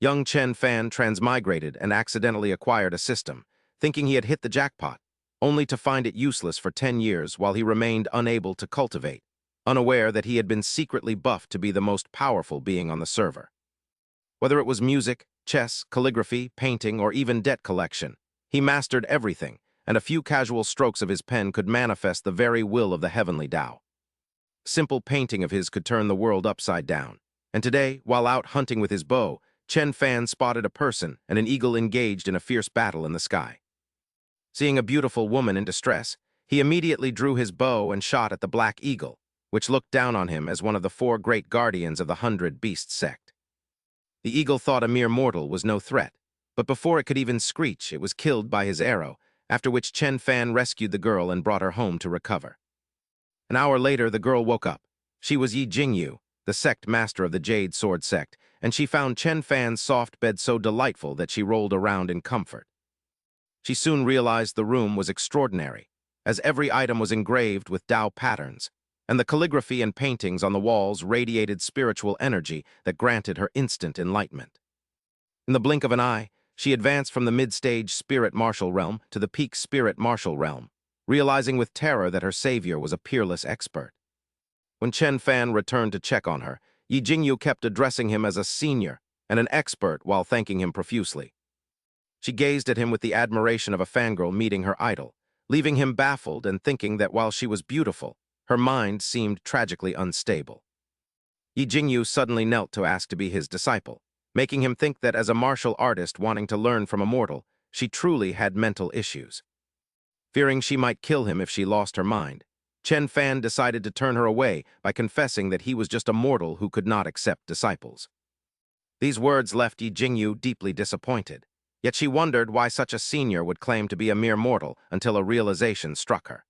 Young Chen Fan transmigrated and accidentally acquired a system, thinking he had hit the jackpot, only to find it useless for 10 years while he remained unable to cultivate, unaware that he had been secretly buffed to be the most powerful being on the server. Whether it was music, chess, calligraphy, painting, or even debt collection, he mastered everything, and a few casual strokes of his pen could manifest the very will of the heavenly Tao. Simple painting of his could turn the world upside down, and today, while out hunting with his bow, Chen Fan spotted a person and an eagle engaged in a fierce battle in the sky. Seeing a beautiful woman in distress, he immediately drew his bow and shot at the black eagle, which looked down on him as one of the 4 great guardians of the 100 Beast sect. The eagle thought a mere mortal was no threat, but before it could even screech, it was killed by his arrow, after which Chen Fan rescued the girl and brought her home to recover. An hour later, the girl woke up. She was Yi Jingyu, the sect master of the Jade Sword sect, and she found Chen Fan's soft bed so delightful that she rolled around in comfort. She soon realized the room was extraordinary, as every item was engraved with Tao patterns, and the calligraphy and paintings on the walls radiated spiritual energy that granted her instant enlightenment. In the blink of an eye, she advanced from the mid-stage spirit martial realm to the peak spirit martial realm, realizing with terror that her savior was a peerless expert. When Chen Fan returned to check on her, Yi Jingyu kept addressing him as a senior and an expert while thanking him profusely. She gazed at him with the admiration of a fangirl meeting her idol, leaving him baffled and thinking that while she was beautiful, her mind seemed tragically unstable. Yi Jingyu suddenly knelt to ask to be his disciple, making him think that as a martial artist wanting to learn from a mortal, she truly had mental issues. Fearing she might kill him if she lost her mind, Chen Fan decided to turn her away by confessing that he was just a mortal who could not accept disciples. These words left Yi Jingyu deeply disappointed, yet she wondered why such a senior would claim to be a mere mortal until a realization struck her.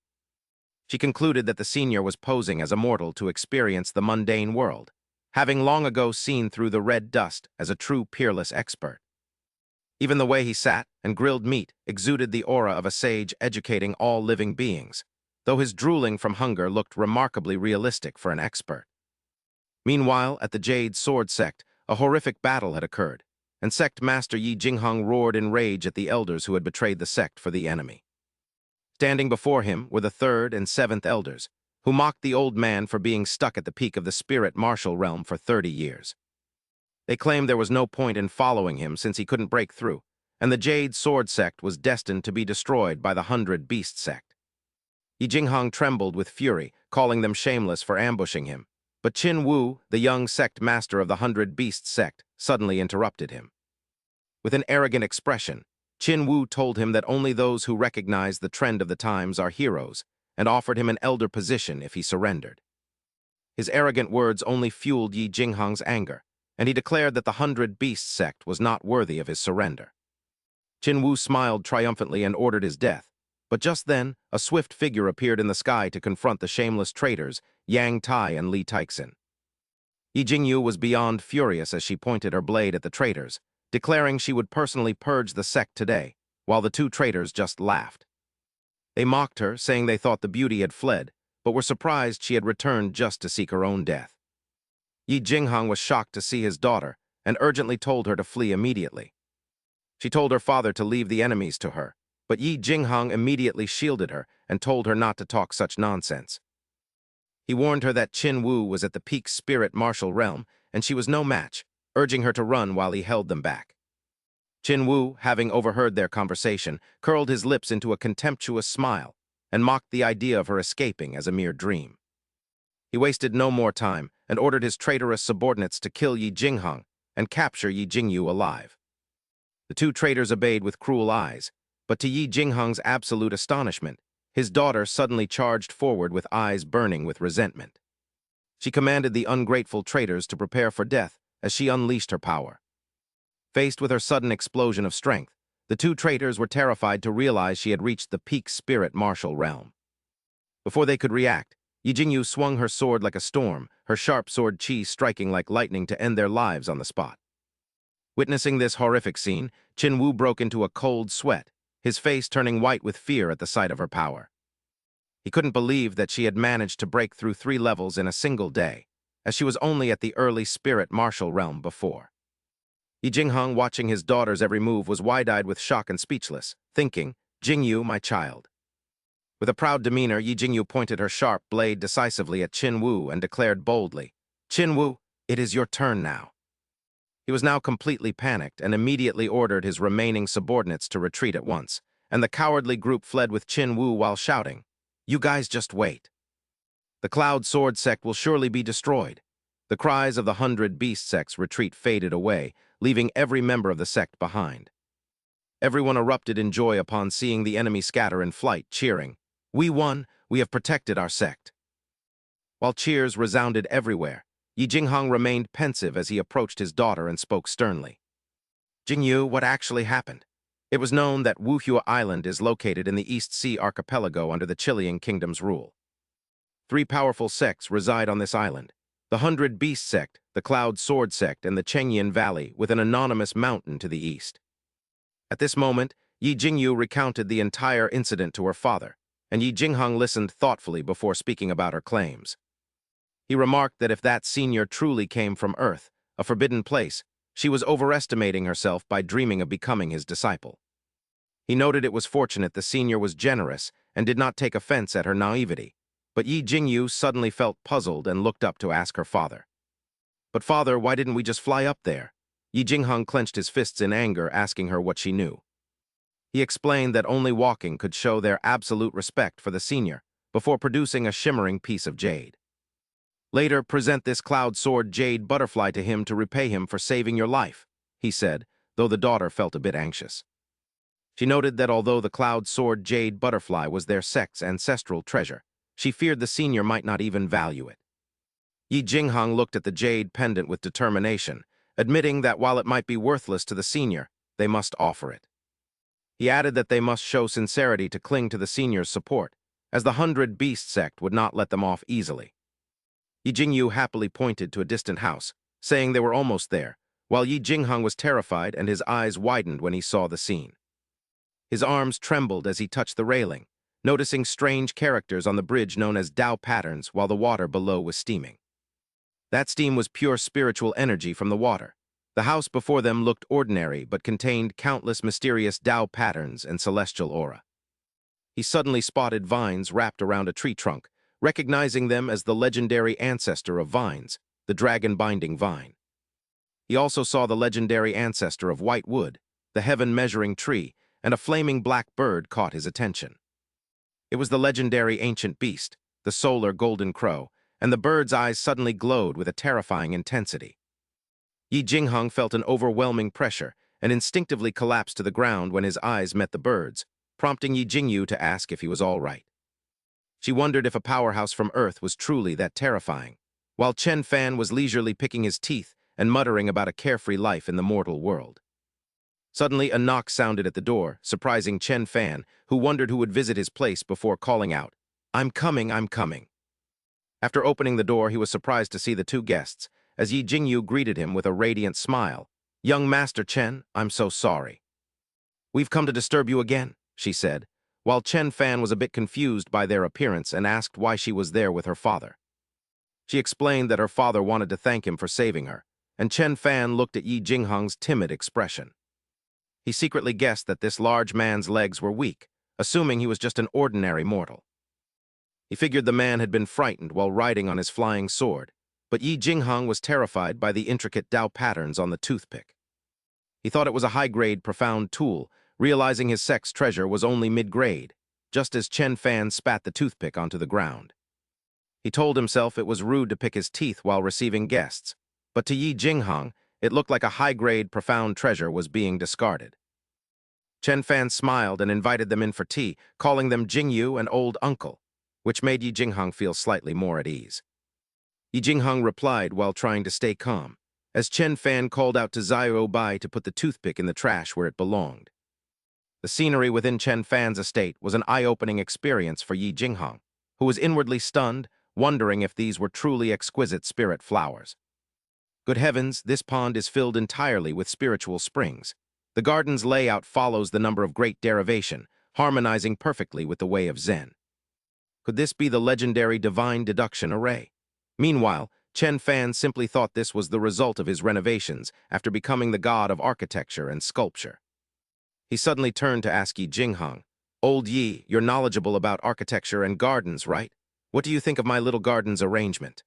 She concluded that the senior was posing as a mortal to experience the mundane world, having long ago seen through the red dust as a true peerless expert. Even the way he sat and grilled meat exuded the aura of a sage educating all living beings, though his drooling from hunger looked remarkably realistic for an expert. Meanwhile, at the Jade Sword sect, a horrific battle had occurred, and sect master Yi Jingheng roared in rage at the elders who had betrayed the sect for the enemy. Standing before him were the 3rd and 7th elders, who mocked the old man for being stuck at the peak of the spirit martial realm for 30 years. They claimed there was no point in following him since he couldn't break through, and the Jade Sword sect was destined to be destroyed by the 100 Beast sect. Yi Jingheng trembled with fury, calling them shameless for ambushing him, but Qin Wu, the young sect master of the 100 Beast sect, suddenly interrupted him. With an arrogant expression, Qin Wu told him that only those who recognize the trend of the times are heroes, and offered him an elder position if he surrendered. His arrogant words only fueled Yi Jingheng's anger, and he declared that the 100 Beast sect was not worthy of his surrender. Qin Wu smiled triumphantly and ordered his death, but just then, a swift figure appeared in the sky to confront the shameless traitors, Yang Tai and Li Teixin. Yi Jingyu was beyond furious as she pointed her blade at the traitors, declaring she would personally purge the sect today, while the 2 traitors just laughed. They mocked her, saying they thought the beauty had fled, but were surprised she had returned just to seek her own death. Yi Jingheng was shocked to see his daughter and urgently told her to flee immediately. She told her father to leave the enemies to her, but Yi Jingheng immediately shielded her and told her not to talk such nonsense. He warned her that Qin Wu was at the peak spirit martial realm and she was no match, urging her to run while he held them back. Qin Wu, having overheard their conversation, curled his lips into a contemptuous smile and mocked the idea of her escaping as a mere dream. He wasted no more time and ordered his traitorous subordinates to kill Yi Jingheng and capture Yi Jingyu alive. The 2 traitors obeyed with cruel eyes, but to Yi Jingheng's absolute astonishment, his daughter suddenly charged forward with eyes burning with resentment. She commanded the ungrateful traitors to prepare for death as she unleashed her power. Faced with her sudden explosion of strength, the 2 traitors were terrified to realize she had reached the peak spirit martial realm. Before they could react, Yi Jingyu swung her sword like a storm, her sharp sword chi striking like lightning to end their lives on the spot. Witnessing this horrific scene, Qin Wu broke into a cold sweat, his face turning white with fear at the sight of her power. He couldn't believe that she had managed to break through 3 levels in a single day, as she was only at the early spirit martial realm before. Yi Jinghong, watching his daughter's every move, was wide-eyed with shock and speechless, thinking, Jingyu, my child. With a proud demeanor, Yi Jingyu pointed her sharp blade decisively at Qin Wu and declared boldly, Qin Wu, it is your turn now. He was now completely panicked and immediately ordered his remaining subordinates to retreat at once, and the cowardly group fled with Qin Wu while shouting, You guys just wait. The Cloud Sword sect will surely be destroyed. The cries of the 100 beast sects retreat faded away, leaving every member of the sect behind. Everyone erupted in joy upon seeing the enemy scatter in flight, cheering, We won, we have protected our sect. While cheers resounded everywhere, Yi Jinghong remained pensive as he approached his daughter and spoke sternly. Jingyu, what actually happened? It was known that Wuhua Island is located in the East Sea archipelago under the Chilean Kingdom's rule. 3 powerful sects reside on this island, the 100 Beast sect, the Cloud Sword sect, and the Chengyan Valley, with an anonymous mountain to the east. At this moment, Yi Jingyu recounted the entire incident to her father, and Yi Jinghong listened thoughtfully before speaking about her claims. He remarked that if that senior truly came from Earth, a forbidden place, she was overestimating herself by dreaming of becoming his disciple. He noted it was fortunate the senior was generous and did not take offense at her naivety, but Yi Jingyu suddenly felt puzzled and looked up to ask her father. But father, why didn't we just fly up there? Yi Jinghong clenched his fists in anger, asking her what she knew. He explained that only walking could show their absolute respect for the senior, before producing a shimmering piece of jade. Later, present this Cloud Sword jade butterfly to him to repay him for saving your life, he said, though the daughter felt a bit anxious. She noted that although the Cloud Sword jade butterfly was their sect's ancestral treasure, she feared the senior might not even value it. Yi Jinghong looked at the jade pendant with determination, admitting that while it might be worthless to the senior, they must offer it. He added that they must show sincerity to cling to the senior's support, as the 100 Beast sect would not let them off easily. Yi Jingyu happily pointed to a distant house, saying they were almost there, while Yi Jinghong was terrified and his eyes widened when he saw the scene. His arms trembled as he touched the railing, noticing strange characters on the bridge known as Tao patterns while the water below was steaming. That steam was pure spiritual energy from the water. The house before them looked ordinary but contained countless mysterious Tao patterns and celestial aura. He suddenly spotted vines wrapped around a tree trunk, recognizing them as the legendary ancestor of vines, the dragon-binding vine. He also saw the legendary ancestor of white wood, the heaven-measuring tree, and a flaming black bird caught his attention. It was the legendary ancient beast, the solar golden crow, and the bird's eyes suddenly glowed with a terrifying intensity. Yi Jinghong felt an overwhelming pressure and instinctively collapsed to the ground when his eyes met the bird's, prompting Yi Jingyu to ask if he was all right. She wondered if a powerhouse from Earth was truly that terrifying, while Chen Fan was leisurely picking his teeth and muttering about a carefree life in the mortal world. Suddenly, a knock sounded at the door, surprising Chen Fan, who wondered who would visit his place before calling out, I'm coming, I'm coming. After opening the door, he was surprised to see the 2 guests, as Yi Jingyu greeted him with a radiant smile. Young Master Chen, I'm so sorry. We've come to disturb you again, she said, while Chen Fan was a bit confused by their appearance and asked why she was there with her father. She explained that her father wanted to thank him for saving her, and Chen Fan looked at Yi Jinghong's timid expression. He secretly guessed that this large man's legs were weak, assuming he was just an ordinary mortal. He figured the man had been frightened while riding on his flying sword, but Yi Jinghong was terrified by the intricate Tao patterns on the toothpick. He thought it was a high-grade, profound tool, realizing his sect's treasure was only mid-grade, just as Chen Fan spat the toothpick onto the ground. He told himself it was rude to pick his teeth while receiving guests, but to Yi Jinghong, it looked like a high-grade, profound treasure was being discarded. Chen Fan smiled and invited them in for tea, calling them Jingyu and Old Uncle, which made Yi Jinghong feel slightly more at ease. Yi Jinghong replied while trying to stay calm, as Chen Fan called out to Xiao Bai to put the toothpick in the trash where it belonged. The scenery within Chen Fan's estate was an eye-opening experience for Yi Jinghong, who was inwardly stunned, wondering if these were truly exquisite spirit flowers. Good heavens, this pond is filled entirely with spiritual springs. The garden's layout follows the number of great derivation, harmonizing perfectly with the way of Zen. Could this be the legendary divine deduction array? Meanwhile, Chen Fan simply thought this was the result of his renovations after becoming the god of architecture and sculpture. He suddenly turned to ask Yi Jinghang, "Old Yi, you're knowledgeable about architecture and gardens, right? What do you think of my little garden's arrangement?"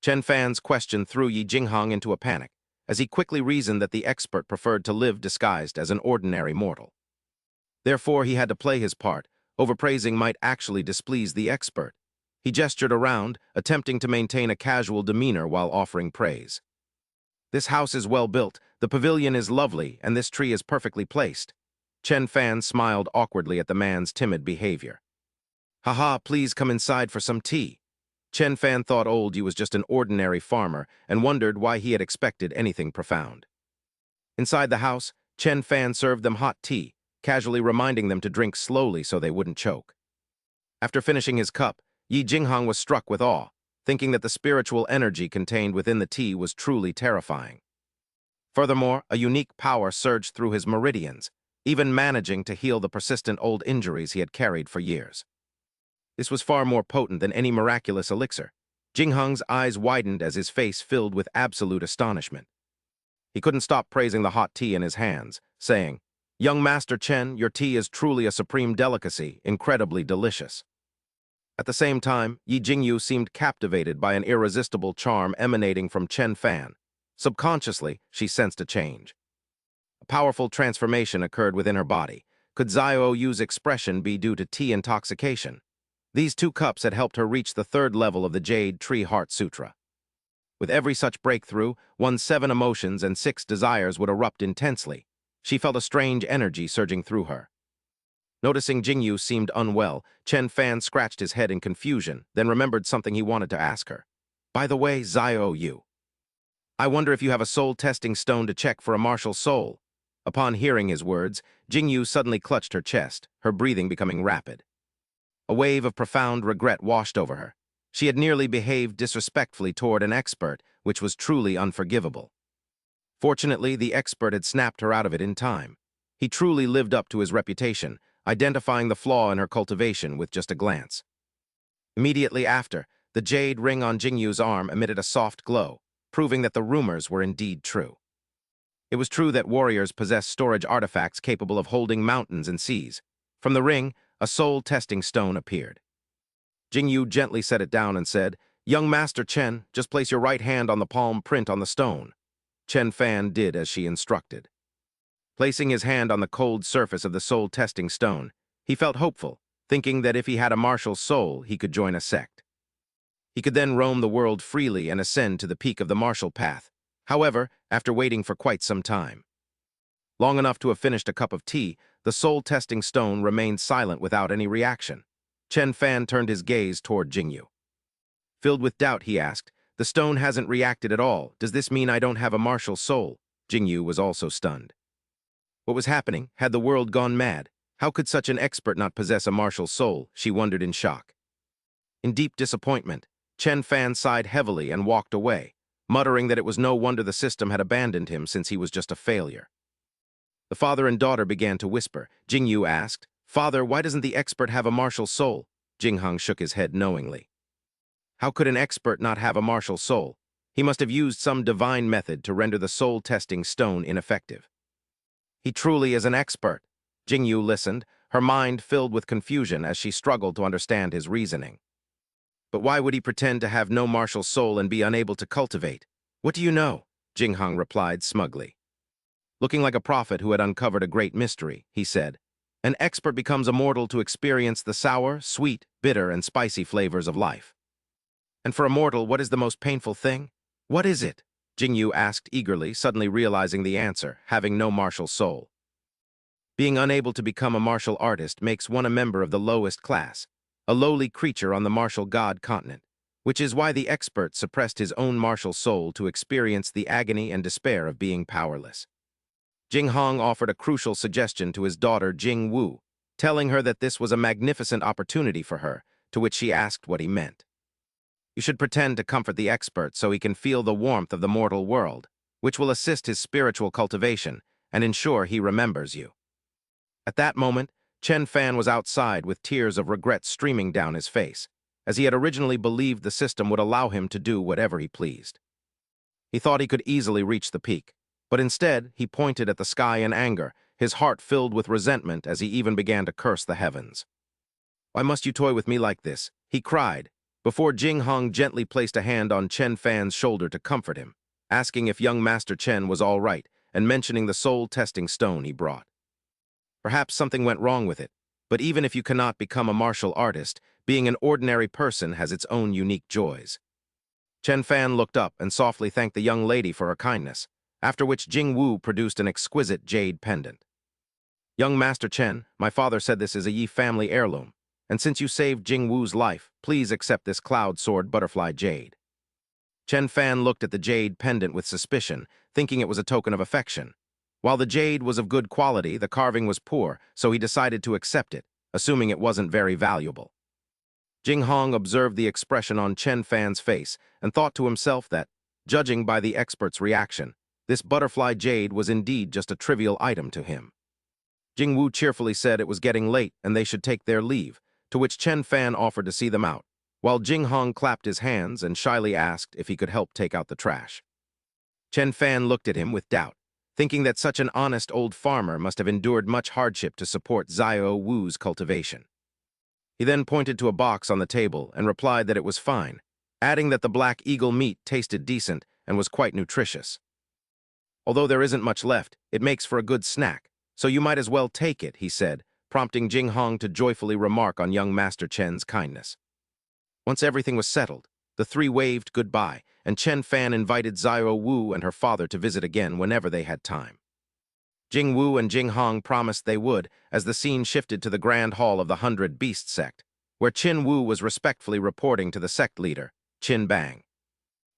Chen Fan's question threw Yi Jinghang into a panic, as he quickly reasoned that the expert preferred to live disguised as an ordinary mortal. Therefore, he had to play his part. Overpraising might actually displease the expert. He gestured around, attempting to maintain a casual demeanor while offering praise. "This house is well built, the pavilion is lovely, and this tree is perfectly placed." Chen Fan smiled awkwardly at the man's timid behavior. "Haha, please come inside for some tea." Chen Fan thought Old Yi was just an ordinary farmer and wondered why he had expected anything profound. Inside the house, Chen Fan served them hot tea, casually reminding them to drink slowly so they wouldn't choke. After finishing his cup, Yi Jinghang was struck with awe, thinking that the spiritual energy contained within the tea was truly terrifying. Furthermore, a unique power surged through his meridians, even managing to heal the persistent old injuries he had carried for years. This was far more potent than any miraculous elixir. Jinghang's eyes widened as his face filled with absolute astonishment. He couldn't stop praising the hot tea in his hands, saying, "Young Master Chen, your tea is truly a supreme delicacy, incredibly delicious." At the same time, Yi Jingyu seemed captivated by an irresistible charm emanating from Chen Fan. Subconsciously, she sensed a change. A powerful transformation occurred within her body. Could Xiao Yu's expression be due to tea intoxication? These 2 cups had helped her reach the 3rd level of the Jade Tree Heart Sutra. With every such breakthrough, one's 7 emotions and 6 desires would erupt intensely. She felt a strange energy surging through her. Noticing Jingyu seemed unwell, Chen Fan scratched his head in confusion, then remembered something he wanted to ask her. "By the way, Xiao Yu, I wonder if you have a soul-testing stone to check for a martial soul." Upon hearing his words, Jingyu suddenly clutched her chest, her breathing becoming rapid. A wave of profound regret washed over her. She had nearly behaved disrespectfully toward an expert, which was truly unforgivable. Fortunately, the expert had snapped her out of it in time. He truly lived up to his reputation, identifying the flaw in her cultivation with just a glance. Immediately after, the jade ring on Jingyu's arm emitted a soft glow, proving that the rumors were indeed true. It was true that warriors possess storage artifacts capable of holding mountains and seas. From the ring, a soul-testing stone appeared. Jingyu gently set it down and said, "Young Master Chen, just place your right hand on the palm print on the stone." Chen Fan did as she instructed. Placing his hand on the cold surface of the soul-testing stone, he felt hopeful, thinking that if he had a martial soul, he could join a sect. He could then roam the world freely and ascend to the peak of the martial path. However, after waiting for quite some time, long enough to have finished a cup of tea, the soul-testing stone remained silent without any reaction. Chen Fan turned his gaze toward Jingyu. Filled with doubt, he asked, "The stone hasn't reacted at all. Does this mean I don't have a martial soul?" Jingyu was also stunned. What was happening? Had the world gone mad? How could such an expert not possess a martial soul? She wondered in shock. In deep disappointment, Chen Fan sighed heavily and walked away, muttering that it was no wonder the system had abandoned him since he was just a failure. The father and daughter began to whisper. Jingyu asked, "Father, why doesn't the expert have a martial soul?" Jinghang shook his head knowingly. How could an expert not have a martial soul? He must have used some divine method to render the soul-testing stone ineffective. He truly is an expert. Jingyu listened, her mind filled with confusion as she struggled to understand his reasoning. But why would he pretend to have no martial soul and be unable to cultivate? "What do you know?" Jinghang replied smugly. Looking like a prophet who had uncovered a great mystery, he said, "An expert becomes immortal to experience the sour, sweet, bitter, and spicy flavors of life." "And for a mortal, what is the most painful thing?" "What is it?" Jingyu asked eagerly, suddenly realizing the answer, having no martial soul. "Being unable to become a martial artist makes one a member of the lowest class, a lowly creature on the martial god continent, which is why the expert suppressed his own martial soul to experience the agony and despair of being powerless." Jinghang offered a crucial suggestion to his daughter Jing Wu, telling her that this was a magnificent opportunity for her, to which she asked what he meant. "You should pretend to comfort the expert so he can feel the warmth of the mortal world, which will assist his spiritual cultivation and ensure he remembers you." At that moment, Chen Fan was outside with tears of regret streaming down his face. as he had originally believed the system would allow him to do whatever he pleased. He thought he could easily reach the peak, but instead he pointed at the sky in anger, his heart filled with resentment as he even began to curse the heavens. "Why must you toy with me like this?" he cried, before Jing Hong gently placed a hand on Chen Fan's shoulder to comfort him, asking if young Master Chen was all right and mentioning the soul-testing stone he brought. Perhaps something went wrong with it, but even if you cannot become a martial artist, being an ordinary person has its own unique joys. Chen Fan looked up and softly thanked the young lady for her kindness, after which Jing Wu produced an exquisite jade pendant. "Young Master Chen, my father said this is a Yi family heirloom, and since you saved Jing Wu's life, please accept this cloud sword butterfly jade." Chen Fan looked at the jade pendant with suspicion, thinking it was a token of affection. While the jade was of good quality, the carving was poor, so he decided to accept it, assuming it wasn't very valuable. Jing Hong observed the expression on Chen Fan's face and thought to himself that, judging by the expert's reaction, this butterfly jade was indeed just a trivial item to him. Jing Wu cheerfully said it was getting late and they should take their leave, to which Chen Fan offered to see them out, while Jing Hong clapped his hands and shyly asked if he could help take out the trash. Chen Fan looked at him with doubt, thinking that such an honest old farmer must have endured much hardship to support Xiao Wu's cultivation. He then pointed to a box on the table and replied that it was fine, adding that the black eagle meat tasted decent and was quite nutritious. "Although there isn't much left, it makes for a good snack, so you might as well take it," he said, prompting Jing Hong to joyfully remark on young Master Chen's kindness. Once everything was settled, the three waved goodbye, and Chen Fan invited Xiao Wu and her father to visit again whenever they had time. Jing Wu and Jing Hong promised they would, as the scene shifted to the Grand Hall of the 100 Beast Sect, where Qin Wu was respectfully reporting to the sect leader, Qin Bang.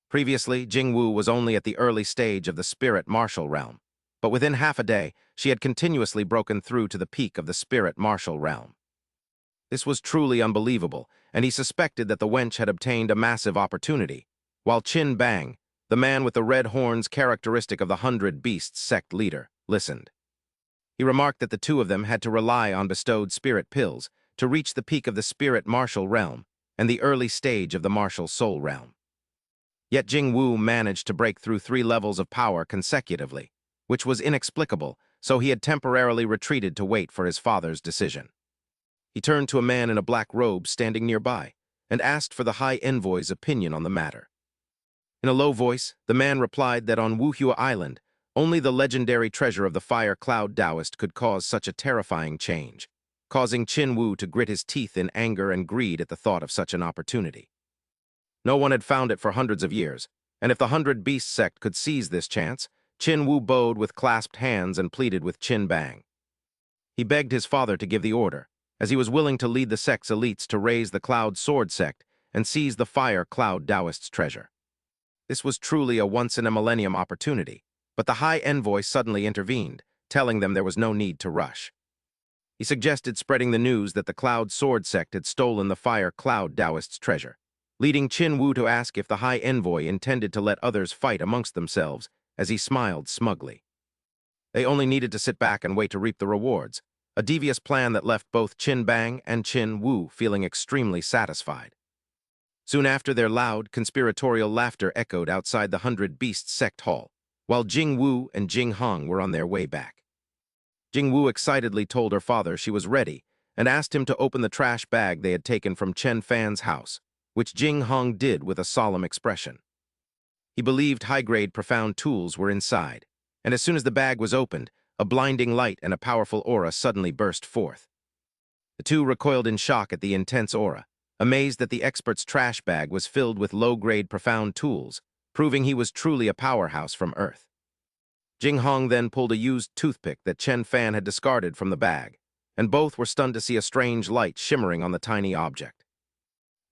Previously, Jing Wu was only at the early stage of the spirit martial realm, but within half a day, she had continuously broken through to the peak of the spirit martial realm. This was truly unbelievable, and he suspected that the wench had obtained a massive opportunity, while Qin Bang, the man with the red horns characteristic of the 100 Beasts sect leader, listened. He remarked that the two of them had to rely on bestowed spirit pills to reach the peak of the spirit martial realm and the early stage of the martial soul realm. Yet Jing Wu managed to break through 3 levels of power consecutively, which was inexplicable, so he had temporarily retreated to wait for his father's decision. He turned to a man in a black robe standing nearby and asked for the High Envoy's opinion on the matter. In a low voice, the man replied that on Wuhua Island, only the legendary treasure of the Fire Cloud Taoist could cause such a terrifying change, causing Qin Wu to grit his teeth in anger and greed at the thought of such an opportunity. No one had found it for hundreds of years, and if the 100 Beast sect could seize this chance, Qin Wu bowed with clasped hands and pleaded with Qin Bang. He begged his father to give the order, as he was willing to lead the sect's elites to raise the Cloud Sword sect and seize the Fire Cloud Taoist's treasure. This was truly a once-in-a-millennium opportunity, but the High Envoy suddenly intervened, telling them there was no need to rush. He suggested spreading the news that the Cloud Sword sect had stolen the Fire Cloud Taoist's treasure, leading Qin Wu to ask if the High Envoy intended to let others fight amongst themselves, as he smiled smugly. They only needed to sit back and wait to reap the rewards, a devious plan that left both Qin Bang and Qin Wu feeling extremely satisfied. Soon after, their loud, conspiratorial laughter echoed outside the 100 Beasts sect hall, while Jing Wu and Jing Hong were on their way back. Jing Wu excitedly told her father she was ready and asked him to open the trash bag they had taken from Chen Fan's house, which Jing Hong did with a solemn expression. He believed high-grade profound tools were inside, and as soon as the bag was opened, a blinding light and a powerful aura suddenly burst forth. The two recoiled in shock at the intense aura, amazed that the expert's trash bag was filled with low-grade profound tools, proving he was truly a powerhouse from Earth. Jing Hong then pulled a used toothpick that Chen Fan had discarded from the bag, and both were stunned to see a strange light shimmering on the tiny object.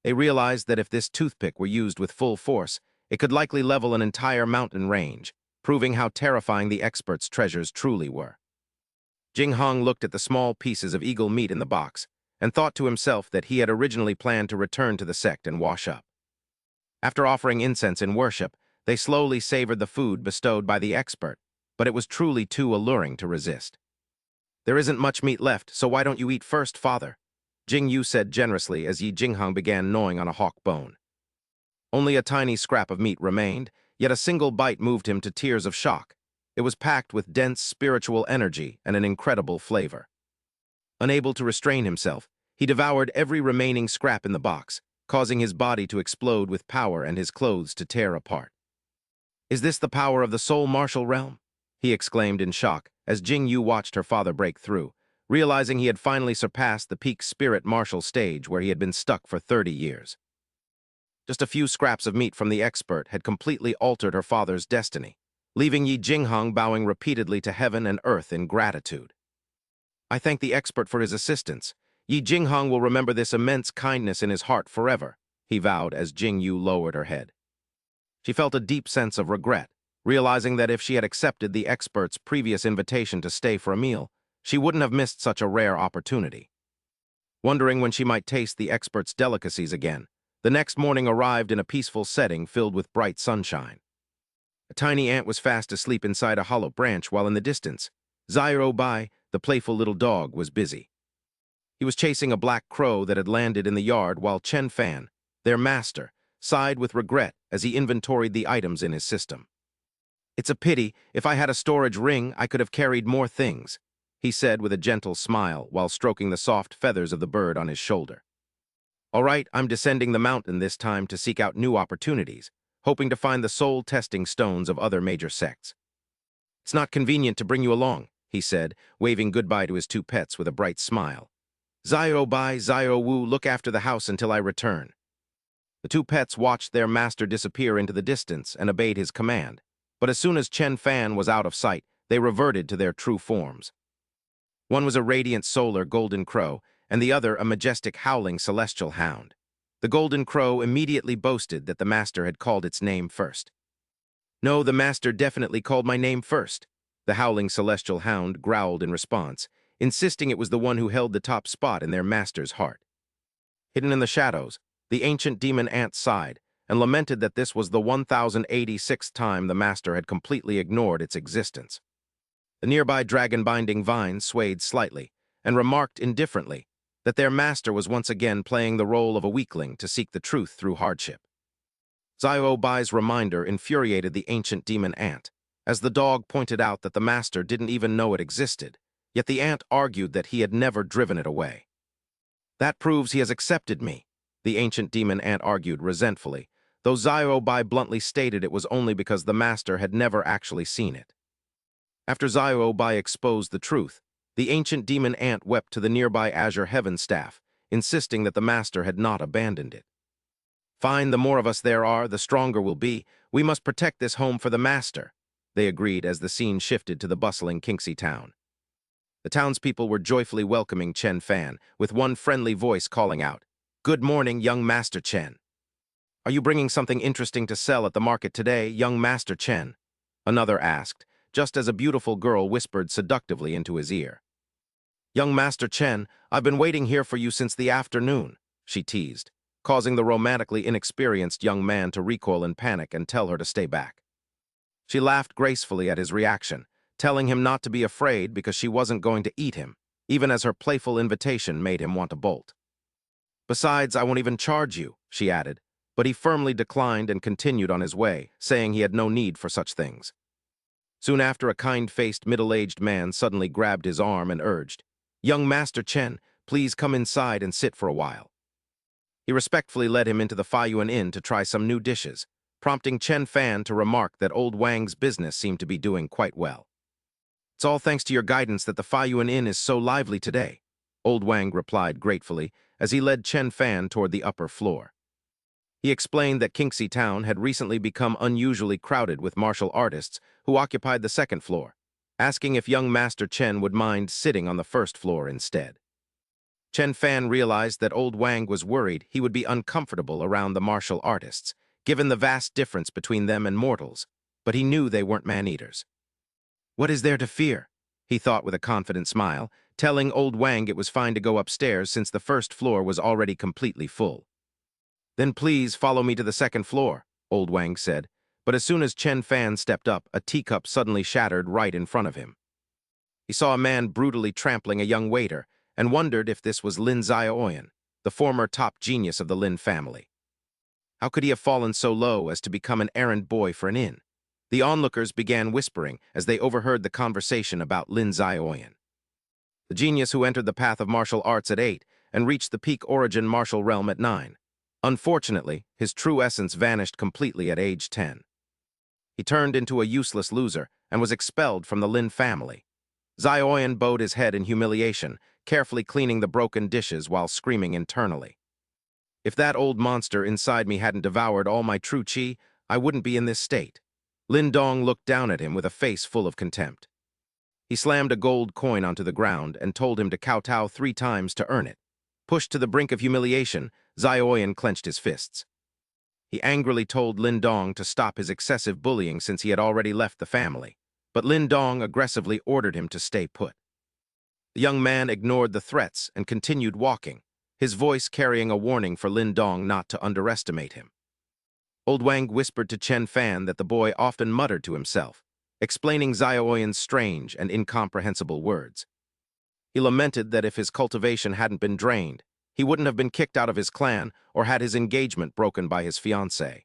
They realized that if this toothpick were used with full force, it could likely level an entire mountain range, proving how terrifying the expert's treasures truly were. Jing Hong looked at the small pieces of eagle meat in the box and thought to himself that he had originally planned to return to the sect and wash up. After offering incense in worship, they slowly savored the food bestowed by the expert, but it was truly too alluring to resist. "There isn't much meat left, so why don't you eat first, father?" Jing Yu said generously as Yi Jinghang began gnawing on a hawk bone. Only a tiny scrap of meat remained, yet a single bite moved him to tears of shock. It was packed with dense spiritual energy and an incredible flavor. Unable to restrain himself, he devoured every remaining scrap in the box, causing his body to explode with power and his clothes to tear apart. "Is this the power of the soul martial realm?" he exclaimed in shock as Jing Yu watched her father break through, realizing he had finally surpassed the peak spirit martial stage where he had been stuck for 30 years. Just a few scraps of meat from the expert had completely altered her father's destiny, leaving Yi Jinghang bowing repeatedly to heaven and earth in gratitude. "I thank the expert for his assistance. Yi Jinghang will remember this immense kindness in his heart forever," he vowed as Jing Yu lowered her head. She felt a deep sense of regret, realizing that if she had accepted the expert's previous invitation to stay for a meal, she wouldn't have missed such a rare opportunity. Wondering when she might taste the expert's delicacies again, the next morning arrived in a peaceful setting filled with bright sunshine. A tiny ant was fast asleep inside a hollow branch while in the distance, Xiao Bai, the playful little dog, was busy. He was chasing a black crow that had landed in the yard while Chen Fan, their master, sighed with regret as he inventoried the items in his system. "It's a pity. If I had a storage ring, I could have carried more things," he said with a gentle smile while stroking the soft feathers of the bird on his shoulder. "All right, I'm descending the mountain this time to seek out new opportunities, hoping to find the soul-testing stones of other major sects. It's not convenient to bring you along," he said, waving goodbye to his two pets with a bright smile. "Xiao Bai, Xiao Wu, look after the house until I return." The two pets watched their master disappear into the distance and obeyed his command, but as soon as Chen Fan was out of sight, they reverted to their true forms. One was a radiant solar golden crow, and the other a majestic howling celestial hound. The golden crow immediately boasted that the master had called its name first. "No, the master definitely called my name first," the howling celestial hound growled in response, insisting it was the one who held the top spot in their master's heart. Hidden in the shadows, the ancient demon ant sighed and lamented that this was the 1086th time the master had completely ignored its existence. The nearby dragon-binding vine swayed slightly and remarked indifferently that their master was once again playing the role of a weakling to seek the truth through hardship. Xiao Bai's reminder infuriated the ancient demon ant, as the dog pointed out that the master didn't even know it existed, yet the ant argued that he had never driven it away. "That proves he has accepted me," the ancient demon ant argued resentfully, though Xiao Bai bluntly stated it was only because the master had never actually seen it. After Xiao Bai exposed the truth, the ancient demon ant wept to the nearby Azure Heaven staff, insisting that the master had not abandoned it. "Fine, the more of us there are, the stronger we'll be. We must protect this home for the master," they agreed as the scene shifted to the bustling Kinxy town. The townspeople were joyfully welcoming Chen Fan, with one friendly voice calling out, "Good morning, young Master Chen. Are you bringing something interesting to sell at the market today, young Master Chen?" another asked, just as a beautiful girl whispered seductively into his ear. "Young Master Chen, I've been waiting here for you since the afternoon," she teased, causing the romantically inexperienced young man to recoil in panic and tell her to stay back. She laughed gracefully at his reaction, telling him not to be afraid because she wasn't going to eat him, even as her playful invitation made him want to bolt. "Besides, I won't even charge you," she added, but he firmly declined and continued on his way, saying he had no need for such things. Soon after, a kind-faced, middle-aged man suddenly grabbed his arm and urged, "Young Master Chen, please come inside and sit for a while." He respectfully led him into the Faiyuan Inn to try some new dishes, prompting Chen Fan to remark that old Wang's business seemed to be doing quite well. "It's all thanks to your guidance that the Faiyuan Inn is so lively today," old Wang replied gratefully as he led Chen Fan toward the upper floor. He explained that Kinxy Town had recently become unusually crowded with martial artists who occupied the second floor, asking if young Master Chen would mind sitting on the first floor instead. Chen Fan realized that old Wang was worried he would be uncomfortable around the martial artists, given the vast difference between them and mortals, but he knew they weren't man-eaters. "What is there to fear?" he thought with a confident smile, telling old Wang it was fine to go upstairs since the first floor was already completely full. "Then please follow me to the second floor," old Wang said, but as soon as Chen Fan stepped up, a teacup suddenly shattered right in front of him. He saw a man brutally trampling a young waiter, and wondered if this was Lin Xyoan, the former top genius of the Lin family. How could he have fallen so low as to become an errand boy for an inn? The onlookers began whispering as they overheard the conversation about Lin Xyoan, the genius who entered the path of martial arts at 8 and reached the peak origin martial realm at 9. Unfortunately, his true essence vanished completely at age 10. He turned into a useless loser and was expelled from the Lin family. Xyoan bowed his head in humiliation, carefully cleaning the broken dishes while screaming internally. If that old monster inside me hadn't devoured all my true chi, I wouldn't be in this state. Lin Dong looked down at him with a face full of contempt. He slammed a gold coin onto the ground and told him to kowtow 3 times to earn it. Pushed to the brink of humiliation, Xyoan clenched his fists. He angrily told Lin Dong to stop his excessive bullying since he had already left the family, but Lin Dong aggressively ordered him to stay put. The young man ignored the threats and continued walking, his voice carrying a warning for Lin Dong not to underestimate him. Old Wang whispered to Chen Fan that the boy often muttered to himself, explaining Xyoan's strange and incomprehensible words. He lamented that if his cultivation hadn't been drained, he wouldn't have been kicked out of his clan or had his engagement broken by his fiancée.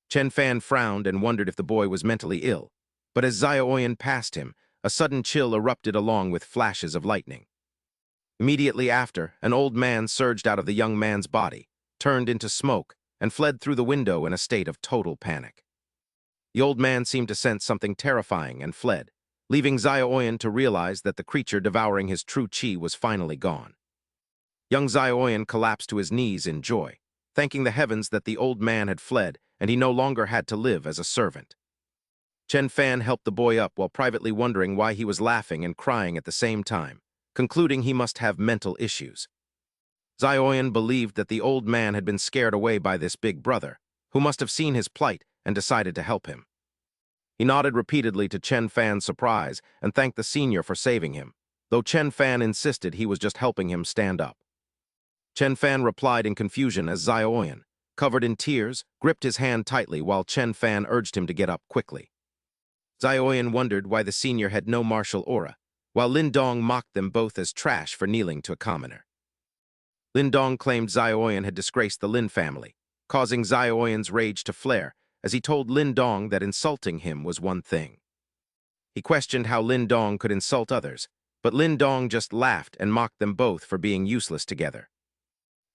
Chen Fan frowned and wondered if the boy was mentally ill, but as Xyoan passed him, a sudden chill erupted along with flashes of lightning. Immediately after, an old man surged out of the young man's body, turned into smoke, and fled through the window in a state of total panic. The old man seemed to sense something terrifying and fled, leaving Xyoan to realize that the creature devouring his true chi was finally gone. Young Xyoan collapsed to his knees in joy, thanking the heavens that the old man had fled and he no longer had to live as a servant. Chen Fan helped the boy up while privately wondering why he was laughing and crying at the same time, concluding he must have mental issues. Xyoan believed that the old man had been scared away by this big brother, who must have seen his plight and decided to help him. He nodded repeatedly to Chen Fan's surprise and thanked the senior for saving him, though Chen Fan insisted he was just helping him stand up. Chen Fan replied in confusion as Xyoan, covered in tears, gripped his hand tightly while Chen Fan urged him to get up quickly. Xyoan wondered why the senior had no martial aura, while Lin Dong mocked them both as trash for kneeling to a commoner. Lin Dong claimed Xyoan had disgraced the Lin family, causing Xyoan's rage to flare as he told Lin Dong that insulting him was one thing. He questioned how Lin Dong could insult others, but Lin Dong just laughed and mocked them both for being useless together.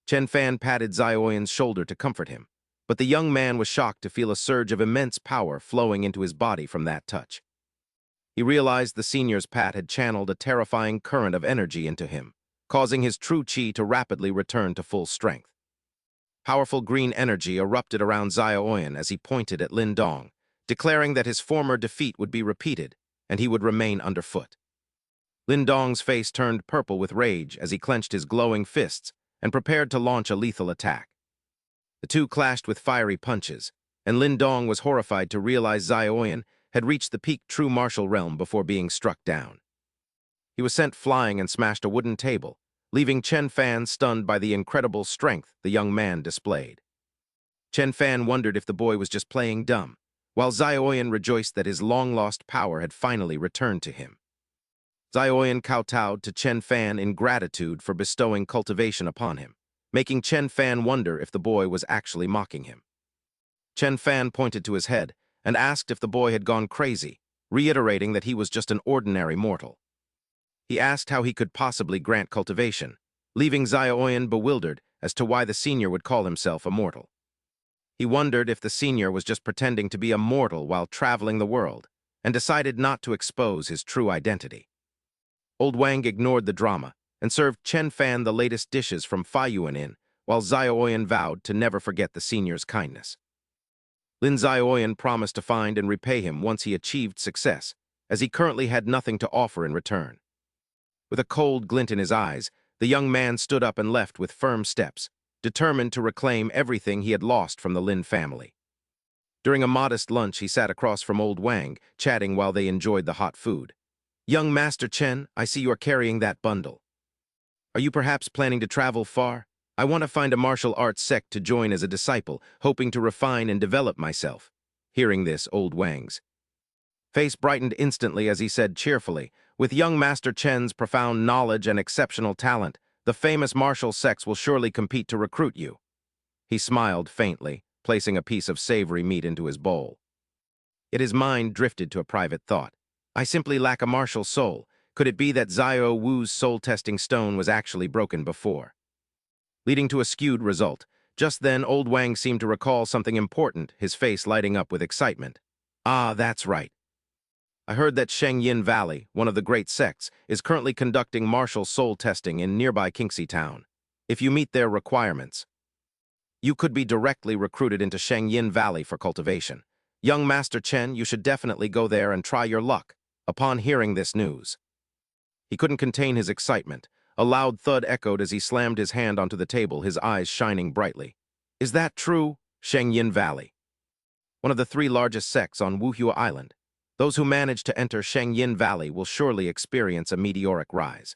Chen Fan patted Xyoan's shoulder to comfort him, but the young man was shocked to feel a surge of immense power flowing into his body from that touch. He realized the senior's pat had channeled a terrifying current of energy into him, causing his true chi to rapidly return to full strength. Powerful green energy erupted around Xyoan as he pointed at Lin Dong, declaring that his former defeat would be repeated and he would remain underfoot. Lin Dong's face turned purple with rage as he clenched his glowing fists and prepared to launch a lethal attack. The two clashed with fiery punches, and Lin Dong was horrified to realize Xyoan had reached the peak true martial realm before being struck down. He was sent flying and smashed a wooden table, leaving Chen Fan stunned by the incredible strength the young man displayed. Chen Fan wondered if the boy was just playing dumb, while Xyoan rejoiced that his long-lost power had finally returned to him. Xyoan kowtowed to Chen Fan in gratitude for bestowing cultivation upon him, making Chen Fan wonder if the boy was actually mocking him. Chen Fan pointed to his head and asked if the boy had gone crazy, reiterating that he was just an ordinary mortal. He asked how he could possibly grant cultivation, leaving Xyoan bewildered as to why the senior would call himself a mortal. He wondered if the senior was just pretending to be a mortal while traveling the world, and decided not to expose his true identity. Old Wang ignored the drama and served Chen Fan the latest dishes from Faiyuan Inn, while Xyoan vowed to never forget the senior's kindness. Lin Xyoan promised to find and repay him once he achieved success, as he currently had nothing to offer in return. With a cold glint in his eyes, the young man stood up and left with firm steps, determined to reclaim everything he had lost from the Lin family. During a modest lunch, he sat across from Old Wang, chatting while they enjoyed the hot food. "Young Master Chen, I see you are carrying that bundle. Are you perhaps planning to travel far? I want to find a martial arts sect to join as a disciple, hoping to refine and develop myself." Hearing this, Old Wang's face brightened instantly as he said cheerfully, With young Master Chen's profound knowledge and exceptional talent, the famous martial sects will surely compete to recruit you. He smiled faintly, placing a piece of savory meat into his bowl. Yet his mind drifted to a private thought. I simply lack a martial soul. Could it be that Xiao Wu's soul-testing stone was actually broken before? Leading to a skewed result. Just then, old Wang seemed to recall something important, his face lighting up with excitement. Ah, that's right. I heard that Shengyin Valley, one of the great sects, is currently conducting martial soul testing in nearby Kinxy town. If you meet their requirements, you could be directly recruited into Shengyin Valley for cultivation. Young Master Chen, you should definitely go there and try your luck. Upon hearing this news, he couldn't contain his excitement. A loud thud echoed as he slammed his hand onto the table, his eyes shining brightly. Is that true? Shengyin Valley, one of the 3 largest sects on Wuhua Island. Those who manage to enter Shengyin Valley will surely experience a meteoric rise.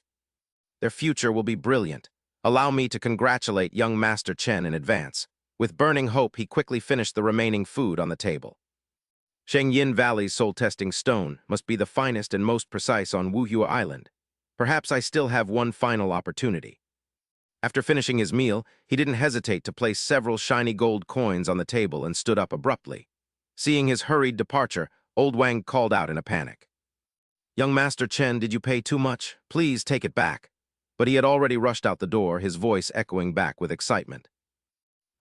Their future will be brilliant. Allow me to congratulate young Master Chen in advance. With burning hope, he quickly finished the remaining food on the table. Shengyin Valley's soul-testing stone must be the finest and most precise on Wuhua Island. Perhaps I still have one final opportunity. After finishing his meal, he didn't hesitate to place several shiny gold coins on the table and stood up abruptly. Seeing his hurried departure, old Wang called out in a panic. Young Master Chen, did you pay too much? Please take it back. But he had already rushed out the door, his voice echoing back with excitement.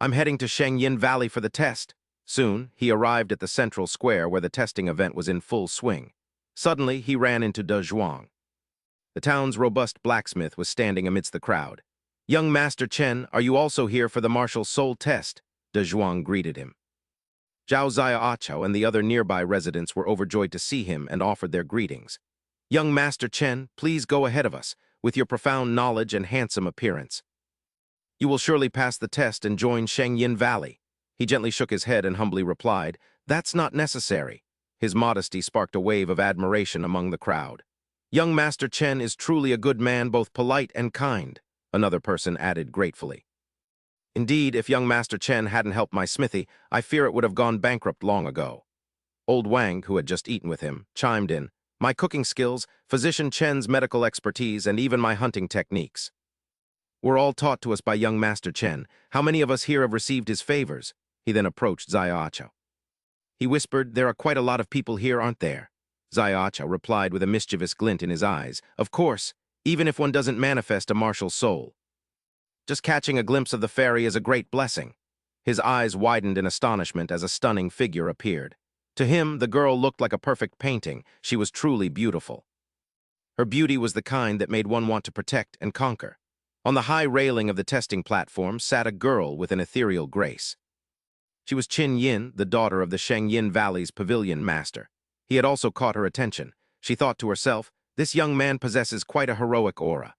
I'm heading to Shengyin Valley for the test. Soon, he arrived at the central square where the testing event was in full swing. Suddenly, he ran into De Zhuang. The town's robust blacksmith was standing amidst the crowd. Young Master Chen, are you also here for the martial soul test? De Zhuang greeted him. Zhao Xiaochao and the other nearby residents were overjoyed to see him and offered their greetings. Young Master Chen, please go ahead of us, with your profound knowledge and handsome appearance. You will surely pass the test and join Shengyin Valley. He gently shook his head and humbly replied, that's not necessary. His modesty sparked a wave of admiration among the crowd. Young Master Chen is truly a good man, both polite and kind, another person added gratefully. Indeed, if young Master Chen hadn't helped my smithy, I fear it would have gone bankrupt long ago. Old Wang, who had just eaten with him, chimed in, my cooking skills, Physician Chen's medical expertise, and even my hunting techniques were all taught to us by young Master Chen. How many of us here have received his favors? He then approached Xiaochao. He whispered, there are quite a lot of people here, aren't there? Xiaochao replied with a mischievous glint in his eyes, of course, even if one doesn't manifest a martial soul. Just catching a glimpse of the fairy is a great blessing. His eyes widened in astonishment as a stunning figure appeared. To him, the girl looked like a perfect painting. She was truly beautiful. Her beauty was the kind that made one want to protect and conquer. On the high railing of the testing platform sat a girl with an ethereal grace. She was Qin Yin, the daughter of the Shengyin Valley's pavilion master. He had also caught her attention. She thought to herself, this young man possesses quite a heroic aura.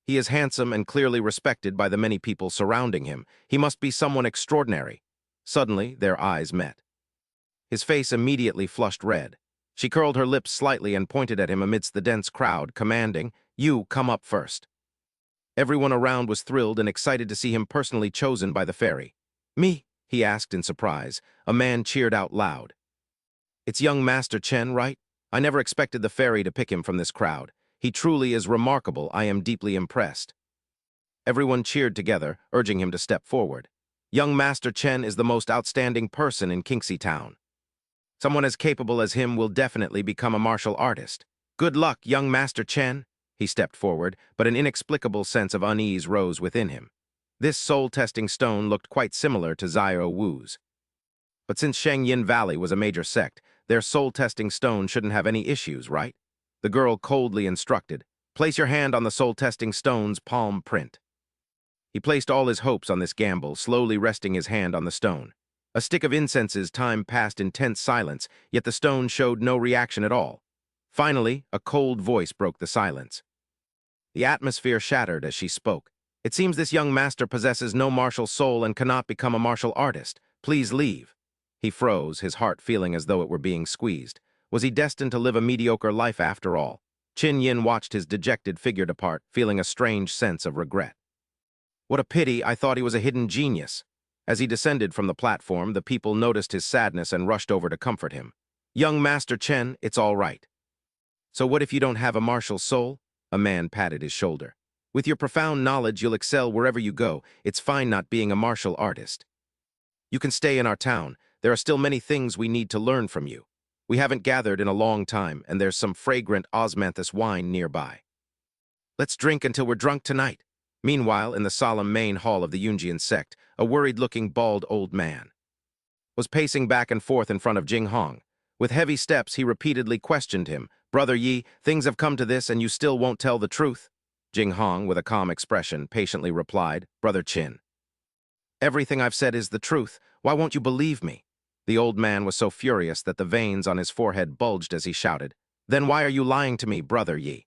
He is handsome and clearly respected by the many people surrounding him. He must be someone extraordinary. Suddenly, their eyes met. His face immediately flushed red. She curled her lips slightly and pointed at him amidst the dense crowd, commanding, you come up first. Everyone around was thrilled and excited to see him personally chosen by the fairy. Me? He asked in surprise. A man cheered out loud. It's young Master Chen, right? I never expected the fairy to pick him from this crowd. He truly is remarkable. I am deeply impressed. Everyone cheered together, urging him to step forward. Young Master Chen is the most outstanding person in Kinxy town. Someone as capable as him will definitely become a martial artist. Good luck, young Master Chen. He stepped forward, but an inexplicable sense of unease rose within him. This soul-testing stone looked quite similar to Xiao Wu's. But since Shengyin Valley was a major sect, their soul-testing stone shouldn't have any issues, right? The girl coldly instructed, place your hand on the soul-testing stone's palm print. He placed all his hopes on this gamble, slowly resting his hand on the stone. A stick of incense's time passed in tense silence, yet the stone showed no reaction at all. Finally, a cold voice broke the silence. The atmosphere shattered as she spoke. It seems this young master possesses no martial soul and cannot become a martial artist. Please leave. He froze, his heart feeling as though it were being squeezed. Was he destined to live a mediocre life after all? Qin Yin watched his dejected figure depart, feeling a strange sense of regret. What a pity, I thought he was a hidden genius. As he descended from the platform, the people noticed his sadness and rushed over to comfort him. Young Master Chen, it's all right. So what if you don't have a martial soul? A man patted his shoulder. With your profound knowledge, you'll excel wherever you go. It's fine not being a martial artist. You can stay in our town. There are still many things we need to learn from you. We haven't gathered in a long time, and there's some fragrant osmanthus wine nearby. Let's drink until we're drunk tonight. Meanwhile, in the solemn main hall of the Unmatched sect, a worried-looking bald old man was pacing back and forth in front of Jing Hong. With heavy steps, he repeatedly questioned him. Brother Yi, things have come to this and you still won't tell the truth? Jing Hong, with a calm expression, patiently replied, Brother Qin, everything I've said is the truth. Why won't you believe me? The old man was so furious that the veins on his forehead bulged as he shouted, Then why are you lying to me, Brother Yi?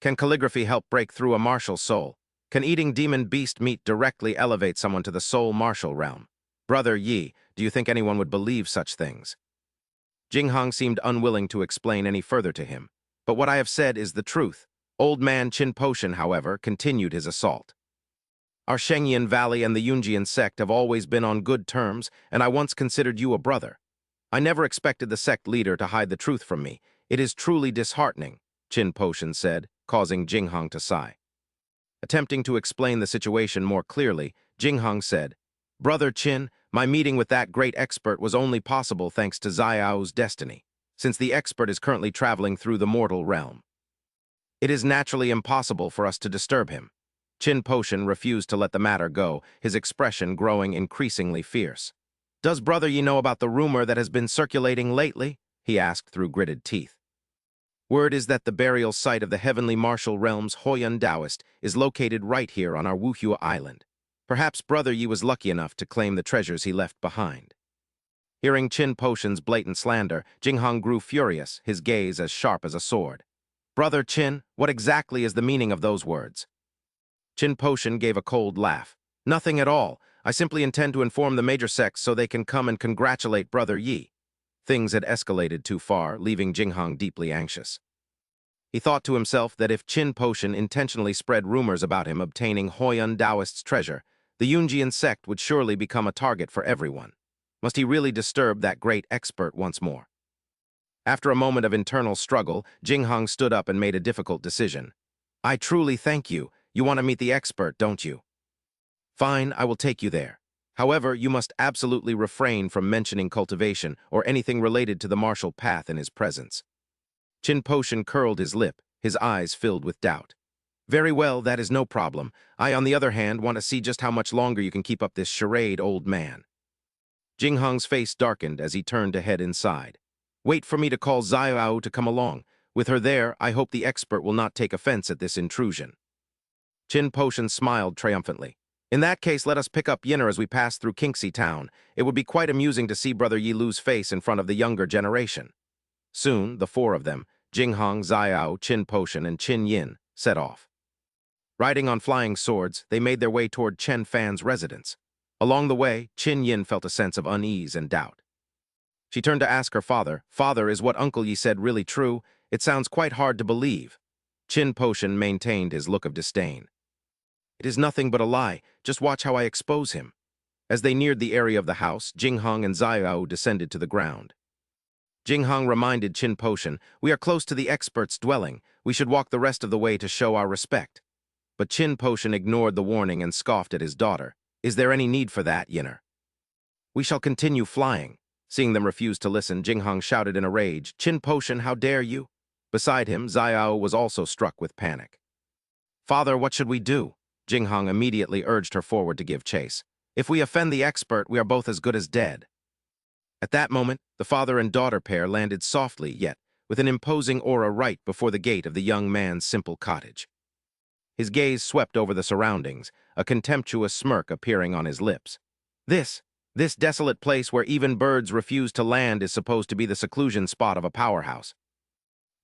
Can calligraphy help break through a martial soul? Can eating demon beast meat directly elevate someone to the soul martial realm? Brother Yi, do you think anyone would believe such things? Jing Hong seemed unwilling to explain any further to him. But what I have said is the truth. Old man Qin Potion, however, continued his assault. Our Shengyan Valley and the Unmatched sect have always been on good terms, and I once considered you a brother. I never expected the sect leader to hide the truth from me. It is truly disheartening, Qin Potion said, causing Jing Hong to sigh. Attempting to explain the situation more clearly, Jing Hong said, Brother Qin, my meeting with that great expert was only possible thanks to Xiao's destiny, since the expert is currently traveling through the mortal realm. It is naturally impossible for us to disturb him. Qin Potion refused to let the matter go, his expression growing increasingly fierce. Does Brother Yi know about the rumor that has been circulating lately? He asked through gritted teeth. Word is that the burial site of the heavenly martial realm's Huoyun Taoist is located right here on our Wuhua Island. Perhaps Brother Yi was lucky enough to claim the treasures he left behind. Hearing Qin Potion's blatant slander, Jing Hong grew furious, his gaze as sharp as a sword. Brother Qin, what exactly is the meaning of those words? Qin Potion gave a cold laugh. Nothing at all. I simply intend to inform the major sects so they can come and congratulate Brother Yi. Things had escalated too far, leaving Jing Hong deeply anxious. He thought to himself that if Qin Potion intentionally spread rumors about him obtaining Huoyun Taoist's treasure, the Unmatched sect would surely become a target for everyone. Must he really disturb that great expert once more? After a moment of internal struggle, Jing Hong stood up and made a difficult decision. I truly thank you. You want to meet the expert, don't you? Fine, I will take you there. However, you must absolutely refrain from mentioning cultivation or anything related to the martial path in his presence. Qin Potion curled his lip, his eyes filled with doubt. Very well, that is no problem. I, on the other hand, want to see just how much longer you can keep up this charade, old man. Jing Hong's face darkened as he turned to head inside. Wait for me to call Xiao to come along. With her there, I hope the expert will not take offense at this intrusion. Qin Potion smiled triumphantly. In that case, let us pick up Yinner as we pass through Kinxy town. It would be quite amusing to see Brother Yi lose face in front of the younger generation. Soon, the four of them, Jing Hong, Xiao, Qin Potion, and Qin Yin, set off. Riding on flying swords, they made their way toward Chen Fan's residence. Along the way, Qin Yin felt a sense of unease and doubt. She turned to ask her father, Father, is what Uncle Yi said really true? It sounds quite hard to believe. Qin Potion maintained his look of disdain. It is nothing but a lie. Just watch how I expose him. As they neared the area of the house, Jing Hong and Xiao descended to the ground. Jing Hong reminded Qin Potion, we are close to the expert's dwelling. We should walk the rest of the way to show our respect. But Qin Potion ignored the warning and scoffed at his daughter. Is there any need for that, Yinner? We shall continue flying. Seeing them refuse to listen, Jing Hong shouted in a rage, Qin Potion, how dare you? Beside him, Xiao was also struck with panic. Father, what should we do? Jing Hong immediately urged her forward to give chase. If we offend the expert, we are both as good as dead. At that moment, the father and daughter pair landed softly, yet with an imposing aura right before the gate of the young man's simple cottage. His gaze swept over the surroundings, a contemptuous smirk appearing on his lips. This desolate place where even birds refuse to land is supposed to be the seclusion spot of a powerhouse.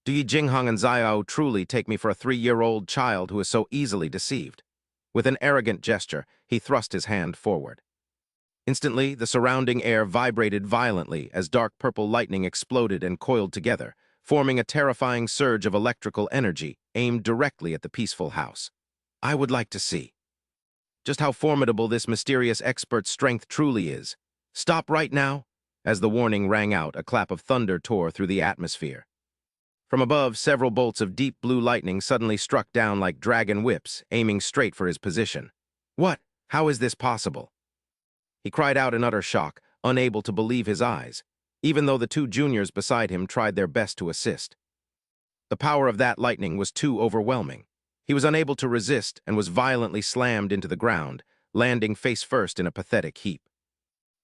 Do ye Jing Hong and Xiao truly take me for a 3-year-old child who is so easily deceived? With an arrogant gesture, he thrust his hand forward. Instantly, the surrounding air vibrated violently as dark purple lightning exploded and coiled together, forming a terrifying surge of electrical energy aimed directly at the peaceful house. I would like to see just how formidable this mysterious expert's strength truly is. Stop right now! As the warning rang out, a clap of thunder tore through the atmosphere. From above, several bolts of deep blue lightning suddenly struck down like dragon whips, aiming straight for his position. What? How is this possible? He cried out in utter shock, unable to believe his eyes, even though the two juniors beside him tried their best to assist. The power of that lightning was too overwhelming. He was unable to resist and was violently slammed into the ground, landing face first in a pathetic heap.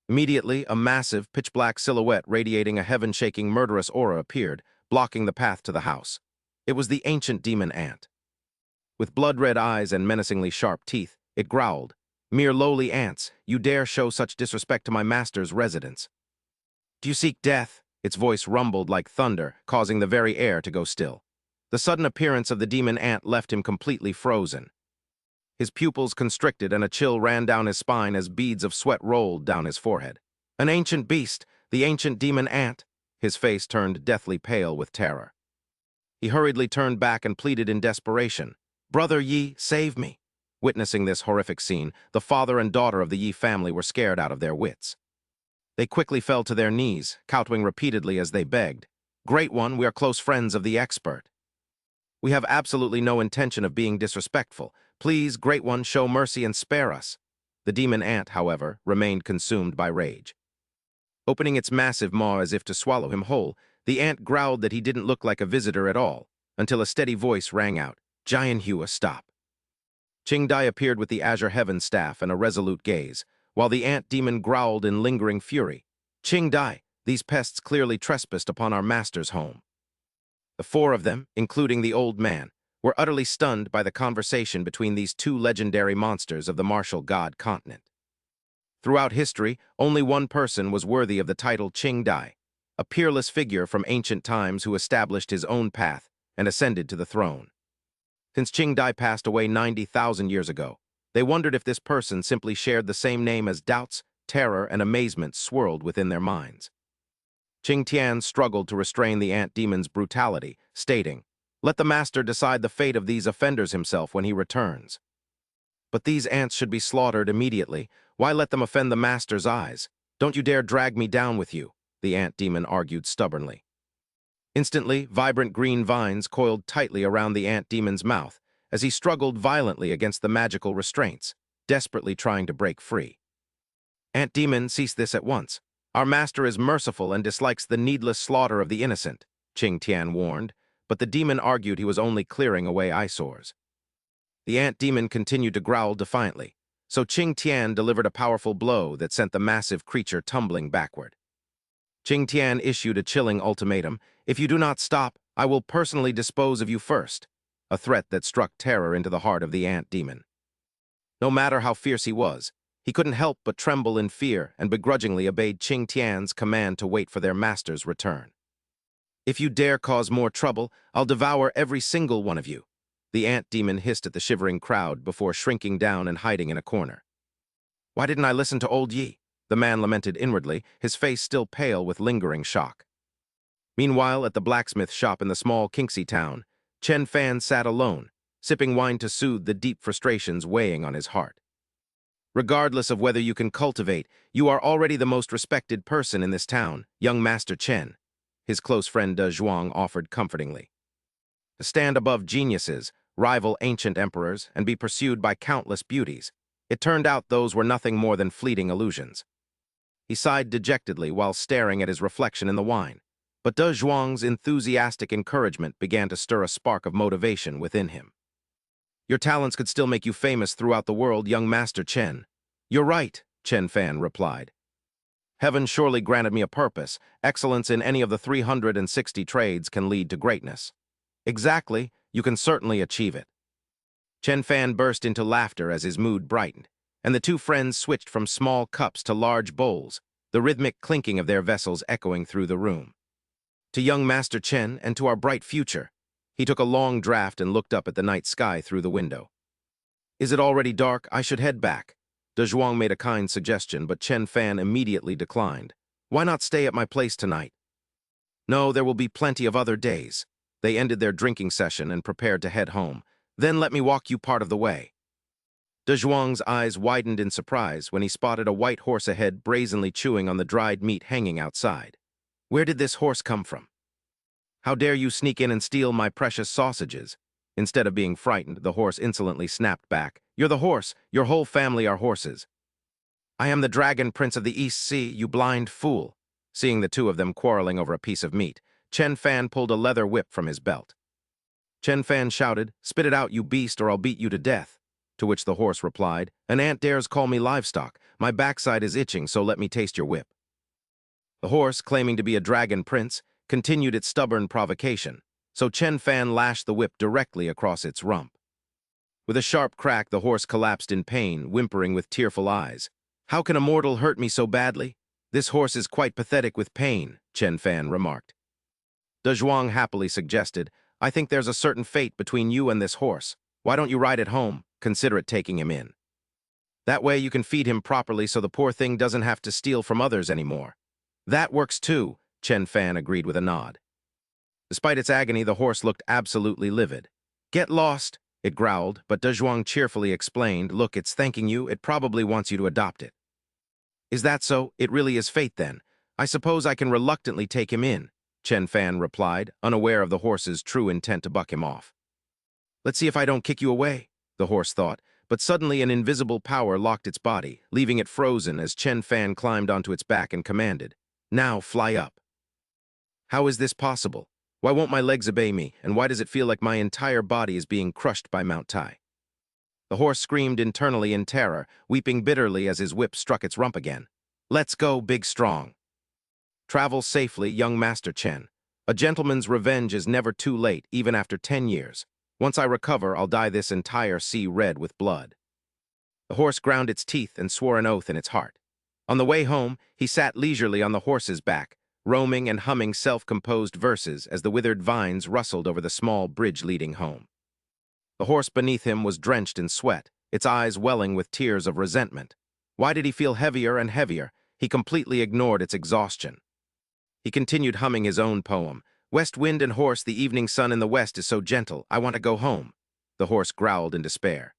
Immediately, a massive, pitch-black silhouette radiating a heaven-shaking murderous aura appeared, blocking the path to the house. It was the ancient demon ant. With blood-red eyes and menacingly sharp teeth, it growled, "Mere lowly ants, you dare show such disrespect to my master's residence. Do you seek death?" Its voice rumbled like thunder, causing the very air to go still. The sudden appearance of the demon ant left him completely frozen. His pupils constricted and a chill ran down his spine as beads of sweat rolled down his forehead. An ancient beast, the ancient demon ant. His face turned deathly pale with terror. He hurriedly turned back and pleaded in desperation, "Brother Yi, save me." Witnessing this horrific scene, the father and daughter of the Yi family were scared out of their wits. They quickly fell to their knees, kowtowing repeatedly as they begged, "Great One, we are close friends of the expert. We have absolutely no intention of being disrespectful. Please, Great One, show mercy and spare us." The demon ant, however, remained consumed by rage. Opening its massive maw as if to swallow him whole, the ant growled that he didn't look like a visitor at all, until a steady voice rang out, "Giant Hua, stop." Qingdai appeared with the Azure Heaven staff and a resolute gaze, while the ant demon growled in lingering fury, "Qingdai, these pests clearly trespassed upon our master's home." The four of them, including the old man, were utterly stunned by the conversation between these two legendary monsters of the martial god continent. Throughout history, only one person was worthy of the title Qingdai, a peerless figure from ancient times who established his own path and ascended to the throne. Since Qingdai passed away 90,000 years ago, they wondered if this person simply shared the same name as doubts, terror, and amazement swirled within their minds. Qing Tian struggled to restrain the ant demon's brutality, stating, "Let the master decide the fate of these offenders himself when he returns." "But these ants should be slaughtered immediately. Why let them offend the master's eyes? Don't you dare drag me down with you," the ant demon argued stubbornly. Instantly, vibrant green vines coiled tightly around the ant demon's mouth as he struggled violently against the magical restraints, desperately trying to break free. "Ant demon, cease this at once. Our master is merciful and dislikes the needless slaughter of the innocent," Qing Tian warned, but the demon argued he was only clearing away eyesores. The ant demon continued to growl defiantly, so Qing Tian delivered a powerful blow that sent the massive creature tumbling backward. Qing Tian issued a chilling ultimatum, "If you do not stop, I will personally dispose of you first," a threat that struck terror into the heart of the ant demon. No matter how fierce he was, he couldn't help but tremble in fear and begrudgingly obeyed Qing Tian's command to wait for their master's return. "If you dare cause more trouble, I'll devour every single one of you," the ant demon hissed at the shivering crowd before shrinking down and hiding in a corner. "Why didn't I listen to old Yi?" the man lamented inwardly, his face still pale with lingering shock. Meanwhile, at the blacksmith shop in the small Kinxy town, Chen Fan sat alone, sipping wine to soothe the deep frustrations weighing on his heart. "Regardless of whether you can cultivate, you are already the most respected person in this town, young Master Chen," his close friend De Zhuang offered comfortingly. "To stand above geniuses, rival ancient emperors, and be pursued by countless beauties, it turned out those were nothing more than fleeting illusions." He sighed dejectedly while staring at his reflection in the wine, but De Zhuang's enthusiastic encouragement began to stir a spark of motivation within him. "Your talents could still make you famous throughout the world, young Master Chen." "You're right," Chen Fan replied. "Heaven surely granted me a purpose. Excellence in any of the 360 trades can lead to greatness." "Exactly, you can certainly achieve it." Chen Fan burst into laughter as his mood brightened, and the two friends switched from small cups to large bowls, the rhythmic clinking of their vessels echoing through the room. "To young Master Chen and to our bright future." He took a long draught and looked up at the night sky through the window. "Is it already dark? I should head back." De Zhuang made a kind suggestion, but Chen Fan immediately declined. "Why not stay at my place tonight?" "No, there will be plenty of other days." They ended their drinking session and prepared to head home. "Then let me walk you part of the way." De Zhuang's eyes widened in surprise when he spotted a white horse ahead brazenly chewing on the dried meat hanging outside. Where did this horse come from? How dare you sneak in and steal my precious sausages? Instead of being frightened, the horse insolently snapped back. You're the horse. Your whole family are horses. I am the dragon prince of the East Sea, you blind fool. Seeing the two of them quarreling over a piece of meat, Chen Fan pulled a leather whip from his belt. Chen Fan shouted, "Spit it out, you beast, or I'll beat you to death." To which the horse replied, "An ant dares call me livestock. My backside is itching, so let me taste your whip." The horse, claiming to be a dragon prince, continued its stubborn provocation, so Chen Fan lashed the whip directly across its rump. With a sharp crack, the horse collapsed in pain, whimpering with tearful eyes. "How can a mortal hurt me so badly? This horse is quite pathetic with pain," Chen Fan remarked. De Zhuang happily suggested, "I think there's a certain fate between you and this horse. Why don't you ride it home? Consider it taking him in. That way you can feed him properly so the poor thing doesn't have to steal from others anymore." "That works too," Chen Fan agreed with a nod. Despite its agony, the horse looked absolutely livid. "Get lost," it growled, but De Zhuang cheerfully explained, "Look, it's thanking you. It probably wants you to adopt it." "Is that so? It really is fate then. I suppose I can reluctantly take him in," Chen Fan replied, unaware of the horse's true intent to buck him off. "Let's see if I don't kick you away," the horse thought, but suddenly an invisible power locked its body, leaving it frozen as Chen Fan climbed onto its back and commanded, "Now fly up." "How is this possible? Why won't my legs obey me, and why does it feel like my entire body is being crushed by Mount Tai?" The horse screamed internally in terror, weeping bitterly as his whip struck its rump again. "Let's go, big strong." "Travel safely, young Master Chen. A gentleman's revenge is never too late, even after 10 years. Once I recover, I'll dye this entire sea red with blood." The horse ground its teeth and swore an oath in its heart. On the way home, he sat leisurely on the horse's back, roaming and humming self-composed verses as the withered vines rustled over the small bridge leading home. The horse beneath him was drenched in sweat, its eyes welling with tears of resentment. Why did he feel heavier and heavier? He completely ignored its exhaustion. He continued humming his own poem. "West wind and horse, the evening sun in the west is so gentle. I want to go home." The horse growled in despair.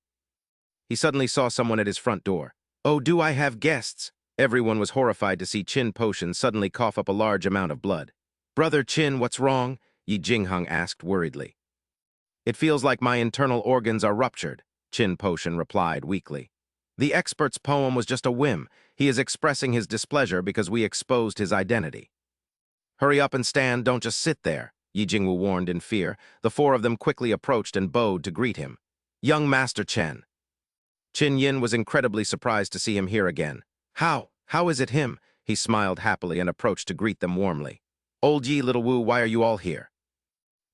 He suddenly saw someone at his front door. "Oh, do I have guests?" Everyone was horrified to see Qin Potion suddenly cough up a large amount of blood. "Brother Qin, what's wrong?" Yi Jingheng asked worriedly. "It feels like my internal organs are ruptured," Qin Potion replied weakly. "The expert's poem was just a whim. He is expressing his displeasure because we exposed his identity." "Hurry up and stand, don't just sit there," Yi Jingwu warned in fear. The four of them quickly approached and bowed to greet him. "Young Master Chen." Qin Yin was incredibly surprised to see him here again. How is it him?" He smiled happily and approached to greet them warmly. "Old Yi, little Wu, why are you all here?"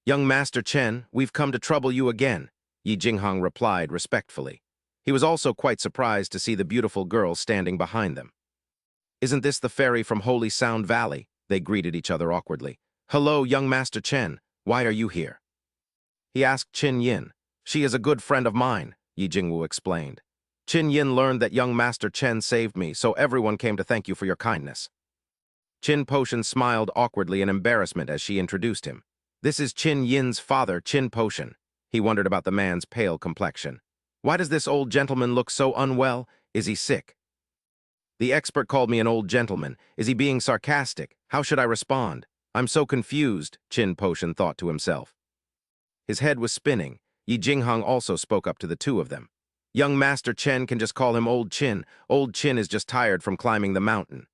"Young Master Chen, we've come to trouble you again," Yi Jingheng replied respectfully. He was also quite surprised to see the beautiful girl standing behind them. "Isn't this the fairy from Holy Sound Valley?" They greeted each other awkwardly. "Hello, young Master Chen, why are you here?" He asked Qin Yin. "She is a good friend of mine," Yi Jingwu explained. "Qin Yin learned that young Master Chen saved me, so everyone came to thank you for your kindness." Qin Potion smiled awkwardly in embarrassment as she introduced him. "This is Qin Yin's father, Qin Potion." He wondered about the man's pale complexion. "Why does this old gentleman look so unwell? Is he sick?" "The expert called me an old gentleman. Is he being sarcastic? How should I respond? I'm so confused," Qin Potion thought to himself. His head was spinning. Yi Jingheng also spoke up to the two of them. "Young Master Chen can just call him Old Qin. Old Qin is just tired from climbing the mountain.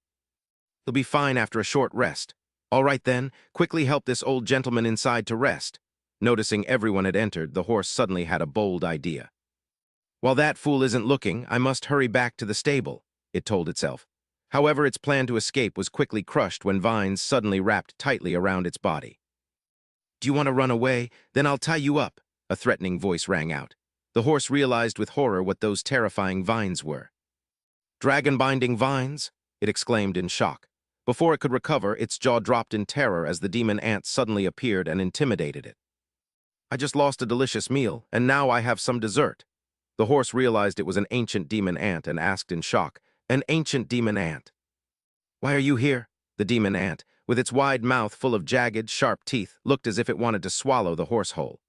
He'll be fine after a short rest. All right then, quickly help this old gentleman inside to rest." Noticing everyone had entered, the horse suddenly had a bold idea. "While that fool isn't looking, I must hurry back to the stable," it told itself. However, its plan to escape was quickly crushed when vines suddenly wrapped tightly around its body. "Do you want to run away? Then I'll tie you up," a threatening voice rang out. The horse realized with horror what those terrifying vines were. "Dragon-binding vines?" it exclaimed in shock. Before it could recover, its jaw dropped in terror as the demon ant suddenly appeared and intimidated it. "I just lost a delicious meal, and now I have some dessert." The horse realized it was an ancient demon ant and asked in shock, "An ancient demon ant? Why are you here?" The demon ant, with its wide mouth full of jagged, sharp teeth, looked as if it wanted to swallow the horse whole.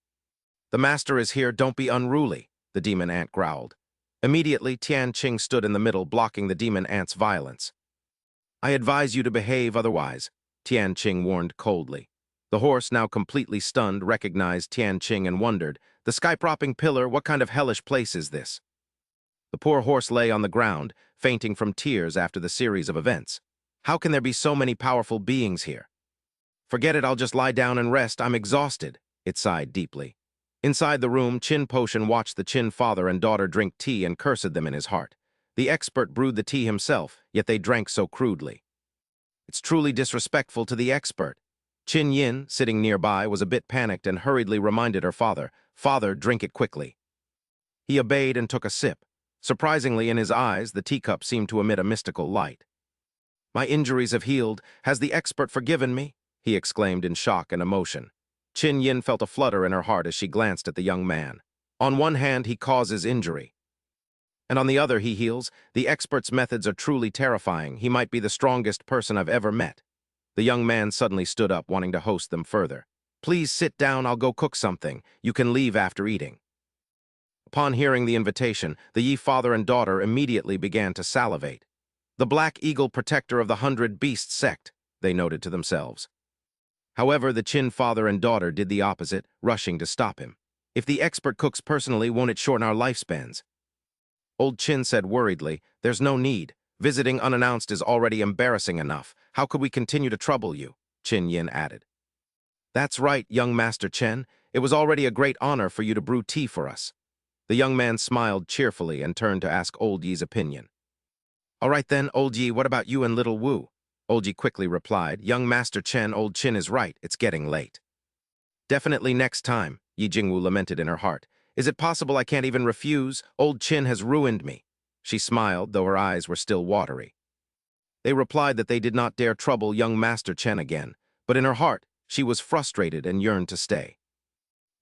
"The master is here, don't be unruly," the demon ant growled. Immediately, Tian Qing stood in the middle, blocking the demon ant's violence. "I advise you to behave otherwise," Tian Qing warned coldly. The horse, now completely stunned, recognized Tian Qing and wondered, "The sky-propping pillar, what kind of hellish place is this?" The poor horse lay on the ground, fainting from tears after the series of events. "How can there be so many powerful beings here?" "Forget it, I'll just lie down and rest, I'm exhausted," it sighed deeply. Inside the room, Qin Potion watched the Qin father and daughter drink tea and cursed them in his heart. The expert brewed the tea himself, yet they drank so crudely. "It's truly disrespectful to the expert." Qin Yin, sitting nearby, was a bit panicked and hurriedly reminded her father, "Father, drink it quickly." He obeyed and took a sip. Surprisingly, in his eyes, the teacup seemed to emit a mystical light. "My injuries have healed. Has the expert forgiven me?" he exclaimed in shock and emotion. Qin Yin felt a flutter in her heart as she glanced at the young man. On one hand, he causes injury, and on the other, he heals. The expert's methods are truly terrifying. He might be the strongest person I've ever met. The young man suddenly stood up, wanting to host them further. "Please sit down, I'll go cook something. You can leave after eating." Upon hearing the invitation, the Yi father and daughter immediately began to salivate. "The Black Eagle protector of the 100 Beasts sect," they noted to themselves. However, the Qin father and daughter did the opposite, rushing to stop him. "If the expert cooks personally, won't it shorten our lifespans?" Old Qin said worriedly, "There's no need. Visiting unannounced is already embarrassing enough. How could we continue to trouble you?" Qin Yin added. "That's right, young Master Chen. It was already a great honor for you to brew tea for us." The young man smiled cheerfully and turned to ask Old Yi's opinion. "All right then, Old Yi, what about you and little Wu?" Old Yi quickly replied, "Young Master Chen, Old Qin is right. It's getting late." "Definitely next time," Yi Jingwu lamented in her heart. "Is it possible I can't even refuse? Old Qin has ruined me." She smiled, though her eyes were still watery. They replied that they did not dare trouble young Master Chen again, but in her heart, she was frustrated and yearned to stay.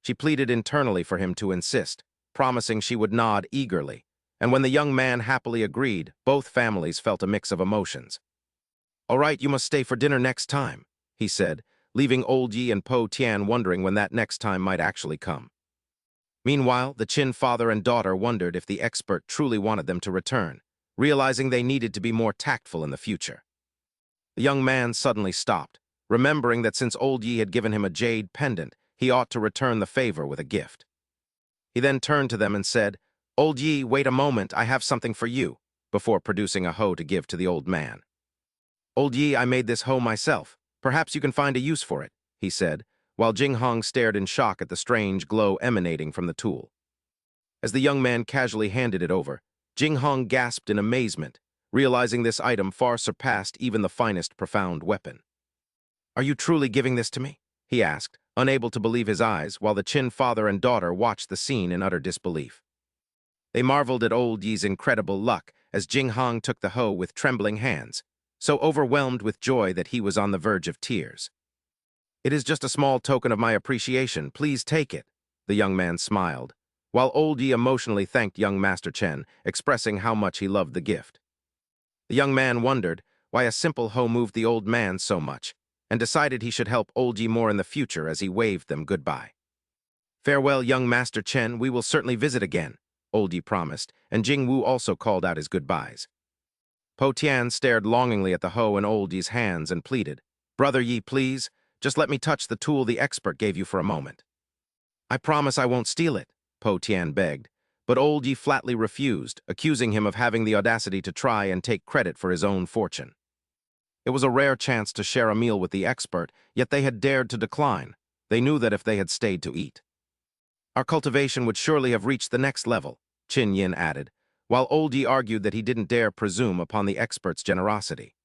She pleaded internally for him to insist, promising she would nod eagerly, and when the young man happily agreed, both families felt a mix of emotions. "All right, you must stay for dinner next time," he said, leaving Old Yi and Po Tian wondering when that next time might actually come. Meanwhile, the Qin father and daughter wondered if the expert truly wanted them to return, realizing they needed to be more tactful in the future. The young man suddenly stopped, remembering that since Old Yi had given him a jade pendant, he ought to return the favor with a gift. He then turned to them and said, "Old Yi, wait a moment, I have something for you," before producing a hoe to give to the old man. "Old Yi, I made this hoe myself. Perhaps you can find a use for it," he said, while Jing Hong stared in shock at the strange glow emanating from the tool. As the young man casually handed it over, Jing Hong gasped in amazement, realizing this item far surpassed even the finest profound weapon. "Are you truly giving this to me?" he asked, unable to believe his eyes, while the Qin father and daughter watched the scene in utter disbelief. They marveled at Old Yi's incredible luck as Jing Hong took the hoe with trembling hands, so overwhelmed with joy that he was on the verge of tears. "It is just a small token of my appreciation. Please take it," the young man smiled, while Old Yi emotionally thanked young Master Chen, expressing how much he loved the gift. The young man wondered why a simple hoe moved the old man so much, and decided he should help Old Yi more in the future as he waved them goodbye. "Farewell, young Master Chen, we will certainly visit again," Old Yi promised, and Jing Wu also called out his goodbyes. Po Tian stared longingly at the hoe in Old Yi's hands and pleaded, "Brother Yi, please, just let me touch the tool the expert gave you for a moment." "I promise I won't steal it," Po Tian begged, but Old Yi flatly refused, accusing him of having the audacity to try and take credit for his own fortune. It was a rare chance to share a meal with the expert, yet they had dared to decline. They knew that if they had stayed to eat, our cultivation would surely have reached the next level, Qin Yin added, while Old Yi argued that he didn't dare presume upon the expert's generosity.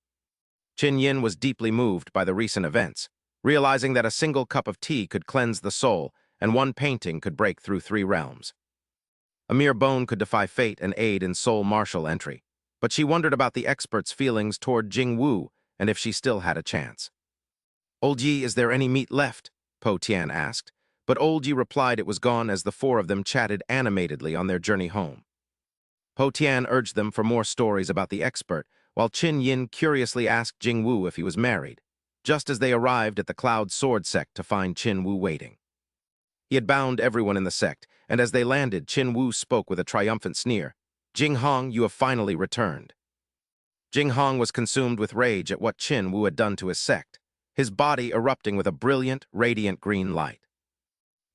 Qin Yin was deeply moved by the recent events, realizing that a single cup of tea could cleanse the soul and one painting could break through 3 realms. A mere bone could defy fate and aid in soul martial entry, but she wondered about the expert's feelings toward Jing Wu and if she still had a chance. "Old Yi, is there any meat left?" Po Tian asked, but Old Yi replied it was gone as the 4 of them chatted animatedly on their journey home. Po Tian urged them for more stories about the expert, while Qin Yin curiously asked Jing Wu if he was married, just as they arrived at the Cloud Sword sect to find Qin Wu waiting. He had bound everyone in the sect, and as they landed, Qin Wu spoke with a triumphant sneer, "Jing Hong, you have finally returned." Jing Hong was consumed with rage at what Qin Wu had done to his sect. his body erupting with a brilliant, radiant green light.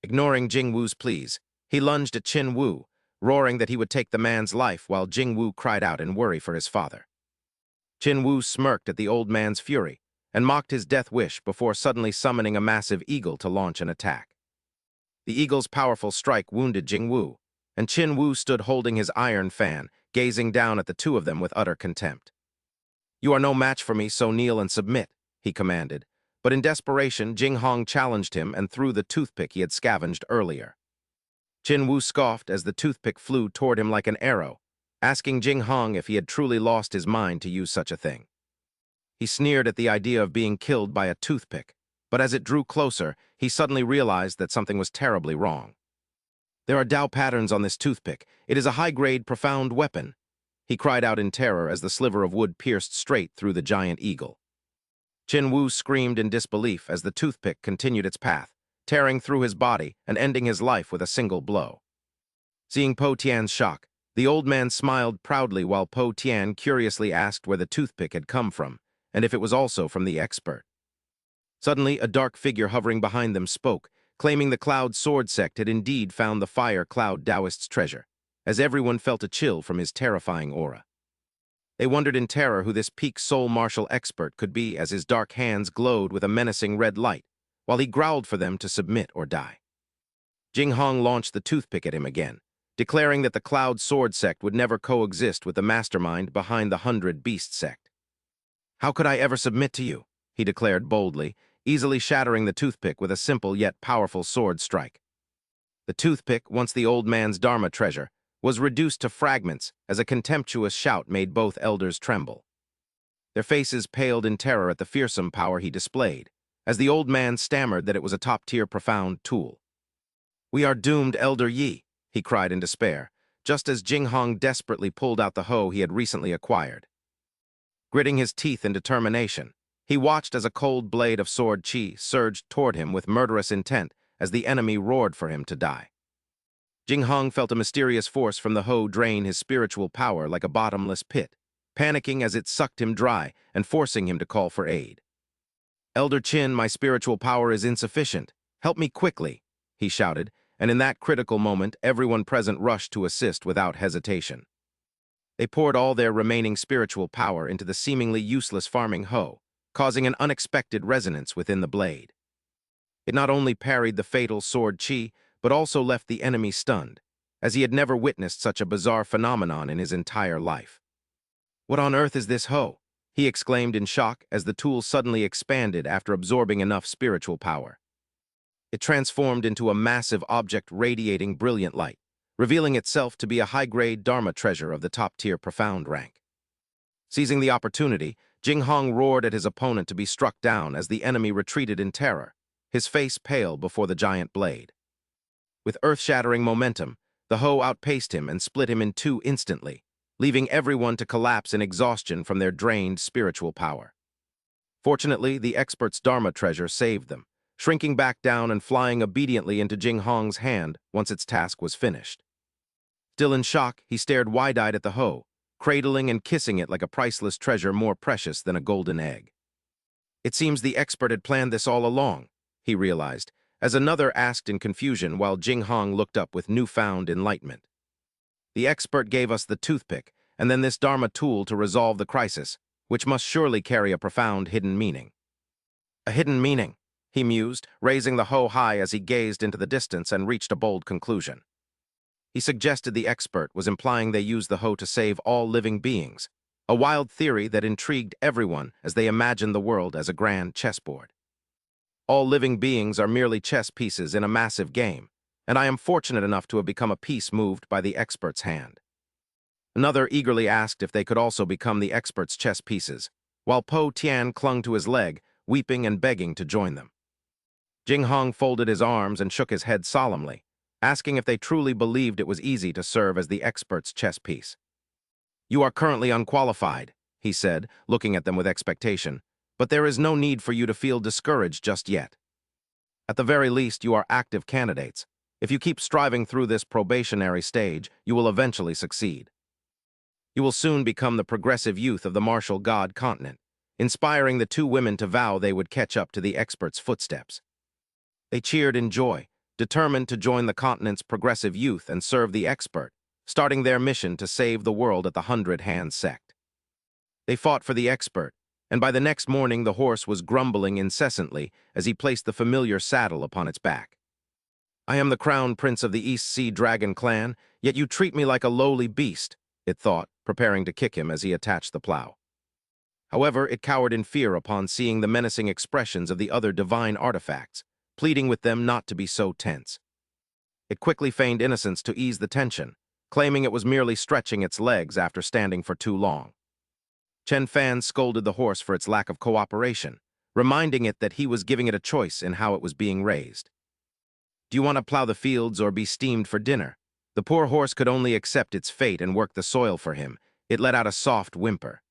Ignoring Jing Wu's pleas, he lunged at Qin Wu, roaring that he would take the man's life while Jing Wu cried out in worry for his father. Qin Wu smirked at the old man's fury and mocked his death wish before suddenly summoning a massive eagle to launch an attack. The eagle's powerful strike wounded Jing Wu, and Qin Wu stood holding his iron fan, gazing down at the two of them with utter contempt. "You are no match for me, so kneel and submit," he commanded, but in desperation, Jing Hong challenged him and threw the toothpick he had scavenged earlier. Qin Wu scoffed as the toothpick flew toward him like an arrow, asking Jing Hong if he had truly lost his mind to use such a thing. He sneered at the idea of being killed by a toothpick, but as it drew closer, he suddenly realized that something was terribly wrong. "There are Dao patterns on this toothpick. It is a high-grade, profound weapon," he cried out in terror as the sliver of wood pierced straight through the giant eagle. Qin Wu screamed in disbelief as the toothpick continued its path, tearing through his body and ending his life with a single blow. Seeing Po Tian's shock, the old man smiled proudly while Po Tian curiously asked where the toothpick had come from, and if it was also from the expert. Suddenly, a dark figure hovering behind them spoke, claiming the Cloud Sword Sect had indeed found the Fire Cloud Taoist's treasure, as everyone felt a chill from his terrifying aura. They wondered in terror who this peak soul martial expert could be as his dark hands glowed with a menacing red light, while he growled for them to submit or die. Jing Hong launched the toothpick at him again, declaring that the Cloud Sword Sect would never coexist with the mastermind behind the 100 Beast Sect. "How could I ever submit to you?" he declared boldly, easily shattering the toothpick with a simple yet powerful sword strike. The toothpick, once the old man's Dharma treasure, was reduced to fragments as a contemptuous shout made both elders tremble. Their faces paled in terror at the fearsome power he displayed, as the old man stammered that it was a top-tier profound tool. "We are doomed, Elder Yi," he cried in despair, just as Jing Hong desperately pulled out the hoe he had recently acquired. Gritting his teeth in determination, he watched as a cold blade of sword chi surged toward him with murderous intent as the enemy roared for him to die. Jing Hong felt a mysterious force from the hoe drain his spiritual power like a bottomless pit, panicking as it sucked him dry and forcing him to call for aid. "Elder Qin, my spiritual power is insufficient. Help me quickly," he shouted, and in that critical moment, everyone present rushed to assist without hesitation. They poured all their remaining spiritual power into the seemingly useless farming hoe, causing an unexpected resonance within the blade. It not only parried the fatal sword chi, but also left the enemy stunned, as he had never witnessed such a bizarre phenomenon in his entire life. "What on earth is this hoe?" he exclaimed in shock as the tool suddenly expanded after absorbing enough spiritual power. It transformed into a massive object radiating brilliant light, revealing itself to be a high-grade Dharma treasure of the top-tier profound rank. Seizing the opportunity, Jing Hong roared at his opponent to be struck down as the enemy retreated in terror, his face pale before the giant blade. With earth-shattering momentum, the hoe outpaced him and split him in two instantly, leaving everyone to collapse in exhaustion from their drained spiritual power. Fortunately, the expert's Dharma treasure saved them, shrinking back down and flying obediently into Jing Hong's hand once its task was finished. Still in shock, he stared wide-eyed at the hoe, cradling and kissing it like a priceless treasure more precious than a golden egg. It seems the expert had planned this all along, he realized, as another asked in confusion while Jing Hong looked up with newfound enlightenment. "The expert gave us the toothpick, and then this Dharma tool to resolve the crisis, which must surely carry a profound hidden meaning." "A hidden meaning," he mused, raising the hoe high as he gazed into the distance and reached a bold conclusion. He suggested the expert was implying they used the hoe to save all living beings, a wild theory that intrigued everyone as they imagined the world as a grand chessboard. "All living beings are merely chess pieces in a massive game, and I am fortunate enough to have become a piece moved by the expert's hand." Another eagerly asked if they could also become the expert's chess pieces, while Po Tian clung to his leg, weeping and begging to join them. Jing Hong folded his arms and shook his head solemnly, asking if they truly believed it was easy to serve as the expert's chess piece. "You are currently unqualified," he said, looking at them with expectation, "but there is no need for you to feel discouraged just yet. At the very least, you are active candidates. If you keep striving through this probationary stage, you will eventually succeed. You will soon become the progressive youth of the martial god continent, inspiring the two women to vow they would catch up to the expert's footsteps. They cheered in joy, determined to join the continent's progressive youth and serve the expert, starting their mission to save the world at the 100-Hand Sect. They fought for the expert, and by the next morning the horse was grumbling incessantly as he placed the familiar saddle upon its back. "I am the crown prince of the East Sea Dragon clan, yet you treat me like a lowly beast," it thought, preparing to kick him as he attached the plow. However, it cowered in fear upon seeing the menacing expressions of the other divine artifacts, pleading with them not to be so tense. It quickly feigned innocence to ease the tension, claiming it was merely stretching its legs after standing for too long. Chen Fan scolded the horse for its lack of cooperation, reminding it that he was giving it a choice in how it was being raised. "Do you want to plow the fields or be steamed for dinner?" The poor horse could only accept its fate and work the soil for him. It let out a soft whimper.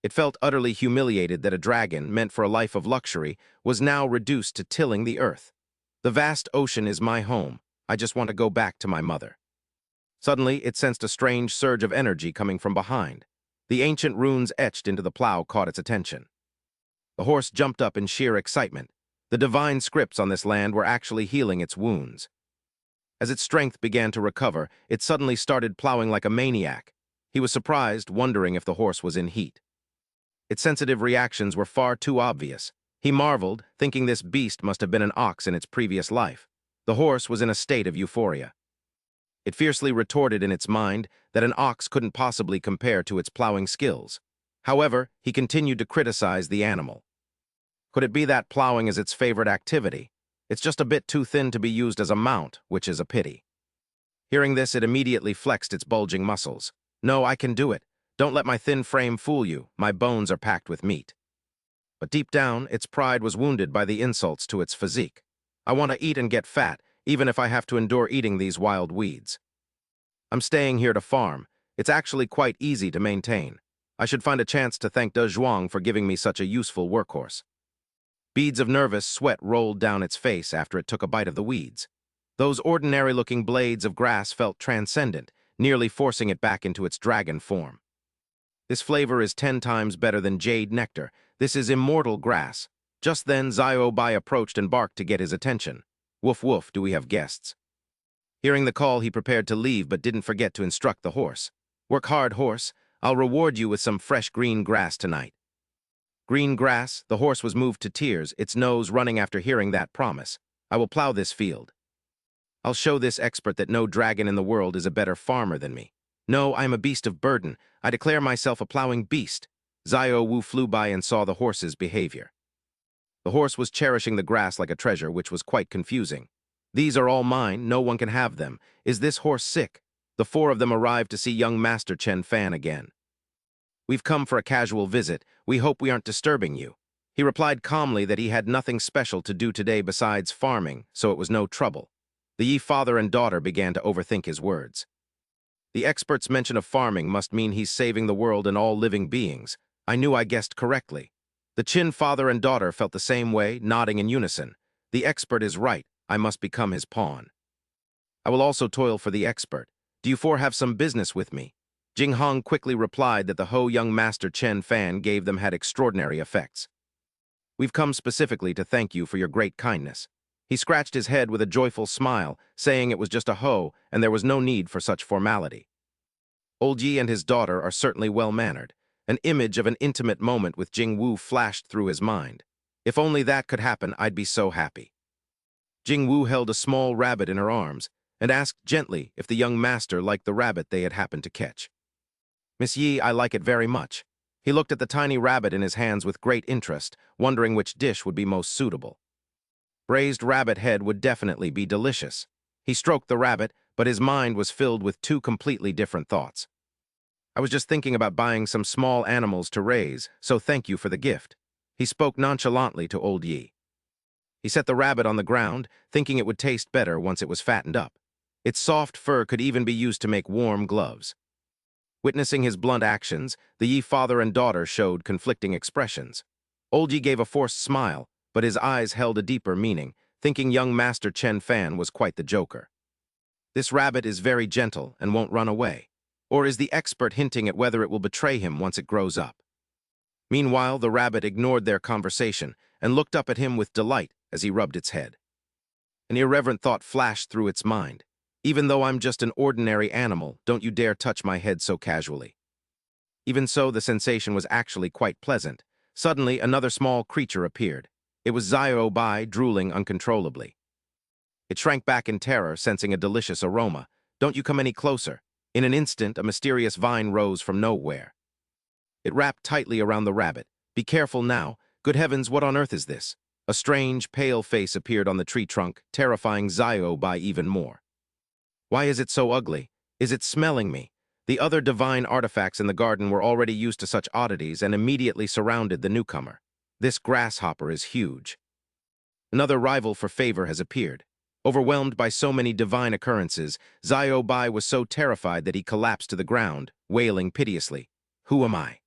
It felt utterly humiliated that a dragon, meant for a life of luxury, was now reduced to tilling the earth. "The vast ocean is my home. I just want to go back to my mother." Suddenly, it sensed a strange surge of energy coming from behind. The ancient runes etched into the plow caught its attention. The horse jumped up in sheer excitement. The divine scripts on this land were actually healing its wounds. As its strength began to recover, it suddenly started plowing like a maniac. He was surprised, wondering if the horse was in heat. Its sensitive reactions were far too obvious. He marveled, thinking this beast must have been an ox in its previous life. The horse was in a state of euphoria. It fiercely retorted in its mind that an ox couldn't possibly compare to its plowing skills. However, he continued to criticize the animal. Could it be that plowing is its favorite activity? It's just a bit too thin to be used as a mount, which is a pity. Hearing this, it immediately flexed its bulging muscles. "No, I can do it. Don't let my thin frame fool you. My bones are packed with meat." But deep down, its pride was wounded by the insults to its physique. "I want to eat and get fat, even if I have to endure eating these wild weeds. I'm staying here to farm. It's actually quite easy to maintain. I should find a chance to thank De Zhuang for giving me such a useful workhorse." Beads of nervous sweat rolled down its face after it took a bite of the weeds. Those ordinary-looking blades of grass felt transcendent, nearly forcing it back into its dragon form. "This flavor is 10 times better than jade nectar. This is immortal grass." Just then, Xiao Bai approached and barked to get his attention. "Woof woof, do we have guests?" Hearing the call, he prepared to leave but didn't forget to instruct the horse. "Work hard, horse. I'll reward you with some fresh green grass tonight." Green grass, the horse was moved to tears, its nose running after hearing that promise. "I will plow this field. I'll show this expert that no dragon in the world is a better farmer than me. No, I am a beast of burden. I declare myself a plowing beast." Xiao Wu flew by and saw the horse's behavior. The horse was cherishing the grass like a treasure, which was quite confusing. "These are all mine. No one can have them. Is this horse sick?" The 4 of them arrived to see young Master Chen Fan again. "We've come for a casual visit. We hope we aren't disturbing you." He replied calmly that he had nothing special to do today besides farming, so it was no trouble. The Yi father and daughter began to overthink his words. The expert's mention of farming must mean he's saving the world and all living beings. I knew I guessed correctly. The Qin father and daughter felt the same way, nodding in unison. The expert is right. I must become his pawn. I will also toil for the expert. Do you 4 have some business with me? Jing Hong quickly replied that the Ho young Master Chen Fan gave them had extraordinary effects. "We've come specifically to thank you for your great kindness." He scratched his head with a joyful smile, saying it was just a Ho and there was no need for such formality. Old Yi and his daughter are certainly well-mannered. An image of an intimate moment with Jing Wu flashed through his mind. If only that could happen, I'd be so happy. Jing Wu held a small rabbit in her arms and asked gently if the young master liked the rabbit they had happened to catch. "Miss Yi, I like it very much." He looked at the tiny rabbit in his hands with great interest, wondering which dish would be most suitable. Braised rabbit head would definitely be delicious. He stroked the rabbit, but his mind was filled with 2 completely different thoughts. "I was just thinking about buying some small animals to raise, so thank you for the gift." He spoke nonchalantly to old Yi. He set the rabbit on the ground, thinking it would taste better once it was fattened up. Its soft fur could even be used to make warm gloves. Witnessing his blunt actions, the Yi father and daughter showed conflicting expressions. Old Yi gave a forced smile, but his eyes held a deeper meaning, thinking young Master Chen Fan was quite the joker. "This rabbit is very gentle and won't run away. Or is the expert hinting at whether it will betray him once it grows up?" Meanwhile, the rabbit ignored their conversation and looked up at him with delight as he rubbed its head. An irreverent thought flashed through its mind. Even though I'm just an ordinary animal, don't you dare touch my head so casually. Even so, the sensation was actually quite pleasant. Suddenly, another small creature appeared. It was Xiao Bai, drooling uncontrollably. It shrank back in terror, sensing a delicious aroma. Don't you come any closer. In an instant, a mysterious vine rose from nowhere. It wrapped tightly around the rabbit. Be careful now. Good heavens, what on earth is this? A strange, pale face appeared on the tree trunk, terrifying Xiao Bai even more. Why is it so ugly? Is it smelling me? The other divine artifacts in the garden were already used to such oddities and immediately surrounded the newcomer. This grasshopper is huge. Another rival for favor has appeared. Overwhelmed by so many divine occurrences, Xiao Bai was so terrified that he collapsed to the ground, wailing piteously. Who am I?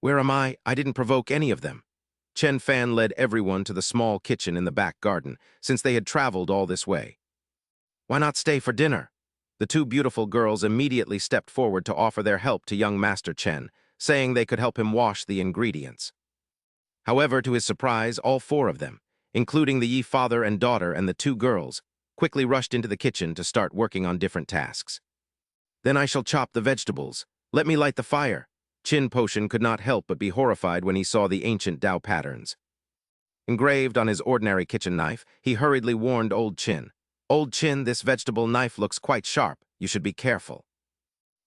Where am I? I didn't provoke any of them. Chen Fan led everyone to the small kitchen in the back garden, since they had traveled all this way. Why not stay for dinner? The two beautiful girls immediately stepped forward to offer their help to young Master Chen, saying they could help him wash the ingredients. However, to his surprise, all four of them, including the Yi father and daughter and the two girls, quickly rushed into the kitchen to start working on different tasks. Then I shall chop the vegetables. Let me light the fire. Qin Potion could not help but be horrified when he saw the ancient Tao patterns. Engraved on his ordinary kitchen knife, he hurriedly warned Old Qin. Old Qin, this vegetable knife looks quite sharp. You should be careful.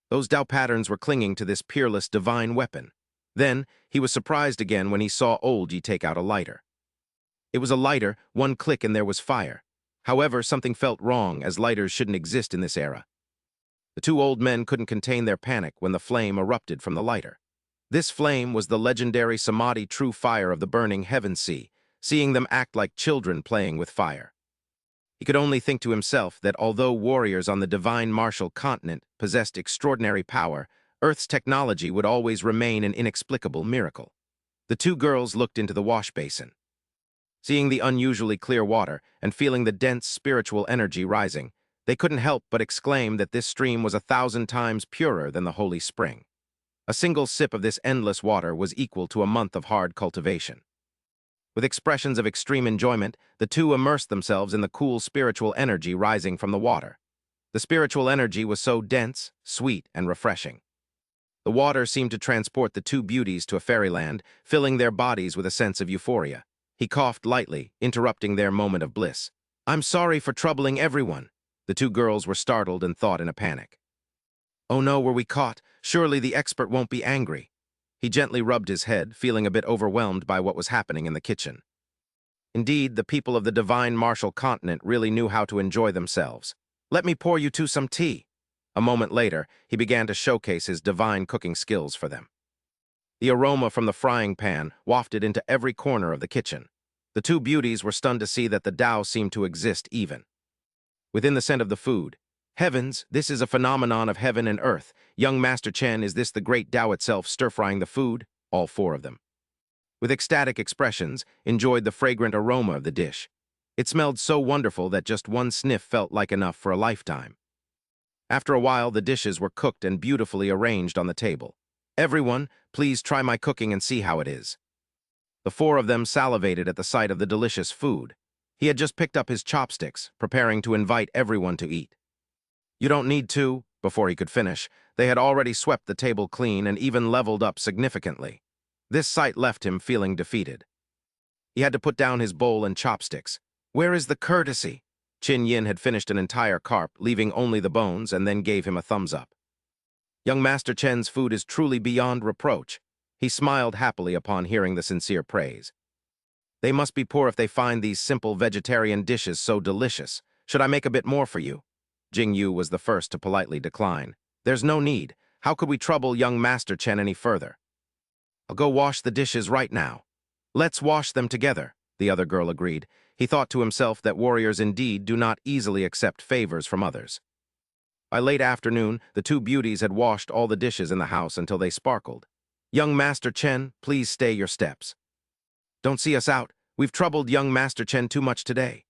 Those Tao patterns were clinging to this peerless divine weapon. Then, he was surprised again when he saw Old Yi take out a lighter. It was a lighter, one click and there was fire. However, something felt wrong, as lighters shouldn't exist in this era. The two old men couldn't contain their panic when the flame erupted from the lighter. This flame was the legendary Samadhi true fire of the burning heaven sea, seeing them act like children playing with fire. He could only think to himself that although warriors on the divine martial continent possessed extraordinary power, Earth's technology would always remain an inexplicable miracle. The two girls looked into the wash basin. Seeing the unusually clear water and feeling the dense spiritual energy rising, they couldn't help but exclaim that this stream was 1,000 times purer than the holy spring. A single sip of this endless water was equal to a month of hard cultivation. With expressions of extreme enjoyment, the two immersed themselves in the cool spiritual energy rising from the water. The spiritual energy was so dense, sweet, and refreshing. The water seemed to transport the two beauties to a fairyland, filling their bodies with a sense of euphoria. He coughed lightly, interrupting their moment of bliss. I'm sorry for troubling everyone. The two girls were startled and thought in a panic. Oh no, were we caught? Surely the expert won't be angry. He gently rubbed his head, feeling a bit overwhelmed by what was happening in the kitchen. Indeed, the people of the divine martial continent really knew how to enjoy themselves. Let me pour you two some tea. A moment later, he began to showcase his divine cooking skills for them. The aroma from the frying pan wafted into every corner of the kitchen. The two beauties were stunned to see that the Tao seemed to exist even within the scent of the food. Heavens, this is a phenomenon of heaven and earth. Young Master Chen, is this the great Tao itself stir-frying the food? All four of them, with ecstatic expressions, enjoyed the fragrant aroma of the dish. It smelled so wonderful that just one sniff felt like enough for a lifetime. After a while, the dishes were cooked and beautifully arranged on the table. Everyone, please try my cooking and see how it is. The four of them salivated at the sight of the delicious food. He had just picked up his chopsticks, preparing to invite everyone to eat. You don't need to. Before he could finish, they had already swept the table clean and even leveled up significantly. This sight left him feeling defeated. He had to put down his bowl and chopsticks. Where is the courtesy? Qin Yin had finished an entire carp, leaving only the bones, and then gave him a thumbs up. Young Master Chen's food is truly beyond reproach. He smiled happily upon hearing the sincere praise. They must be poor if they find these simple vegetarian dishes so delicious. Should I make a bit more for you? Jing Yu was the first to politely decline. There's no need. How could we trouble young Master Chen any further? I'll go wash the dishes right now. Let's wash them together, the other girl agreed. He thought to himself that warriors indeed do not easily accept favors from others. By late afternoon, the two beauties had washed all the dishes in the house until they sparkled. Young Master Chen, please stay your steps. Don't see us out. We've troubled young Master Chen too much today.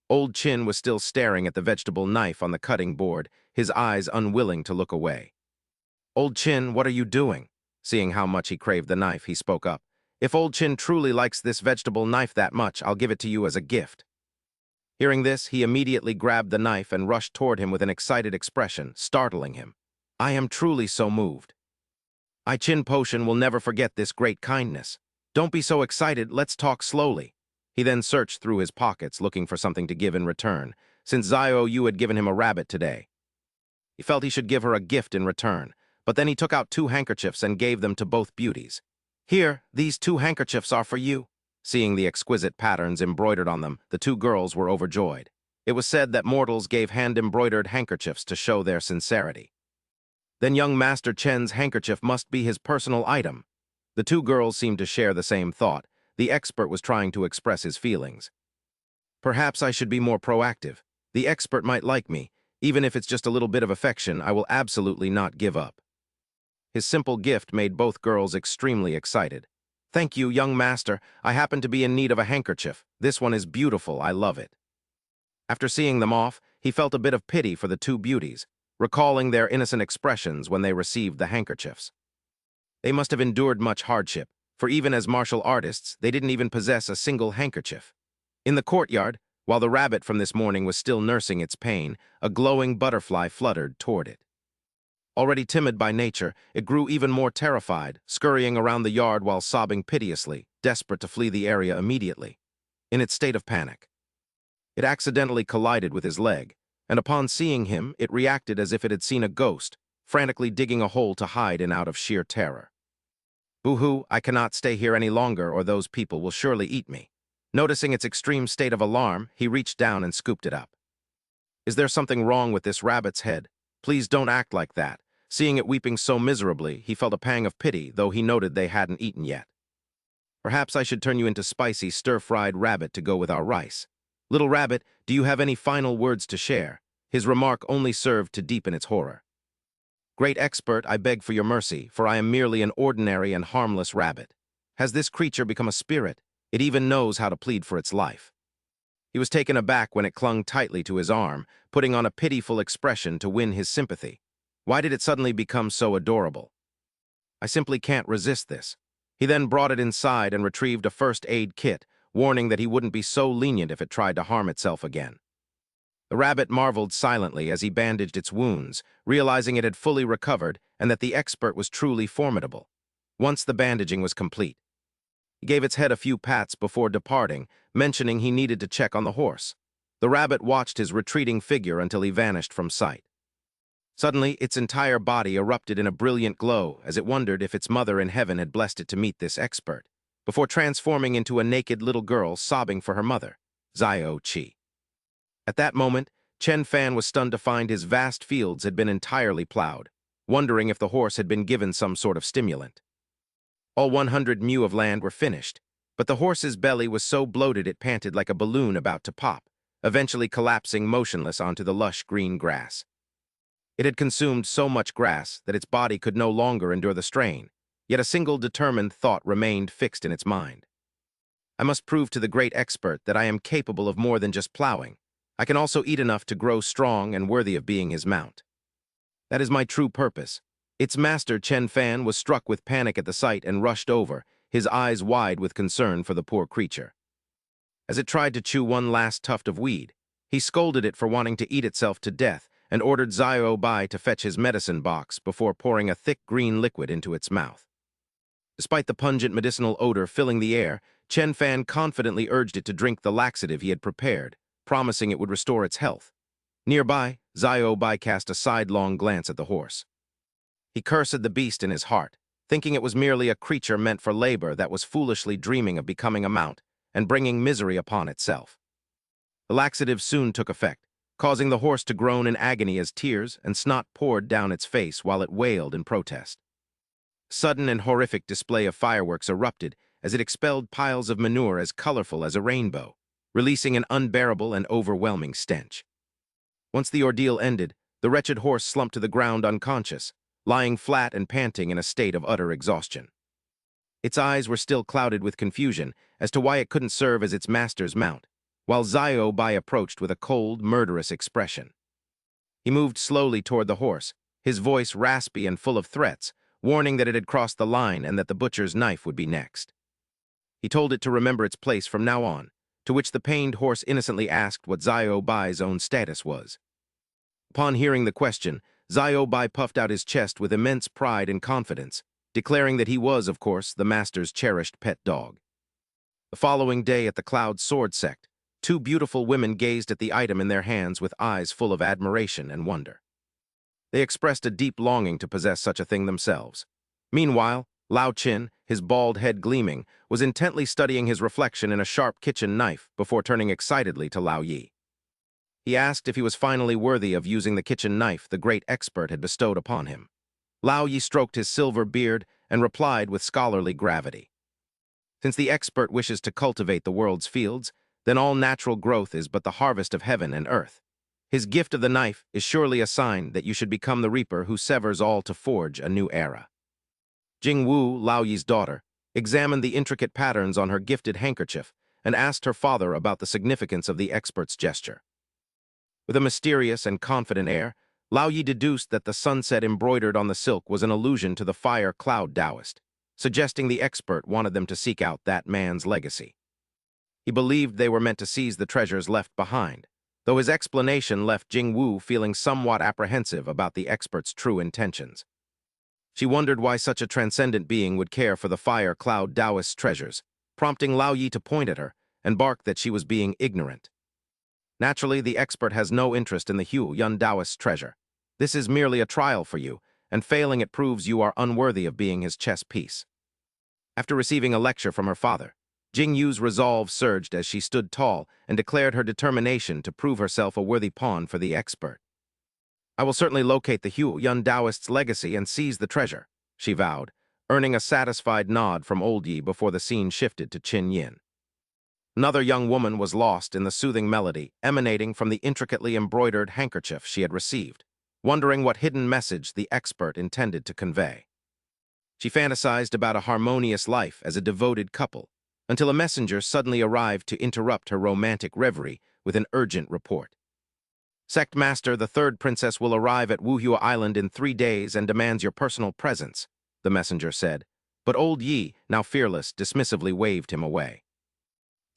Old Qin was still staring at the vegetable knife on the cutting board, his eyes unwilling to look away. Old Qin, what are you doing? Seeing how much he craved the knife, he spoke up. If old Chin truly likes this vegetable knife that much, I'll give it to you as a gift. Hearing this, he immediately grabbed the knife and rushed toward him with an excited expression, startling him. I am truly so moved. I Chin Potion will never forget this great kindness. Don't be so excited, let's talk slowly. He then searched through his pockets, looking for something to give in return, since Xiao Yu had given him a rabbit today. He felt he should give her a gift in return, but then he took out 2 handkerchiefs and gave them to both beauties. Here, these 2 handkerchiefs are for you. Seeing the exquisite patterns embroidered on them, the 2 girls were overjoyed. It was said that mortals gave hand-embroidered handkerchiefs to show their sincerity. Then young Master Chen's handkerchief must be his personal item. The 2 girls seemed to share the same thought. The expert was trying to express his feelings. Perhaps I should be more proactive. The expert might like me. Even if it's just a little bit of affection, I will absolutely not give up. His simple gift made both girls extremely excited. Thank you, young master. I happen to be in need of a handkerchief. This one is beautiful. I love it. After seeing them off, he felt a bit of pity for the 2 beauties, recalling their innocent expressions when they received the handkerchiefs. They must have endured much hardship, for even as martial artists, they didn't even possess a single handkerchief. In the courtyard, while the rabbit from this morning was still nursing its pain, a glowing butterfly fluttered toward it. Already timid by nature, it grew even more terrified, scurrying around the yard while sobbing piteously, desperate to flee the area immediately. In its state of panic, it accidentally collided with his leg, and upon seeing him, it reacted as if it had seen a ghost, frantically digging a hole to hide in out of sheer terror. Boo-hoo, I cannot stay here any longer or those people will surely eat me. Noticing its extreme state of alarm, he reached down and scooped it up. Is there something wrong with this rabbit's head? Please don't act like that. Seeing it weeping so miserably, he felt a pang of pity, though he noted they hadn't eaten yet. Perhaps I should turn you into spicy stir-fried rabbit to go with our rice. Little rabbit, do you have any final words to share? His remark only served to deepen its horror. Great expert, I beg for your mercy, for I am merely an ordinary and harmless rabbit. Has this creature become a spirit? It even knows how to plead for its life. He was taken aback when it clung tightly to his arm, putting on a pitiful expression to win his sympathy. Why did it suddenly become so adorable? I simply can't resist this. He then brought it inside and retrieved a first aid kit, warning that he wouldn't be so lenient if it tried to harm itself again. The rabbit marveled silently as he bandaged its wounds, realizing it had fully recovered and that the expert was truly formidable. Once the bandaging was complete, he gave its head a few pats before departing, mentioning he needed to check on the horse. The rabbit watched his retreating figure until he vanished from sight. Suddenly, its entire body erupted in a brilliant glow as it wondered if its mother in heaven had blessed it to meet this expert, before transforming into a naked little girl sobbing for her mother, Xiao Qi. At that moment, Chen Fan was stunned to find his vast fields had been entirely plowed, wondering if the horse had been given some sort of stimulant. All 100 mu of land were finished, but the horse's belly was so bloated it panted like a balloon about to pop, eventually collapsing motionless onto the lush green grass. It had consumed so much grass that its body could no longer endure the strain, yet a single determined thought remained fixed in its mind. I must prove to the great expert that I am capable of more than just plowing. I can also eat enough to grow strong and worthy of being his mount. That is my true purpose. Its master, Chen Fan, was struck with panic at the sight and rushed over, his eyes wide with concern for the poor creature. As it tried to chew one last tuft of weed, he scolded it for wanting to eat itself to death and ordered Xiao Bai to fetch his medicine box before pouring a thick green liquid into its mouth. Despite the pungent medicinal odor filling the air, Chen Fan confidently urged it to drink the laxative he had prepared, promising it would restore its health. Nearby, Xiao Bai cast a sidelong glance at the horse. He cursed the beast in his heart, thinking it was merely a creature meant for labor that was foolishly dreaming of becoming a mount and bringing misery upon itself. The laxative soon took effect, causing the horse to groan in agony as tears and snot poured down its face while it wailed in protest. Sudden and horrific display of fireworks erupted as it expelled piles of manure as colorful as a rainbow, releasing an unbearable and overwhelming stench. Once the ordeal ended, the wretched horse slumped to the ground unconscious, lying flat and panting in a state of utter exhaustion. Its eyes were still clouded with confusion as to why it couldn't serve as its master's mount, while Xiao Bai approached with a cold, murderous expression. He moved slowly toward the horse, his voice raspy and full of threats, warning that it had crossed the line and that the butcher's knife would be next. He told it to remember its place from now on, to which the pained horse innocently asked what Xiao Bai's own status was. Upon hearing the question, Xiao Bai puffed out his chest with immense pride and confidence, declaring that he was, of course, the master's cherished pet dog. The following day at the Cloud Sword Sect, two beautiful women gazed at the item in their hands with eyes full of admiration and wonder. They expressed a deep longing to possess such a thing themselves. Meanwhile, Lao Qin, his bald head gleaming, was intently studying his reflection in a sharp kitchen knife before turning excitedly to Lao Yi. He asked if he was finally worthy of using the kitchen knife the great expert had bestowed upon him. Lao Yi stroked his silver beard and replied with scholarly gravity. Since the expert wishes to cultivate the world's fields, then all natural growth is but the harvest of heaven and earth. His gift of the knife is surely a sign that you should become the reaper who severs all to forge a new era. Jing Wu, Lao Yi's daughter, examined the intricate patterns on her gifted handkerchief and asked her father about the significance of the expert's gesture. With a mysterious and confident air, Lao Yi deduced that the sunset embroidered on the silk was an allusion to the fire cloud Taoist, suggesting the expert wanted them to seek out that man's legacy. He believed they were meant to seize the treasures left behind, though his explanation left Jing Wu feeling somewhat apprehensive about the expert's true intentions. She wondered why such a transcendent being would care for the fire cloud Taoist's treasures, prompting Lao Yi to point at her and bark that she was being ignorant. Naturally, the expert has no interest in the Yun Taoist's treasure. This is merely a trial for you, and failing it proves you are unworthy of being his chess piece. After receiving a lecture from her father, Jing Yu's resolve surged as she stood tall and declared her determination to prove herself a worthy pawn for the expert. I will certainly locate the Yun Taoist's legacy and seize the treasure, she vowed, earning a satisfied nod from Old Yi before the scene shifted to Qin Yin. Another young woman was lost in the soothing melody emanating from the intricately embroidered handkerchief she had received, wondering what hidden message the expert intended to convey. She fantasized about a harmonious life as a devoted couple, until a messenger suddenly arrived to interrupt her romantic reverie with an urgent report. Sect Master, the third princess will arrive at Wuhua Island in 3 days and demands your personal presence, the messenger said, but Old Yi, now fearless, dismissively waved him away.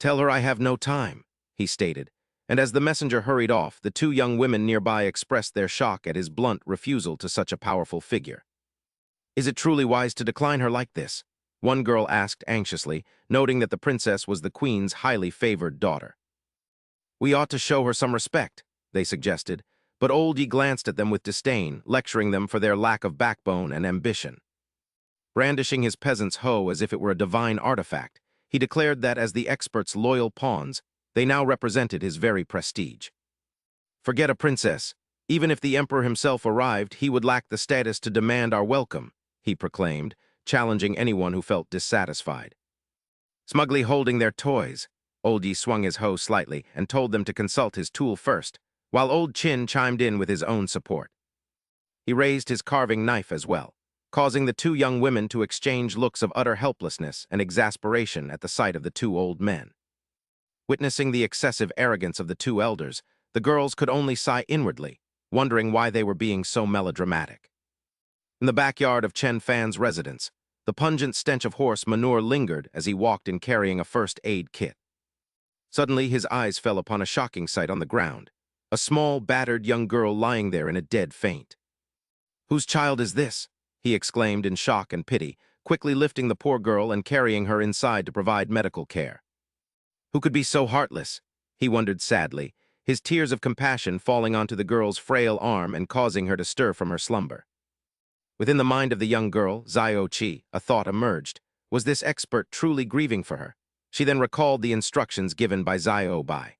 Tell her I have no time, he stated, and as the messenger hurried off, the two young women nearby expressed their shock at his blunt refusal to such a powerful figure. Is it truly wise to decline her like this? One girl asked anxiously, noting that the princess was the queen's highly favored daughter. We ought to show her some respect, they suggested, but Old Yi glanced at them with disdain, lecturing them for their lack of backbone and ambition. Brandishing his peasant's hoe as if it were a divine artifact, he declared that as the expert's loyal pawns, they now represented his very prestige. Forget a princess. Even if the emperor himself arrived, he would lack the status to demand our welcome, he proclaimed, challenging anyone who felt dissatisfied. Smugly holding their toys, Old Yi swung his hoe slightly and told them to consult his tool first, while Old Qin chimed in with his own support. He raised his carving knife as well, causing the two young women to exchange looks of utter helplessness and exasperation at the sight of the two old men. Witnessing the excessive arrogance of the two elders, the girls could only sigh inwardly, wondering why they were being so melodramatic. In the backyard of Chen Fan's residence, the pungent stench of horse manure lingered as he walked in carrying a first aid kit. Suddenly, his eyes fell upon a shocking sight on the ground, a small, battered young girl lying there in a dead faint. Whose child is this? He exclaimed in shock and pity, quickly lifting the poor girl and carrying her inside to provide medical care. Who could be so heartless? He wondered sadly, his tears of compassion falling onto the girl's frail arm and causing her to stir from her slumber. Within the mind of the young girl, Xiao Qi, a thought emerged. Was this expert truly grieving for her? She then recalled the instructions given by Xiao Bai.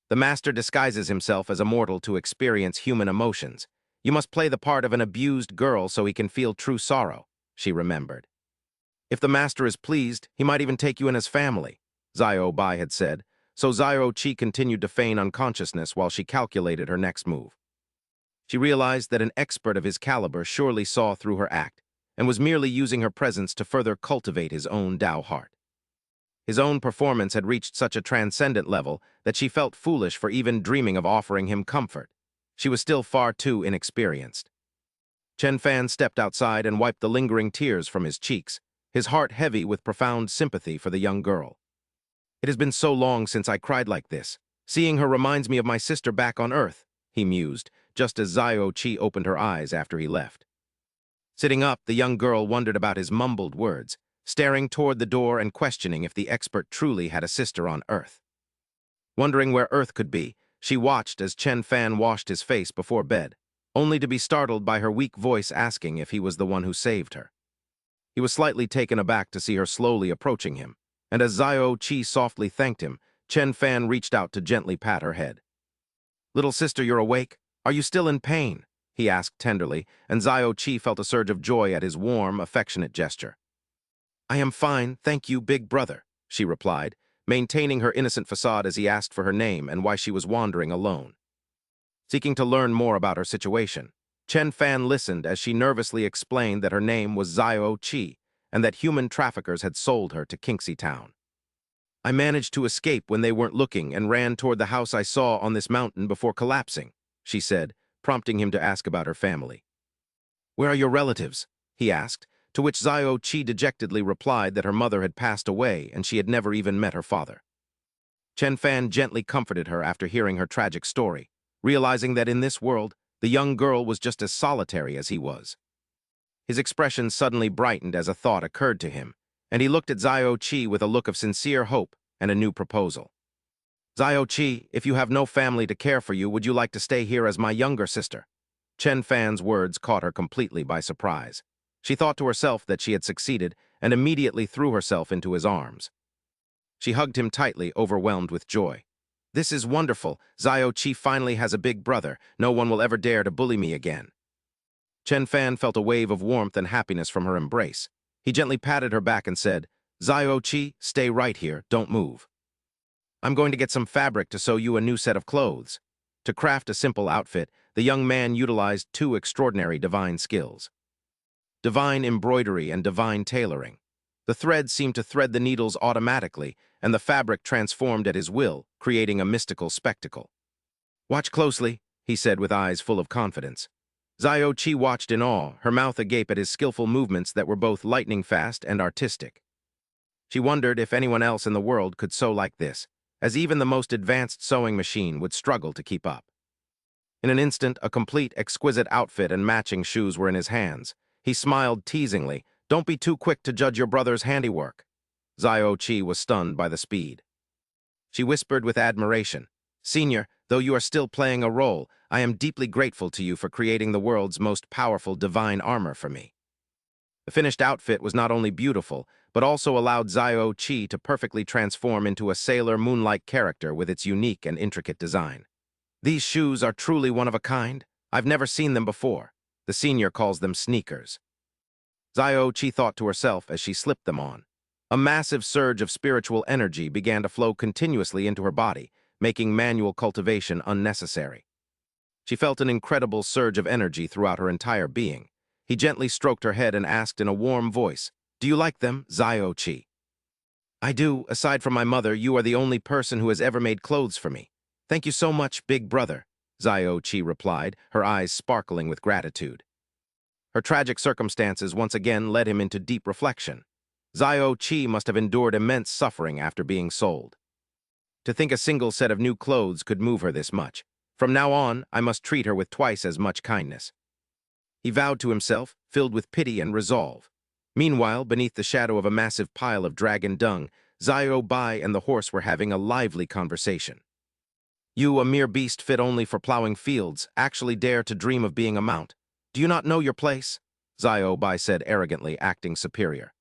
The master disguises himself as a mortal to experience human emotions. You must play the part of an abused girl so he can feel true sorrow, she remembered. If the master is pleased, he might even take you in as family, Xiao Bai had said, so Xiao Qi continued to feign unconsciousness while she calculated her next move. She realized that an expert of his caliber surely saw through her act and was merely using her presence to further cultivate his own Tao heart. His own performance had reached such a transcendent level that she felt foolish for even dreaming of offering him comfort. She was still far too inexperienced. Chen Fan stepped outside and wiped the lingering tears from his cheeks, his heart heavy with profound sympathy for the young girl. It has been so long since I cried like this. Seeing her reminds me of my sister back on Earth, he mused, just as Zio Chi opened her eyes after he left. Sitting up, the young girl wondered about his mumbled words, staring toward the door and questioning if the expert truly had a sister on Earth. Wondering where Earth could be, she watched as Chen Fan washed his face before bed, only to be startled by her weak voice asking if he was the one who saved her. He was slightly taken aback to see her slowly approaching him, and as Zio Chi softly thanked him, Chen Fan reached out to gently pat her head. "Little sister, you're awake? Are you still in pain?" he asked tenderly, and Zio Chi felt a surge of joy at his warm, affectionate gesture. "I am fine, thank you, big brother," she replied, maintaining her innocent facade as he asked for her name and why she was wandering alone. Seeking to learn more about her situation, Chen Fan listened as she nervously explained that her name was Zio Chi and that human traffickers had sold her to Kinxy town. "I managed to escape when they weren't looking and ran toward the house I saw on this mountain before collapsing," she said, prompting him to ask about her family. "Where are your relatives?" he asked, to which Zio Chi dejectedly replied that her mother had passed away and she had never even met her father. Chen Fan gently comforted her after hearing her tragic story, realizing that in this world, the young girl was just as solitary as he was. His expression suddenly brightened as a thought occurred to him, and he looked at Zio Chi with a look of sincere hope and a new proposal. "Zio Chi, if you have no family to care for you, would you like to stay here as my younger sister?" Chen Fan's words caught her completely by surprise. She thought to herself that she had succeeded and immediately threw herself into his arms. She hugged him tightly, overwhelmed with joy. "This is wonderful. Zio Chi finally has a big brother. No one will ever dare to bully me again." Chen Fan felt a wave of warmth and happiness from her embrace. He gently patted her back and said, "Zio Chi, stay right here, don't move. I'm going to get some fabric to sew you a new set of clothes." To craft a simple outfit, the young man utilized two extraordinary divine skills: divine embroidery and divine tailoring. The threads seemed to thread the needles automatically, and the fabric transformed at his will, creating a mystical spectacle. "Watch closely," he said with eyes full of confidence. Zio Chi watched in awe, her mouth agape at his skillful movements that were both lightning-fast and artistic. She wondered if anyone else in the world could sew like this, as even the most advanced sewing machine would struggle to keep up. In an instant, a complete, exquisite outfit and matching shoes were in his hands. He smiled teasingly. "Don't be too quick to judge your brother's handiwork." Zio Chi was stunned by the speed. She whispered with admiration, "Senior, though you are still playing a role, I am deeply grateful to you for creating the world's most powerful divine armor for me." The finished outfit was not only beautiful, but also allowed Zio Chi to perfectly transform into a Sailor Moon-like character with its unique and intricate design. "These shoes are truly one of a kind. I've never seen them before." The senior calls them sneakers. Zio Chi thought to herself as she slipped them on. A massive surge of spiritual energy began to flow continuously into her body, making manual cultivation unnecessary. She felt an incredible surge of energy throughout her entire being. He gently stroked her head and asked in a warm voice, "Do you like them, Zio Chi?" "I do. Aside from my mother, you are the only person who has ever made clothes for me. Thank you so much, big brother," Zio Chi replied, her eyes sparkling with gratitude. Her tragic circumstances once again led him into deep reflection. Zio Chi must have endured immense suffering after being sold. To think a single set of new clothes could move her this much. From now on, I must treat her with twice as much kindness. He vowed to himself, filled with pity and resolve. Meanwhile, beneath the shadow of a massive pile of dragon dung, Zio Bai and the horse were having a lively conversation. "You, a mere beast fit only for plowing fields, actually dare to dream of being a mount. Do you not know your place?" Zio Bai said arrogantly, acting superior.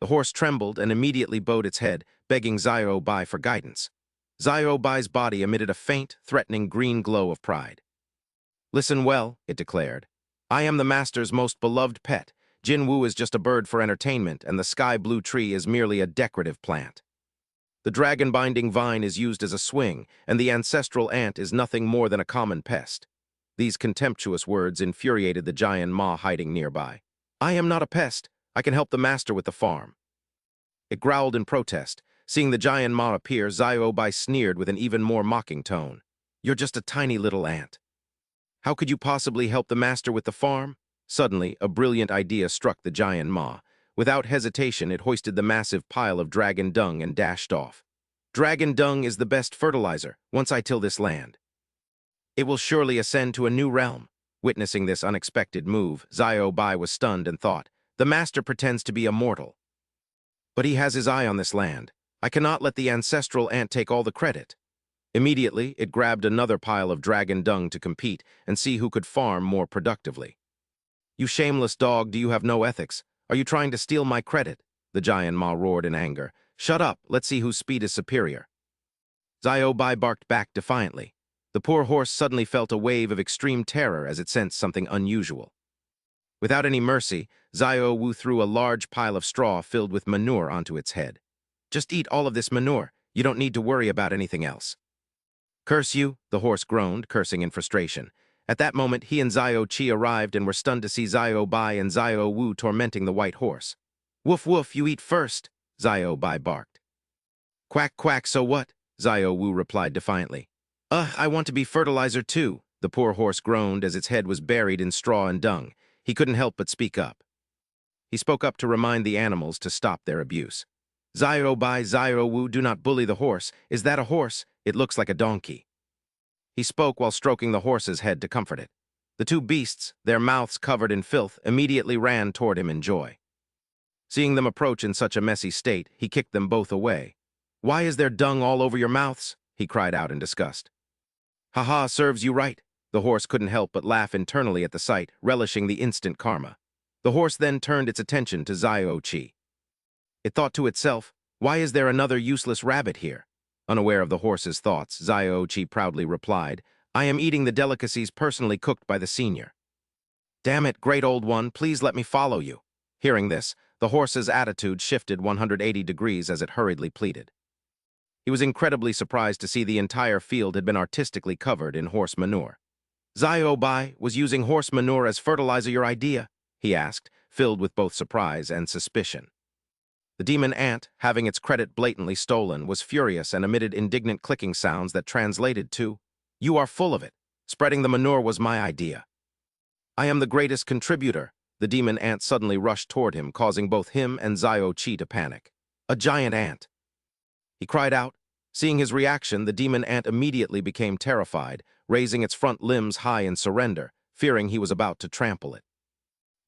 The horse trembled and immediately bowed its head, begging Zio Bai for guidance. Zio Bai's body emitted a faint, threatening green glow of pride. "Listen well," it declared. "I am the master's most beloved pet. Jin Wu is just a bird for entertainment, and the sky-blue tree is merely a decorative plant. The dragon-binding vine is used as a swing, and the ancestral ant is nothing more than a common pest." These contemptuous words infuriated the giant Ma hiding nearby. "I am not a pest. I can help the master with the farm." It growled in protest. Seeing the giant Ma appear, Zio Bai sneered with an even more mocking tone. "You're just a tiny little ant. How could you possibly help the master with the farm?" Suddenly, a brilliant idea struck the giant maw. Without hesitation, it hoisted the massive pile of dragon dung and dashed off. Dragon dung is the best fertilizer, once I till this land. It will surely ascend to a new realm. Witnessing this unexpected move, Xiao Bai was stunned and thought, the master pretends to be immortal. But he has his eye on this land. I cannot let the ancestral ant take all the credit. Immediately, it grabbed another pile of dragon dung to compete and see who could farm more productively. You shameless dog, do you have no ethics? Are you trying to steal my credit? The giant maw roared in anger. Shut up, let's see whose speed is superior. Xiao Bai barked back defiantly. The poor horse suddenly felt a wave of extreme terror as it sensed something unusual. Without any mercy, Xiao Wu threw a large pile of straw filled with manure onto its head. Just eat all of this manure. You don't need to worry about anything else. Curse you, the horse groaned, cursing in frustration. At that moment, he and Xiao Qi arrived and were stunned to see Xiao Bai and Xiao Wu tormenting the white horse. Woof woof, you eat first, Xiao Bai barked. Quack quack, so what? Xiao Wu replied defiantly. I want to be fertilizer too, the poor horse groaned as its head was buried in straw and dung. He couldn't help but speak up. He spoke up to remind the animals to stop their abuse. Xiao Bai, Xiao Wu, do not bully the horse. Is that a horse? It looks like a donkey. He spoke while stroking the horse's head to comfort it. The two beasts, their mouths covered in filth, immediately ran toward him in joy. Seeing them approach in such a messy state, he kicked them both away. Why is there dung all over your mouths? He cried out in disgust. Ha, serves you right. The horse couldn't help but laugh internally at the sight, relishing the instant karma. The horse then turned its attention to Xiao Qi. It thought to itself, why is there another useless rabbit here? Unaware of the horse's thoughts, Xiao Qi proudly replied, I am eating the delicacies personally cooked by the senior. Damn it, great old one, please let me follow you. Hearing this, the horse's attitude shifted 180 degrees as it hurriedly pleaded. He was incredibly surprised to see the entire field had been artistically covered in horse manure. Xiao Bai, was using horse manure as fertilizer your idea? He asked, filled with both surprise and suspicion. The demon ant, having its credit blatantly stolen, was furious and emitted indignant clicking sounds that translated to, You are full of it. Spreading the manure was my idea. I am the greatest contributor. The demon ant suddenly rushed toward him, causing both him and Xiao Qi to panic. A giant ant. He cried out. Seeing his reaction, the demon ant immediately became terrified, raising its front limbs high in surrender, fearing he was about to trample it.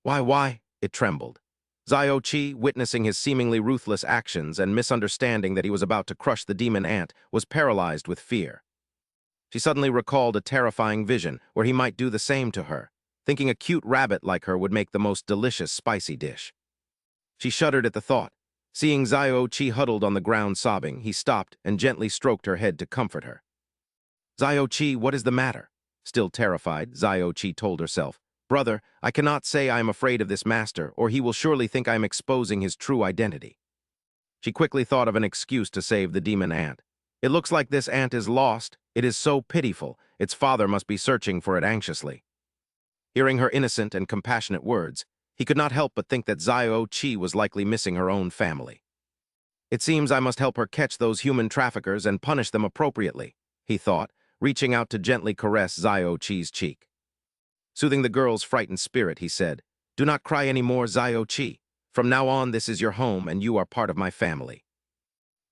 Why? It trembled. Xiao Qi, witnessing his seemingly ruthless actions and misunderstanding that he was about to crush the demon ant, was paralyzed with fear. She suddenly recalled a terrifying vision where he might do the same to her, thinking a cute rabbit like her would make the most delicious spicy dish. She shuddered at the thought. Seeing Xiao Qi huddled on the ground sobbing, he stopped and gently stroked her head to comfort her. Xiao Qi, what is the matter? Still terrified, Xiao Qi told herself, Brother, I cannot say I am afraid of this master, or he will surely think I am exposing his true identity. She quickly thought of an excuse to save the demon ant. It looks like this ant is lost. It is so pitiful. Its father must be searching for it anxiously. Hearing her innocent and compassionate words, he could not help but think that Xiao Qi was likely missing her own family. It seems I must help her catch those human traffickers and punish them appropriately, he thought, reaching out to gently caress Xiao Qi's cheek. Soothing the girl's frightened spirit, he said, Do not cry any more, Xiao Qi. From now on, this is your home and you are part of my family.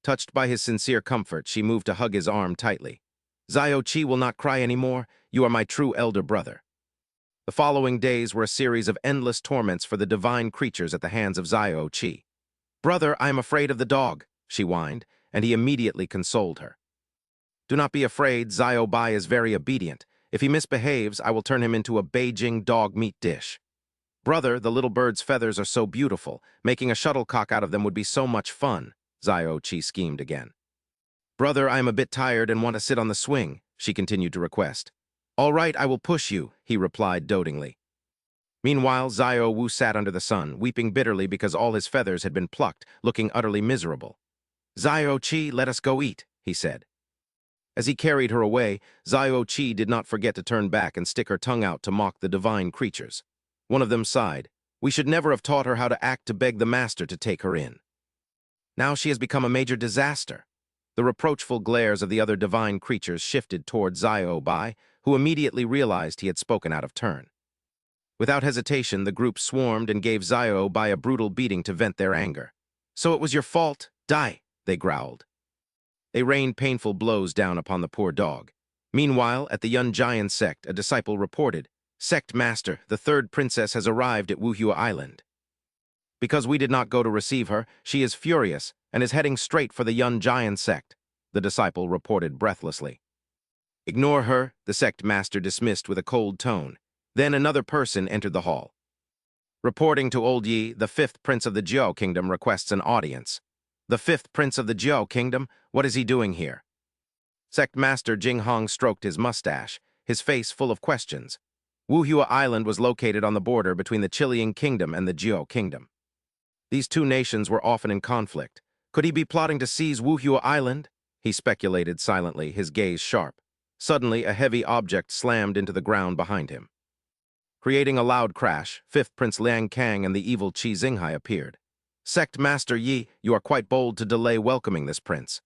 Touched by his sincere comfort, she moved to hug his arm tightly. Xiao Qi will not cry any more. You are my true elder brother. The following days were a series of endless torments for the divine creatures at the hands of Xiao Qi. Brother, I am afraid of the dog, she whined, and he immediately consoled her. Do not be afraid, Xiao Bai is very obedient. If he misbehaves, I will turn him into a Beijing dog meat dish. Brother, the little bird's feathers are so beautiful. Making a shuttlecock out of them would be so much fun, Xiao Qi schemed again. Brother, I am a bit tired and want to sit on the swing, she continued to request. All right, I will push you, he replied dotingly. Meanwhile, Xiao Wu sat under the sun, weeping bitterly because all his feathers had been plucked, looking utterly miserable. Xiao Qi, let us go eat, he said. As he carried her away, Xiao Qi did not forget to turn back and stick her tongue out to mock the divine creatures. One of them sighed. We should never have taught her how to act to beg the master to take her in. Now she has become a major disaster. The reproachful glares of the other divine creatures shifted toward Xiao Bai, who immediately realized he had spoken out of turn. Without hesitation, the group swarmed and gave Xiao a brutal beating to vent their anger. "So it was your fault? Die!" they growled. They rained painful blows down upon the poor dog. Meanwhile, at the Unmatched sect, a disciple reported, "Sect Master, the third princess has arrived at Wuhua Island. Because we did not go to receive her, she is furious and is heading straight for the Unmatched sect," the disciple reported breathlessly. "Ignore her," the sect master dismissed with a cold tone. Then another person entered the hall. Reporting to Old Yi, the fifth prince of the Jiao kingdom requests an audience. "The fifth prince of the Jiao kingdom? What is he doing here?" Sect master Jing Hong stroked his mustache, his face full of questions. Wuhua Island was located on the border between the Chilean kingdom and the Jiao kingdom. These two nations were often in conflict. Could he be plotting to seize Wuhua Island? He speculated silently, his gaze sharp. Suddenly, a heavy object slammed into the ground behind him. Creating a loud crash, fifth Prince Liang Kang and the evil Qi Xinghai appeared. "Sect Master Yi, you are quite bold to delay welcoming this prince.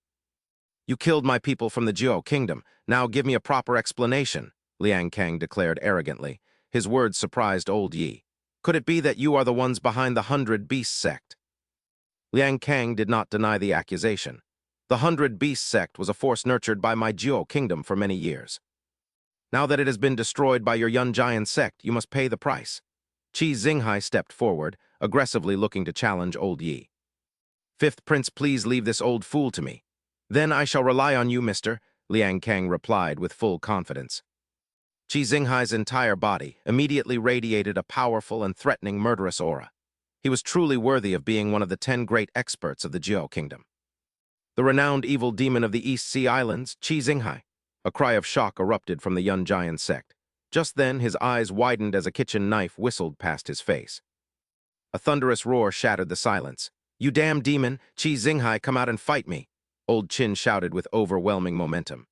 You killed my people from the Jiao kingdom. Now give me a proper explanation," Liang Kang declared arrogantly. His words surprised Old Yi. "Could it be that you are the ones behind the 100 Beasts sect?" Liang Kang did not deny the accusation. The 100 Beasts sect was a force nurtured by my Jiao kingdom for many years. Now that it has been destroyed by your Unmatched sect, you must pay the price. Qi Xinghai stepped forward, aggressively looking to challenge Old Yi. "Fifth Prince, please leave this old fool to me. Then I shall rely on you, mister," Liang Kang replied with full confidence. Qi Xinghai's entire body immediately radiated a powerful and threatening murderous aura. He was truly worthy of being one of the 10 great experts of the Jiao kingdom. "The renowned evil demon of the East Sea Islands, Qi Xinghai." A cry of shock erupted from the Unmatched sect. Just then, his eyes widened as a kitchen knife whistled past his face. A thunderous roar shattered the silence. "You damn demon, Qi Xinghai, come out and fight me!" Old Qin shouted with overwhelming momentum.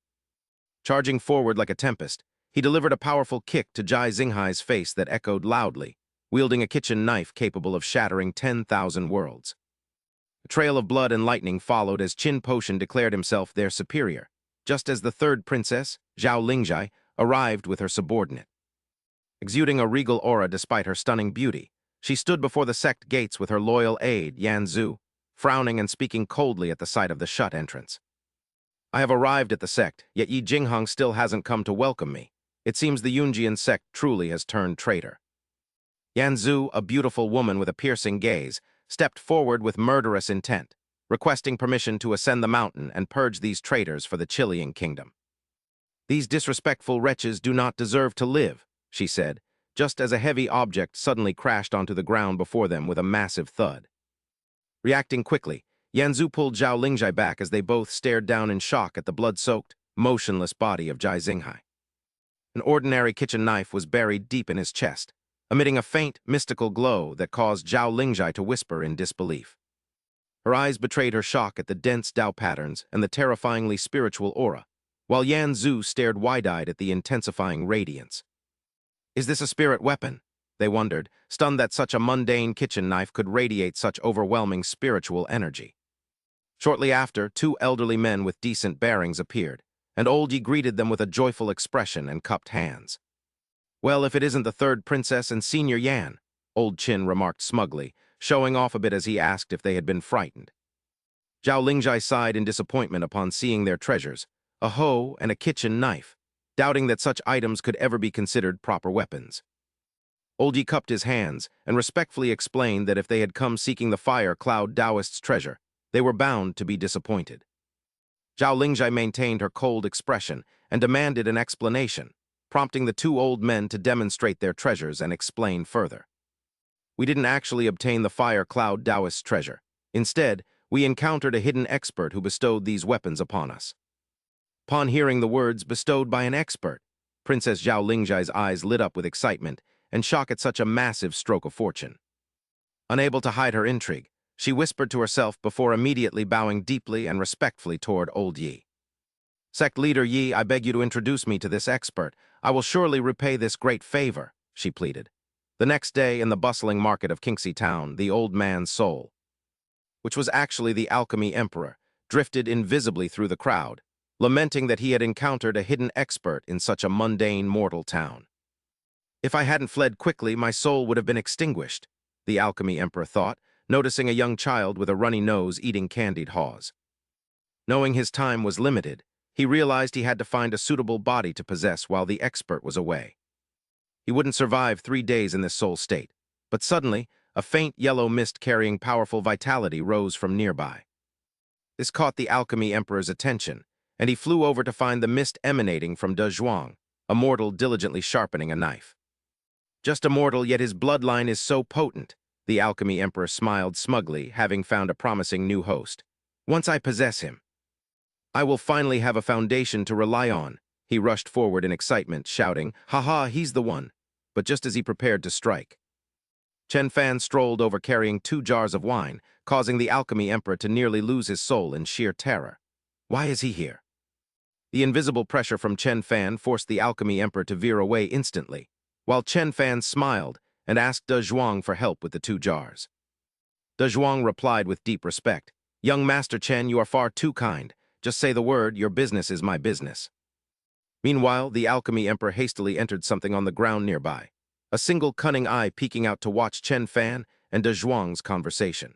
Charging forward like a tempest, he delivered a powerful kick to Qi Xinghai's face that echoed loudly, wielding a kitchen knife capable of shattering 10,000 worlds. A trail of blood and lightning followed as Qin Potion declared himself their superior, just as the third princess, Zhao Lingjai, arrived with her subordinate. Exuding a regal aura despite her stunning beauty, she stood before the sect gates with her loyal aide, Yan Zhu, frowning and speaking coldly at the sight of the shut entrance. "I have arrived at the sect, yet Yi Jinghong still hasn't come to welcome me. It seems the Yunjian sect truly has turned traitor." Yan Zhu, a beautiful woman with a piercing gaze, stepped forward with murderous intent, requesting permission to ascend the mountain and purge these traitors for the Chilean kingdom. "These disrespectful wretches do not deserve to live," she said, just as a heavy object suddenly crashed onto the ground before them with a massive thud. Reacting quickly, Yanzu pulled Zhao Lingjai back as they both stared down in shock at the blood-soaked, motionless body of Qi Xinghai. An ordinary kitchen knife was buried deep in his chest, emitting a faint, mystical glow that caused Zhao Lingjai to whisper in disbelief. Her eyes betrayed her shock at the dense Dao patterns and the terrifyingly spiritual aura, while Yan Zhu stared wide-eyed at the intensifying radiance. "Is this a spirit weapon?" they wondered, stunned that such a mundane kitchen knife could radiate such overwhelming spiritual energy. Shortly after, two elderly men with decent bearings appeared, and Old Yi greeted them with a joyful expression and cupped hands. "Well, if it isn't the third princess and Senior Yan," Old Qin remarked smugly, showing off a bit as he asked if they had been frightened. Zhao Lingjai sighed in disappointment upon seeing their treasures, a hoe and a kitchen knife, doubting that such items could ever be considered proper weapons. Old Yi cupped his hands and respectfully explained that if they had come seeking the Fire Cloud Taoist's treasure, they were bound to be disappointed. Zhao Lingjai maintained her cold expression and demanded an explanation, prompting the two old men to demonstrate their treasures and explain further. "We didn't actually obtain the Fire Cloud Taoist's treasure. Instead, we encountered a hidden expert who bestowed these weapons upon us." Upon hearing the words bestowed by an expert, Princess Zhao Lingjai's eyes lit up with excitement and shock at such a massive stroke of fortune. Unable to hide her intrigue, she whispered to herself before immediately bowing deeply and respectfully toward Old Yi. "Sect leader Yi, I beg you to introduce me to this expert. I will surely repay this great favor," she pleaded. The next day, in the bustling market of Kinxy town, the old man's soul, which was actually the alchemy emperor, drifted invisibly through the crowd, lamenting that he had encountered a hidden expert in such a mundane mortal town. If I hadn't fled quickly, my soul would have been extinguished, the alchemy emperor thought, noticing a young child with a runny nose eating candied haws. Knowing his time was limited, he realized he had to find a suitable body to possess while the expert was away. He wouldn't survive 3 days in this soul state, but suddenly, a faint yellow mist carrying powerful vitality rose from nearby. This caught the alchemy emperor's attention, and he flew over to find the mist emanating from De Zhuang, a mortal diligently sharpening a knife. Just a mortal, yet his bloodline is so potent, the alchemy emperor smiled smugly, having found a promising new host. Once I possess him, I will finally have a foundation to rely on. He rushed forward in excitement, shouting, "Ha, he's the one!" But just as he prepared to strike, Chen Fan strolled over carrying 2 jars of wine, causing the alchemy emperor to nearly lose his soul in sheer terror. Why is he here? The invisible pressure from Chen Fan forced the alchemy emperor to veer away instantly, while Chen Fan smiled and asked De Zhuang for help with the 2 jars. De Zhuang replied with deep respect, "Young Master Chen, you are far too kind. Just say the word, your business is my business." Meanwhile, the alchemy emperor hastily entered something on the ground nearby, a single cunning eye peeking out to watch Chen Fan and De Zhuang's conversation.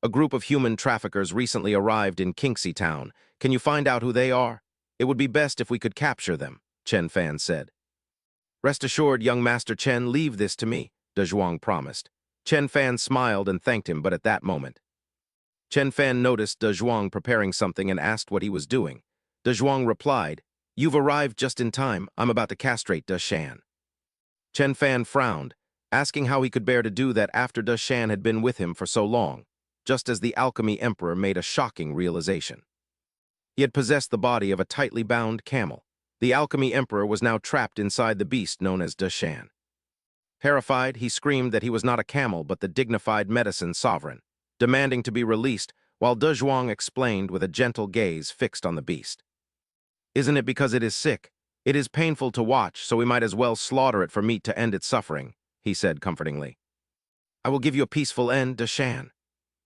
"A group of human traffickers recently arrived in Kinxy town. Can you find out who they are? It would be best if we could capture them," Chen Fan said. "Rest assured, young Master Chen, leave this to me," De Zhuang promised. Chen Fan smiled and thanked him, but at that moment, Chen Fan noticed De Zhuang preparing something and asked what he was doing. De Zhuang replied, "You've arrived just in time. I'm about to castrate De Shan." Chen Fan frowned, asking how he could bear to do that after De Shan had been with him for so long, just as the alchemy emperor made a shocking realization. He had possessed the body of a tightly bound camel. The alchemy emperor was now trapped inside the beast known as De Shan. Terrified, he screamed that he was not a camel but the dignified medicine sovereign, demanding to be released, while De Zhuang explained with a gentle gaze fixed on the beast. "Isn't it because it is sick? It is painful to watch, so we might as well slaughter it for meat to end its suffering," he said comfortingly. "I will give you a peaceful end, De Shan."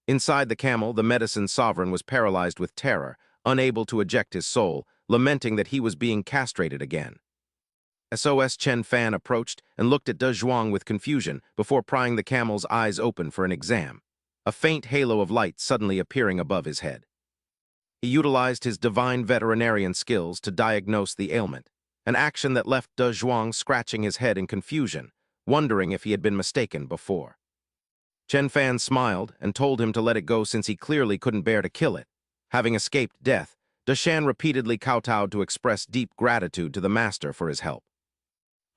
Inside the camel, the medicine sovereign was paralyzed with terror, unable to eject his soul, lamenting that he was being castrated again. SOS Chen Fan approached and looked at De Zhuang with confusion before prying the camel's eyes open for an exam, a faint halo of light suddenly appearing above his head. He utilized his divine veterinarian skills to diagnose the ailment, an action that left De Zhuang scratching his head in confusion, wondering if he had been mistaken before. Chen Fan smiled and told him to let it go since he clearly couldn't bear to kill it. Having escaped death, De Shan repeatedly kowtowed to express deep gratitude to the master for his help.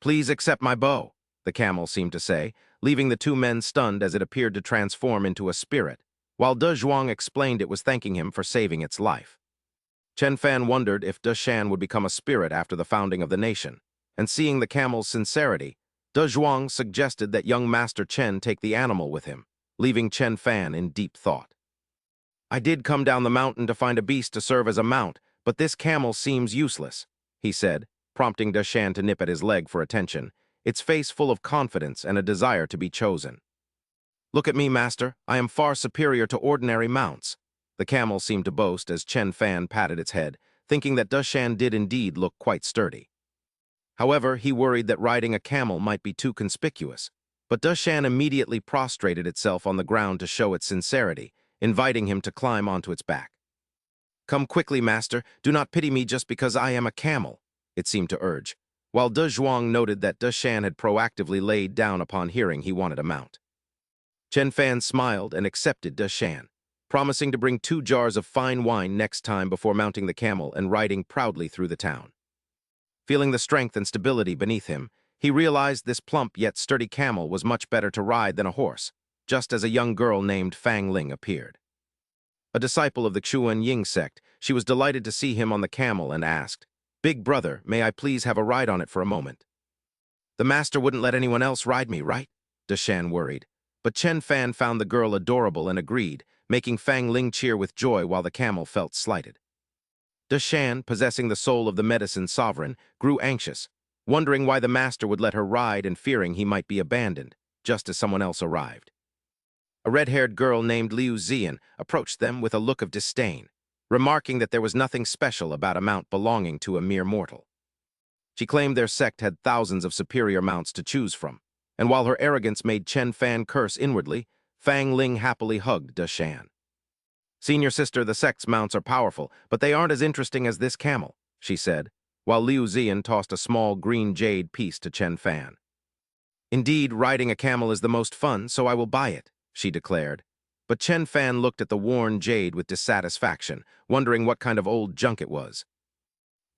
"Please accept my bow," the camel seemed to say, leaving the 2 men stunned as it appeared to transform into a spirit, while De Zhuang explained it was thanking him for saving its life. Chen Fan wondered if De Shan would become a spirit after the founding of the nation, and seeing the camel's sincerity, De Zhuang suggested that young Master Chen take the animal with him, leaving Chen Fan in deep thought. "I did come down the mountain to find a beast to serve as a mount, but this camel seems useless," he said, prompting De Shan to nip at his leg for attention, its face full of confidence and a desire to be chosen. "Look at me, master. I am far superior to ordinary mounts," the camel seemed to boast as Chen Fan patted its head, thinking that De Shan did indeed look quite sturdy. However, he worried that riding a camel might be too conspicuous, but De Shan immediately prostrated itself on the ground to show its sincerity, inviting him to climb onto its back. "Come quickly, master. Do not pity me just because I am a camel," it seemed to urge, while De Zhuang noted that De Shan had proactively laid down upon hearing he wanted a mount. Chen Fan smiled and accepted De Shan, promising to bring 2 jars of fine wine next time before mounting the camel and riding proudly through the town. Feeling the strength and stability beneath him, he realized this plump yet sturdy camel was much better to ride than a horse, just as a young girl named Fang Ling appeared. A disciple of the Xyoan Ying sect, she was delighted to see him on the camel and asked, "Big brother, may I please have a ride on it for a moment?" "The master wouldn't let anyone else ride me, right?" De Shan worried. But Chen Fan found the girl adorable and agreed, making Fang Ling cheer with joy while the camel felt slighted. De Shan, possessing the soul of the medicine sovereign, grew anxious, wondering why the master would let her ride and fearing he might be abandoned, just as someone else arrived. A red-haired girl named Liu Xian approached them with a look of disdain, remarking that there was nothing special about a mount belonging to a mere mortal. She claimed their sect had thousands of superior mounts to choose from, and while her arrogance made Chen Fan curse inwardly, Fang Ling happily hugged De Shan. "Senior sister, the sect's mounts are powerful, but they aren't as interesting as this camel," she said, while Liu Zian tossed a small green jade piece to Chen Fan. "Indeed, riding a camel is the most fun, so I will buy it," she declared. But Chen Fan looked at the worn jade with dissatisfaction, wondering what kind of old junk it was.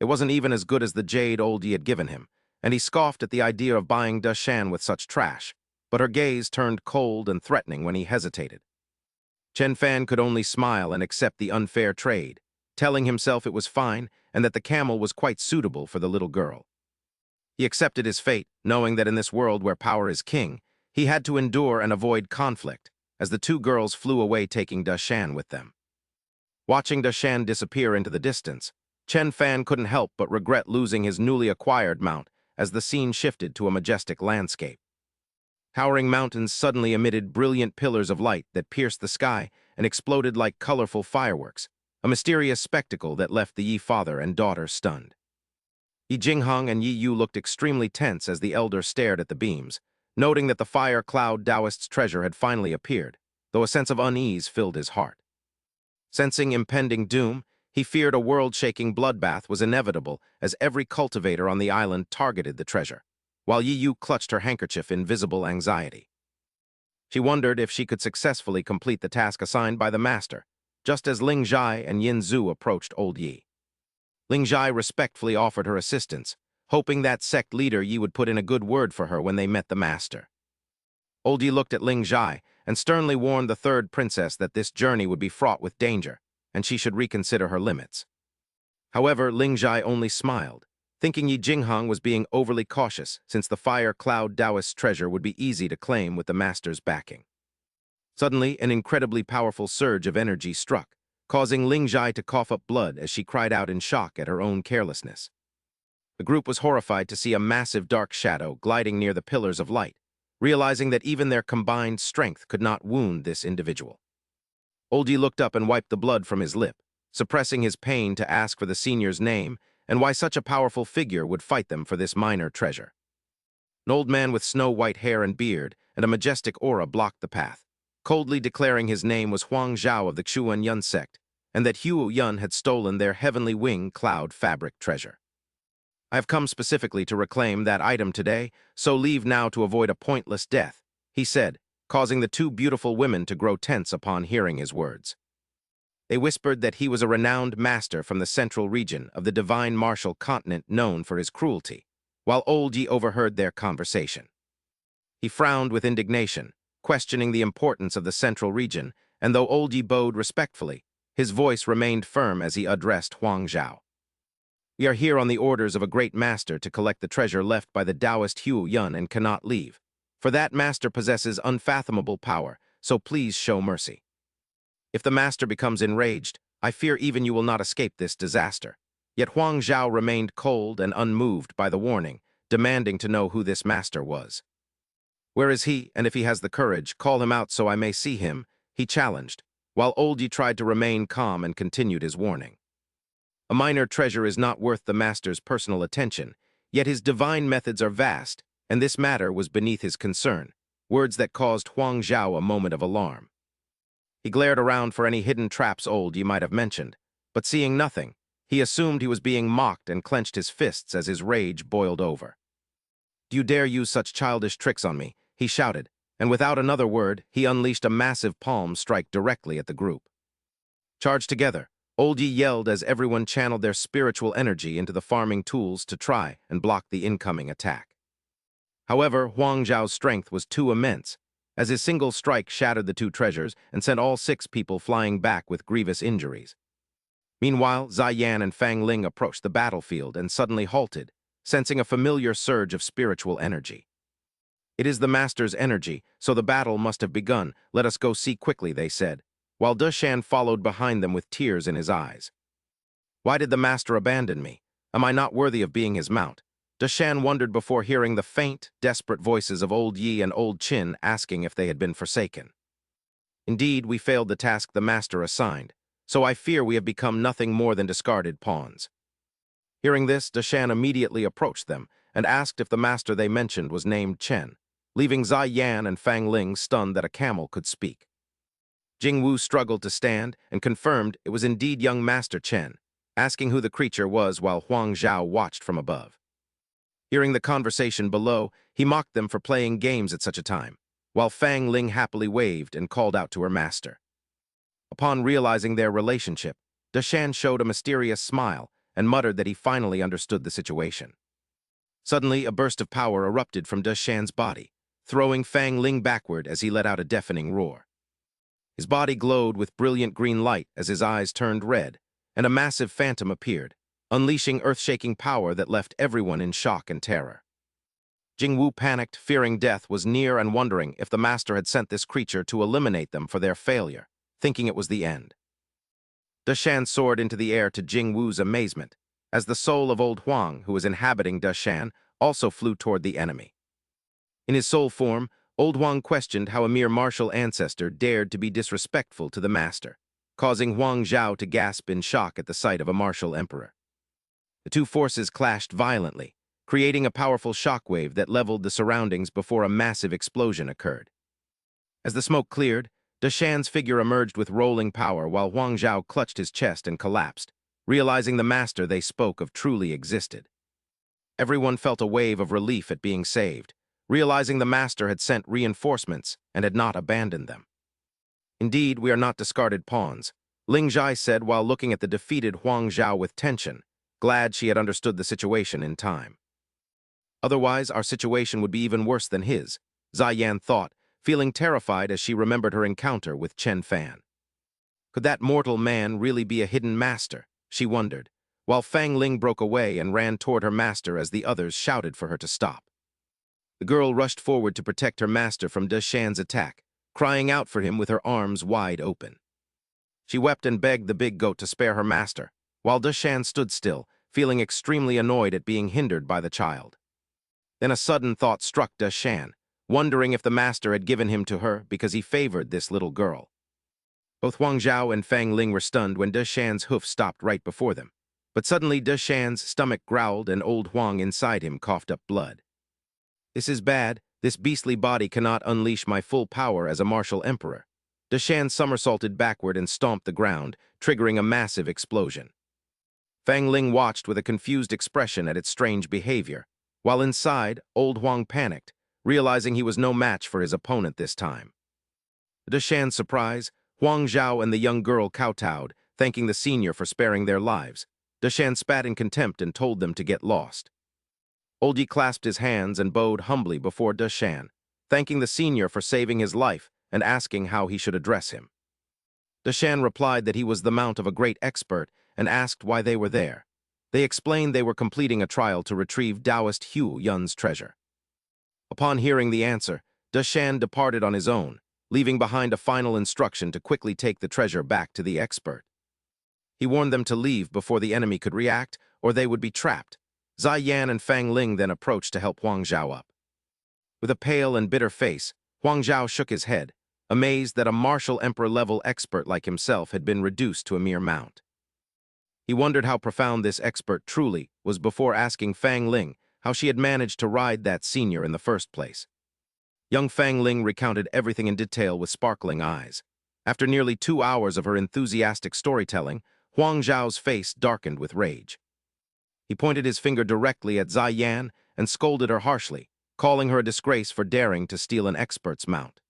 It wasn't even as good as the jade Old Yi had given him, and he scoffed at the idea of buying De Shan with such trash, but her gaze turned cold and threatening when he hesitated. Chen Fan could only smile and accept the unfair trade, telling himself it was fine and that the camel was quite suitable for the little girl. He accepted his fate, knowing that in this world where power is king, he had to endure and avoid conflict, as the two girls flew away taking De Shan with them. Watching De Shan disappear into the distance, Chen Fan couldn't help but regret losing his newly acquired mount as the scene shifted to a majestic landscape. Towering mountains suddenly emitted brilliant pillars of light that pierced the sky and exploded like colorful fireworks, a mysterious spectacle that left the Yi father and daughter stunned. Yi Jingheng and Yi Yu looked extremely tense as the elder stared at the beams, noting that the fire cloud Taoist's treasure had finally appeared, though a sense of unease filled his heart. Sensing impending doom, he feared a world-shaking bloodbath was inevitable as every cultivator on the island targeted the treasure, while Yi Yu clutched her handkerchief in visible anxiety. She wondered if she could successfully complete the task assigned by the master, just as Ling Zhai and Yin Zhu approached Old Yi. Ling Zhai respectfully offered her assistance, hoping that sect leader Yi would put in a good word for her when they met the master. Old Yi looked at Ling Zhai and sternly warned the third princess that this journey would be fraught with danger, and she should reconsider her limits. However, Ling Zhai only smiled, thinking Yi Jingheng was being overly cautious since the fire cloud Taoist's treasure would be easy to claim with the master's backing. Suddenly, an incredibly powerful surge of energy struck, causing Ling Zhai to cough up blood as she cried out in shock at her own carelessness. The group was horrified to see a massive dark shadow gliding near the pillars of light, realizing that even their combined strength could not wound this individual. Old Yi looked up and wiped the blood from his lip, suppressing his pain to ask for the senior's name and why such a powerful figure would fight them for this minor treasure. An old man with snow-white hair and beard and a majestic aura blocked the path, coldly declaring his name was Huang Zhao of the Xyoan Yun sect, and that Huo Yun had stolen their heavenly wing cloud fabric treasure. "I have come specifically to reclaim that item today, so leave now to avoid a pointless death," he said, causing the two beautiful women to grow tense upon hearing his words. They whispered that he was a renowned master from the central region of the divine martial continent known for his cruelty, while Old Yi overheard their conversation. He frowned with indignation, questioning the importance of the central region, and though Old Yi bowed respectfully, his voice remained firm as he addressed Huang Zhao. "We are here on the orders of a great master to collect the treasure left by the Taoist Huo Yun and cannot leave, for that master possesses unfathomable power, so please show mercy. If the master becomes enraged, I fear even you will not escape this disaster." Yet Huang Zhao remained cold and unmoved by the warning, demanding to know who this master was. "Where is he, and if he has the courage, call him out so I may see him," he challenged, while Old Yi tried to remain calm and continued his warning. "A minor treasure is not worth the master's personal attention, yet his divine methods are vast, and this matter was beneath his concern," words that caused Huang Zhao a moment of alarm. He glared around for any hidden traps Old Yi might have mentioned, but seeing nothing, he assumed he was being mocked and clenched his fists as his rage boiled over. "Do you dare use such childish tricks on me?" he shouted, and without another word, he unleashed a massive palm strike directly at the group. "Charge together," Old Yi yelled as everyone channeled their spiritual energy into the farming tools to try and block the incoming attack. However, Huang Zhao's strength was too immense, as his single strike shattered the two treasures and sent all 6 people flying back with grievous injuries. Meanwhile, Ziyan and Fang Ling approached the battlefield and suddenly halted, sensing a familiar surge of spiritual energy. "It is the master's energy, so the battle must have begun. Let us go see quickly," they said, while De Shan followed behind them with tears in his eyes. "Why did the master abandon me? Am I not worthy of being his mount?" De Shan wondered before hearing the faint, desperate voices of Old Yi and Old Qin asking if they had been forsaken. "Indeed, we failed the task the master assigned, so I fear we have become nothing more than discarded pawns." Hearing this, Deshan immediately approached them and asked if the master they mentioned was named Chen, leaving Zai Yan and Fang Ling stunned that a camel could speak. Jingwu struggled to stand and confirmed it was indeed young Master Chen, asking who the creature was while Huang Zhao watched from above. Hearing the conversation below, he mocked them for playing games at such a time, while Fang Ling happily waved and called out to her master. Upon realizing their relationship, Deshan showed a mysterious smile and muttered that he finally understood the situation. Suddenly, a burst of power erupted from Deshan's body, throwing Fang Ling backward as he let out a deafening roar. His body glowed with brilliant green light as his eyes turned red, and a massive phantom appeared, unleashing earth-shaking power that left everyone in shock and terror. Jingwu panicked, fearing death was near and wondering if the master had sent this creature to eliminate them for their failure, thinking it was the end. Deshan soared into the air to Jingwu's amazement, as the soul of old Huang, who was inhabiting Deshan, also flew toward the enemy. In his soul form, old Huang questioned how a mere martial ancestor dared to be disrespectful to the master, causing Huang Zhao to gasp in shock at the sight of a martial emperor. The two forces clashed violently, creating a powerful shockwave that leveled the surroundings before a massive explosion occurred. As the smoke cleared, Deshan's figure emerged with rolling power while Huang Zhao clutched his chest and collapsed, realizing the master they spoke of truly existed. Everyone felt a wave of relief at being saved, realizing the master had sent reinforcements and had not abandoned them. Indeed, we are not discarded pawns, Ling Zhai said while looking at the defeated Huang Zhao with tension, glad she had understood the situation in time. Otherwise, our situation would be even worse than his, Zai Yan thought, feeling terrified as she remembered her encounter with Chen Fan. Could that mortal man really be a hidden master, she wondered, while Fang Ling broke away and ran toward her master as the others shouted for her to stop. The girl rushed forward to protect her master from Deshan's attack, crying out for him with her arms wide open. She wept and begged the big goat to spare her master, while Deshan stood still, feeling extremely annoyed at being hindered by the child. Then a sudden thought struck Deshan, wondering if the master had given him to her because he favored this little girl. Both Huang Zhao and Fang Ling were stunned when Deshan's hoof stopped right before them, but suddenly Deshan's stomach growled and old Huang inside him coughed up blood. This is bad. This beastly body cannot unleash my full power as a martial emperor. Deshan somersaulted backward and stomped the ground, triggering a massive explosion. Fang Ling watched with a confused expression at its strange behavior, while inside, old Huang panicked, realizing he was no match for his opponent this time. To Deshan's surprise, Huang Zhao and the young girl kowtowed, thanking the senior for sparing their lives. Deshan spat in contempt and told them to get lost. Oldie clasped his hands and bowed humbly before Deshan, thanking the senior for saving his life and asking how he should address him. Deshan replied that he was the mount of a great expert and asked why they were there. They explained they were completing a trial to retrieve Taoist Hu Yun's treasure. Upon hearing the answer, Deshan departed on his own, leaving behind a final instruction to quickly take the treasure back to the expert. He warned them to leave before the enemy could react, or they would be trapped. Zai Yan and Fang Ling then approached to help Huang Zhao up. With a pale and bitter face, Huang Zhao shook his head, amazed that a martial emperor-level expert like himself had been reduced to a mere mount. He wondered how profound this expert truly was before asking Fang Ling how she had managed to ride that senior in the first place. Young Fang Ling recounted everything in detail with sparkling eyes. After nearly 2 hours of her enthusiastic storytelling, Huang Zhao's face darkened with rage. He pointed his finger directly at Zai Yan and scolded her harshly, calling her a disgrace for daring to steal an expert's mount.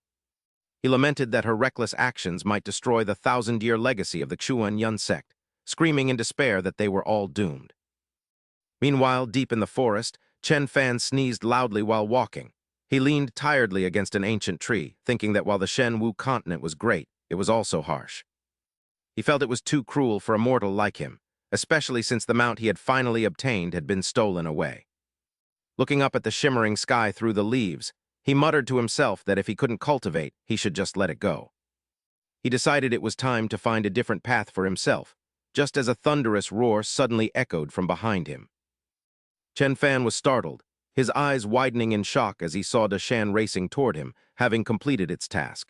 He lamented that her reckless actions might destroy the 1,000-year legacy of the Xyoan Yun sect, screaming in despair that they were all doomed. Meanwhile, deep in the forest, Chen Fan sneezed loudly while walking. He leaned tiredly against an ancient tree, thinking that while the Shen Wu continent was great, it was also harsh. He felt it was too cruel for a mortal like him, especially since the mount he had finally obtained had been stolen away. Looking up at the shimmering sky through the leaves, he muttered to himself that if he couldn't cultivate, he should just let it go. He decided it was time to find a different path for himself, just as a thunderous roar suddenly echoed from behind him. Chen Fan was startled, his eyes widening in shock as he saw Deshan racing toward him, having completed its task.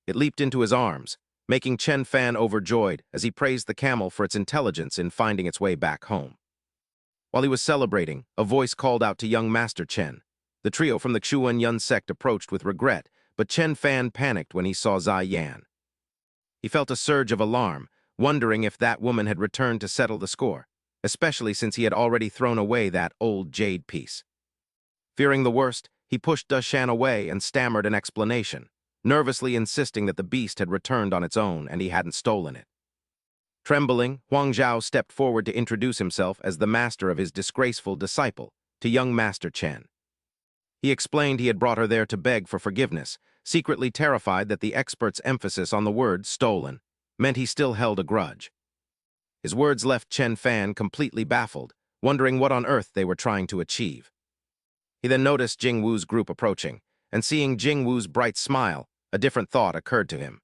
It leaped into his arms, making Chen Fan overjoyed as he praised the camel for its intelligence in finding its way back home. While he was celebrating, a voice called out to young Master Chen. The trio from the Xyoan sect approached with regret, but Chen Fan panicked when he saw Zai Yan. He felt a surge of alarm, wondering if that woman had returned to settle the score, especially since he had already thrown away that old jade piece. Fearing the worst, he pushed Deshan away and stammered an explanation, nervously insisting that the beast had returned on its own and he hadn't stolen it. Trembling, Huang Zhao stepped forward to introduce himself as the master of his disgraceful disciple, to young Master Chen. He explained he had brought her there to beg for forgiveness, secretly terrified that the expert's emphasis on the word stolen meant he still held a grudge. His words left Chen Fan completely baffled, wondering what on earth they were trying to achieve. He then noticed Jing Wu's group approaching, and seeing Jing Wu's bright smile, a different thought occurred to him.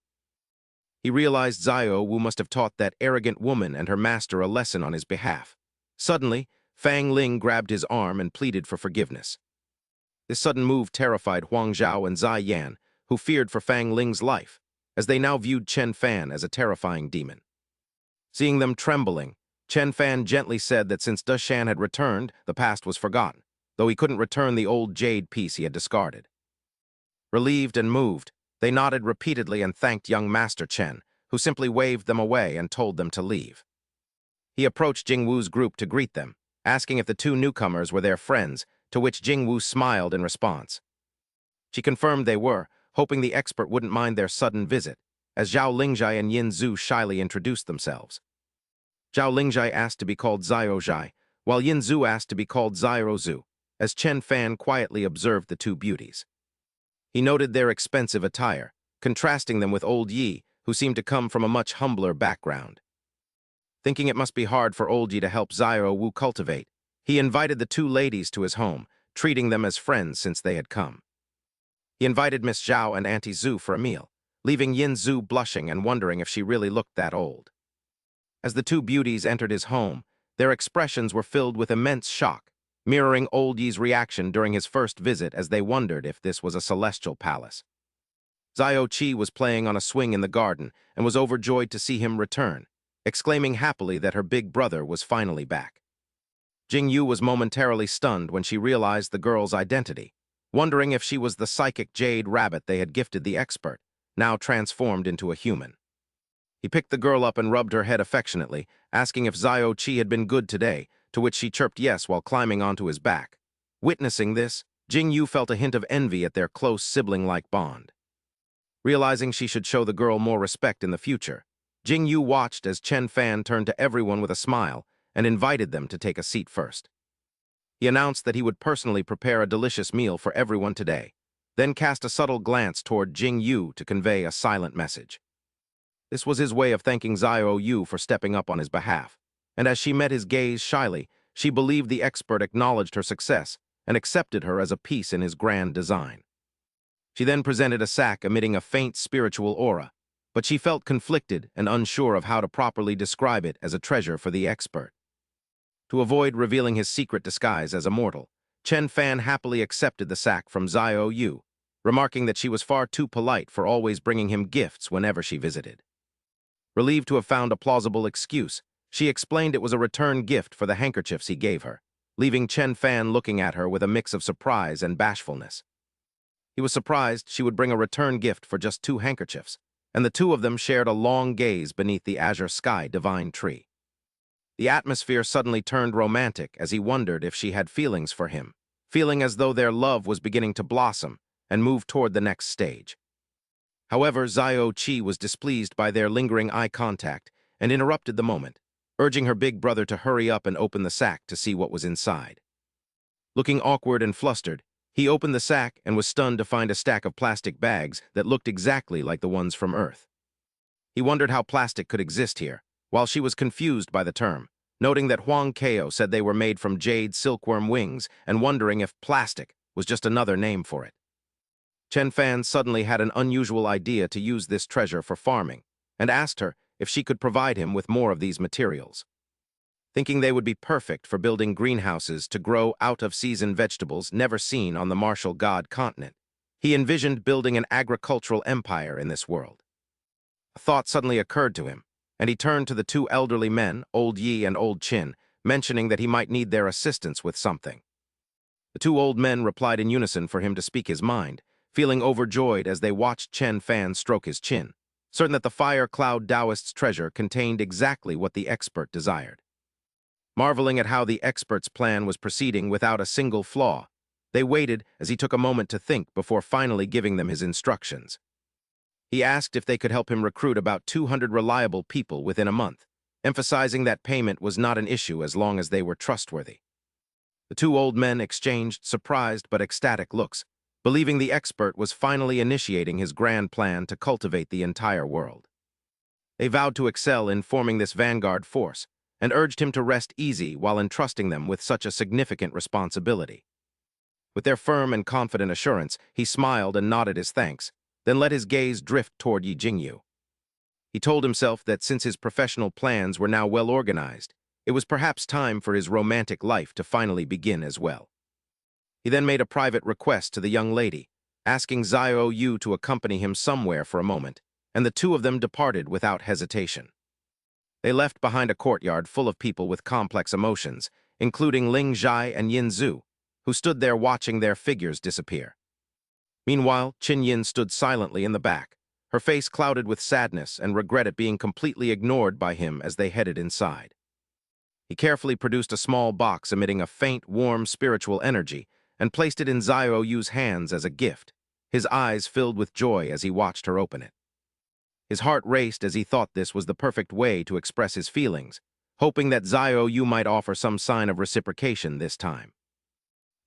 He realized Xiao Wu must have taught that arrogant woman and her master a lesson on his behalf. Suddenly, Fang Ling grabbed his arm and pleaded for forgiveness. This sudden move terrified Huang Zhao and Zai Yan, who feared for Fang Ling's life, as they now viewed Chen Fan as a terrifying demon. Seeing them trembling, Chen Fan gently said that since Deshan had returned, the past was forgotten, though he couldn't return the old jade piece he had discarded. Relieved and moved, they nodded repeatedly and thanked young Master Chen, who simply waved them away and told them to leave. He approached Jing Wu's group to greet them, asking if the two newcomers were their friends, to which Jing Wu smiled in response. She confirmed they were, hoping the expert wouldn't mind their sudden visit, as Zhao Lingjai and Yin Zhu shyly introduced themselves. Zhao Lingjai asked to be called Xiao Zhai, while Yin Zhu asked to be called Xiao Zhu, as Chen Fan quietly observed the two beauties. He noted their expensive attire, contrasting them with old Yi, who seemed to come from a much humbler background. Thinking it must be hard for old Yi to help Xiao Wu cultivate, he invited the two ladies to his home, treating them as friends since they had come. He invited Miss Zhao and Auntie Zhu for a meal, leaving Yin Zhu blushing and wondering if she really looked that old. As the two beauties entered his home, their expressions were filled with immense shock, mirroring old Yi's reaction during his first visit as they wondered if this was a celestial palace. Xiao Qi was playing on a swing in the garden and was overjoyed to see him return, exclaiming happily that her big brother was finally back. Jing Yu was momentarily stunned when she realized the girl's identity, wondering if she was the psychic jade rabbit they had gifted the expert, now transformed into a human. He picked the girl up and rubbed her head affectionately, asking if Xiao Qi had been good today, to which she chirped yes while climbing onto his back. Witnessing this, Jing Yu felt a hint of envy at their close sibling-like bond. Realizing she should show the girl more respect in the future, Jing Yu watched as Chen Fan turned to everyone with a smile and invited them to take a seat first. He announced that he would personally prepare a delicious meal for everyone today, then cast a subtle glance toward Jing Yu to convey a silent message. This was his way of thanking Xiao Yu for stepping up on his behalf, and as she met his gaze shyly, she believed the expert acknowledged her success and accepted her as a piece in his grand design. She then presented a sack emitting a faint spiritual aura, but she felt conflicted and unsure of how to properly describe it as a treasure for the expert. To avoid revealing his secret disguise as a mortal, Chen Fan happily accepted the sack from Xiao Yu, remarking that she was far too polite for always bringing him gifts whenever she visited. Relieved to have found a plausible excuse, she explained it was a return gift for the handkerchiefs he gave her, leaving Chen Fan looking at her with a mix of surprise and bashfulness. He was surprised she would bring a return gift for just 2 handkerchiefs, and the two of them shared a long gaze beneath the azure sky divine tree. The atmosphere suddenly turned romantic as he wondered if she had feelings for him, feeling as though their love was beginning to blossom and move toward the next stage. However, Xiao Qi was displeased by their lingering eye contact and interrupted the moment, urging her big brother to hurry up and open the sack to see what was inside. Looking awkward and flustered, he opened the sack and was stunned to find a stack of plastic bags that looked exactly like the ones from Earth. He wondered how plastic could exist here, while she was confused by the term, noting that Huang Kao said they were made from jade silkworm wings and wondering if plastic was just another name for it. Chen Fan suddenly had an unusual idea to use this treasure for farming and asked her if she could provide him with more of these materials. Thinking they would be perfect for building greenhouses to grow out-of-season vegetables never seen on the martial god continent, he envisioned building an agricultural empire in this world. A thought suddenly occurred to him, and he turned to the 2 elderly men, Old Yi and Old Qin, mentioning that he might need their assistance with something. The two old men replied in unison for him to speak his mind, feeling overjoyed as they watched Chen Fan stroke his chin, certain that the Fire Cloud Taoist's treasure contained exactly what the expert desired. Marveling at how the expert's plan was proceeding without a single flaw, they waited as he took a moment to think before finally giving them his instructions. He asked if they could help him recruit about 200 reliable people within a month, emphasizing that payment was not an issue as long as they were trustworthy. The two old men exchanged surprised but ecstatic looks, believing the expert was finally initiating his grand plan to cultivate the entire world. They vowed to excel in forming this vanguard force, and urged him to rest easy while entrusting them with such a significant responsibility. With their firm and confident assurance, he smiled and nodded his thanks, then let his gaze drift toward Yi Jingyu. He told himself that since his professional plans were now well organized, it was perhaps time for his romantic life to finally begin as well. He then made a private request to the young lady, asking Xiao Yu to accompany him somewhere for a moment, and the two of them departed without hesitation. They left behind a courtyard full of people with complex emotions, including Ling Zhai and Yin Zhu, who stood there watching their figures disappear. Meanwhile, Qin Yin stood silently in the back, her face clouded with sadness and regret at being completely ignored by him as they headed inside. He carefully produced a small box emitting a faint, warm spiritual energy and placed it in Xiao Yu's hands as a gift, his eyes filled with joy as he watched her open it. His heart raced as he thought this was the perfect way to express his feelings, hoping that Xiao Yu might offer some sign of reciprocation this time.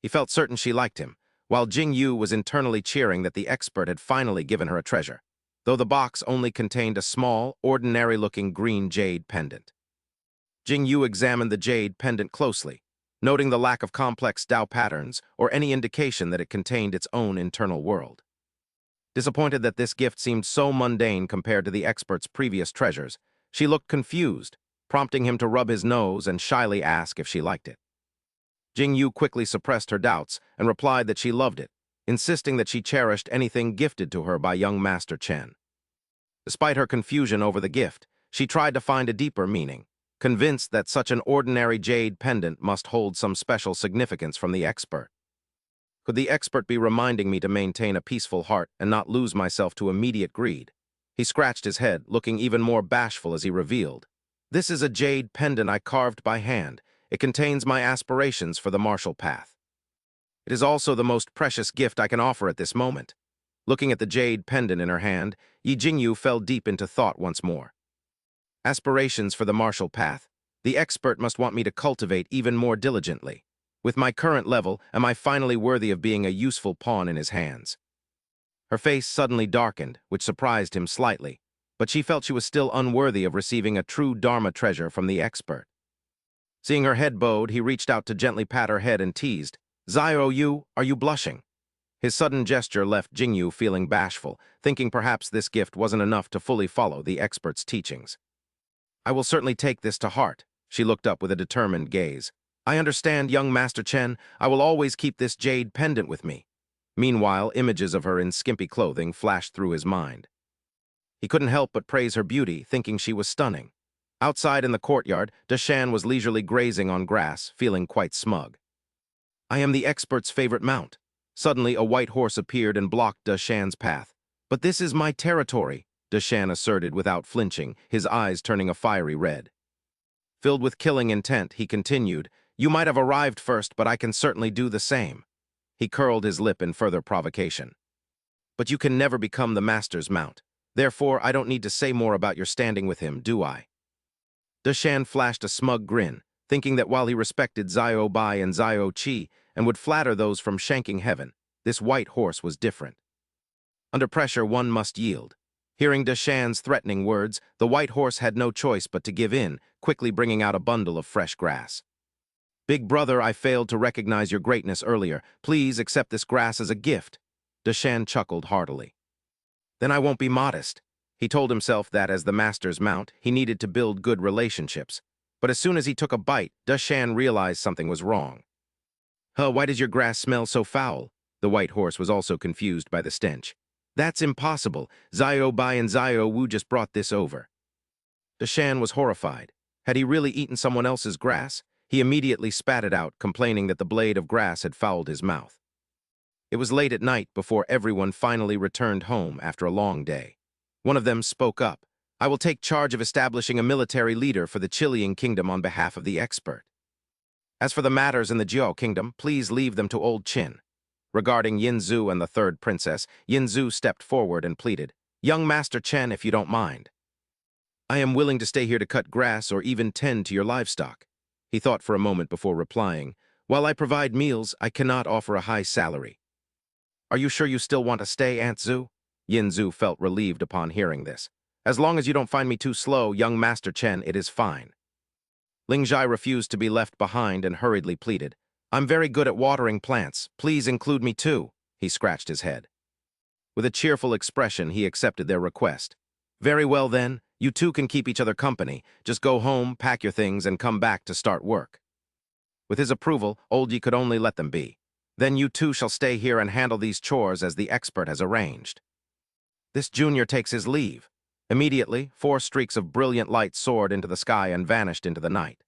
He felt certain she liked him, while Jing Yu was internally cheering that the expert had finally given her a treasure, though the box only contained a small, ordinary-looking green jade pendant. Jing Yu examined the jade pendant closely, noting the lack of complex Dao patterns or any indication that it contained its own internal world. Disappointed that this gift seemed so mundane compared to the expert's previous treasures, she looked confused, prompting him to rub his nose and shyly ask if she liked it. Jing Yu quickly suppressed her doubts and replied that she loved it, insisting that she cherished anything gifted to her by young Master Chen. Despite her confusion over the gift, she tried to find a deeper meaning, convinced that such an ordinary jade pendant must hold some special significance from the expert. Could the expert be reminding me to maintain a peaceful heart and not lose myself to immediate greed? He scratched his head, looking even more bashful as he revealed, "This is a jade pendant I carved by hand. It contains my aspirations for the martial path. It is also the most precious gift I can offer at this moment." Looking at the jade pendant in her hand, Yi Jingyu fell deep into thought once more. Aspirations for the martial path. The expert must want me to cultivate even more diligently. With my current level, am I finally worthy of being a useful pawn in his hands? Her face suddenly darkened, which surprised him slightly, but she felt she was still unworthy of receiving a true Dharma treasure from the expert. Seeing her head bowed, he reached out to gently pat her head and teased, "Xiao Yu, are you blushing?" His sudden gesture left Jingyu feeling bashful, thinking perhaps this gift wasn't enough to fully follow the expert's teachings. "I will certainly take this to heart." She looked up with a determined gaze. "I understand, young Master Chen. I will always keep this jade pendant with me." Meanwhile, images of her in skimpy clothing flashed through his mind. He couldn't help but praise her beauty, thinking she was stunning. Outside in the courtyard, Deshan was leisurely grazing on grass, feeling quite smug. "I am the expert's favorite mount." Suddenly, a white horse appeared and blocked Deshan's path. "But this is my territory," Deshan asserted without flinching, his eyes turning a fiery red. Filled with killing intent, he continued, "You might have arrived first, but I can certainly do the same." He curled his lip in further provocation. "But you can never become the master's mount. Therefore, I don't need to say more about your standing with him, do I?" Deshan flashed a smug grin, thinking that while he respected Xiao Bai and Xiao Qi and would flatter those from Shanking Heaven, this white horse was different. Under pressure, one must yield. Hearing Deshan's threatening words, the white horse had no choice but to give in, quickly bringing out a bundle of fresh grass. "Big brother, I failed to recognize your greatness earlier. Please accept this grass as a gift." Deshan chuckled heartily. "Then I won't be modest." He told himself that as the master's mount, he needed to build good relationships. But as soon as he took a bite, Deshan realized something was wrong. Why does your grass smell so foul?" The white horse was also confused by the stench. "That's impossible. Xiao Bai and Xiao Wu just brought this over." Deshan was horrified. Had he really eaten someone else's grass? he immediately spat it out, complaining that the blade of grass had fouled his mouth. It was late at night before everyone finally returned home after a long day. One of them spoke up. "I will take charge of establishing a military leader for the Chilean kingdom on behalf of the expert. As for the matters in the Jiao kingdom, please leave them to old Qin." Regarding Yinzu and the third princess, Yinzu stepped forward and pleaded, "Young Master Chen, if you don't mind. I am willing to stay here to cut grass or even tend to your livestock." He thought for a moment before replying, "While I provide meals, I cannot offer a high salary." "Are you sure you still want to stay, Aunt Zhu?" Yinzu felt relieved upon hearing this. "As long as you don't find me too slow, young Master Chen, it is fine." Ling Zhai refused to be left behind and hurriedly pleaded, "I'm very good at watering plants. Please include me too." He scratched his head. With a cheerful expression, he accepted their request. "Very well then, you two can keep each other company. Just go home, pack your things, and come back to start work." With his approval, Old Yi could only let them be. "Then you two shall stay here and handle these chores as the expert has arranged." This junior takes his leave. Immediately, 4 streaks of brilliant light soared into the sky and vanished into the night.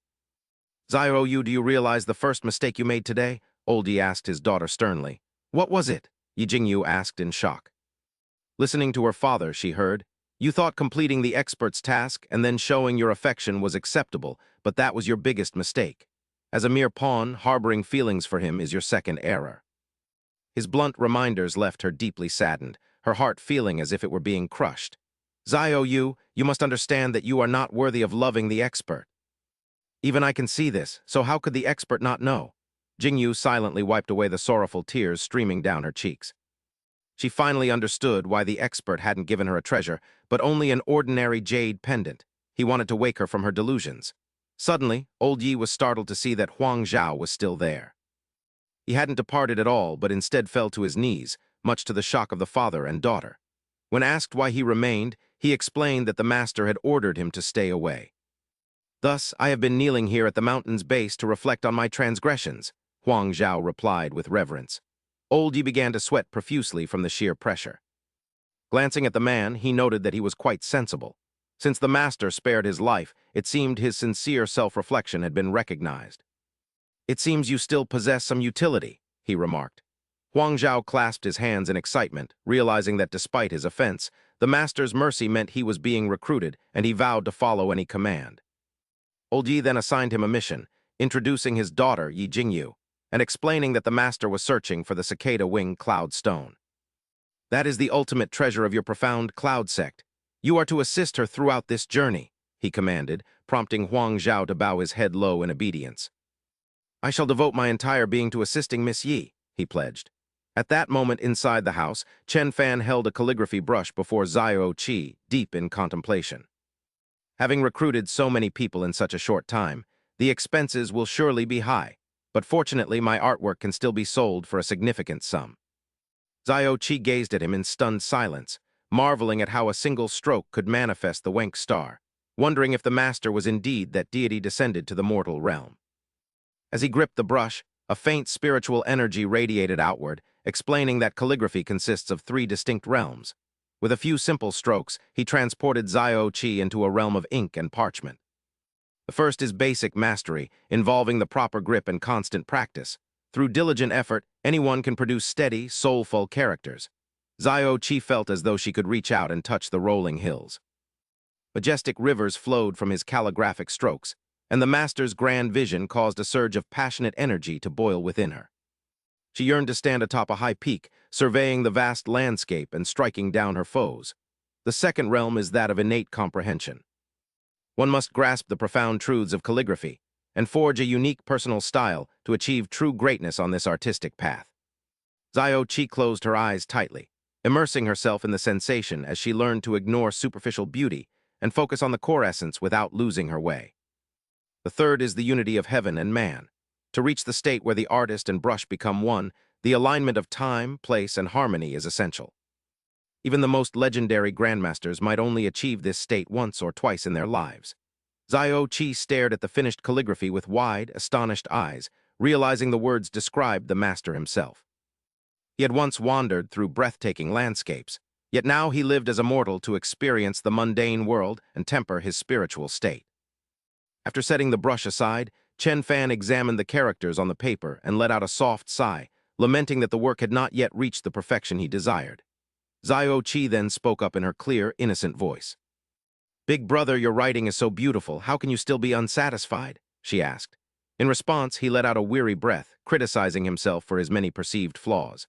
"Xiaoyu, do you realize the first mistake you made today?" Old Yi asked his daughter sternly. "What was it?" Yi Jingyu asked in shock. Listening to her father, she heard, "You thought completing the expert's task and then showing your affection was acceptable, but that was your biggest mistake. As a mere pawn, harboring feelings for him is your second error." His blunt reminders left her deeply saddened, her heart feeling as if it were being crushed. "Xiaoyu, you must understand that you are not worthy of loving the expert. Even I can see this, so how could the expert not know?" Jingyu silently wiped away the sorrowful tears streaming down her cheeks. She finally understood why the expert hadn't given her a treasure, but only an ordinary jade pendant. He wanted to wake her from her delusions. Suddenly, Old Yi was startled to see that Huang Zhao was still there. He hadn't departed at all, but instead fell to his knees, much to the shock of the father and daughter. When asked why he remained, he explained that the master had ordered him to stay away. "Thus, I have been kneeling here at the mountain's base to reflect on my transgressions," Huang Zhao replied with reverence. Old Yi began to sweat profusely from the sheer pressure. Glancing at the man, he noted that he was quite sensible. Since the master spared his life, it seemed his sincere self-reflection had been recognized. "It seems you still possess some utility," he remarked. Huang Zhao clasped his hands in excitement, realizing that despite his offense, the master's mercy meant he was being recruited, and he vowed to follow any command. Old Yi then assigned him a mission, introducing his daughter, Yi Jingyu, and explaining that the master was searching for the cicada-wing cloud stone. "That is the ultimate treasure of your profound cloud sect. You are to assist her throughout this journey," he commanded, prompting Huang Zhao to bow his head low in obedience. "I shall devote my entire being to assisting Miss Yi," he pledged. At that moment inside the house, Chen Fan held a calligraphy brush before Xiao Qi, deep in contemplation. "Having recruited so many people in such a short time, the expenses will surely be high, but fortunately my artwork can still be sold for a significant sum." Xiao Qi gazed at him in stunned silence, marveling at how a single stroke could manifest the Wenk star, wondering if the master was indeed that deity descended to the mortal realm. As he gripped the brush, a faint spiritual energy radiated outward, explaining that calligraphy consists of 3 distinct realms. With a few simple strokes, he transported Xiao Qi into a realm of ink and parchment. The first is basic mastery, involving the proper grip and constant practice. Through diligent effort, anyone can produce steady, soulful characters. Xiao Qi felt as though she could reach out and touch the rolling hills. Majestic rivers flowed from his calligraphic strokes, and the master's grand vision caused a surge of passionate energy to boil within her. She yearned to stand atop a high peak, surveying the vast landscape and striking down her foes. The second realm is that of innate comprehension. One must grasp the profound truths of calligraphy and forge a unique personal style to achieve true greatness on this artistic path. Xiao Qi closed her eyes tightly, immersing herself in the sensation as she learned to ignore superficial beauty and focus on the core essence without losing her way. The third is the unity of heaven and man. To reach the state where the artist and brush become one, the alignment of time, place, and harmony is essential. Even the most legendary grandmasters might only achieve this state once or twice in their lives. Xiao Qi stared at the finished calligraphy with wide, astonished eyes, realizing the words described the master himself. He had once wandered through breathtaking landscapes, yet now he lived as a mortal to experience the mundane world and temper his spiritual state. After setting the brush aside, Chen Fan examined the characters on the paper and let out a soft sigh, lamenting that the work had not yet reached the perfection he desired. Xiao Qi then spoke up in her clear, innocent voice. "Big brother, your writing is so beautiful, how can you still be unsatisfied?" she asked. In response, he let out a weary breath, criticizing himself for his many perceived flaws.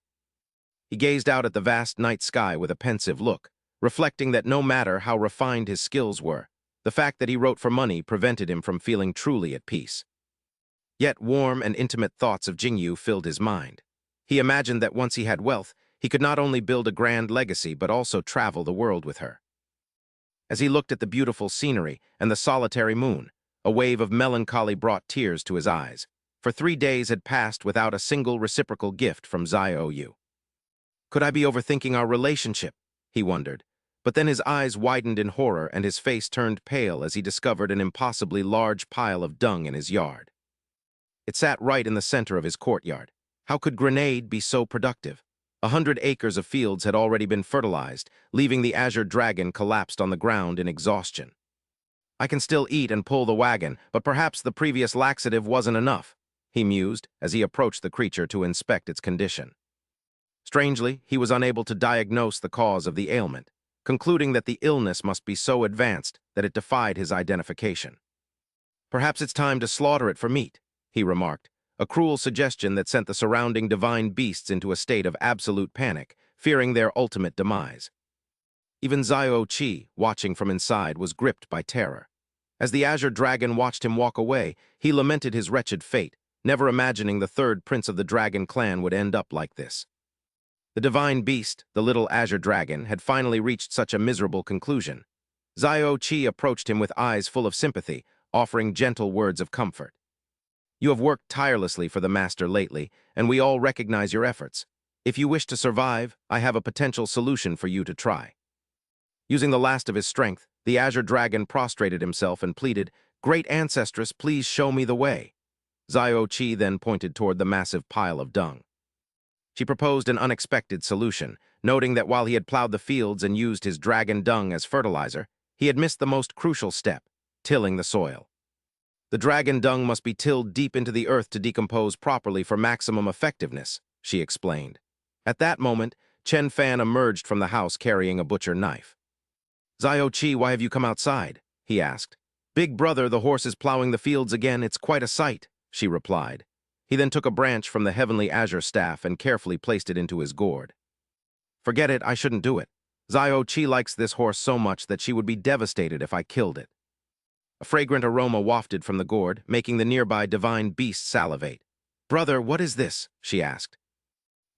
He gazed out at the vast night sky with a pensive look, reflecting that no matter how refined his skills were, the fact that he wrote for money prevented him from feeling truly at peace. Yet warm and intimate thoughts of Jingyu filled his mind. He imagined that once he had wealth, he could not only build a grand legacy but also travel the world with her. As he looked at the beautiful scenery and the solitary moon, a wave of melancholy brought tears to his eyes, for 3 days had passed without a single reciprocal gift from Xiao Yu. Could I be overthinking our relationship? He wondered, but then his eyes widened in horror and his face turned pale as he discovered an impossibly large pile of dung in his yard. It sat right in the center of his courtyard. How could Grenade be so productive? 100 acres of fields had already been fertilized, leaving the azure dragon collapsed on the ground in exhaustion. I can still eat and pull the wagon, but perhaps the previous laxative wasn't enough, he mused as he approached the creature to inspect its condition. Strangely, he was unable to diagnose the cause of the ailment, concluding that the illness must be so advanced that it defied his identification. Perhaps it's time to slaughter it for meat, he remarked, a cruel suggestion that sent the surrounding divine beasts into a state of absolute panic, fearing their ultimate demise. Even Xiao Qi, watching from inside, was gripped by terror. As the azure dragon watched him walk away, he lamented his wretched fate, never imagining the third prince of the dragon clan would end up like this. The divine beast, the little azure dragon, had finally reached such a miserable conclusion. Xiao Qi approached him with eyes full of sympathy, offering gentle words of comfort. You have worked tirelessly for the master lately, and we all recognize your efforts. If you wish to survive, I have a potential solution for you to try. Using the last of his strength, the azure dragon prostrated himself and pleaded, "Great ancestress, please show me the way." Xiao Qi then pointed toward the massive pile of dung. She proposed an unexpected solution, noting that while he had plowed the fields and used his dragon dung as fertilizer, he had missed the most crucial step, tilling the soil. The dragon dung must be tilled deep into the earth to decompose properly for maximum effectiveness, she explained. At that moment, Chen Fan emerged from the house carrying a butcher knife. Xiao Qi, why have you come outside? He asked. Big brother, the horse is plowing the fields again. It's quite a sight, she replied. He then took a branch from the heavenly azure staff and carefully placed it into his gourd. Forget it, I shouldn't do it. Xiao Qi likes this horse so much that she would be devastated if I killed it. A fragrant aroma wafted from the gourd, making the nearby divine beast salivate. Brother, what is this? She asked.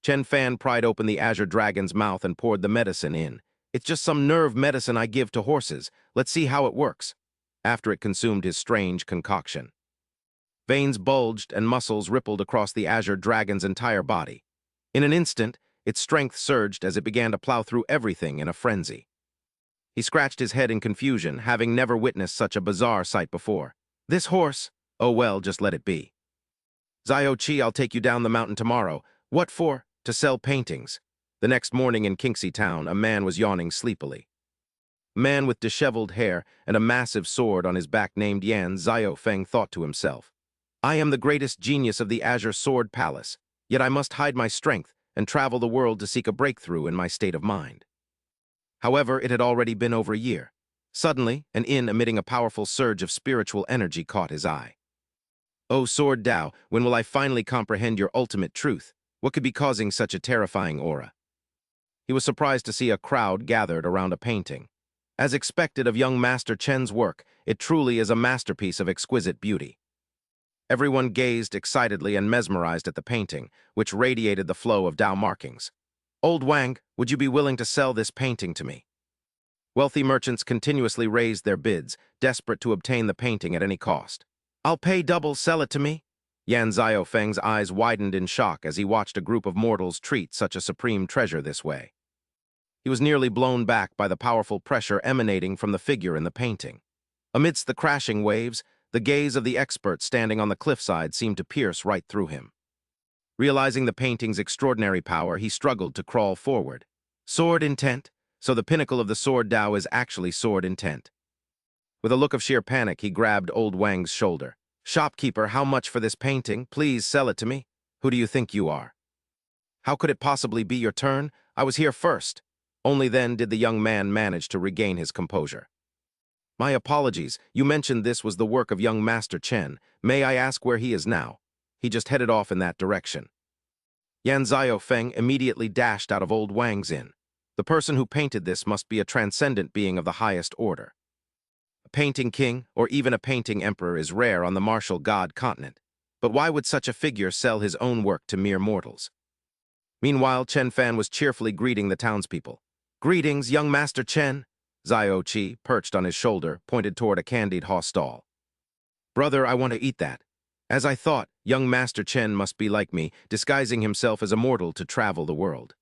Chen Fan pried open the azure dragon's mouth and poured the medicine in. It's just some nerve medicine I give to horses. Let's see how it works. After it consumed his strange concoction. Veins bulged and muscles rippled across the azure dragon's entire body. In an instant, its strength surged as it began to plow through everything in a frenzy. He scratched his head in confusion, having never witnessed such a bizarre sight before. This horse? Oh well, just let it be. Xiao Qi, I'll take you down the mountain tomorrow. What for? To sell paintings. The next morning in Kinxy town, a man was yawning sleepily. A man with disheveled hair and a massive sword on his back named Yan Xiao Feng thought to himself. I am the greatest genius of the Azure Sword Palace, yet I must hide my strength and travel the world to seek a breakthrough in my state of mind. However, it had already been over a year. Suddenly, an inn emitting a powerful surge of spiritual energy caught his eye. O Sword Dao, when will I finally comprehend your ultimate truth? What could be causing such a terrifying aura? He was surprised to see a crowd gathered around a painting. As expected of young Master Chen's work, it truly is a masterpiece of exquisite beauty. Everyone gazed excitedly and mesmerized at the painting, which radiated the flow of Dao markings. Old Wang, would you be willing to sell this painting to me? Wealthy merchants continuously raised their bids, desperate to obtain the painting at any cost. I'll pay double, sell it to me? Yan Xiao Feng's eyes widened in shock as he watched a group of mortals treat such a supreme treasure this way. He was nearly blown back by the powerful pressure emanating from the figure in the painting. Amidst the crashing waves, the gaze of the expert standing on the cliffside seemed to pierce right through him. Realizing the painting's extraordinary power, he struggled to crawl forward. Sword intent? So the pinnacle of the Sword Dao is actually sword intent. With a look of sheer panic, he grabbed Old Wang's shoulder. Shopkeeper, how much for this painting? Please sell it to me. Who do you think you are? How could it possibly be your turn? I was here first. Only then did the young man manage to regain his composure. My apologies, you mentioned this was the work of young Master Chen. May I ask where he is now? He just headed off in that direction. Yan Xiaofeng immediately dashed out of old Wang's inn. The person who painted this must be a transcendent being of the highest order. A painting king, or even a painting emperor, is rare on the martial god continent. But why would such a figure sell his own work to mere mortals? Meanwhile, Chen Fan was cheerfully greeting the townspeople. Greetings, young Master Chen. Xiao Qi, perched on his shoulder, pointed toward a candied haw stall. Brother, I want to eat that. As I thought, young Master Chen must be like me, disguising himself as a mortal to travel the world.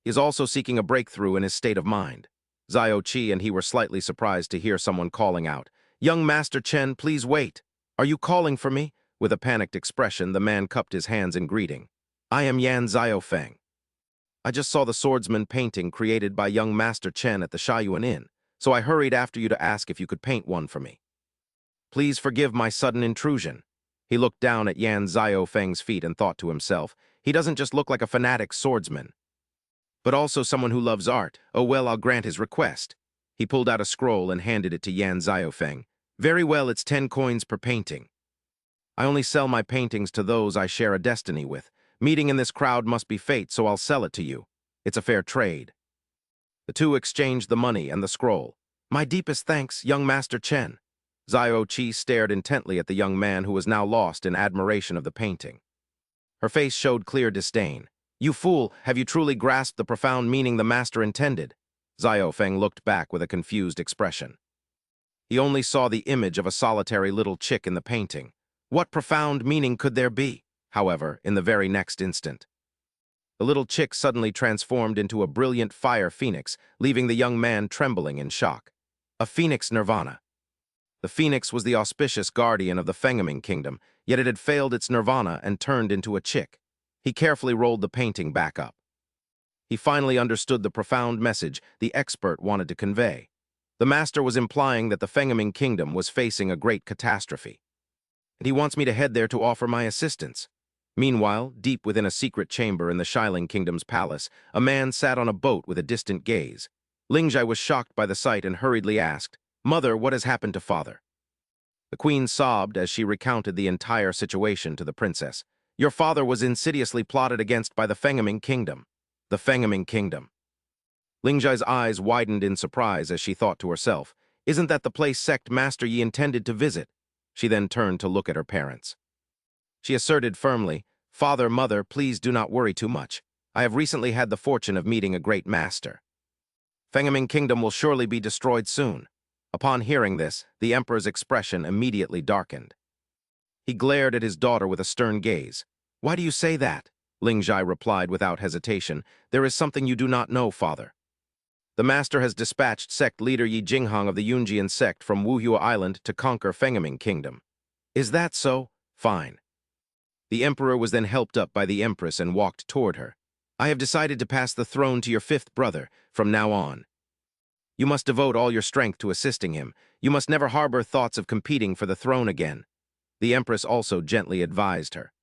He is also seeking a breakthrough in his state of mind. Xiao Qi and he were slightly surprised to hear someone calling out, Young Master Chen, please wait. Are you calling for me? With a panicked expression, the man cupped his hands in greeting. I am Yan Xiaofeng. I just saw the swordsman painting created by young Master Chen at the Shaiyuan Inn, so I hurried after you to ask if you could paint one for me. Please forgive my sudden intrusion. He looked down at Yan Xiaofeng's feet and thought to himself, he doesn't just look like a fanatic swordsman, but also someone who loves art. Oh well, I'll grant his request. He pulled out a scroll and handed it to Yan Xiaofeng. Very well, it's 10 coins per painting. I only sell my paintings to those I share a destiny with. Meeting in this crowd must be fate, so I'll sell it to you. It's a fair trade. The two exchanged the money and the scroll. My deepest thanks, young Master Chen. Xiao Qi stared intently at the young man who was now lost in admiration of the painting. Her face showed clear disdain. You fool, have you truly grasped the profound meaning the master intended? Xiaofeng looked back with a confused expression. He only saw the image of a solitary little chick in the painting. What profound meaning could there be? However, in the very next instant, the little chick suddenly transformed into a brilliant fire phoenix, leaving the young man trembling in shock. A phoenix nirvana. The phoenix was the auspicious guardian of the Fengaming kingdom, yet it had failed its nirvana and turned into a chick. He carefully rolled the painting back up. He finally understood the profound message the expert wanted to convey. The master was implying that the Fengaming kingdom was facing a great catastrophe, and he wants me to head there to offer my assistance. Meanwhile, deep within a secret chamber in the Xiling Kingdom's palace, a man sat on a boat with a distant gaze. Lingzhi was shocked by the sight and hurriedly asked, Mother, what has happened to father? The queen sobbed as she recounted the entire situation to the princess. Your father was insidiously plotted against by the Fengaming Kingdom. The Fengaming Kingdom. Lingzhi's eyes widened in surprise as she thought to herself, Isn't that the place Sect Master Yi intended to visit? She then turned to look at her parents. She asserted firmly, Father, Mother, please do not worry too much. I have recently had the fortune of meeting a great master. Fengaming Kingdom will surely be destroyed soon. Upon hearing this, the emperor's expression immediately darkened. He glared at his daughter with a stern gaze. Why do you say that? Lingzhi replied without hesitation. There is something you do not know, father. The master has dispatched sect leader Yi Jinghang of the Yunjian sect from Wuhua Island to conquer Fengaming Kingdom. Is that so? Fine. The emperor was then helped up by the empress and walked toward her. I have decided to pass the throne to your fifth brother from now on. You must devote all your strength to assisting him. You must never harbor thoughts of competing for the throne again. The empress also gently advised her.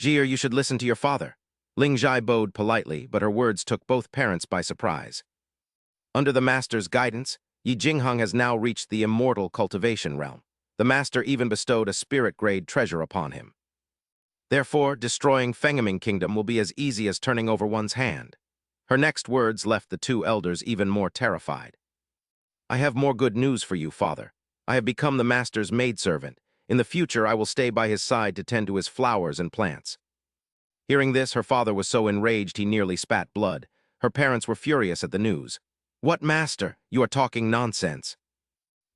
Jia, you should listen to your father. Lingzhi bowed politely, but her words took both parents by surprise. Under the master's guidance, Yi Jinghang has now reached the immortal cultivation realm. The master even bestowed a spirit-grade treasure upon him. Therefore, destroying Fengaming Kingdom will be as easy as turning over one's hand. Her next words left the two elders even more terrified. I have more good news for you, father. I have become the master's maidservant. In the future, I will stay by his side to tend to his flowers and plants. Hearing this, her father was so enraged he nearly spat blood. Her parents were furious at the news. What master? You are talking nonsense.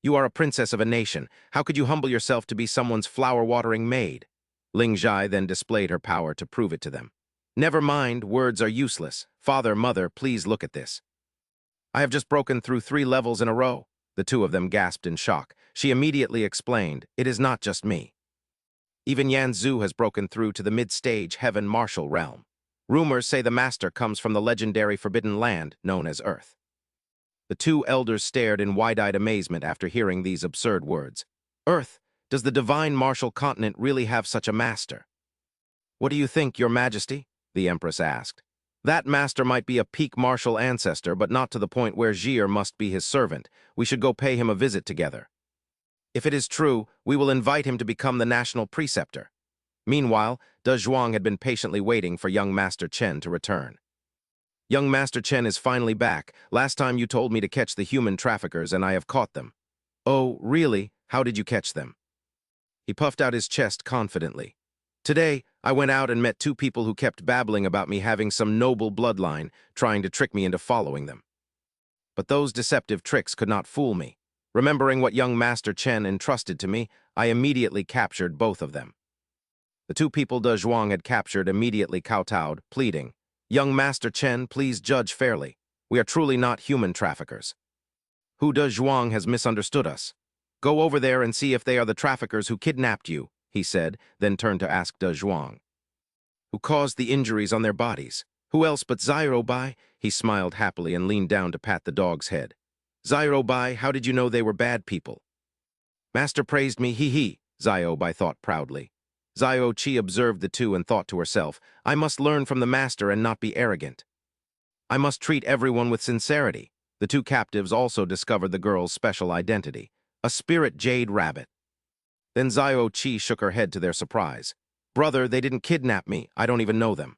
You are a princess of a nation. How could you humble yourself to be someone's flower-watering maid? Lingzhi then displayed her power to prove it to them. Never mind, words are useless. Father, mother, please look at this. I have just broken through 3 levels in a row. The two of them gasped in shock. She immediately explained, it is not just me. Even Yan Zhu has broken through to the mid-stage heaven martial realm. Rumors say the master comes from the legendary forbidden land known as Earth. The two elders stared in wide-eyed amazement after hearing these absurd words. Earth? Does the divine martial continent really have such a master? What do you think, Your Majesty? The Empress asked. That master might be a peak martial ancestor, but not to the point where Zhir must be his servant. We should go pay him a visit together. If it is true, we will invite him to become the national preceptor. Meanwhile, De Zhuang had been patiently waiting for young Master Chen to return. Young Master Chen is finally back. Last time you told me to catch the human traffickers, and I have caught them. Oh, really? How did you catch them? He puffed out his chest confidently. Today, I went out and met two people who kept babbling about me having some noble bloodline, trying to trick me into following them. But those deceptive tricks could not fool me. Remembering what young Master Chen entrusted to me, I immediately captured both of them. The two people De Zhuang had captured immediately kowtowed, pleading, "Young Master Chen, please judge fairly. We are truly not human traffickers. Hu De Zhuang has misunderstood us. Go over there and see if they are the traffickers who kidnapped you," he said, then turned to ask De Zhuang. "Who caused the injuries on their bodies? Who else but Zyro Bai?" He smiled happily and leaned down to pat the dog's head. "Zyro Bai, how did you know they were bad people?" "Master praised me, hee, Zyro Bai thought proudly. Zio Chi observed the two and thought to herself, I must learn from the master and not be arrogant. I must treat everyone with sincerity. The two captives also discovered the girl's special identity, a spirit jade rabbit. Then Zio Chi shook her head to their surprise. "Brother, they didn't kidnap me. I don't even know them."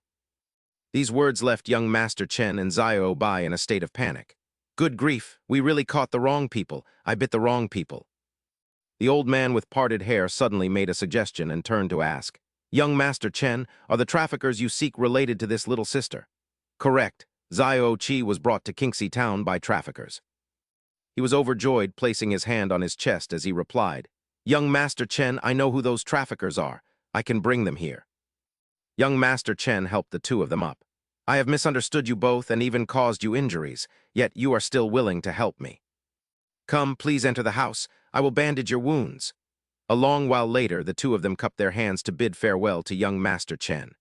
These words left young Master Chen and Zio Bai in a state of panic. "Good grief, we really caught the wrong people. I bit the wrong people." The old man with parted hair suddenly made a suggestion and turned to ask, "Young Master Chen, are the traffickers you seek related to this little sister?" "Correct. Zio Chi was brought to Kinxy town by traffickers." He was overjoyed, placing his hand on his chest as he replied, "Young Master Chen, I know who those traffickers are. I can bring them here." Young Master Chen helped the two of them up. "I have misunderstood you both and even caused you injuries, yet you are still willing to help me. Come, please enter the house. I will bandage your wounds." A long while later, the two of them cupped their hands to bid farewell to young Master Chen.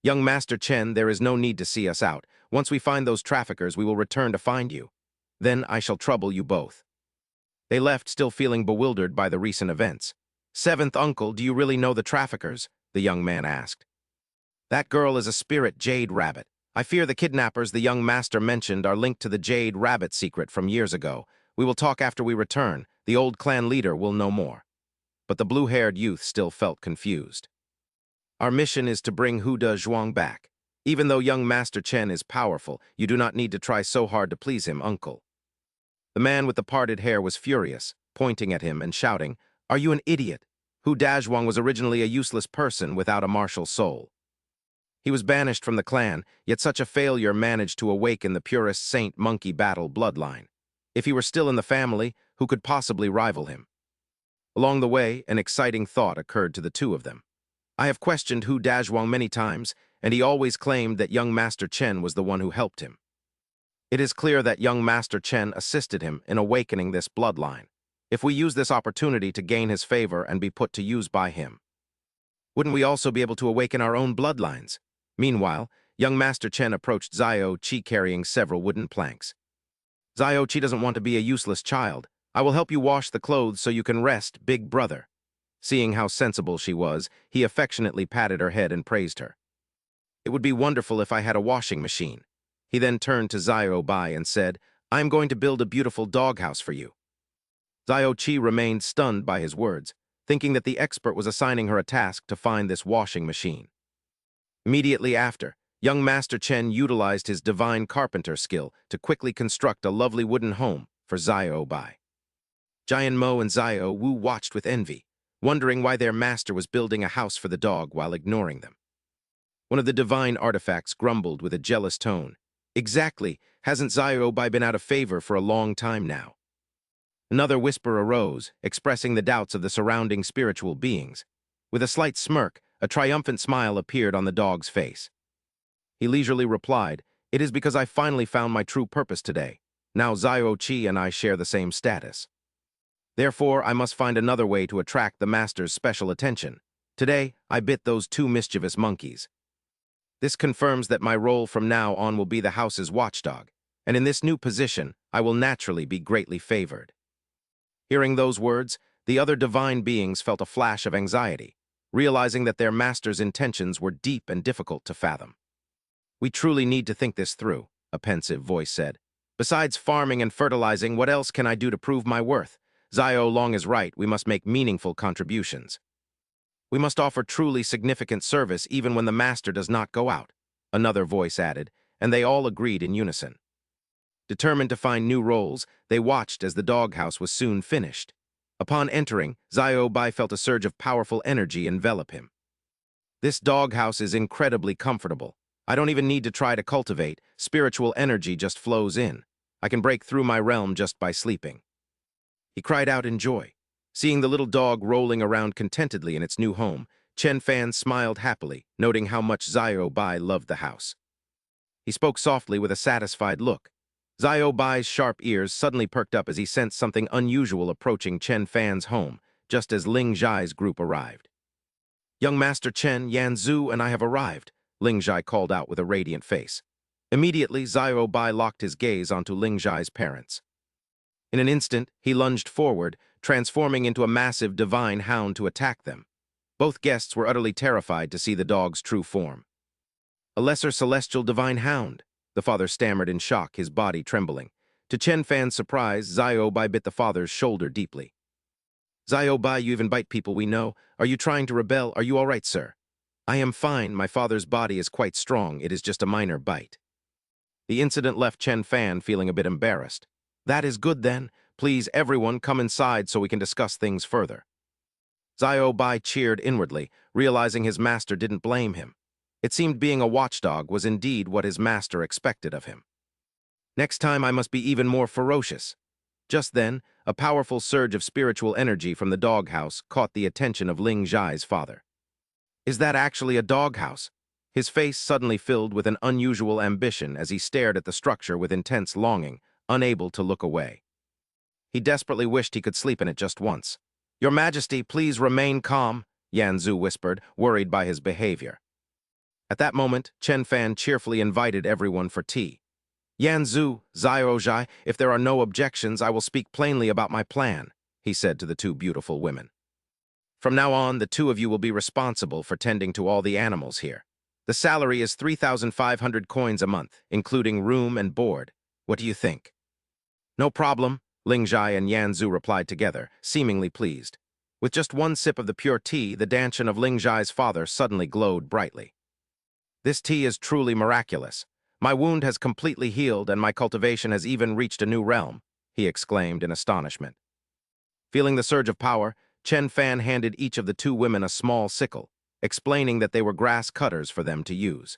"Young Master Chen, there is no need to see us out. Once we find those traffickers, we will return to find you. Then I shall trouble you both." They left, still feeling bewildered by the recent events. "Seventh uncle, do you really know the traffickers?" the young man asked. "That girl is a spirit jade rabbit. I fear the kidnappers the young master mentioned are linked to the jade rabbit secret from years ago. We will talk after we return. The old clan leader will know more." But the blue-haired youth still felt confused. "Our mission is to bring Hu De Zhuang back. Even though young Master Chen is powerful, you do not need to try so hard to please him, uncle." The man with the parted hair was furious, pointing at him and shouting, "Are you an idiot? Hu De Zhuang was originally a useless person without a martial soul. He was banished from the clan, yet such a failure managed to awaken the purest saint-monkey battle bloodline. If he were still in the family, who could possibly rival him?" Along the way, an exciting thought occurred to the two of them. "I have questioned Hu De Zhuang many times, and he always claimed that young Master Chen was the one who helped him. It is clear that young Master Chen assisted him in awakening this bloodline. If we use this opportunity to gain his favor and be put to use by him, wouldn't we also be able to awaken our own bloodlines?" Meanwhile, young Master Chen approached Zio Chi carrying several wooden planks. "Zio Chi doesn't want to be a useless child. I will help you wash the clothes so you can rest, big brother." Seeing how sensible she was, he affectionately patted her head and praised her. "It would be wonderful if I had a washing machine." He then turned to Zio Bai and said, "I am going to build a beautiful doghouse for you." Zio Chi remained stunned by his words, thinking that the expert was assigning her a task to find this washing machine. Immediately after, young Master Chen utilized his divine carpenter skill to quickly construct a lovely wooden home for Zio Bai. Jian Mo and Zio Wu watched with envy, wondering why their master was building a house for the dog while ignoring them. One of the divine artifacts grumbled with a jealous tone, "Exactly, hasn't Zio Bai been out of favor for a long time now?" Another whisper arose, expressing the doubts of the surrounding spiritual beings. With a slight smirk, a triumphant smile appeared on the dog's face. He leisurely replied, "It is because I finally found my true purpose today. Now Zio Chi and I share the same status. Therefore, I must find another way to attract the master's special attention. Today, I bit those two mischievous monkeys. This confirms that my role from now on will be the house's watchdog, and in this new position, I will naturally be greatly favored." Hearing those words, The other divine beings felt a flash of anxiety, realizing that their master's intentions were deep and difficult to fathom. "We truly need to think this through," a pensive voice said. "Besides farming and fertilizing, what else can I do to prove my worth? Zio Long is right, we must make meaningful contributions. We must offer truly significant service even when the master does not go out," another voice added, and they all agreed in unison. Determined to find new roles, they watched as the doghouse was soon finished. Upon entering, Zio Bai felt a surge of powerful energy envelop him. "This doghouse is incredibly comfortable. I don't even need to try to cultivate. Spiritual energy just flows in. I can break through my realm just by sleeping." He cried out in joy. Seeing the little dog rolling around contentedly in its new home, Chen Fan smiled happily, noting how much Zio Bai loved the house. He spoke softly with a satisfied look. Zio Bai's sharp ears suddenly perked up as he sensed something unusual approaching Chen Fan's home, just as Ling Zhai's group arrived. "Young Master Chen, Yan Zhu, and I have arrived," Ling Zhai called out with a radiant face. Immediately, Zio Bai locked his gaze onto Ling Zhai's parents. In an instant, he lunged forward, transforming into a massive divine hound to attack them. Both guests were utterly terrified to see the dog's true form. "A lesser celestial divine hound," the father stammered in shock, his body trembling. To Chen Fan's surprise, Zio Bai bit the father's shoulder deeply. "Zio Bai, you even bite people we know. Are you trying to rebel? Are you all right, sir?" "I am fine. My father's body is quite strong. It is just a minor bite." The incident left Chen Fan feeling a bit embarrassed. "That is good then. Please, everyone, come inside so we can discuss things further." Zio Bai cheered inwardly, realizing his master didn't blame him. It seemed being a watchdog was indeed what his master expected of him. "Next time I must be even more ferocious." Just then, a powerful surge of spiritual energy from the doghouse caught the attention of Ling Zhai's father. "Is that actually a doghouse?" His face suddenly filled with an unusual ambition as he stared at the structure with intense longing, unable to look away. He desperately wished he could sleep in it just once. "Your Majesty, please remain calm," Yan Zhu whispered, worried by his behavior. At that moment, Chen Fan cheerfully invited everyone for tea. "Yan Zhu, Zio Zhai, if there are no objections, I will speak plainly about my plan," he said to the two beautiful women. "From now on, the two of you will be responsible for tending to all the animals here. The salary is 3,500 coins a month, including room and board. What do you think?" "No problem," Ling Zhai and Yan Zhu replied together, seemingly pleased. With just one sip of the pure tea, the dantian of Ling Zhai's father suddenly glowed brightly. "This tea is truly miraculous. My wound has completely healed and my cultivation has even reached a new realm," he exclaimed in astonishment. Feeling the surge of power, Chen Fan handed each of the two women a small sickle, explaining that they were grass cutters for them to use.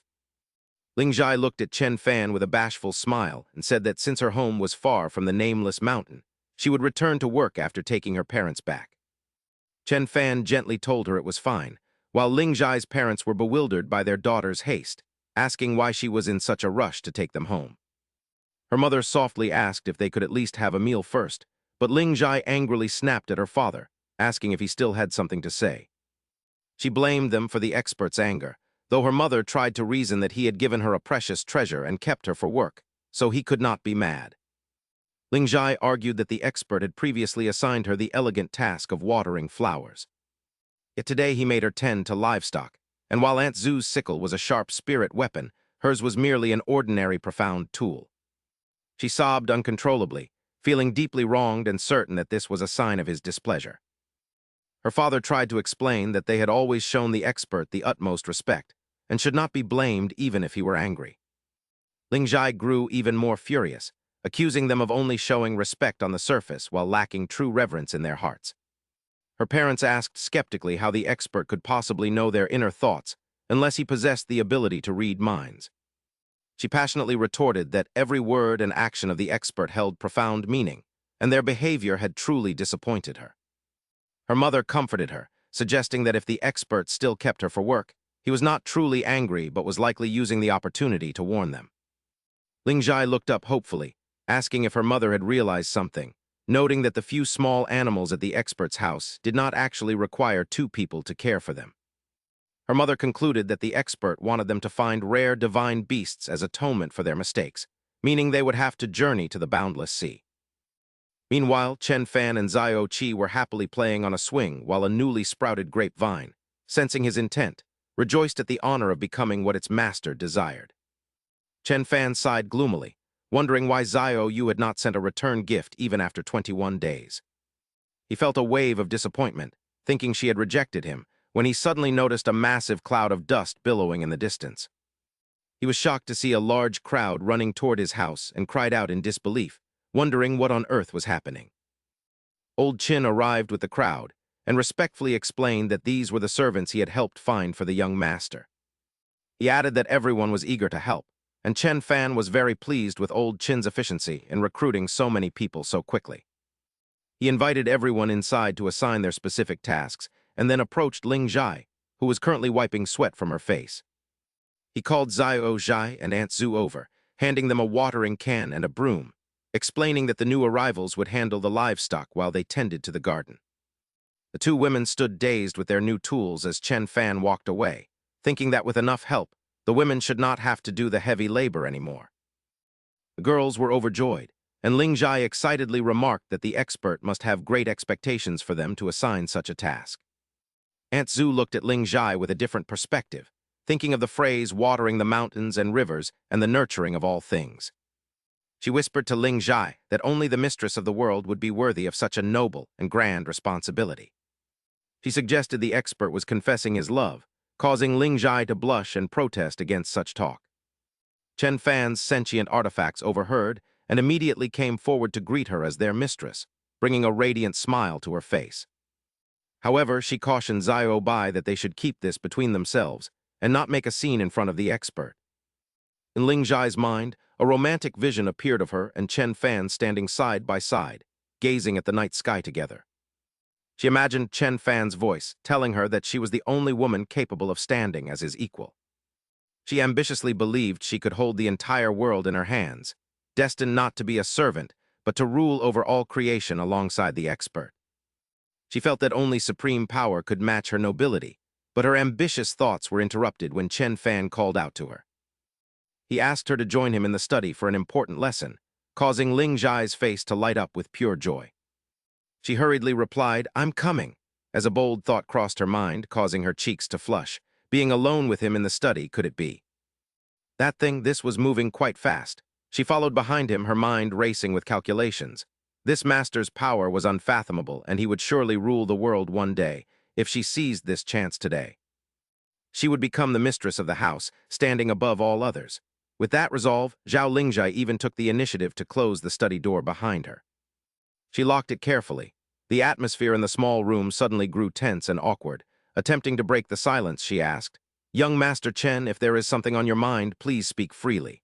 Ling Zhai looked at Chen Fan with a bashful smile and said that since her home was far from the nameless mountain, she would return to work after taking her parents back. Chen Fan gently told her it was fine, while Ling Zhai's parents were bewildered by their daughter's haste, asking why she was in such a rush to take them home. Her mother softly asked if they could at least have a meal first, but Ling Zhai angrily snapped at her father, asking if he still had something to say. She blamed them for the expert's anger, though her mother tried to reason that he had given her a precious treasure and kept her for work, so he could not be mad. Ling Zhai argued that the expert had previously assigned her the elegant task of watering flowers. Yet today he made her tend to livestock, and while Aunt Zhu's sickle was a sharp spirit weapon, hers was merely an ordinary profound tool. She sobbed uncontrollably, feeling deeply wronged and certain that this was a sign of his displeasure. Her father tried to explain that they had always shown the expert the utmost respect, and should not be blamed even if he were angry. Ling Zhai grew even more furious, accusing them of only showing respect on the surface while lacking true reverence in their hearts. Her parents asked skeptically how the expert could possibly know their inner thoughts unless he possessed the ability to read minds. She passionately retorted that every word and action of the expert held profound meaning, and their behavior had truly disappointed her. Her mother comforted her, suggesting that if the expert still kept her for work, he was not truly angry but was likely using the opportunity to warn them. Ling Zhai looked up hopefully, asking if her mother had realized something, noting that the few small animals at the expert's house did not actually require two people to care for them. Her mother concluded that the expert wanted them to find rare divine beasts as atonement for their mistakes, meaning they would have to journey to the boundless sea. Meanwhile, Chen Fan and Xiao Qi were happily playing on a swing while a newly sprouted grapevine, sensing his intent, rejoiced at the honor of becoming what its master desired. Chen Fan sighed gloomily, wondering why Xiao Yu had not sent a return gift even after 21 days. He felt a wave of disappointment, thinking she had rejected him, when he suddenly noticed a massive cloud of dust billowing in the distance. He was shocked to see a large crowd running toward his house and cried out in disbelief, wondering what on earth was happening. Old Qin arrived with the crowd and respectfully explained that these were the servants he had helped find for the young master. He added that everyone was eager to help, and Chen Fan was very pleased with Old Qin's efficiency in recruiting so many people so quickly. He invited everyone inside to assign their specific tasks and then approached Ling Zhai, who was currently wiping sweat from her face. He called Xiao Zhai and Aunt Zhu over, handing them a watering can and a broom, explaining that the new arrivals would handle the livestock while they tended to the garden. The two women stood dazed with their new tools as Chen Fan walked away, thinking that with enough help, the women should not have to do the heavy labor anymore. The girls were overjoyed, and Ling Zhai excitedly remarked that the expert must have great expectations for them to assign such a task. Aunt Zhu looked at Ling Zhai with a different perspective, thinking of the phrase watering the mountains and rivers and the nurturing of all things. She whispered to Ling Zhai that only the mistress of the world would be worthy of such a noble and grand responsibility. She suggested the expert was confessing his love, causing Ling Zhai to blush and protest against such talk. Chen Fan's sentient artifacts overheard and immediately came forward to greet her as their mistress, bringing a radiant smile to her face. However, she cautioned Xiao Bai that they should keep this between themselves and not make a scene in front of the expert. In Ling Zhai's mind, a romantic vision appeared of her and Chen Fan standing side by side, gazing at the night sky together. She imagined Chen Fan's voice telling her that she was the only woman capable of standing as his equal. She ambitiously believed she could hold the entire world in her hands, destined not to be a servant, but to rule over all creation alongside the expert. She felt that only supreme power could match her nobility, but her ambitious thoughts were interrupted when Chen Fan called out to her. He asked her to join him in the study for an important lesson, causing Ling Zhai's face to light up with pure joy. She hurriedly replied, "I'm coming," as a bold thought crossed her mind, causing her cheeks to flush. Being alone with him in the study, could it be? This was moving quite fast. She followed behind him, her mind racing with calculations. This master's power was unfathomable, and he would surely rule the world one day, if she seized this chance today. She would become the mistress of the house, standing above all others. With that resolve, Zhao Lingjai even took the initiative to close the study door behind her. She locked it carefully. The atmosphere in the small room suddenly grew tense and awkward. Attempting to break the silence, she asked, "Young Master Chen, if there is something on your mind, please speak freely."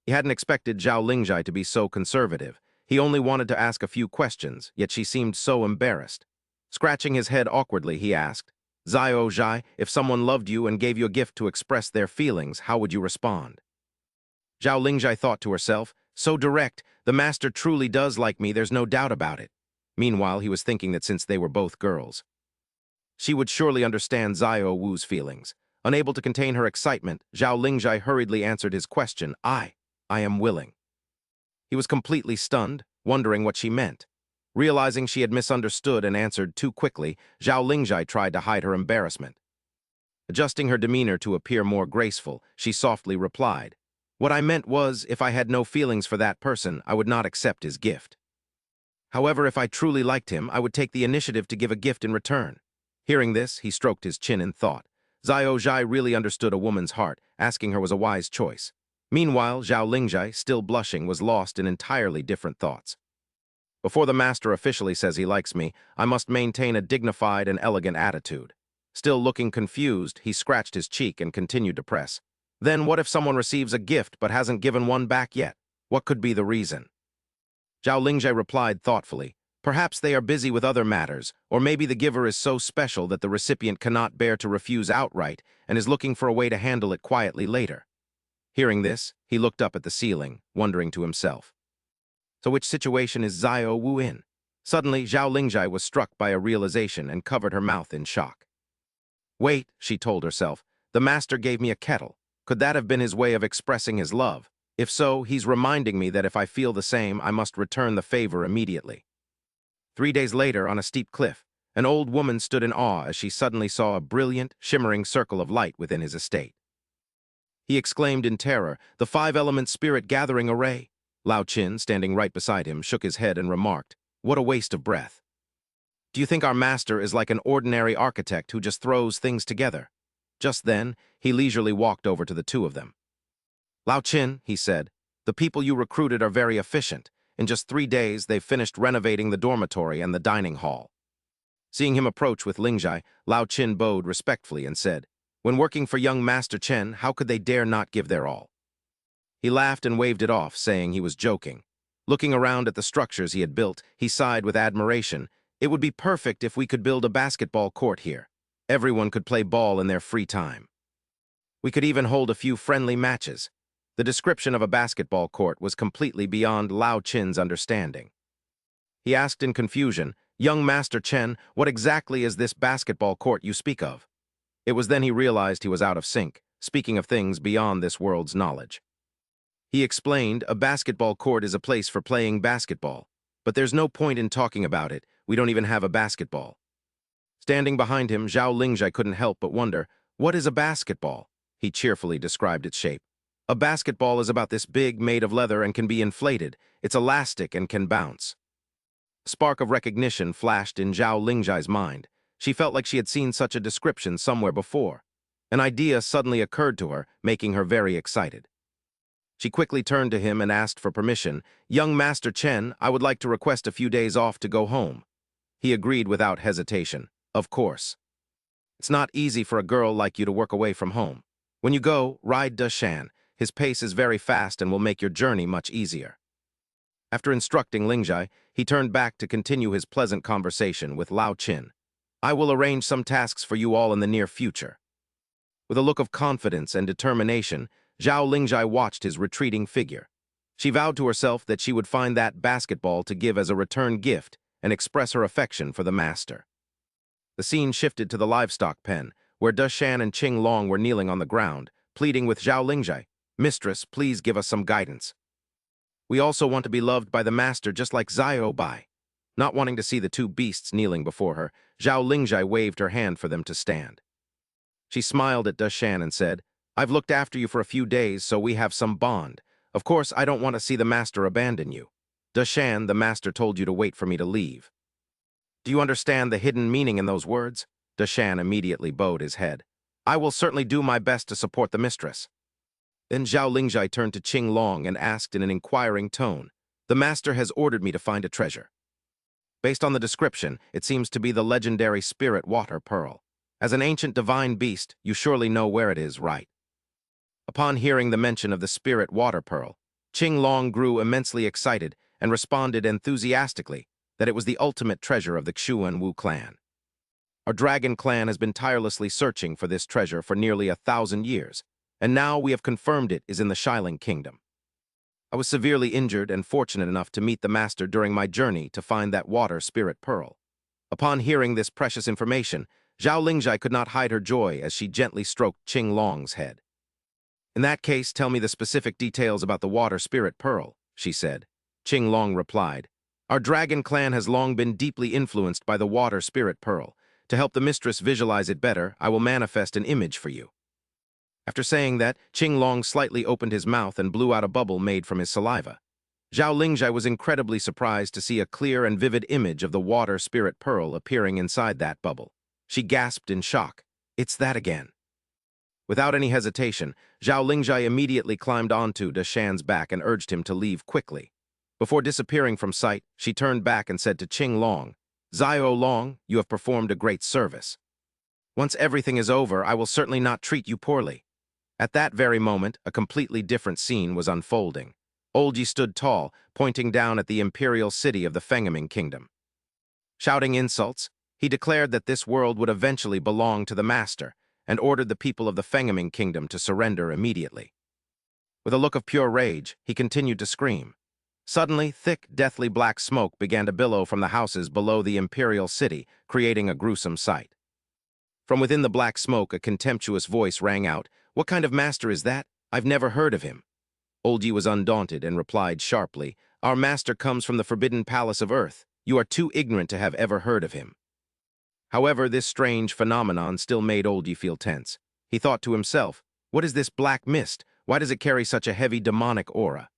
He hadn't expected Zhao Lingjai to be so conservative. He only wanted to ask a few questions, yet she seemed so embarrassed. Scratching his head awkwardly, he asked, "Xiao Zhai, if someone loved you and gave you a gift to express their feelings, how would you respond?" Zhao Lingjai thought to herself, "So direct, the master truly does like me, there's no doubt about it." Meanwhile, he was thinking that since they were both girls, she would surely understand Xiao Wu's feelings. Unable to contain her excitement, Zhao Lingjai hurriedly answered his question, I am willing." He was completely stunned, wondering what she meant. Realizing she had misunderstood and answered too quickly, Zhao Lingjai tried to hide her embarrassment. Adjusting her demeanor to appear more graceful, she softly replied, "What I meant was, if I had no feelings for that person, I would not accept his gift. However, if I truly liked him, I would take the initiative to give a gift in return." Hearing this, he stroked his chin in thought. Xiao Zhai really understood a woman's heart. Asking her was a wise choice. Meanwhile, Zhao Lingjai, still blushing, was lost in entirely different thoughts. Before the master officially says he likes me, I must maintain a dignified and elegant attitude. Still looking confused, he scratched his cheek and continued to press. Then what if someone receives a gift but hasn't given one back yet? What could be the reason? Zhao Lingjai replied thoughtfully, "Perhaps they are busy with other matters, or maybe the giver is so special that the recipient cannot bear to refuse outright and is looking for a way to handle it quietly later." Hearing this, he looked up at the ceiling, wondering to himself, "So which situation is Xiao Wu in?" Suddenly, Zhao Lingjai was struck by a realization and covered her mouth in shock. "Wait," she told herself, "the master gave me a kettle. Could that have been his way of expressing his love? If so, he's reminding me that if I feel the same, I must return the favor immediately. 3 days later, on a steep cliff, an old woman stood in awe as she suddenly saw a brilliant, shimmering circle of light within his estate. He exclaimed in terror, "The five-element spirit gathering array!" Lao Qin, standing right beside him, shook his head and remarked, "What a waste of breath. Do you think our master is like an ordinary architect who just throws things together?" Just then, he leisurely walked over to the two of them. "Lao Qin," he said, "the people you recruited are very efficient. In just 3 days, they've finished renovating the dormitory and the dining hall." Seeing him approach with Lingzhai, Lao Qin bowed respectfully and said, "When working for young Master Chen, how could they dare not give their all?" He laughed and waved it off, saying he was joking. Looking around at the structures he had built, he sighed with admiration. "It would be perfect if we could build a basketball court here. Everyone could play ball in their free time. We could even hold a few friendly matches." The description of a basketball court was completely beyond Lao Qin's understanding. He asked in confusion, "Young Master Chen, what exactly is this basketball court you speak of?" It was then he realized he was out of sync, speaking of things beyond this world's knowledge. He explained, "A basketball court is a place for playing basketball. But there's no point in talking about it. We don't even have a basketball." Standing behind him, Zhao Lingjai couldn't help but wonder, "What is a basketball?" He cheerfully described its shape. "A basketball is about this big, made of leather, and can be inflated. It's elastic and can bounce." A spark of recognition flashed in Zhao Lingjai's mind. She felt like she had seen such a description somewhere before. An idea suddenly occurred to her, making her very excited. She quickly turned to him and asked for permission. "Young Master Chen, I would like to request a few days off to go home." He agreed without hesitation. "Of course. It's not easy for a girl like you to work away from home. When you go, ride Dashan. His pace is very fast and will make your journey much easier." After instructing Lingjai, he turned back to continue his pleasant conversation with Lao Qin. "I will arrange some tasks for you all in the near future." With a look of confidence and determination, Zhao Lingjai watched his retreating figure. She vowed to herself that she would find that basketball to give as a return gift and express her affection for the master. The scene shifted to the livestock pen, where Dashan and Qing Long were kneeling on the ground, pleading with Zhao Lingjai, "Mistress, please give us some guidance. We also want to be loved by the master just like Xiao Bai." Not wanting to see the two beasts kneeling before her, Zhao Lingjai waved her hand for them to stand. She smiled at Dashan and said, "I've looked after you for a few days, so we have some bond. Of course, I don't want to see the master abandon you. Dashan, the master told you to wait for me to leave." "Do you understand the hidden meaning in those words?" Dashan immediately bowed his head. "I will certainly do my best to support the mistress." Then Zhao Lingjai turned to Qing Long and asked in an inquiring tone, "The master has ordered me to find a treasure. Based on the description, it seems to be the legendary spirit water pearl. As an ancient divine beast, you surely know where it is, right?" Upon hearing the mention of the spirit water pearl, Qing Long grew immensely excited and responded enthusiastically that it was the ultimate treasure of the Xyoan Wu clan. "Our dragon clan has been tirelessly searching for this treasure for nearly 1,000 years, and now we have confirmed it is in the Xiling Kingdom. I was severely injured and fortunate enough to meet the master during my journey to find that water spirit pearl." Upon hearing this precious information, Zhao Lingjai could not hide her joy as she gently stroked Qing Long's head. "In that case, tell me the specific details about the water spirit pearl," she said. Qing Long replied, "Our dragon clan has long been deeply influenced by the water spirit pearl. To help the mistress visualize it better, I will manifest an image for you." After saying that, Qing Long slightly opened his mouth and blew out a bubble made from his saliva. Zhao Lingjai was incredibly surprised to see a clear and vivid image of the water spirit pearl appearing inside that bubble. She gasped in shock. "It's that again." Without any hesitation, Zhao Lingjai immediately climbed onto Dashan's back and urged him to leave quickly. Before disappearing from sight, she turned back and said to Qing Long, "Xiao Long, you have performed a great service. Once everything is over, I will certainly not treat you poorly." At that very moment, a completely different scene was unfolding. Olji stood tall, pointing down at the imperial city of the Fengaming Kingdom. Shouting insults, he declared that this world would eventually belong to the master, and ordered the people of the Fengaming Kingdom to surrender immediately. With a look of pure rage, he continued to scream. Suddenly, thick, deathly black smoke began to billow from the houses below the imperial city, creating a gruesome sight. From within the black smoke, a contemptuous voice rang out, "What kind of master is that? I've never heard of him." Old Yi was undaunted and replied sharply, "Our master comes from the forbidden palace of earth. You are too ignorant to have ever heard of him." However, this strange phenomenon still made Old Yi feel tense. He thought to himself, what is this black mist? Why does it carry such a heavy demonic aura?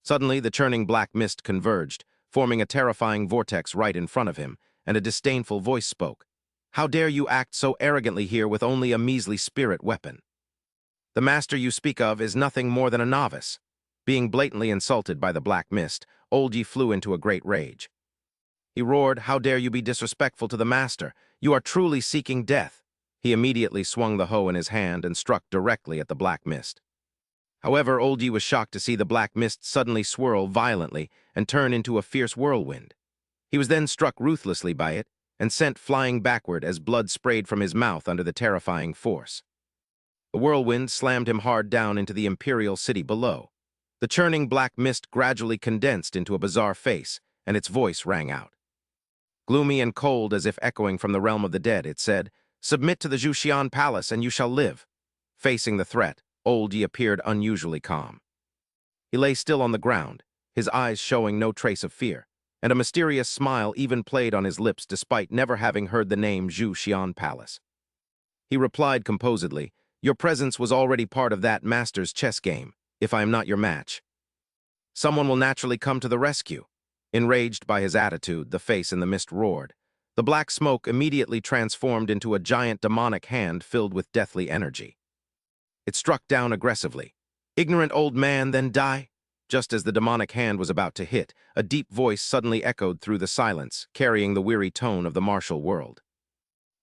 Suddenly, the churning black mist converged, forming a terrifying vortex right in front of him, and a disdainful voice spoke. "How dare you act so arrogantly here with only a measly spirit weapon? The master you speak of is nothing more than a novice." Being blatantly insulted by the black mist, Old Yi flew into a great rage. He roared, "How dare you be disrespectful to the master? You are truly seeking death." He immediately swung the hoe in his hand and struck directly at the black mist. However, Old Yi was shocked to see the black mist suddenly swirl violently and turn into a fierce whirlwind. He was then struck ruthlessly by it and sent flying backward as blood sprayed from his mouth under the terrifying force. The whirlwind slammed him hard down into the imperial city below. The churning black mist gradually condensed into a bizarre face, and its voice rang out. Gloomy and cold as if echoing from the realm of the dead, it said, "Submit to the Xyoan palace and you shall live." Facing the threat, Old Yi appeared unusually calm. He lay still on the ground, his eyes showing no trace of fear, and a mysterious smile even played on his lips despite never having heard the name Xyoan Palace. He replied composedly, "Your presence was already part of that master's chess game, if I am not your match. Someone will naturally come to the rescue." Enraged by his attitude, the face in the mist roared. The black smoke immediately transformed into a giant demonic hand filled with deathly energy. It struck down aggressively. "Ignorant old man, then die?" Just as the demonic hand was about to hit, a deep voice suddenly echoed through the silence, carrying the weary tone of the martial world.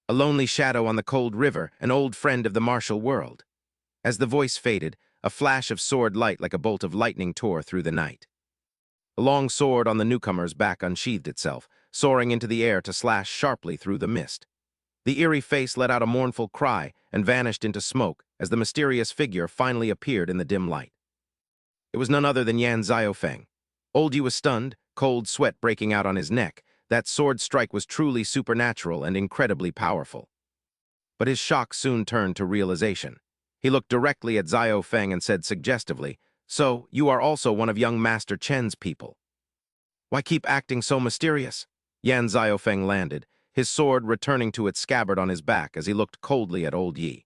"A lonely shadow on the cold river, an old friend of the martial world." As the voice faded, a flash of sword light like a bolt of lightning tore through the night. The long sword on the newcomer's back unsheathed itself, soaring into the air to slash sharply through the mist. The eerie face let out a mournful cry and vanished into smoke as the mysterious figure finally appeared in the dim light. It was none other than Yan Xiaofeng. Old Yi was stunned, cold sweat breaking out on his neck. That sword strike was truly supernatural and incredibly powerful. But his shock soon turned to realization. He looked directly at Xiaofeng and said suggestively, "So, you are also one of young Master Chen's people. Why keep acting so mysterious?" Yan Xiaofeng landed, his sword returning to its scabbard on his back as he looked coldly at Old Yi.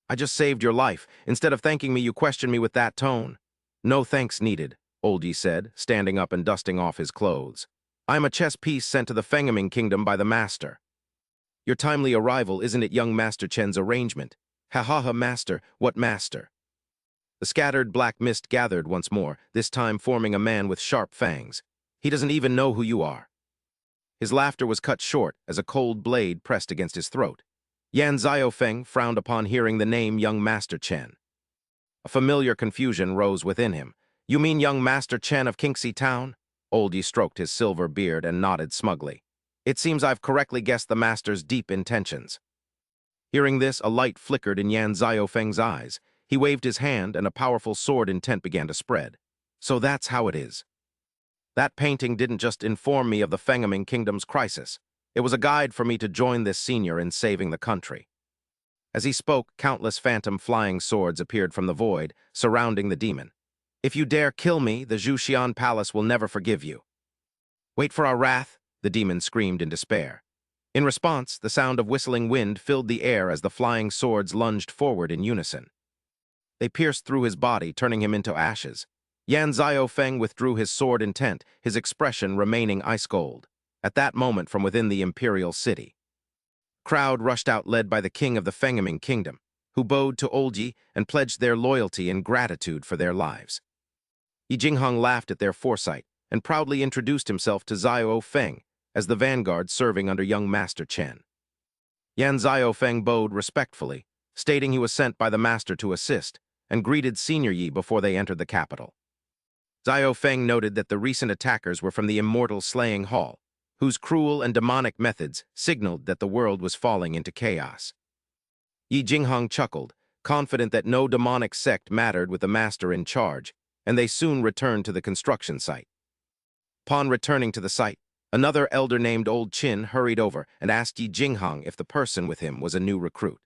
"I just saved your life. Instead of thanking me, you question me with that tone." "No thanks needed," Old Yi said, standing up and dusting off his clothes. "I am a chess piece sent to the Fengming Kingdom by the Master. Your timely arrival isn't at young Master Chen's arrangement." "Ha ha ha, Master, what Master?" The scattered black mist gathered once more, this time forming a man with sharp fangs. "He doesn't even know who you are." His laughter was cut short as a cold blade pressed against his throat. Yan Xiaofeng frowned upon hearing the name young Master Chen. A familiar confusion rose within him. "You mean young Master Chen of Kinxy Town?" Old Yi stroked his silver beard and nodded smugly. "It seems I've correctly guessed the Master's deep intentions." Hearing this, a light flickered in Yan Xiaofeng's eyes. He waved his hand, and a powerful sword intent began to spread. "So that's how it is. That painting didn't just inform me of the Fengming Kingdom's crisis. It was a guide for me to join this senior in saving the country." As he spoke, countless phantom flying swords appeared from the void, surrounding the demon. "If you dare kill me, the Xyoan Palace will never forgive you." "Wait for our wrath," the demon screamed in despair. In response, the sound of whistling wind filled the air as the flying swords lunged forward in unison. They pierced through his body, turning him into ashes. Yan Xiaofeng withdrew his sword intent, his expression remaining ice-cold. At that moment, from within the imperial city, crowd rushed out led by the king of the Fengming Kingdom, who bowed to Old Yi and pledged their loyalty and gratitude for their lives. Yi Jingheng laughed at their foresight and proudly introduced himself to Xiaofeng as the vanguard serving under young Master Chen. Yan Xiaofeng bowed respectfully, stating he was sent by the master to assist, and greeted Senior Yi before they entered the capital. Xiaofeng noted that the recent attackers were from the Immortal Slaying Hall, whose cruel and demonic methods signaled that the world was falling into chaos. Yi Jingheng chuckled, confident that no demonic sect mattered with the master in charge, and they soon returned to the construction site. Upon returning to the site, another elder named Old Qin hurried over and asked Yi Jingheng if the person with him was a new recruit.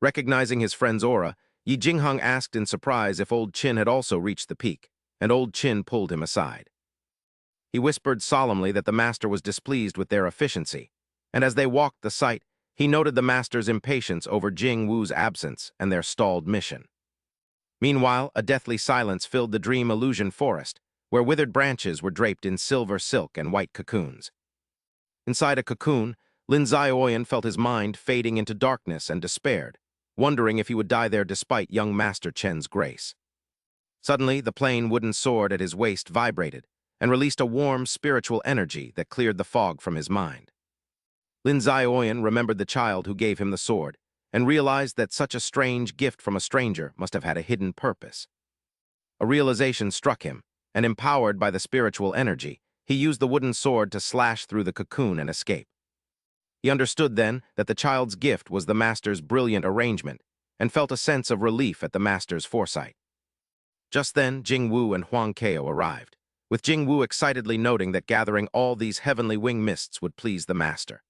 Recognizing his friend's aura, Yi Jingheng asked in surprise if Old Qin had also reached the peak, and Old Qin pulled him aside. He whispered solemnly that the master was displeased with their efficiency, and as they walked the site, he noted the master's impatience over Jing Wu's absence and their stalled mission. Meanwhile, a deathly silence filled the dream illusion forest, where withered branches were draped in silver silk and white cocoons. Inside a cocoon, Lin Xyoan felt his mind fading into darkness and despaired, wondering if he would die there despite young Master Chen's grace. Suddenly, the plain wooden sword at his waist vibrated and released a warm spiritual energy that cleared the fog from his mind. Lin Xyoan remembered the child who gave him the sword and realized that such a strange gift from a stranger must have had a hidden purpose. A realization struck him, and empowered by the spiritual energy, he used the wooden sword to slash through the cocoon and escape. He understood then that the child's gift was the master's brilliant arrangement and felt a sense of relief at the master's foresight. Just then, Jing Wu and Huang Kao arrived, with Jing Wu excitedly noting that gathering all these heavenly wing mists would please the master.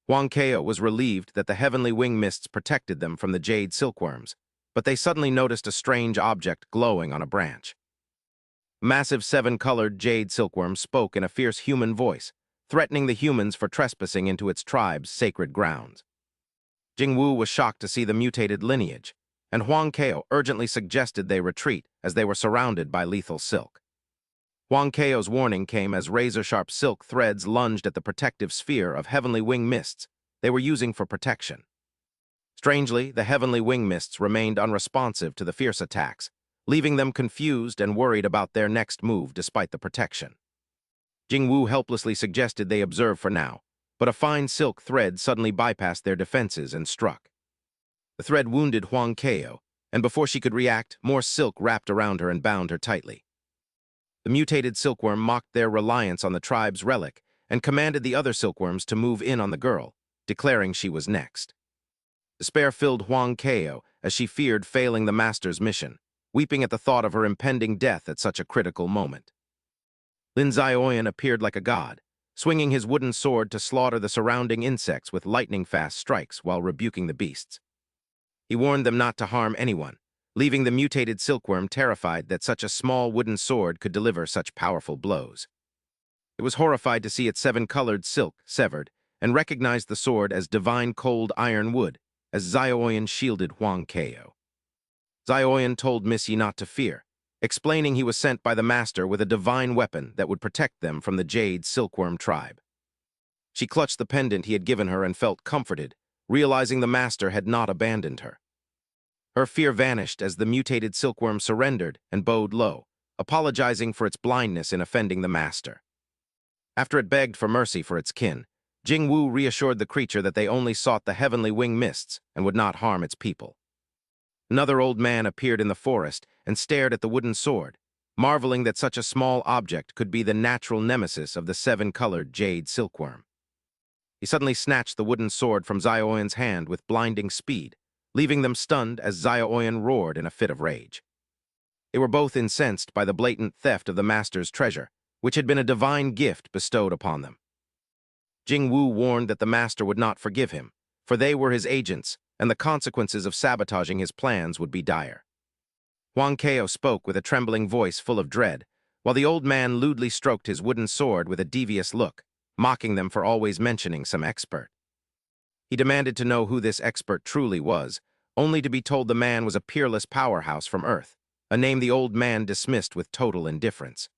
Huang Kao was relieved that the heavenly wing mists protected them from the jade silkworms, but they suddenly noticed a strange object glowing on a branch. A massive seven-colored jade silkworm spoke in a fierce human voice, threatening the humans for trespassing into its tribe's sacred grounds. Jing Wu was shocked to see the mutated lineage, and Huang Kao urgently suggested they retreat as they were surrounded by lethal silk. Huang Kao's warning came as razor-sharp silk threads lunged at the protective sphere of heavenly wing mists they were using for protection. Strangely, the heavenly wing mists remained unresponsive to the fierce attacks, leaving them confused and worried about their next move despite the protection. Jing Wu helplessly suggested they observe for now, but a fine silk thread suddenly bypassed their defenses and struck. The thread wounded Huang Kao, and before she could react, more silk wrapped around her and bound her tightly. The mutated silkworm mocked their reliance on the tribe's relic and commanded the other silkworms to move in on the girl, declaring she was next. Despair filled Huang Kao as she feared failing the master's mission, weeping at the thought of her impending death at such a critical moment. Lin Xyoan appeared like a god, swinging his wooden sword to slaughter the surrounding insects with lightning-fast strikes while rebuking the beasts. He warned them not to harm anyone, leaving the mutated silkworm terrified that such a small wooden sword could deliver such powerful blows. It was horrified to see its seven-colored silk severed and recognized the sword as divine cold iron wood as Xyoan shielded Huang Kao. Xyoan told Missy not to fear, explaining he was sent by the master with a divine weapon that would protect them from the jade silkworm tribe. She clutched the pendant he had given her and felt comforted, realizing the master had not abandoned her. Her fear vanished as the mutated silkworm surrendered and bowed low, apologizing for its blindness in offending the master. After it begged for mercy for its kin, Jing Wu reassured the creature that they only sought the heavenly wing mists and would not harm its people. Another old man appeared in the forest and stared at the wooden sword, marveling that such a small object could be the natural nemesis of the seven-colored jade silkworm. He suddenly snatched the wooden sword from Xyoan's hand with blinding speed, leaving them stunned as Xyoan roared in a fit of rage. They were both incensed by the blatant theft of the master's treasure, which had been a divine gift bestowed upon them. Jing Wu warned that the master would not forgive him, for they were his agents, and the consequences of sabotaging his plans would be dire. Huang Kao spoke with a trembling voice full of dread, while the old man lewdly stroked his wooden sword with a devious look, mocking them for always mentioning some expert. He demanded to know who this expert truly was, only to be told the man was a peerless powerhouse from Earth, a name the old man dismissed with total indifference.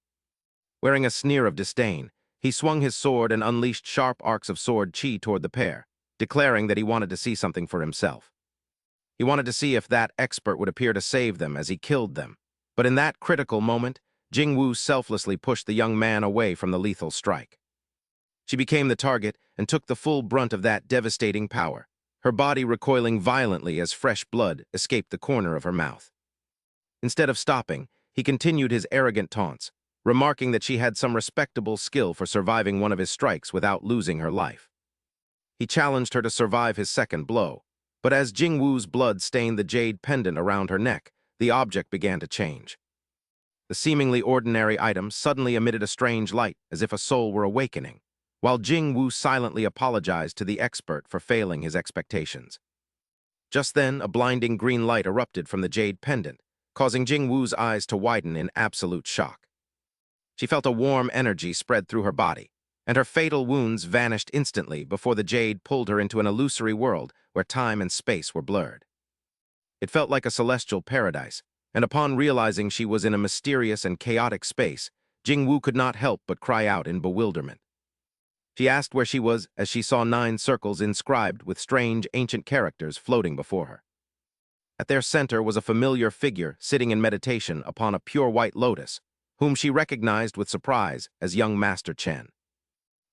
Wearing a sneer of disdain, he swung his sword and unleashed sharp arcs of sword chi toward the pair, declaring that he wanted to see something for himself. He wanted to see if that expert would appear to save them as he killed them, but in that critical moment, Jing Wu selflessly pushed the young man away from the lethal strike. She became the target and took the full brunt of that devastating power, her body recoiling violently as fresh blood escaped the corner of her mouth. Instead of stopping, he continued his arrogant taunts, remarking that she had some respectable skill for surviving one of his strikes without losing her life. He challenged her to survive his second blow, but as Jing Wu's blood stained the jade pendant around her neck, the object began to change. The seemingly ordinary item suddenly emitted a strange light as if a soul were awakening, while Jing Wu silently apologized to the expert for failing his expectations. Just then, a blinding green light erupted from the jade pendant, causing Jing Wu's eyes to widen in absolute shock. She felt a warm energy spread through her body, and her fatal wounds vanished instantly before the jade pulled her into an illusory world where time and space were blurred. It felt like a celestial paradise, and upon realizing she was in a mysterious and chaotic space, Jing Wu could not help but cry out in bewilderment. She asked where she was as she saw 9 circles inscribed with strange ancient characters floating before her. At their center was a familiar figure sitting in meditation upon a pure white lotus, whom she recognized with surprise as young Master Chen.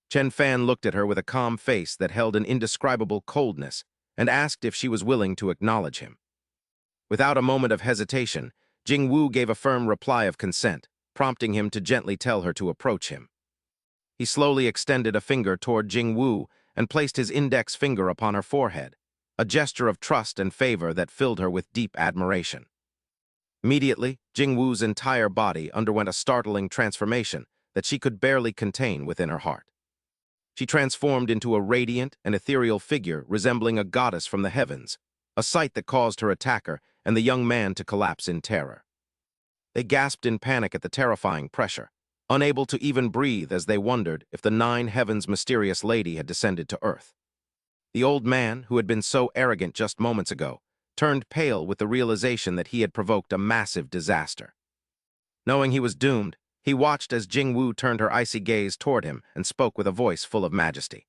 Chen Fan looked at her with a calm face that held an indescribable coldness and asked if she was willing to acknowledge him. Without a moment of hesitation, Jing Wu gave a firm reply of consent, prompting him to gently tell her to approach him. He slowly extended a finger toward Jing Wu and placed his index finger upon her forehead, a gesture of trust and favor that filled her with deep admiration. Immediately, Jing Wu's entire body underwent a startling transformation that she could barely contain within her heart. She transformed into a radiant and ethereal figure resembling a goddess from the heavens, a sight that caused her attacker and the young man to collapse in terror. They gasped in panic at the terrifying pressure, unable to even breathe as they wondered if the 9 heavens' mysterious lady had descended to earth. The old man, who had been so arrogant just moments ago, turned pale with the realization that he had provoked a massive disaster. Knowing he was doomed, he watched as Jing Wu turned her icy gaze toward him and spoke with a voice full of majesty.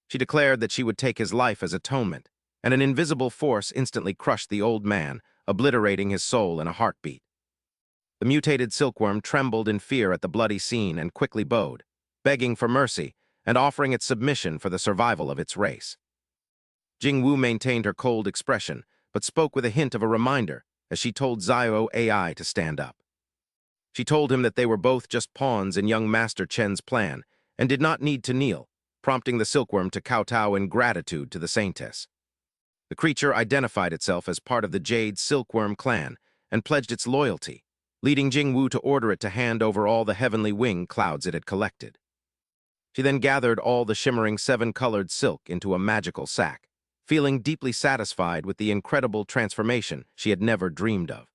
She declared that she would take his life as atonement, and an invisible force instantly crushed the old man, obliterating his soul in a heartbeat. The mutated silkworm trembled in fear at the bloody scene and quickly bowed, begging for mercy and offering its submission for the survival of its race. Jing Wu maintained her cold expression, but spoke with a hint of a reminder as she told Zio AI to stand up. She told him that they were both just pawns in young Master Chen's plan and did not need to kneel, prompting the silkworm to kowtow in gratitude to the saintess. The creature identified itself as part of the Jade Silkworm clan and pledged its loyalty, leading Jing Wu to order it to hand over all the heavenly wing clouds it had collected. She then gathered all the shimmering 7-colored silk into a magical sack, feeling deeply satisfied with the incredible transformation she had never dreamed of.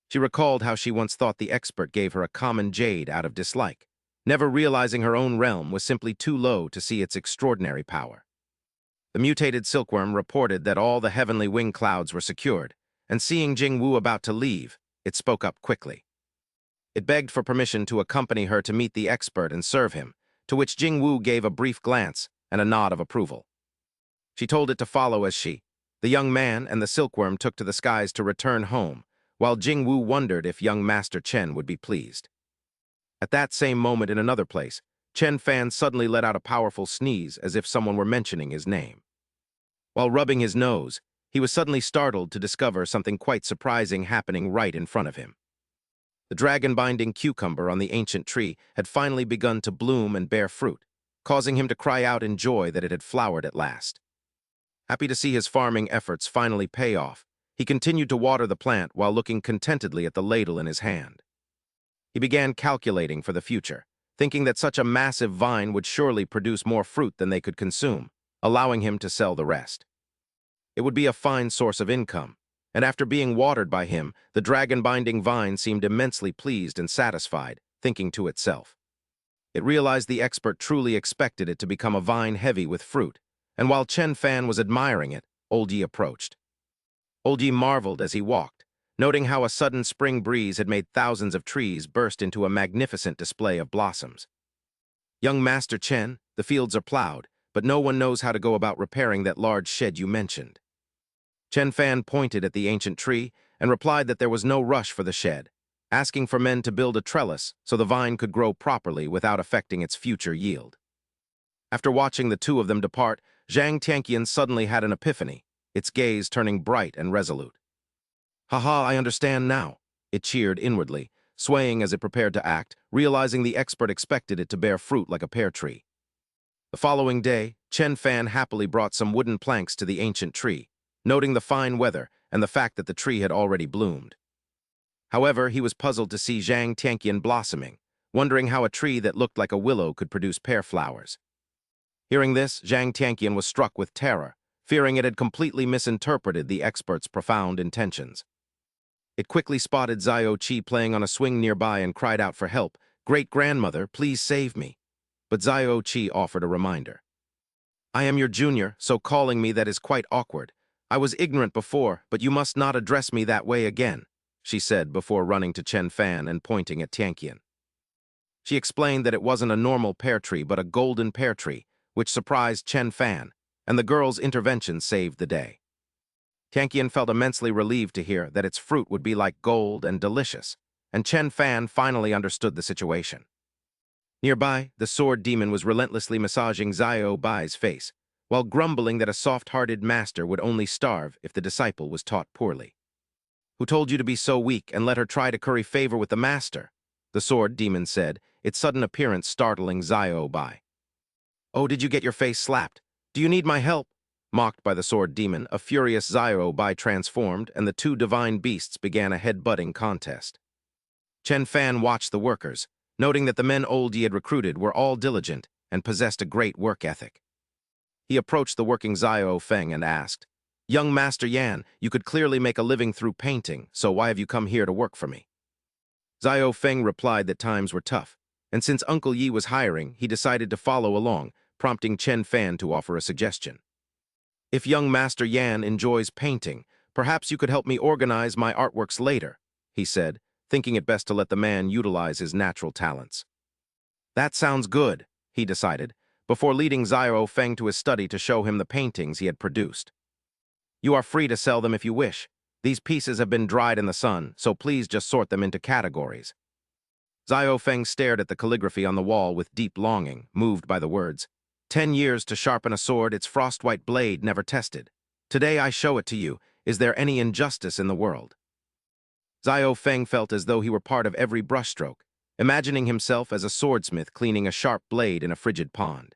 She recalled how she once thought the expert gave her a common jade out of dislike, never realizing her own realm was simply too low to see its extraordinary power. The mutated silkworm reported that all the heavenly wing clouds were secured, and seeing Jing Wu about to leave, it spoke up quickly. It begged for permission to accompany her to meet the expert and serve him, to which Jing Wu gave a brief glance and a nod of approval. She told it to follow as the young man and the silkworm took to the skies to return home, while Jing Wu wondered if young Master Chen would be pleased. At that same moment in another place, Chen Fan suddenly let out a powerful sneeze as if someone were mentioning his name. While rubbing his nose, he was suddenly startled to discover something quite surprising happening right in front of him. The dragon-binding cucumber on the ancient tree had finally begun to bloom and bear fruit, causing him to cry out in joy that it had flowered at last. Happy to see his farming efforts finally pay off, he continued to water the plant while looking contentedly at the ladle in his hand. He began calculating for the future, thinking that such a massive vine would surely produce more fruit than they could consume, allowing him to sell the rest. It would be a fine source of income, and after being watered by him, the dragon-binding vine seemed immensely pleased and satisfied, thinking to itself. It realized the expert truly expected it to become a vine heavy with fruit, and while Chen Fan was admiring it, Old Yi approached. Old Yi marveled as he walked, noting how a sudden spring breeze had made thousands of trees burst into a magnificent display of blossoms. Young Master Chen, the fields are plowed, but no one knows how to go about repairing that large shed you mentioned. Chen Fan pointed at the ancient tree and replied that there was no rush for the shed, asking for men to build a trellis so the vine could grow properly without affecting its future yield. After watching the two of them depart, Zhang Tianqian suddenly had an epiphany, its gaze turning bright and resolute. "Haha, I understand now," it cheered inwardly, swaying as it prepared to act, realizing the expert expected it to bear fruit like a pear tree. The following day, Chen Fan happily brought some wooden planks to the ancient tree, noting the fine weather and the fact that the tree had already bloomed. However, he was puzzled to see Zhang Tianqian blossoming, wondering how a tree that looked like a willow could produce pear flowers. Hearing this, Zhang Tianqian was struck with terror, fearing it had completely misinterpreted the expert's profound intentions. It quickly spotted Xiao Qi playing on a swing nearby and cried out for help. "Great-grandmother, please save me." But Xiao Qi offered a reminder. "I am your junior, so calling me that is quite awkward. I was ignorant before, but you must not address me that way again," she said before running to Chen Fan and pointing at Tianqian. She explained that it wasn't a normal pear tree but a golden pear tree, which surprised Chen Fan, and the girl's intervention saved the day. Tianqian felt immensely relieved to hear that its fruit would be like gold and delicious, and Chen Fan finally understood the situation. Nearby, the sword demon was relentlessly massaging Xiao Bai's face, while grumbling that a soft-hearted master would only starve if the disciple was taught poorly. "Who told you to be so weak and let her try to curry favor with the master?" the sword demon said, its sudden appearance startling Xiao Bai. "Oh, did you get your face slapped? Do you need my help?" Mocked by the sword demon, a furious Xiao Bai transformed, and the two divine beasts began a head-butting contest. Chen Fan watched the workers, noting that the men Old Yi had recruited were all diligent and possessed a great work ethic. He approached the working Xiao Feng and asked, "Young Master Yan, you could clearly make a living through painting, so why have you come here to work for me?" Xiao Feng replied that times were tough, and since Uncle Yi was hiring, he decided to follow along, prompting Chen Fan to offer a suggestion. "If young Master Yan enjoys painting, perhaps you could help me organize my artworks later," he said, thinking it best to let the man utilize his natural talents. "That sounds good," he decided, before leading Xiao Feng to his study to show him the paintings he had produced. "You are free to sell them if you wish. These pieces have been dried in the sun, so please just sort them into categories." Xiao Feng stared at the calligraphy on the wall with deep longing, moved by the words, "10 years to sharpen a sword, its frost-white blade never tested. Today I show it to you. Is there any injustice in the world?" Xiao Feng felt as though he were part of every brushstroke, imagining himself as a swordsmith cleaning a sharp blade in a frigid pond.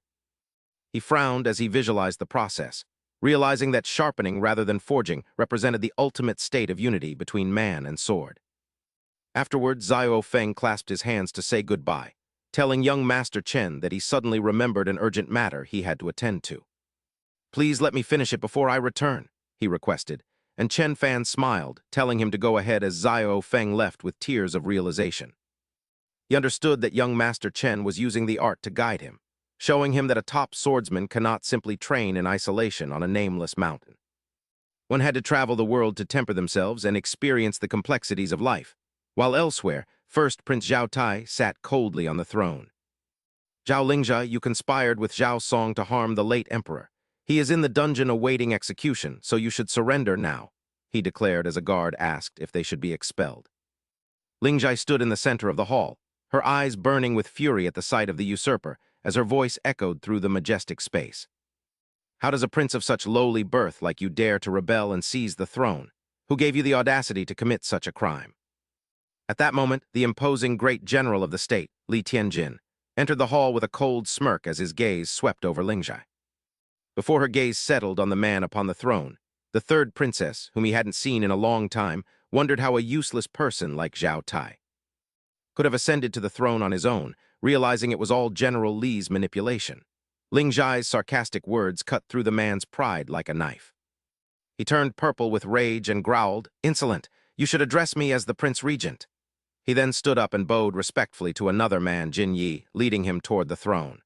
He frowned as he visualized the process, realizing that sharpening rather than forging represented the ultimate state of unity between man and sword. Afterward, Xiao Feng clasped his hands to say goodbye, telling young Master Chen that he suddenly remembered an urgent matter he had to attend to. "Please let me finish it before I return," he requested, and Chen Fan smiled, telling him to go ahead as Xiao Feng left with tears of realization. He understood that young Master Chen was using the art to guide him, showing him that a top swordsman cannot simply train in isolation on a nameless mountain. One had to travel the world to temper themselves and experience the complexities of life, while elsewhere, first Prince Zhao Tai sat coldly on the throne. "Zhao Lingjia, you conspired with Zhao Song to harm the late emperor. He is in the dungeon awaiting execution, so you should surrender now," he declared as a guard asked if they should be expelled. Lingjia stood in the center of the hall, her eyes burning with fury at the sight of the usurper, as her voice echoed through the majestic space. "How does a prince of such lowly birth like you dare to rebel and seize the throne? Who gave you the audacity to commit such a crime?" At that moment, the imposing great general of the state, Li Tianjin, entered the hall with a cold smirk as his gaze swept over Lingjia. Before her gaze settled on the man upon the throne, the third princess, whom he hadn't seen in a long time, wondered how a useless person like Zhao Tai could have ascended to the throne on his own, realizing it was all General Li's manipulation. Lingzhai's sarcastic words cut through the man's pride like a knife. He turned purple with rage and growled, "Insolent! You should address me as the Prince Regent." He then stood up and bowed respectfully to another man, Jin Yi, leading him toward the throne.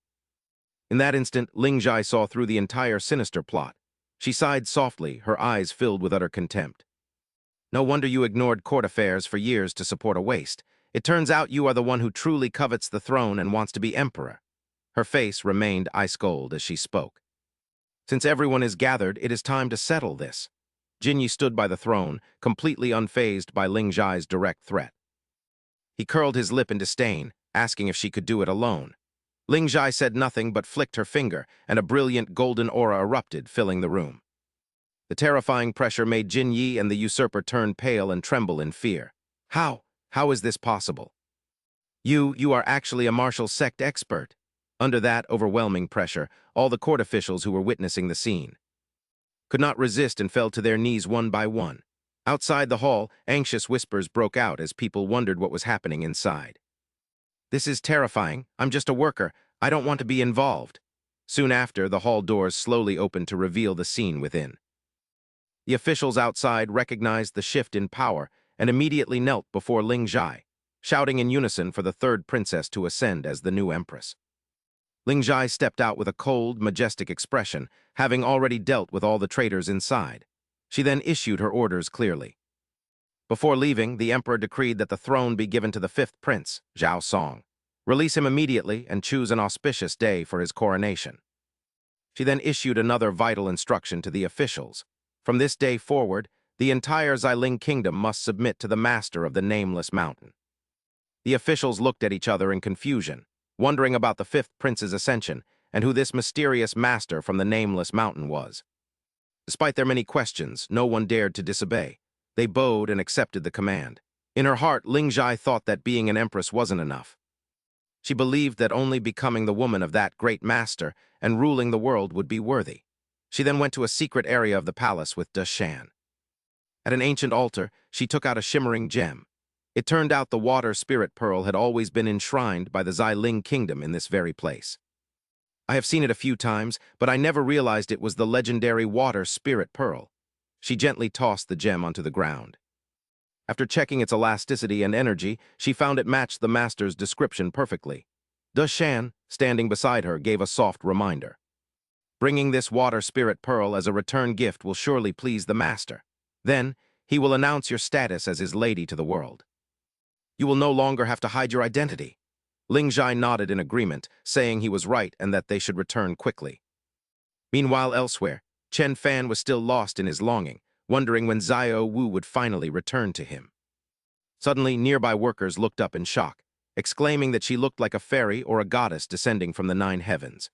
In that instant, Lingzhai saw through the entire sinister plot. She sighed softly, her eyes filled with utter contempt. "No wonder you ignored court affairs for years to support a waste. It turns out you are the one who truly covets the throne and wants to be emperor." Her face remained ice-cold as she spoke. "Since everyone is gathered, it is time to settle this." Jinyi stood by the throne, completely unfazed by Lingzhai's direct threat. He curled his lip in disdain, asking if she could do it alone. Lingzhai said nothing but flicked her finger, and a brilliant golden aura erupted, filling the room. The terrifying pressure made Jin Yi and the usurper turn pale and tremble in fear. How is this possible? You are actually a martial sect expert." Under that overwhelming pressure, all the court officials who were witnessing the scene could not resist and fell to their knees one by one. Outside the hall, anxious whispers broke out as people wondered what was happening inside. "This is terrifying. I'm just a worker. I don't want to be involved." Soon after, the hall doors slowly opened to reveal the scene within. The officials outside recognized the shift in power and immediately knelt before Lin Xyoan, shouting in unison for the third princess to ascend as the new empress. Lin Xyoan stepped out with a cold, majestic expression, having already dealt with all the traitors inside. She then issued her orders clearly. Before leaving, the emperor decreed that the throne be given to the fifth prince, Zhao Song. Release him immediately and choose an auspicious day for his coronation. She then issued another vital instruction to the officials. From this day forward, the entire Xiling kingdom must submit to the master of the nameless mountain. The officials looked at each other in confusion, wondering about the fifth prince's ascension and who this mysterious master from the nameless mountain was. Despite their many questions, no one dared to disobey. They bowed and accepted the command. In her heart, Lin Xyoan thought that being an empress wasn't enough. She believed that only becoming the woman of that great master and ruling the world would be worthy. She then went to a secret area of the palace with Discipleship. At an ancient altar, she took out a shimmering gem. It turned out the water spirit pearl had always been enshrined by the Xiling kingdom in this very place. I have seen it a few times, but I never realized it was the legendary water spirit pearl. She gently tossed the gem onto the ground. After checking its elasticity and energy, she found it matched the master's description perfectly. Discipleship, standing beside her, gave a soft reminder. Bringing this water spirit pearl as a return gift will surely please the master. Then, he will announce your status as his lady to the world. You will no longer have to hide your identity. Lin Xyoan nodded in agreement, saying he was right and that they should return quickly. Meanwhile, elsewhere, Chen Fan was still lost in his longing, wondering when Xiao Wu would finally return to him. Suddenly, nearby workers looked up in shock, exclaiming that she looked like a fairy or a goddess descending from the 9 heavens.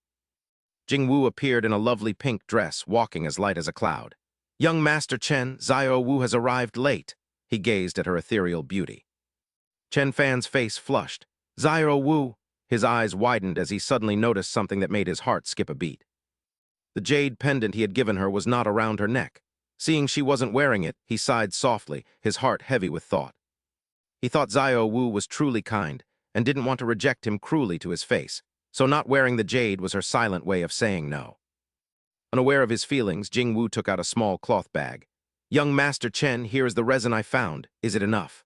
Jing Wu appeared in a lovely pink dress, walking as light as a cloud. "Young Master Chen, Xiao Wu has arrived late." He gazed at her ethereal beauty. Chen Fan's face flushed. "Xiao Wu." His eyes widened as he suddenly noticed something that made his heart skip a beat. The jade pendant he had given her was not around her neck. Seeing she wasn't wearing it, he sighed softly, his heart heavy with thought. He thought Xiao Wu was truly kind and didn't want to reject him cruelly to his face, so not wearing the jade was her silent way of saying no. Unaware of his feelings, Jing Wu took out a small cloth bag. "Young Master Chen, here is the resin I found. Is it enough?"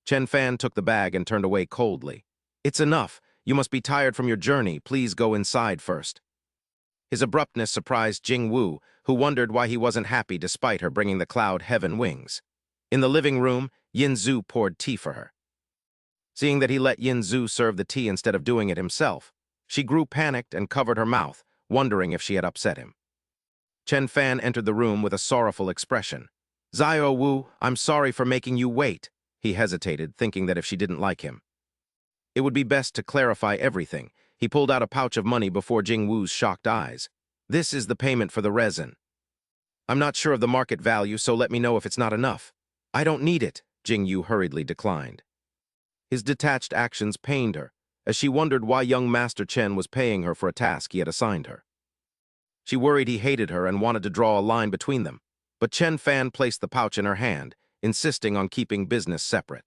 Chen Fan took the bag and turned away coldly. "It's enough. You must be tired from your journey. Please go inside first." His abruptness surprised Jing Wu, who wondered why he wasn't happy despite her bringing the cloud heaven wings. In the living room, Yin Zhu poured tea for her. Seeing that he let Yin Zhu serve the tea instead of doing it himself, she grew panicked and covered her mouth, wondering if she had upset him. Chen Fan entered the room with a sorrowful expression. "Xiao Wu, I'm sorry for making you wait." He hesitated, thinking that if she didn't like him, it would be best to clarify everything. He pulled out a pouch of money before Jing Wu's shocked eyes. "This is the payment for the resin. I'm not sure of the market value, so let me know if it's not enough." "I don't need it," Jing Yu hurriedly declined. His detached actions pained her, as she wondered why young Master Chen was paying her for a task he had assigned her. She worried he hated her and wanted to draw a line between them, but Chen Fan placed the pouch in her hand, insisting on keeping business separate.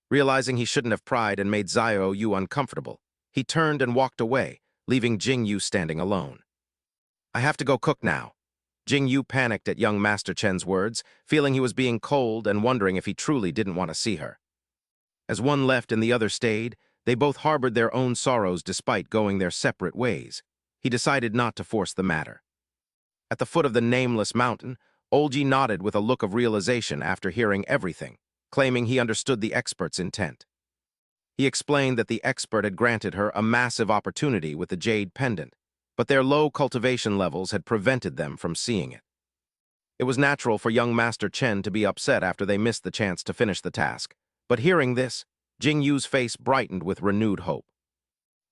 Realizing he shouldn't have pried and made Xiao Yu uncomfortable, he turned and walked away, leaving Jing Yu standing alone. "I have to go cook now." Jing Yu panicked at young Master Chen's words, feeling he was being cold and wondering if he truly didn't want to see her. As one left and the other stayed, they both harbored their own sorrows despite going their separate ways. He decided not to force the matter. At the foot of the nameless mountain, Olji nodded with a look of realization after hearing everything, claiming he understood the expert's intent. He explained that the expert had granted her a massive opportunity with the jade pendant, but their low cultivation levels had prevented them from seeing it. It was natural for young Master Chen to be upset after they missed the chance to finish the task, but hearing this, Jing Yu's face brightened with renewed hope.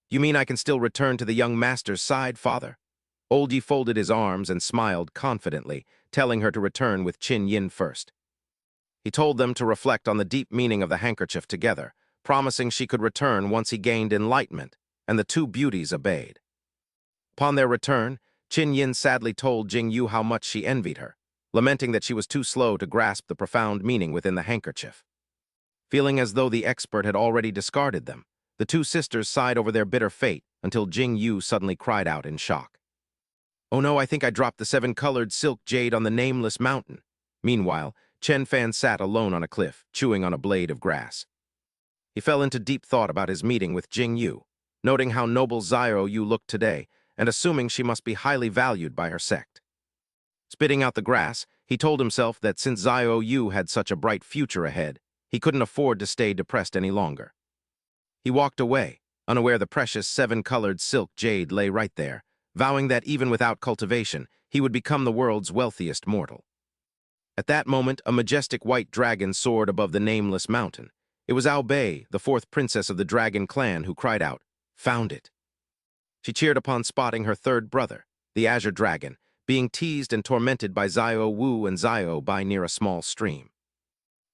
"You mean I can still return to the young master's side, father?" Olji folded his arms and smiled confidently, telling her to return with Qin Yin first. He told them to reflect on the deep meaning of the handkerchief together, promising she could return once he gained enlightenment, and the two beauties obeyed. Upon their return, Qin Yin sadly told Jing Yu how much she envied her, lamenting that she was too slow to grasp the profound meaning within the handkerchief. Feeling as though the expert had already discarded them, The two sisters sighed over their bitter fate until Jing Yu suddenly cried out in shock. "Oh no, I think I dropped the seven-colored silk jade on the nameless mountain." Meanwhile, Chen Fan sat alone on a cliff, chewing on a blade of grass. He fell into deep thought about his meeting with Jing Yu, noting how noble Xiao Yu looked today, and assuming she must be highly valued by her sect. Spitting out the grass, he told himself that since Xiao Yu had such a bright future ahead, he couldn't afford to stay depressed any longer. He walked away, unaware the precious seven-colored silk jade lay right there, vowing that even without cultivation, he would become the world's wealthiest mortal. At that moment, a majestic white dragon soared above the nameless mountain. It was Ao Bei, the fourth princess of the dragon clan, who cried out, "Found it!" She cheered upon spotting her third brother, the azure dragon, being teased and tormented by Xiao Wu and Xiao Bai near a small stream.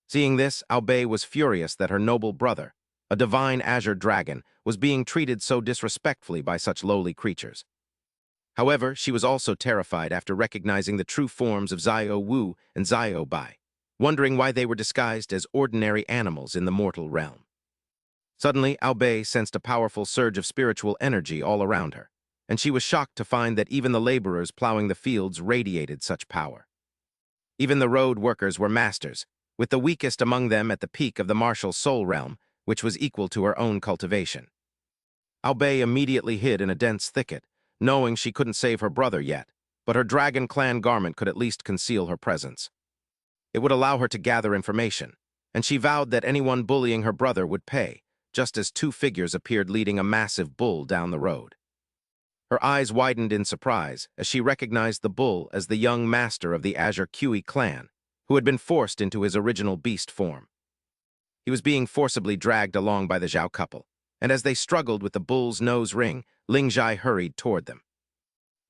Seeing this, Ao Bei was furious that her noble brother, a divine azure dragon, was being treated so disrespectfully by such lowly creatures. However, she was also terrified after recognizing the true forms of Xiao Wu and Xiao Bai, wondering why they were disguised as ordinary animals in the mortal realm. Suddenly, Ao Bei sensed a powerful surge of spiritual energy all around her, and she was shocked to find that even the laborers plowing the fields radiated such power. Even the road workers were masters, with the weakest among them at the peak of the martial soul realm, which was equal to her own cultivation. Ao Bei immediately hid in a dense thicket, knowing she couldn't save her brother yet, but her dragon clan garment could at least conceal her presence. It would allow her to gather information, and she vowed that anyone bullying her brother would pay, just as two figures appeared leading a massive bull down the road. Her eyes widened in surprise as she recognized the bull as the young master of the Azure Kui clan, who had been forced into his original beast form. He was being forcibly dragged along by the Zhao couple, and as they struggled with the bull's nose ring, Ling Zhai hurried toward them.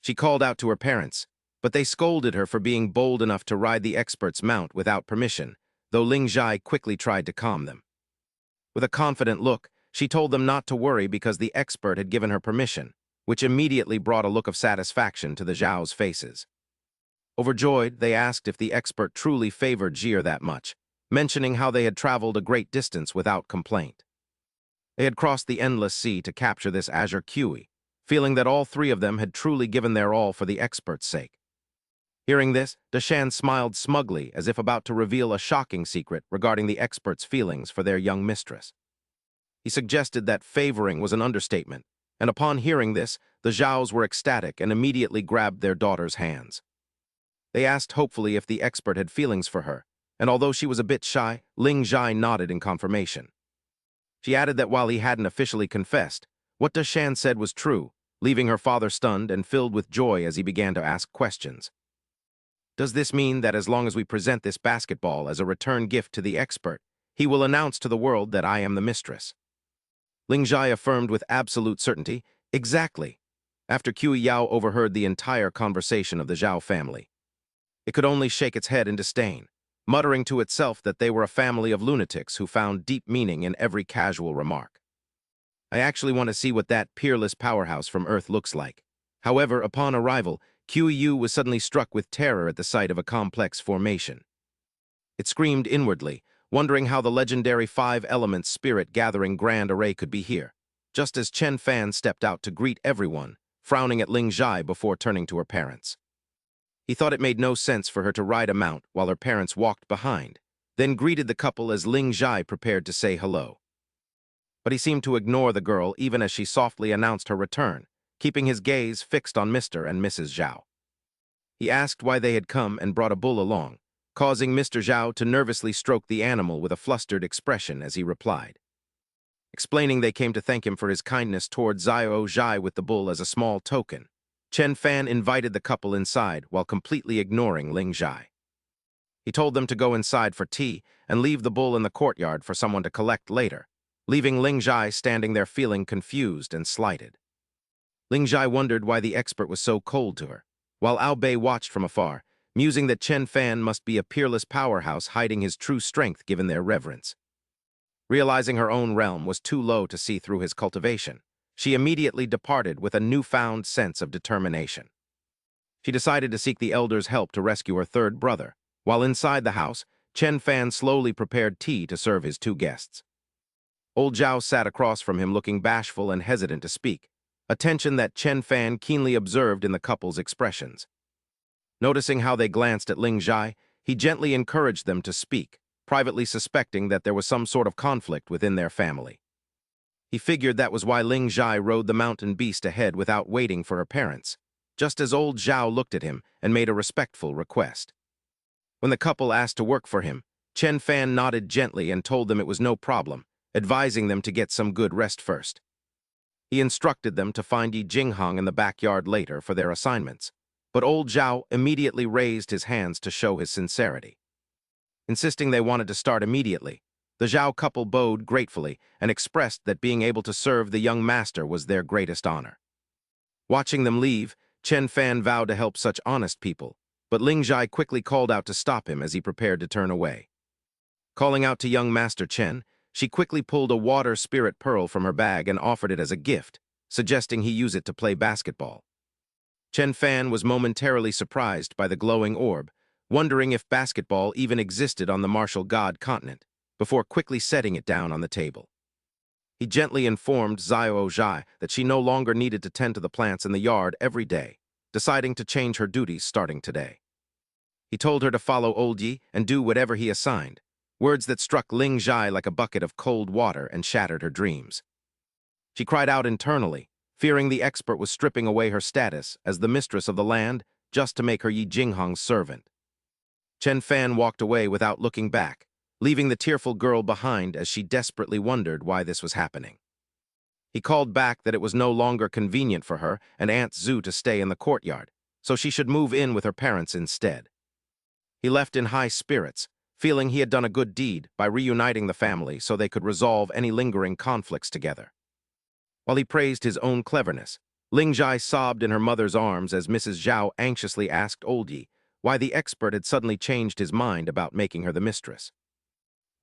She called out to her parents, but they scolded her for being bold enough to ride the expert's mount without permission, though Ling Zhai quickly tried to calm them. With a confident look, she told them not to worry because the expert had given her permission, which immediately brought a look of satisfaction to the Zhao's faces. Overjoyed, they asked if the expert truly favored Jir that much, mentioning how they had traveled a great distance without complaint. They had crossed the endless sea to capture this Azure Kui, feeling that all three of them had truly given their all for the expert's sake. Hearing this, Deshan smiled smugly as if about to reveal a shocking secret regarding the expert's feelings for their young mistress. He suggested that favoring was an understatement, and upon hearing this, the Zhaos were ecstatic and immediately grabbed their daughter's hands. They asked hopefully if the expert had feelings for her, and although she was a bit shy, Ling Zhai nodded in confirmation. She added that while he hadn't officially confessed, what Deshan said was true, leaving her father stunned and filled with joy as he began to ask questions. "Does this mean that as long as we present this basketball as a return gift to the expert, he will announce to the world that I am the mistress?" Ling Zhai affirmed with absolute certainty, "Exactly," after Kui Yao overheard the entire conversation of the Zhao family. It could only shake its head in disdain, muttering to itself that they were a family of lunatics who found deep meaning in every casual remark. "I actually want to see what that peerless powerhouse from Earth looks like." However, upon arrival, Yu was suddenly struck with terror at the sight of a complex formation. It screamed inwardly, wondering how the legendary five-element spirit-gathering grand array could be here, just as Chen Fan stepped out to greet everyone, frowning at Ling Zhai before turning to her parents. He thought it made no sense for her to ride a mount while her parents walked behind, then greeted the couple as Ling Zhai prepared to say hello. But he seemed to ignore the girl even as she softly announced her return, keeping his gaze fixed on Mr. and Mrs. Zhao. He asked why they had come and brought a bull along, causing Mr. Zhao to nervously stroke the animal with a flustered expression as he replied. Explaining they came to thank him for his kindness toward Xiao Zhai with the bull as a small token, Chen Fan invited the couple inside while completely ignoring Ling Zhai. He told them to go inside for tea and leave the bull in the courtyard for someone to collect later, leaving Ling Zhai standing there feeling confused and slighted. Ling Zhai wondered why the expert was so cold to her, while Ao Bei watched from afar, musing that Chen Fan must be a peerless powerhouse hiding his true strength given their reverence. Realizing her own realm was too low to see through his cultivation, she immediately departed with a newfound sense of determination. She decided to seek the elder's help to rescue her third brother, while inside the house, Chen Fan slowly prepared tea to serve his two guests. Old Zhao sat across from him looking bashful and hesitant to speak, a tension that Chen Fan keenly observed in the couple's expressions. Noticing how they glanced at Ling Zhai, he gently encouraged them to speak, privately suspecting that there was some sort of conflict within their family. He figured that was why Ling Zhai rode the mountain beast ahead without waiting for her parents, just as old Zhao looked at him and made a respectful request. When the couple asked to work for him, Chen Fan nodded gently and told them it was no problem, advising them to get some good rest first. He instructed them to find Yi Jinghang in the backyard later for their assignments, but old Zhao immediately raised his hands to show his sincerity. Insisting they wanted to start immediately, the Zhao couple bowed gratefully and expressed that being able to serve the young master was their greatest honor. Watching them leave, Chen Fan vowed to help such honest people, but Ling Zhai quickly called out to stop him as he prepared to turn away. Calling out to young Master Chen, she quickly pulled a water spirit pearl from her bag and offered it as a gift, suggesting he use it to play basketball. Chen Fan was momentarily surprised by the glowing orb, wondering if basketball even existed on the martial god continent, before quickly setting it down on the table. He gently informed Xiao Zhai that she no longer needed to tend to the plants in the yard every day, deciding to change her duties starting today. He told her to follow Old Yi and do whatever he assigned, words that struck Ling Zhai like a bucket of cold water and shattered her dreams. She cried out internally, fearing the expert was stripping away her status as the mistress of the land just to make her Yi Jinghang's servant. Chen Fan walked away without looking back, leaving the tearful girl behind as she desperately wondered why this was happening. He called back that it was no longer convenient for her and Aunt Zhu to stay in the courtyard, so she should move in with her parents instead. He left in high spirits, feeling he had done a good deed by reuniting the family so they could resolve any lingering conflicts together. While he praised his own cleverness, Ling Zhai sobbed in her mother's arms as Mrs. Zhao anxiously asked Old Yi why the expert had suddenly changed his mind about making her the mistress.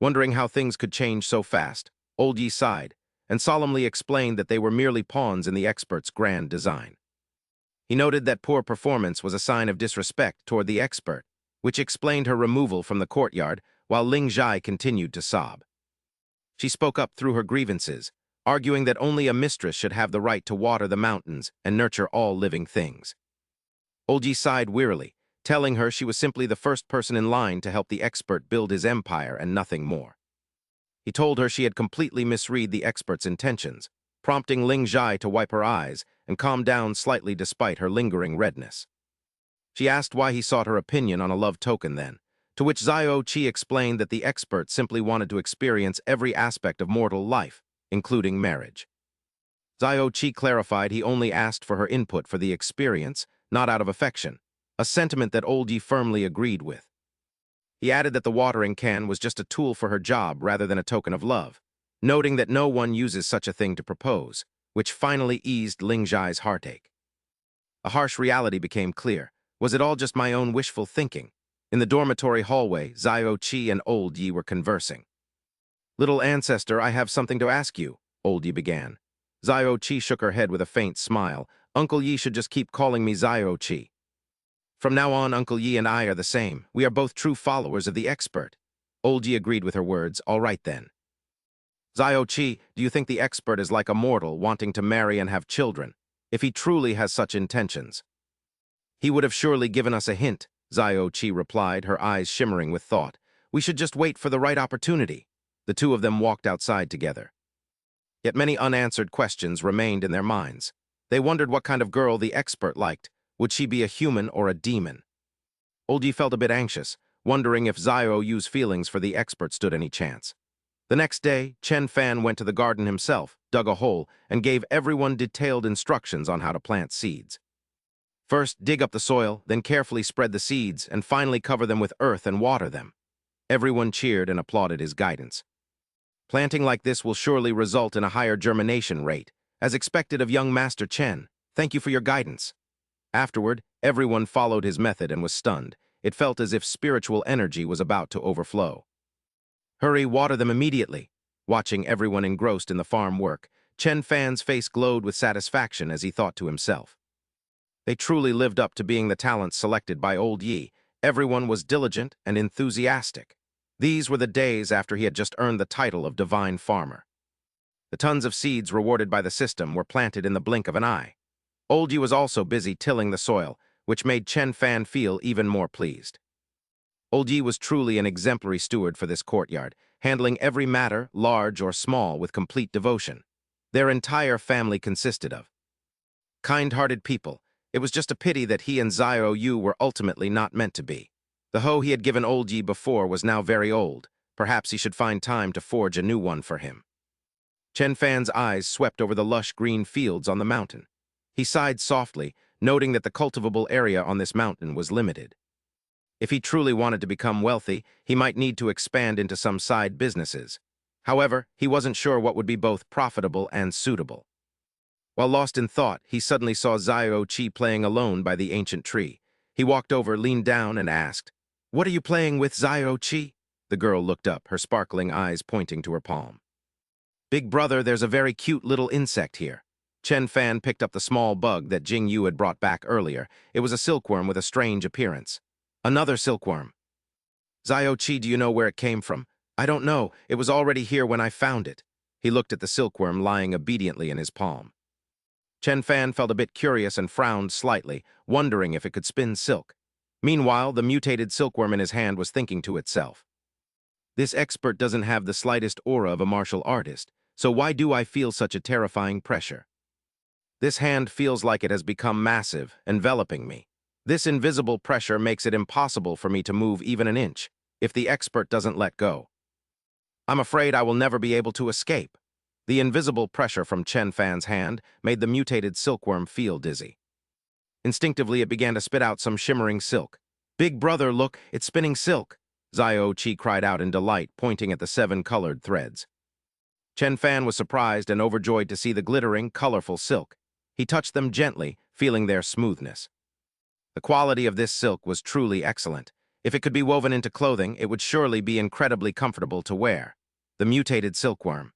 Wondering how things could change so fast, Old Yi sighed and solemnly explained that they were merely pawns in the expert's grand design. He noted that poor performance was a sign of disrespect toward the expert, which explained her removal from the courtyard while Ling Zhai continued to sob. She spoke up through her grievances, arguing that only a mistress should have the right to water the mountains and nurture all living things. Old Yi sighed wearily, telling her she was simply the first person in line to help the expert build his empire and nothing more. He told her she had completely misread the expert's intentions, prompting Ling Zhai to wipe her eyes and calm down slightly despite her lingering redness. She asked why he sought her opinion on a love token then, to which Xiao Qi explained that the expert simply wanted to experience every aspect of mortal life, including marriage. Xiao Qi clarified he only asked for her input for the experience, not out of affection, a sentiment that Old Yi firmly agreed with. He added that the watering can was just a tool for her job rather than a token of love, noting that no one uses such a thing to propose, which finally eased Ling Zhai's heartache. A harsh reality became clear. Was it all just my own wishful thinking? In the dormitory hallway, Xiao Qi and Old Yi were conversing. "Little ancestor, I have something to ask you," Old Yi began. Xiao Qi shook her head with a faint smile. "Uncle Yi should just keep calling me Xiao Qi. From now on, Uncle Yi and I are the same. We are both true followers of the expert." Old Yi agreed with her words. "All right then." "Xiao Qi, do you think the expert is like a mortal wanting to marry and have children, if he truly has such intentions?" "He would have surely given us a hint," Xiao Qi replied, her eyes shimmering with thought. "We should just wait for the right opportunity." The two of them walked outside together. Yet many unanswered questions remained in their minds. They wondered what kind of girl the expert liked. Would she be a human or a demon? Old Yi felt a bit anxious, wondering if Xiao Yu's feelings for the expert stood any chance. The next day, Chen Fan went to the garden himself, dug a hole, and gave everyone detailed instructions on how to plant seeds. First, dig up the soil, then carefully spread the seeds, and finally cover them with earth and water them. Everyone cheered and applauded his guidance. "Planting like this will surely result in a higher germination rate, as expected of young Master Chen. Thank you for your guidance." Afterward, everyone followed his method and was stunned. It felt as if spiritual energy was about to overflow. "Hurry, water them immediately." Watching everyone engrossed in the farm work, Chen Fan's face glowed with satisfaction as he thought to himself. They truly lived up to being the talents selected by Old Yi. Everyone was diligent and enthusiastic. These were the days after he had just earned the title of Divine Farmer. The tons of seeds rewarded by the system were planted in the blink of an eye. Old Yi was also busy tilling the soil, which made Chen Fan feel even more pleased. Old Yi was truly an exemplary steward for this courtyard, handling every matter, large or small, with complete devotion. Their entire family consisted of kind-hearted people. It was just a pity that he and Xiao Yu were ultimately not meant to be. The hoe he had given Old Yi before was now very old. Perhaps he should find time to forge a new one for him. Chen Fan's eyes swept over the lush green fields on the mountain. He sighed softly, noting that the cultivable area on this mountain was limited. If he truly wanted to become wealthy, he might need to expand into some side businesses. However, he wasn't sure what would be both profitable and suitable. While lost in thought, he suddenly saw Xiao Qi playing alone by the ancient tree. He walked over, leaned down, and asked, "What are you playing with, Xiao Qi?" The girl looked up, her sparkling eyes pointing to her palm. "Big brother, there's a very cute little insect here." Chen Fan picked up the small bug that Jing Yu had brought back earlier. It was a silkworm with a strange appearance. "Another silkworm." "Xiao Qi, do you know where it came from?" "I don't know. It was already here when I found it." He looked at the silkworm lying obediently in his palm. Chen Fan felt a bit curious and frowned slightly, wondering if it could spin silk. Meanwhile, the mutated silkworm in his hand was thinking to itself, "This expert doesn't have the slightest aura of a martial artist, so why do I feel such a terrifying pressure? This hand feels like it has become massive, enveloping me. This invisible pressure makes it impossible for me to move even an inch, if the expert doesn't let go. I'm afraid I will never be able to escape." The invisible pressure from Chen Fan's hand made the mutated silkworm feel dizzy. Instinctively, it began to spit out some shimmering silk. "Big brother, look, it's spinning silk!" Xiao Qi cried out in delight, pointing at the 7 colored threads. Chen Fan was surprised and overjoyed to see the glittering, colorful silk. He touched them gently, feeling their smoothness. The quality of this silk was truly excellent. If it could be woven into clothing, it would surely be incredibly comfortable to wear. The mutated silkworm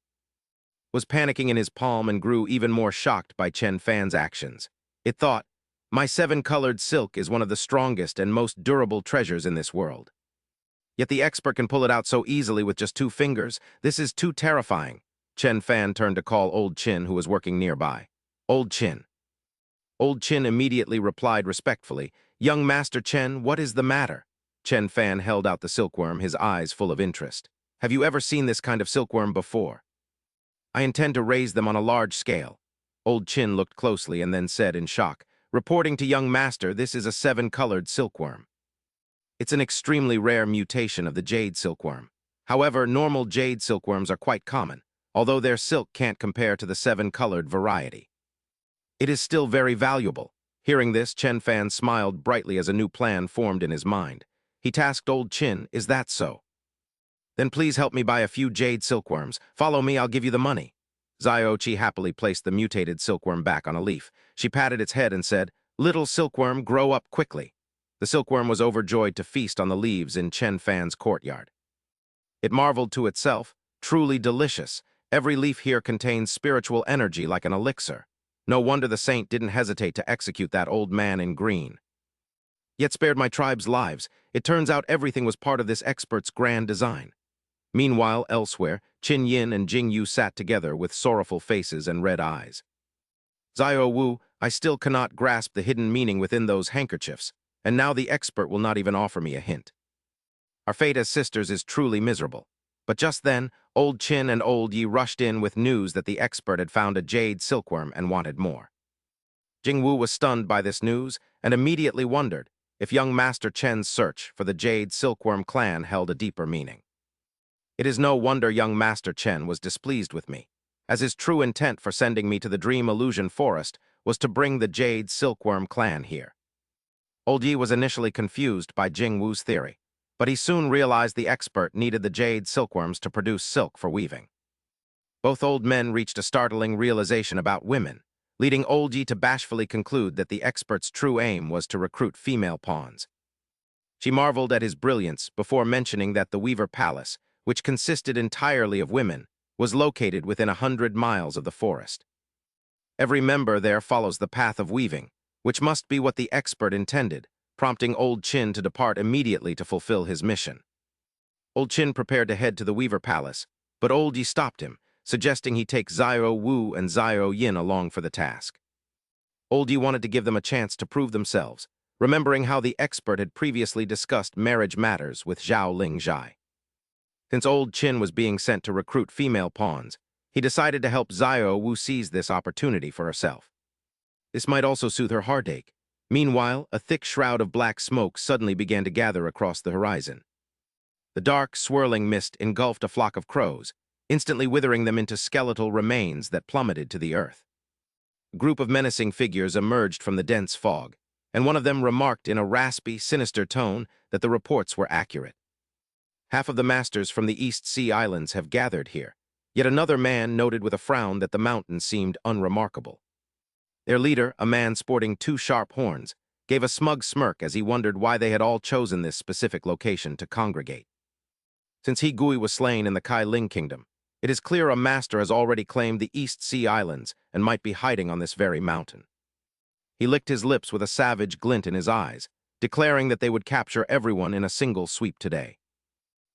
was panicking in his palm and grew even more shocked by Chen Fan's actions. It thought, "My 7-colored silk is one of the strongest and most durable treasures in this world. Yet the expert can pull it out so easily with just 2 fingers. This is too terrifying." Chen Fan turned to call Old Qin, who was working nearby. "Old Qin." Old Qin immediately replied respectfully, "Young Master Chen, what is the matter?" Chen Fan held out the silkworm, his eyes full of interest. "Have you ever seen this kind of silkworm before?" "I intend to raise them on a large scale." Old Qin looked closely and then said in shock, "Reporting to young master, this is a 7-colored silkworm. It's an extremely rare mutation of the jade silkworm. However, normal jade silkworms are quite common, although their silk can't compare to the 7-colored variety. It is still very valuable." Hearing this, Chen Fan smiled brightly as a new plan formed in his mind. He tasked Old Qin, "Is that so? Then please help me buy a few jade silkworms. Follow me, I'll give you the money." Xiao Qi happily placed the mutated silkworm back on a leaf. She patted its head and said, "Little silkworm, grow up quickly." The silkworm was overjoyed to feast on the leaves in Chen Fan's courtyard. It marveled to itself, "Truly delicious. Every leaf here contains spiritual energy like an elixir. No wonder the saint didn't hesitate to execute that old man in green. Yet spared my tribe's lives. It turns out everything was part of this expert's grand design." Meanwhile, elsewhere, Qin Yin and Jing Yu sat together with sorrowful faces and red eyes. "Xiao Wu, I still cannot grasp the hidden meaning within those handkerchiefs, and now the expert will not even offer me a hint. Our fate as sisters is truly miserable." But just then, Old Qin and Old Yi rushed in with news that the expert had found a jade silkworm and wanted more. Jing Wu was stunned by this news and immediately wondered if young Master Chen's search for the jade silkworm clan held a deeper meaning. It is no wonder young Master Chen was displeased with me, as his true intent for sending me to the Dream Illusion Forest was to bring the jade silkworm clan here. Old Yi was initially confused by Jing Wu's theory, but he soon realized the expert needed the jade silkworms to produce silk for weaving. Both old men reached a startling realization about women, leading Old Yi to bashfully conclude that the expert's true aim was to recruit female pawns. She marveled at his brilliance before mentioning that the Weaver Palace, which consisted entirely of women, was located within 100 miles of the forest. Every member there follows the path of weaving, which must be what the expert intended, prompting Old Qin to depart immediately to fulfill his mission. Old Qin prepared to head to the Weaver Palace, but Old Yi stopped him, suggesting he take Xiao Wu and Xiao Yin along for the task. Old Yi wanted to give them a chance to prove themselves, remembering how the expert had previously discussed marriage matters with Zhao Lingjai. Since Old Qin was being sent to recruit female pawns, he decided to help Xiao Wu seize this opportunity for herself. This might also soothe her heartache. Meanwhile, a thick shroud of black smoke suddenly began to gather across the horizon. The dark, swirling mist engulfed a flock of crows, instantly withering them into skeletal remains that plummeted to the earth. A group of menacing figures emerged from the dense fog, and one of them remarked in a raspy, sinister tone that the reports were accurate. Half of the masters from the East Sea Islands have gathered here, yet another man noted with a frown that the mountain seemed unremarkable. Their leader, a man sporting 2 sharp horns, gave a smug smirk as he wondered why they had all chosen this specific location to congregate. Since He Gui was slain in the Kai Ling Kingdom, it is clear a master has already claimed the East Sea Islands and might be hiding on this very mountain. He licked his lips with a savage glint in his eyes, declaring that they would capture everyone in a single sweep today.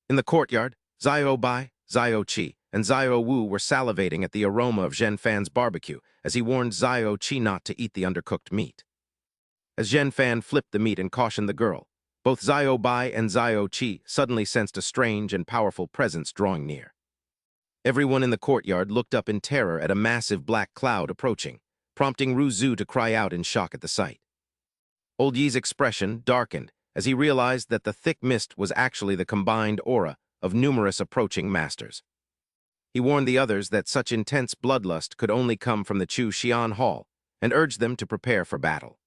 In the courtyard, Xiao Bai, Xiao Qi, and Xiao Wu were salivating at the aroma of Zhen Fan's barbecue as he warned Xiao Qi not to eat the undercooked meat. As Zhen Fan flipped the meat and cautioned the girl, both Xiao Bai and Xiao Qi suddenly sensed a strange and powerful presence drawing near. Everyone in the courtyard looked up in terror at a massive black cloud approaching, prompting Ru Zhu to cry out in shock at the sight. Old Yi's expression darkened as he realized that the thick mist was actually the combined aura of numerous approaching masters. He warned the others that such intense bloodlust could only come from the Chu Xian Hall and urged them to prepare for battle.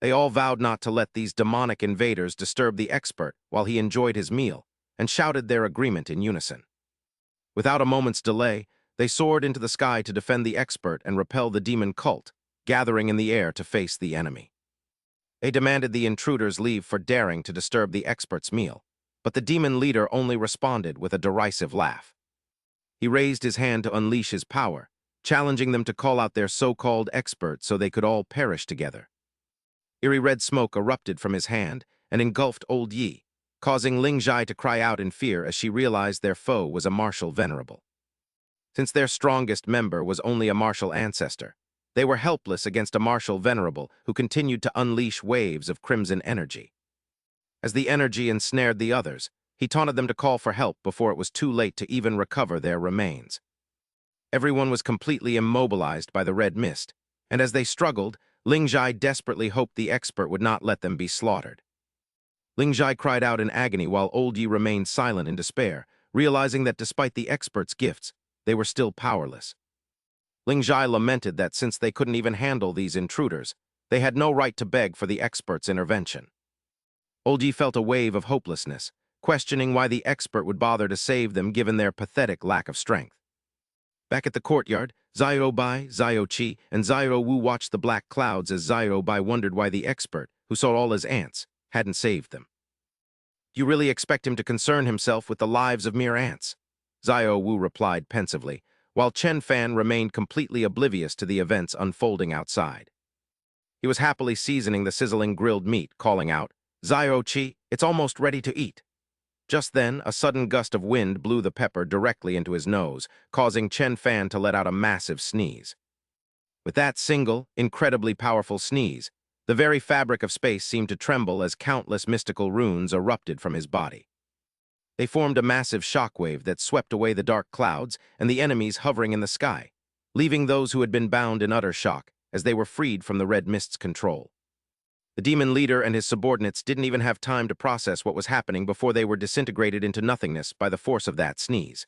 They all vowed not to let these demonic invaders disturb the expert while he enjoyed his meal and shouted their agreement in unison. Without a moment's delay, they soared into the sky to defend the expert and repel the demon cult, gathering in the air to face the enemy. They demanded the intruders leave for daring to disturb the expert's meal, but the demon leader only responded with a derisive laugh. He raised his hand to unleash his power, challenging them to call out their so-called expert so they could all perish together. Eerie red smoke erupted from his hand and engulfed Old Yi, causing Lingjai to cry out in fear as she realized their foe was a martial venerable. Since their strongest member was only a martial ancestor, they were helpless against a martial venerable who continued to unleash waves of crimson energy. As the energy ensnared the others, he taunted them to call for help before it was too late to even recover their remains. Everyone was completely immobilized by the red mist, and as they struggled, Lingjai desperately hoped the expert would not let them be slaughtered. Lingjai cried out in agony while Old Yi remained silent in despair, realizing that despite the expert's gifts, they were still powerless. Lingjai lamented that since they couldn't even handle these intruders, they had no right to beg for the expert's intervention. Old Yi felt a wave of hopelessness, questioning why the expert would bother to save them given their pathetic lack of strength. Back at the courtyard, Xiao Bai, Xiao Qi, and Xiao Wu watched the black clouds as Xiao Bai wondered why the expert, who saw all his ants, hadn't saved them. "Do you really expect him to concern himself with the lives of mere ants?" Xiao Wu replied pensively, while Chen Fan remained completely oblivious to the events unfolding outside. He was happily seasoning the sizzling grilled meat, calling out, "Xiao Qi, it's almost ready to eat." Just then, a sudden gust of wind blew the pepper directly into his nose, causing Chen Fan to let out a massive sneeze. With that single, incredibly powerful sneeze, the very fabric of space seemed to tremble as countless mystical runes erupted from his body. They formed a massive shockwave that swept away the dark clouds and the enemies hovering in the sky, leaving those who had been bound in utter shock as they were freed from the red mist's control. The demon leader and his subordinates didn't even have time to process what was happening before they were disintegrated into nothingness by the force of that sneeze.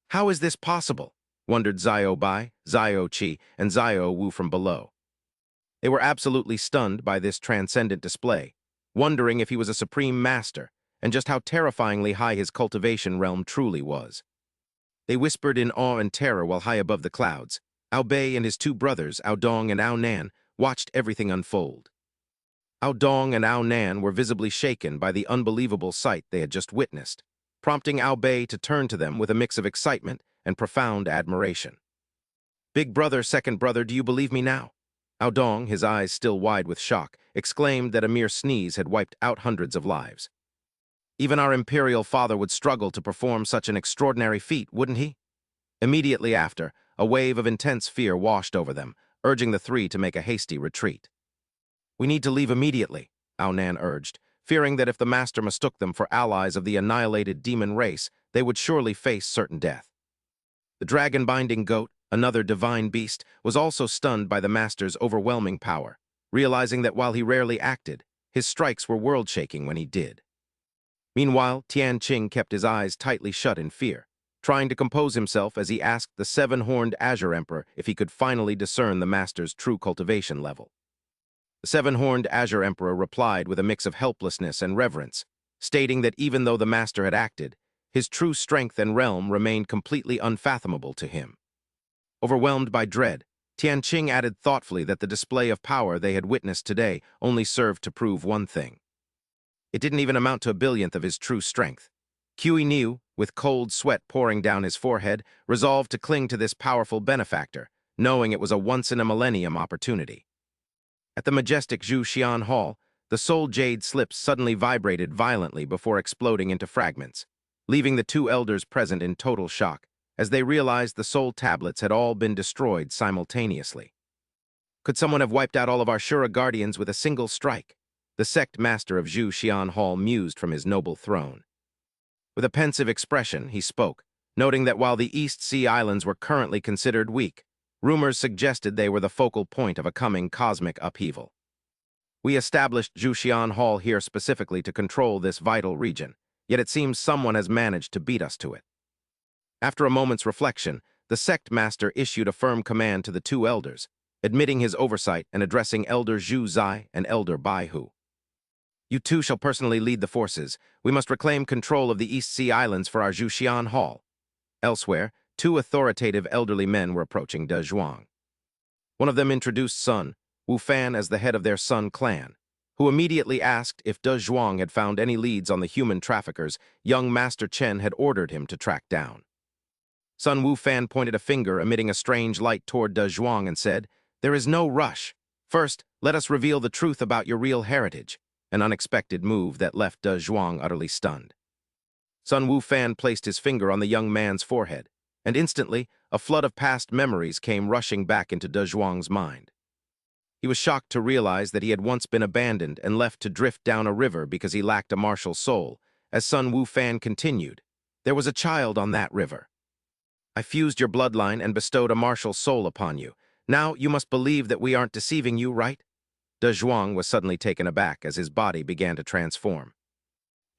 "How is this possible?" wondered Xiao Bai, Xiao Qi, and Xiao Wu from below. They were absolutely stunned by this transcendent display, wondering if he was a supreme master and just how terrifyingly high his cultivation realm truly was. They whispered in awe and terror while high above the clouds. Ao Bei and his 2 brothers, Ao Dong and Ao Nan, watched everything unfold. Ao Dong and Ao Nan were visibly shaken by the unbelievable sight they had just witnessed, prompting Ao Bei to turn to them with a mix of excitement and profound admiration. "Big brother, second brother, do you believe me now?" Ao Dong, his eyes still wide with shock, exclaimed that a mere sneeze had wiped out hundreds of lives. "Even our imperial father would struggle to perform such an extraordinary feat, wouldn't he?" Immediately after, a wave of intense fear washed over them, urging the three to make a hasty retreat. "We need to leave immediately," Aonan urged, fearing that if the master mistook them for allies of the annihilated demon race, they would surely face certain death. The dragon-binding goat, another divine beast, was also stunned by the master's overwhelming power, realizing that while he rarely acted, his strikes were world-shaking when he did. Meanwhile, Tianqing kept his eyes tightly shut in fear, trying to compose himself as he asked the seven-horned Azure Emperor if he could finally discern the master's true cultivation level. The seven-horned Azure Emperor replied with a mix of helplessness and reverence, stating that even though the master had acted, his true strength and realm remained completely unfathomable to him. Overwhelmed by dread, Tianqing added thoughtfully that the display of power they had witnessed today only served to prove one thing. It didn't even amount to a billionth of his true strength. Kui Niu, with cold sweat pouring down his forehead, resolved to cling to this powerful benefactor, knowing it was a once-in-a-millennium opportunity. At the majestic Zhu Xian Hall, the soul jade slips suddenly vibrated violently before exploding into fragments, leaving the two elders present in total shock, as they realized the soul tablets had all been destroyed simultaneously. Could someone have wiped out all of our Shura guardians with a single strike? The sect master of Zhu Xian Hall mused from his noble throne. With a pensive expression, he spoke, noting that while the East Sea Islands were currently considered weak, rumors suggested they were the focal point of a coming cosmic upheaval. We established Zhu Xian Hall here specifically to control this vital region, yet it seems someone has managed to beat us to it. After a moment's reflection, the sect master issued a firm command to the two elders, admitting his oversight and addressing Elder Zhu Zai and Elder Bai Hu. "You two shall personally lead the forces. We must reclaim control of the East Sea Islands for our Zhu Xian Hall." Elsewhere, two authoritative elderly men were approaching De Zhuang. One of them introduced Sun Wu Fan as the head of their Sun clan, who immediately asked if De Zhuang had found any leads on the human traffickers young Master Chen had ordered him to track down. Sun Wu Fan pointed a finger, emitting a strange light toward De Zhuang, and said, "There is no rush. First, let us reveal the truth about your real heritage," an unexpected move that left De Zhuang utterly stunned. Sun Wu Fan placed his finger on the young man's forehead, and instantly, a flood of past memories came rushing back into De Zhuang's mind. He was shocked to realize that he had once been abandoned and left to drift down a river because he lacked a martial soul. As Sun Wu Fan continued, "There was a child on that river. I fused your bloodline and bestowed a martial soul upon you. Now you must believe that we aren't deceiving you, right?" De Zhuang was suddenly taken aback as his body began to transform.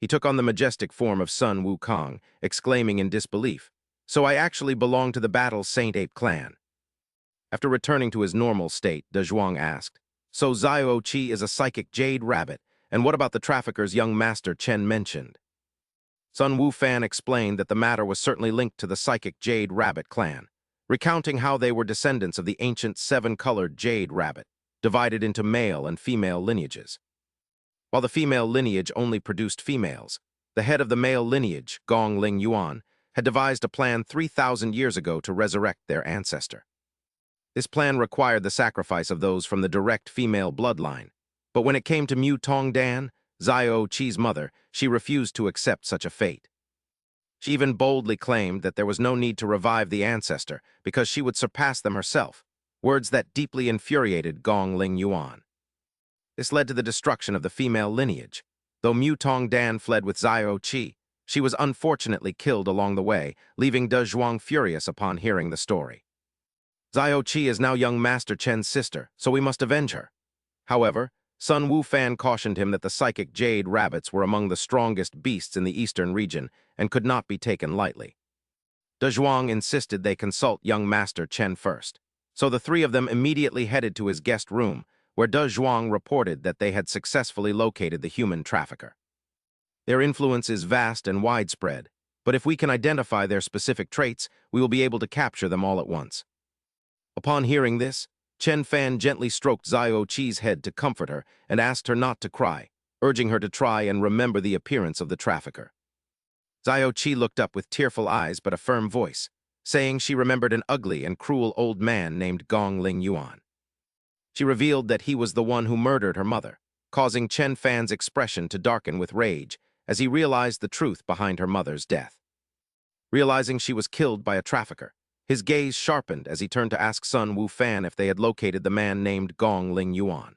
He took on the majestic form of Sun Wukong, exclaiming in disbelief, "So I actually belong to the Battle Saint Ape clan." After returning to his normal state, De Zhuang asked, "So Xiao Qi is a psychic jade rabbit, and what about the traffickers young Master Chen mentioned?" Sun Wu Fan explained that the matter was certainly linked to the psychic jade rabbit clan, recounting how they were descendants of the ancient seven-colored jade rabbit, divided into male and female lineages. While the female lineage only produced females, the head of the male lineage, Gong Lin Xyoan, had devised a plan 3,000 years ago to resurrect their ancestor. This plan required the sacrifice of those from the direct female bloodline, but when it came to Mu Tongdan, Xiao Qi's mother, she refused to accept such a fate. She even boldly claimed that there was no need to revive the ancestor because she would surpass them herself, words that deeply infuriated Gong Lin Xyoan. This led to the destruction of the female lineage. Though Mu Tongdan fled with Xiao Qi, she was unfortunately killed along the way, leaving De Zhuang furious upon hearing the story. "Xiao Qi is now young Master Chen's sister, so we must avenge her." However, Sun Wu Fan cautioned him that the psychic jade rabbits were among the strongest beasts in the eastern region and could not be taken lightly. De Zhuang insisted they consult young Master Chen first, so the three of them immediately headed to his guest room, where De Zhuang reported that they had successfully located the human trafficker. "Their influence is vast and widespread, but if we can identify their specific traits, we will be able to capture them all at once." Upon hearing this, Chen Fan gently stroked Xiao Qi's head to comfort her and asked her not to cry, urging her to try and remember the appearance of the trafficker. Xiao Qi looked up with tearful eyes but a firm voice, saying she remembered an ugly and cruel old man named Gong Lin Xyoan. She revealed that he was the one who murdered her mother, causing Chen Fan's expression to darken with rage as he realized the truth behind her mother's death. Realizing she was killed by a trafficker, His gaze sharpened as he turned to ask Sun Wufan if they had located the man named Gong Lin Xyoan.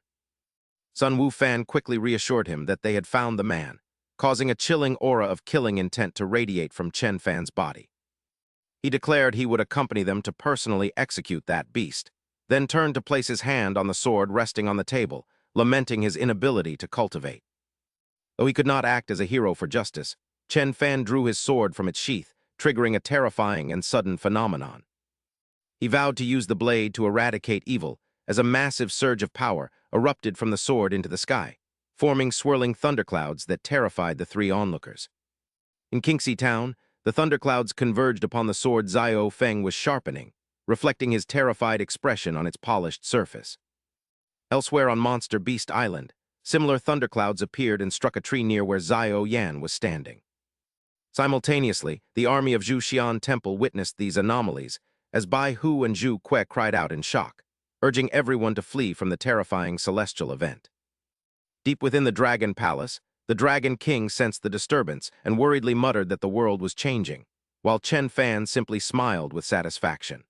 Sun Wufan quickly reassured him that they had found the man, causing a chilling aura of killing intent to radiate from Chen Fan's body. He declared he would accompany them to personally execute that beast, then turned to place his hand on the sword resting on the table, lamenting his inability to cultivate. Though he could not act as a hero for justice, Chen Fan drew his sword from its sheath, triggering a terrifying and sudden phenomenon. He vowed to use the blade to eradicate evil, as a massive surge of power erupted from the sword into the sky, forming swirling thunderclouds that terrified the three onlookers. In Kinxy town, the thunderclouds converged upon the sword Xiao Feng was sharpening, reflecting his terrified expression on its polished surface. Elsewhere on Monster Beast Island, similar thunderclouds appeared and struck a tree near where Xiao Yan was standing. Simultaneously, the army of Zhu Xian Temple witnessed these anomalies, as Bai Hu and Zhu Que cried out in shock, urging everyone to flee from the terrifying celestial event. Deep within the Dragon Palace, the Dragon King sensed the disturbance and worriedly muttered that the world was changing, while Chen Fan simply smiled with satisfaction.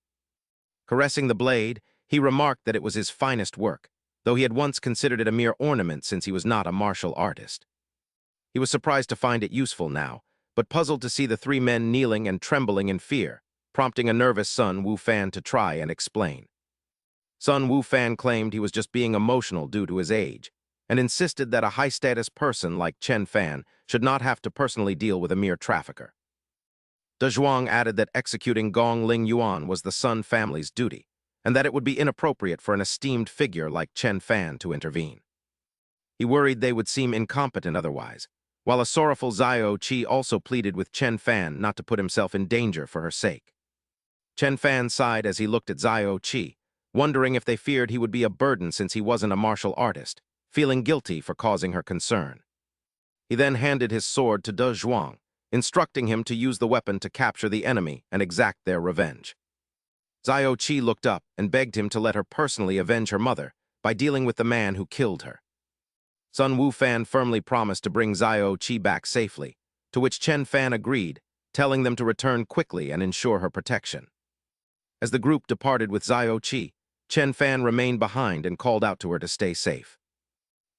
Caressing the blade, he remarked that it was his finest work, though he had once considered it a mere ornament since he was not a martial artist. He was surprised to find it useful now, but puzzled to see the three men kneeling and trembling in fear, prompting a nervous Sun Wufan to try and explain. Sun Wufan claimed he was just being emotional due to his age, and insisted that a high-status person like Chen Fan should not have to personally deal with a mere trafficker. De Zhuang added that executing Gong Lin Xyoan was the Sun family's duty, and that it would be inappropriate for an esteemed figure like Chen Fan to intervene. He worried they would seem incompetent otherwise, while a sorrowful Xiao Qi also pleaded with Chen Fan not to put himself in danger for her sake. Chen Fan sighed as he looked at Xiao Qi, wondering if they feared he would be a burden since he wasn't a martial artist, feeling guilty for causing her concern. He then handed his sword to De Zhuang, instructing him to use the weapon to capture the enemy and exact their revenge. Xiao Qi looked up and begged him to let her personally avenge her mother by dealing with the man who killed her. Sun Wufan firmly promised to bring Xiao Qi back safely, to which Chen Fan agreed, telling them to return quickly and ensure her protection. As the group departed with Xiao Qi, Chen Fan remained behind and called out to her to stay safe.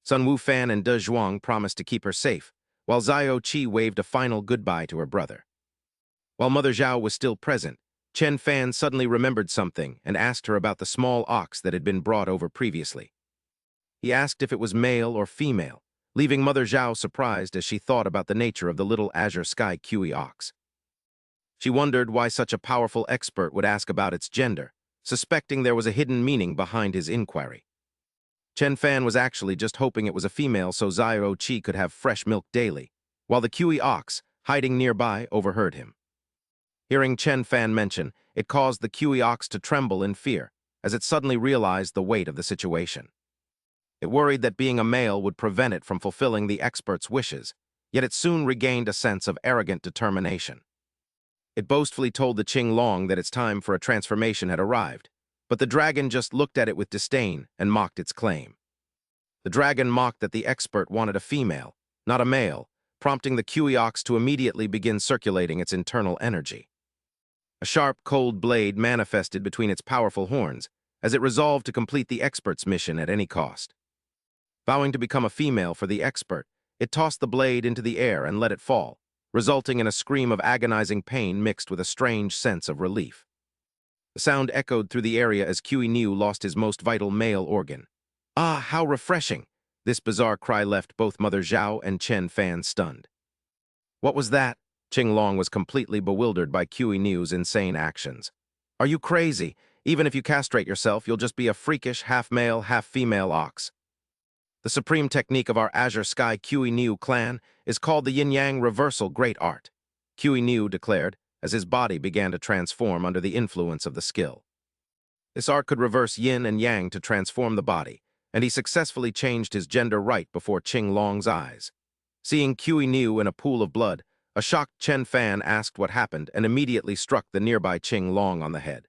Sun Wufan and De Zhuang promised to keep her safe, while Xiao Qi waved a final goodbye to her brother. While Mother Zhao was still present, Chen Fan suddenly remembered something and asked her about the small ox that had been brought over previously. He asked if it was male or female, leaving Mother Zhao surprised as she thought about the nature of the little azure sky Kiwi ox. She wondered why such a powerful expert would ask about its gender, suspecting there was a hidden meaning behind his inquiry. Chen Fan was actually just hoping it was a female so Xiao Qi could have fresh milk daily, while the Kiwi ox, hiding nearby, overheard him. Hearing Chen Fan mention, it caused the Kiwi ox to tremble in fear, as it suddenly realized the weight of the situation. It worried that being a male would prevent it from fulfilling the expert's wishes, yet it soon regained a sense of arrogant determination. It boastfully told the Qing Long that its time for a transformation had arrived, but the dragon just looked at it with disdain and mocked its claim. The dragon mocked that the expert wanted a female, not a male, prompting the Kiwi ox to immediately begin circulating its internal energy. A sharp, cold blade manifested between its powerful horns, as it resolved to complete the expert's mission at any cost. Vowing to become a female for the expert, it tossed the blade into the air and let it fall, resulting in a scream of agonizing pain mixed with a strange sense of relief. The sound echoed through the area as Kiwi Niu lost his most vital male organ. Ah, how refreshing! This bizarre cry left both Mother Zhao and Chen Fan stunned. What was that? Qing Long was completely bewildered by Kiwi Niu's insane actions. Are you crazy? Even if you castrate yourself, you'll just be a freakish half-male, half-female ox. The supreme technique of our Azure Sky Kiwi Niu clan is called the Yin-Yang Reversal Great Art, Kiwi Niu declared, as his body began to transform under the influence of the skill. This art could reverse yin and yang to transform the body, and he successfully changed his gender right before Qing Long's eyes. Seeing Kiwi Niu in a pool of blood, a shocked Chen Fan asked what happened and immediately struck the nearby Qing Long on the head.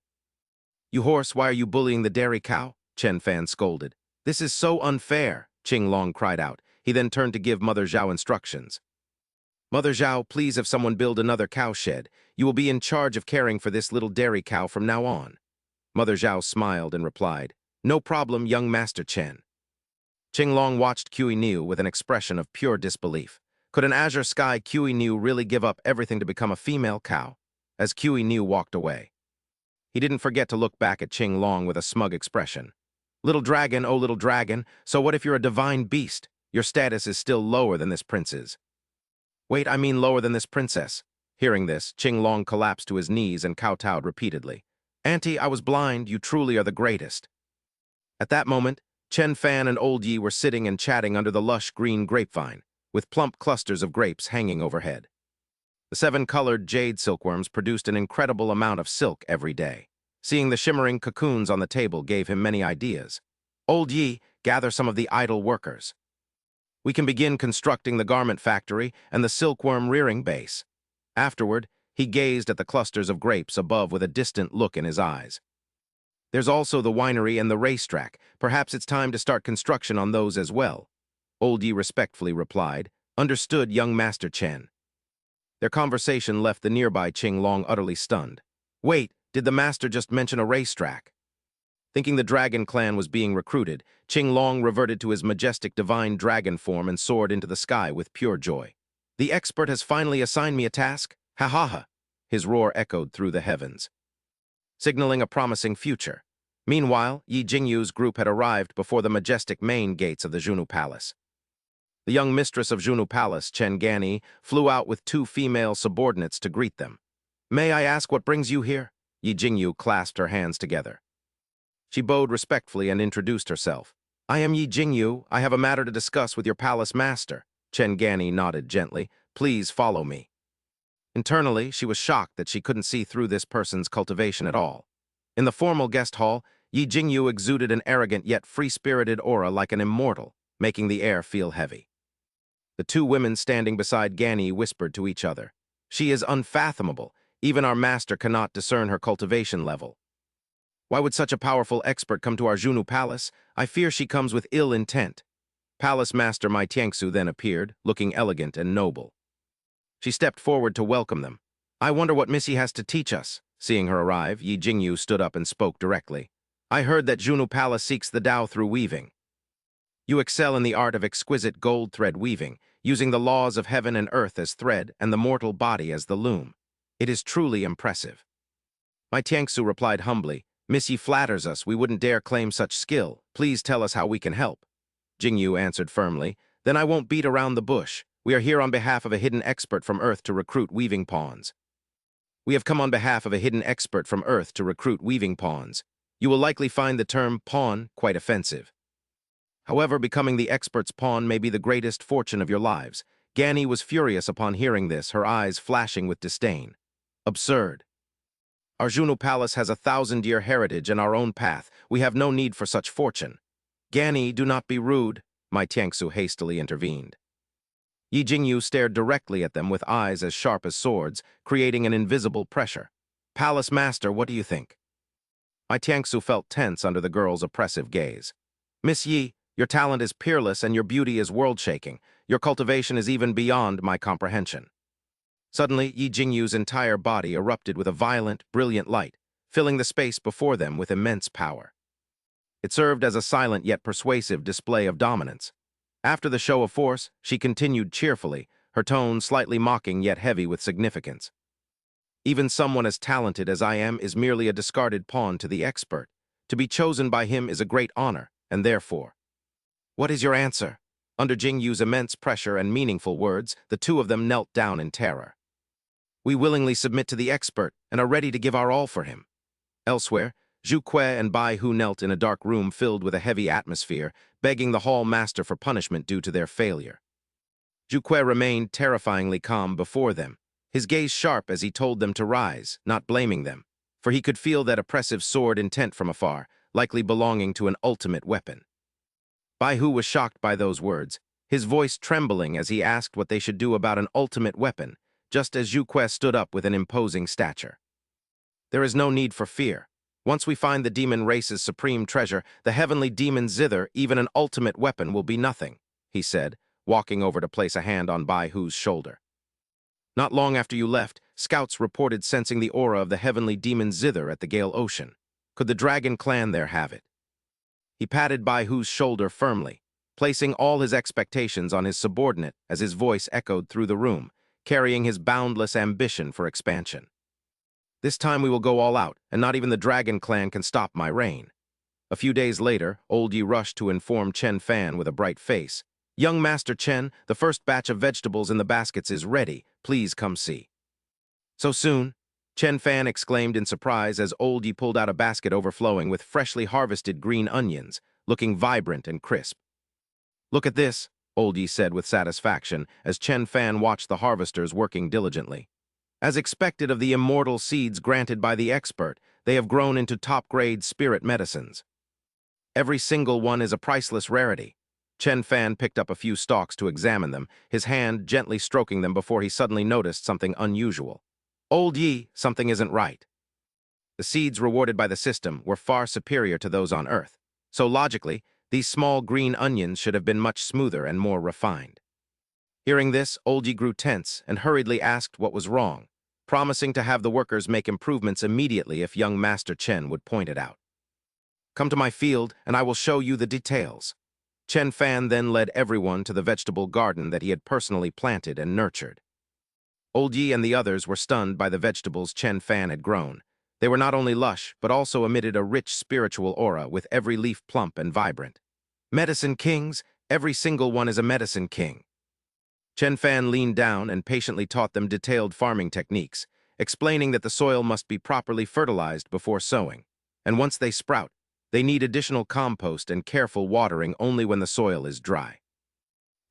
You horse, why are you bullying the dairy cow? Chen Fan scolded. This is so unfair, Qing Long cried out. He then turned to give Mother Zhao instructions. Mother Zhao, please have someone build another cowshed. You will be in charge of caring for this little dairy cow from now on. Mother Zhao smiled and replied, No problem, young Master Chen. Qinglong watched Kui Niu with an expression of pure disbelief. Could an azure sky Kui Niu really give up everything to become a female cow? As Kui Niu walked away, he didn't forget to look back at Qinglong with a smug expression. Little dragon, oh little dragon, so what if you're a divine beast? Your status is still lower than this prince's. Wait, I mean lower than this princess. Hearing this, Qinglong collapsed to his knees and kowtowed repeatedly. Auntie, I was blind, you truly are the greatest. At that moment, Chen Fan and Old Yi were sitting and chatting under the lush green grapevine, with plump clusters of grapes hanging overhead. The 7-colored jade silkworms produced an incredible amount of silk every day. Seeing the shimmering cocoons on the table gave him many ideas. Old Yi, gather some of the idle workers. We can begin constructing the garment factory and the silkworm rearing base. Afterward, he gazed at the clusters of grapes above with a distant look in his eyes. There's also the winery and the racetrack. Perhaps it's time to start construction on those as well. Old Yi respectfully replied, Understood, young Master Chen. Their conversation left the nearby Qinglong utterly stunned. Wait, did the master just mention a racetrack? Thinking the dragon clan was being recruited, Qinglong reverted to his majestic divine dragon form and soared into the sky with pure joy. The expert has finally assigned me a task? Ha ha ha! His roar echoed through the heavens, signaling a promising future. Meanwhile, Yi Jingyu's group had arrived before the majestic main gates of the Zhunu Palace. The young mistress of Zhunu Palace, Chen Gani, flew out with 2 female subordinates to greet them. May I ask what brings you here? Yi Jingyu clasped her hands together. She bowed respectfully and introduced herself. I am Yi Jingyu. I have a matter to discuss with your palace master. Chen Gani nodded gently. Please follow me. Internally, she was shocked that she couldn't see through this person's cultivation at all. In the formal guest hall, Yi Jingyu exuded an arrogant yet free-spirited aura like an immortal, making the air feel heavy. The 2 women standing beside Gani whispered to each other. She is unfathomable. Even our master cannot discern her cultivation level. Why would such a powerful expert come to our Zhunu Palace? I fear she comes with ill intent. Palace Master Mai Tiangsu then appeared, looking elegant and noble. She stepped forward to welcome them. I wonder what Missy has to teach us. Seeing her arrive, Yi Jingyu stood up and spoke directly. I heard that Zhunu Palace seeks the Tao through weaving. You excel in the art of exquisite gold thread weaving, using the laws of heaven and earth as thread and the mortal body as the loom. It is truly impressive. Mai Tiangsu replied humbly, Missy flatters us, we wouldn't dare claim such skill. Please tell us how we can help. Jingyu answered firmly, Then I won't beat around the bush. We are here on behalf of a hidden expert from Earth to recruit weaving pawns. We have come on behalf of a hidden expert from Earth to recruit weaving pawns. You will likely find the term pawn quite offensive. However, becoming the expert's pawn may be the greatest fortune of your lives. Gani was furious upon hearing this, her eyes flashing with disdain. Absurd. Our Zhunu Palace has a 1,000-year heritage and our own path. We have no need for such fortune. Gani, do not be rude, Mai Tiangsu hastily intervened. Yi Jingyu stared directly at them with eyes as sharp as swords, creating an invisible pressure. Palace Master, what do you think? Mai Tiangsu felt tense under the girl's oppressive gaze. Miss Yi, your talent is peerless and your beauty is world-shaking. Your cultivation is even beyond my comprehension. Suddenly, Yi Jingyu's entire body erupted with a violent, brilliant light, filling the space before them with immense power. It served as a silent yet persuasive display of dominance. After the show of force, she continued cheerfully, her tone slightly mocking yet heavy with significance. Even someone as talented as I am is merely a discarded pawn to the expert. To be chosen by him is a great honor, and therefore. What is your answer? Under Jingyu's immense pressure and meaningful words, the 2 of them knelt down in terror. We willingly submit to the expert and are ready to give our all for him. Elsewhere, Zhu Kui and Bai Hu knelt in a dark room filled with a heavy atmosphere, begging the hall master for punishment due to their failure. Zhu Kui remained terrifyingly calm before them, his gaze sharp as he told them to rise, not blaming them, for he could feel that oppressive sword intent from afar, likely belonging to an ultimate weapon. Bai Hu was shocked by those words, his voice trembling as he asked what they should do about an ultimate weapon, just as Zhu Kui stood up with an imposing stature. There is no need for fear. Once we find the demon race's supreme treasure, the heavenly demon zither, even an ultimate weapon will be nothing, he said, walking over to place a hand on Bai Hu's shoulder. Not long after you left, scouts reported sensing the aura of the heavenly demon Zither at the Gale Ocean. Could the dragon clan there have it? He patted Bai Hu's shoulder firmly, placing all his expectations on his subordinate as his voice echoed through the room, carrying his boundless ambition for expansion. This time we will go all out, and not even the dragon clan can stop my reign. A few days later, Old Yi rushed to inform Chen Fan with a bright face. Young Master Chen, the first batch of vegetables in the baskets is ready. Please come see. So soon? Chen Fan exclaimed in surprise as Old Yi pulled out a basket overflowing with freshly harvested green onions, looking vibrant and crisp. Look at this, Old Yi said with satisfaction as Chen Fan watched the harvesters working diligently. As expected of the immortal seeds granted by the expert, they have grown into top-grade spirit medicines. Every single one is a priceless rarity. Chen Fan picked up a few stalks to examine them, his hand gently stroking them before he suddenly noticed something unusual. Old Yi, something isn't right. The seeds rewarded by the system were far superior to those on Earth, so logically, these small green onions should have been much smoother and more refined. Hearing this, Old Yi grew tense and hurriedly asked what was wrong, promising to have the workers make improvements immediately if young Master Chen would point it out. Come to my field, and I will show you the details. Chen Fan then led everyone to the vegetable garden that he had personally planted and nurtured. Old Yi and the others were stunned by the vegetables Chen Fan had grown. They were not only lush, but also emitted a rich spiritual aura with every leaf plump and vibrant. Medicine kings, every single one is a medicine king. Chen Fan leaned down and patiently taught them detailed farming techniques, explaining that the soil must be properly fertilized before sowing, and once they sprout, they need additional compost and careful watering only when the soil is dry.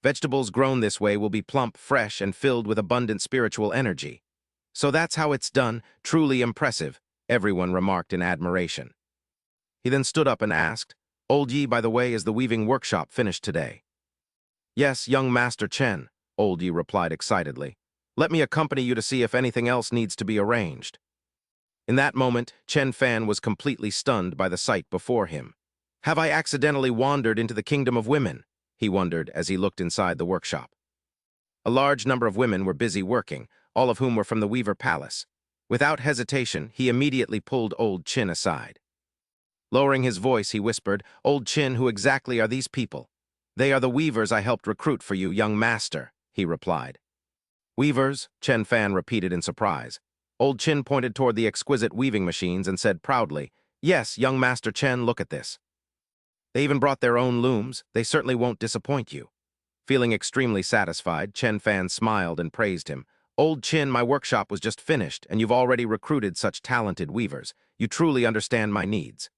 Vegetables grown this way will be plump, fresh, and filled with abundant spiritual energy. So that's how it's done, truly impressive, everyone remarked in admiration. He then stood up and asked, Old Yi, by the way, is the weaving workshop finished today? Yes, young Master Chen, Old Yi replied excitedly. Let me accompany you to see if anything else needs to be arranged. In that moment, Chen Fan was completely stunned by the sight before him. Have I accidentally wandered into the kingdom of women? He wondered as he looked inside the workshop. A large number of women were busy working, all of whom were from the Weaver Palace. Without hesitation, he immediately pulled Old Chin aside. Lowering his voice, he whispered, Old Chin, who exactly are these people? They are the weavers I helped recruit for you, young master, he replied. Weavers? Chen Fan repeated in surprise. Old Chin pointed toward the exquisite weaving machines and said proudly, Yes, young Master Chen, look at this. They even brought their own looms. They certainly won't disappoint you. Feeling extremely satisfied, Chen Fan smiled and praised him. Old Chin, my workshop was just finished, and you've already recruited such talented weavers. You truly understand my needs.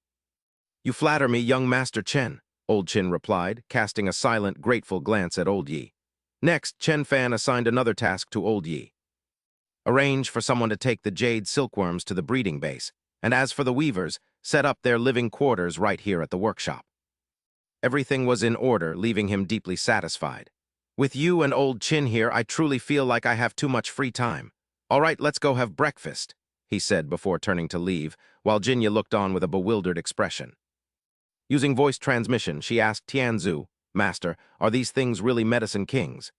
You flatter me, young Master Chen, Old Chin replied, casting a silent, grateful glance at Old Yi. Next, Chen Fan assigned another task to Old Yi. Arrange for someone to take the jade silkworms to the breeding base, and as for the weavers, set up their living quarters right here at the workshop. Everything was in order, leaving him deeply satisfied. With you and Old Chin here, I truly feel like I have too much free time. All right, let's go have breakfast, he said before turning to leave, while Jinya looked on with a bewildered expression. Using voice transmission, she asked Tianzu, Master, are these things really medicine kings?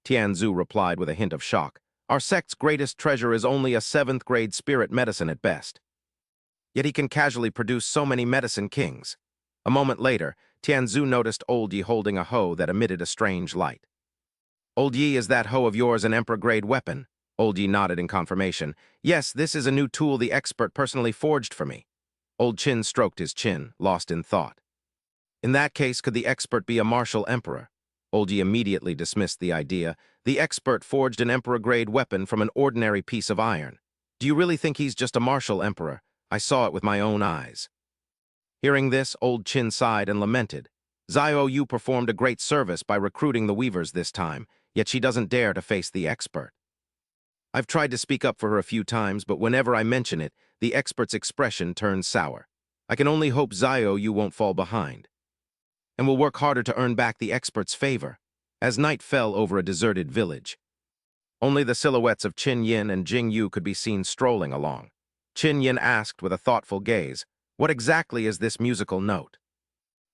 Tianzu replied with a hint of shock. Our sect's greatest treasure is only a 7th-grade spirit medicine at best. Yet he can casually produce so many medicine kings. A moment later, Tianzu noticed Old Yi holding a hoe that emitted a strange light. Old Yi, is that hoe of yours an emperor-grade weapon? Old Yi nodded in confirmation. Yes, this is a new tool the expert personally forged for me. Old Chin stroked his chin, lost in thought. In that case, could the expert be a martial emperor? Old Yi immediately dismissed the idea. The expert forged an emperor-grade weapon from an ordinary piece of iron. Do you really think he's just a martial emperor? I saw it with my own eyes. Hearing this, Old Chin sighed and lamented. Xiao Yu performed a great service by recruiting the weavers this time, yet she doesn't dare to face the expert. I've tried to speak up for her a few times, but whenever I mention it, the expert's expression turns sour. I can only hope Xiao Yu won't fall behind. And will work harder to earn back the expert's favor. As night fell over a deserted village, only the silhouettes of Qin Yin and Jing Yu could be seen strolling along. Qin Yin asked with a thoughtful gaze, what exactly is this musical note?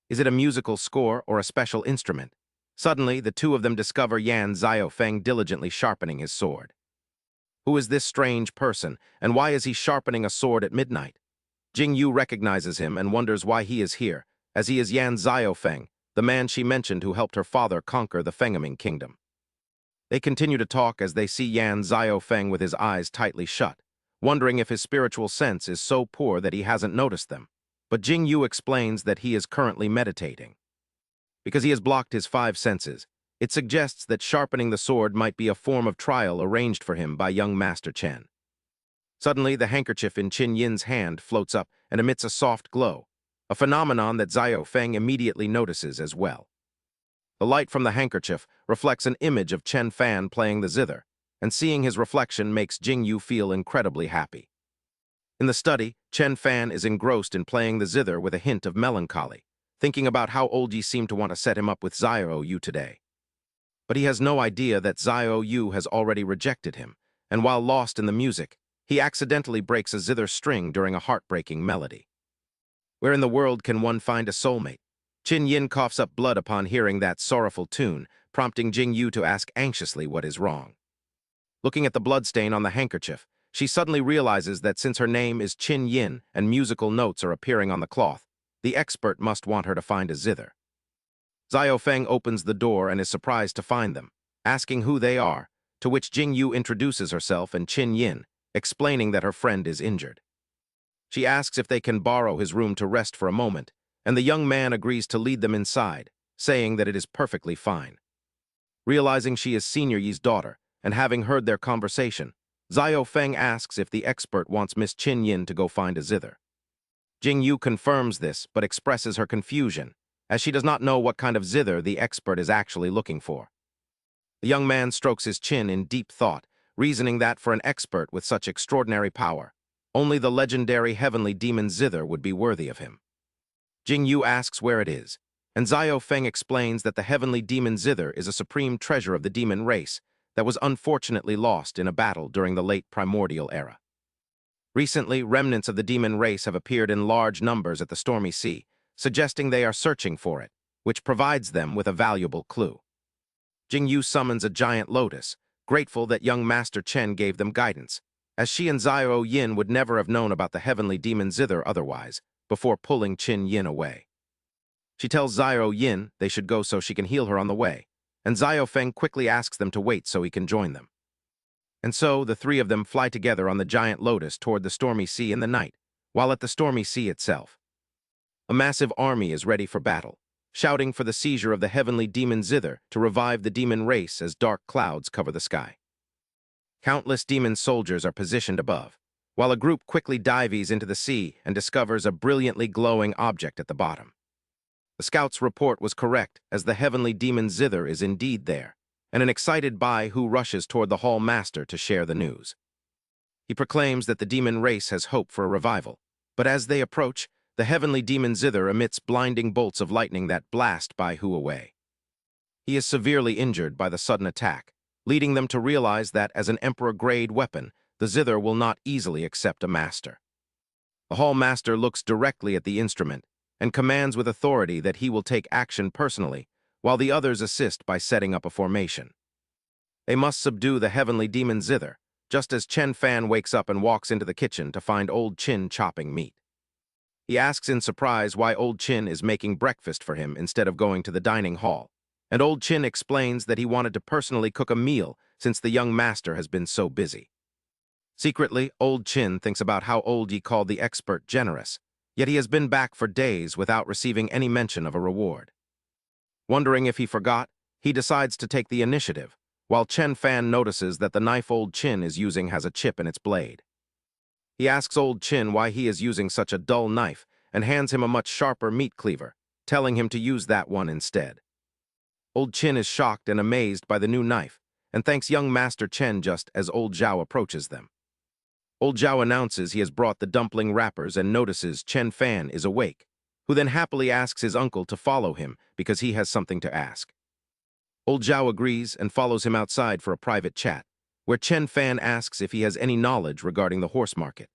Is it a musical score or a special instrument? Suddenly, the two of them discover Yan Xiaofeng diligently sharpening his sword. Who is this strange person, and why is he sharpening a sword at midnight? Jing Yu recognizes him and wonders why he is here, as he is Yan Xiaofeng, the man she mentioned who helped her father conquer the Fengaming kingdom. They continue to talk as they see Yan Xiaofeng with his eyes tightly shut, wondering if his spiritual sense is so poor that he hasn't noticed them. But Jing Yu explains that he is currently meditating. Because he has blocked his 5 senses, it suggests that sharpening the sword might be a form of trial arranged for him by young Master Chen. Suddenly, the handkerchief in Qin Yin's hand floats up and emits a soft glow, a phenomenon that Xiaofeng immediately notices as well. The light from the handkerchief reflects an image of Chen Fan playing the zither, and seeing his reflection makes Jing Yu feel incredibly happy. In the study, Chen Fan is engrossed in playing the zither with a hint of melancholy, thinking about how old Yi seemed to want to set him up with Xiao Yu today. But he has no idea that Xiao Yu has already rejected him, and while lost in the music, he accidentally breaks a zither string during a heartbreaking melody. Where in the world can one find a soulmate? Qin Yin coughs up blood upon hearing that sorrowful tune, prompting Jing Yu to ask anxiously what is wrong. Looking at the bloodstain on the handkerchief, she suddenly realizes that since her name is Qin Yin and musical notes are appearing on the cloth, the expert must want her to find a zither. Xiaofeng opens the door and is surprised to find them, asking who they are, to which Jing Yu introduces herself and Qin Yin, explaining that her friend is injured. She asks if they can borrow his room to rest for a moment, and the young man agrees to lead them inside, saying that it is perfectly fine. Realizing she is Senior Yi's daughter, and having heard their conversation, Xiaofeng asks if the expert wants Miss Qin Yin to go find a zither. Jing Yu confirms this, but expresses her confusion, as she does not know what kind of zither the expert is actually looking for. The young man strokes his chin in deep thought, reasoning that for an expert with such extraordinary power, only the legendary heavenly demon zither would be worthy of him. Jing Yu asks where it is, and Xiaofeng explains that the heavenly demon zither is a supreme treasure of the demon race that was unfortunately lost in a battle during the late primordial era. Recently, remnants of the demon race have appeared in large numbers at the stormy sea, suggesting they are searching for it, which provides them with a valuable clue. Jing Yu summons a giant lotus, grateful that young Master Chen gave them guidance, as she and Xiao Yin would never have known about the heavenly demon zither otherwise, before pulling Qin Yin away. She tells Xiao Yin they should go so she can heal her on the way, and Xiaofeng quickly asks them to wait so he can join them. And so the 3 of them fly together on the giant lotus toward the stormy sea in the night, while at the stormy sea itself. A massive army is ready for battle, shouting for the seizure of the heavenly demon zither to revive the demon race as dark clouds cover the sky. Countless demon soldiers are positioned above, while a group quickly dives into the sea and discovers a brilliantly glowing object at the bottom. The scout's report was correct, as the heavenly demon zither is indeed there, and an excited Bai Hu rushes toward the hall master to share the news. He proclaims that the demon race has hope for a revival, but as they approach, the heavenly demon zither emits blinding bolts of lightning that blast Bai Hu away. He is severely injured by the sudden attack, leading them to realize that as an emperor-grade weapon, the zither will not easily accept a master. The hall master looks directly at the instrument and commands with authority that he will take action personally, while the others assist by setting up a formation. They must subdue the heavenly demon zither, just as Chen Fan wakes up and walks into the kitchen to find old Qin chopping meat. He asks in surprise why old Qin is making breakfast for him instead of going to the dining hall, and old Qin explains that he wanted to personally cook a meal since the young master has been so busy. Secretly, old Qin thinks about how old Yi called the expert generous, yet he has been back for days without receiving any mention of a reward. Wondering if he forgot, he decides to take the initiative, while Chen Fan notices that the knife old Qin is using has a chip in its blade. He asks old Qin why he is using such a dull knife and hands him a much sharper meat cleaver, telling him to use that one instead. Old Qin is shocked and amazed by the new knife and thanks young Master Chen just as old Zhao approaches them. Old Zhao announces he has brought the dumpling wrappers and notices Chen Fan is awake, who then happily asks his uncle to follow him because he has something to ask. Old Zhao agrees and follows him outside for a private chat, where Chen Fan asks if he has any knowledge regarding the horse market.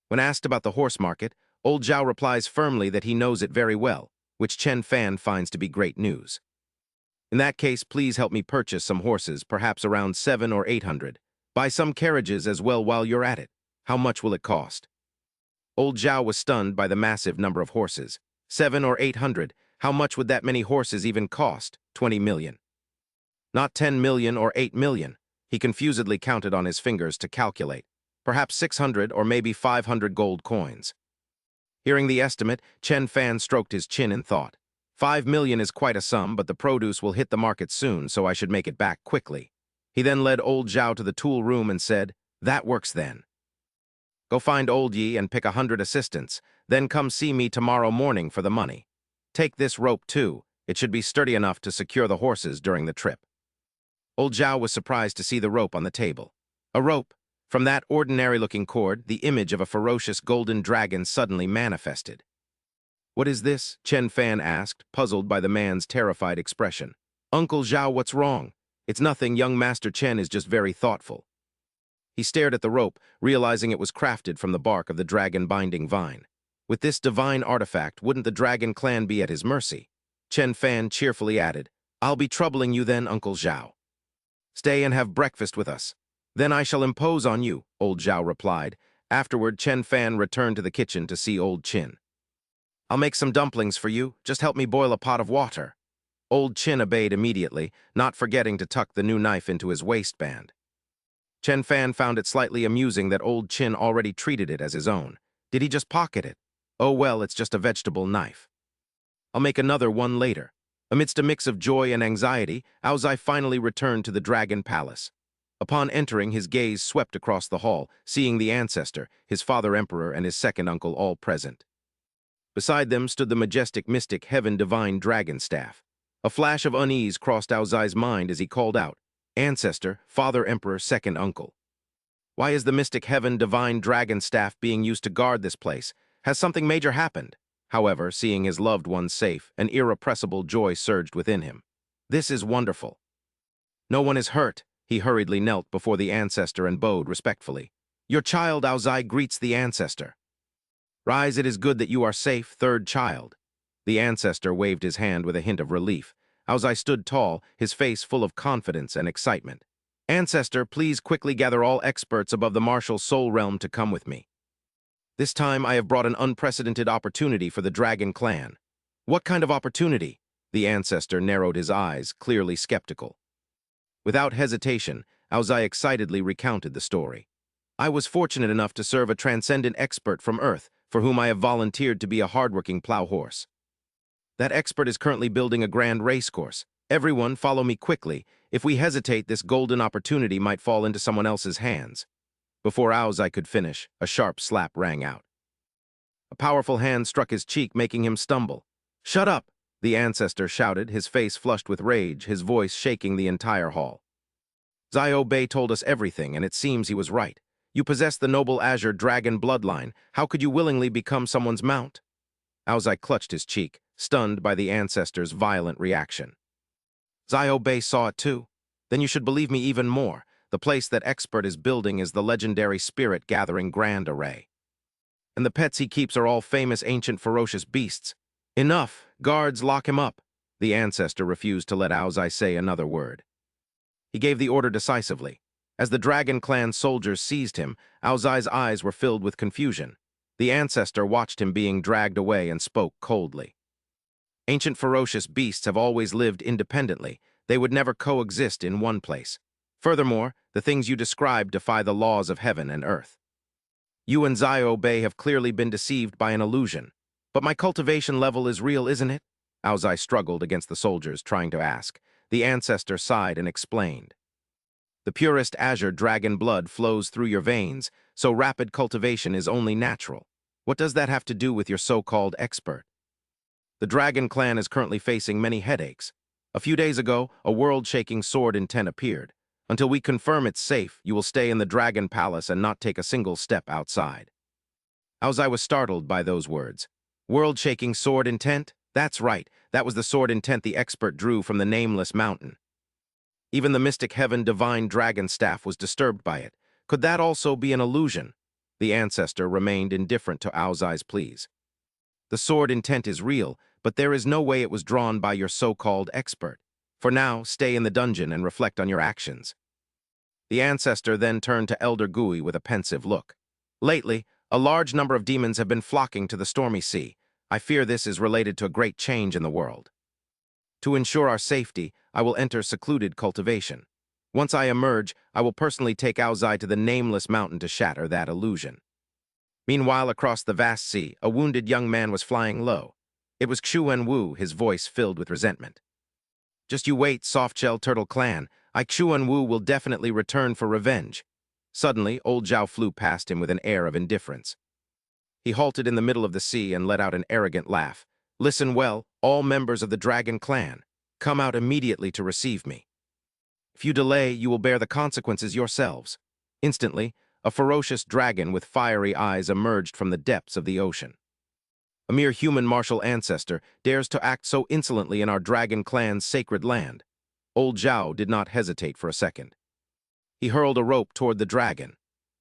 When asked about the horse market, old Zhao replies firmly that he knows it very well, which Chen Fan finds to be great news. In that case, please help me purchase some horses, perhaps around 700 or 800, Buy some carriages as well while you're at it. How much will it cost? Old Zhao was stunned by the massive number of horses. 700 or 800. How much would that many horses even cost? 20 million. Not 10 million or 8 million. He confusedly counted on his fingers to calculate. Perhaps 600 or maybe 500 gold coins. Hearing the estimate, Chen Fan stroked his chin in thought. 5 million is quite a sum, but the produce will hit the market soon, so I should make it back quickly. He then led old Zhao to the tool room and said, "That works then. Go find old Yi and pick 100 assistants, then come see me tomorrow morning for the money. Take this rope too. It should be sturdy enough to secure the horses during the trip." Old Zhao was surprised to see the rope on the table. A rope. From that ordinary-looking cord, the image of a ferocious golden dragon suddenly manifested. "What is this?" Chen Fan asked, puzzled by the man's terrified expression. "Uncle Zhao, what's wrong?" "It's nothing, young Master Chen is just very thoughtful." He stared at the rope, realizing it was crafted from the bark of the dragon-binding vine. With this divine artifact, wouldn't the dragon clan be at his mercy? Chen Fan cheerfully added, "I'll be troubling you then, Uncle Zhao. Stay and have breakfast with us. Then I shall impose on you," old Zhao replied. Afterward, Chen Fan returned to the kitchen to see old Qin. "I'll make some dumplings for you. Just help me boil a pot of water." Old Qin obeyed immediately, not forgetting to tuck the new knife into his waistband. Chen Fan found it slightly amusing that old Qin already treated it as his own. Did he just pocket it? Oh well, it's just a vegetable knife. I'll make another one later. Amidst a mix of joy and anxiety, Aozai finally returned to the Dragon Palace. Upon entering, his gaze swept across the hall, seeing the ancestor, his father emperor, and his second uncle all present. Beside them stood the majestic mystic heaven divine dragon staff. A flash of unease crossed Aozai's mind as he called out, "Ancestor, father emperor, second uncle. Why is the mystic heaven divine dragon staff being used to guard this place? Has something major happened?" However, seeing his loved ones safe, an irrepressible joy surged within him. "This is wonderful. No one is hurt." He hurriedly knelt before the ancestor and bowed respectfully. "Your child, Aozai, greets the ancestor." "Rise, it is good that you are safe, third child." The ancestor waved his hand with a hint of relief. Aozai stood tall, his face full of confidence and excitement. "Ancestor, please quickly gather all experts above the martial soul realm to come with me. This time I have brought an unprecedented opportunity for the Dragon Clan." "What kind of opportunity?" The ancestor narrowed his eyes, clearly skeptical. Without hesitation, Aozai excitedly recounted the story. "I was fortunate enough to serve a transcendent expert from Earth, for whom I have volunteered to be a hardworking plow horse. That expert is currently building a grand racecourse. Everyone, follow me quickly. If we hesitate, this golden opportunity might fall into someone else's hands." Before Aozai could finish, a sharp slap rang out. A powerful hand struck his cheek, making him stumble. "Shut up!" the ancestor shouted, his face flushed with rage, his voice shaking the entire hall. "Xiao Bei told us everything, and it seems he was right. You possess the noble azure dragon bloodline. How could you willingly become someone's mount?" Aozai clutched his cheek, stunned by the ancestor's violent reaction. "Xiao Bei saw it too? Then you should believe me even more. The place that expert is building is the legendary spirit gathering grand array. And the pets he keeps are all famous ancient ferocious beasts. Enough! Guards, lock him up." The ancestor refused to let Aozai say another word. He gave the order decisively. As the Dragon Clan soldiers seized him, Aozai's eyes were filled with confusion. The ancestor watched him being dragged away and spoke coldly. "Ancient ferocious beasts have always lived independently. They would never coexist in one place. Furthermore, the things you describe defy the laws of heaven and earth. You and Xiao Bei have clearly been deceived by an illusion. But my cultivation level is real, isn't it?" Aozai struggled against the soldiers, trying to ask. The ancestor sighed and explained. "The purest azure dragon blood flows through your veins, so rapid cultivation is only natural. What does that have to do with your so-called expert? The Dragon Clan is currently facing many headaches. A few days ago, a world-shaking sword intent appeared. Until we confirm it's safe, you will stay in the Dragon Palace and not take a single step outside." Aozai was startled by those words. World-shaking sword intent? That's right, that was the sword intent the expert drew from the nameless mountain. Even the mystic heaven divine dragon staff was disturbed by it. Could that also be an illusion? The ancestor remained indifferent to Aozai's pleas. "The sword intent is real, but there is no way it was drawn by your so-called expert. For now, stay in the dungeon and reflect on your actions." The ancestor then turned to Elder Gui with a pensive look. Lately, a large number of demons have been flocking to the stormy sea. I fear this is related to a great change in the world. To ensure our safety, I will enter secluded cultivation. Once I emerge, I will personally take Aozai to the nameless mountain to shatter that illusion. Meanwhile, across the vast sea, a wounded young man was flying low. It was Xyoan Wu, his voice filled with resentment. Just you wait, softshell turtle clan. Xyoan Wu will definitely return for revenge. Suddenly, old Zhao flew past him with an air of indifference. He halted in the middle of the sea and let out an arrogant laugh. Listen well, all members of the dragon clan. Come out immediately to receive me. If you delay, you will bear the consequences yourselves. Instantly, a ferocious dragon with fiery eyes emerged from the depths of the ocean. A mere human martial ancestor dares to act so insolently in our dragon clan's sacred land. Old Zhao did not hesitate for a second. He hurled a rope toward the dragon.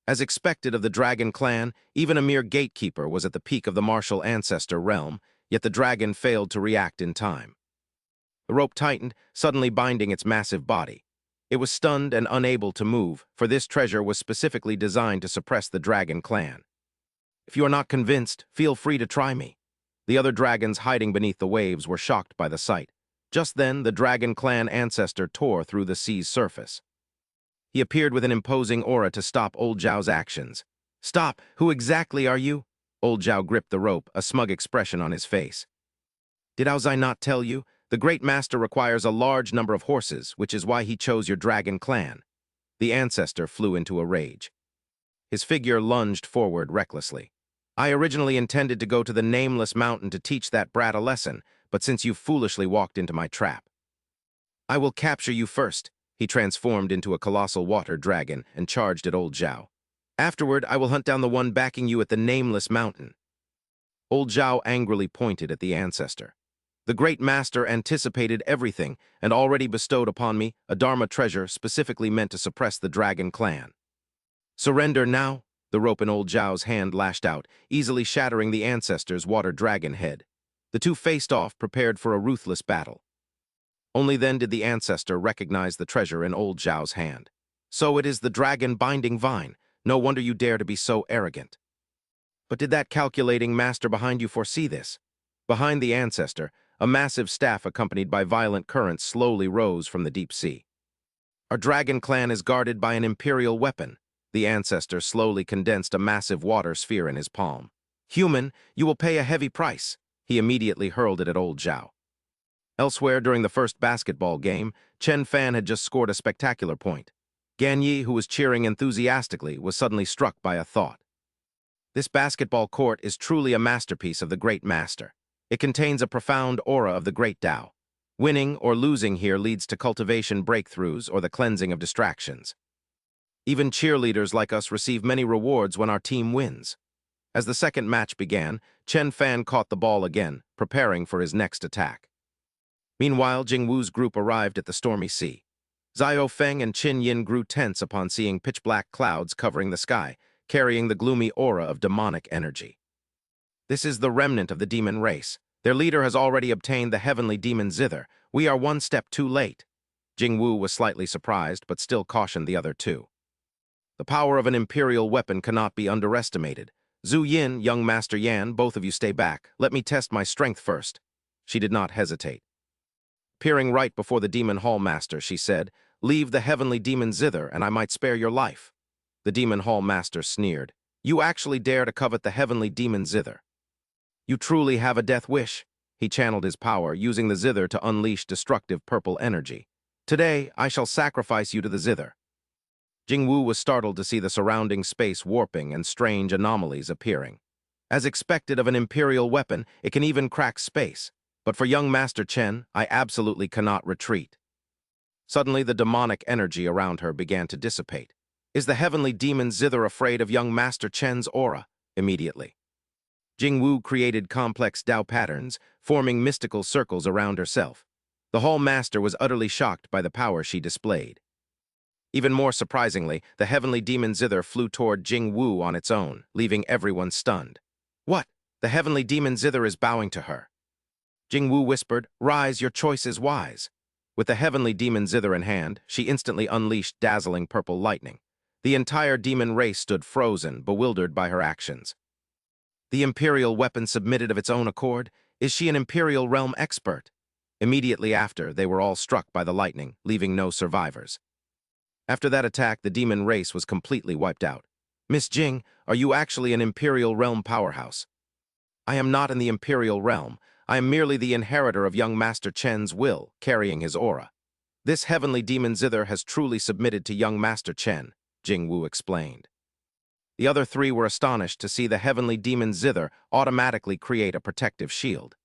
As expected of the dragon clan, even a mere gatekeeper was at the peak of the martial ancestor realm, yet the dragon failed to react in time. The rope tightened, suddenly binding its massive body. It was stunned and unable to move, for this treasure was specifically designed to suppress the dragon clan. If you are not convinced, feel free to try me. The other dragons hiding beneath the waves were shocked by the sight. Just then, the dragon clan ancestor tore through the sea's surface. He appeared with an imposing aura to stop old Zhao's actions. Stop! Who exactly are you? Old Zhao gripped the rope, a smug expression on his face. Did Aozai not tell you? The great master requires a large number of horses, which is why he chose your dragon clan. The ancestor flew into a rage. His figure lunged forward recklessly. I originally intended to go to the nameless mountain to teach that brat a lesson, but since you foolishly walked into my trap. I will capture you first. He transformed into a colossal water dragon and charged at old Zhao. Afterward, I will hunt down the one backing you at the nameless mountain. Old Zhao angrily pointed at the ancestor. The great master anticipated everything and already bestowed upon me a Dharma treasure specifically meant to suppress the dragon clan. Surrender now? The rope in old Zhao's hand lashed out, easily shattering the ancestor's water dragon head. The two faced off, prepared for a ruthless battle. Only then did the ancestor recognize the treasure in old Zhao's hand. So it is the dragon binding vine. No wonder you dare to be so arrogant. But did that calculating master behind you foresee this? Behind the ancestor, a massive staff accompanied by violent currents slowly rose from the deep sea. Our dragon clan is guarded by an imperial weapon. The ancestor slowly condensed a massive water sphere in his palm. Human, you will pay a heavy price. He immediately hurled it at old Zhao. Elsewhere, during the first basketball game, Chen Fan had just scored a spectacular point. Gan Yi, who was cheering enthusiastically, was suddenly struck by a thought. This basketball court is truly a masterpiece of the great master. It contains a profound aura of the great Tao. Winning or losing here leads to cultivation breakthroughs or the cleansing of distractions. Even cheerleaders like us receive many rewards when our team wins. As the second match began, Chen Fan caught the ball again, preparing for his next attack. Meanwhile, Jingwu's group arrived at the stormy sea. Zhao Feng and Qin Yin grew tense upon seeing pitch-black clouds covering the sky, carrying the gloomy aura of demonic energy. This is the remnant of the demon race. Their leader has already obtained the heavenly demon zither. We are one step too late. Jingwu was slightly surprised, but still cautioned the other two. The power of an imperial weapon cannot be underestimated. Zhu Yin, young Master Yan, both of you stay back. Let me test my strength first. She did not hesitate. Peering right before the demon hall master, she said, "Leave the heavenly demon zither, and I might spare your life." The demon hall master sneered. "You actually dare to covet the heavenly demon zither? You truly have a death wish." He channeled his power, using the zither to unleash destructive purple energy. "Today, I shall sacrifice you to the zither." Jingwu was startled to see the surrounding space warping and strange anomalies appearing. As expected of an imperial weapon, it can even crack space. But for young Master Chen, I absolutely cannot retreat. Suddenly, the demonic energy around her began to dissipate. Is the heavenly demon zither afraid of young Master Chen's aura? Immediately. Jingwu created complex Tao patterns, forming mystical circles around herself. The Hall Master was utterly shocked by the power she displayed. Even more surprisingly, the heavenly demon zither flew toward Jingwu on its own, leaving everyone stunned. What? The heavenly demon zither is bowing to her. Jingwu whispered, "Rise, your choice is wise." With the heavenly demon zither in hand, she instantly unleashed dazzling purple lightning. The entire demon race stood frozen, bewildered by her actions. The Imperial weapon submitted of its own accord? Is she an Imperial realm expert? Immediately after, they were all struck by the lightning, leaving no survivors. After that attack, the demon race was completely wiped out. Miss Jing, are you actually an Imperial realm powerhouse? I am not in the Imperial realm. I am merely the inheritor of young Master Chen's will, carrying his aura. This heavenly demon zither has truly submitted to young Master Chen, Jing Wu explained. The other three were astonished to see the heavenly demon zither automatically create a protective shield.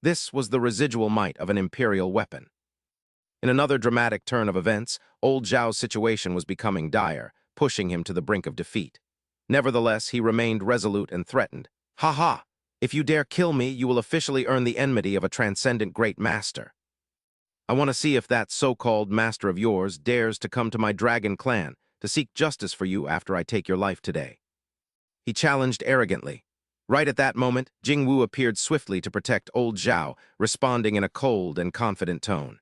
This was the residual might of an Imperial weapon. In another dramatic turn of events, old Zhao's situation was becoming dire, pushing him to the brink of defeat. Nevertheless, he remained resolute and threatened. "Ha ha! If you dare kill me, you will officially earn the enmity of a transcendent great master. I want to see if that so-called master of yours dares to come to my dragon clan to seek justice for you after I take your life today." He challenged arrogantly. Right at that moment, Jing Wu appeared swiftly to protect old Zhao, responding in a cold and confident tone.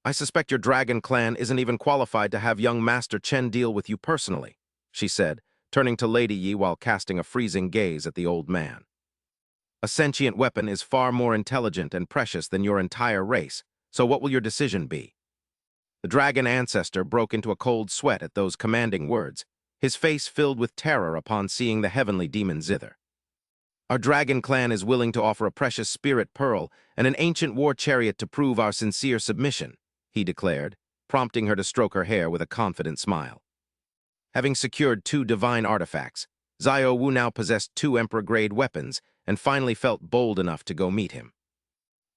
"I suspect your dragon clan isn't even qualified to have young Master Chen deal with you personally," she said, turning to Lady Yi while casting a freezing gaze at the old man. "A sentient weapon is far more intelligent and precious than your entire race, so what will your decision be?" The dragon ancestor broke into a cold sweat at those commanding words, his face filled with terror upon seeing the heavenly demon zither. "Our dragon clan is willing to offer a precious spirit pearl and an ancient war chariot to prove our sincere submission," he declared, prompting her to stroke her hair with a confident smile. Having secured 2 divine artifacts, Xiao Wu now possessed 2 Emperor-grade weapons and finally felt bold enough to go meet him.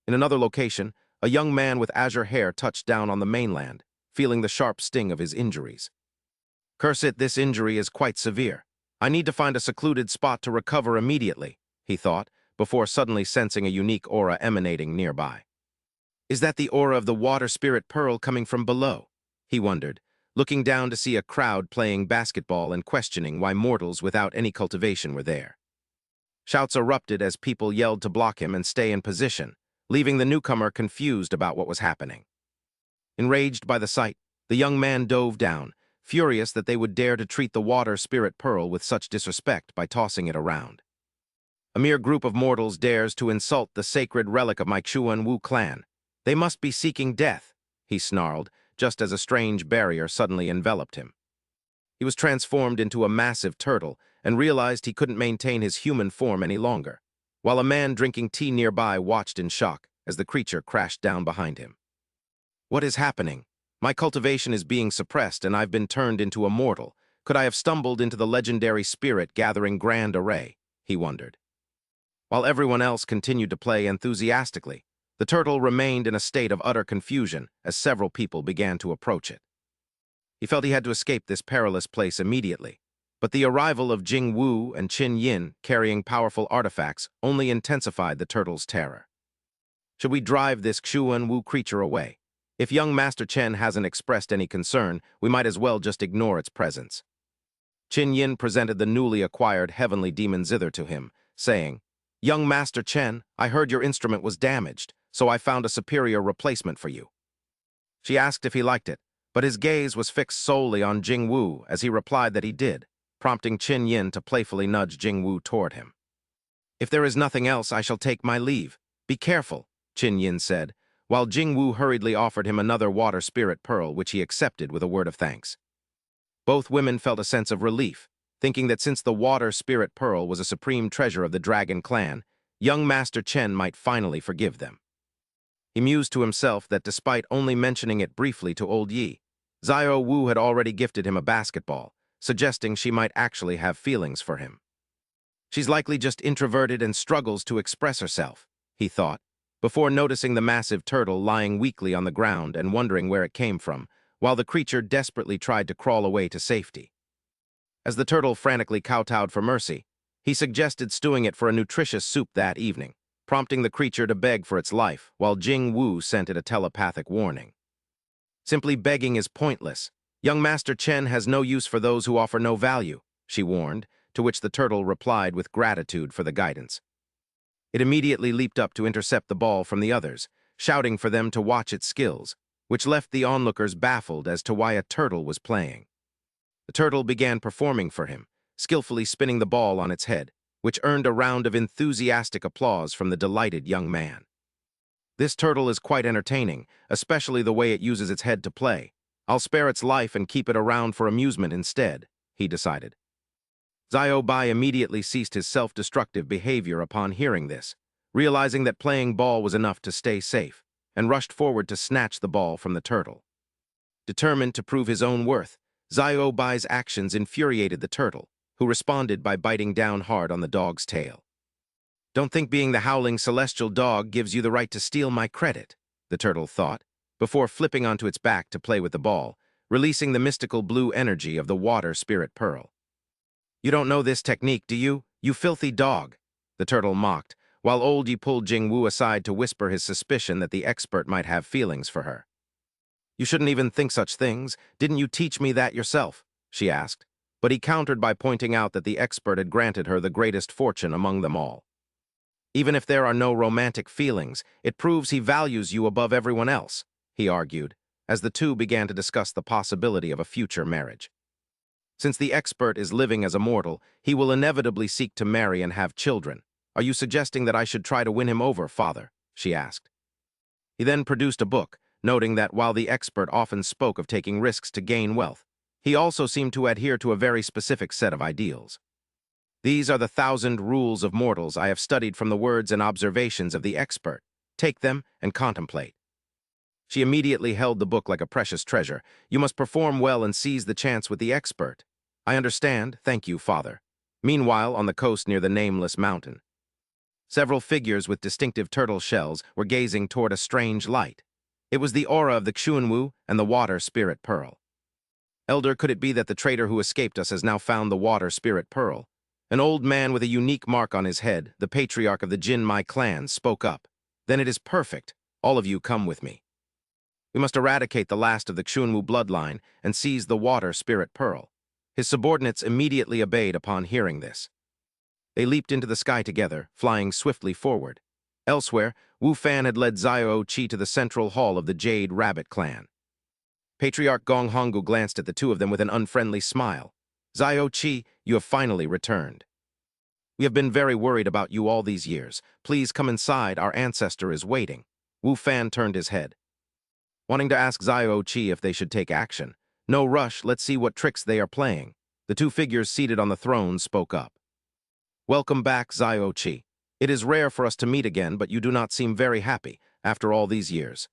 In another location, a young man with azure hair touched down on the mainland, feeling the sharp sting of his injuries. "Curse it, this injury is quite severe. I need to find a secluded spot to recover immediately," he thought, before suddenly sensing a unique aura emanating nearby. "Is that the aura of the water spirit pearl coming from below?" he wondered, looking down to see a crowd playing basketball and questioning why mortals without any cultivation were there. Shouts erupted as people yelled to block him and stay in position, leaving the newcomer confused about what was happening. Enraged by the sight, the young man dove down, furious that they would dare to treat the water spirit pearl with such disrespect by tossing it around. "A mere group of mortals dares to insult the sacred relic of my Xuan Wu clan. They must be seeking death," he snarled, just as a strange barrier suddenly enveloped him. He was transformed into a massive turtle and realized he couldn't maintain his human form any longer, while a man drinking tea nearby watched in shock as the creature crashed down behind him. "What is happening? My cultivation is being suppressed and I've been turned into a mortal. Could I have stumbled into the legendary spirit gathering grand array?" he wondered. While everyone else continued to play enthusiastically, the turtle remained in a state of utter confusion as several people began to approach it. He felt he had to escape this perilous place immediately, but the arrival of Jing Wu and Qin Yin carrying powerful artifacts only intensified the turtle's terror. "Should we drive this Xuan Wu creature away? If young Master Chen hasn't expressed any concern, we might as well just ignore its presence." Qin Yin presented the newly acquired heavenly demon zither to him, saying, "Young Master Chen, I heard your instrument was damaged, so I found a superior replacement for you." She asked if he liked it, but his gaze was fixed solely on Jing Wu as he replied that he did, prompting Qin Yin to playfully nudge Jing Wu toward him. "If there is nothing else, I shall take my leave. Be careful," Qin Yin said, while Jing Wu hurriedly offered him another water spirit pearl, which he accepted with a word of thanks. Both women felt a sense of relief, thinking that since the water spirit pearl was a supreme treasure of the dragon clan, young Master Chen might finally forgive them. He mused to himself that despite only mentioning it briefly to old Yi, Xiao Wu had already gifted him a basketball, suggesting she might actually have feelings for him. "She's likely just introverted and struggles to express herself," he thought, before noticing the massive turtle lying weakly on the ground and wondering where it came from, while the creature desperately tried to crawl away to safety. As the turtle frantically kowtowed for mercy, he suggested stewing it for a nutritious soup that evening, prompting the creature to beg for its life, while Jing Wu sent it a telepathic warning. "Simply begging is pointless. Young Master Chen has no use for those who offer no value," she warned, to which the turtle replied with gratitude for the guidance. It immediately leaped up to intercept the ball from the others, shouting for them to watch its skills, which left the onlookers baffled as to why a turtle was playing. The turtle began performing for him, skillfully spinning the ball on its head, which earned a round of enthusiastic applause from the delighted young man. This turtle is quite entertaining, especially the way it uses its head to play. I'll spare its life and keep it around for amusement instead, he decided. Bai immediately ceased his self-destructive behavior upon hearing this, realizing that playing ball was enough to stay safe, and rushed forward to snatch the ball from the turtle. Determined to prove his own worth, Bai's actions infuriated the turtle, who responded by biting down hard on the dog's tail. "Don't think being the howling celestial dog gives you the right to steal my credit," the turtle thought, before flipping onto its back to play with the ball, releasing the mystical blue energy of the water spirit pearl. "You don't know this technique, do you, you filthy dog?" the turtle mocked, while old Yi pulled Jingwu aside to whisper his suspicion that the expert might have feelings for her. "You shouldn't even think such things. Didn't you teach me that yourself?" she asked, but he countered by pointing out that the expert had granted her the greatest fortune among them all. "Even if there are no romantic feelings, it proves he values you above everyone else," he argued, as the two began to discuss the possibility of a future marriage. "Since the expert is living as a mortal, he will inevitably seek to marry and have children. Are you suggesting that I should try to win him over, father?" she asked. He then produced a book, noting that while the expert often spoke of taking risks to gain wealth, he also seemed to adhere to a very specific set of ideals. "These are the 1,000 rules of mortals I have studied from the words and observations of the expert. Take them and contemplate." She immediately held the book like a precious treasure. "You must perform well and seize the chance with the expert." "I understand, thank you, father." Meanwhile, on the coast near the nameless mountain, several figures with distinctive turtle shells were gazing toward a strange light. It was the aura of the Xuanwu and the water spirit pearl. "Elder, could it be that the traitor who escaped us has now found the water spirit pearl?" An old man with a unique mark on his head, the patriarch of the Jin Mai clan, spoke up. "Then it is perfect. All of you come with me. We must eradicate the last of the Xuanwu bloodline and seize the water spirit pearl." His subordinates immediately obeyed upon hearing this. They leaped into the sky together, flying swiftly forward. Elsewhere, Wu Fan had led Chi to the central hall of the Jade Rabbit clan. Patriarch Gong Honggu glanced at the two of them with an unfriendly smile. "Chi, you have finally returned. We have been very worried about you all these years. Please come inside, our ancestor is waiting." Wu Fan turned his head, wanting to ask Chi if they should take action. "No rush, let's see what tricks they are playing." The two figures seated on the throne spoke up. "Welcome back, Chi. It is rare for us to meet again, but you do not seem very happy after all these years.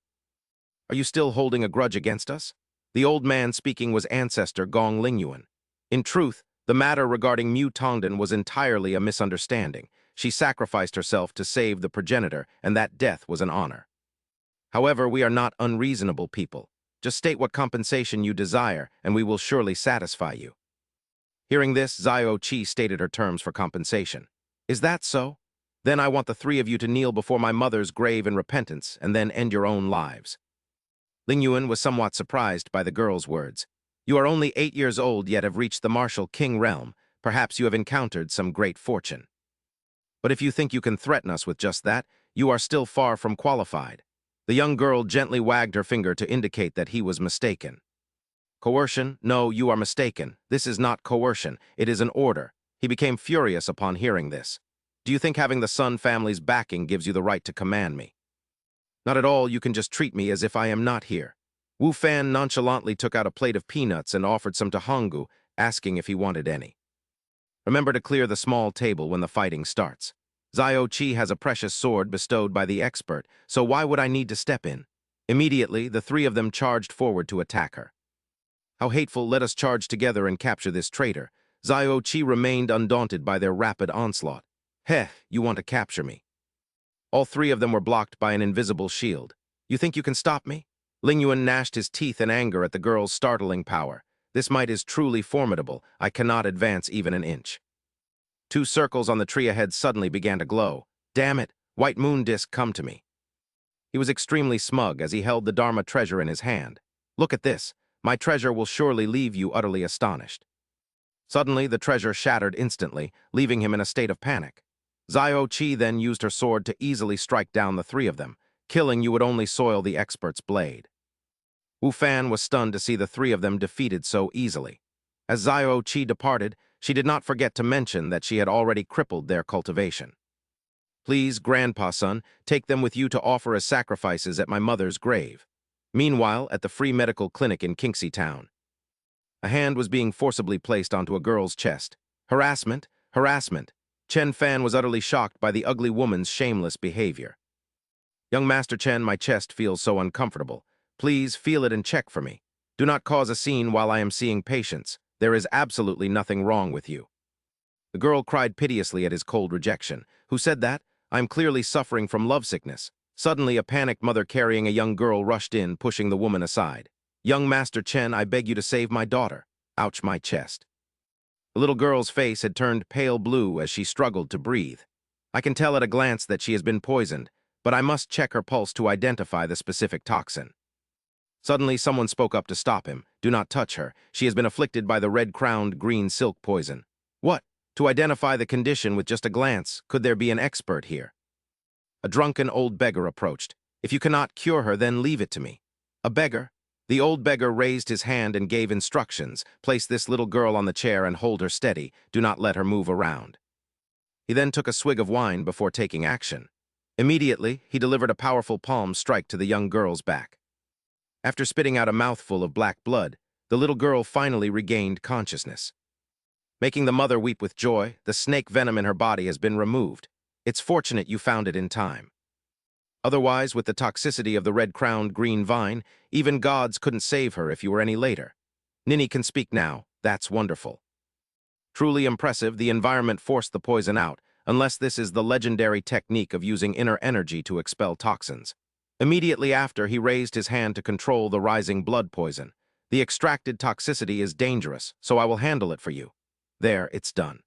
Are you still holding a grudge against us?" The old man speaking was ancestor Gong Lingyuan. In truth, the matter regarding Mu Tongdan was entirely a misunderstanding. She sacrificed herself to save the progenitor, and that death was an honor. "However, we are not unreasonable people. Just state what compensation you desire, and we will surely satisfy you." Hearing this, Chi stated her terms for compensation. "Is that so? Then I want the three of you to kneel before my mother's grave in repentance, and then end your own lives." Lingyuan was somewhat surprised by the girl's words. "You are only 8 years old, yet have reached the martial king realm. Perhaps you have encountered some great fortune. But if you think you can threaten us with just that, you are still far from qualified." The young girl gently wagged her finger to indicate that he was mistaken. "Coercion? No, you are mistaken. This is not coercion. It is an order." He became furious upon hearing this. "Do you think having the Sun family's backing gives you the right to command me?" "Not at all. You can just treat me as if I am not here." Wu Fan nonchalantly took out a plate of peanuts and offered some to Honggu, asking if he wanted any. "Remember to clear the small table when the fighting starts. Chi has a precious sword bestowed by the expert, so why would I need to step in?" Immediately, the three of them charged forward to attack her. "How hateful, let us charge together and capture this traitor." Chi remained undaunted by their rapid onslaught. "Heh, you want to capture me?" All three of them were blocked by an invisible shield. "You think you can stop me?" Lingyuan gnashed his teeth in anger at the girl's startling power. "This might is truly formidable. I cannot advance even an inch." Two circles on the tree ahead suddenly began to glow. "Damn it, white moon disk, come to me." He was extremely smug as he held the Dharma treasure in his hand. "Look at this. My treasure will surely leave you utterly astonished." Suddenly, the treasure shattered instantly, leaving him in a state of panic. Chi then used her sword to easily strike down the three of them. Killing you would only soil the expert's blade. Wu Fan was stunned to see the three of them defeated so easily. As Xiao Qi departed, she did not forget to mention that she had already crippled their cultivation. Please, Grandpa-son, take them with you to offer as sacrifices at my mother's grave. Meanwhile, at the free medical clinic in Kinxy town, a hand was being forcibly placed onto a girl's chest. Harassment, harassment. Chen Fan was utterly shocked by the ugly woman's shameless behavior. Young Master Chen, my chest feels so uncomfortable. Please feel it and check for me. Do not cause a scene while I am seeing patients. There is absolutely nothing wrong with you. The girl cried piteously at his cold rejection. Who said that? I am clearly suffering from lovesickness. Suddenly, a panicked mother carrying a young girl rushed in, pushing the woman aside. Young Master Chen, I beg you to save my daughter. Ouch, my chest. The little girl's face had turned pale blue as she struggled to breathe. I can tell at a glance that she has been poisoned, but I must check her pulse to identify the specific toxin. Suddenly, someone spoke up to stop him. Do not touch her. She has been afflicted by the red-crowned green silk poison. What? To identify the condition with just a glance, could there be an expert here? A drunken old beggar approached. If you cannot cure her, then leave it to me. A beggar? The old beggar raised his hand and gave instructions. Place this little girl on the chair and hold her steady. Do not let her move around. He then took a swig of wine before taking action. Immediately, he delivered a powerful palm strike to the young girl's back. After spitting out a mouthful of black blood, the little girl finally regained consciousness. Making the mother weep with joy, the snake venom in her body has been removed. It's fortunate you found it in time. Otherwise, with the toxicity of the red-crowned green vine, even gods couldn't save her if you were any later. Nini can speak now. That's wonderful. Truly impressive, the environment forced the poison out, unless this is the legendary technique of using inner energy to expel toxins. Immediately after, he raised his hand to control the rising blood poison. The extracted toxicity is dangerous, so I will handle it for you. There, it's done.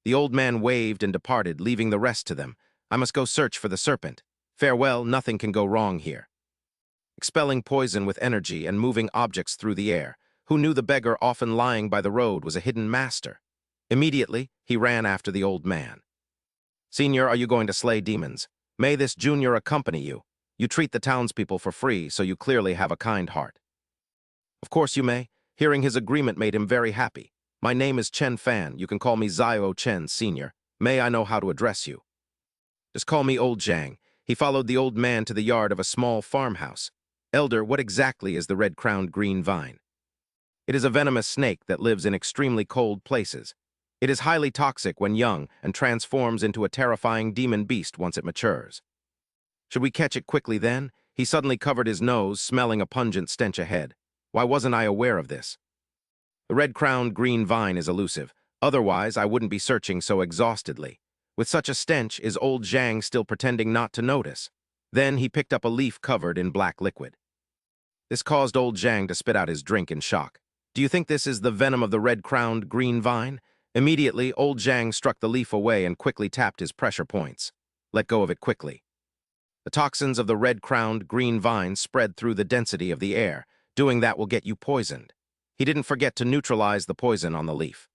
The old man waved and departed, leaving the rest to them. I must go search for the serpent. Farewell, nothing can go wrong here. Expelling poison with energy and moving objects through the air, who knew the beggar often lying by the road was a hidden master? Immediately, he ran after the old man. Senior, are you going to slay demons? May this junior accompany you. You treat the townspeople for free, so you clearly have a kind heart. Of course you may. Hearing his agreement made him very happy. My name is Chen Fan. You can call me Xiao Chen, Senior. May I know how to address you? Just call me Old Zhang. He followed the old man to the yard of a small farmhouse. Elder, what exactly is the red-crowned green vine? It is a venomous snake that lives in extremely cold places. It is highly toxic when young and transforms into a terrifying demon beast once it matures. Should we catch it quickly then? He suddenly covered his nose, smelling a pungent stench ahead. Why wasn't I aware of this? The red-crowned green vine is elusive. Otherwise, I wouldn't be searching so exhaustedly. With such a stench, is old Zhang still pretending not to notice? Then he picked up a leaf covered in black liquid. This caused old Zhang to spit out his drink in shock. Do you think this is the venom of the red-crowned green vine? Immediately, old Zhang struck the leaf away and quickly tapped his pressure points. Let go of it quickly. The toxins of the red-crowned green vine spread through the density of the air. Doing that will get you poisoned. He didn't forget to neutralize the poison on the leaf.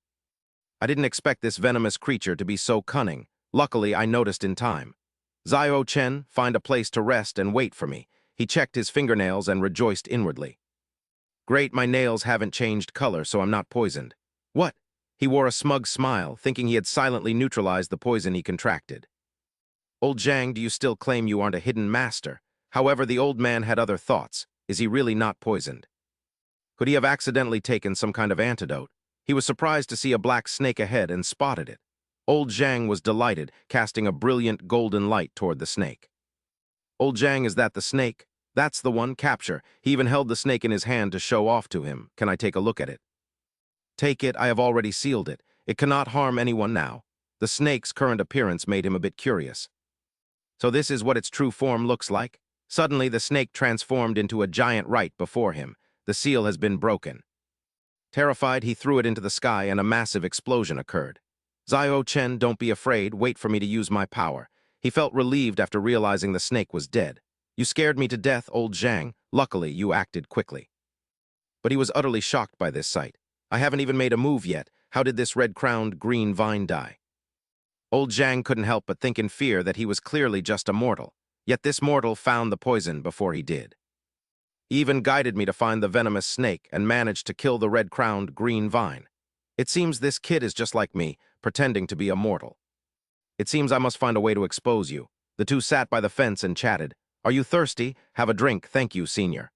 I didn't expect this venomous creature to be so cunning. Luckily, I noticed in time. Xiao Chen, find a place to rest and wait for me. He checked his fingernails and rejoiced inwardly. Great, my nails haven't changed color, so I'm not poisoned. What? He wore a smug smile, thinking he had silently neutralized the poison he contracted. Old Zhang, do you still claim you aren't a hidden master? However, the old man had other thoughts. Is he really not poisoned? Could he have accidentally taken some kind of antidote? He was surprised to see a black snake ahead and spotted it. Old Zhang was delighted, casting a brilliant golden light toward the snake. Old Zhang, is that the snake? That's the one, capture. He even held the snake in his hand to show off to him. Can I take a look at it? Take it, I have already sealed it. It cannot harm anyone now. The snake's current appearance made him a bit curious. So this is what its true form looks like? Suddenly, the snake transformed into a giant right before him. The seal has been broken. Terrified, he threw it into the sky and a massive explosion occurred. Xiao Chen, don't be afraid, wait for me to use my power. He felt relieved after realizing the snake was dead. You scared me to death, old Zhang. Luckily, you acted quickly. But he was utterly shocked by this sight. I haven't even made a move yet. How did this red-crowned green vine die? Old Zhang couldn't help but think in fear that he was clearly just a mortal. Yet this mortal found the poison before he did. He even guided me to find the venomous snake and managed to kill the red-crowned green vine. It seems this kid is just like me, pretending to be a mortal. It seems I must find a way to expose you. The two sat by the fence and chatted. Are you thirsty? Have a drink, thank you, senior.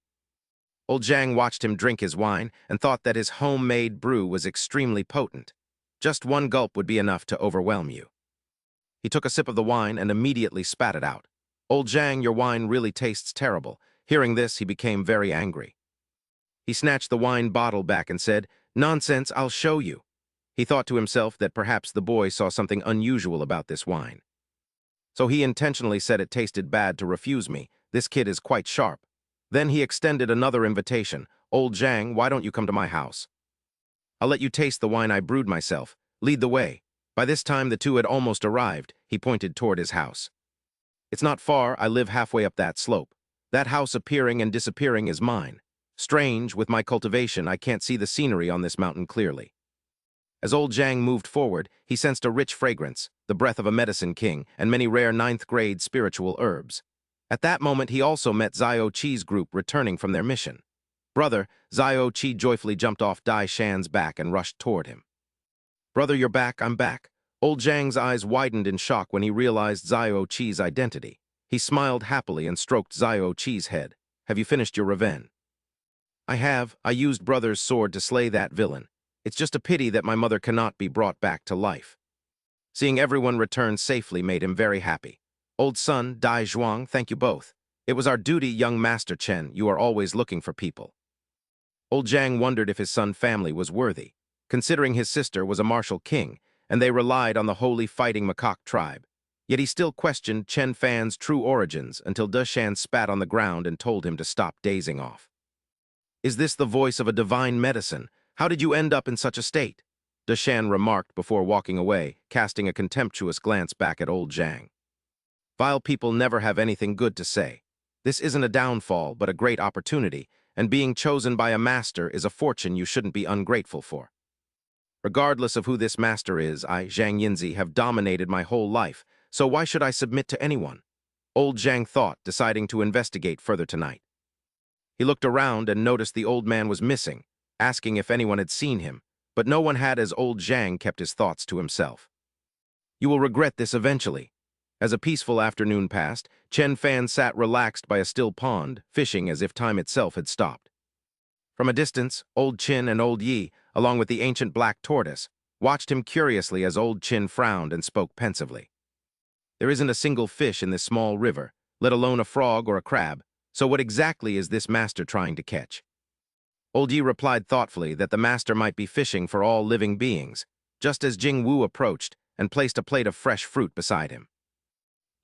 Old Zhang watched him drink his wine and thought that his homemade brew was extremely potent. Just one gulp would be enough to overwhelm you. He took a sip of the wine and immediately spat it out. Old Zhang, your wine really tastes terrible. Hearing this, he became very angry. He snatched the wine bottle back and said, Nonsense, I'll show you. He thought to himself that perhaps the boy saw something unusual about this wine. So he intentionally said it tasted bad to refuse me. This kid is quite sharp. Then he extended another invitation. Old Zhang, why don't you come to my house? I'll let you taste the wine I brewed myself. Lead the way. By this time, the two had almost arrived. He pointed toward his house. It's not far. I live halfway up that slope. That house appearing and disappearing is mine. Strange, with my cultivation, I can't see the scenery on this mountain clearly. As old Zhang moved forward, he sensed a rich fragrance, the breath of a medicine king, and many rare ninth-grade spiritual herbs. At that moment, he also met Xiao Qi's group returning from their mission. Brother, Xiao Qi joyfully jumped off Dai Shan's back and rushed toward him. Brother, you're back, I'm back. Old Zhang's eyes widened in shock when he realized Xiao Qi's identity. He smiled happily and stroked Xiao Qi's head. Have you finished your revenge? I have. I used Brother's sword to slay that villain. It's just a pity that my mother cannot be brought back to life. Seeing everyone return safely made him very happy. Old son, Dai Zhuang, thank you both. It was our duty, young Master Chen. You are always looking for people. Old Zhang wondered if his son family was worthy, considering his sister was a martial king, and they relied on the holy fighting macaque tribe. Yet he still questioned Chen Fan's true origins until De Shan spat on the ground and told him to stop dazing off. Is this the voice of a divine medicine? How did you end up in such a state? De Shan remarked before walking away, casting a contemptuous glance back at old Zhang. Vile people never have anything good to say. This isn't a downfall, but a great opportunity, and being chosen by a master is a fortune you shouldn't be ungrateful for. Regardless of who this master is, I, Zhang Yinzi, have dominated my whole life, so why should I submit to anyone? Old Zhang thought, deciding to investigate further tonight. He looked around and noticed the old man was missing, asking if anyone had seen him, but no one had, as old Zhang kept his thoughts to himself. You will regret this eventually. As a peaceful afternoon passed, Chen Fan sat relaxed by a still pond, fishing as if time itself had stopped. From a distance, old Qin and old Yi, along with the ancient black tortoise, watched him curiously as old Qin frowned and spoke pensively. There isn't a single fish in this small river, let alone a frog or a crab, so what exactly is this master trying to catch? Old Yi replied thoughtfully that the master might be fishing for all living beings, just as Jing Wu approached and placed a plate of fresh fruit beside him.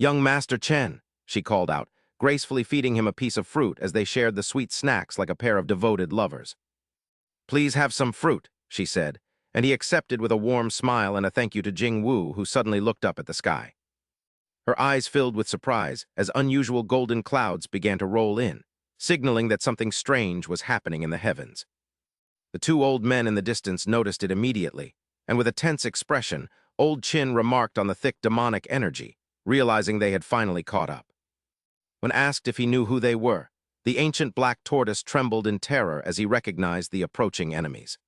Young Master Chen, she called out, gracefully feeding him a piece of fruit as they shared the sweet snacks like a pair of devoted lovers. Please have some fruit, she said, and he accepted with a warm smile and a thank you to Jing Wu, who suddenly looked up at the sky. Her eyes filled with surprise as unusual golden clouds began to roll in, signaling that something strange was happening in the heavens. The two old men in the distance noticed it immediately, and with a tense expression, old Qin remarked on the thick demonic energy, realizing they had finally caught up. When asked if he knew who they were, the ancient black tortoise trembled in terror as he recognized the approaching enemies.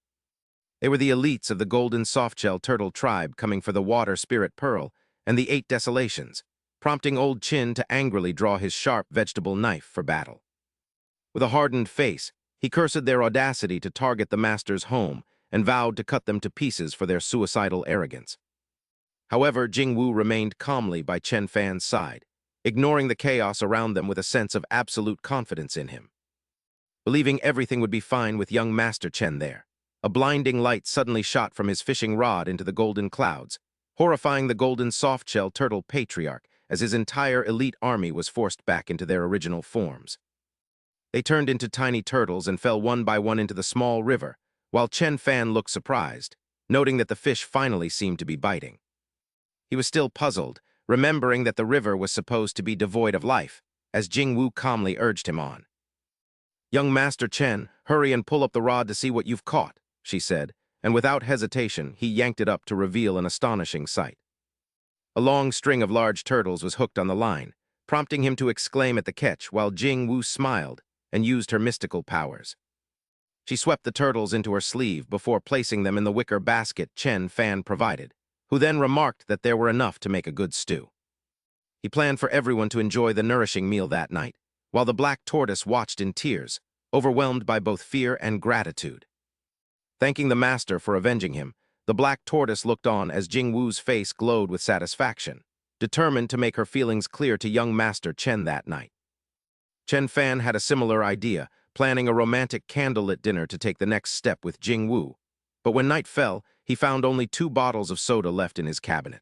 They were the elites of the golden softshell turtle tribe coming for the water spirit pearl and the 8 desolations, prompting old Qin to angrily draw his sharp vegetable knife for battle. With a hardened face, he cursed their audacity to target the master's home and vowed to cut them to pieces for their suicidal arrogance. However, Jing Wu remained calmly by Chen Fan's side, ignoring the chaos around them with a sense of absolute confidence in him. Believing everything would be fine with young Master Chen there, a blinding light suddenly shot from his fishing rod into the golden clouds, horrifying the golden softshell turtle patriarch as his entire elite army was forced back into their original forms. They turned into tiny turtles and fell one by one into the small river, while Chen Fan looked surprised, noting that the fish finally seemed to be biting. He was still puzzled, remembering that the river was supposed to be devoid of life, as Jing Wu calmly urged him on. Young Master Chen, hurry and pull up the rod to see what you've caught, she said, and without hesitation, he yanked it up to reveal an astonishing sight. A long string of large turtles was hooked on the line, prompting him to exclaim at the catch while Jing Wu smiled, and used her mystical powers. She swept the turtles into her sleeve before placing them in the wicker basket Chen Fan provided, who then remarked that there were enough to make a good stew. He planned for everyone to enjoy the nourishing meal that night, while the black tortoise watched in tears, overwhelmed by both fear and gratitude. Thanking the master for avenging him, the black tortoise looked on as Jingwu's face glowed with satisfaction, determined to make her feelings clear to young Master Chen that night. Chen Fan had a similar idea, planning a romantic candlelit dinner to take the next step with Jingwu, but when night fell, he found only 2 bottles of soda left in his cabinet.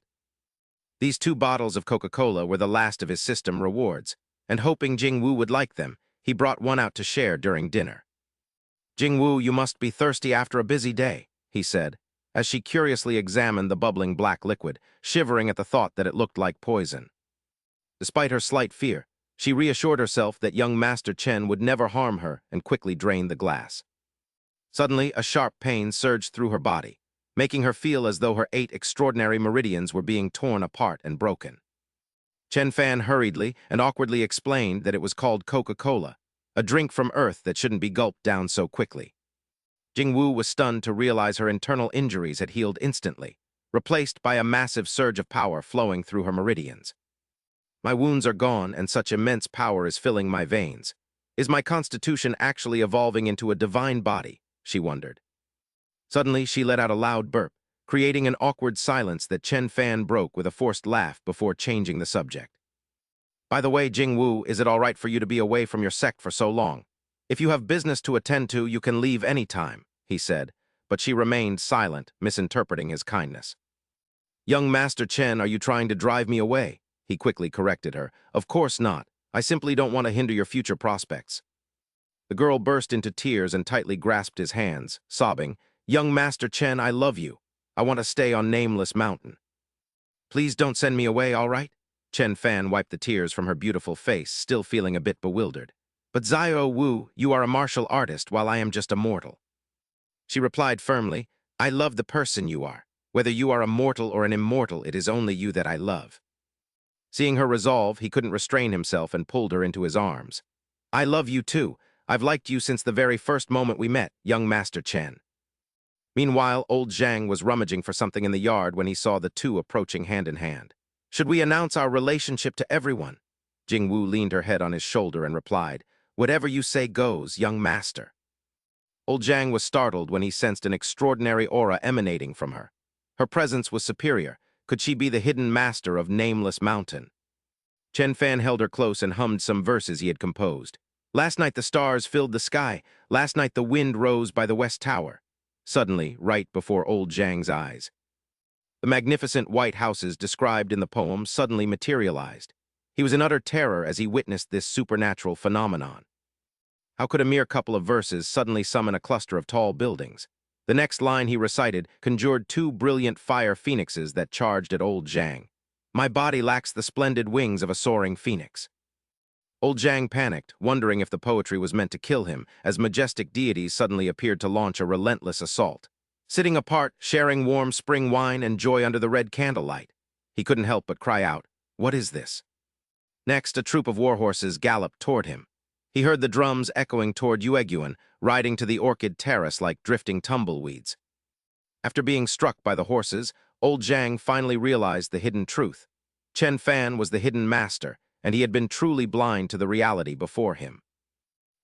These 2 bottles of Coca-Cola were the last of his system rewards, and hoping Jingwu would like them, he brought one out to share during dinner. "Jingwu, you must be thirsty after a busy day," he said, as she curiously examined the bubbling black liquid, shivering at the thought that it looked like poison. Despite her slight fear, she reassured herself that young Master Chen would never harm her and quickly drained the glass. Suddenly, a sharp pain surged through her body, making her feel as though her 8 extraordinary meridians were being torn apart and broken. Chen Fan hurriedly and awkwardly explained that it was called Coca-Cola, a drink from Earth that shouldn't be gulped down so quickly. Jingwu was stunned to realize her internal injuries had healed instantly, replaced by a massive surge of power flowing through her meridians. "My wounds are gone and such immense power is filling my veins. Is my constitution actually evolving into a divine body?" she wondered. Suddenly, she let out a loud burp, creating an awkward silence that Chen Fan broke with a forced laugh before changing the subject. "By the way, Jingwu, is it all right for you to be away from your sect for so long? If you have business to attend to, you can leave any time," he said, but she remained silent, misinterpreting his kindness. "Young Master Chen, are you trying to drive me away?" He quickly corrected her. "Of course not. I simply don't want to hinder your future prospects." The girl burst into tears and tightly grasped his hands, sobbing, "Young Master Chen, I love you. I want to stay on Nameless Mountain." "Please don't send me away, all right?" Chen Fan wiped the tears from her beautiful face, still feeling a bit bewildered. "But Xiao Wu, you are a martial artist while I am just a mortal." She replied firmly, "I love the person you are. Whether you are a mortal or an immortal, it is only you that I love." Seeing her resolve, he couldn't restrain himself and pulled her into his arms. "I love you too. I've liked you since the very first moment we met, young Master Chen." Meanwhile, old Zhang was rummaging for something in the yard when he saw the two approaching hand in hand. "Should we announce our relationship to everyone?" Jingwu leaned her head on his shoulder and replied, "Whatever you say goes, young master." Old Zhang was startled when he sensed an extraordinary aura emanating from her. Her presence was superior. Could she be the hidden master of Nameless Mountain? Chen Fan held her close and hummed some verses he had composed. "Last night the stars filled the sky. Last night the wind rose by the west tower." Suddenly, right before old Zhang's eyes, the magnificent white houses described in the poem suddenly materialized. He was in utter terror as he witnessed this supernatural phenomenon. How could a mere couple of verses suddenly summon a cluster of tall buildings? The next line he recited conjured 2 brilliant fire phoenixes that charged at old Zhang. "My body lacks the splendid wings of a soaring phoenix." Old Zhang panicked, wondering if the poetry was meant to kill him, as majestic deities suddenly appeared to launch a relentless assault. Sitting apart, sharing warm spring wine and joy under the red candlelight. He couldn't help but cry out, "What is this?" Next, a troop of warhorses galloped toward him. He heard the drums echoing toward Yuegyuan, riding to the orchid terrace like drifting tumbleweeds. After being struck by the horses, old Zhang finally realized the hidden truth. Chen Fan was the hidden master, and he had been truly blind to the reality before him.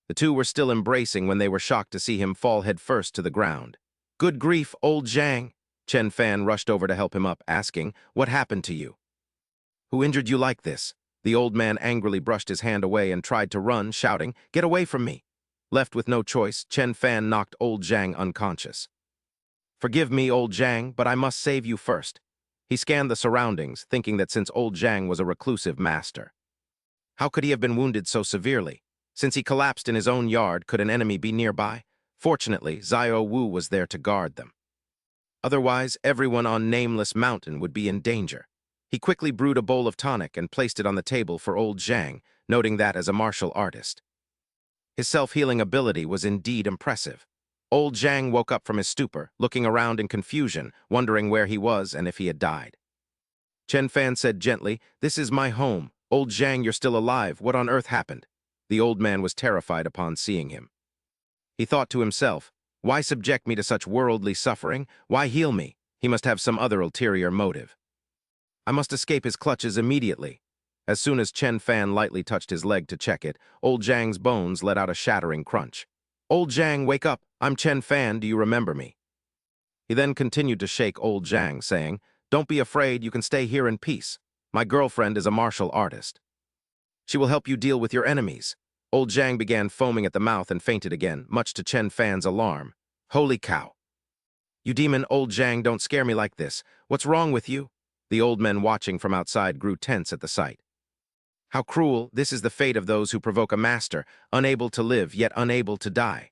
The two were still embracing when they were shocked to see him fall headfirst to the ground. "Good grief, old Zhang!" Chen Fan rushed over to help him up, asking, "What happened to you? Who injured you like this?" The old man angrily brushed his hand away and tried to run, shouting, "Get away from me!" Left with no choice, Chen Fan knocked old Zhang unconscious. "Forgive me, old Zhang, but I must save you first." He scanned the surroundings, thinking that since old Zhang was a reclusive master, how could he have been wounded so severely? Since he collapsed in his own yard, could an enemy be nearby? Fortunately, Xiao Wu was there to guard them. Otherwise, everyone on Nameless Mountain would be in danger. He quickly brewed a bowl of tonic and placed it on the table for old Zhang, noting that as a martial artist, his self-healing ability was indeed impressive. Old Zhang woke up from his stupor, looking around in confusion, wondering where he was and if he had died. Chen Fan said gently, "This is my home. Old Zhang, you're still alive. What on earth happened?" The old man was terrified upon seeing him. He thought to himself, why subject me to such worldly suffering? Why heal me? He must have some other ulterior motive. I must escape his clutches immediately. As soon as Chen Fan lightly touched his leg to check it, old Zhang's bones let out a shattering crunch. Old Zhang, wake up! I'm Chen Fan, do you remember me? He then continued to shake old Zhang, saying, don't be afraid, you can stay here in peace. My girlfriend is a martial artist. She will help you deal with your enemies. Old Zhang began foaming at the mouth and fainted again, much to Chen Fan's alarm. Holy cow! You demon, old Zhang, don't scare me like this. What's wrong with you? The old men watching from outside grew tense at the sight. How cruel, this is the fate of those who provoke a master, unable to live, yet unable to die.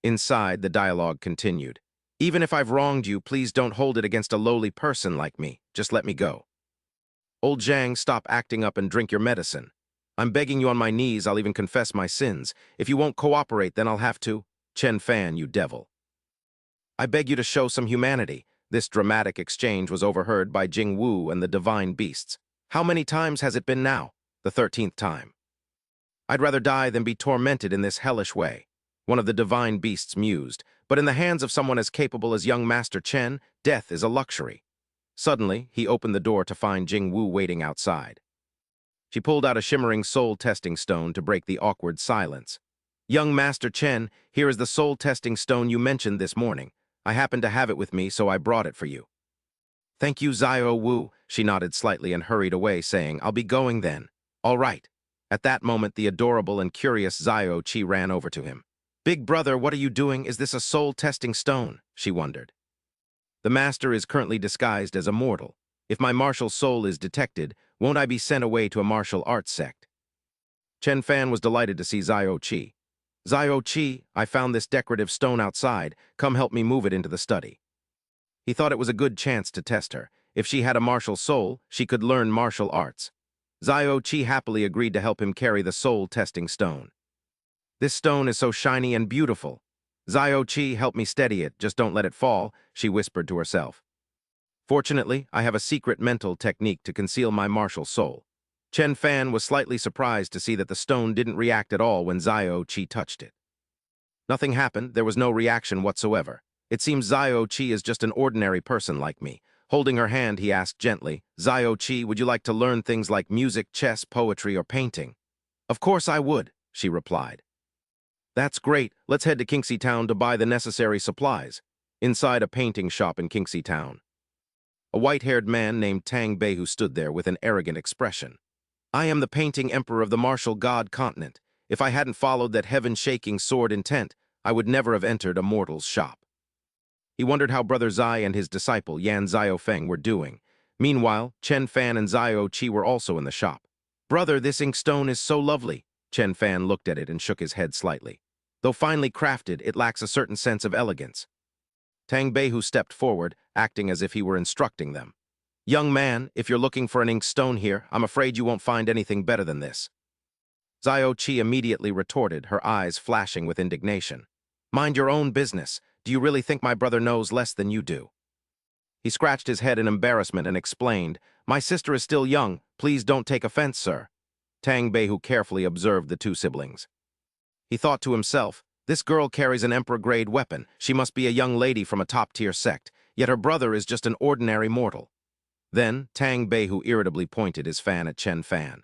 Inside, the dialogue continued. Even if I've wronged you, please don't hold it against a lowly person like me. Just let me go. Old Zhang, stop acting up and drink your medicine. I'm begging you on my knees, I'll even confess my sins. If you won't cooperate, then I'll have to. Chen Fan, you devil. I beg you to show some humanity. This dramatic exchange was overheard by Jing Wu and the divine beasts. How many times has it been now? The 13th time. I'd rather die than be tormented in this hellish way. One of the divine beasts mused, but in the hands of someone as capable as young Master Chen, death is a luxury. Suddenly, he opened the door to find Jing Wu waiting outside. She pulled out a shimmering soul-testing stone to break the awkward silence. Young Master Chen, here is the soul-testing stone you mentioned this morning. I happen to have it with me, so I brought it for you. Thank you, Xiao Wu. She nodded slightly and hurried away, saying, I'll be going then. All right. At that moment, the adorable and curious Xiao Qi ran over to him. Big brother, what are you doing? Is this a soul-testing stone? She wondered. The master is currently disguised as a mortal. If my martial soul is detected, won't I be sent away to a martial arts sect? Chen Fan was delighted to see Xiao Qi. Xiao Qi, I found this decorative stone outside. Come help me move it into the study. He thought it was a good chance to test her. If she had a martial soul, she could learn martial arts. Xiao Qi happily agreed to help him carry the soul-testing stone. This stone is so shiny and beautiful. Xiao Qi, help me steady it, just don't let it fall, she whispered to herself. Fortunately, I have a secret mental technique to conceal my martial soul. Chen Fan was slightly surprised to see that the stone didn't react at all when Xiao Qi touched it. Nothing happened, there was no reaction whatsoever. It seems Xiao Qi is just an ordinary person like me. Holding her hand, he asked gently, Xiao Qi, would you like to learn things like music, chess, poetry, or painting? Of course I would, she replied. That's great, let's head to Kinxy Town to buy the necessary supplies. Inside a painting shop in Kinxy Town. A white-haired man named Tang Beihu stood there with an arrogant expression. I am the painting emperor of the martial god continent. If I hadn't followed that heaven-shaking sword intent, I would never have entered a mortal's shop. He wondered how Brother Zai and his disciple Yan Xiaofeng were doing. Meanwhile, Chen Fan and Xiao Qi were also in the shop. Brother, this inkstone is so lovely. Chen Fan looked at it and shook his head slightly. Though finely crafted, it lacks a certain sense of elegance. Tang Beihu stepped forward, acting as if he were instructing them. Young man, if you're looking for an inkstone here, I'm afraid you won't find anything better than this. Xiao Qi immediately retorted, her eyes flashing with indignation. Mind your own business. Do you really think my brother knows less than you do? He scratched his head in embarrassment and explained, My sister is still young. Please don't take offense, sir. Tang Beihu carefully observed the two siblings. He thought to himself, this girl carries an emperor-grade weapon. She must be a young lady from a top-tier sect, yet her brother is just an ordinary mortal. Then, Tang Beihu irritably pointed his fan at Chen Fan.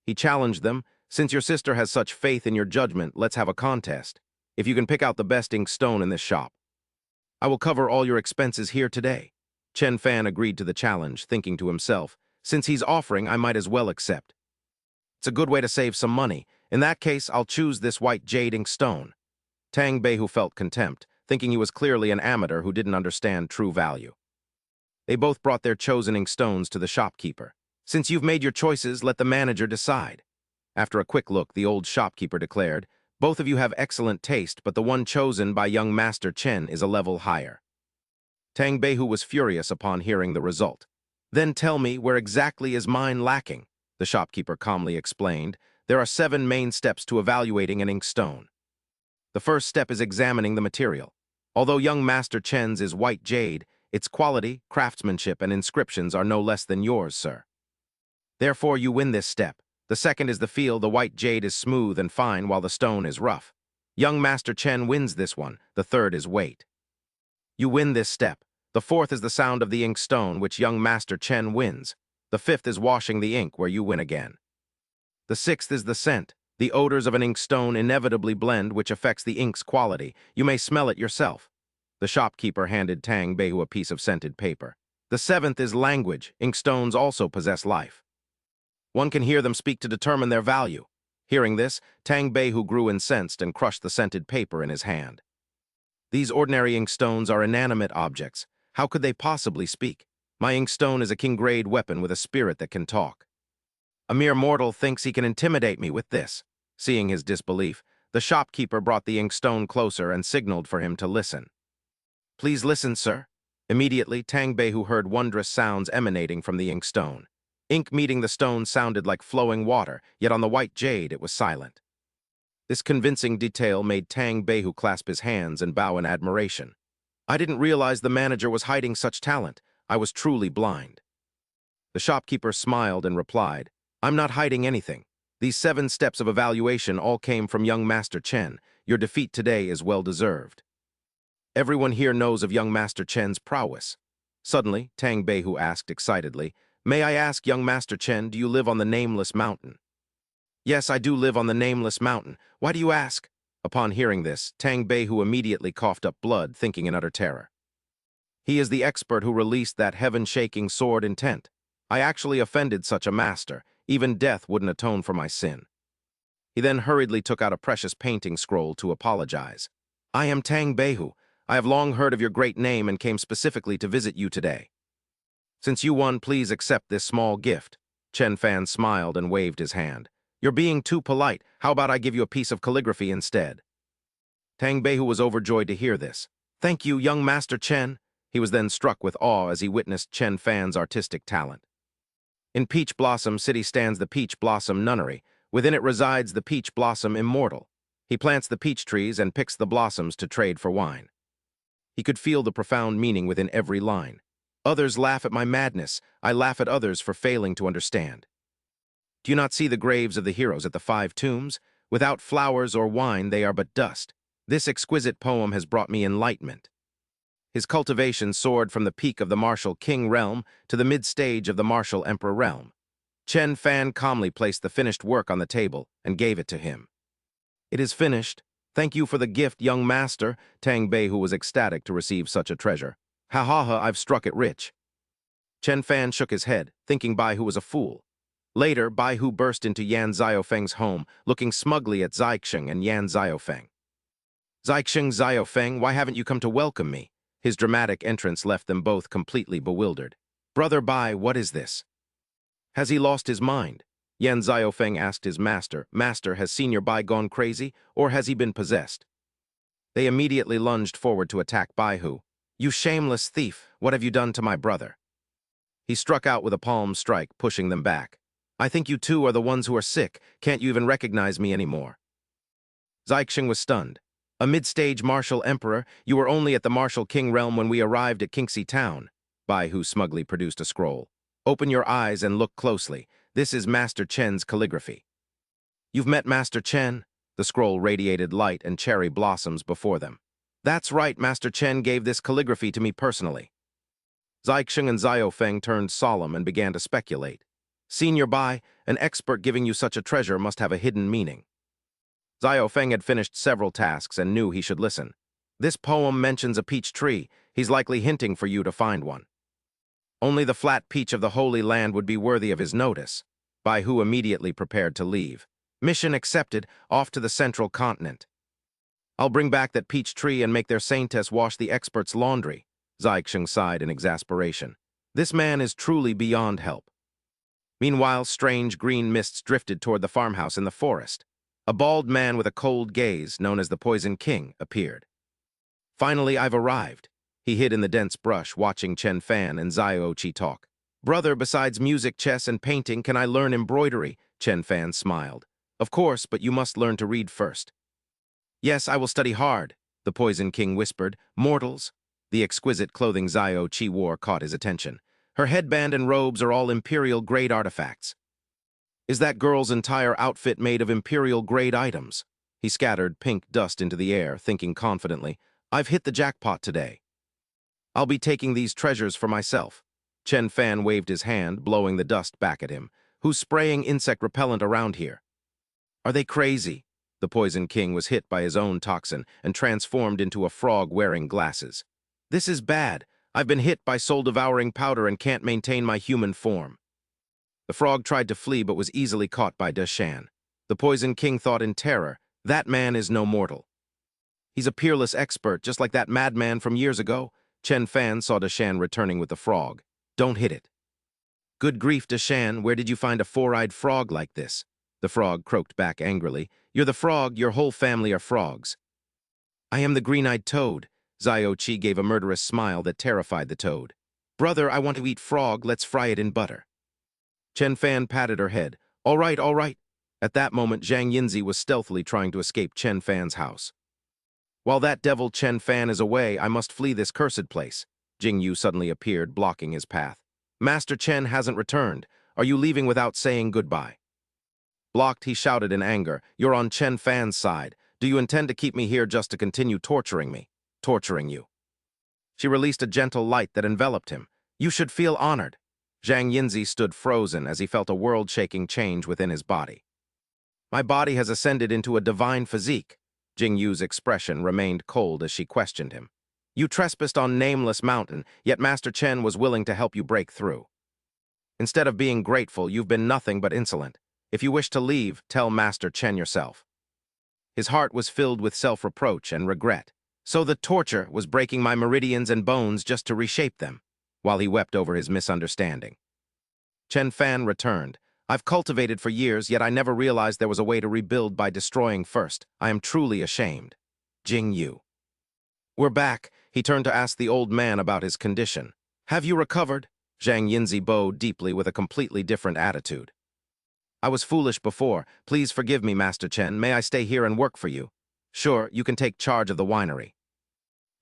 He challenged them, since your sister has such faith in your judgment, let's have a contest. If you can pick out the best inkstone in this shop, I will cover all your expenses here today. Chen Fan agreed to the challenge, thinking to himself, since he's offering, I might as well accept. It's a good way to save some money. In that case, I'll choose this white jade inkstone. Tang Beihu felt contempt, thinking he was clearly an amateur who didn't understand true value. They both brought their chosen inkstones to the shopkeeper. Since you've made your choices, let the manager decide. After a quick look, the old shopkeeper declared, both of you have excellent taste, but the one chosen by young Master Chen is a level higher. Tang Beihu was furious upon hearing the result. Then tell me, where exactly is mine lacking? The shopkeeper calmly explained, there are 7 main steps to evaluating an inkstone. The first step is examining the material. Although young Master Chen's is white jade, its quality, craftsmanship, and inscriptions are no less than yours, sir. Therefore, you win this step. The second is the feel. The white jade is smooth and fine while the stone is rough. Young Master Chen wins this one. The third is weight. You win this step. The fourth is the sound of the ink stone, which young Master Chen wins. The fifth is washing the ink, where you win again. The sixth is the scent. The odors of an ink stone inevitably blend, which affects the ink's quality. You may smell it yourself. The shopkeeper handed Tang Beihu a piece of scented paper. The seventh is language. Ink stones also possess life. One can hear them speak to determine their value. Hearing this, Tang Beihu grew incensed and crushed the scented paper in his hand. These ordinary ink stones are inanimate objects. How could they possibly speak? My ink stone is a king-grade weapon with a spirit that can talk. A mere mortal thinks he can intimidate me with this. Seeing his disbelief, the shopkeeper brought the ink stone closer and signaled for him to listen. Please listen, sir. Immediately, Tang Beihu heard wondrous sounds emanating from the ink stone. Ink meeting the stone sounded like flowing water, yet on the white jade it was silent. This convincing detail made Tang Beihu clasp his hands and bow in admiration. I didn't realize the manager was hiding such talent. I was truly blind. The shopkeeper smiled and replied, I'm not hiding anything. These 7 steps of evaluation all came from young Master Chen. Your defeat today is well-deserved. Everyone here knows of young Master Chen's prowess. Suddenly, Tang Beihu asked excitedly, May I ask, young Master Chen, do you live on the Nameless Mountain? Yes, I do live on the Nameless Mountain. Why do you ask? Upon hearing this, Tang Beihu immediately coughed up blood, thinking in utter terror. He is the expert who released that heaven-shaking sword intent. I actually offended such a master. Even death wouldn't atone for my sin. He then hurriedly took out a precious painting scroll to apologize. I am Tang Beihu. I have long heard of your great name and came specifically to visit you today. Since you won, please accept this small gift. Chen Fan smiled and waved his hand. You're being too polite. How about I give you a piece of calligraphy instead? Tang Beihu was overjoyed to hear this. Thank you, young Master Chen. He was then struck with awe as he witnessed Chen Fan's artistic talent. In Peach Blossom City stands the Peach Blossom Nunnery. Within it resides the Peach Blossom Immortal. He plants the peach trees and picks the blossoms to trade for wine. He could feel the profound meaning within every line. Others laugh at my madness. I laugh at others for failing to understand. Do you not see the graves of the heroes at the 5 tombs? Without flowers or wine, they are but dust. This exquisite poem has brought me enlightenment. His cultivation soared from the peak of the martial king realm to the mid-stage of the martial emperor realm. Chen Fan calmly placed the finished work on the table and gave it to him. It is finished. Thank you for the gift, young master. Tang Beihu was ecstatic to receive such a treasure. Ha ha ha, I've struck it rich. Chen Fan shook his head, thinking Baihu was a fool. Later, Baihu burst into Yan Xiaofeng's home, looking smugly at Zixing and Yan Xiaofeng. Zixing, Xiaofeng, why haven't you come to welcome me? His dramatic entrance left them both completely bewildered. Brother Bai, what is this? Has he lost his mind? Yan Xiaofeng asked his master. Master, has Senior Bai gone crazy, or has he been possessed? They immediately lunged forward to attack Baihu. You shameless thief, what have you done to my brother? He struck out with a palm strike, pushing them back. I think you two are the ones who are sick. Can't you even recognize me anymore? Zixing was stunned. A mid-stage martial emperor, you were only at the martial king realm when we arrived at Kinxy town. Baihu smugly produced a scroll. Open your eyes and look closely. This is Master Chen's calligraphy. You've met Master Chen? The scroll radiated light and cherry blossoms before them. That's right, Master Chen gave this calligraphy to me personally. Zixing and Xiaofeng turned solemn and began to speculate. Senior Bai, an expert giving you such a treasure must have a hidden meaning. Xiaofeng had finished several tasks and knew he should listen. This poem mentions a peach tree. He's likely hinting for you to find one. Only the flat peach of the Holy Land would be worthy of his notice. Baihu immediately prepared to leave. Mission accepted, off to the central continent. I'll bring back that peach tree and make their saintess wash the expert's laundry. Zixing sighed in exasperation. This man is truly beyond help. Meanwhile, strange green mists drifted toward the farmhouse in the forest. A bald man with a cold gaze, known as the Poison King, appeared. Finally, I've arrived. He hid in the dense brush, watching Chen Fan and Xiaoqi talk. Brother, besides music, chess, and painting, can I learn embroidery? Chen Fan smiled. Of course, but you must learn to read first. Yes, I will study hard, the Poison King whispered. Mortals? The exquisite clothing Xiaoqi wore caught his attention. Her headband and robes are all imperial-grade artifacts. Is that girl's entire outfit made of imperial-grade items? He scattered pink dust into the air, thinking confidently, I've hit the jackpot today. I'll be taking these treasures for myself. Chen Fan waved his hand, blowing the dust back at him. Who's spraying insect repellent around here? Are they crazy? The Poison King was hit by his own toxin and transformed into a frog wearing glasses. This is bad. I've been hit by soul-devouring powder and can't maintain my human form. The frog tried to flee but was easily caught by Deshan. The Poison King thought in terror, that man is no mortal. He's a peerless expert, just like that madman from years ago. Chen Fan saw Deshan returning with the frog. Don't hit it. Good grief, Deshan, where did you find a four-eyed frog like this? The frog croaked back angrily. You're the frog, your whole family are frogs. I am the green-eyed toad. Zio Chi gave a murderous smile that terrified the toad. Brother, I want to eat frog, let's fry it in butter. Chen Fan patted her head. All right, all right. At that moment, Zhang Yinzi was stealthily trying to escape Chen Fan's house. While that devil Chen Fan is away, I must flee this cursed place. Jing Yu suddenly appeared, blocking his path. Master Chen hasn't returned. Are you leaving without saying goodbye? Blocked, he shouted in anger. You're on Chen Fan's side. Do you intend to keep me here just to continue torturing me? Torturing you. She released a gentle light that enveloped him. You should feel honored. Zhang Yinzi stood frozen as he felt a world-shaking change within his body. My body has ascended into a divine physique. Jing Yu's expression remained cold as she questioned him. You trespassed on Nameless Mountain, yet Master Chen was willing to help you break through. Instead of being grateful, you've been nothing but insolent. If you wish to leave, tell Master Chen yourself. His heart was filled with self-reproach and regret. So the torture was breaking my meridians and bones just to reshape them, while he wept over his misunderstanding. Chen Fan returned. I've cultivated for years, yet I never realized there was a way to rebuild by destroying first. I am truly ashamed. Jing Yu. We're back. He turned to ask the old man about his condition. Have you recovered? Zhang Yinzi bowed deeply with a completely different attitude. I was foolish before. Please forgive me, Master Chen. May I stay here and work for you? Sure, you can take charge of the winery.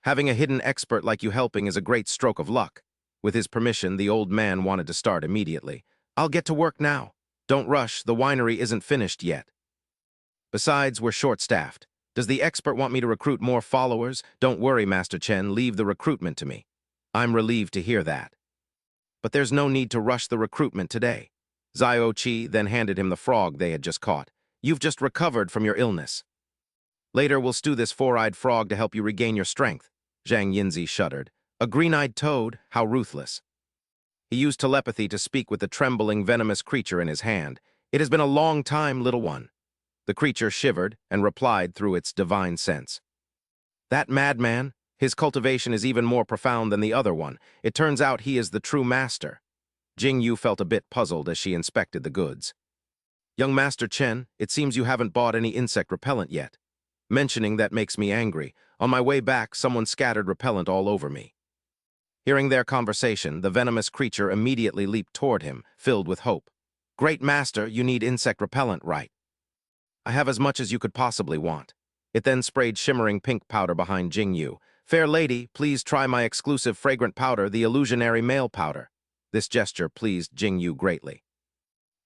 Having a hidden expert like you helping is a great stroke of luck. With his permission, the old man wanted to start immediately. I'll get to work now. Don't rush, the winery isn't finished yet. Besides, we're short-staffed. Does the expert want me to recruit more followers? Don't worry, Master Chen, leave the recruitment to me. I'm relieved to hear that. But there's no need to rush the recruitment today. Zio Chi then handed him the frog they had just caught. You've just recovered from your illness. Later, we'll stew this four-eyed frog to help you regain your strength. Zhang Yinzi shuddered. A green-eyed toad? How ruthless. He used telepathy to speak with the trembling, venomous creature in his hand. It has been a long time, little one. The creature shivered and replied through its divine sense. That madman, his cultivation is even more profound than the other one. It turns out he is the true master. Jing Yu felt a bit puzzled as she inspected the goods. Young Master Chen, it seems you haven't bought any insect repellent yet. Mentioning that makes me angry. On my way back, someone scattered repellent all over me. Hearing their conversation, the venomous creature immediately leaped toward him, filled with hope. Great Master, you need insect repellent, right? I have as much as you could possibly want. It then sprayed shimmering pink powder behind Jing Yu. Fair lady, please try my exclusive fragrant powder, the illusionary male powder. This gesture pleased Jing Yu greatly.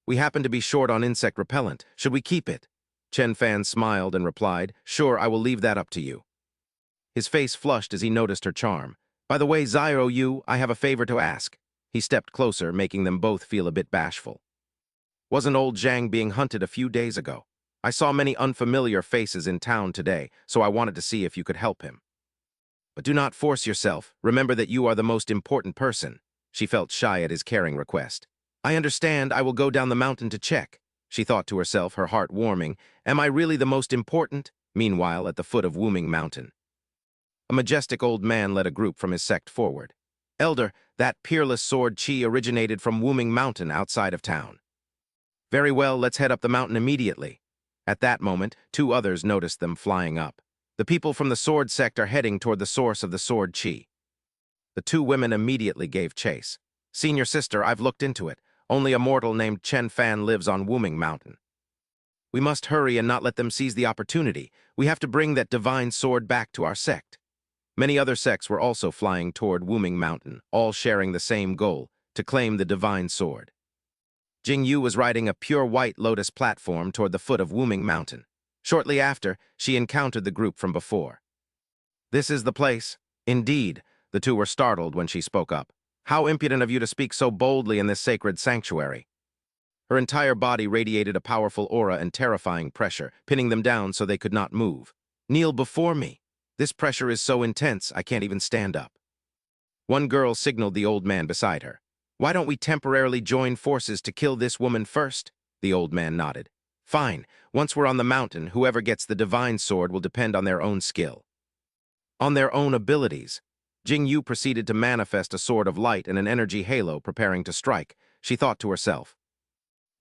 We happen to be short on insect repellent. Should we keep it? Chen Fan smiled and replied, Sure, I will leave that up to you. His face flushed as he noticed her charm. By the way, Zio Yu, I have a favor to ask. He stepped closer, making them both feel a bit bashful. Wasn't old Zhang being hunted a few days ago? I saw many unfamiliar faces in town today, so I wanted to see if you could help him. But do not force yourself. Remember that you are the most important person. She felt shy at his caring request. I understand. I will go down the mountain to check. She thought to herself, her heart warming. Am I really the most important? Meanwhile, at the foot of Wuming Mountain. A majestic old man led a group from his sect forward. Elder, that peerless sword chi originated from Wuming Mountain outside of town. Very well, let's head up the mountain immediately. At that moment, two others noticed them flying up. The people from the sword sect are heading toward the source of the sword chi. The two women immediately gave chase. Senior sister, I've looked into it. Only a mortal named Chen Fan lives on Wuming Mountain. We must hurry and not let them seize the opportunity. We have to bring that divine sword back to our sect. Many other sects were also flying toward Wuming Mountain, all sharing the same goal, to claim the divine sword. Jingyu was riding a pure white lotus platform toward the foot of Wuming Mountain. Shortly after, she encountered the group from before. "This is the place." "Indeed." The two were startled when she spoke up. "How impudent of you to speak so boldly in this sacred sanctuary." Her entire body radiated a powerful aura and terrifying pressure, pinning them down so they could not move. "Kneel before me. This pressure is so intense, I can't even stand up." One girl signaled the old man beside her. "Why don't we temporarily join forces to kill this woman first?" The old man nodded. "Fine. Once we're on the mountain, whoever gets the divine sword will depend on their own skill. On their own abilities." Jingyu proceeded to manifest a sword of light and an energy halo preparing to strike. She thought to herself,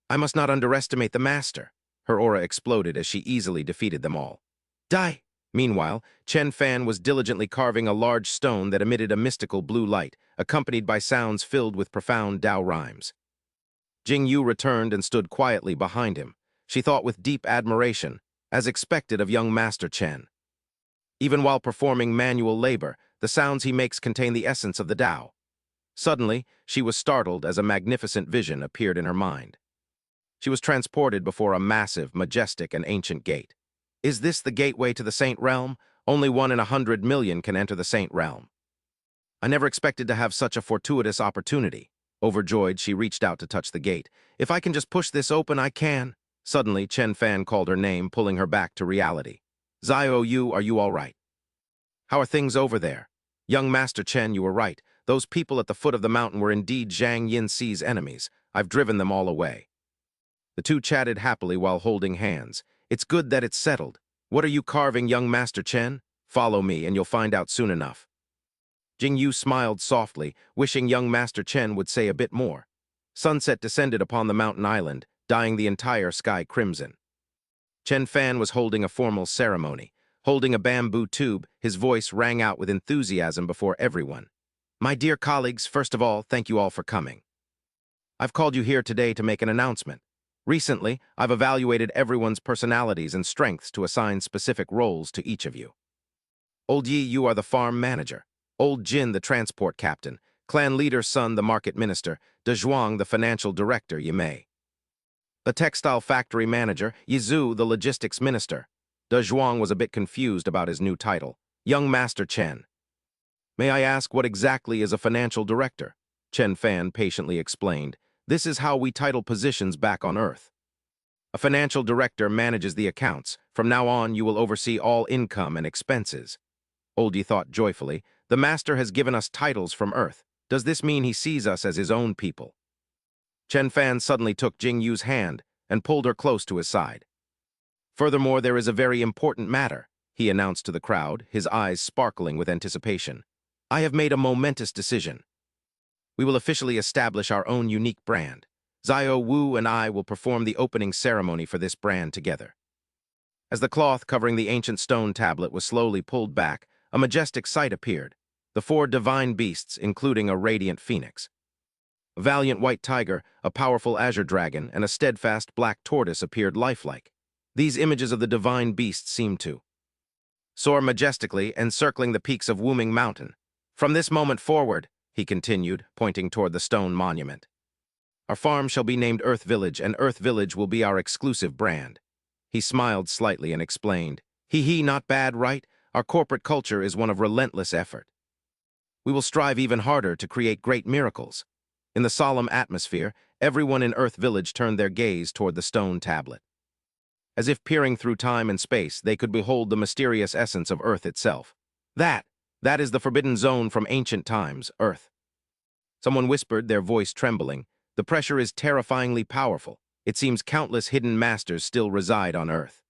"I must not underestimate the master." Her aura exploded as she easily defeated them all. "Die!" Meanwhile, Chen Fan was diligently carving a large stone that emitted a mystical blue light, accompanied by sounds filled with profound Tao rhymes. Jingyu returned and stood quietly behind him. She thought with deep admiration, as expected of young Master Chen. Even while performing manual labor, the sounds he makes contain the essence of the Tao. Suddenly, she was startled as a magnificent vision appeared in her mind. She was transported before a massive, majestic, and ancient gate. "Is this the gateway to the Saint Realm? Only 1 in 100 million can enter the Saint Realm. I never expected to have such a fortuitous opportunity." Overjoyed, she reached out to touch the gate. "If I can just push this open, I can." Suddenly, Chen Fan called her name, pulling her back to reality. "Xiao Yu, are you all right? How are things over there?" "Young Master Chen, you were right. Those people at the foot of the mountain were indeed Zhang Yinxi's enemies. I've driven them all away." The two chatted happily while holding hands. "It's good that it's settled. What are you carving, young Master Chen? Follow me, and you'll find out soon enough." Jingyu smiled softly, wishing young Master Chen would say a bit more. Sunset descended upon the mountain island, dyeing the entire sky crimson. Chen Fan was holding a formal ceremony. Holding a bamboo tube, his voice rang out with enthusiasm before everyone. "My dear colleagues, first of all, thank you all for coming. I've called you here today to make an announcement. Recently, I've evaluated everyone's personalities and strengths to assign specific roles to each of you. Old Yi, you are the farm manager. Old Jin, the transport captain. Clan leader Sun, the market minister. De Zhuang, the financial director, Yimei. The textile factory manager, Yizu, the logistics minister." De Zhuang was a bit confused about his new title. "Young Master Chen. May I ask what exactly is a financial director?" Chen Fan patiently explained. "This is how we title positions back on Earth. A financial director manages the accounts. From now on, you will oversee all income and expenses." Oldie thought joyfully, "The master has given us titles from Earth. Does this mean he sees us as his own people?" Chen Fan suddenly took Jingyu's hand and pulled her close to his side. "Furthermore, there is a very important matter," he announced to the crowd, his eyes sparkling with anticipation. "I have made a momentous decision. We will officially establish our own unique brand. Xiao Wu and I will perform the opening ceremony for this brand together." As the cloth covering the ancient stone tablet was slowly pulled back, a majestic sight appeared. The 4 divine beasts, including a radiant phoenix. A valiant white tiger, a powerful azure dragon, and a steadfast black tortoise appeared lifelike. These images of the divine beasts seemed to soar majestically, encircling the peaks of Wuming Mountain. "From this moment forward," he continued, pointing toward the stone monument, "our farm shall be named Earth Village, and Earth Village will be our exclusive brand." He smiled slightly and explained, "Hee, not bad, right? Our corporate culture is one of relentless effort. We will strive even harder to create great miracles." In the solemn atmosphere, everyone in Earth Village turned their gaze toward the stone tablet. As if peering through time and space, they could behold the mysterious essence of Earth itself. That is the forbidden zone from ancient times, Earth." Someone whispered, their voice trembling. "The pressure is terrifyingly powerful. It seems countless hidden masters still reside on Earth.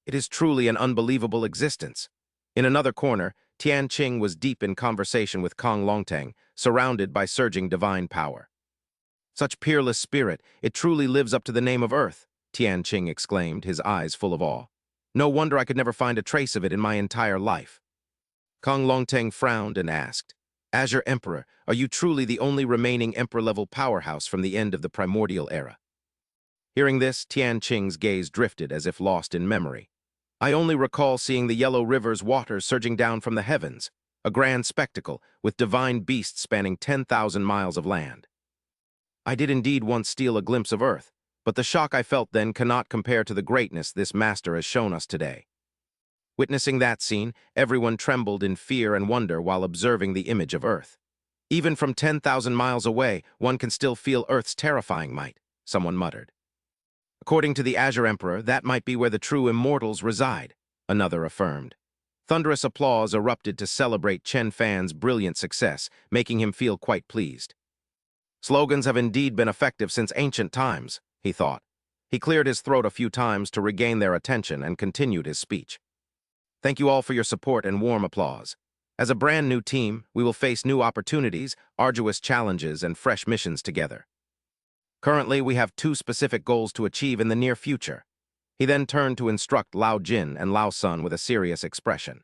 It is truly an unbelievable existence." In another corner, Tian Qing was deep in conversation with Kong Longtang, surrounded by surging divine power. "Such peerless spirit, it truly lives up to the name of Earth," Tian Qing exclaimed, his eyes full of awe. "No wonder I could never find a trace of it in my entire life." Kong Longtang frowned and asked, "Azure Emperor, are you truly the only remaining Emperor-level powerhouse from the end of the primordial era?" Hearing this, Tian Qing's gaze drifted as if lost in memory. "I only recall seeing the Yellow River's waters surging down from the heavens, a grand spectacle with divine beasts spanning 10,000 miles of land." I did indeed once steal a glimpse of Earth, but the shock I felt then cannot compare to the greatness this master has shown us today. Witnessing that scene, everyone trembled in fear and wonder while observing the image of Earth. Even from 10,000 miles away, one can still feel Earth's terrifying might, someone muttered. According to the Azure Emperor, that might be where the true immortals reside, another affirmed. Thunderous applause erupted to celebrate Chen Fan's brilliant success, making him feel quite pleased. Slogans have indeed been effective since ancient times, he thought. He cleared his throat a few times to regain their attention and continued his speech. Thank you all for your support and warm applause. As a brand new team, we will face new opportunities, arduous challenges, and fresh missions together. Currently, we have 2 specific goals to achieve in the near future. He then turned to instruct Lao Jin and Lao Sun with a serious expression.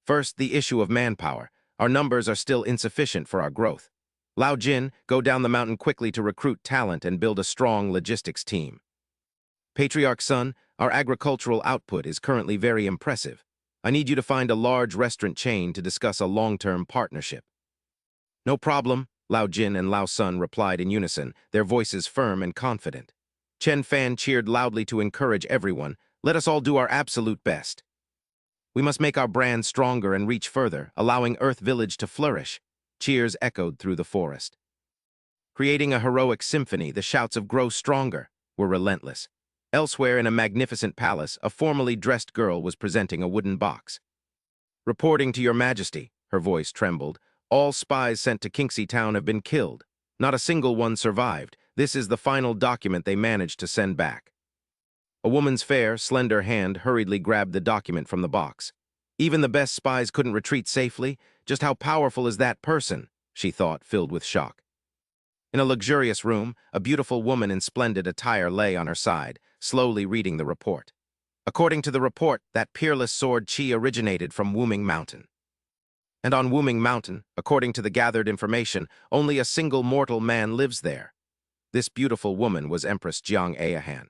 First, the issue of manpower. Our numbers are still insufficient for our growth. Lao Jin, go down the mountain quickly to recruit talent and build a strong logistics team. Patriarch Sun, our agricultural output is currently very impressive. I need you to find a large restaurant chain to discuss a long-term partnership. No problem, Lao Jin and Lao Sun replied in unison, their voices firm and confident. Chen Fan cheered loudly to encourage everyone. Let us all do our absolute best. We must make our brand stronger and reach further, allowing Earth Village to flourish. Cheers echoed through the forest. Creating a heroic symphony, the shouts of "Grow Stronger" were relentless. Elsewhere in a magnificent palace, a formally dressed girl was presenting a wooden box. Reporting to your majesty, her voice trembled, all spies sent to Kinxy town have been killed. Not a single one survived. This is the final document they managed to send back. A woman's fair, slender hand hurriedly grabbed the document from the box. Even the best spies couldn't retreat safely. Just how powerful is that person, she thought, filled with shock. In a luxurious room, a beautiful woman in splendid attire lay on her side, slowly reading the report. According to the report, that peerless sword Qi originated from Wuming Mountain. And on Wuming Mountain, according to the gathered information, only a single mortal man lives there. This beautiful woman was Empress Jiang Ayahan.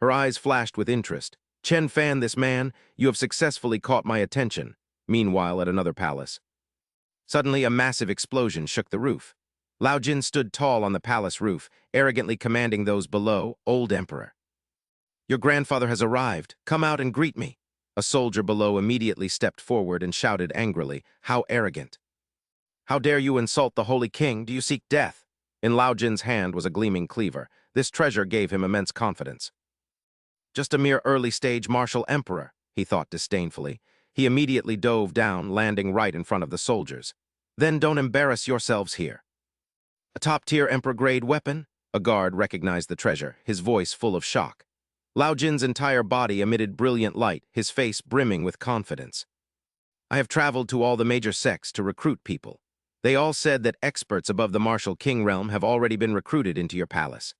Her eyes flashed with interest. Chen Fan, this man, you have successfully caught my attention. Meanwhile, at another palace. Suddenly, a massive explosion shook the roof. Lao Jin stood tall on the palace roof, arrogantly commanding those below, "Old Emperor. Your grandfather has arrived. Come out and greet me." A soldier below immediately stepped forward and shouted angrily, "How arrogant! How dare you insult the Holy King? Do you seek death?" In Lao Jin's hand was a gleaming cleaver. This treasure gave him immense confidence. Just a mere early-stage martial emperor, he thought disdainfully. He immediately dove down, landing right in front of the soldiers. Then don't embarrass yourselves here. A top-tier emperor-grade weapon? A guard recognized the treasure, his voice full of shock. Lao Jin's entire body emitted brilliant light, his face brimming with confidence. I have traveled to all the major sects to recruit people. They all said that experts above the martial king realm have already been recruited into your palace.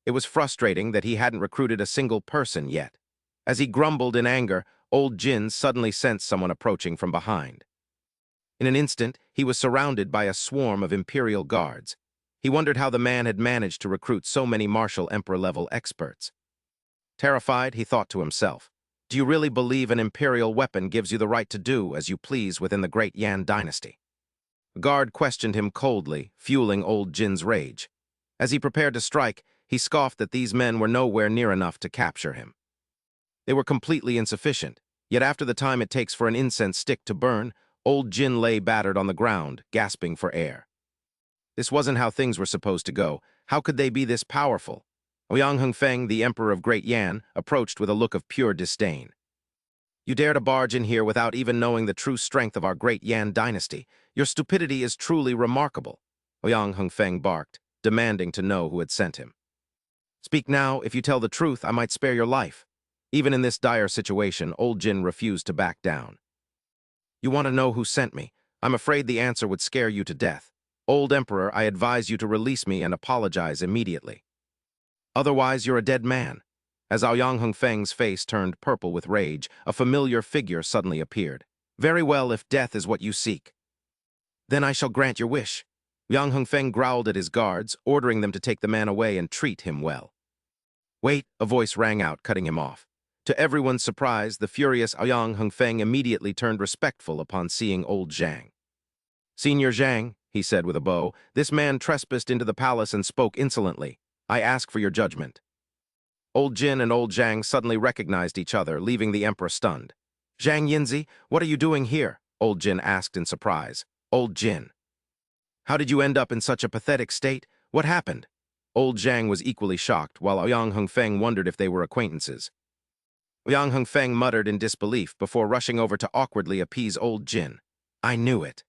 It was frustrating that he hadn't recruited a single person yet. As he grumbled in anger, old Jin suddenly sensed someone approaching from behind. In an instant, he was surrounded by a swarm of imperial guards. He wondered how the man had managed to recruit so many martial emperor-level experts. Terrified, he thought to himself, do you really believe an imperial weapon gives you the right to do as you please within the great Yan dynasty? A guard questioned him coldly, fueling old Jin's rage. As he prepared to strike, he scoffed that these men were nowhere near enough to capture him. They were completely insufficient, yet after the time it takes for an incense stick to burn, old Jin lay battered on the ground, gasping for air. This wasn't how things were supposed to go. How could they be this powerful? Ouyang Hengfeng, the emperor of Great Yan, approached with a look of pure disdain. You dare to barge in here without even knowing the true strength of our Great Yan dynasty. Your stupidity is truly remarkable, Ouyang Hengfeng barked, demanding to know who had sent him. Speak now. If you tell the truth, I might spare your life. Even in this dire situation, old Jin refused to back down. You want to know who sent me? I'm afraid the answer would scare you to death. Old Emperor, I advise you to release me and apologize immediately. Otherwise, you're a dead man. As Ouyang Hengfeng's face turned purple with rage, a familiar figure suddenly appeared. Very well, if death is what you seek. Then I shall grant your wish. Ouyang Hengfeng growled at his guards, ordering them to take the man away and treat him well. Wait, a voice rang out, cutting him off. To everyone's surprise, the furious Ouyang Hengfeng immediately turned respectful upon seeing old Zhang. Senior Zhang, he said with a bow. "This man trespassed into the palace and spoke insolently. I ask for your judgment." Old Jin and old Zhang suddenly recognized each other, leaving the emperor stunned. "Zhang Yinzi, what are you doing here?" old Jin asked in surprise. "Old Jin, how did you end up in such a pathetic state? What happened?" Old Zhang was equally shocked, while Ouyang Hengfeng wondered if they were acquaintances. Ouyang Hengfeng muttered in disbelief before rushing over to awkwardly appease old Jin. "I knew it.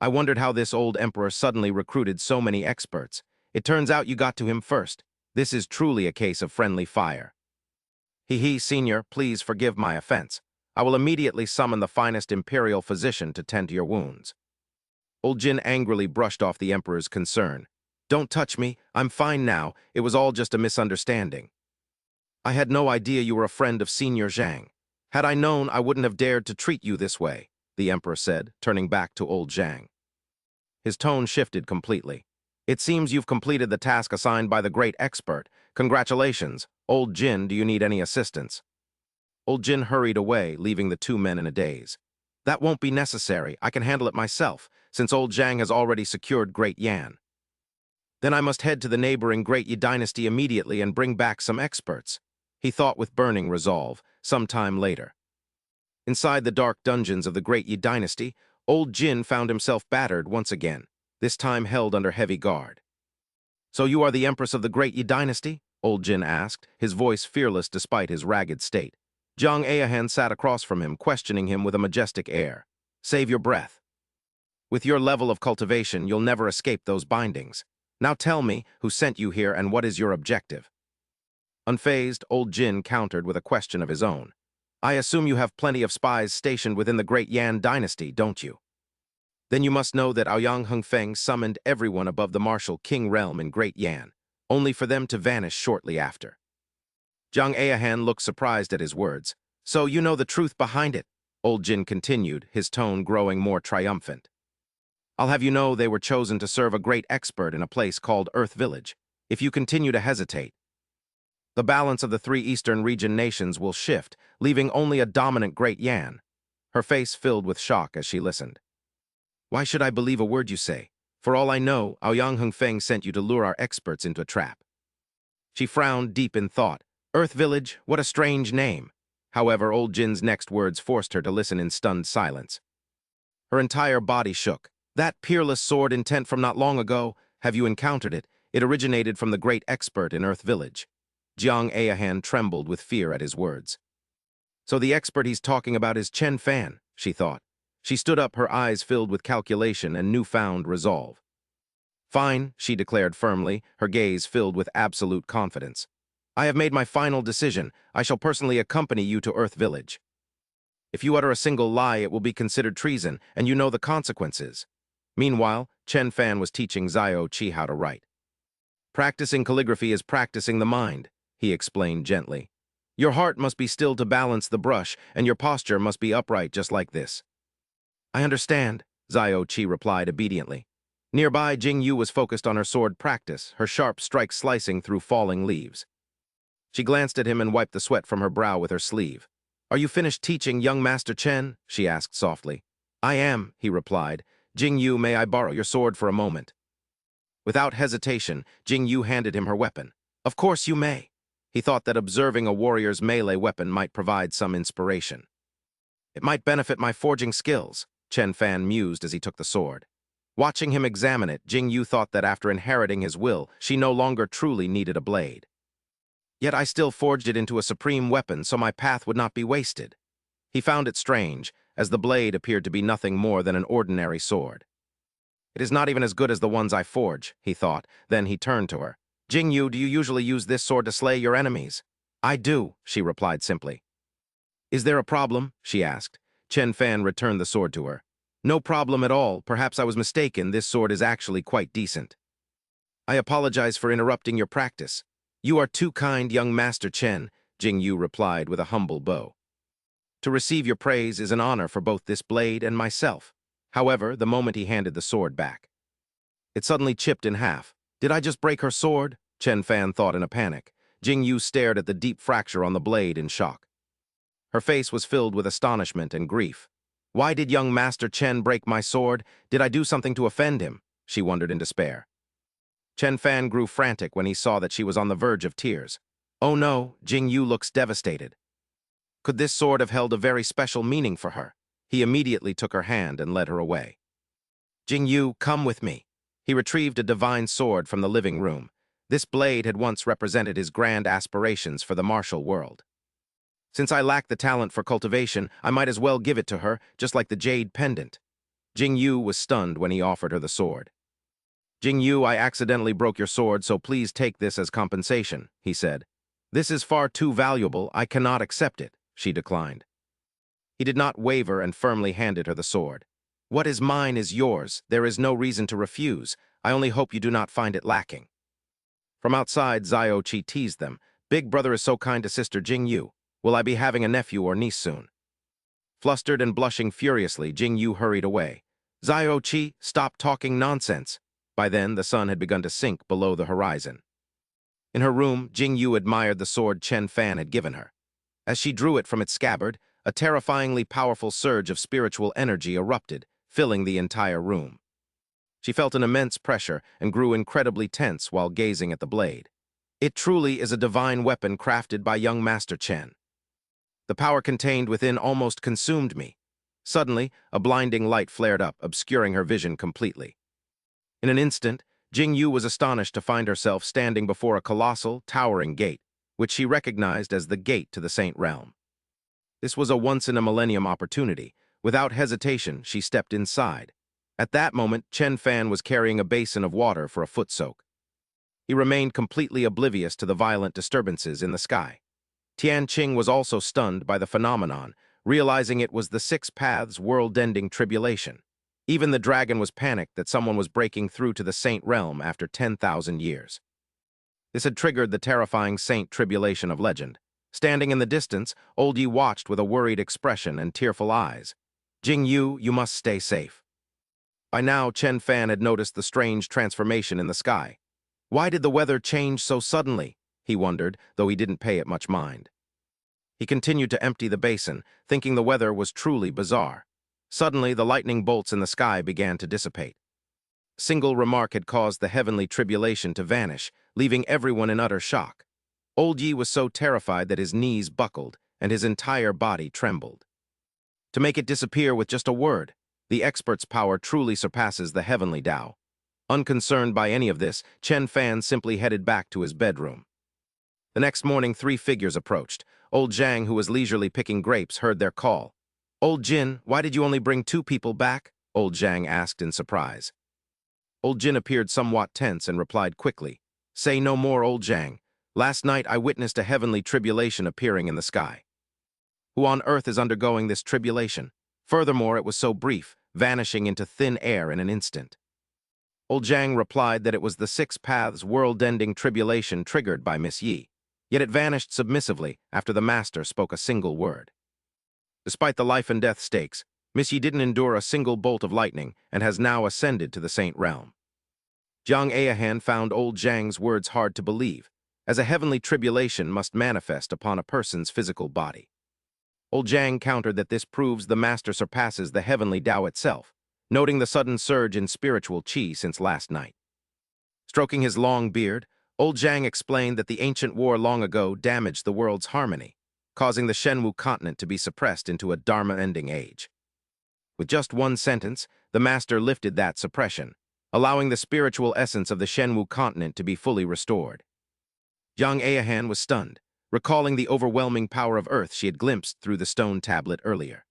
I wondered how this old emperor suddenly recruited so many experts. It turns out you got to him first. This is truly a case of friendly fire." "He, senior, please forgive my offense. I will immediately summon the finest imperial physician to tend to your wounds." Old Jin angrily brushed off the emperor's concern. "Don't touch me. I'm fine now. It was all just a misunderstanding." "I had no idea you were a friend of Senior Zhang. Had I known, I wouldn't have dared to treat you this way," the emperor said, turning back to old Zhang. His tone shifted completely. "It seems you've completed the task assigned by the great expert. Congratulations. Old Jin, do you need any assistance?" Old Jin hurried away, leaving the two men in a daze. "That won't be necessary. I can handle it myself, since old Zhang has already secured Great Yan. Then I must head to the neighboring Great Yi dynasty immediately and bring back some experts," he thought with burning resolve, some time later. Inside the dark dungeons of the Great Yi dynasty, old Jin found himself battered once again, this time held under heavy guard. "So you are the empress of the Great Yi dynasty?" old Jin asked, his voice fearless despite his ragged state. Jiang Ayahan sat across from him, questioning him with a majestic air. "Save your breath. With your level of cultivation, you'll never escape those bindings. Now tell me who sent you here and what is your objective?" Unfazed, old Jin countered with a question of his own. "I assume you have plenty of spies stationed within the Great Yan dynasty, don't you? Then you must know that Ouyang Hengfeng summoned everyone above the martial king realm in Great Yan, only for them to vanish shortly after." Jiang Ayahan looked surprised at his words. "So you know the truth behind it," old Jin continued, his tone growing more triumphant. "I'll have you know they were chosen to serve a great expert in a place called Earth Village. If you continue to hesitate, the balance of the three Eastern region nations will shift, leaving only a dominant Great Yan." Her face filled with shock as she listened. "Why should I believe a word you say? For all I know, Ouyang Hengfeng sent you to lure our experts into a trap." She frowned deep in thought. Earth Village, what a strange name. However, old Jin's next words forced her to listen in stunned silence. Her entire body shook. "That peerless sword intent from not long ago, have you encountered it? It originated from the great expert in Earth Village." Jiang Ayahan trembled with fear at his words. "So the expert he's talking about is Chen Fan," she thought. She stood up, her eyes filled with calculation and newfound resolve. "Fine," she declared firmly, her gaze filled with absolute confidence. "I have made my final decision. I shall personally accompany you to Earth Village. If you utter a single lie, it will be considered treason, and you know the consequences." Meanwhile, Chen Fan was teaching Xiao Qi how to write. "Practicing calligraphy is practicing the mind," he explained gently. "Your heart must be still to balance the brush, and your posture must be upright just like this." "I understand," Xiao Qi replied obediently. Nearby, Jing Yu was focused on her sword practice, her sharp strike slicing through falling leaves. She glanced at him and wiped the sweat from her brow with her sleeve. "Are you finished teaching, young Master Chen?" she asked softly. "I am," he replied. "Jing Yu, may I borrow your sword for a moment?" Without hesitation, Jing Yu handed him her weapon. "Of course you may." He thought that observing a warrior's melee weapon might provide some inspiration. "It might benefit my forging skills," Chen Fan mused as he took the sword. Watching him examine it, Jing Yu thought that after inheriting his will, she no longer truly needed a blade. "Yet I still forged it into a supreme weapon so my path would not be wasted." He found it strange, as the blade appeared to be nothing more than an ordinary sword. "It is not even as good as the ones I forge," he thought. Then he turned to her. "Jing Yu, do you usually use this sword to slay your enemies?" "I do," she replied simply. "Is there a problem?" she asked. Chen Fan returned the sword to her. "No problem at all. Perhaps I was mistaken. This sword is actually quite decent." "I apologize for interrupting your practice." "You are too kind, young Master Chen," Jing Yu replied with a humble bow. "To receive your praise is an honor for both this blade and myself." However, the moment he handed the sword back, it suddenly chipped in half. "Did I just break her sword?" Chen Fan thought in a panic. Jing Yu stared at the deep fracture on the blade in shock. Her face was filled with astonishment and grief. Why did young Master Chen break my sword? Did I do something to offend him? She wondered in despair. Chen Fan grew frantic when he saw that she was on the verge of tears. Oh no, Jing Yu looks devastated. Could this sword have held a very special meaning for her? He immediately took her hand and led her away. Jing Yu, come with me. He retrieved a divine sword from the living room. This blade had once represented his grand aspirations for the martial world. Since I lack the talent for cultivation, I might as well give it to her, just like the jade pendant. Jing Yu was stunned when he offered her the sword. Jing Yu, I accidentally broke your sword, so please take this as compensation, he said. This is far too valuable, I cannot accept it, she declined. He did not waver and firmly handed her the sword. What is mine is yours, there is no reason to refuse, I only hope you do not find it lacking. From outside, Xiao Qi teased them. Big brother is so kind to sister Jing Yu. Will I be having a nephew or niece soon? Flustered and blushing furiously, Jing Yu hurried away. Xiao Qi, stop talking nonsense. By then, the sun had begun to sink below the horizon. In her room, Jing Yu admired the sword Chen Fan had given her. As she drew it from its scabbard, a terrifyingly powerful surge of spiritual energy erupted, filling the entire room. She felt an immense pressure and grew incredibly tense while gazing at the blade. It truly is a divine weapon crafted by young Master Chen. The power contained within almost consumed me. Suddenly, a blinding light flared up, obscuring her vision completely. In an instant, Jing Yu was astonished to find herself standing before a colossal, towering gate, which she recognized as the gate to the Saint Realm. This was a once-in-a-millennium opportunity. Without hesitation, she stepped inside. At that moment, Chen Fan was carrying a basin of water for a foot soak. He remained completely oblivious to the violent disturbances in the sky. Tian Qing was also stunned by the phenomenon, realizing it was the Six Paths world-ending tribulation. Even the dragon was panicked that someone was breaking through to the Saint Realm after 10,000 years. This had triggered the terrifying Saint Tribulation of legend. Standing in the distance, Old Yi watched with a worried expression and tearful eyes. Jing Yu, you must stay safe. By now, Chen Fan had noticed the strange transformation in the sky. Why did the weather change so suddenly? He wondered, though he didn't pay it much mind. He continued to empty the basin, thinking the weather was truly bizarre. Suddenly, the lightning bolts in the sky began to dissipate. A single remark had caused the heavenly tribulation to vanish, leaving everyone in utter shock. Old Yi was so terrified that his knees buckled and his entire body trembled. To make it disappear with just a word, the expert's power truly surpasses the heavenly Tao. Unconcerned by any of this, Chen Fan simply headed back to his bedroom. The next morning, 3 figures approached. Old Zhang, who was leisurely picking grapes, heard their call. Old Jin, why did you only bring 2 people back? Old Zhang asked in surprise. Old Jin appeared somewhat tense and replied quickly. Say no more, Old Zhang. Last night I witnessed a heavenly tribulation appearing in the sky. Who on earth is undergoing this tribulation? Furthermore, it was so brief, vanishing into thin air in an instant. Old Zhang replied that it was the Six Paths world-ending tribulation triggered by Miss Yi. Yet it vanished submissively after the master spoke a single word. Despite the life and death stakes, Miss Yi didn't endure a single bolt of lightning and has now ascended to the Saint Realm. Jiang Ayahan found Old Zhang's words hard to believe, as a heavenly tribulation must manifest upon a person's physical body. Old Zhang countered that this proves the master surpasses the heavenly Tao itself, noting the sudden surge in spiritual qi since last night. Stroking his long beard, Old Zhang explained that the ancient war long ago damaged the world's harmony, causing the Shenwu continent to be suppressed into a Dharma-ending age. With just one sentence, the master lifted that suppression, allowing the spiritual essence of the Shenwu continent to be fully restored. Jiang Ayahan was stunned, recalling the overwhelming power of earth she had glimpsed through the stone tablet earlier.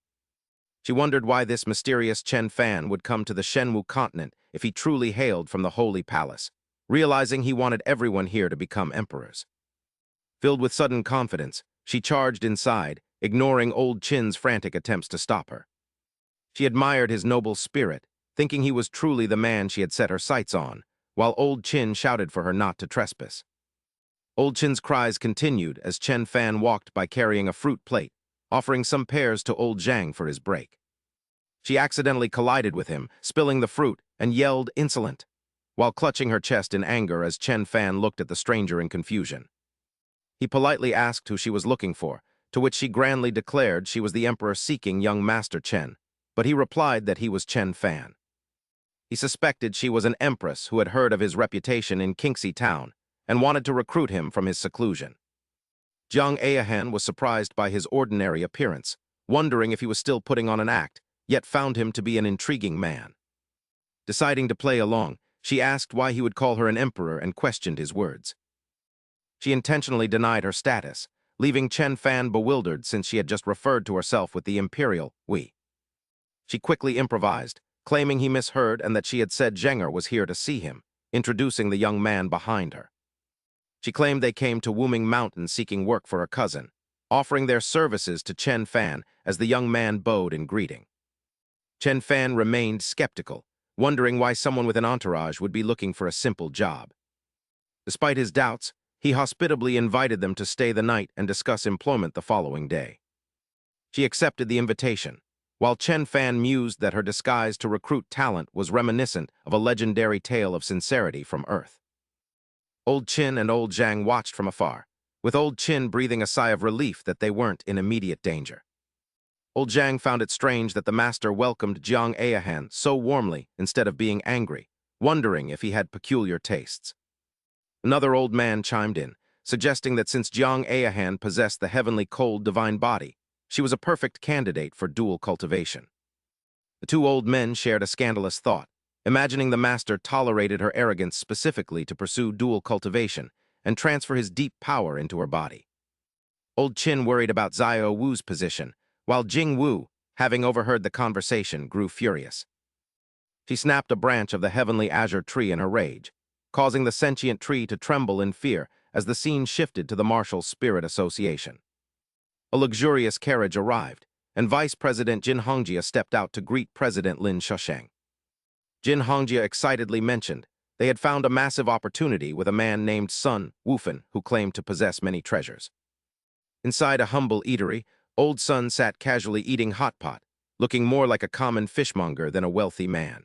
She wondered why this mysterious Chen Fan would come to the Shenwu continent if he truly hailed from the Holy Palace, realizing he wanted everyone here to become emperors. Filled with sudden confidence, she charged inside, ignoring Old Qin's frantic attempts to stop her. She admired his noble spirit, thinking he was truly the man she had set her sights on, while Old Qin shouted for her not to trespass. Old Qin's cries continued as Chen Fan walked by carrying a fruit plate, offering some pears to Old Zhang for his break. She accidentally collided with him, spilling the fruit, and yelled, "Insolent!" while clutching her chest in anger as Chen Fan looked at the stranger in confusion. He politely asked who she was looking for, to which she grandly declared she was the emperor seeking young Master Chen, but he replied that he was Chen Fan. He suspected she was an empress who had heard of his reputation in Kinxy town and wanted to recruit him from his seclusion. Jiang Ahan was surprised by his ordinary appearance, wondering if he was still putting on an act, yet found him to be an intriguing man. Deciding to play along, she asked why he would call her an emperor and questioned his words. She intentionally denied her status, leaving Chen Fan bewildered since she had just referred to herself with the imperial we. She quickly improvised, claiming he misheard and that she had said Zhenger was here to see him, introducing the young man behind her. She claimed they came to Wuming Mountain seeking work for her cousin, offering their services to Chen Fan as the young man bowed in greeting. Chen Fan remained skeptical, wondering why someone with an entourage would be looking for a simple job. Despite his doubts, he hospitably invited them to stay the night and discuss employment the following day. She accepted the invitation, while Chen Fan mused that her disguise to recruit talent was reminiscent of a legendary tale of sincerity from Earth. Old Qin and Old Zhang watched from afar, with Old Qin breathing a sigh of relief that they weren't in immediate danger. Old Zhang found it strange that the master welcomed Jiang Ahan so warmly instead of being angry, wondering if he had peculiar tastes. Another old man chimed in, suggesting that since Jiang Ahan possessed the heavenly cold divine body, she was a perfect candidate for dual cultivation. The two old men shared a scandalous thought, imagining the master tolerated her arrogance specifically to pursue dual cultivation and transfer his deep power into her body. Old Qin worried about Xiao Wu's position, while Jing Wu, having overheard the conversation, grew furious. She snapped a branch of the heavenly azure tree in her rage, causing the sentient tree to tremble in fear as the scene shifted to the Martial Spirit Association. A luxurious carriage arrived, and Vice President Jin Hongjia stepped out to greet President Lin Xyoan. Jin Hongjia excitedly mentioned they had found a massive opportunity with a man named Sun Wufan who claimed to possess many treasures. Inside a humble eatery, Old Sun sat casually eating hot pot, looking more like a common fishmonger than a wealthy man.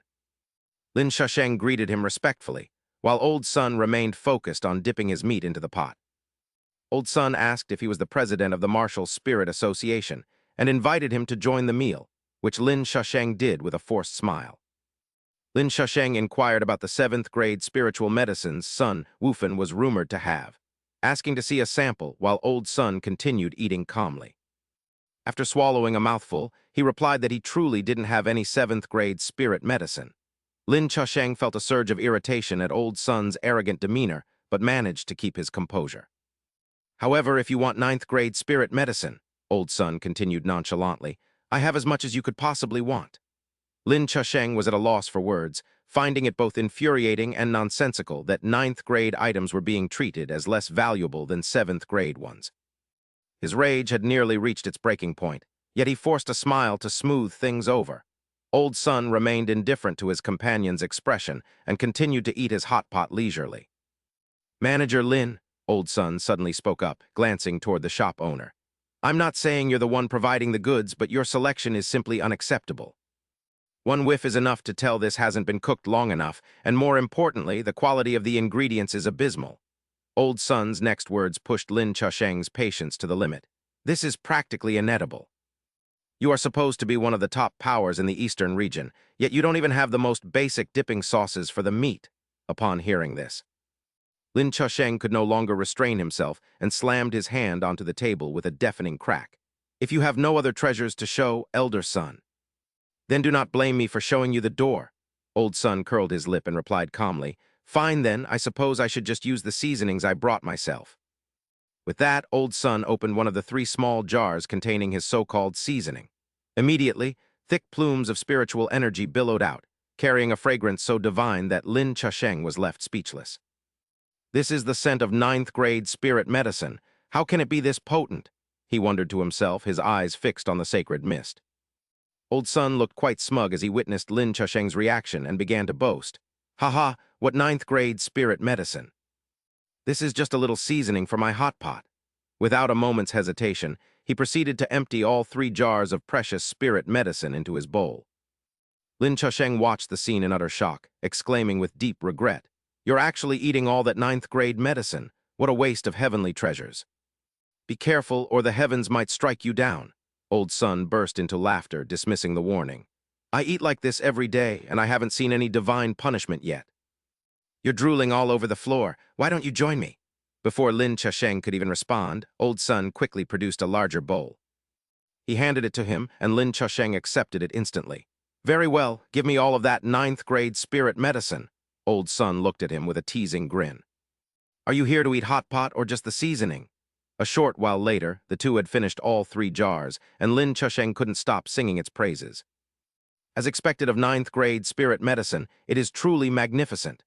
Lin Xyoan greeted him respectfully, while Old Sun remained focused on dipping his meat into the pot. Old Sun asked if he was the president of the Martial Spirit Association and invited him to join the meal, which Lin Xyoan did with a forced smile. Lin Xyoan inquired about the 7th grade spiritual medicines Sun Wufan was rumored to have, asking to see a sample while Old Sun continued eating calmly. After swallowing a mouthful, he replied that he truly didn't have any 7th grade spirit medicine. Lin Xyoan felt a surge of irritation at Old Sun's arrogant demeanor, but managed to keep his composure. However, if you want 9th grade spirit medicine, Old Sun continued nonchalantly, I have as much as you could possibly want. Lin Xyoan was at a loss for words, finding it both infuriating and nonsensical that 9th grade items were being treated as less valuable than 7th grade ones. His rage had nearly reached its breaking point, yet he forced a smile to smooth things over. Old Sun remained indifferent to his companion's expression and continued to eat his hot pot leisurely. Manager Lin, Old Sun suddenly spoke up, glancing toward the shop owner. I'm not saying you're the one providing the goods, but your selection is simply unacceptable. One whiff is enough to tell this hasn't been cooked long enough, and more importantly, the quality of the ingredients is abysmal. Old Sun's next words pushed Lin Xyoan's patience to the limit. This is practically inedible. You are supposed to be one of the top powers in the eastern region, yet you don't even have the most basic dipping sauces for the meat. Upon hearing this, Lin Xyoan could no longer restrain himself and slammed his hand onto the table with a deafening crack. If you have no other treasures to show, elder son, then do not blame me for showing you the door. Old Sun curled his lip and replied calmly, Fine then, I suppose I should just use the seasonings I brought myself. With that, Old Sun opened one of the 3 small jars containing his so-called seasoning. Immediately, thick plumes of spiritual energy billowed out, carrying a fragrance so divine that Lin Xyoan was left speechless. This is the scent of 9th grade spirit medicine. How can it be this potent? He wondered to himself, his eyes fixed on the sacred mist. Old Sun looked quite smug as he witnessed Lin Xyoan's reaction and began to boast. Haha, what 9th grade spirit medicine? This is just a little seasoning for my hot pot. Without a moment's hesitation, he proceeded to empty all 3 jars of precious spirit medicine into his bowl. Lin Xyoan watched the scene in utter shock, exclaiming with deep regret, You're actually eating all that 9th grade medicine. What a waste of heavenly treasures. Be careful or the heavens might strike you down. Old Sun burst into laughter, dismissing the warning. I eat like this every day, and I haven't seen any divine punishment yet. You're drooling all over the floor. Why don't you join me? Before Lin Xyoan could even respond, Old Sun quickly produced a larger bowl. He handed it to him, and Lin Xyoan accepted it instantly. Very well, give me all of that ninth-grade spirit medicine. Old Sun looked at him with a teasing grin. Are you here to eat hot pot or just the seasoning? A short while later, the two had finished all 3 jars, and Lin Xyoan couldn't stop singing its praises. As expected of ninth-grade spirit medicine, it is truly magnificent.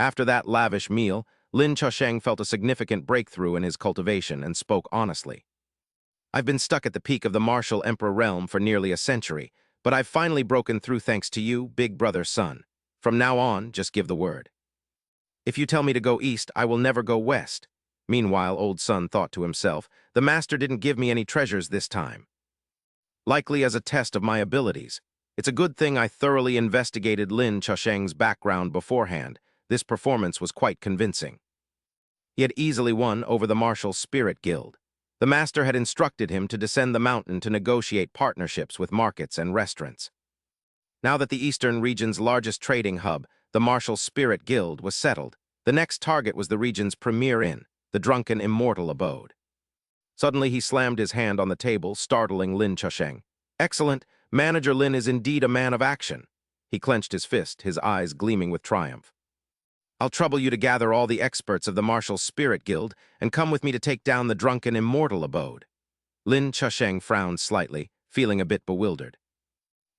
After that lavish meal, Lin Xyoan felt a significant breakthrough in his cultivation and spoke honestly. I've been stuck at the peak of the martial emperor realm for nearly a century, but I've finally broken through thanks to you, big brother son. From now on, just give the word. If you tell me to go east, I will never go west. Meanwhile, Old Sun thought to himself, the master didn't give me any treasures this time. Likely as a test of my abilities. It's a good thing I thoroughly investigated Lin Xyoan's background beforehand. This performance was quite convincing. He had easily won over the martial spirit guild. The master had instructed him to descend the mountain to negotiate partnerships with markets and restaurants. Now that the eastern region's largest trading hub, the martial spirit guild, was settled, the next target was the region's premier inn, the drunken immortal abode. Suddenly he slammed his hand on the table, startling Lin Xyoan. Excellent, Manager Lin is indeed a man of action. He clenched his fist, his eyes gleaming with triumph. I'll trouble you to gather all the experts of the martial spirit guild and come with me to take down the drunken immortal abode. Lin Xyoan frowned slightly, feeling a bit bewildered.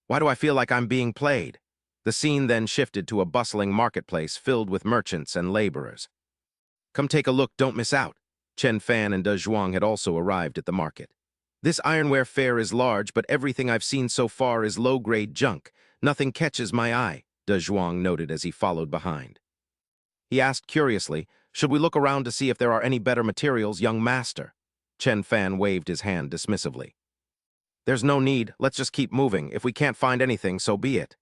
Why do I feel like I'm being played? The scene then shifted to a bustling marketplace filled with merchants and laborers. Come take a look, don't miss out. Chen Fan and De Zhuang had also arrived at the market. This ironware fair is large, but everything I've seen so far is low-grade junk. Nothing catches my eye, De Zhuang noted as he followed behind. He asked curiously, should we look around to see if there are any better materials, young master? Chen Fan waved his hand dismissively. There's no need, let's just keep moving. If we can't find anything, so be it.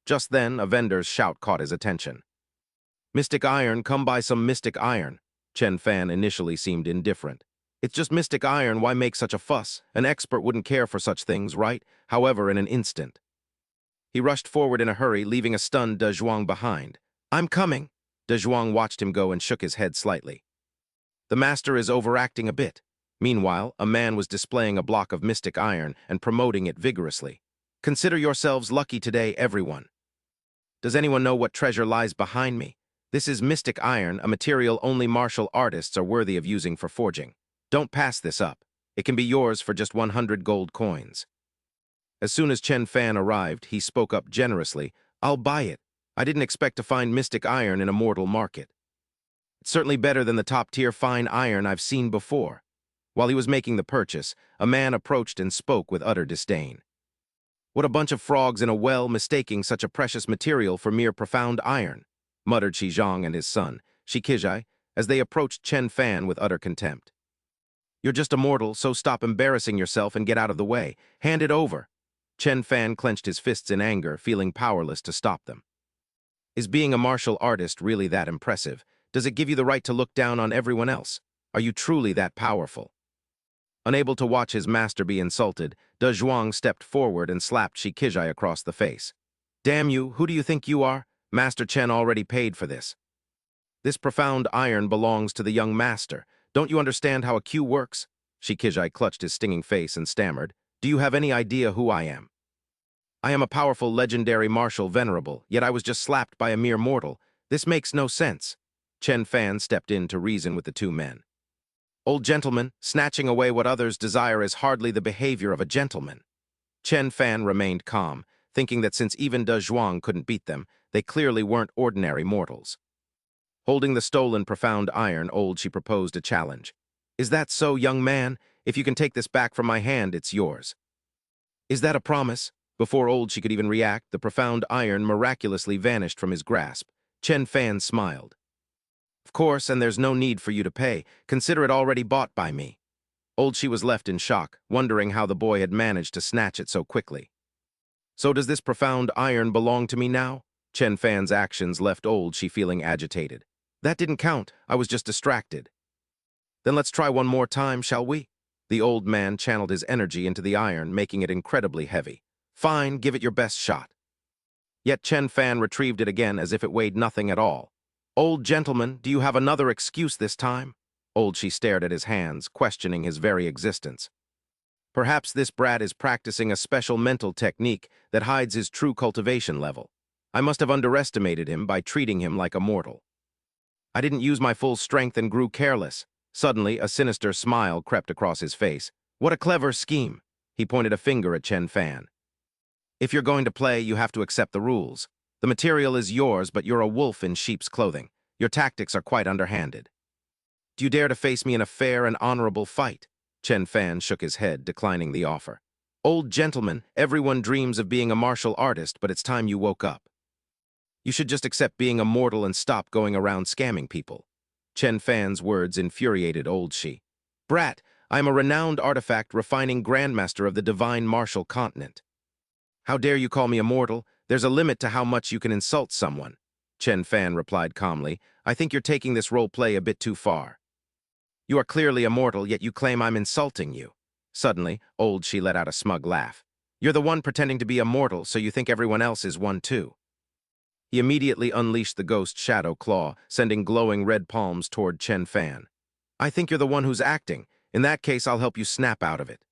Just then, a vendor's shout caught his attention. Mystic iron, come buy some mystic iron. Chen Fan initially seemed indifferent. It's just mystic iron, why make such a fuss? An expert wouldn't care for such things, right? However, in an instant. He rushed forward in a hurry, leaving a stunned De Zhuang behind. I'm coming. De Zhuang watched him go and shook his head slightly. The master is overacting a bit. Meanwhile, a man was displaying a block of mystic iron and promoting it vigorously. Consider yourselves lucky today, everyone. Does anyone know what treasure lies behind me? This is mystic iron, a material only martial artists are worthy of using for forging. Don't pass this up. It can be yours for just 100 gold coins. As soon as Chen Fan arrived, he spoke up generously. I'll buy it. I didn't expect to find mystic iron in a mortal market. It's certainly better than the top-tier fine iron I've seen before. While he was making the purchase, a man approached and spoke with utter disdain. What a bunch of frogs in a well, mistaking such a precious material for mere profound iron, muttered Xizhang and his son, Shikizhai, as they approached Chen Fan with utter contempt. You're just a mortal, so stop embarrassing yourself and get out of the way. Hand it over. Chen Fan clenched his fists in anger, feeling powerless to stop them. Is being a martial artist really that impressive? Does it give you the right to look down on everyone else? Are you truly that powerful? Unable to watch his master be insulted, De Zhuang stepped forward and slapped Shikizhai across the face. Damn you, who do you think you are? Master Chen already paid for this. This profound iron belongs to the young master. Don't you understand how a Q works? Shikizhai clutched his stinging face and stammered. Do you have any idea who I am? I am a powerful legendary martial venerable, yet I was just slapped by a mere mortal. This makes no sense. Chen Fan stepped in to reason with the two men. Old gentleman, snatching away what others desire is hardly the behavior of a gentleman. Chen Fan remained calm, thinking that since even De Zhuang couldn't beat them, they clearly weren't ordinary mortals. Holding the stolen profound iron, she proposed a challenge. Is that so, young man? If you can take this back from my hand, it's yours. Is that a promise? Before she could even react, the profound iron miraculously vanished from his grasp. Chen Fan smiled. Of course, and there's no need for you to pay. Consider it already bought by me. She was left in shock, wondering how the boy had managed to snatch it so quickly. So does this profound iron belong to me now? Chen Fan's actions left she feeling agitated. That didn't count. I was just distracted. Then let's try one more time, shall we? The old man channeled his energy into the iron, making it incredibly heavy. Fine, give it your best shot. Yet Chen Fan retrieved it again as if it weighed nothing at all. "Old gentleman, do you have another excuse this time?" Old She stared at his hands, questioning his very existence. Perhaps this brat is practicing a special mental technique that hides his true cultivation level. I must have underestimated him by treating him like a mortal. I didn't use my full strength and grew careless. Suddenly, a sinister smile crept across his face. What a clever scheme! He pointed a finger at Chen Fan. If you're going to play, you have to accept the rules. The material is yours, but you're a wolf in sheep's clothing. Your tactics are quite underhanded. Do you dare to face me in a fair and honorable fight? Chen Fan shook his head, declining the offer. Old gentleman, everyone dreams of being a martial artist, but it's time you woke up. You should just accept being a mortal and stop going around scamming people. Chen Fan's words infuriated Old She. Brat, I am a renowned artifact refining grandmaster of the divine martial continent. How dare you call me a mortal? There's a limit to how much you can insult someone. Chen Fan replied calmly. I think you're taking this role play a bit too far. You are clearly a mortal, yet you claim I'm insulting you. Suddenly, Old She let out a smug laugh. You're the one pretending to be a mortal, so you think everyone else is one too. He immediately unleashed the ghost shadow claw, sending glowing red palms toward Chen Fan. I think you're the one who's acting. In that case, I'll help you snap out of it.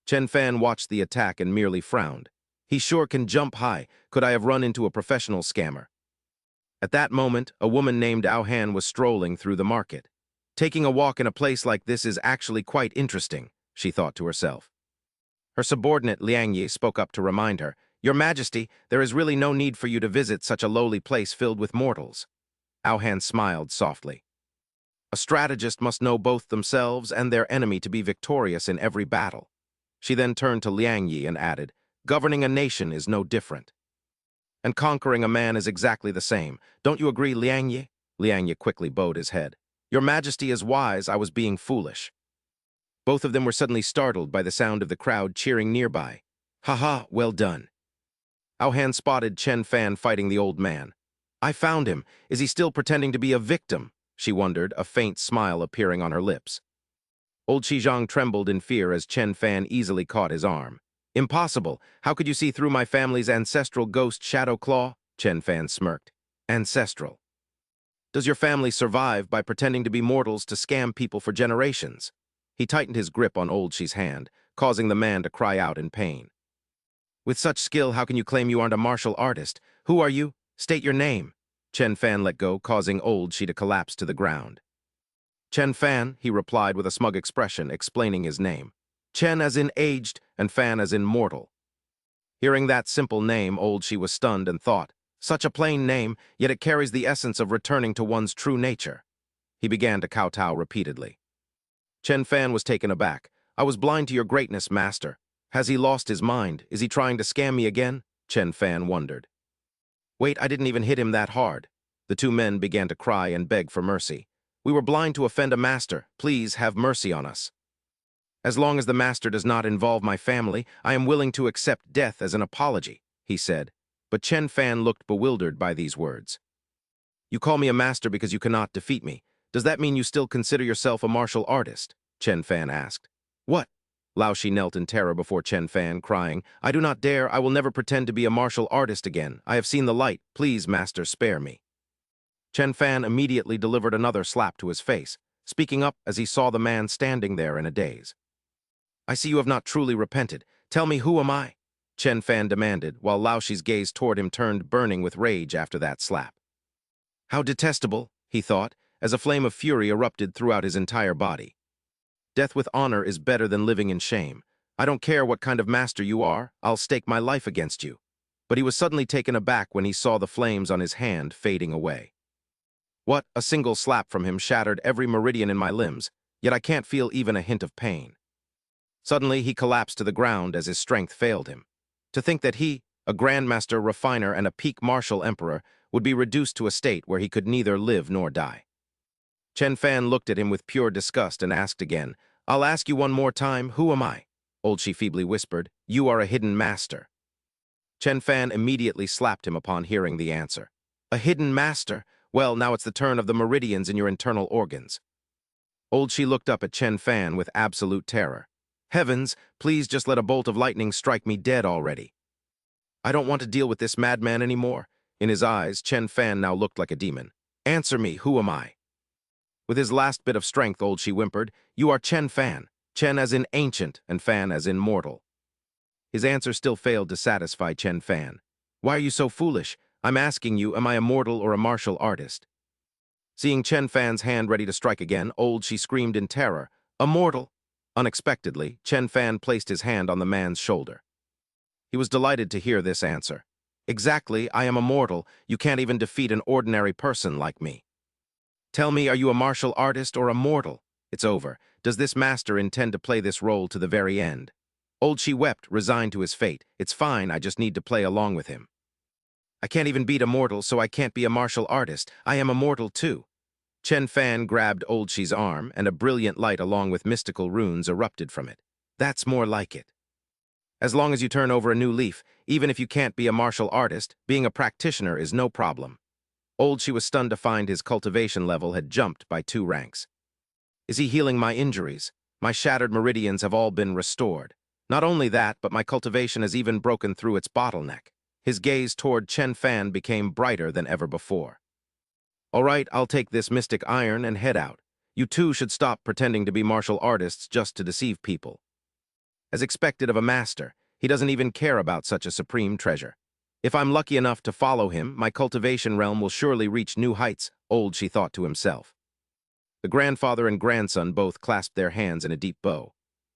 Chen Fan watched the attack and merely frowned. He sure can jump high. Could I have run into a professional scammer? At that moment, a woman named Ao Han was strolling through the market. Taking a walk in a place like this is actually quite interesting, she thought to herself. Her subordinate Liang Yi spoke up to remind her, Your Majesty, there is really no need for you to visit such a lowly place filled with mortals. Ao Han smiled softly. A strategist must know both themselves and their enemy to be victorious in every battle. She then turned to Liang Yi and added, Governing a nation is no different. And conquering a man is exactly the same. Don't you agree, Liang Yi? Liang Yi quickly bowed his head. Your Majesty is wise, I was being foolish. Both of them were suddenly startled by the sound of the crowd cheering nearby. Ha, well done. Ao Han spotted Chen Fan fighting the old man. I found him. Is he still pretending to be a victim? She wondered, a faint smile appearing on her lips. Old Xizhang trembled in fear as Chen Fan easily caught his arm. Impossible. How could you see through my family's ancestral ghost shadow claw? Chen Fan smirked. Ancestral. Does your family survive by pretending to be mortals to scam people for generations? He tightened his grip on Old She's hand, causing the man to cry out in pain. With such skill, how can you claim you aren't a martial artist? Who are you? State your name. Chen Fan let go, causing Old She to collapse to the ground. Chen Fan, he replied with a smug expression, explaining his name. Chen as in aged, and Fan as in mortal. Hearing that simple name, Old She was stunned and thought, such a plain name, yet it carries the essence of returning to one's true nature. He began to kowtow repeatedly. Chen Fan was taken aback. I was blind to your greatness, master. Has he lost his mind? Is he trying to scam me again? Chen Fan wondered. Wait, I didn't even hit him that hard. The two men began to cry and beg for mercy. We were blind to offend a master. Please have mercy on us. As long as the master does not involve my family, I am willing to accept death as an apology, he said. But Chen Fan looked bewildered by these words. You call me a master because you cannot defeat me. Does that mean you still consider yourself a martial artist? Chen Fan asked. What? Lao Shi knelt in terror before Chen Fan, crying, I do not dare. I will never pretend to be a martial artist again. I have seen the light. Please, master, spare me. Chen Fan immediately delivered another slap to his face, speaking up as he saw the man standing there in a daze. I see you have not truly repented. Tell me, who am I? Chen Fan demanded, while Lao Shi's gaze toward him turned burning with rage after that slap. How detestable, he thought, as a flame of fury erupted throughout his entire body. Death with honor is better than living in shame. I don't care what kind of master you are, I'll stake my life against you. But he was suddenly taken aback when he saw the flames on his hand fading away. What? A single slap from him shattered every meridian in my limbs, yet I can't feel even a hint of pain. Suddenly he collapsed to the ground as his strength failed him. To think that he, a grandmaster, refiner, and a peak martial emperor, would be reduced to a state where he could neither live nor die. Chen Fan looked at him with pure disgust and asked again, I'll ask you one more time, who am I? Old She feebly whispered, You are a hidden master. Chen Fan immediately slapped him upon hearing the answer. A hidden master? Well, now it's the turn of the meridians in your internal organs. Old She looked up at Chen Fan with absolute terror. Heavens, please just let a bolt of lightning strike me dead already. I don't want to deal with this madman anymore. In his eyes, Chen Fan now looked like a demon. Answer me, who am I? With his last bit of strength, old she whimpered, You are Chen Fan. Chen as in ancient, and Fan as in mortal. His answer still failed to satisfy Chen Fan. Why are you so foolish? I'm asking you, am I a mortal or a martial artist? Seeing Chen Fan's hand ready to strike again, old she screamed in terror, A mortal! Unexpectedly, Chen Fan placed his hand on the man's shoulder. He was delighted to hear this answer. Exactly, I am a mortal. You can't even defeat an ordinary person like me. Tell me, are you a martial artist or a mortal? It's over. Does this master intend to play this role to the very end? Old she wept, resigned to his fate. It's fine, I just need to play along with him. I can't even beat a mortal, so I can't be a martial artist. I am a mortal too. Chen Fan grabbed Old She's arm, and a brilliant light along with mystical runes erupted from it. That's more like it. As long as you turn over a new leaf, even if you can't be a martial artist, being a practitioner is no problem. Old She was stunned to find his cultivation level had jumped by 2 ranks. Is he healing my injuries? My shattered meridians have all been restored. Not only that, but my cultivation has even broken through its bottleneck. His gaze toward Chen Fan became brighter than ever before. All right, I'll take this mystic iron and head out. You two should stop pretending to be martial artists just to deceive people. As expected of a master, he doesn't even care about such a supreme treasure. If I'm lucky enough to follow him, my cultivation realm will surely reach new heights, Old She thought to himself. The grandfather and grandson both clasped their hands in a deep bow.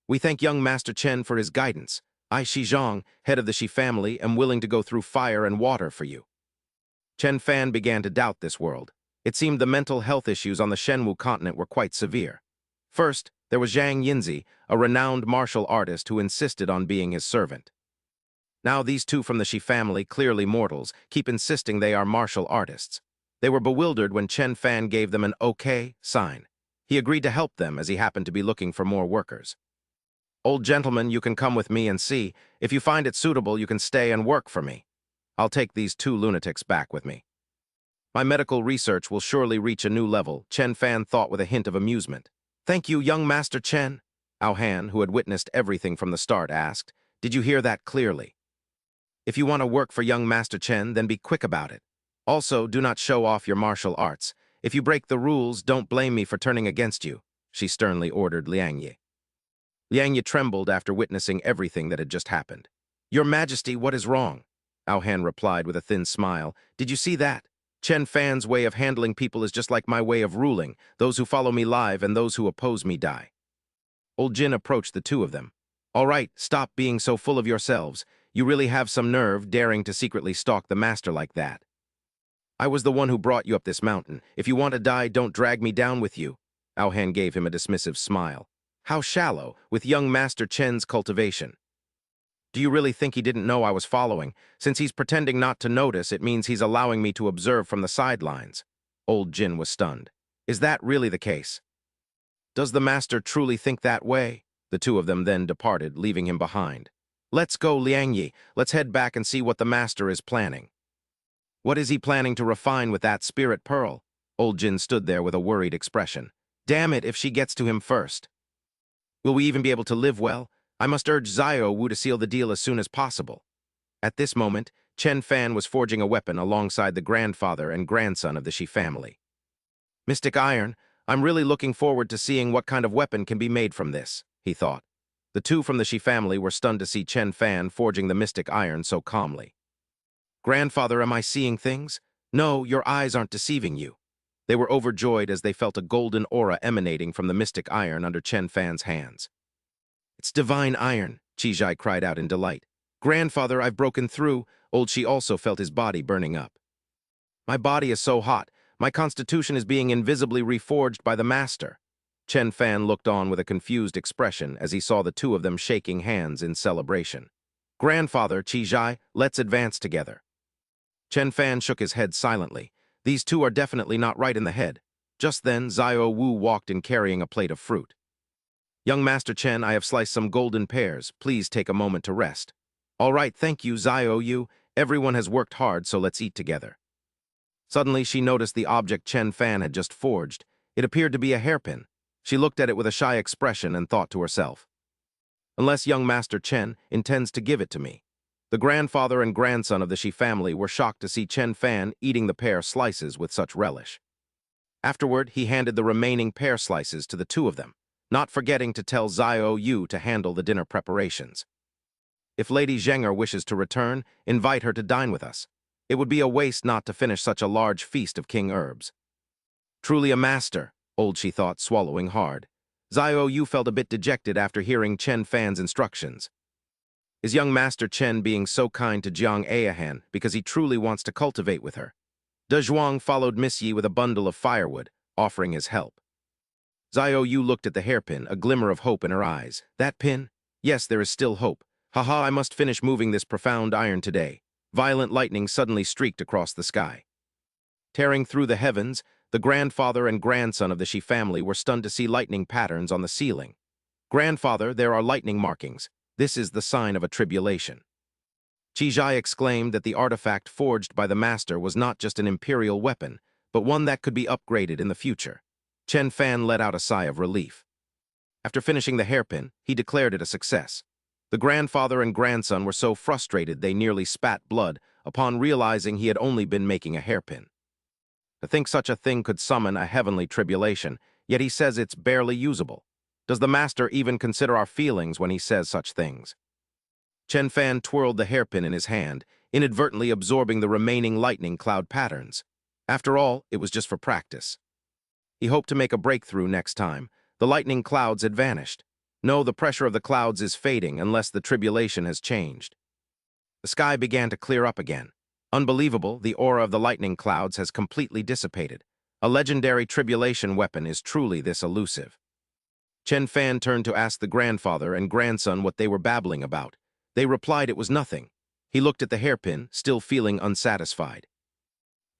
We thank young Master Chen for his guidance. I, Zhang, head of the Shi family, am willing to go through fire and water for you. Chen Fan began to doubt this world. It seemed the mental health issues on the Shenwu continent were quite severe. First, there was Zhang Yinzi, a renowned martial artist who insisted on being his servant. Now these two from the Shi family, clearly mortals, keep insisting they are martial artists. They were bewildered when Chen Fan gave them an okay sign. He agreed to help them as he happened to be looking for more workers. Old gentleman, you can come with me and see. If you find it suitable, you can stay and work for me. I'll take these 2 lunatics back with me. My medical research will surely reach a new level, Chen Fan thought with a hint of amusement. Thank you, young Master Chen. Ao Han, who had witnessed everything from the start, asked, Did you hear that clearly? If you want to work for young Master Chen, then be quick about it. Also, do not show off your martial arts. If you break the rules, don't blame me for turning against you, she sternly ordered Liang Yi. Liang Yi trembled after witnessing everything that had just happened. Your Majesty, what is wrong? Ao Han replied with a thin smile. Did you see that? Chen Fan's way of handling people is just like my way of ruling. Those who follow me live and those who oppose me die. Old Jin approached the 2 of them. All right, stop being so full of yourselves. You really have some nerve daring to secretly stalk the master like that. I was the one who brought you up this mountain. If you want to die, don't drag me down with you. Ao Han gave him a dismissive smile. How shallow, with young Master Chen's cultivation. Do you really think he didn't know I was following? Since he's pretending not to notice, it means he's allowing me to observe from the sidelines. Old Jin was stunned. Is that really the case? Does the master truly think that way? The 2 of them then departed, leaving him behind. Let's go, Liang Yi. Let's head back and see what the master is planning. What is he planning to refine with that spirit pearl? Old Jin stood there with a worried expression. Damn it, if she gets to him first. Will we even be able to live well? I must urge Xiao Wu to seal the deal as soon as possible. At this moment, Chen Fan was forging a weapon alongside the grandfather and grandson of the Shi family. Mystic Iron, I'm really looking forward to seeing what kind of weapon can be made from this, he thought. The 2 from the Shi family were stunned to see Chen Fan forging the Mystic Iron so calmly. Grandfather, am I seeing things? No, your eyes aren't deceiving you. They were overjoyed as they felt a golden aura emanating from the Mystic Iron under Chen Fan's hands. It's divine iron, Qizhai cried out in delight. Grandfather, I've broken through. Old Shi also felt his body burning up. My body is so hot. My constitution is being invisibly reforged by the master. Chen Fan looked on with a confused expression as he saw the 2 of them shaking hands in celebration. Grandfather, Qizhai, let's advance together. Chen Fan shook his head silently. These 2 are definitely not right in the head. Just then, Xiao Wu walked in carrying a plate of fruit. Young Master Chen, I have sliced some golden pears. Please take a moment to rest. All right, thank you, Xiao Yu. Everyone has worked hard, so let's eat together. Suddenly, she noticed the object Chen Fan had just forged. It appeared to be a hairpin. She looked at it with a shy expression and thought to herself, unless young Master Chen intends to give it to me. The grandfather and grandson of the Shi family were shocked to see Chen Fan eating the pear slices with such relish. Afterward, he handed the remaining pear slices to the two of them, not forgetting to tell Xiao Yu to handle the dinner preparations. If Lady Zhenger wishes to return, invite her to dine with us. It would be a waste not to finish such a large feast of king herbs. Truly a master, old Shi thought, swallowing hard. Xiao Yu felt a bit dejected after hearing Chen Fan's instructions. Is young Master Chen being so kind to Jiang Ayahan because he truly wants to cultivate with her? De Zhuang followed Miss Yi with a bundle of firewood, offering his help. Xiao Yu looked at the hairpin, a glimmer of hope in her eyes. That pin? Yes, there is still hope. Haha, I must finish moving this profound iron today. Violent lightning suddenly streaked across the sky. Tearing through the heavens, the grandfather and grandson of the Shi family were stunned to see lightning patterns on the ceiling. Grandfather, there are lightning markings. This is the sign of a tribulation. Qi Zhai exclaimed that the artifact forged by the master was not just an imperial weapon, but one that could be upgraded in the future. Chen Fan let out a sigh of relief. After finishing the hairpin, he declared it a success. The grandfather and grandson were so frustrated they nearly spat blood upon realizing he had only been making a hairpin. To think such a thing could summon a heavenly tribulation, yet he says it's barely usable. Does the master even consider our feelings when he says such things? Chen Fan twirled the hairpin in his hand, inadvertently absorbing the remaining lightning cloud patterns. After all, it was just for practice. He hoped to make a breakthrough next time. The lightning clouds had vanished. No, the pressure of the clouds is fading unless the tribulation has changed. The sky began to clear up again. Unbelievable, the aura of the lightning clouds has completely dissipated. A legendary tribulation weapon is truly this elusive. Chen Fan turned to ask the grandfather and grandson what they were babbling about. They replied it was nothing. He looked at the hairpin, still feeling unsatisfied.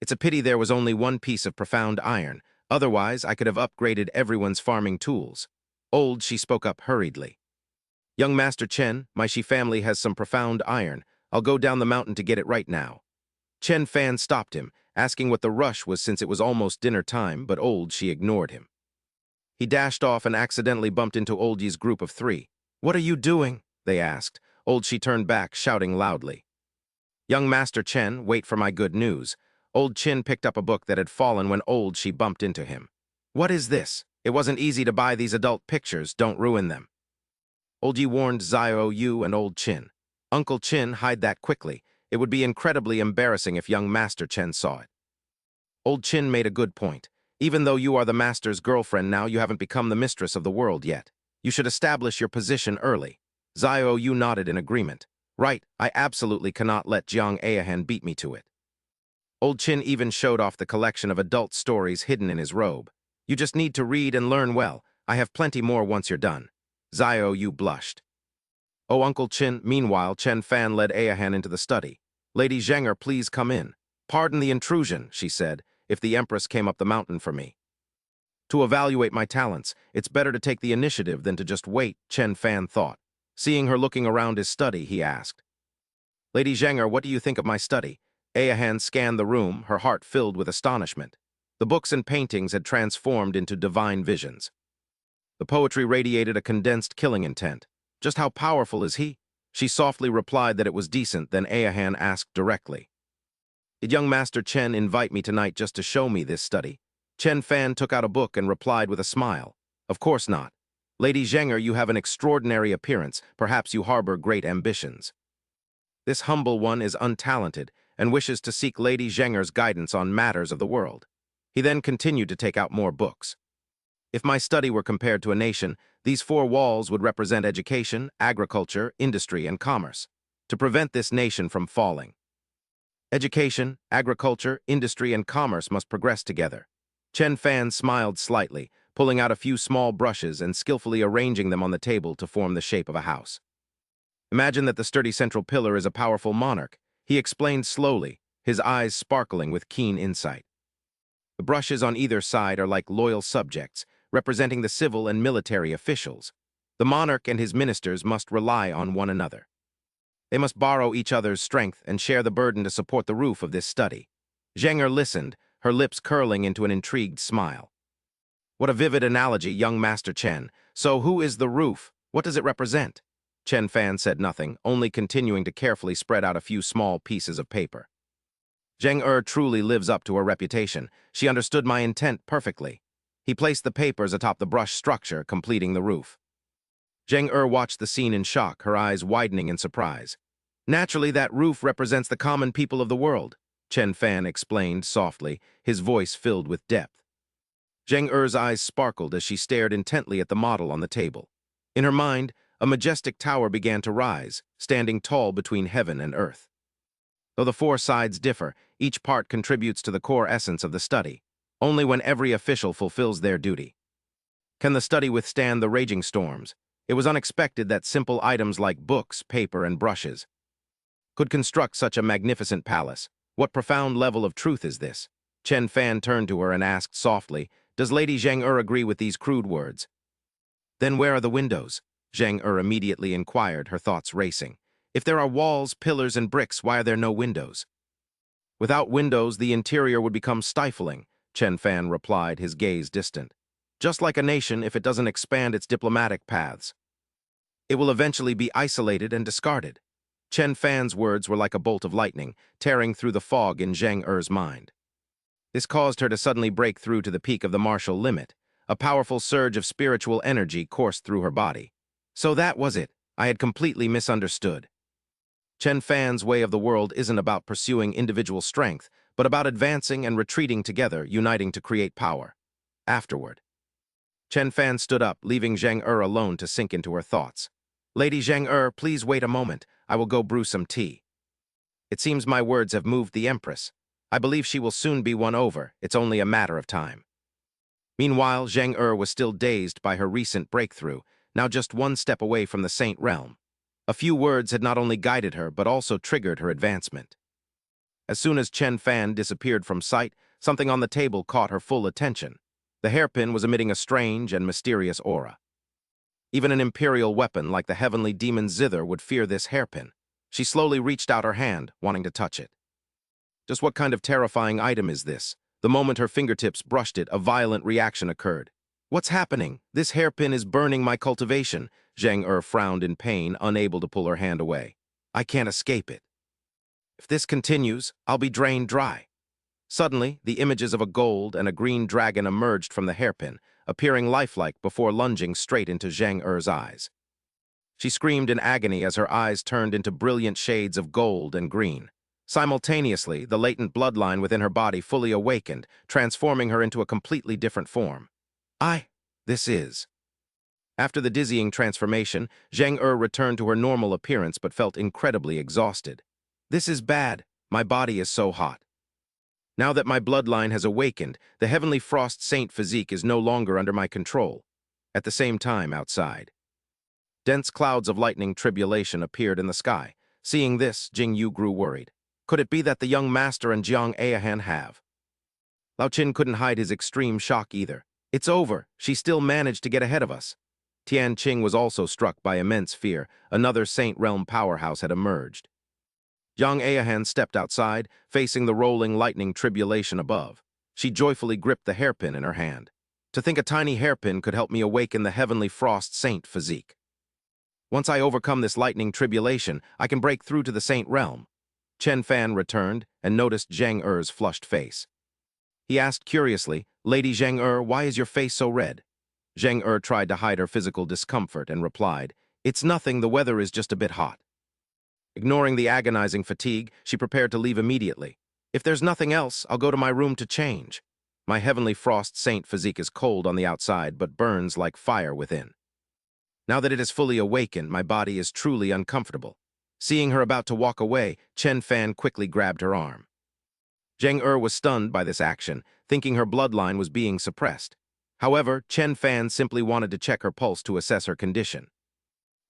It's a pity there was only one piece of profound iron. Otherwise, I could have upgraded everyone's farming tools. Old, she spoke up hurriedly. Young Master Chen, my Shi family has some profound iron. I'll go down the mountain to get it right now. Chen Fan stopped him, asking what the rush was since it was almost dinner time, but Old, she ignored him. He dashed off and accidentally bumped into Old Yi's group of three. What are you doing? They asked. Old Shi turned back, shouting loudly. Young Master Chen, wait for my good news. Old Chin picked up a book that had fallen when Old Shi bumped into him. What is this? It wasn't easy to buy these adult pictures, don't ruin them. Old Yi warned Xiao Yu and Old Chin. Uncle Chin, hide that quickly. It would be incredibly embarrassing if young Master Chen saw it. Old Chin made a good point. Even though you are the master's girlfriend now, you haven't become the mistress of the world yet. You should establish your position early. Xiao Yu nodded in agreement. Right, I absolutely cannot let Jiang Ayahan beat me to it. Old Chin even showed off the collection of adult stories hidden in his robe. You just need to read and learn well. I have plenty more once you're done. Xiao Yu blushed. Oh, Uncle Chin. Meanwhile, Chen Fan led Ayahan into the study. Lady Zhenger, please come in. Pardon the intrusion, she said, if the Empress came up the mountain for me. To evaluate my talents, it's better to take the initiative than to just wait, Chen Fan thought. Seeing her looking around his study, he asked. Lady Zhenger, what do you think of my study? Ayahan scanned the room, her heart filled with astonishment. The books and paintings had transformed into divine visions. The poetry radiated a condensed killing intent. Just how powerful is he? She softly replied that it was decent, then Ayahan asked directly. Did young Master Chen invite me tonight just to show me this study? Chen Fan took out a book and replied with a smile. Of course not. Lady Zhenger, you have an extraordinary appearance. Perhaps you harbor great ambitions. This humble one is untalented and wishes to seek Lady Zhenger's guidance on matters of the world. He then continued to take out more books. If my study were compared to a nation, these four walls would represent education, agriculture, industry, and commerce, to prevent this nation from falling. Education, agriculture, industry, and commerce must progress together. Chen Fan smiled slightly, pulling out a few small brushes and skillfully arranging them on the table to form the shape of a house. Imagine that the sturdy central pillar is a powerful monarch, he explained slowly, his eyes sparkling with keen insight. The brushes on either side are like loyal subjects, representing the civil and military officials. The monarch and his ministers must rely on one another. They must borrow each other's strength and share the burden to support the roof of this study. Zhenger listened, her lips curling into an intrigued smile. What a vivid analogy, young Master Chen. So who is the roof? What does it represent? Chen Fan said nothing, only continuing to carefully spread out a few small pieces of paper. Zheng Er truly lives up to her reputation. She understood my intent perfectly. He placed the papers atop the brush structure, completing the roof. Zheng Er watched the scene in shock, her eyes widening in surprise. Naturally, that roof represents the common people of the world, Chen Fan explained softly, his voice filled with depth. Zheng Er's eyes sparkled as she stared intently at the model on the table. In her mind, a majestic tower began to rise, standing tall between heaven and earth. Though the four sides differ, each part contributes to the core essence of the study, only when every official fulfills their duty. Can the study withstand the raging storms? It was unexpected that simple items like books, paper, and brushes could construct such a magnificent palace. What profound level of truth is this? Chen Fan turned to her and asked softly, "Does Lady Zheng Er agree with these crude words?" "Then where are the windows?" Zheng Er immediately inquired, her thoughts racing. "If there are walls, pillars, and bricks, why are there no windows?" "Without windows, the interior would become stifling," Chen Fan replied, his gaze distant. "Just like a nation, if it doesn't expand its diplomatic paths, it will eventually be isolated and discarded." Chen Fan's words were like a bolt of lightning, tearing through the fog in Zheng Er's mind. This caused her to suddenly break through to the peak of the martial limit. A powerful surge of spiritual energy coursed through her body. So that was it. I had completely misunderstood. Chen Fan's way of the world isn't about pursuing individual strength, but about advancing and retreating together, uniting to create power. Afterward, Chen Fan stood up, leaving Zheng Er alone to sink into her thoughts. "Lady Zheng Er, please wait a moment. I will go brew some tea." "It seems my words have moved the Empress. I believe she will soon be won over. It's only a matter of time." Meanwhile, Zheng Er was still dazed by her recent breakthrough, now just one step away from the Saint Realm. A few words had not only guided her, but also triggered her advancement. As soon as Chen Fan disappeared from sight, something on the table caught her full attention. The hairpin was emitting a strange and mysterious aura. Even an imperial weapon like the heavenly demon Zither would fear this hairpin. She slowly reached out her hand, wanting to touch it. Just what kind of terrifying item is this? The moment her fingertips brushed it, a violent reaction occurred. "What's happening? This hairpin is burning my cultivation." Zheng Er frowned in pain, unable to pull her hand away. "I can't escape it. If this continues, I'll be drained dry." Suddenly, the images of a gold and a green dragon emerged from the hairpin, appearing lifelike before lunging straight into Zheng Er's eyes. She screamed in agony as her eyes turned into brilliant shades of gold and green. Simultaneously, the latent bloodline within her body fully awakened, transforming her into a completely different form. This is. After the dizzying transformation, Zheng Er returned to her normal appearance but felt incredibly exhausted. "This is bad. My body is so hot. Now that my bloodline has awakened, the Heavenly Frost Saint physique is no longer under my control." At the same time, outside, dense clouds of lightning tribulation appeared in the sky. Seeing this, Jing Yu grew worried. Could it be that the young master and Jiang Ahan have? Lao Qin couldn't hide his extreme shock either. "It's over. She still managed to get ahead of us." Tian Qing was also struck by immense fear. Another Saint Realm powerhouse had emerged. Jiang Ahan stepped outside, facing the rolling lightning tribulation above. She joyfully gripped the hairpin in her hand. "To think a tiny hairpin could help me awaken the Heavenly Frost Saint physique. Once I overcome this lightning tribulation, I can break through to the Saint Realm." Chen Fan returned and noticed Zheng Er's flushed face. He asked curiously, "Lady Zheng Er, why is your face so red?" Zheng Er tried to hide her physical discomfort and replied, "It's nothing, the weather is just a bit hot." Ignoring the agonizing fatigue, she prepared to leave immediately. "If there's nothing else, I'll go to my room to change. My Heavenly Frost Saint physique is cold on the outside but burns like fire within. Now that it is fully awakened, my body is truly uncomfortable." Seeing her about to walk away, Chen Fan quickly grabbed her arm. Zheng Er was stunned by this action, thinking her bloodline was being suppressed. However, Chen Fan simply wanted to check her pulse to assess her condition.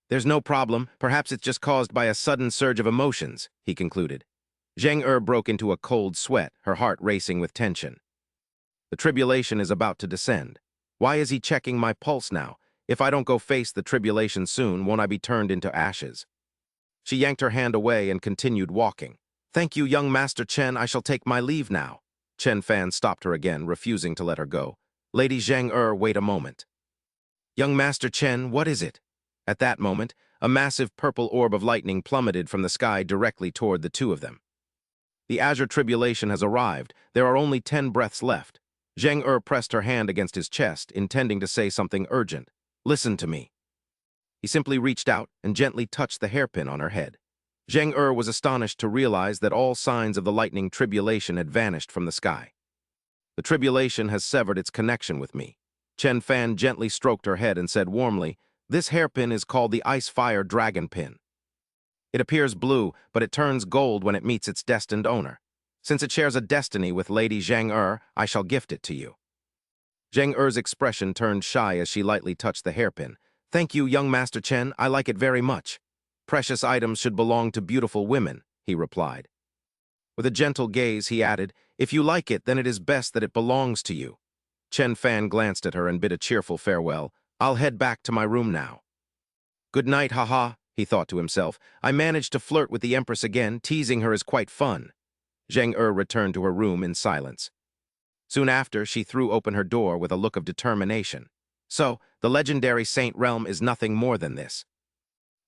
"There's no problem. Perhaps it's just caused by a sudden surge of emotions," he concluded. Zheng Er broke into a cold sweat, her heart racing with tension. The tribulation is about to descend. Why is he checking my pulse now? If I don't go face the tribulation soon, won't I be turned into ashes? She yanked her hand away and continued walking. "Thank you, young Master Chen. I shall take my leave now." Chen Fan stopped her again, refusing to let her go. "Lady Zheng Er, wait a moment." "Young Master Chen, what is it?" At that moment, a massive purple orb of lightning plummeted from the sky directly toward the two of them. The azure tribulation has arrived. There are only 10 breaths left. Zheng pressed her hand against his chest, intending to say something urgent. Listen to me. He simply reached out and gently touched the hairpin on her head. Zheng was astonished to realize that all signs of the lightning tribulation had vanished from the sky. The tribulation has severed its connection with me. Chen Fan gently stroked her head and said warmly, this hairpin is called the Ice-Fire Dragon Pin. It appears blue, but it turns gold when it meets its destined owner. Since it shares a destiny with Lady Zheng I shall gift it to you. Zheng expression turned shy as she lightly touched the hairpin. Thank you, young Master Chen, I like it very much. Precious items should belong to beautiful women, he replied. With a gentle gaze, he added, if you like it, then it is best that it belongs to you. Chen Fan glanced at her and bid a cheerful farewell. I'll head back to my room now. Good night, haha, he thought to himself. I managed to flirt with the Empress again, teasing her is quite fun. Zheng returned to her room in silence. Soon after, she threw open her door with a look of determination. So, the legendary Saint Realm is nothing more than this.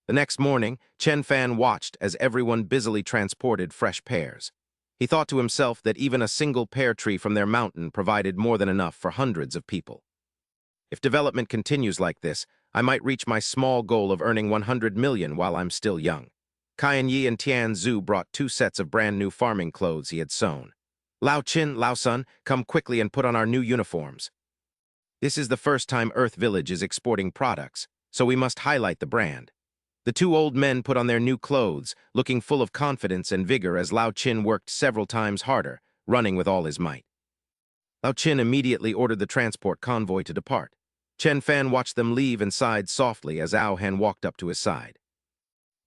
The next morning, Chen Fan watched as everyone busily transported fresh pears. He thought to himself that even a single pear tree from their mountain provided more than enough for hundreds of people. If development continues like this, I might reach my small goal of earning 100 million while I'm still young. Kaian Yi and Tian Zhu brought 2 sets of brand new farming clothes he had sewn. Lao Qin, Lao Sun, come quickly and put on our new uniforms. This is the first time Earth Village is exporting products, so we must highlight the brand. The 2 old men put on their new clothes, looking full of confidence and vigor as Lao Qin worked several times harder, running with all his might. Lao Qin immediately ordered the transport convoy to depart. Chen Fan watched them leave and sighed softly as Ao Han walked up to his side.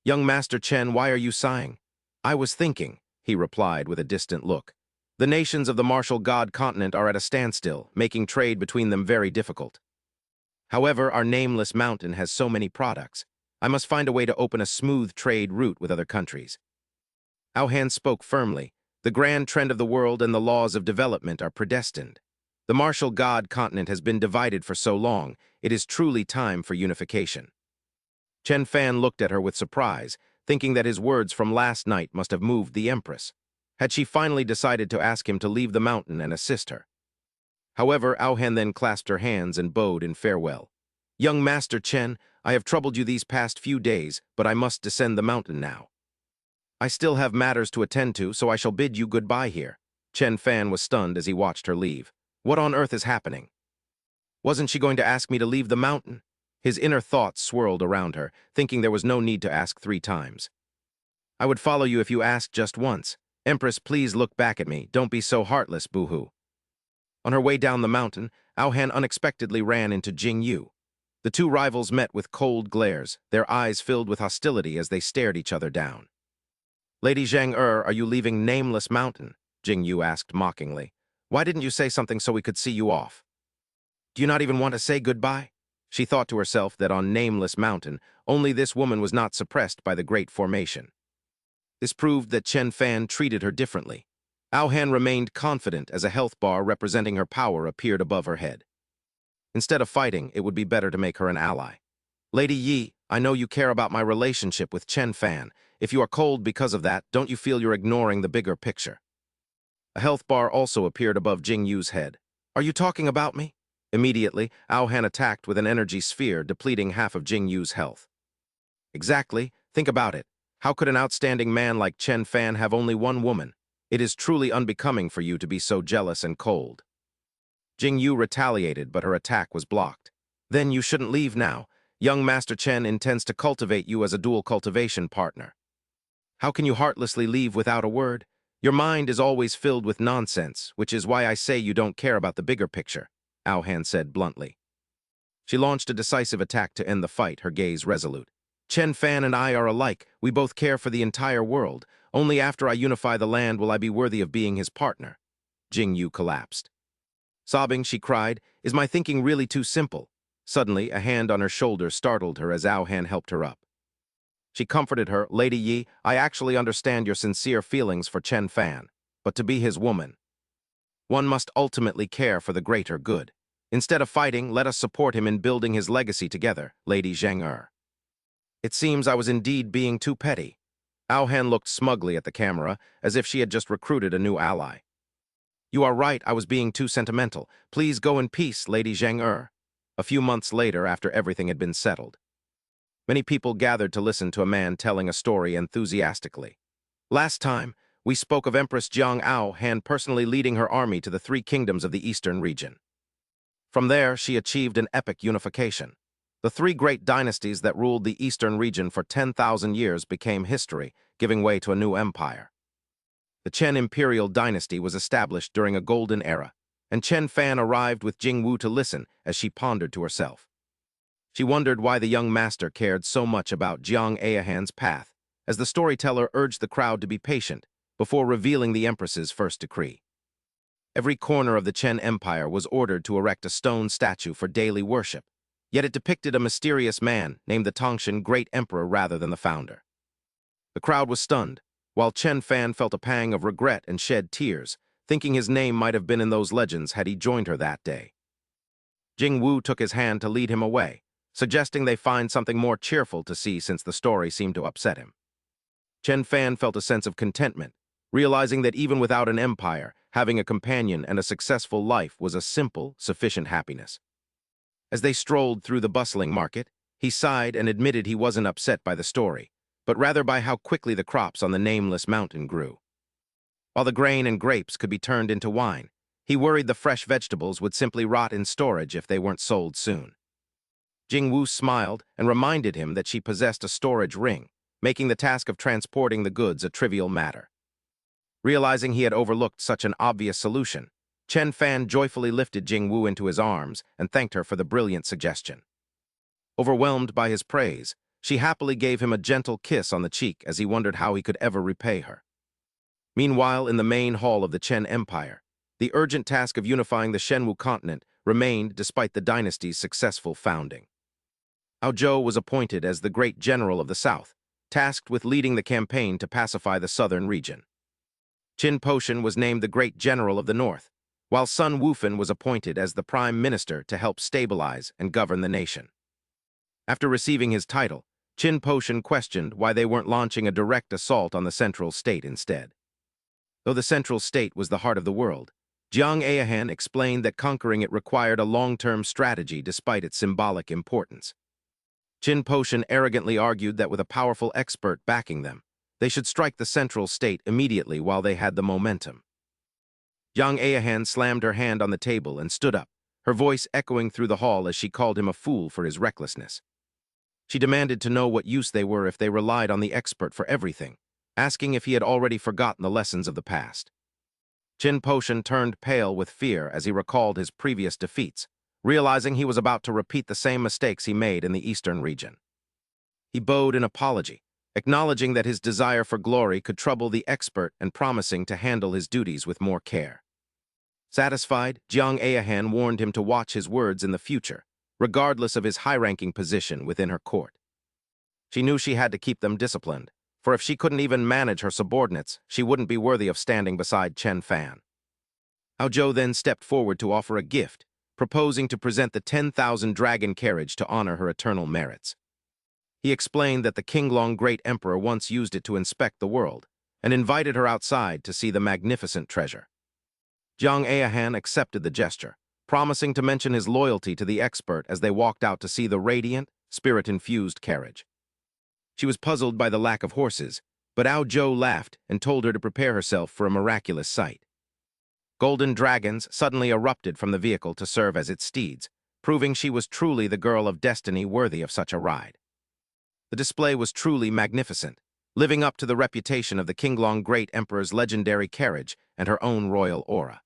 Young Master Chen, why are you sighing? I was thinking, he replied with a distant look. The nations of the martial god continent are at a standstill, making trade between them very difficult. However, our nameless mountain has so many products. I must find a way to open a smooth trade route with other countries. Ao Han spoke firmly. The grand trend of the world and the laws of development are predestined. The martial god continent has been divided for so long, it is truly time for unification. Chen Fan looked at her with surprise, thinking that his words from last night must have moved the Empress. Had she finally decided to ask him to leave the mountain and assist her? However, Ao Han then clasped her hands and bowed in farewell. Young Master Chen, I have troubled you these past few days, but I must descend the mountain now. I still have matters to attend to, so I shall bid you goodbye here. Chen Fan was stunned as he watched her leave. What on earth is happening? Wasn't she going to ask me to leave the mountain? His inner thoughts swirled around her, thinking there was no need to ask 3 times. I would follow you if you asked just once. Empress, please look back at me. Don't be so heartless, boo-hoo. On her way down the mountain, Ao Han unexpectedly ran into Jing Yu. The 2 rivals met with cold glares, their eyes filled with hostility as they stared each other down. Lady Zheng are you leaving Nameless Mountain? Jing Yu asked mockingly. Why didn't you say something so we could see you off? Do you not even want to say goodbye? She thought to herself that on Nameless Mountain, only this woman was not suppressed by the Great Formation. This proved that Chen Fan treated her differently. Ao Han remained confident as a health bar representing her power appeared above her head. Instead of fighting, it would be better to make her an ally. Lady Yi, I know you care about my relationship with Chen Fan. If you are cold because of that, don't you feel you're ignoring the bigger picture? A health bar also appeared above Jing Yu's head. Are you talking about me? Immediately, Ao Han attacked with an energy sphere, depleting half of Jing Yu's health. Exactly. Think about it. How could an outstanding man like Chen Fan have only one woman? It is truly unbecoming for you to be so jealous and cold. Jing Yu retaliated, but her attack was blocked. Then you shouldn't leave now. Young Master Chen intends to cultivate you as a dual cultivation partner. How can you heartlessly leave without a word? Your mind is always filled with nonsense, which is why I say you don't care about the bigger picture, Ao Han said bluntly. She launched a decisive attack to end the fight, her gaze resolute. Chen Fan and I are alike. We both care for the entire world. Only after I unify the land will I be worthy of being his partner. Jing Yu collapsed. Sobbing, she cried, Is my thinking really too simple? Suddenly, a hand on her shoulder startled her as Ao Han helped her up. She comforted her, Lady Yi, I actually understand your sincere feelings for Chen Fan, but to be his woman, one must ultimately care for the greater good. Instead of fighting, let us support him in building his legacy together, Lady Zheng. It seems I was indeed being too petty. Aohan looked smugly at the camera, as if she had just recruited a new ally. You are right, I was being too sentimental. Please go in peace, Lady Zheng. A few months later, after everything had been settled, many people gathered to listen to a man telling a story enthusiastically. Last time, we spoke of Empress Jiang Han personally leading her army to the three kingdoms of the eastern region. From there, she achieved an epic unification. The three great dynasties that ruled the eastern region for 10,000 years became history, giving way to a new empire. The Chen imperial dynasty was established during a golden era, and Chen Fan arrived with Jingwu to listen as she pondered to herself. She wondered why the young master cared so much about Jiang Aohan's path, as the storyteller urged the crowd to be patient before revealing the empress's first decree. Every corner of the Chen Empire was ordered to erect a stone statue for daily worship, yet it depicted a mysterious man named the Tangshan Great Emperor rather than the founder. The crowd was stunned, while Chen Fan felt a pang of regret and shed tears, thinking his name might have been in those legends had he joined her that day. Jing Wu took his hand to lead him away, suggesting they find something more cheerful to see since the story seemed to upset him. Chen Fan felt a sense of contentment, realizing that even without an empire, having a companion and a successful life was a simple, sufficient happiness. As they strolled through the bustling market, he sighed and admitted he wasn't upset by the story, but rather by how quickly the crops on the nameless mountain grew. While the grain and grapes could be turned into wine, he worried the fresh vegetables would simply rot in storage if they weren't sold soon. Jingwu smiled and reminded him that she possessed a storage ring, making the task of transporting the goods a trivial matter. Realizing he had overlooked such an obvious solution, Chen Fan joyfully lifted Jingwu into his arms and thanked her for the brilliant suggestion. Overwhelmed by his praise, she happily gave him a gentle kiss on the cheek as he wondered how he could ever repay her. Meanwhile, in the main hall of the Chen Empire, the urgent task of unifying the Shenwu continent remained despite the dynasty's successful founding. Ao Zhou was appointed as the great general of the south, tasked with leading the campaign to pacify the southern region. Qin Poshan was named the great general of the north, while Sun Wufan was appointed as the prime minister to help stabilize and govern the nation. After receiving his title, Qin Poshan questioned why they weren't launching a direct assault on the central state instead. Though the central state was the heart of the world, Jiang Aohan explained that conquering it required a long-term strategy despite its symbolic importance. Qin Poshan arrogantly argued that with a powerful expert backing them, they should strike the central state immediately while they had the momentum. Jiang Aohan slammed her hand on the table and stood up, her voice echoing through the hall as she called him a fool for his recklessness. She demanded to know what use they were if they relied on the expert for everything, asking if he had already forgotten the lessons of the past. Qin Poshan turned pale with fear as he recalled his previous defeats, realizing he was about to repeat the same mistakes he made in the eastern region. He bowed in apology, acknowledging that his desire for glory could trouble the expert and promising to handle his duties with more care. Satisfied, Jiang Aohan warned him to watch his words in the future, regardless of his high-ranking position within her court. She knew she had to keep them disciplined, for if she couldn't even manage her subordinates, she wouldn't be worthy of standing beside Chen Fan. Ao Zhou then stepped forward to offer a gift, proposing to present the 10,000 dragon carriage to honor her eternal merits. He explained that the Qinglong Great Emperor once used it to inspect the world, and invited her outside to see the magnificent treasure. Jiang Aohan accepted the gesture, promising to mention his loyalty to the expert as they walked out to see the radiant, spirit-infused carriage. She was puzzled by the lack of horses, but Ao Zhou laughed and told her to prepare herself for a miraculous sight. Golden dragons suddenly erupted from the vehicle to serve as its steeds, proving she was truly the girl of destiny worthy of such a ride. The display was truly magnificent, living up to the reputation of the Qinglong Great Emperor's legendary carriage and her own royal aura.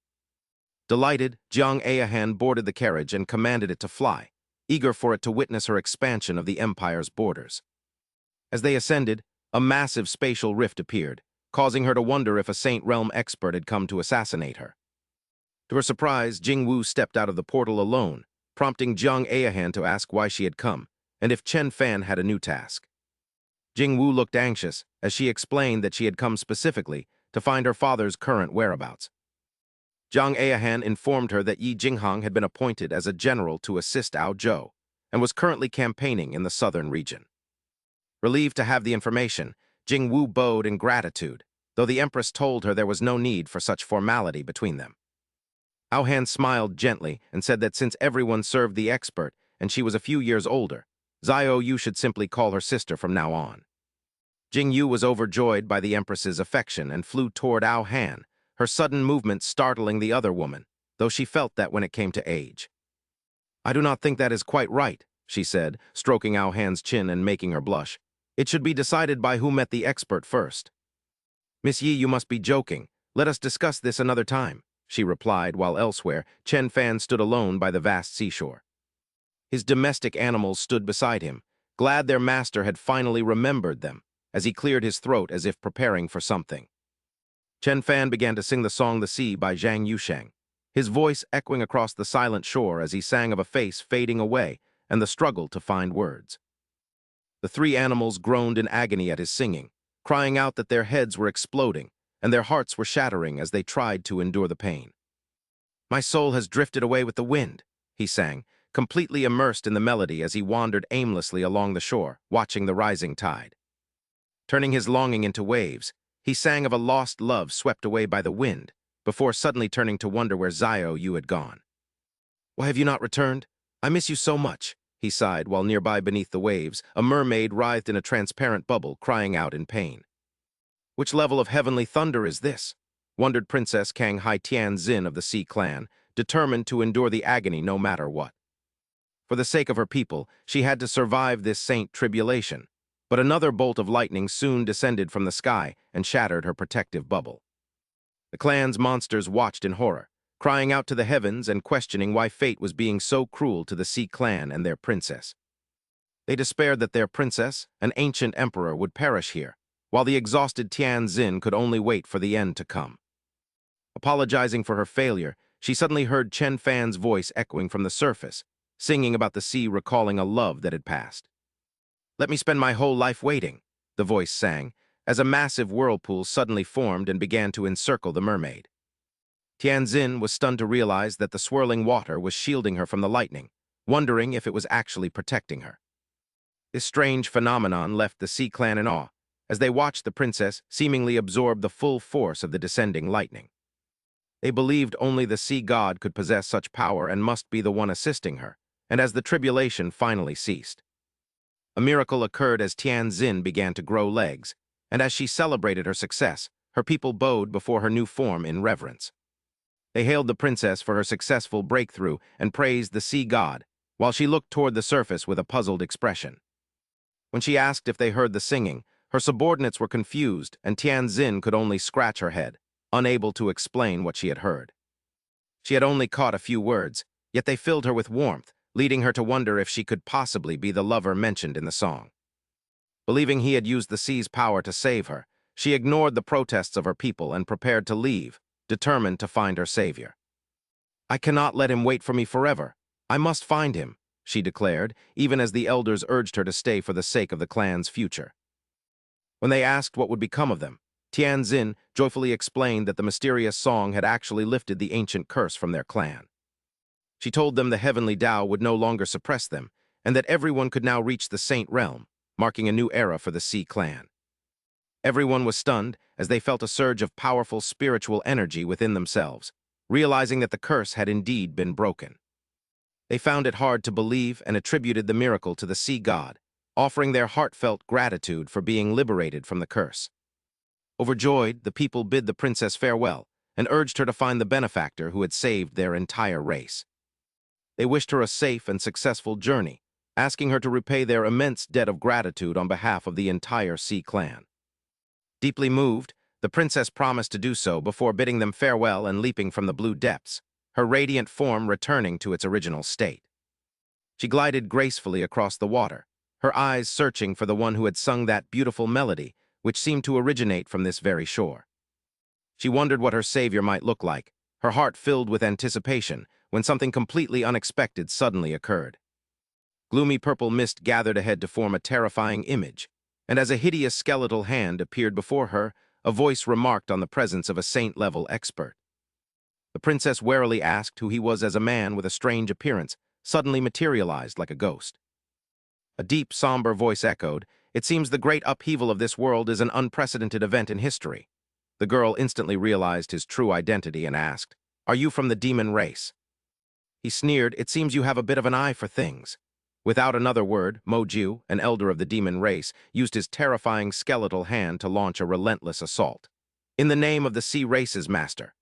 Delighted, Jiang Aohan boarded the carriage and commanded it to fly, eager for it to witness her expansion of the empire's borders. As they ascended, a massive spatial rift appeared, causing her to wonder if a Saint Realm expert had come to assassinate her. To her surprise, Jingwu stepped out of the portal alone, prompting Jiang Aohan to ask why she had come, and if Chen Fan had a new task. Jingwu looked anxious as she explained that she had come specifically to find her father's current whereabouts. Jiang Aohan informed her that Yi Jinghang had been appointed as a general to assist Ao Zhou, and was currently campaigning in the southern region. Relieved to have the information, Jingwu bowed in gratitude, though the Empress told her there was no need for such formality between them. Aohan smiled gently and said that since everyone served the expert and she was a few years older, Xiao Yu should simply call her sister from now on. Jingyu was overjoyed by the Empress's affection and flew toward Aohan, her sudden movement startling the other woman, though she felt that when it came to age. "I do not think that is quite right," she said, stroking Aohan's chin and making her blush. "It should be decided by who met the expert first." "Miss Yi, you must be joking. Let us discuss this another time," she replied, while elsewhere, Chen Fan stood alone by the vast seashore. His domestic animals stood beside him, glad their master had finally remembered them, as he cleared his throat as if preparing for something. Chen Fan began to sing the song The Sea by Zhang Yusheng, his voice echoing across the silent shore as he sang of a face fading away and the struggle to find words. The three animals groaned in agony at his singing, crying out that their heads were exploding and their hearts were shattering as they tried to endure the pain. "My soul has drifted away with the wind," he sang, completely immersed in the melody as he wandered aimlessly along the shore, watching the rising tide. Turning his longing into waves, he sang of a lost love swept away by the wind, before suddenly turning to wonder where Xiao Yu had gone. "Why have you not returned? I miss you so much," he sighed, while nearby beneath the waves, a mermaid writhed in a transparent bubble, crying out in pain. "Which level of heavenly thunder is this?" wondered Princess Kang Hai Tian Xin of the Sea clan, determined to endure the agony no matter what. For the sake of her people, she had to survive this saint tribulation, but another bolt of lightning soon descended from the sky and shattered her protective bubble. The clan's monsters watched in horror, crying out to the heavens and questioning why fate was being so cruel to the Sea clan and their princess. They despaired that their princess, an ancient emperor, would perish here, while the exhausted Tian Xin could only wait for the end to come. Apologizing for her failure, she suddenly heard Chen Fan's voice echoing from the surface, singing about the sea recalling a love that had passed. "Let me spend my whole life waiting," the voice sang, as a massive whirlpool suddenly formed and began to encircle the mermaid. Tianzin was stunned to realize that the swirling water was shielding her from the lightning, wondering if it was actually protecting her. This strange phenomenon left the Sea clan in awe, as they watched the princess seemingly absorb the full force of the descending lightning. They believed only the sea god could possess such power and must be the one assisting her, and as the tribulation finally ceased. A miracle occurred as Tianzin began to grow legs, and as she celebrated her success, her people bowed before her new form in reverence. They hailed the princess for her successful breakthrough and praised the sea god, while she looked toward the surface with a puzzled expression. When she asked if they heard the singing, her subordinates were confused and Tianzin could only scratch her head, unable to explain what she had heard. She had only caught a few words, yet they filled her with warmth, leading her to wonder if she could possibly be the lover mentioned in the song. Believing he had used the sea's power to save her, she ignored the protests of her people and prepared to leave, determined to find her savior. "I cannot let him wait for me forever. I must find him," she declared, even as the elders urged her to stay for the sake of the clan's future. When they asked what would become of them, Tianzin joyfully explained that the mysterious song had actually lifted the ancient curse from their clan. She told them the heavenly Tao would no longer suppress them, and that everyone could now reach the Saint Realm, marking a new era for the Sea clan. Everyone was stunned as they felt a surge of powerful spiritual energy within themselves, realizing that the curse had indeed been broken. They found it hard to believe and attributed the miracle to the sea god, offering their heartfelt gratitude for being liberated from the curse. Overjoyed, the people bid the princess farewell and urged her to find the benefactor who had saved their entire race. They wished her a safe and successful journey, asking her to repay their immense debt of gratitude on behalf of the entire Sea clan. Deeply moved, the princess promised to do so before bidding them farewell and leaping from the blue depths, her radiant form returning to its original state. She glided gracefully across the water, her eyes searching for the one who had sung that beautiful melody, which seemed to originate from this very shore. She wondered what her savior might look like, her heart filled with anticipation, when something completely unexpected suddenly occurred. Gloomy purple mist gathered ahead to form a terrifying image, and as a hideous skeletal hand appeared before her, a voice remarked on the presence of a saint-level expert. The princess warily asked who he was as a man with a strange appearance, suddenly materialized like a ghost. A deep, somber voice echoed, It seems the great upheaval of this world is an unprecedented event in history. The girl instantly realized his true identity and asked, "Are you from the demon race?" He sneered, "It seems you have a bit of an eye for things." Without another word, Moju, an elder of the demon race, used his terrifying skeletal hand to launch a relentless assault. "In the name of the Sea Race's master,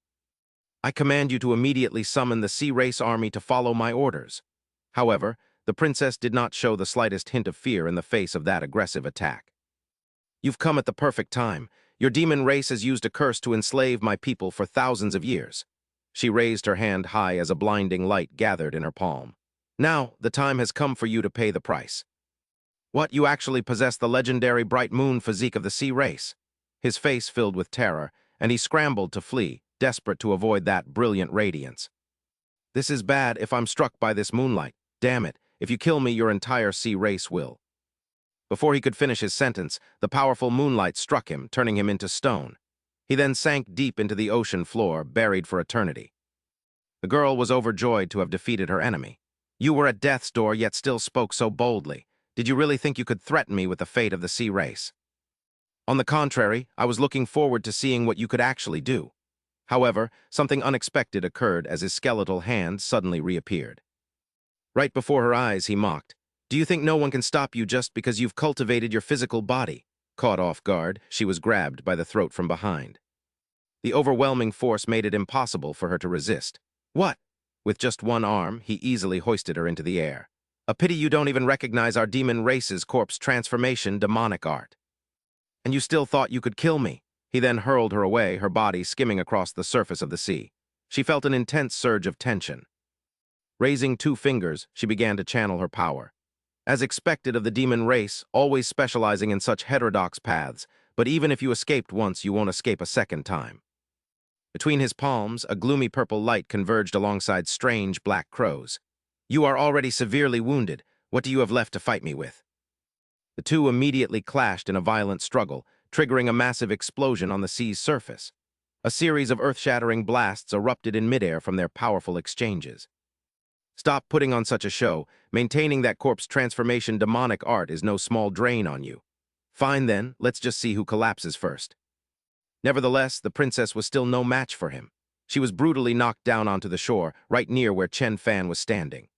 I command you to immediately summon the Sea Race army to follow my orders." However, the princess did not show the slightest hint of fear in the face of that aggressive attack. "You've come at the perfect time. Your demon race has used a curse to enslave my people for thousands of years." She raised her hand high as a blinding light gathered in her palm. "Now, the time has come for you to pay the price." "What, you actually possess the legendary bright moon physique of the Sea Race?" His face filled with terror, and he scrambled to flee, desperate to avoid that brilliant radiance. "This is bad if I'm struck by this moonlight. Damn it, if you kill me, your entire Sea Race will." Before he could finish his sentence, the powerful moonlight struck him, turning him into stone. He then sank deep into the ocean floor, buried for eternity. The girl was overjoyed to have defeated her enemy. "You were at death's door, yet still spoke so boldly. Did you really think you could threaten me with the fate of the Sea Race?" "On the contrary, I was looking forward to seeing what you could actually do." However, something unexpected occurred as his skeletal hand suddenly reappeared. Right before her eyes, he mocked, "Do you think no one can stop you just because you've cultivated your physical body?" Caught off guard, she was grabbed by the throat from behind. The overwhelming force made it impossible for her to resist. "What?" With just one arm, he easily hoisted her into the air. "A pity you don't even recognize our demon race's corpse transformation demonic art. And you still thought you could kill me?" He then hurled her away, her body skimming across the surface of the sea. She felt an intense surge of tension. Raising two fingers, she began to channel her power. As expected of the demon race, always specializing in such heterodox paths, but even if you escaped once, you won't escape a second time. Between his palms, a gloomy purple light converged alongside strange black crows. "You are already severely wounded. What do you have left to fight me with?" The two immediately clashed in a violent struggle, triggering a massive explosion on the sea's surface. A series of earth-shattering blasts erupted in midair from their powerful exchanges. "Stop putting on such a show. Maintaining that corpse transformation demonic art is no small drain on you." "Fine then, let's just see who collapses first." Nevertheless, the princess was still no match for him. She was brutally knocked down onto the shore, right near where Chen Fan was standing.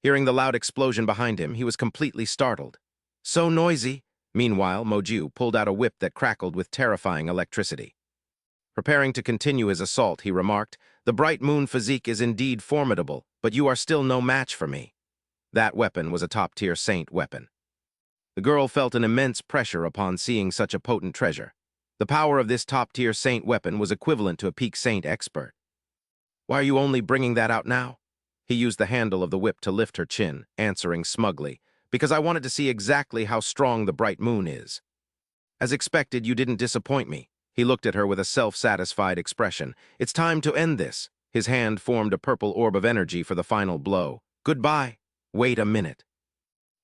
Hearing the loud explosion behind him, he was completely startled. "So noisy." Meanwhile, Moju pulled out a whip that crackled with terrifying electricity. Preparing to continue his assault, he remarked, "The bright moon physique is indeed formidable, but you are still no match for me." That weapon was a top-tier saint weapon. The girl felt an immense pressure upon seeing such a potent treasure. The power of this top-tier saint weapon was equivalent to a peak saint expert. "Why are you only bringing that out now?" He used the handle of the whip to lift her chin, answering smugly, "Because I wanted to see exactly how strong the bright moon is." "As expected, you didn't disappoint me." He looked at her with a self-satisfied expression. "It's time to end this." His hand formed a purple orb of energy for the final blow. "Goodbye." "Wait a minute."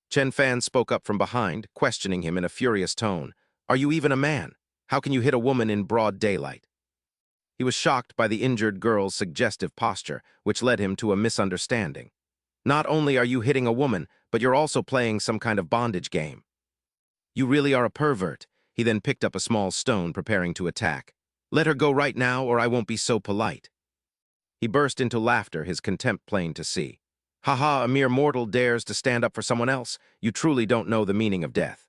Chen Fan spoke up from behind, questioning him in a furious tone. "Are you even a man? How can you hit a woman in broad daylight?" He was shocked by the injured girl's suggestive posture, which led him to a misunderstanding. "Not only are you hitting a woman, but you're also playing some kind of bondage game. You really are a pervert." He then picked up a small stone, preparing to attack. "Let her go right now, or I won't be so polite." He burst into laughter, his contempt plain to see. "Haha, a mere mortal dares to stand up for someone else. You truly don't know the meaning of death."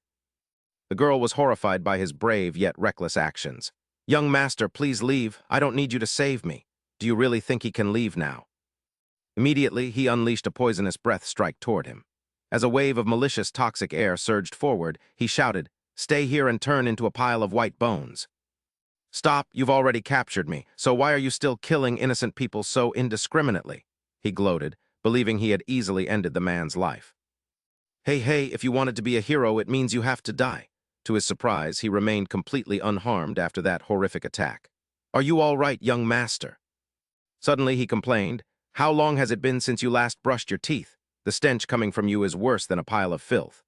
The girl was horrified by his brave yet reckless actions. "Young master, please leave. I don't need you to save me." "Do you really think he can leave now?" Immediately, he unleashed a poisonous breath strike toward him. As a wave of malicious toxic air surged forward, he shouted, "Stay here and turn into a pile of white bones." "Stop, you've already captured me, so why are you still killing innocent people so indiscriminately?" He gloated, believing he had easily ended the man's life. Hey, if you wanted to be a hero, it means you have to die." To his surprise, he remained completely unharmed after that horrific attack. "Are you all right, young master?" Suddenly, he complained, "How long has it been since you last brushed your teeth? The stench coming from you is worse than a pile of filth."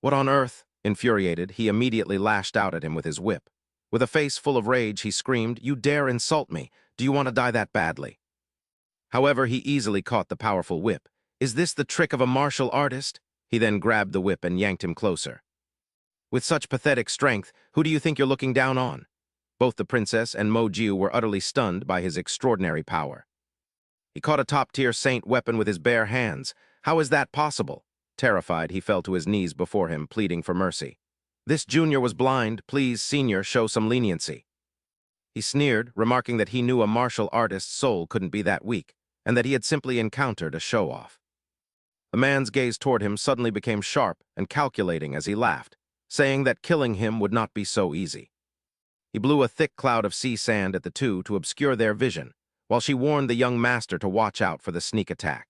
"What on earth?" Infuriated, he immediately lashed out at him with his whip. With a face full of rage, he screamed, "You dare insult me? Do you want to die that badly?" However, he easily caught the powerful whip. "Is this the trick of a martial artist?" He then grabbed the whip and yanked him closer. With such pathetic strength, who do you think you're looking down on? Both the princess and Mo Jiu were utterly stunned by his extraordinary power. He caught a top-tier saint weapon with his bare hands. How is that possible? Terrified, he fell to his knees before him, pleading for mercy. This junior was blind. Please, senior, show some leniency. He sneered, remarking that he knew a martial artist's soul couldn't be that weak, and that he had simply encountered a show-off. The man's gaze toward him suddenly became sharp and calculating as he laughed, saying that killing him would not be so easy. He blew a thick cloud of sea sand at the two to obscure their vision, while she warned the young master to watch out for the sneak attack.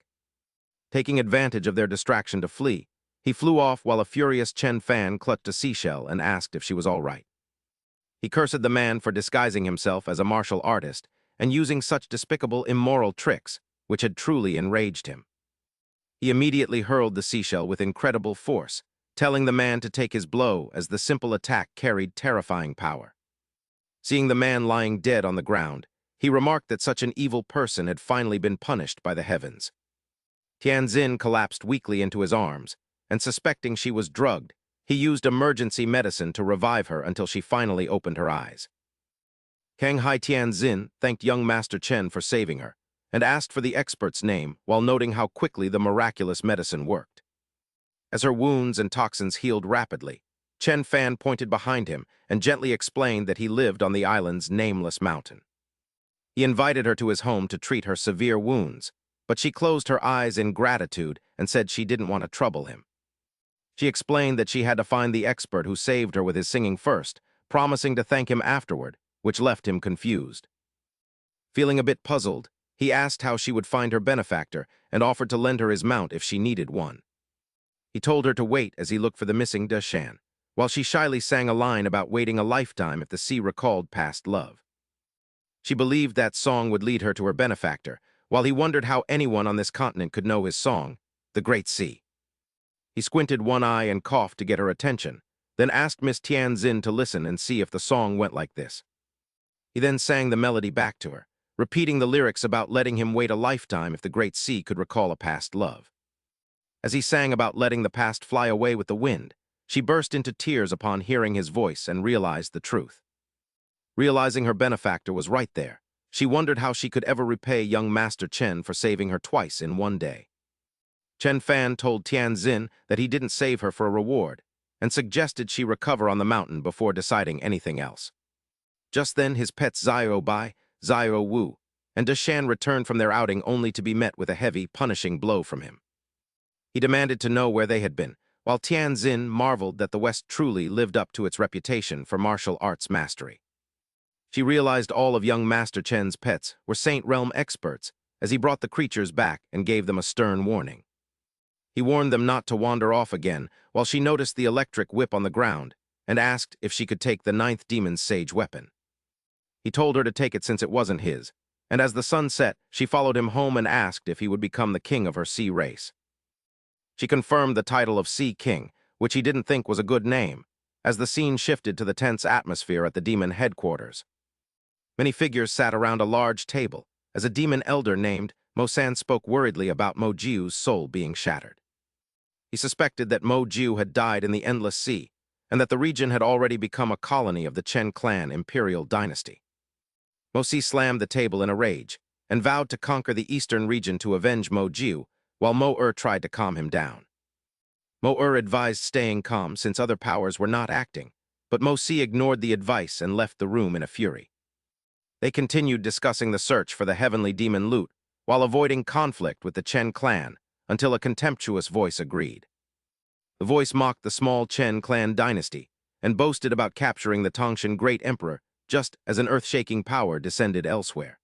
Taking advantage of their distraction to flee, he flew off while a furious Chen Fan clutched a seashell and asked if she was all right. He cursed the man for disguising himself as a martial artist and using such despicable, immoral tricks, which had truly enraged him. He immediately hurled the seashell with incredible force, telling the man to take his blow as the simple attack carried terrifying power. Seeing the man lying dead on the ground, he remarked that such an evil person had finally been punished by the heavens. Tianzin collapsed weakly into his arms, and suspecting she was drugged, he used emergency medicine to revive her until she finally opened her eyes. Kang Hai Tianzin thanked young Master Chen for saving her, and asked for the expert's name while noting how quickly the miraculous medicine worked. As her wounds and toxins healed rapidly, Chen Fan pointed behind him and gently explained that he lived on the island's nameless mountain. He invited her to his home to treat her severe wounds, but she closed her eyes in gratitude and said she didn't want to trouble him. She explained that she had to find the expert who saved her with his singing first, promising to thank him afterward, which left him confused. Feeling a bit puzzled, he asked how she would find her benefactor and offered to lend her his mount if she needed one. He told her to wait as he looked for the missing Deshan, while she shyly sang a line about waiting a lifetime if the sea recalled past love. She believed that song would lead her to her benefactor, while he wondered how anyone on this continent could know his song, The Great Sea. He squinted one eye and coughed to get her attention, then asked Miss Tianzin to listen and see if the song went like this. He then sang the melody back to her, repeating the lyrics about letting him wait a lifetime if the Great Sea could recall a past love. As he sang about letting the past fly away with the wind, she burst into tears upon hearing his voice and realized the truth. Realizing her benefactor was right there, she wondered how she could ever repay young Master Chen for saving her twice in one day. Chen Fan told Tianzin that he didn't save her for a reward, and suggested she recover on the mountain before deciding anything else. Just then his pets Xiao Bai, Xiao Wu, and Deshan returned from their outing only to be met with a heavy, punishing blow from him. He demanded to know where they had been, while Tianzin marveled that the West truly lived up to its reputation for martial arts mastery. She realized all of young Master Chen's pets were Saint Realm experts as he brought the creatures back and gave them a stern warning. He warned them not to wander off again while she noticed the electric whip on the ground and asked if she could take the ninth demon's sage weapon. He told her to take it since it wasn't his, and as the sun set, she followed him home and asked if he would become the king of her sea race. She confirmed the title of Sea King, which he didn't think was a good name, as the scene shifted to the tense atmosphere at the demon headquarters. Many figures sat around a large table, as a demon elder named Mo-san spoke worriedly about Mo Jiu's soul being shattered. He suspected that Mo Jiu had died in the Endless Sea, and that the region had already become a colony of the Chen clan imperial dynasty. Mo Si slammed the table in a rage, and vowed to conquer the eastern region to avenge Mo Jiu, while Mo tried to calm him down. Mo advised staying calm since other powers were not acting, but Mo Si ignored the advice and left the room in a fury. They continued discussing the search for the heavenly demon loot, while avoiding conflict with the Chen clan, until a contemptuous voice agreed. The voice mocked the small Chen clan dynasty, and boasted about capturing the Tangshan Great Emperor just as an earth-shaking power descended elsewhere.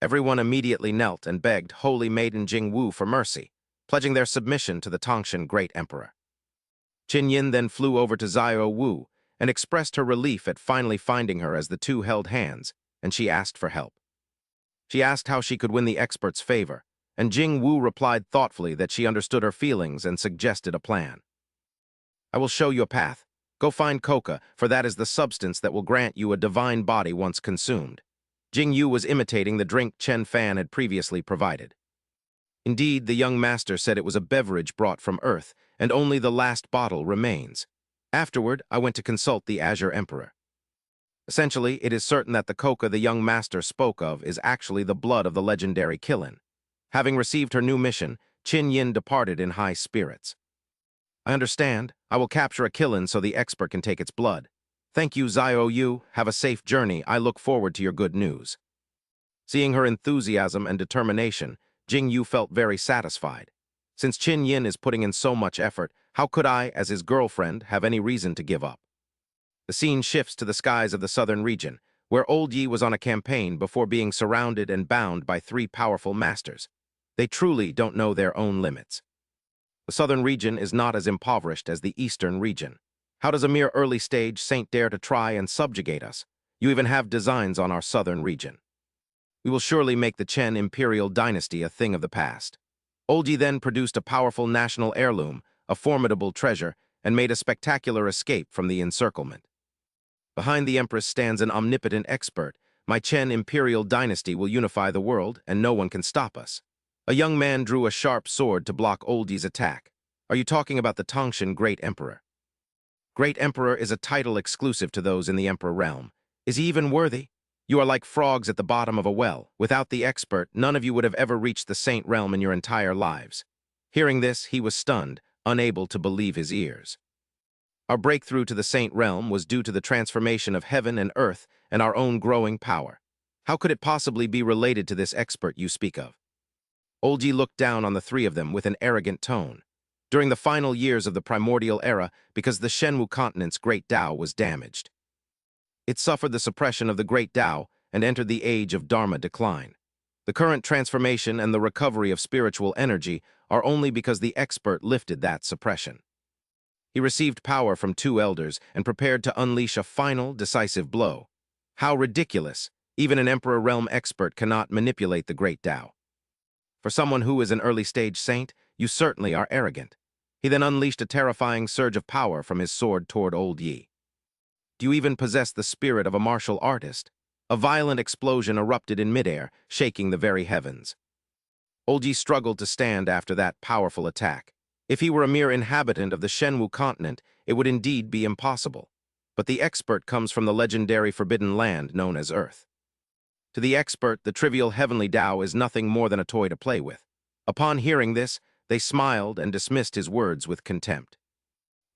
Everyone immediately knelt and begged Holy Maiden Jingwu for mercy, pledging their submission to the Tangshan Great Emperor. Qin Yin then flew over to Xiao Wu and expressed her relief at finally finding her as the two held hands, and she asked for help. She asked how she could win the expert's favor, and Jing Wu replied thoughtfully that she understood her feelings and suggested a plan. I will show you a path. Go find coca, for that is the substance that will grant you a divine body once consumed. Jing Yu was imitating the drink Chen Fan had previously provided. Indeed, the young master said it was a beverage brought from Earth, and only the last bottle remains. Afterward, I went to consult the Azure Emperor. Essentially, it is certain that the coca the young master spoke of is actually the blood of the legendary Qilin. Having received her new mission, Qin Yin departed in high spirits. I understand. I will capture a Qilin so the expert can take its blood. Thank you, Xiao Yu. Have a safe journey. I look forward to your good news. Seeing her enthusiasm and determination, Jing Yu felt very satisfied. Since Qin Yin is putting in so much effort, how could I, as his girlfriend, have any reason to give up? The scene shifts to the skies of the southern region, where Old Yi was on a campaign before being surrounded and bound by three powerful masters. They truly don't know their own limits. The southern region is not as impoverished as the eastern region. How does a mere early-stage saint dare to try and subjugate us? You even have designs on our southern region. We will surely make the Chen imperial dynasty a thing of the past. Old Yi then produced a powerful national heirloom, a formidable treasure, and made a spectacular escape from the encirclement. Behind the Empress stands an omnipotent expert. My Chen imperial dynasty will unify the world, and no one can stop us. A young man drew a sharp sword to block Old Yi's attack. Are you talking about the Tangshan Great Emperor? Great Emperor is a title exclusive to those in the Emperor realm. Is he even worthy? You are like frogs at the bottom of a well. Without the expert, none of you would have ever reached the Saint realm in your entire lives. Hearing this, he was stunned, unable to believe his ears. Our breakthrough to the Saint realm was due to the transformation of heaven and earth and our own growing power. How could it possibly be related to this expert you speak of? Old Yi looked down on the three of them with an arrogant tone. During the final years of the primordial era, because the Shenwu continent's great Tao was damaged. It suffered the suppression of the great Tao and entered the age of Dharma decline. The current transformation and the recovery of spiritual energy are only because the expert lifted that suppression. He received power from two elders and prepared to unleash a final, decisive blow. How ridiculous! Even an Emperor Realm expert cannot manipulate the great Tao. For someone who is an early-stage saint, you certainly are arrogant. He then unleashed a terrifying surge of power from his sword toward Old Yi. Do you even possess the spirit of a martial artist? A violent explosion erupted in midair, shaking the very heavens. Old Yi struggled to stand after that powerful attack. If he were a mere inhabitant of the Shenwu continent, it would indeed be impossible. But the expert comes from the legendary forbidden land known as Earth. To the expert, the trivial heavenly Tao is nothing more than a toy to play with. Upon hearing this, they smiled and dismissed his words with contempt.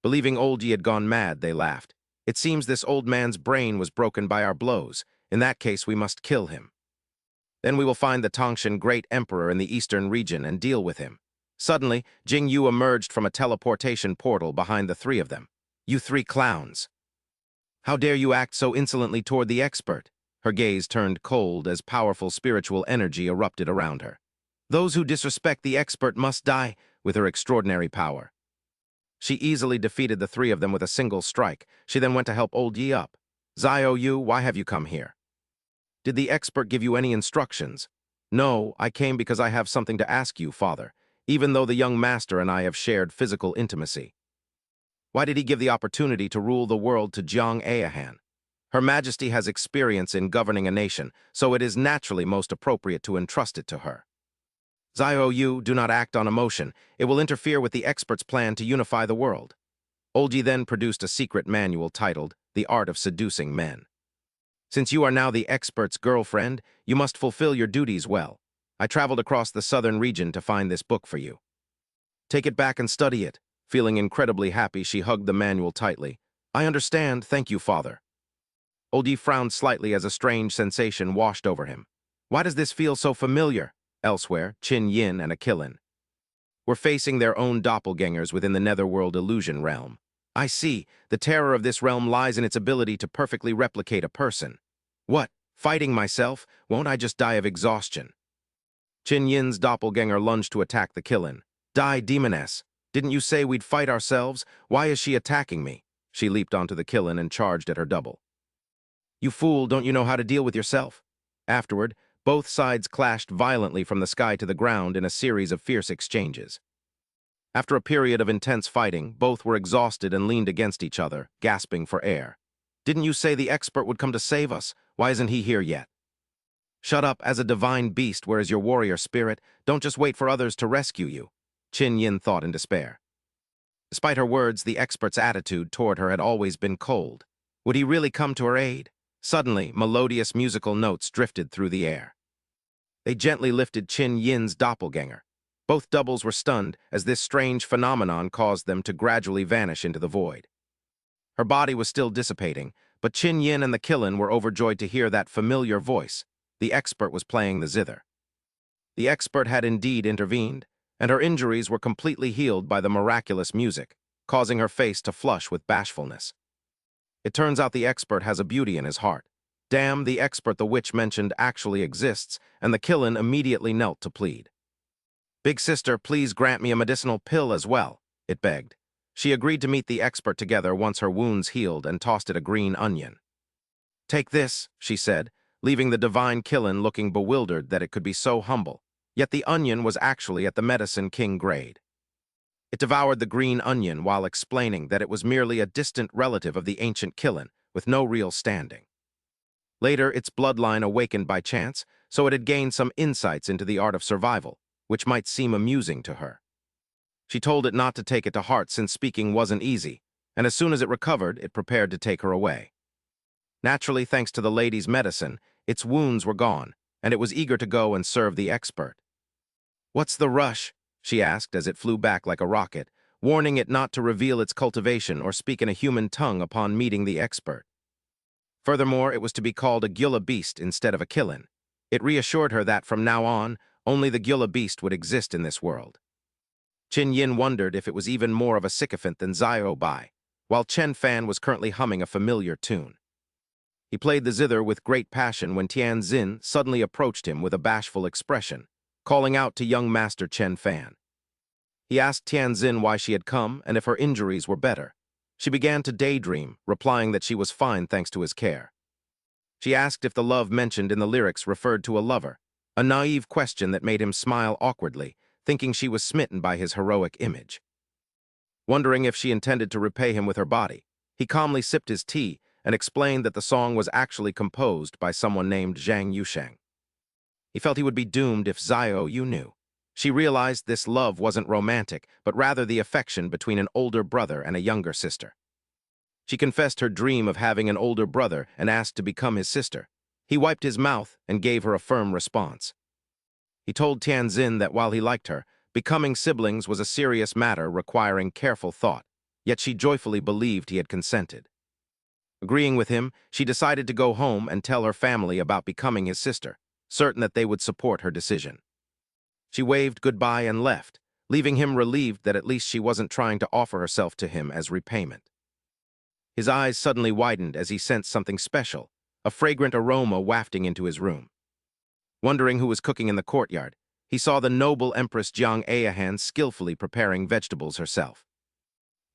Believing Old Yi had gone mad, they laughed. It seems this old man's brain was broken by our blows. In that case, we must kill him. Then we will find the Tangshan Great Emperor in the eastern region and deal with him. Suddenly, Jing Yu emerged from a teleportation portal behind the three of them. You three clowns! How dare you act so insolently toward the expert? Her gaze turned cold as powerful spiritual energy erupted around her. Those who disrespect the expert must die with her extraordinary power. She easily defeated the three of them with a single strike. She then went to help Old Yi up. Xiao Yu, why have you come here? Did the expert give you any instructions? No, I came because I have something to ask you, Father, even though the young master and I have shared physical intimacy. Why did he give the opportunity to rule the world to Jiang Ayahan? Her Majesty has experience in governing a nation, so it is naturally most appropriate to entrust it to her. Xiao Yu, do not act on emotion. It will interfere with the expert's plan to unify the world. Old Yi then produced a secret manual titled The Art of Seducing Men. Since you are now the expert's girlfriend, you must fulfill your duties well. I traveled across the southern region to find this book for you. Take it back and study it. Feeling incredibly happy, she hugged the manual tightly. I understand, thank you, Father. Old Yi frowned slightly as a strange sensation washed over him. Why does this feel so familiar? Elsewhere, Qin Yin and a Qilin were facing their own doppelgangers within the netherworld illusion realm. I see, the terror of this realm lies in its ability to perfectly replicate a person. What, fighting myself? Won't I just die of exhaustion? Qin Yin's doppelganger lunged to attack the Qilin. Die, demoness! Didn't you say we'd fight ourselves? Why is she attacking me? She leaped onto the Qilin and charged at her double. You fool, don't you know how to deal with yourself? Afterward, both sides clashed violently from the sky to the ground in a series of fierce exchanges. After a period of intense fighting, both were exhausted and leaned against each other, gasping for air. Didn't you say the expert would come to save us? Why isn't he here yet? Shut up, as a divine beast, where is your warrior spirit? Don't just wait for others to rescue you. Qin Yin thought in despair. Despite her words, the expert's attitude toward her had always been cold. Would he really come to her aid? Suddenly, melodious musical notes drifted through the air. They gently lifted Qin Yin's doppelganger. Both doubles were stunned as this strange phenomenon caused them to gradually vanish into the void. Her body was still dissipating, but Qin Yin and the Kilin were overjoyed to hear that familiar voice. The expert was playing the zither. The expert had indeed intervened, and her injuries were completely healed by the miraculous music, causing her face to flush with bashfulness. It turns out the expert has a beauty in his heart. Damn, the expert the witch mentioned actually exists, and the Kilin immediately knelt to plead. "Big sister, please grant me a medicinal pill as well," it begged. She agreed to meet the expert together once her wounds healed and tossed it a green onion. "Take this," she said, leaving the divine Kilin looking bewildered that it could be so humble. Yet the onion was actually at the medicine king grade. It devoured the green onion while explaining that it was merely a distant relative of the ancient Kilin, with no real standing. Later, its bloodline awakened by chance, so it had gained some insights into the art of survival, which might seem amusing to her. She told it not to take it to heart since speaking wasn't easy, and as soon as it recovered, it prepared to take her away. Naturally, thanks to the lady's medicine, its wounds were gone, and it was eager to go and serve the expert. "What's the rush?" she asked as it flew back like a rocket, warning it not to reveal its cultivation or speak in a human tongue upon meeting the expert. Furthermore, it was to be called a Gyula beast instead of a Kilin. It reassured her that from now on, only the Gyula beast would exist in this world. Qin Yin wondered if it was even more of a sycophant than Xiao Bai, while Chen Fan was currently humming a familiar tune. He played the zither with great passion when Tian Xin suddenly approached him with a bashful expression, calling out to young master Chen Fan. He asked Tian Xin why she had come and if her injuries were better. She began to daydream, replying that she was fine thanks to his care. She asked if the love mentioned in the lyrics referred to a lover, a naive question that made him smile awkwardly, thinking she was smitten by his heroic image. Wondering if she intended to repay him with her body, he calmly sipped his tea and explained that the song was actually composed by someone named Zhang Yusheng. He felt he would be doomed if Xiao Yu knew. She realized this love wasn't romantic, but rather the affection between an older brother and a younger sister. She confessed her dream of having an older brother and asked to become his sister. He wiped his mouth and gave her a firm response. He told Tianzin that while he liked her, becoming siblings was a serious matter requiring careful thought, yet she joyfully believed he had consented. Agreeing with him, she decided to go home and tell her family about becoming his sister, certain that they would support her decision. She waved goodbye and left, leaving him relieved that at least she wasn't trying to offer herself to him as repayment. His eyes suddenly widened as he sensed something special, a fragrant aroma wafting into his room. Wondering who was cooking in the courtyard, he saw the noble Empress Jiang Ayahan skillfully preparing vegetables herself.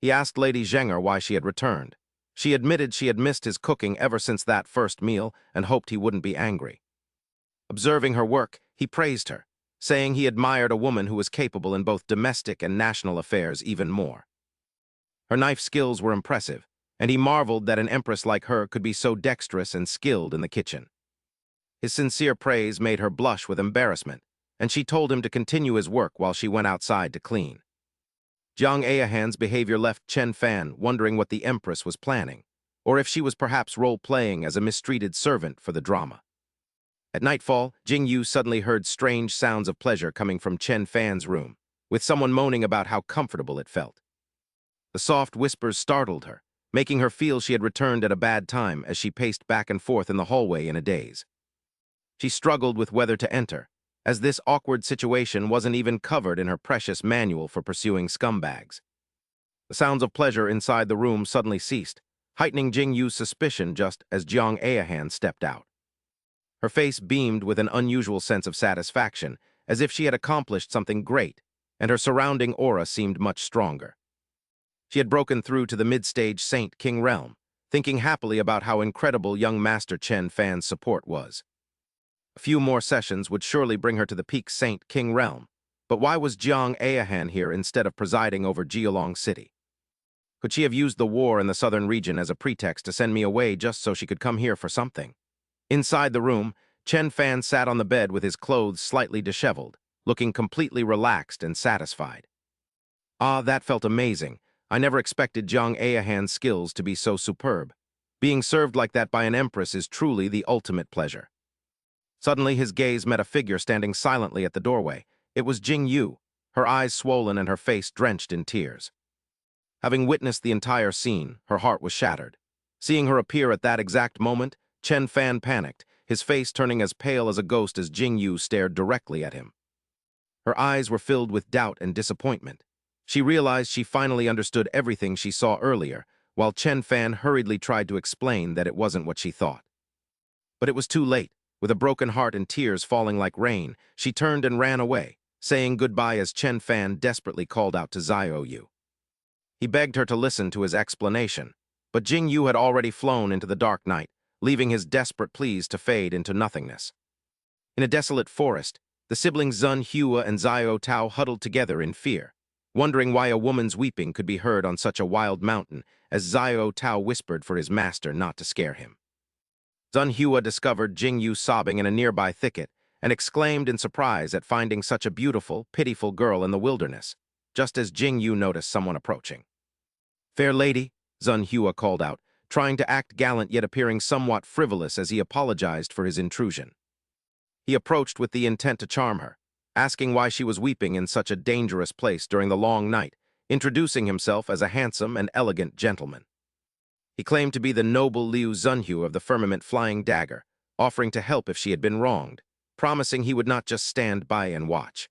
He asked Lady Zhenger why she had returned. She admitted she had missed his cooking ever since that first meal and hoped he wouldn't be angry. Observing her work, he praised her, saying he admired a woman who was capable in both domestic and national affairs even more. Her knife skills were impressive, and he marveled that an empress like her could be so dexterous and skilled in the kitchen. His sincere praise made her blush with embarrassment, and she told him to continue his work while she went outside to clean. Jiang Ayahan's behavior left Chen Fan wondering what the empress was planning, or if she was perhaps role-playing as a mistreated servant for the drama. At nightfall, Jing Yu suddenly heard strange sounds of pleasure coming from Chen Fan's room, with someone moaning about how comfortable it felt. The soft whispers startled her, making her feel she had returned at a bad time as she paced back and forth in the hallway in a daze. She struggled with whether to enter, as this awkward situation wasn't even covered in her precious manual for pursuing scumbags. The sounds of pleasure inside the room suddenly ceased, heightening Jing Yu's suspicion just as Jiang Ayahan stepped out. Her face beamed with an unusual sense of satisfaction, as if she had accomplished something great, and her surrounding aura seemed much stronger. She had broken through to the mid-stage Saint King realm, thinking happily about how incredible young Master Chen Fan's support was. A few more sessions would surely bring her to the peak Saint King realm, but why was Jiang Ayahan here instead of presiding over Jialong City? Could she have used the war in the southern region as a pretext to send me away just so she could come here for something? Inside the room, Chen Fan sat on the bed with his clothes slightly disheveled, looking completely relaxed and satisfied. Ah, that felt amazing, I never expected Jiang Ayahan's skills to be so superb. Being served like that by an empress is truly the ultimate pleasure. Suddenly, his gaze met a figure standing silently at the doorway. It was Jing Yu, her eyes swollen and her face drenched in tears. Having witnessed the entire scene, her heart was shattered. Seeing her appear at that exact moment, Chen Fan panicked, his face turning as pale as a ghost as Jing Yu stared directly at him. Her eyes were filled with doubt and disappointment. She realized she finally understood everything she saw earlier, while Chen Fan hurriedly tried to explain that it wasn't what she thought. But it was too late. With a broken heart and tears falling like rain, she turned and ran away, saying goodbye as Chen Fan desperately called out to Xiao Yu. He begged her to listen to his explanation, but Jing Yu had already flown into the dark night, leaving his desperate pleas to fade into nothingness. In a desolate forest, the siblings Zun Hua and Xiao Tao huddled together in fear, wondering why a woman's weeping could be heard on such a wild mountain, as Xiao Tao whispered for his master not to scare him. Zun Hua discovered Jing Yu sobbing in a nearby thicket and exclaimed in surprise at finding such a beautiful, pitiful girl in the wilderness, just as Jing Yu noticed someone approaching. "Fair lady," Zun Hua called out, trying to act gallant yet appearing somewhat frivolous as he apologized for his intrusion. He approached with the intent to charm her, asking why she was weeping in such a dangerous place during the long night, introducing himself as a handsome and elegant gentleman. He claimed to be the noble Liu Zunhu of the Firmament Flying Dagger, offering to help if she had been wronged, promising he would not just stand by and watch.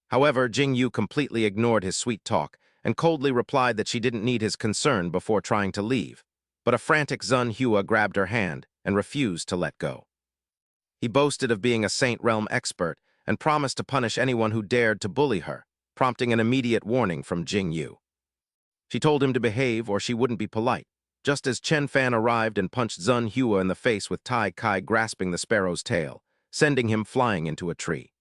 However, Jing Yu completely ignored his sweet talk and coldly replied that she didn't need his concern before trying to leave, but a frantic Zun Hua grabbed her hand and refused to let go. He boasted of being a Saint Realm expert and promised to punish anyone who dared to bully her, prompting an immediate warning from Jing Yu. She told him to behave or she wouldn't be polite, just as Chen Fan arrived and punched Zun Hua in the face with Tai Kai grasping the sparrow's tail, sending him flying into a tree.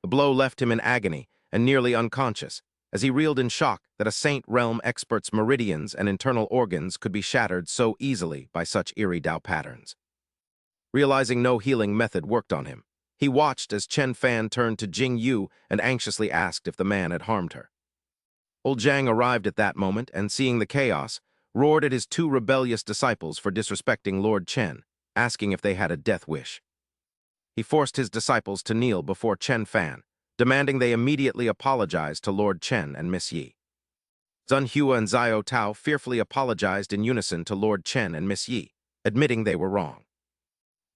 The blow left him in agony and nearly unconscious, as he reeled in shock that a Saint Realm expert's meridians and internal organs could be shattered so easily by such eerie Dao patterns. Realizing no healing method worked on him, he watched as Chen Fan turned to Jing Yu and anxiously asked if the man had harmed her. Old Zhang arrived at that moment and, seeing the chaos, roared at his two rebellious disciples for disrespecting Lord Chen, asking if they had a death wish. He forced his disciples to kneel before Chen Fan, demanding they immediately apologize to Lord Chen and Miss Yi. Zun Hua and Xiao Tao fearfully apologized in unison to Lord Chen and Miss Yi, admitting they were wrong.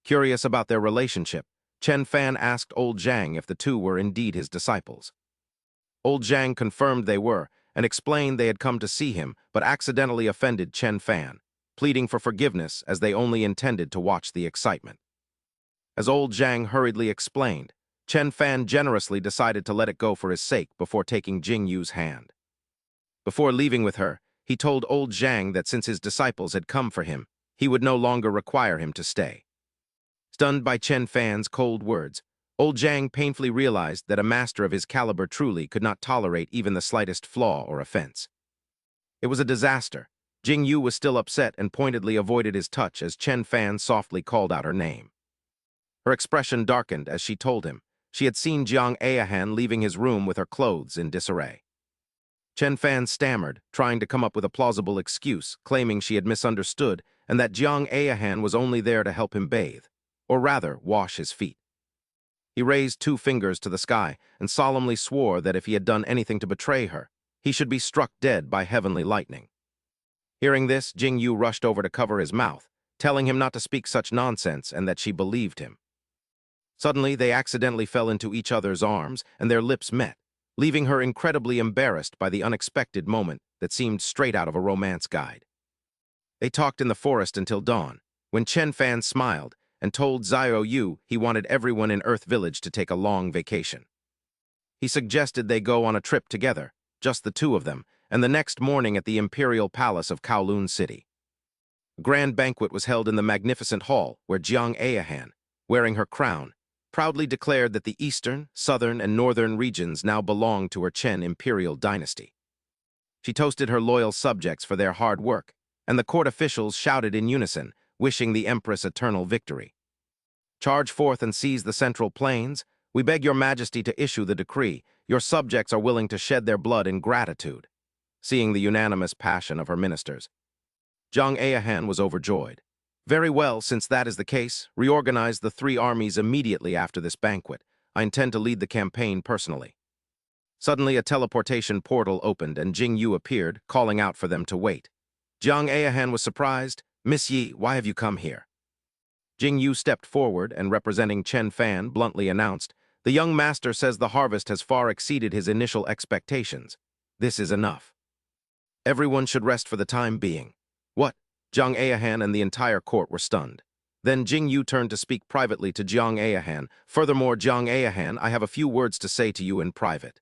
Curious about their relationship, Chen Fan asked Old Zhang if the two were indeed his disciples. Old Zhang confirmed they were and explained they had come to see him but accidentally offended Chen Fan, pleading for forgiveness as they only intended to watch the excitement. As Old Zhang hurriedly explained, Chen Fan generously decided to let it go for his sake before taking Jing Yu's hand. Before leaving with her, he told Old Zhang that since his disciples had come for him, he would no longer require him to stay. Stunned by Chen Fan's cold words, Old Zhang painfully realized that a master of his caliber truly could not tolerate even the slightest flaw or offense. It was a disaster. Jing Yu was still upset and pointedly avoided his touch as Chen Fan softly called out her name. Her expression darkened as she told him she had seen Jiang Ayahan leaving his room with her clothes in disarray. Chen Fan stammered, trying to come up with a plausible excuse, claiming she had misunderstood and that Jiang Ayahan was only there to help him bathe, or rather, wash his feet. He raised two fingers to the sky and solemnly swore that if he had done anything to betray her, he should be struck dead by heavenly lightning. Hearing this, Jing Yu rushed over to cover his mouth, telling him not to speak such nonsense and that she believed him. Suddenly, they accidentally fell into each other's arms and their lips met, leaving her incredibly embarrassed by the unexpected moment that seemed straight out of a romance guide. They talked in the forest until dawn, when Chen Fan smiled and told Xiao Yu he wanted everyone in Earth Village to take a long vacation. He suggested they go on a trip together, just the two of them, and the next morning at the Imperial Palace of Kowloon City. A grand banquet was held in the magnificent hall where Jiang Ayahan, wearing her crown, proudly declared that the eastern, southern, and northern regions now belonged to her Chen imperial dynasty. She toasted her loyal subjects for their hard work, and the court officials shouted in unison, wishing the Empress eternal victory. "Charge forth and seize the central plains. We beg your majesty to issue the decree. Your subjects are willing to shed their blood in gratitude." seeing the unanimous passion of her ministers. Zhang Ayahan was overjoyed. Very well, since that is the case, reorganize the three armies immediately after this banquet. I intend to lead the campaign personally. Suddenly, a teleportation portal opened and Jing Yu appeared, calling out for them to wait. Zhang Ayahan was surprised. Miss Yi, why have you come here? Jing Yu stepped forward and, representing Chen Fan, bluntly announced, the young master says the harvest has far exceeded his initial expectations. This is enough. Everyone should rest for the time being. What? Zhang Ayahan and the entire court were stunned. Then Jing Yu turned to speak privately to Zhang Ayahan. Furthermore, Zhang Ayahan, I have a few words to say to you in private.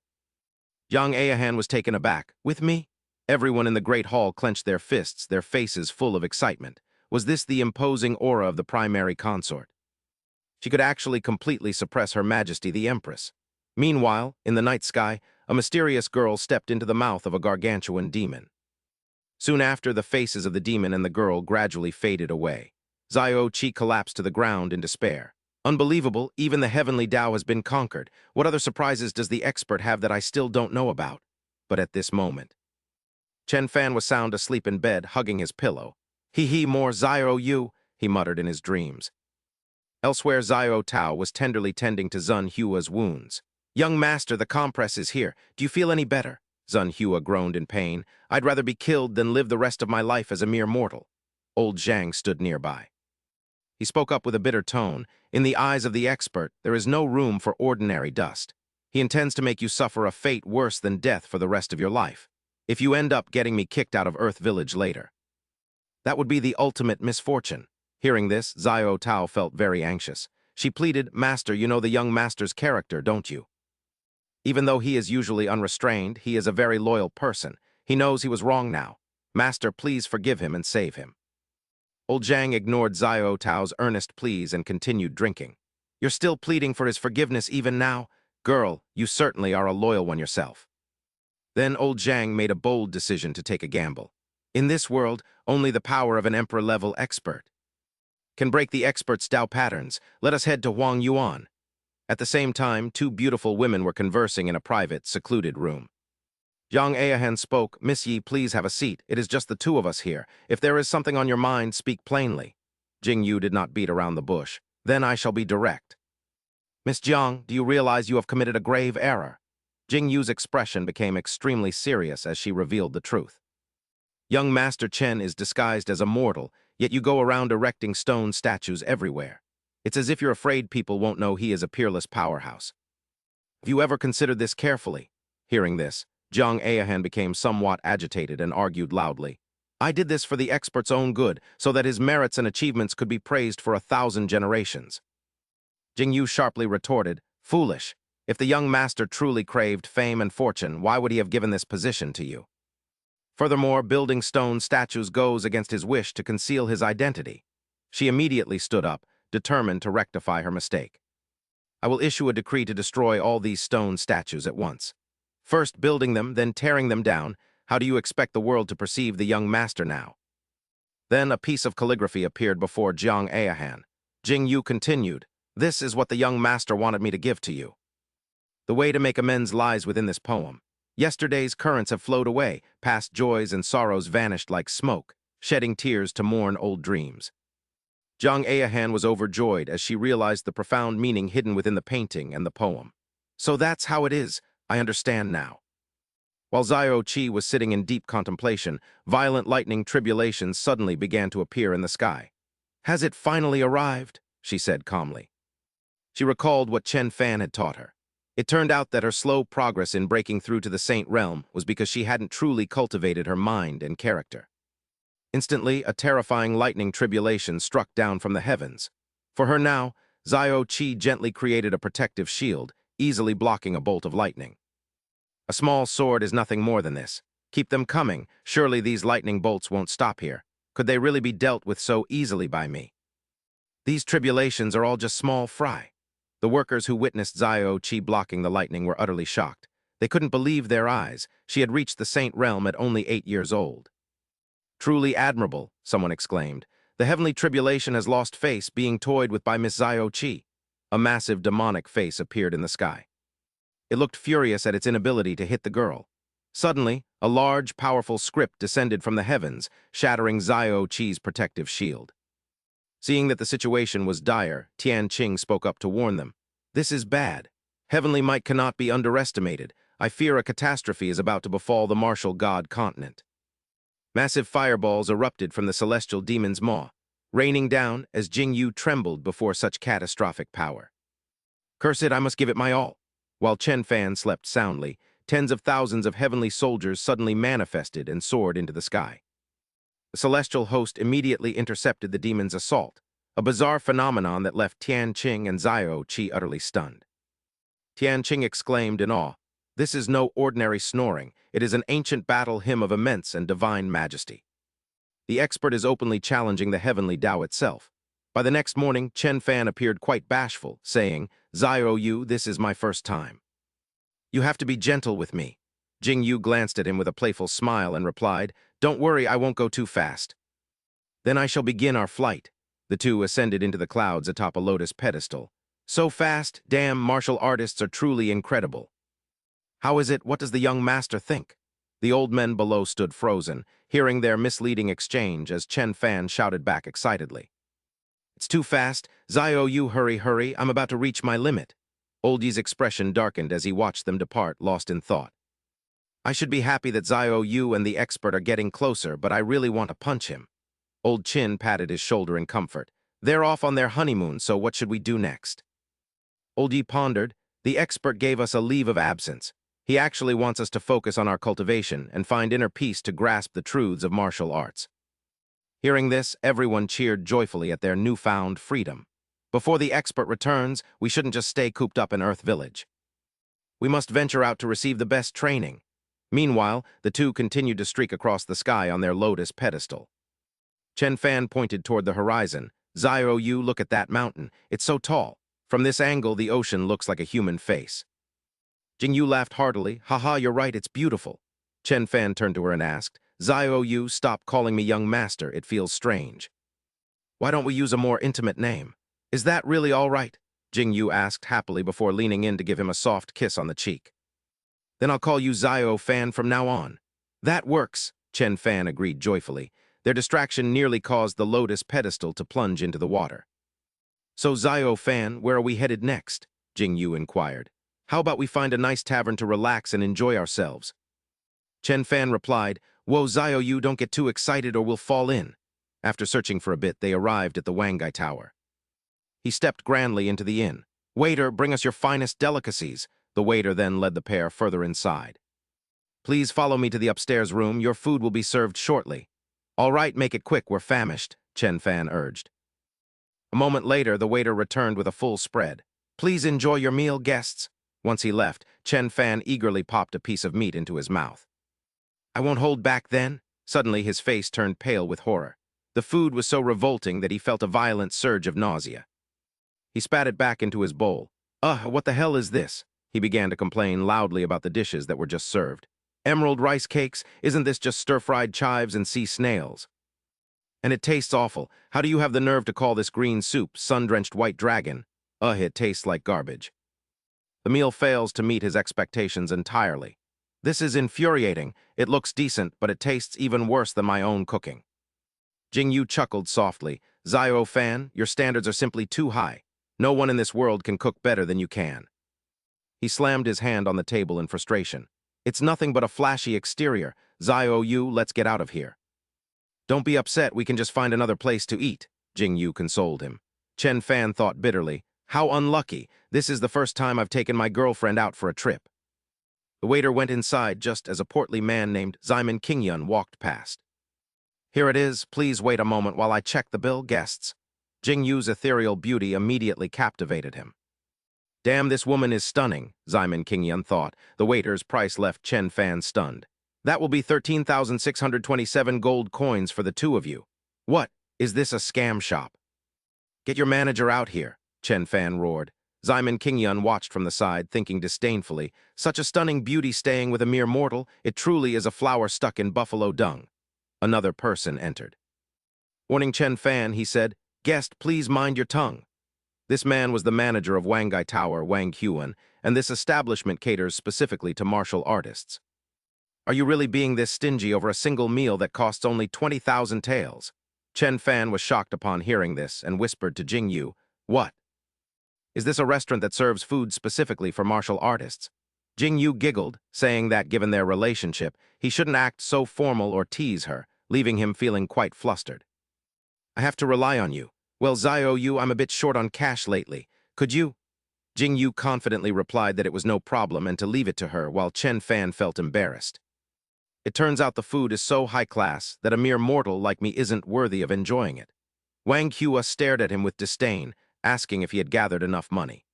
Zhang Ayahan was taken aback. With me? Everyone in the great hall clenched their fists, their faces full of excitement. Was this the imposing aura of the primary consort? She could actually completely suppress Her Majesty the Empress. Meanwhile, in the night sky, a mysterious girl stepped into the mouth of a gargantuan demon. Soon after, the faces of the demon and the girl gradually faded away. Xiao Qi collapsed to the ground in despair. Unbelievable, even the heavenly Tao has been conquered. What other surprises does the expert have that I still don't know about? But at this moment, Chen Fan was sound asleep in bed, hugging his pillow. He, more Xiao Yu, he muttered in his dreams. Elsewhere, Xiao Tao was tenderly tending to Zun Hua's wounds. Young master, the compress is here. Do you feel any better? Zun Hua groaned in pain. I'd rather be killed than live the rest of my life as a mere mortal. Old Zhang stood nearby. He spoke up with a bitter tone. In the eyes of the expert, there is no room for ordinary dust. He intends to make you suffer a fate worse than death for the rest of your life, if you end up getting me kicked out of Earth Village later. That would be the ultimate misfortune. Hearing this, Xiao Tao felt very anxious. She pleaded, Master, you know the young master's character, don't you? Even though he is usually unrestrained, he is a very loyal person. He knows he was wrong now. Master, please forgive him and save him. Old Zhang ignored Xiao Tao's earnest pleas and continued drinking. You're still pleading for his forgiveness even now? Girl, you certainly are a loyal one yourself. Then old Zhang made a bold decision to take a gamble. In this world, only the power of an emperor-level expert can break the expert's Tao patterns. Let us head to Huang Yuan. At the same time, two beautiful women were conversing in a private, secluded room. Zhang Ayahan spoke, Miss Yi, please have a seat. It is just the two of us here. If there is something on your mind, speak plainly. Jing Yu did not beat around the bush. Then I shall be direct. Miss Jiang, do you realize you have committed a grave error? Jing Yu's expression became extremely serious as she revealed the truth. Young Master Chen is disguised as a mortal, yet you go around erecting stone statues everywhere. It's as if you're afraid people won't know he is a peerless powerhouse. Have you ever considered this carefully? Hearing this, Zhang Ayahan became somewhat agitated and argued loudly. I did this for the expert's own good, so that his merits and achievements could be praised for 1,000 generations. Jing Yu sharply retorted, foolish. If the young master truly craved fame and fortune, why would he have given this position to you? Furthermore, building stone statues goes against his wish to conceal his identity. She immediately stood up, determined to rectify her mistake. I will issue a decree to destroy all these stone statues at once. First building them, then tearing them down. How do you expect the world to perceive the young master now? Then a piece of calligraphy appeared before Zhang Ayahan. Jing Yu continued, this is what the young master wanted me to give to you. The way to make amends lies within this poem. Yesterday's currents have flowed away, past joys and sorrows vanished like smoke, shedding tears to mourn old dreams. Zhang Ayahan was overjoyed as she realized the profound meaning hidden within the painting and the poem. So that's how it is, I understand now. While Xiao Qi was sitting in deep contemplation, violent lightning tribulations suddenly began to appear in the sky. Has it finally arrived? She said calmly. She recalled what Chen Fan had taught her. It turned out that her slow progress in breaking through to the Saint Realm was because she hadn't truly cultivated her mind and character. Instantly, a terrifying lightning tribulation struck down from the heavens. For her now, Xiao Qi gently created a protective shield, easily blocking a bolt of lightning. A small sword is nothing more than this. Keep them coming. Surely these lightning bolts won't stop here. Could they really be dealt with so easily by me? These tribulations are all just small fry. The workers who witnessed Xiao Qi blocking the lightning were utterly shocked. They couldn't believe their eyes. She had reached the Saint Realm at only 8 years old. Truly admirable, someone exclaimed. The heavenly tribulation has lost face, being toyed with by Miss Xiao Qi. A massive demonic face appeared in the sky. It looked furious at its inability to hit the girl. Suddenly, a large, powerful script descended from the heavens, shattering Xiao Qi's protective shield. Seeing that the situation was dire, Tian Qing spoke up to warn them. This is bad. Heavenly might cannot be underestimated. I fear a catastrophe is about to befall the martial god continent. Massive fireballs erupted from the celestial demon's maw, raining down as Jingyu trembled before such catastrophic power. Curse it, I must give it my all. While Chen Fan slept soundly, tens of thousands of heavenly soldiers suddenly manifested and soared into the sky. The celestial host immediately intercepted the demon's assault, a bizarre phenomenon that left Tian Qing and Xiao Qi utterly stunned. Tian Qing exclaimed in awe, "This is no ordinary snoring, it is an ancient battle hymn of immense and divine majesty." The expert is openly challenging the heavenly Tao itself. By the next morning, Chen Fan appeared quite bashful, saying, "Xiao Yu, this is my first time. You have to be gentle with me." Jing Yu glanced at him with a playful smile and replied, "Don't worry, I won't go too fast. Then I shall begin our flight." The two ascended into the clouds atop a lotus pedestal. "So fast, damn, martial artists are truly incredible." "How is it? What does the young master think?" The old men below stood frozen, hearing their misleading exchange as Chen Fan shouted back excitedly. "It's too fast. Xiao Yu, hurry, hurry, I'm about to reach my limit." Old Yi's expression darkened as he watched them depart, lost in thought. "I should be happy that Xiao Yu and the expert are getting closer, but I really want to punch him." Old Chin patted his shoulder in comfort. "They're off on their honeymoon, so what should we do next?" Old Yi pondered. "The expert gave us a leave of absence. He actually wants us to focus on our cultivation and find inner peace to grasp the truths of martial arts." Hearing this, everyone cheered joyfully at their newfound freedom. "Before the expert returns, we shouldn't just stay cooped up in Earth Village. We must venture out to receive the best training." Meanwhile, the two continued to streak across the sky on their lotus pedestal. Chen Fan pointed toward the horizon. "Xiao Yu, look at that mountain. It's so tall. From this angle, the ocean looks like a human face." Jing Yu laughed heartily. "Haha, you're right, it's beautiful." Chen Fan turned to her and asked, "Xiao Yu, stop calling me young master, it feels strange. Why don't we use a more intimate name?" "Is that really all right?" Jing Yu asked happily before leaning in to give him a soft kiss on the cheek. "Then I'll call you Xiao Fan from now on." "That works," Chen Fan agreed joyfully. Their distraction nearly caused the lotus pedestal to plunge into the water. "So Xiao Fan, where are we headed next?" Jing Yu inquired. "How about we find a nice tavern to relax and enjoy ourselves?" Chen Fan replied, "Whoa, Xiao Yu, don't get too excited or we'll fall in." After searching for a bit, they arrived at the Wangai Tower. He stepped grandly into the inn. "Waiter, bring us your finest delicacies." The waiter then led the pair further inside. "Please follow me to the upstairs room. Your food will be served shortly." "All right, make it quick, we're famished," Chen Fan urged. A moment later, the waiter returned with a full spread. "Please enjoy your meal, guests." Once he left, Chen Fan eagerly popped a piece of meat into his mouth. "I won't hold back then." Suddenly, his face turned pale with horror. The food was so revolting that he felt a violent surge of nausea. He spat it back into his bowl. "Ugh, what the hell is this?" He began to complain loudly about the dishes that were just served. "Emerald rice cakes? Isn't this just stir-fried chives and sea snails? And it tastes awful. How do you have the nerve to call this green soup sun-drenched white dragon? Ugh, it tastes like garbage." The meal fails to meet his expectations entirely. "This is infuriating. It looks decent, but it tastes even worse than my own cooking." Jing Yu chuckled softly. "Xiao Fan, your standards are simply too high. No one in this world can cook better than you can." He slammed his hand on the table in frustration. "It's nothing but a flashy exterior. Xiao Yu, let's get out of here." "Don't be upset, we can just find another place to eat," Jing Yu consoled him. Chen Fan thought bitterly, "How unlucky. This is the first time I've taken my girlfriend out for a trip." The waiter went inside just as a portly man named Ximen Kingyun walked past. "Here it is. Please wait a moment while I check the bill, guests." Jing Yu's ethereal beauty immediately captivated him. "Damn, this woman is stunning," Ximen Kingyun thought. The waiter's price left Chen Fan stunned. "That will be 13,627 gold coins for the two of you." "What? Is this a scam shop?" "Get your manager out here," Chen Fan roared. Ximen Kingyun watched from the side, thinking disdainfully, "Such a stunning beauty staying with a mere mortal, it truly is a flower stuck in buffalo dung." Another person entered. Warning Chen Fan, he said, "Guest, please mind your tongue." This man was the manager of Wangai Tower, Wang Huan, and this establishment caters specifically to martial artists. Are you really being this stingy over a single meal that costs only 20,000 taels? Chen Fan was shocked upon hearing this and whispered to Jing Yu, "What? Is this a restaurant that serves food specifically for martial artists?" Jing Yu giggled, saying that given their relationship, he shouldn't act so formal or tease her, leaving him feeling quite flustered. "I have to rely on you. Well, Zio Yu, I'm a bit short on cash lately. Could you?" Jing Yu confidently replied that it was no problem and to leave it to her, while Chen Fan felt embarrassed. It turns out the food is so high class that a mere mortal like me isn't worthy of enjoying it. Wang Hua stared at him with disdain, asking if he had gathered enough money.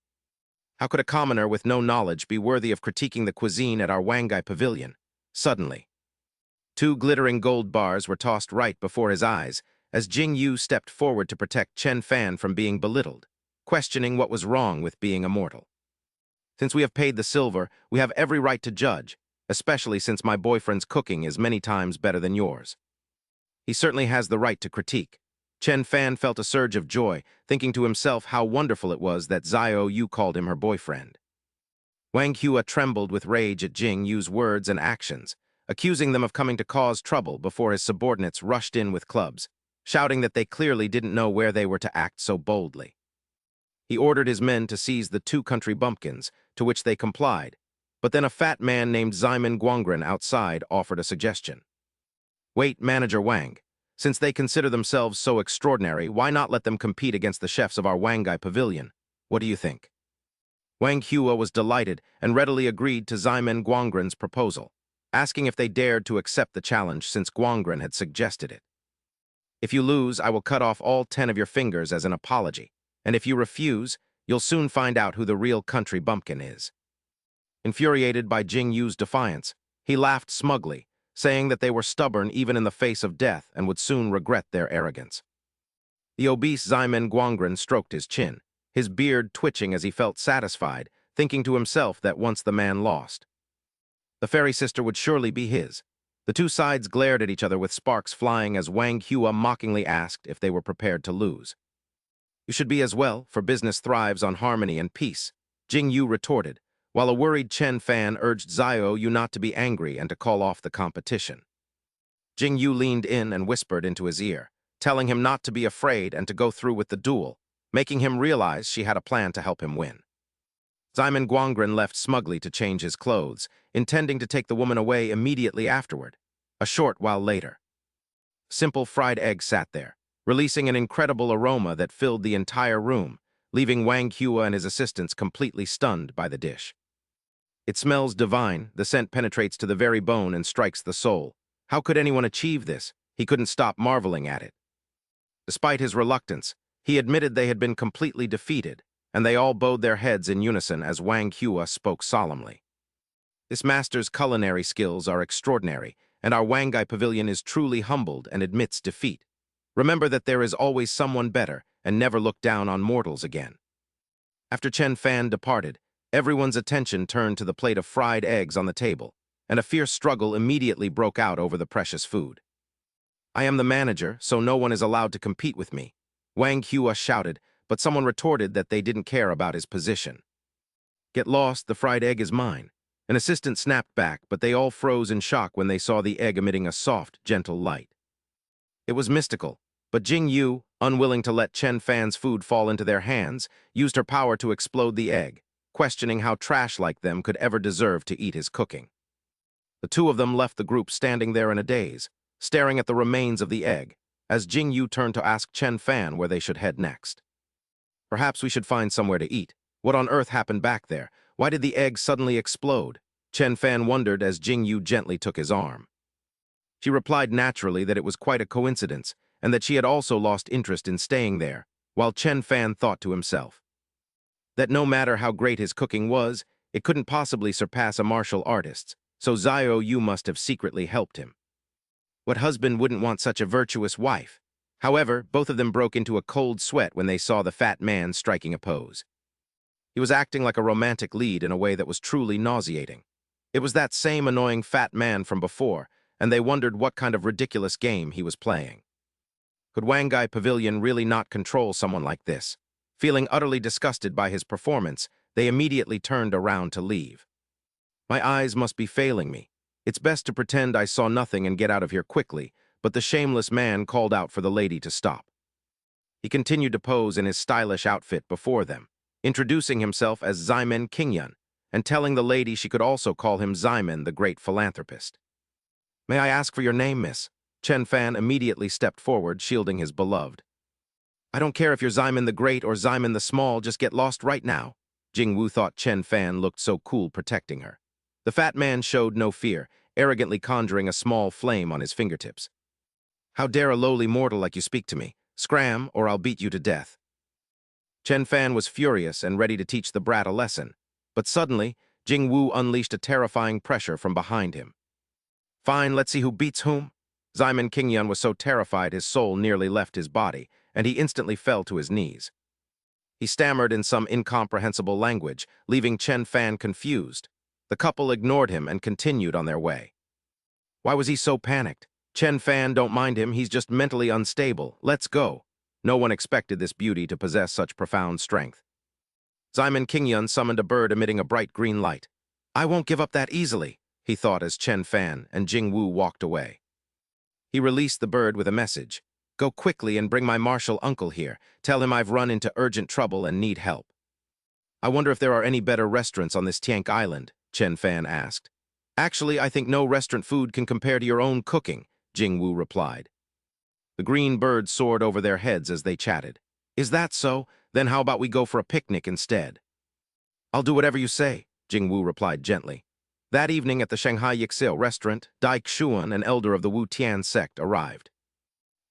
How could a commoner with no knowledge be worthy of critiquing the cuisine at our Wangai pavilion? Suddenly, two glittering gold bars were tossed right before his eyes as Jing Yu stepped forward to protect Chen Fan from being belittled, questioning what was wrong with being immortal. "Since we have paid the silver, we have every right to judge, especially since my boyfriend's cooking is many times better than yours. He certainly has the right to critique." Chen Fan felt a surge of joy, thinking to himself how wonderful it was that Zio Yu called him her boyfriend. Wang Hua trembled with rage at Jing Yu's words and actions, accusing them of coming to cause trouble before his subordinates rushed in with clubs, shouting that they clearly didn't know where they were to act so boldly. He ordered his men to seize the two country bumpkins, to which they complied, but then a fat man named Ximen Guangren outside offered a suggestion. "Wait, Manager Wang. Since they consider themselves so extraordinary, why not let them compete against the chefs of our Wangai pavilion? What do you think?" Wang Hua was delighted and readily agreed to Ximen Guangren's proposal, asking if they dared to accept the challenge since Guangren had suggested it. "If you lose, I will cut off all 10 of your fingers as an apology, and if you refuse, you'll soon find out who the real country bumpkin is." Infuriated by Jing Yu's defiance, he laughed smugly, saying that they were stubborn even in the face of death and would soon regret their arrogance. The obese Ximen Guangren stroked his chin, his beard twitching as he felt satisfied, thinking to himself that once the man lost, the fairy sister would surely be his. The two sides glared at each other with sparks flying as Wang Hua mockingly asked if they were prepared to lose. "You should be as well, for business thrives on harmony and peace," Jing Yu retorted, while a worried Chen Fan urged Zio Yu not to be angry and to call off the competition. Jing Yu leaned in and whispered into his ear, telling him not to be afraid and to go through with the duel, making him realize she had a plan to help him win. Ximen Guangren left smugly to change his clothes, intending to take the woman away immediately afterward. A short while later, simple fried egg sat there, releasing an incredible aroma that filled the entire room, leaving Wang Hua and his assistants completely stunned by the dish. "It smells divine, the scent penetrates to the very bone and strikes the soul. How could anyone achieve this?" He couldn't stop marveling at it. Despite his reluctance, he admitted they had been completely defeated, and they all bowed their heads in unison as Wang Hua spoke solemnly. "This master's culinary skills are extraordinary, and our Wangai pavilion is truly humbled and admits defeat. Remember that there is always someone better, and never look down on mortals again." After Chen Fan departed, everyone's attention turned to the plate of fried eggs on the table, and a fierce struggle immediately broke out over the precious food. "I am the manager, so no one is allowed to compete with me," Wang Hua shouted, but someone retorted that they didn't care about his position. "Get lost, the fried egg is mine." An assistant snapped back, but they all froze in shock when they saw the egg emitting a soft, gentle light. It was mystical, but Jing Yu, unwilling to let Chen Fan's food fall into their hands, used her power to explode the egg, questioning how trash like them could ever deserve to eat his cooking. The two of them left the group standing there in a daze, staring at the remains of the egg, as Jing Yu turned to ask Chen Fan where they should head next. "Perhaps we should find somewhere to eat. What on earth happened back there? Why did the egg suddenly explode?" Chen Fan wondered as Jing Yu gently took his arm. She replied naturally that it was quite a coincidence, and that she had also lost interest in staying there, while Chen Fan thought to himself that no matter how great his cooking was, it couldn't possibly surpass a martial artist's, so Zio Yu must have secretly helped him. What husband wouldn't want such a virtuous wife? However, both of them broke into a cold sweat when they saw the fat man striking a pose. He was acting like a romantic lead in a way that was truly nauseating. It was that same annoying fat man from before, and they wondered what kind of ridiculous game he was playing. Could Wangai Pavilion really not control someone like this? Feeling utterly disgusted by his performance, they immediately turned around to leave. "My eyes must be failing me. It's best to pretend I saw nothing and get out of here quickly, but the shameless man called out for the lady to stop. He continued to pose in his stylish outfit before them, introducing himself as Ximen Qingyun, and telling the lady she could also call him Ximen, the great philanthropist. "May I ask for your name, miss?" Chen Fan immediately stepped forward, shielding his beloved. "I don't care if you're Ximen the Great or Ximen the Small, just get lost right now." Jingwu thought Chen Fan looked so cool protecting her. The fat man showed no fear, arrogantly conjuring a small flame on his fingertips. "How dare a lowly mortal like you speak to me? Scram, or I'll beat you to death." Chen Fan was furious and ready to teach the brat a lesson, but suddenly, Jingwu unleashed a terrifying pressure from behind him. "Fine, let's see who beats whom." Ximen Qingyun was so terrified his soul nearly left his body, and he instantly fell to his knees. He stammered in some incomprehensible language, leaving Chen Fan confused. The couple ignored him and continued on their way. Why was he so panicked? "Chen Fan, don't mind him, he's just mentally unstable. Let's go." No one expected this beauty to possess such profound strength. Ximen Qingyun summoned a bird emitting a bright green light. "I won't give up that easily," he thought as Chen Fan and Jingwu walked away. He released the bird with a message. "Go quickly and bring my martial uncle here. Tell him I've run into urgent trouble and need help." "I wonder if there are any better restaurants on this Tiank Island," Chen Fan asked. "Actually, I think no restaurant food can compare to your own cooking," Jingwu replied. The green bird soared over their heads as they chatted. "Is that so? Then how about we go for a picnic instead?" "I'll do whatever you say," Jingwu replied gently. That evening at the Shanghai Yixil restaurant, Lin Xyoan, an elder of the Wu Tian sect, arrived.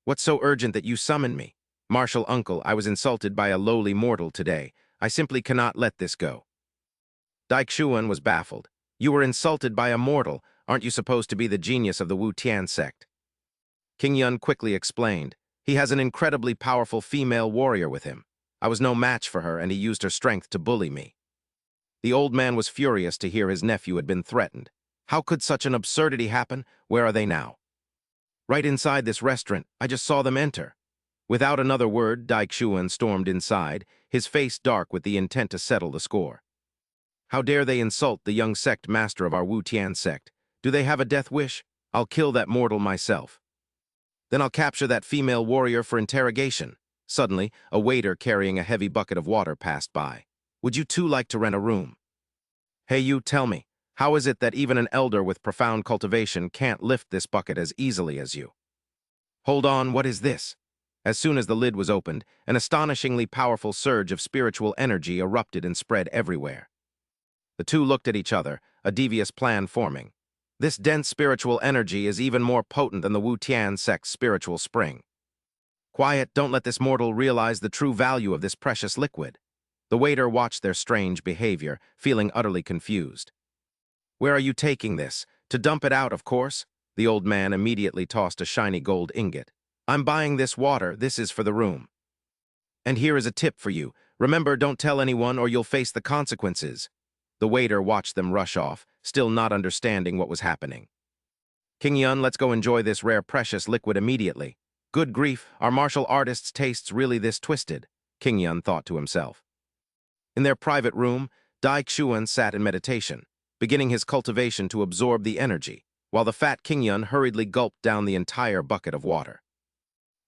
"What's so urgent that you summoned me?" "Martial uncle, I was insulted by a lowly mortal today. I simply cannot let this go." Lin Xyoan was baffled. "You were insulted by a mortal. Aren't you supposed to be the genius of the Wu Tian sect?" Qingyun quickly explained. "He has an incredibly powerful female warrior with him. I was no match for her, and he used her strength to bully me." The old man was furious to hear his nephew had been threatened. How could such an absurdity happen? Where are they now? "Right inside this restaurant. I just saw them enter." Without another word, Lin Xyoan stormed inside, his face dark with the intent to settle the score. "How dare they insult the young sect master of our Wu Tian sect? Do they have a death wish? I'll kill that mortal myself. Then I'll capture that female warrior for interrogation." Suddenly, a waiter carrying a heavy bucket of water passed by. "Would you two like to rent a room?" "Hey you, tell me, how is it that even an elder with profound cultivation can't lift this bucket as easily as you?" "Hold on, what is this?" As soon as the lid was opened, an astonishingly powerful surge of spiritual energy erupted and spread everywhere. The two looked at each other, a devious plan forming. This dense spiritual energy is even more potent than the Wu Tian sect's spiritual spring. "Quiet, don't let this mortal realize the true value of this precious liquid." The waiter watched their strange behavior, feeling utterly confused. "Where are you taking this? To dump it out, of course." The old man immediately tossed a shiny gold ingot. "I'm buying this water, this is for the room. And here is a tip for you. Remember, don't tell anyone or you'll face the consequences." The waiter watched them rush off, still not understanding what was happening. "Qingyun, let's go enjoy this rare precious liquid immediately." Good grief, are martial artists' tastes really this twisted? Qingyun thought to himself. In their private room, Lin Xyoan sat in meditation, beginning his cultivation to absorb the energy, while the fat Qingyun hurriedly gulped down the entire bucket of water.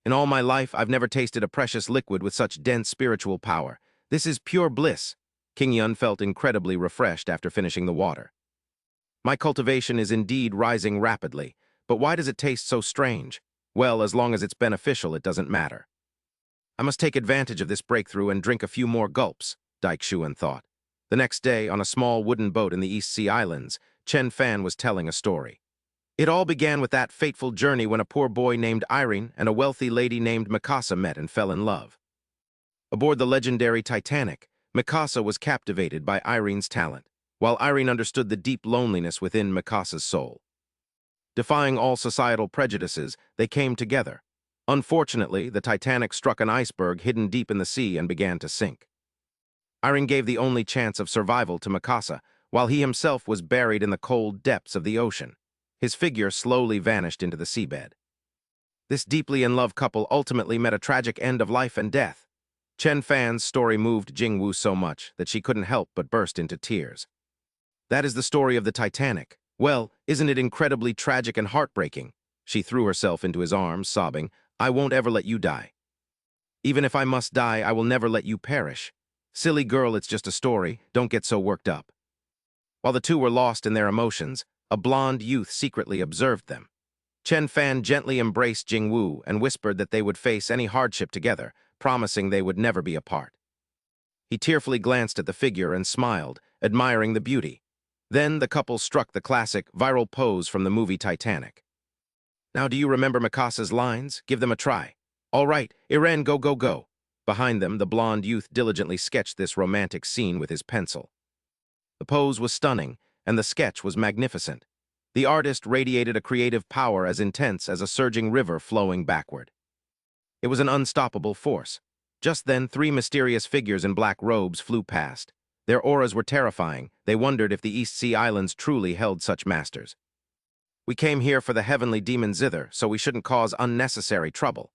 "In all my life, I've never tasted a precious liquid with such dense spiritual power. This is pure bliss." Qingyun felt incredibly refreshed after finishing the water. "My cultivation is indeed rising rapidly, but why does it taste so strange? Well, as long as it's beneficial, it doesn't matter. I must take advantage of this breakthrough and drink a few more gulps," Lin Xyoan thought. The next day, on a small wooden boat in the East Sea Islands, Chen Fan was telling a story. "It all began with that fateful journey when a poor boy named Irene and a wealthy lady named Mikasa met and fell in love. Aboard the legendary Titanic, Mikasa was captivated by Irene's talent, while Irene understood the deep loneliness within Mikasa's soul. Defying all societal prejudices, they came together. Unfortunately, the Titanic struck an iceberg hidden deep in the sea and began to sink. Irene gave the only chance of survival to Mikasa, while he himself was buried in the cold depths of the ocean. His figure slowly vanished into the seabed. This deeply in love couple ultimately met a tragic end of life and death. Chen Fan's story moved Jingwu so much that she couldn't help but burst into tears. That is the story of the Titanic. Well, isn't it incredibly tragic and heartbreaking? She threw herself into his arms, sobbing, I won't ever let you die. Even if I must die, I will never let you perish. Silly girl, it's just a story. Don't get so worked up. While the two were lost in their emotions, a blonde youth secretly observed them. Chen Fan gently embraced Jingwu and whispered that they would face any hardship together, promising they would never be apart. He tearfully glanced at the figure and smiled, admiring the beauty. Then the couple struck the classic, viral pose from the movie Titanic. Now, do you remember Mikasa's lines? Give them a try. All right, Iren, go, go, go. Behind them, the blonde youth diligently sketched this romantic scene with his pencil. The pose was stunning, and the sketch was magnificent. The artist radiated a creative power as intense as a surging river flowing backward. It was an unstoppable force. Just then, three mysterious figures in black robes flew past. Their auras were terrifying. They wondered if the East Sea Islands truly held such masters. We came here for the heavenly demon zither, so we shouldn't cause unnecessary trouble.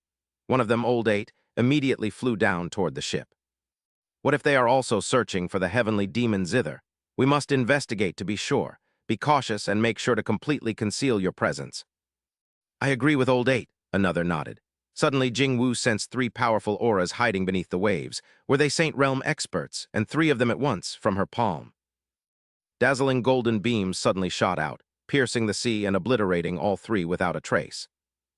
One of them, Old Eight, immediately flew down toward the ship. What if they are also searching for the heavenly demon zither? We must investigate to be sure. Be cautious and make sure to completely conceal your presence. I agree with Old Eight, another nodded. Suddenly, Jingwu sensed three powerful auras hiding beneath the waves. Were they Saint Realm experts, and three of them at once, from her palm? Dazzling golden beams suddenly shot out, piercing the sea and obliterating all three without a trace.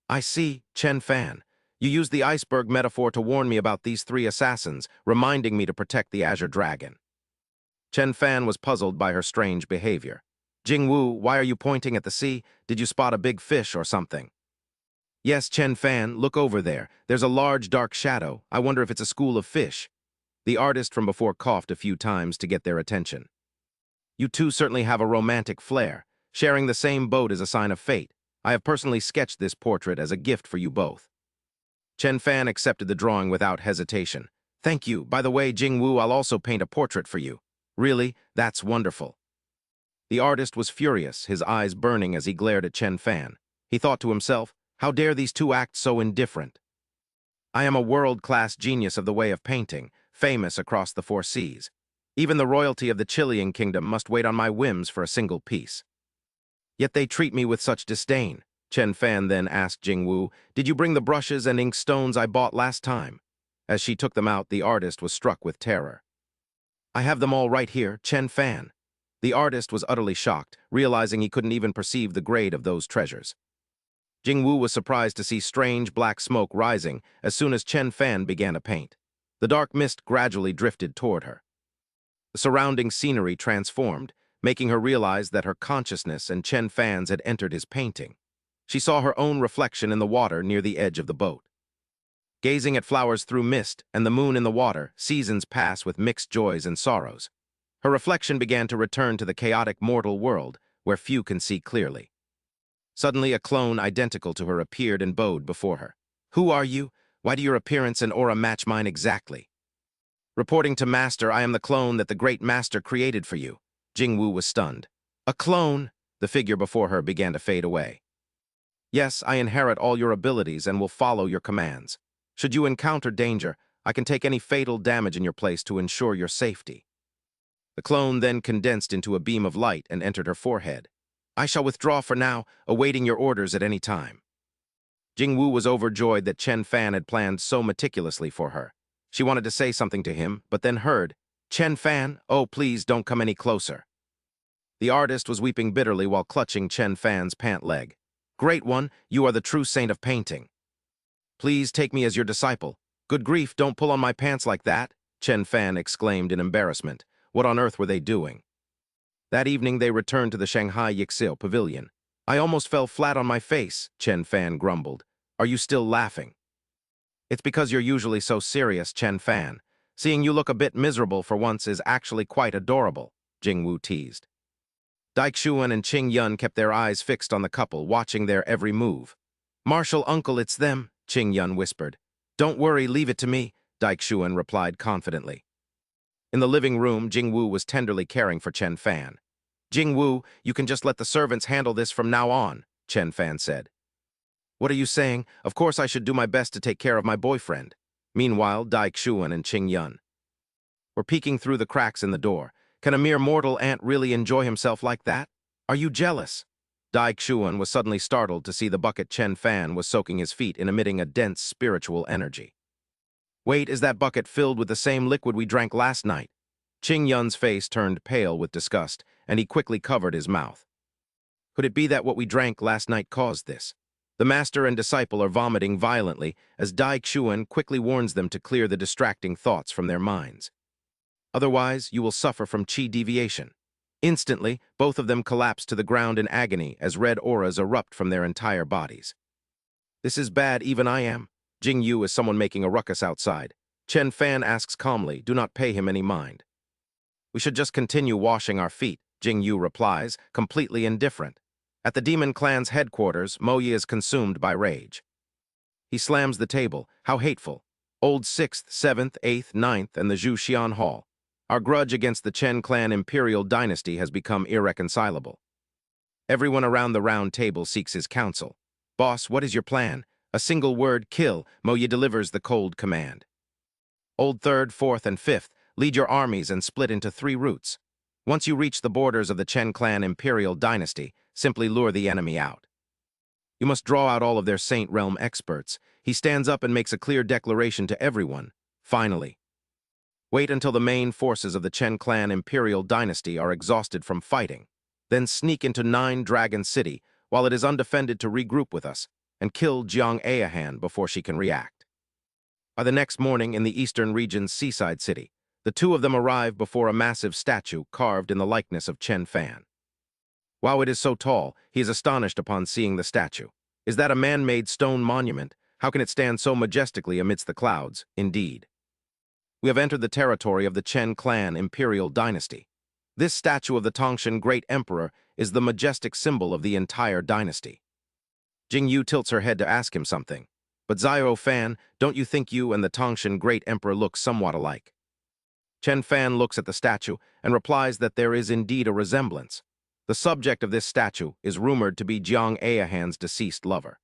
I see, Chen Fan. You used the iceberg metaphor to warn me about these three assassins, reminding me to protect the Azure Dragon. Chen Fan was puzzled by her strange behavior. Jingwu, why are you pointing at the sea? Did you spot a big fish or something? Yes, Chen Fan, look over there. There's a large dark shadow. I wonder if it's a school of fish. The artist from before coughed a few times to get their attention. You two certainly have a romantic flair. Sharing the same boat is a sign of fate. I have personally sketched this portrait as a gift for you both. Chen Fan accepted the drawing without hesitation. Thank you. By the way, Jingwu, I'll also paint a portrait for you. Really? That's wonderful. The artist was furious, his eyes burning as he glared at Chen Fan. He thought to himself, how dare these two act so indifferent? I am a world-class genius of the way of painting, famous across the four seas. Even the royalty of the Chilean kingdom must wait on my whims for a single piece. Yet they treat me with such disdain. Chen Fan then asked Jingwu, did you bring the brushes and ink stones I bought last time? As she took them out, the artist was struck with terror. I have them all right here, Chen Fan. The artist was utterly shocked, realizing he couldn't even perceive the grade of those treasures. Jingwu was surprised to see strange black smoke rising as soon as Chen Fan began to paint. The dark mist gradually drifted toward her. The surrounding scenery transformed, making her realize that her consciousness and Chen Fan's had entered his painting. She saw her own reflection in the water near the edge of the boat. Gazing at flowers through mist and the moon in the water, seasons pass with mixed joys and sorrows. Her reflection began to return to the chaotic mortal world, where few can see clearly. Suddenly, a clone identical to her appeared and bowed before her. Who are you? Why do your appearance and aura match mine exactly? Reporting to Master, I am the clone that the great Master created for you. Jingwu was stunned. A clone? The figure before her began to fade away. Yes, I inherit all your abilities and will follow your commands. Should you encounter danger, I can take any fatal damage in your place to ensure your safety. The clone then condensed into a beam of light and entered her forehead. I shall withdraw for now, awaiting your orders at any time. Jingwu was overjoyed that Chen Fan had planned so meticulously for her. She wanted to say something to him, but then heard, Chen Fan, oh please don't come any closer. The artist was weeping bitterly while clutching Chen Fan's pant leg. Great one, you are the true saint of painting. Please take me as your disciple. Good grief, don't pull on my pants like that, Chen Fan exclaimed in embarrassment. What on earth were they doing? That evening they returned to the Shanghai Yixil pavilion. I almost fell flat on my face, Chen Fan grumbled. Are you still laughing? It's because you're usually so serious, Chen Fan. Seeing you look a bit miserable for once is actually quite adorable, Jingwu teased. Xyoan and Yun kept their eyes fixed on the couple, watching their every move. Martial uncle, it's them, Yun whispered. Don't worry, leave it to me, Xyoan replied confidently. In the living room, Jingwu was tenderly caring for Chen Fan. Jingwu, you can just let the servants handle this from now on, Chen Fan said. What are you saying? Of course I should do my best to take care of my boyfriend. Meanwhile, Xyoan and Yun were peeking through the cracks in the door. Can a mere mortal ant really enjoy himself like that? Are you jealous? Lin Xyoan was suddenly startled to see the bucket Chen Fan was soaking his feet in, emitting a dense spiritual energy. Wait, is that bucket filled with the same liquid we drank last night? Qing Yun's face turned pale with disgust, and he quickly covered his mouth. Could it be that what we drank last night caused this? The master and disciple are vomiting violently as Lin Xyoan quickly warns them to clear the distracting thoughts from their minds. Otherwise, you will suffer from qi deviation. Instantly, both of them collapse to the ground in agony as red auras erupt from their entire bodies. This is bad, even I am. Jing Yu is someone making a ruckus outside. Chen Fan asks calmly, do not pay him any mind. We should just continue washing our feet, Jing Yu replies, completely indifferent. At the demon clan's headquarters, Mo Yi is consumed by rage. He slams the table. How hateful. Old 6th, 7th, 8th, 9th, and the Zhu Xian Hall. Our grudge against the Chen clan imperial dynasty has become irreconcilable. Everyone around the round table seeks his counsel. Boss, what is your plan? A single word, kill. Mo Yi delivers the cold command. Old 3rd, 4th, and 5th, lead your armies and split into 3 routes. Once you reach the borders of the Chen clan imperial dynasty, simply lure the enemy out. You must draw out all of their Saint Realm experts. He stands up and makes a clear declaration to everyone. Finally. Wait until the main forces of the Chen clan imperial dynasty are exhausted from fighting. Then sneak into 9 Dragon City while it is undefended to regroup with us and kill Jiang Ayahan before she can react. By the next morning in the eastern region's seaside city, the 2 of them arrive before a massive statue carved in the likeness of Chen Fan. While it is so tall, he is astonished upon seeing the statue. Is that a man-made stone monument? How can it stand so majestically amidst the clouds? Indeed. We have entered the territory of the Chen clan imperial dynasty. This statue of the Tangshan Great Emperor is the majestic symbol of the entire dynasty. Jing Yu tilts her head to ask him something. But Zio Fan, don't you think you and the Tangshan Great Emperor look somewhat alike? Chen Fan looks at the statue and replies that there is indeed a resemblance. The subject of this statue is rumored to be Jiang Ayahan's deceased lover.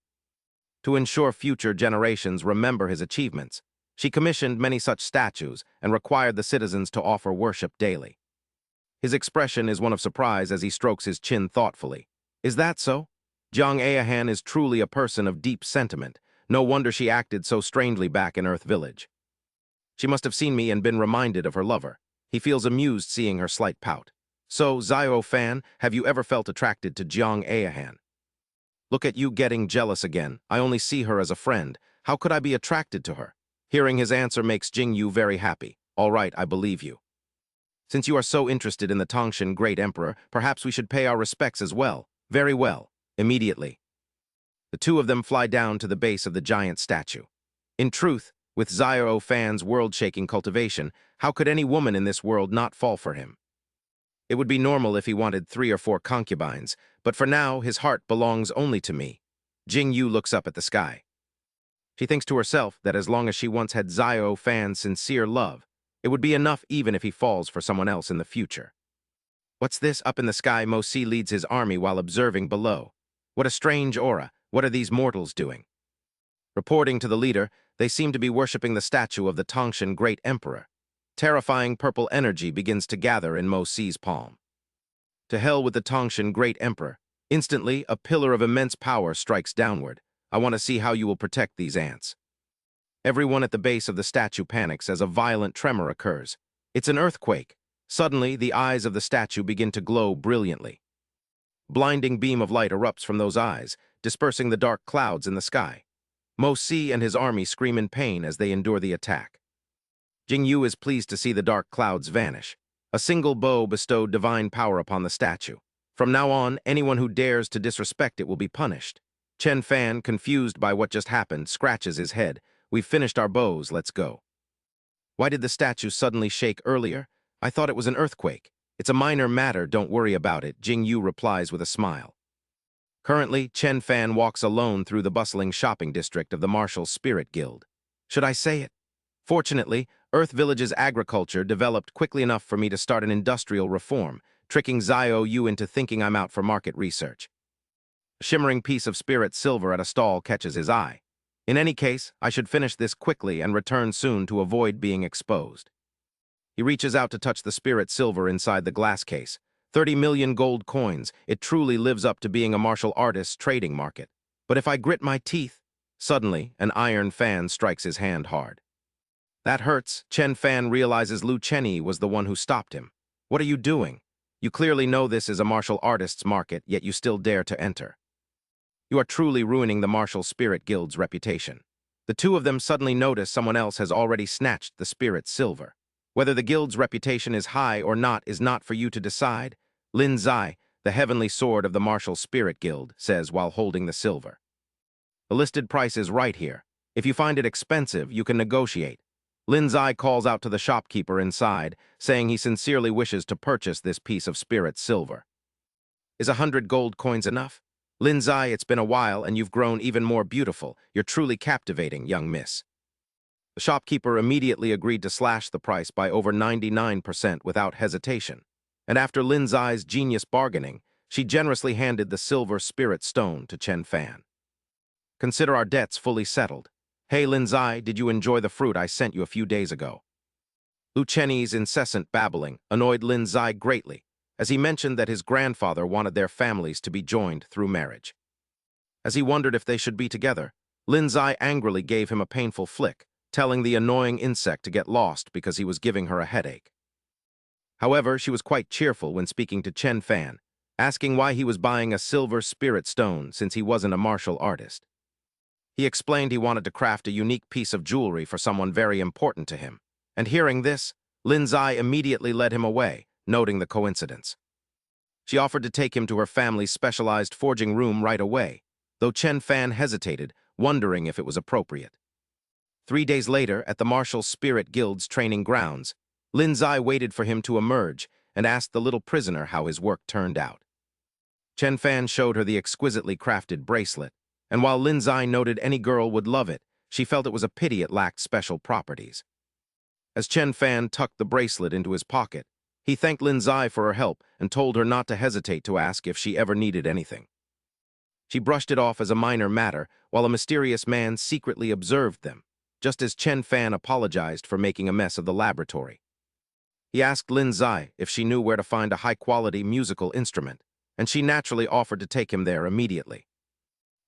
To ensure future generations remember his achievements, she commissioned many such statues and required the citizens to offer worship daily. His expression is one of surprise as he strokes his chin thoughtfully. Is that so? Jiang Ayahan is truly a person of deep sentiment. No wonder she acted so strangely back in Earth Village. She must have seen me and been reminded of her lover. He feels amused seeing her slight pout. So, Zio Fan, have you ever felt attracted to Jiang Ayahan? Look at you getting jealous again. I only see her as a friend. How could I be attracted to her? Hearing his answer makes Jing Yu very happy. All right, I believe you. Since you are so interested in the Tangshan Great Emperor, perhaps we should pay our respects as well. Very well. Immediately. The 2 of them fly down to the base of the giant statue. In truth, with Zio Fan's world-shaking cultivation, how could any woman in this world not fall for him? It would be normal if he wanted 3 or 4 concubines, but for now his heart belongs only to me. Jing Yu looks up at the sky. She thinks to herself that as long as she once had Zio Fan's sincere love, it would be enough even if he falls for someone else in the future. What's this? Up in the sky, Mo Si leads his army while observing below. What a strange aura. What are these mortals doing? Reporting to the leader, they seem to be worshipping the statue of the Tangshan Great Emperor. Terrifying purple energy begins to gather in Mo Si's palm. To hell with the Tangshan Great Emperor. Instantly, a pillar of immense power strikes downward. I want to see how you will protect these ants. Everyone at the base of the statue panics as a violent tremor occurs. It's an earthquake. Suddenly, the eyes of the statue begin to glow brilliantly. Blinding beam of light erupts from those eyes, dispersing the dark clouds in the sky. Mo Si and his army scream in pain as they endure the attack. Jing Yu is pleased to see the dark clouds vanish. A single bow bestowed divine power upon the statue. From now on, anyone who dares to disrespect it will be punished. Chen Fan, confused by what just happened, scratches his head. We've finished our bows, let's go. Why did the statue suddenly shake earlier? I thought it was an earthquake. It's a minor matter, don't worry about it, Jing Yu replies with a smile. Currently, Chen Fan walks alone through the bustling shopping district of the Martial Spirit Guild. Should I say it? Fortunately, Earth Village's agriculture developed quickly enough for me to start an industrial reform, tricking Zio Yu into thinking I'm out for market research. A shimmering piece of spirit silver at a stall catches his eye. In any case, I should finish this quickly and return soon to avoid being exposed. He reaches out to touch the spirit silver inside the glass case. 30 million gold coins, it truly lives up to being a martial artist's trading market. But if I grit my teeth, suddenly, an iron fan strikes his hand hard. That hurts. Chen Fan realizes Lu Chenyi was the one who stopped him. What are you doing? You clearly know this is a martial artist's market, yet you still dare to enter. You are truly ruining the Martial Spirit Guild's reputation. The two of them suddenly notice someone else has already snatched the spirit's silver. Whether the guild's reputation is high or not is not for you to decide. Lin Xyoan, the heavenly sword of the Martial Spirit Guild, says while holding the silver. The listed price is right here. If you find it expensive, you can negotiate. Lin Xyoan calls out to the shopkeeper inside, saying he sincerely wishes to purchase this piece of spirit silver. Is 100 gold coins enough? Lin Xyoan, it's been a while and you've grown even more beautiful. You're truly captivating, young miss. The shopkeeper immediately agreed to slash the price by over 99% without hesitation. And after Lin Xyoan's genius bargaining, she generously handed the silver spirit stone to Chen Fan. Consider our debts fully settled. Hey Lin Xyoan, did you enjoy the fruit I sent you a few days ago? Lu Chenyi's incessant babbling annoyed Lin Xyoan greatly, as he mentioned that his grandfather wanted their families to be joined through marriage. As he wondered if they should be together, Lin Xyoan angrily gave him a painful flick, telling the annoying insect to get lost because he was giving her a headache. However, she was quite cheerful when speaking to Chen Fan, asking why he was buying a silver spirit stone since he wasn't a martial artist. He explained he wanted to craft a unique piece of jewelry for someone very important to him, and hearing this, Lin Xyoan immediately led him away, noting the coincidence. She offered to take him to her family's specialized forging room right away, though Chen Fan hesitated, wondering if it was appropriate. 3 days later, at the Martial Spirit Guild's training grounds, Lin Xyoan waited for him to emerge and asked the little prisoner how his work turned out. Chen Fan showed her the exquisitely crafted bracelet, and while Lin Xyoan noted any girl would love it, she felt it was a pity it lacked special properties. As Chen Fan tucked the bracelet into his pocket, he thanked Lin Xyoan for her help and told her not to hesitate to ask if she ever needed anything. She brushed it off as a minor matter while a mysterious man secretly observed them, just as Chen Fan apologized for making a mess of the laboratory. He asked Lin Xyoan if she knew where to find a high-quality musical instrument, and she naturally offered to take him there immediately.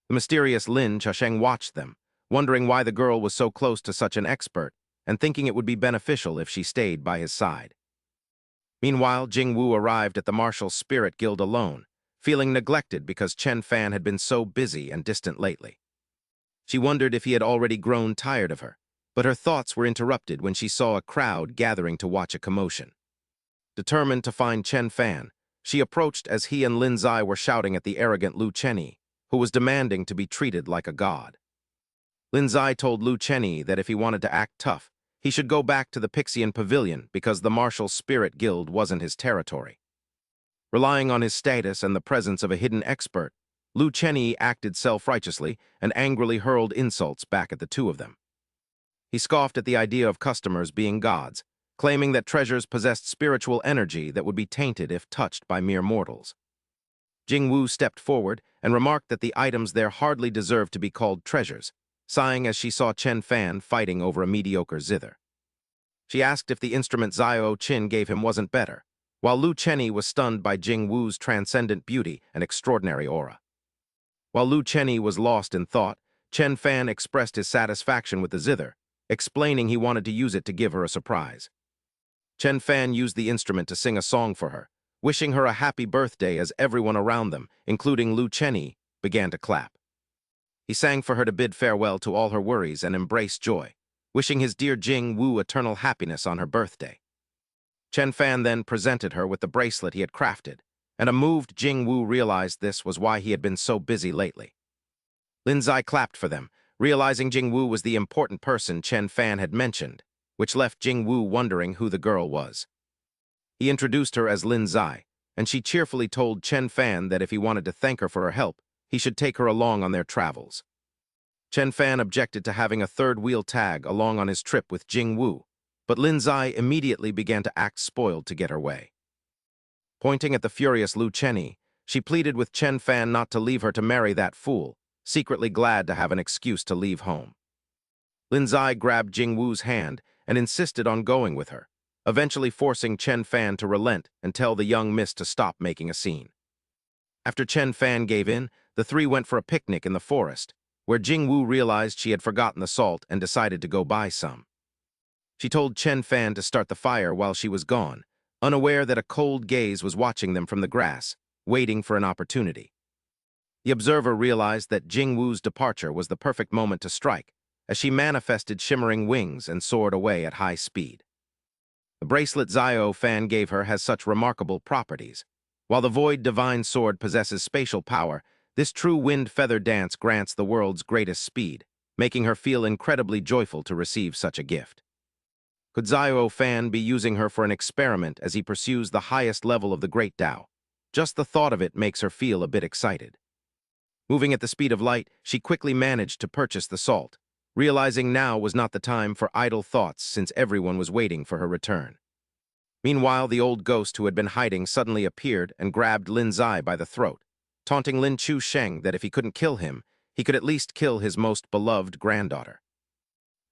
The mysterious Lin Xyoan watched them, wondering why the girl was so close to such an expert, and thinking it would be beneficial if she stayed by his side. Meanwhile, Jingwu arrived at the Martial Spirit Guild alone, feeling neglected because Chen Fan had been so busy and distant lately. She wondered if he had already grown tired of her, but her thoughts were interrupted when she saw a crowd gathering to watch a commotion. Determined to find Chen Fan, she approached as he and Lin Xyoan were shouting at the arrogant Lu Chenyi, who was demanding to be treated like a god. Lin Xyoan told Lu Chenyi that if he wanted to act tough, he should go back to the Pixian Pavilion because the Martial Spirit Guild wasn't his territory. Relying on his status and the presence of a hidden expert, Lu Chenyi acted self-righteously and angrily hurled insults back at the two of them. He scoffed at the idea of customers being gods, claiming that treasures possessed spiritual energy that would be tainted if touched by mere mortals. Jingwu stepped forward and remarked that the items there hardly deserved to be called treasures, sighing as she saw Chen Fan fighting over a mediocre zither. She asked if the instrument Xiao Qin gave him wasn't better, while Lu Chenyi was stunned by Jingwu's transcendent beauty and extraordinary aura. While Lu Chenyi was lost in thought, Chen Fan expressed his satisfaction with the zither, explaining he wanted to use it to give her a surprise. Chen Fan used the instrument to sing a song for her, wishing her a happy birthday as everyone around them, including Lu Chenyi, began to clap. He sang for her to bid farewell to all her worries and embrace joy, wishing his dear Jing Wu eternal happiness on her birthday. Chen Fan then presented her with the bracelet he had crafted, and a moved Jing Wu realized this was why he had been so busy lately. Lin Xyoan clapped for them, realizing Jing Wu was the important person Chen Fan had mentioned, which left Jing Wu wondering who the girl was. He introduced her as Lin Xyoan, and she cheerfully told Chen Fan that if he wanted to thank her for her help, he should take her along on their travels. Chen Fan objected to having a third-wheel tag along on his trip with Jing Wu, but Lin Xyoan immediately began to act spoiled to get her way. Pointing at the furious Lu Chenyi, she pleaded with Chen Fan not to leave her to marry that fool, secretly glad to have an excuse to leave home. Lin Xyoan grabbed Jing Wu's hand and insisted on going with her, eventually forcing Chen Fan to relent and tell the young miss to stop making a scene. After Chen Fan gave in, the three went for a picnic in the forest, where Jingwu realized she had forgotten the salt and decided to go buy some. She told Chen Fan to start the fire while she was gone, unaware that a cold gaze was watching them from the grass, waiting for an opportunity. The observer realized that Jingwu's departure was the perfect moment to strike, as she manifested shimmering wings and soared away at high speed. The bracelet Zio Fan gave her has such remarkable properties. While the Void Divine Sword possesses spatial power, this true wind feather dance grants the world's greatest speed, making her feel incredibly joyful to receive such a gift. Could Zio Fan be using her for an experiment as he pursues the highest level of the Great Tao? Just the thought of it makes her feel a bit excited. Moving at the speed of light, she quickly managed to purchase the salt, realizing now was not the time for idle thoughts since everyone was waiting for her return. Meanwhile, the old ghost who had been hiding suddenly appeared and grabbed Lin Zai by the throat, taunting Lin Chu Sheng that if he couldn't kill him, he could at least kill his most beloved granddaughter.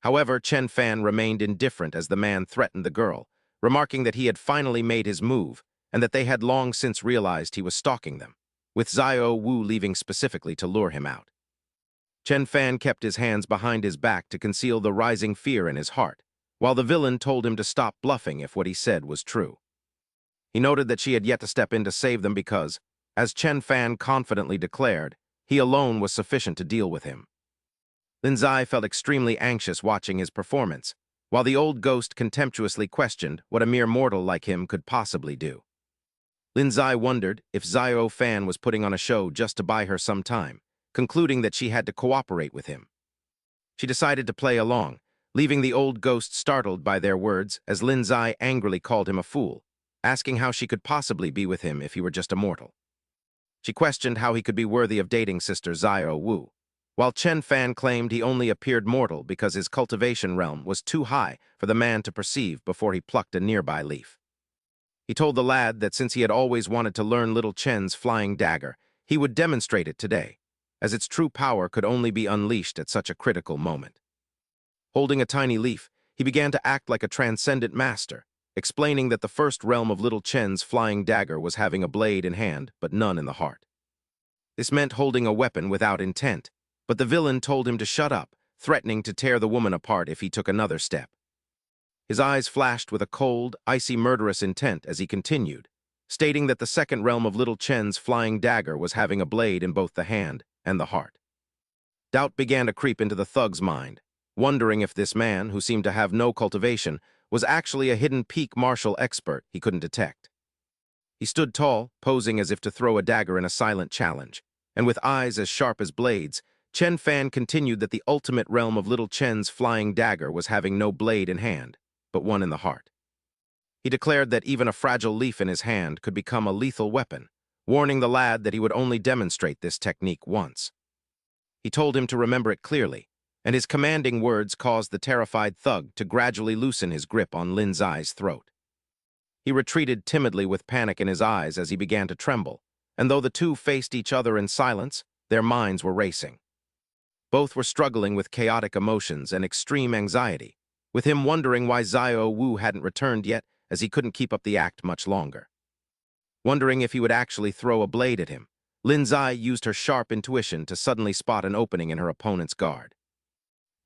However, Chen Fan remained indifferent as the man threatened the girl, remarking that he had finally made his move and that they had long since realized he was stalking them, with Zio Wu leaving specifically to lure him out. Chen Fan kept his hands behind his back to conceal the rising fear in his heart, while the villain told him to stop bluffing if what he said was true. He noted that she had yet to step in to save them because, as Chen Fan confidently declared, he alone was sufficient to deal with him. Lin Zai felt extremely anxious watching his performance, while the old ghost contemptuously questioned what a mere mortal like him could possibly do. Lin Zai wondered if Zio Fan was putting on a show just to buy her some time, concluding that she had to cooperate with him. She decided to play along, leaving the old ghost startled by their words as Lin Zai angrily called him a fool, asking how she could possibly be with him if he were just a mortal. She questioned how he could be worthy of dating sister Zio Wu, while Chen Fan claimed he only appeared mortal because his cultivation realm was too high for the man to perceive before he plucked a nearby leaf. He told the lad that since he had always wanted to learn little Chen's flying dagger, he would demonstrate it today, as its true power could only be unleashed at such a critical moment. Holding a tiny leaf, he began to act like a transcendent master, explaining that the first realm of little Chen's flying dagger was having a blade in hand, but none in the heart. This meant holding a weapon without intent, but the villain told him to shut up, threatening to tear the woman apart if he took another step. His eyes flashed with a cold, icy murderous intent as he continued, stating that the second realm of little Chen's flying dagger was having a blade in both the hand and the heart. Doubt began to creep into the thug's mind, wondering if this man, who seemed to have no cultivation, was actually a hidden peak martial expert he couldn't detect. He stood tall, posing as if to throw a dagger in a silent challenge, and with eyes as sharp as blades, Chen Fan continued that the ultimate realm of little Chen's flying dagger was having no blade in hand, but one in the heart. He declared that even a fragile leaf in his hand could become a lethal weapon, warning the lad that he would only demonstrate this technique once. He told him to remember it clearly, and his commanding words caused the terrified thug to gradually loosen his grip on Lin Zai's throat. He retreated timidly with panic in his eyes as he began to tremble, and though the two faced each other in silence, their minds were racing. Both were struggling with chaotic emotions and extreme anxiety, with him wondering why Zio Wu hadn't returned yet, as he couldn't keep up the act much longer. Wondering if he would actually throw a blade at him, Lin Zai used her sharp intuition to suddenly spot an opening in her opponent's guard.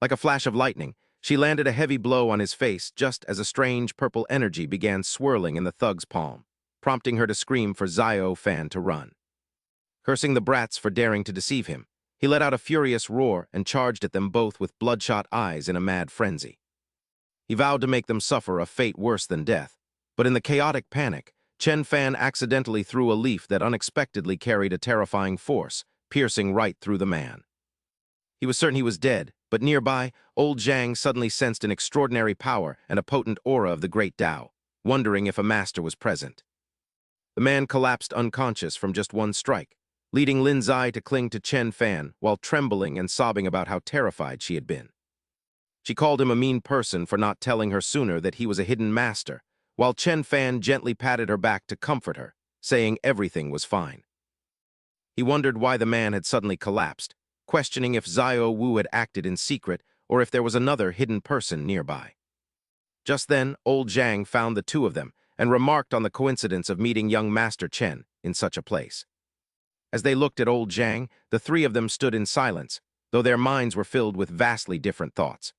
Like a flash of lightning, she landed a heavy blow on his face just as a strange purple energy began swirling in the thug's palm, prompting her to scream for Zio Fan to run. Cursing the brats for daring to deceive him, he let out a furious roar and charged at them both with bloodshot eyes in a mad frenzy. He vowed to make them suffer a fate worse than death, but in the chaotic panic, Chen Fan accidentally threw a leaf that unexpectedly carried a terrifying force, piercing right through the man. He was certain he was dead, but nearby, old Zhang suddenly sensed an extraordinary power and a potent aura of the great Tao, wondering if a master was present. The man collapsed unconscious from just one strike, leading Lin Zai to cling to Chen Fan while trembling and sobbing about how terrified she had been. She called him a mean person for not telling her sooner that he was a hidden master, while Chen Fan gently patted her back to comfort her, saying everything was fine. He wondered why the man had suddenly collapsed, questioning if Zio Wu had acted in secret or if there was another hidden person nearby. Just then, old Zhang found the two of them and remarked on the coincidence of meeting young Master Chen in such a place. As they looked at old Zhang, the three of them stood in silence, though their minds were filled with vastly different thoughts.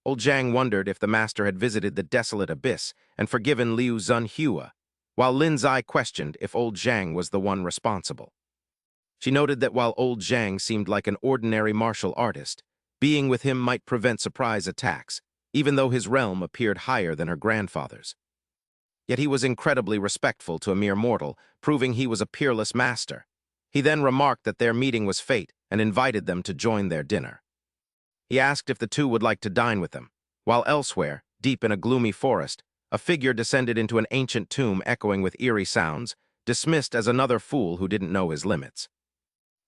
Old Zhang wondered if the master had visited the desolate abyss and forgiven Liu Xyoan, while Lin Xyoan questioned if old Zhang was the one responsible. She noted that while old Zhang seemed like an ordinary martial artist, being with him might prevent surprise attacks, even though his realm appeared higher than her grandfather's. Yet he was incredibly respectful to a mere mortal, proving he was a peerless master. He then remarked that their meeting was fate and invited them to join their dinner. He asked if the two would like to dine with them, while elsewhere, deep in a gloomy forest, a figure descended into an ancient tomb echoing with eerie sounds, dismissed as another fool who didn't know his limits.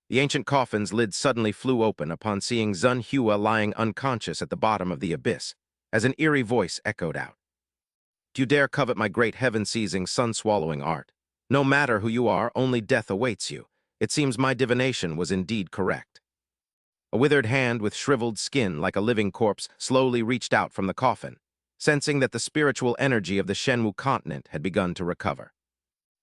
The ancient coffin's lid suddenly flew open upon seeing Xyoan lying unconscious at the bottom of the abyss, as an eerie voice echoed out. Do you dare covet my great heaven-seizing, sun-swallowing art? No matter who you are, only death awaits you. It seems my divination was indeed correct. A withered hand with shriveled skin like a living corpse slowly reached out from the coffin, sensing that the spiritual energy of the Shenwu continent had begun to recover.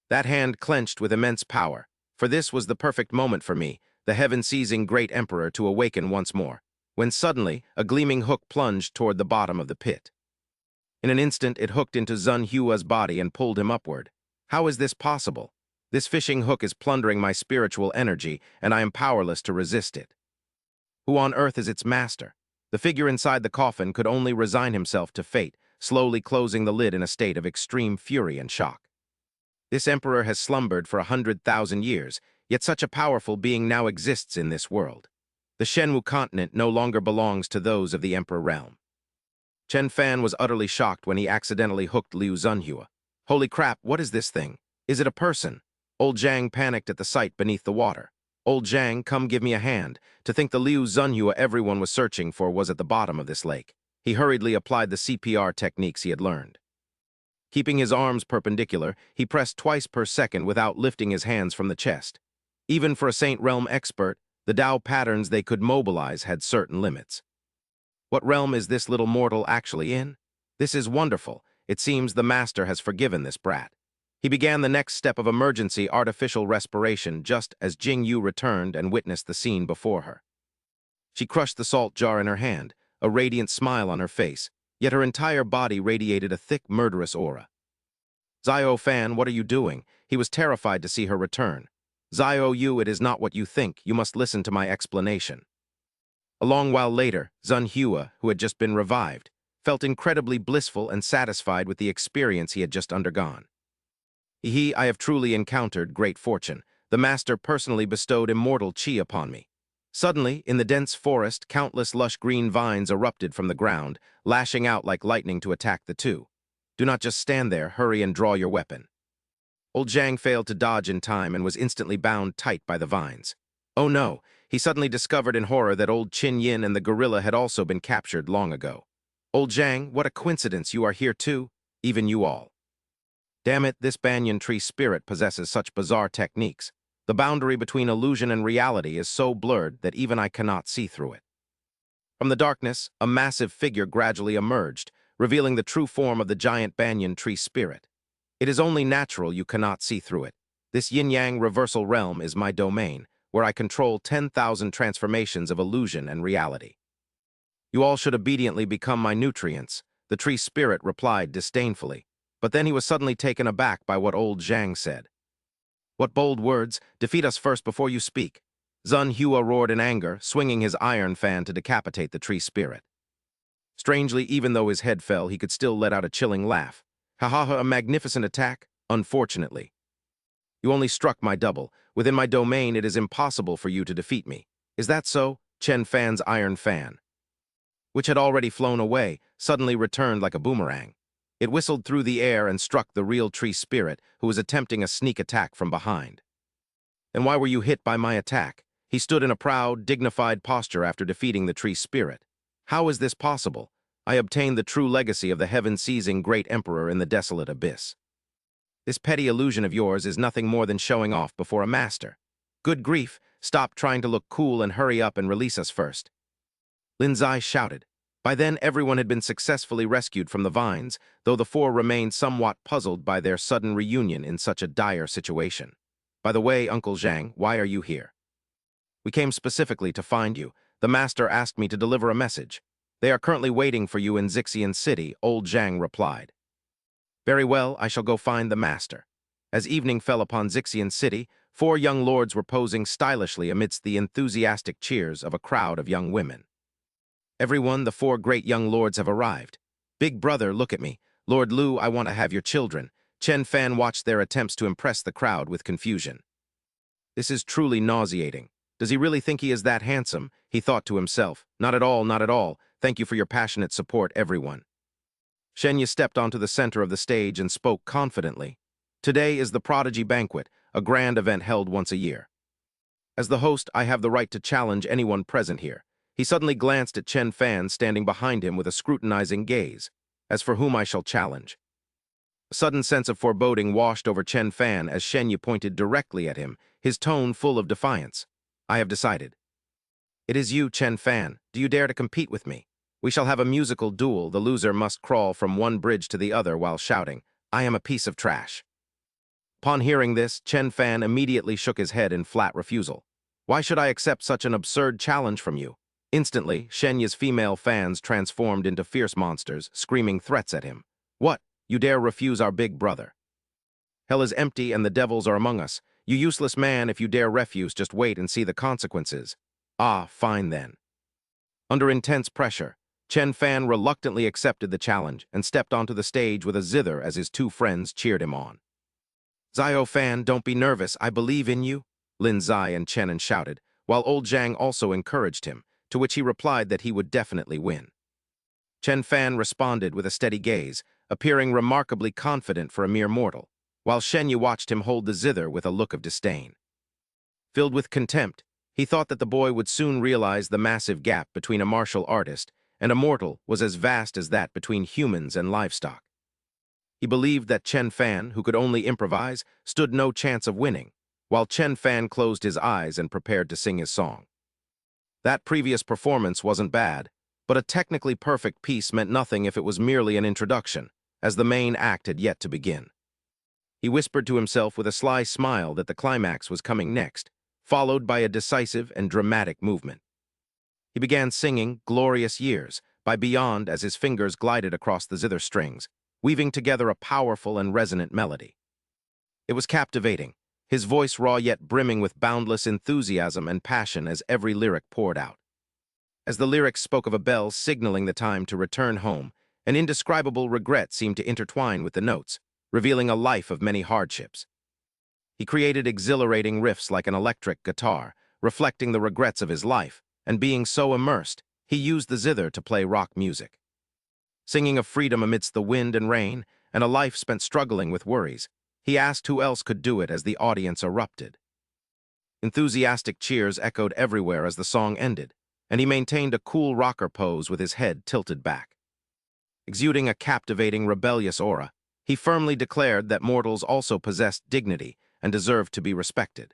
That hand clenched with immense power, for this was the perfect moment for me, the heaven-seizing great emperor, to awaken once more, when suddenly a gleaming hook plunged toward the bottom of the pit. In an instant, it hooked into Xyoan's body and pulled him upward. How is this possible? This fishing hook is plundering my spiritual energy, and I am powerless to resist it. Who on earth is its master? The figure inside the coffin could only resign himself to fate, slowly closing the lid in a state of extreme fury and shock. This emperor has slumbered for 100,000 years, yet such a powerful being now exists in this world. The Shenwu continent no longer belongs to those of the emperor realm. Chen Fan was utterly shocked when he accidentally hooked Liu Xyoan. Holy crap, what is this thing? Is it a person? Old Zhang panicked at the sight beneath the water. Old Zhang, come give me a hand. To think the Liu Xyoan everyone was searching for was at the bottom of this lake. He hurriedly applied the CPR techniques he had learned. Keeping his arms perpendicular, he pressed twice per second without lifting his hands from the chest. Even for a Saint Realm expert, the Tao patterns they could mobilize had certain limits. What realm is this little mortal actually in? This is wonderful. It seems the master has forgiven this brat. He began the next step of emergency artificial respiration just as Jing Yu returned and witnessed the scene before her. She crushed the salt jar in her hand, a radiant smile on her face, yet her entire body radiated a thick, murderous aura. Zio Fan, what are you doing? He was terrified to see her return. Zio Yu, it is not what you think. You must listen to my explanation. A long while later, Xyoan, who had just been revived, felt incredibly blissful and satisfied with the experience he had just undergone. I have truly encountered great fortune. The master personally bestowed immortal qi upon me. Suddenly, in the dense forest, countless lush green vines erupted from the ground, lashing out like lightning to attack the two. Do not just stand there, hurry and draw your weapon. Old Zhang failed to dodge in time and was instantly bound tight by the vines. Oh no, he suddenly discovered in horror that old Qin Yin and the gorilla had also been captured long ago. Old Zhang, what a coincidence, you are here too, even you all. Damn it, this banyan tree spirit possesses such bizarre techniques. The boundary between illusion and reality is so blurred that even I cannot see through it. From the darkness, a massive figure gradually emerged, revealing the true form of the giant banyan tree spirit. It is only natural you cannot see through it. This yin-yang reversal realm is my domain, where I control 10,000 transformations of illusion and reality. You all should obediently become my nutrients, the tree spirit replied disdainfully, but then he was suddenly taken aback by what old Zhang said. What bold words! Defeat us first before you speak. Xyoan roared in anger, swinging his iron fan to decapitate the tree spirit. Strangely, even though his head fell, he could still let out a chilling laugh. Ha ha ha, a magnificent attack? Unfortunately. You only struck my double. Within my domain, it is impossible for you to defeat me. Is that so? Chen Fan's iron fan, which had already flown away, suddenly returned like a boomerang. It whistled through the air and struck the real tree spirit, who was attempting a sneak attack from behind. Then why were you hit by my attack? He stood in a proud, dignified posture after defeating the tree spirit. How is this possible? I obtained the true legacy of the heaven-seizing great emperor in the desolate abyss. This petty illusion of yours is nothing more than showing off before a master. Good grief, stop trying to look cool and hurry up and release us first. Lin Xyoan shouted. By then, everyone had been successfully rescued from the vines, though the four remained somewhat puzzled by their sudden reunion in such a dire situation. By the way, Uncle Zhang, why are you here? We came specifically to find you. The master asked me to deliver a message. They are currently waiting for you in Xixian City, old Zhang replied. Very well, I shall go find the master. As evening fell upon Xixian City, four young lords were posing stylishly amidst the enthusiastic cheers of a crowd of young women. Everyone, the four great young lords have arrived. Big brother, look at me. Lord Lu, I want to have your children. Chen Fan watched their attempts to impress the crowd with confusion. This is truly nauseating. Does he really think he is that handsome? He thought to himself. Not at all, not at all. Thank you for your passionate support, everyone. Shenya stepped onto the center of the stage and spoke confidently. Today is the Prodigy Banquet, a grand event held once a year. As the host, I have the right to challenge anyone present here. He suddenly glanced at Chen Fan standing behind him with a scrutinizing gaze. As for whom I shall challenge. A sudden sense of foreboding washed over Chen Fan as Shenya pointed directly at him, his tone full of defiance. I have decided. It is you, Chen Fan. Do you dare to compete with me? We shall have a musical duel. The loser must crawl from one bridge to the other while shouting, I am a piece of trash. Upon hearing this, Chen Fan immediately shook his head in flat refusal. Why should I accept such an absurd challenge from you? Instantly, Shenya's female fans transformed into fierce monsters, screaming threats at him. What? You dare refuse our big brother? Hell is empty and the devils are among us. You useless man, if you dare refuse, just wait and see the consequences. Ah, fine then. Under intense pressure, Chen Fan reluctantly accepted the challenge and stepped onto the stage with a zither as his two friends cheered him on. Zio Fan, don't be nervous, I believe in you, Lin Xyoan and Chen shouted, while old Zhang also encouraged him, to which he replied that he would definitely win. Chen Fan responded with a steady gaze, appearing remarkably confident for a mere mortal, while Shenya watched him hold the zither with a look of disdain. Filled with contempt, he thought that the boy would soon realize the massive gap between a martial artist and a mortal was as vast as that between humans and livestock. He believed that Chen Fan, who could only improvise, stood no chance of winning, while Chen Fan closed his eyes and prepared to sing his song. That previous performance wasn't bad, but a technically perfect piece meant nothing if it was merely an introduction, as the main act had yet to begin. He whispered to himself with a sly smile that the climax was coming next, followed by a decisive and dramatic movement. He began singing Glorious Years by Beyond as his fingers glided across the zither strings, weaving together a powerful and resonant melody. It was captivating, his voice raw yet brimming with boundless enthusiasm and passion as every lyric poured out. As the lyrics spoke of a bell signaling the time to return home, an indescribable regret seemed to intertwine with the notes, revealing a life of many hardships. He created exhilarating riffs like an electric guitar, reflecting the regrets of his life, and being so immersed, he used the zither to play rock music. Singing of freedom amidst the wind and rain, and a life spent struggling with worries, he asked who else could do it as the audience erupted. Enthusiastic cheers echoed everywhere as the song ended, and he maintained a cool rocker pose with his head tilted back. Exuding a captivating, rebellious aura, he firmly declared that mortals also possessed dignity and deserved to be respected.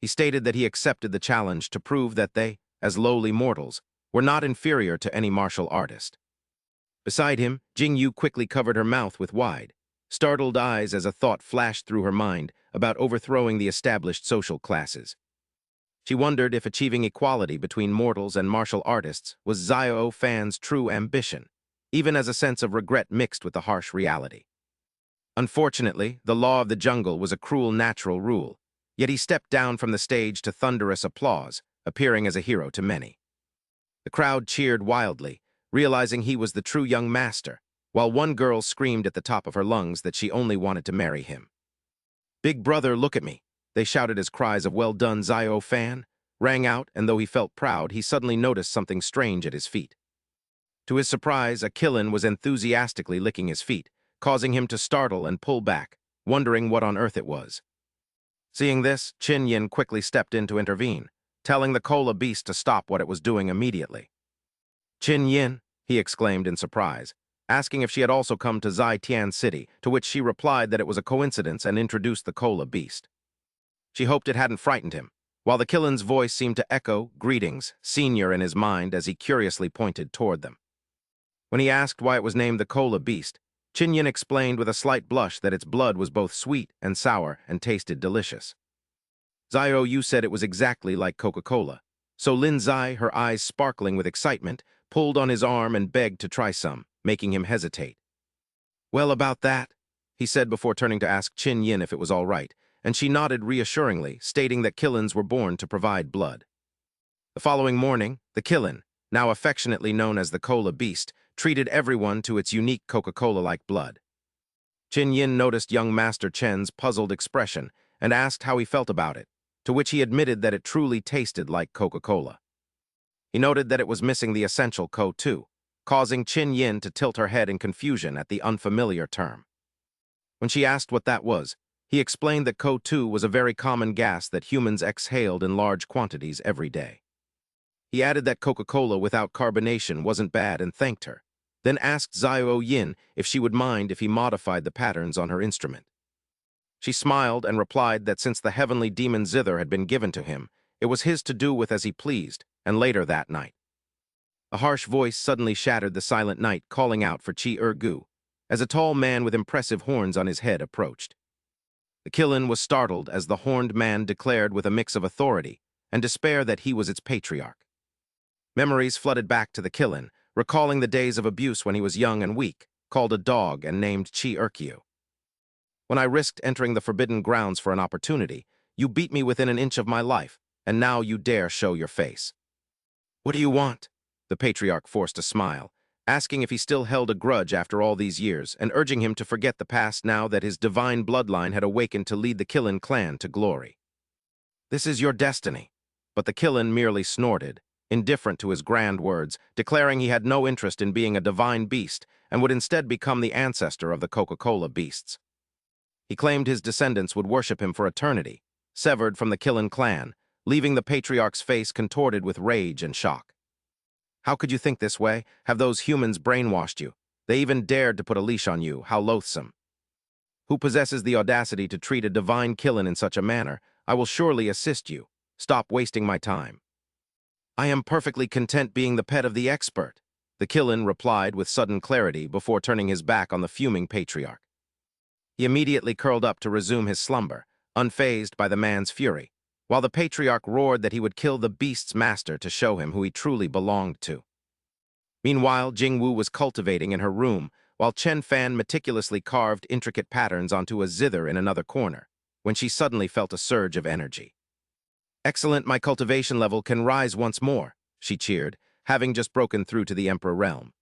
He stated that he accepted the challenge to prove that they, as lowly mortals, were not inferior to any martial artist. Beside him, Jingyu quickly covered her mouth with wide, startled eyes as a thought flashed through her mind about overthrowing the established social classes. She wondered if achieving equality between mortals and martial artists was Zio Fan's true ambition, even as a sense of regret mixed with the harsh reality. Unfortunately, the law of the jungle was a cruel natural rule, yet he stepped down from the stage to thunderous applause, appearing as a hero to many. The crowd cheered wildly, realizing he was the true young master, while one girl screamed at the top of her lungs that she only wanted to marry him. Big brother, look at me, they shouted as cries of well done, Zio Fan rang out, and though he felt proud, he suddenly noticed something strange at his feet. To his surprise, a Killin was enthusiastically licking his feet, causing him to startle and pull back, wondering what on earth it was. Seeing this, Qin Yin quickly stepped in to intervene, telling the Kola beast to stop what it was doing immediately. Qin Yin, he exclaimed in surprise, asking if she had also come to Zai Tian City, to which she replied that it was a coincidence and introduced the Kola beast. She hoped it hadn't frightened him, while the Killin's voice seemed to echo, greetings, senior in his mind as he curiously pointed toward them. When he asked why it was named the Cola Beast, Chin Yin explained with a slight blush that its blood was both sweet and sour and tasted delicious. Zio Yu said it was exactly like Coca-Cola, so Lin Zai, her eyes sparkling with excitement, pulled on his arm and begged to try some, making him hesitate. "Well, about that," he said before turning to ask Chin Yin if it was all right, and she nodded reassuringly, stating that Killins were born to provide blood. The following morning, the Killin, now affectionately known as the Cola Beast, treated everyone to its unique Coca-Cola-like blood. Chin Yin noticed young Master Chen's puzzled expression and asked how he felt about it, to which he admitted that it truly tasted like Coca-Cola. He noted that it was missing the essential Co too, causing Chin Yin to tilt her head in confusion at the unfamiliar term. When she asked what that was, he explained that CO2 was a very common gas that humans exhaled in large quantities every day. He added that Coca-Cola without carbonation wasn't bad and thanked her, then asked Zio Yin if she would mind if he modified the patterns on her instrument. She smiled and replied that since the heavenly demon zither had been given to him, it was his to do with as he pleased, and later that night. A harsh voice suddenly shattered the silent night, calling out for Chi-Er-gu, as a tall man with impressive horns on his head approached. The Killin was startled as the horned man declared with a mix of authority and despair that he was its patriarch. Memories flooded back to the Killin, recalling the days of abuse when he was young and weak, called a dog and named Chi-Er-kyu. "When I risked entering the forbidden grounds for an opportunity, you beat me within an inch of my life, and now you dare show your face." "What do you want?" The patriarch forced a smile, asking if he still held a grudge after all these years, and urging him to forget the past now that his divine bloodline had awakened to lead the Killin clan to glory. "This is your destiny." But the Killin merely snorted, indifferent to his grand words, declaring he had no interest in being a divine beast and would instead become the ancestor of the Coca-Cola beasts. He claimed his descendants would worship him for eternity, severed from the Killin clan, leaving the patriarch's face contorted with rage and shock. "How could you think this way? Have those humans brainwashed you? They even dared to put a leash on you. How loathsome. Who possesses the audacity to treat a divine Killin in such a manner? I will surely assist you. Stop wasting my time." "I am perfectly content being the pet of the expert," the Killin replied with sudden clarity before turning his back on the fuming patriarch. He immediately curled up to resume his slumber, unfazed by the man's fury, while the patriarch roared that he would kill the beast's master to show him who he truly belonged to. Meanwhile, Jingwu was cultivating in her room, while Chen Fan meticulously carved intricate patterns onto a zither in another corner, when she suddenly felt a surge of energy. "Excellent, my cultivation level can rise once more," she cheered, having just broken through to the Emperor realm.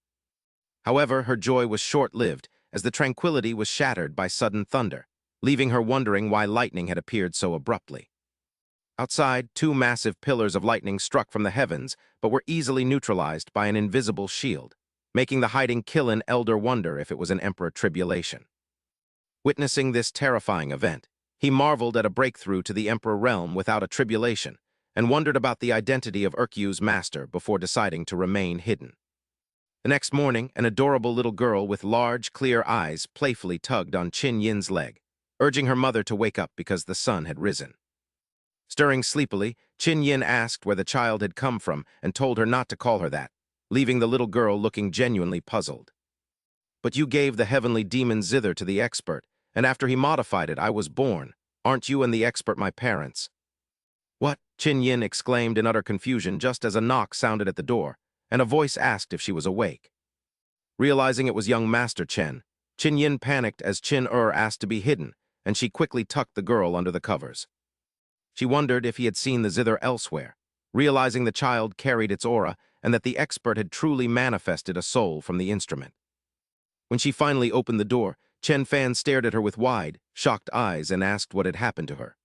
However, her joy was short-lived, as the tranquility was shattered by sudden thunder, leaving her wondering why lightning had appeared so abruptly. Outside, two massive pillars of lightning struck from the heavens, but were easily neutralized by an invisible shield, making the hiding Killin elder wonder if it was an Emperor tribulation. Witnessing this terrifying event, he marveled at a breakthrough to the Emperor realm without a tribulation, and wondered about the identity of Urkyu's master before deciding to remain hidden. The next morning, an adorable little girl with large, clear eyes playfully tugged on Chin Yin's leg, urging her mother to wake up because the sun had risen. Stirring sleepily, Chin Yin asked where the child had come from and told her not to call her that, leaving the little girl looking genuinely puzzled. "But you gave the heavenly demon zither to the expert, and after he modified it, I was born. Aren't you and the expert my parents?" "What?" Chin Yin exclaimed in utter confusion just as a knock sounded at the door, and a voice asked if she was awake. Realizing it was young Master Chen, Chin Yin panicked as Chin-Er asked to be hidden, and she quickly tucked the girl under the covers. She wondered if he had seen the zither elsewhere, realizing the child carried its aura and that the expert had truly manifested a soul from the instrument. When she finally opened the door, Chen Fan stared at her with wide, shocked eyes and asked what had happened to her.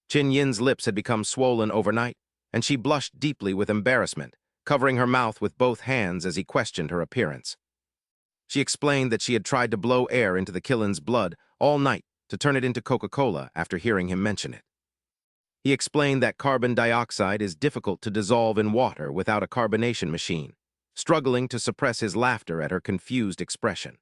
Chin Yin's lips had become swollen overnight, and she blushed deeply with embarrassment, covering her mouth with both hands as he questioned her appearance. She explained that she had tried to blow air into the Killin's blood all night to turn it into Coca-Cola after hearing him mention it. He explained that carbon dioxide is difficult to dissolve in water without a carbonation machine, struggling to suppress his laughter at her confused expression.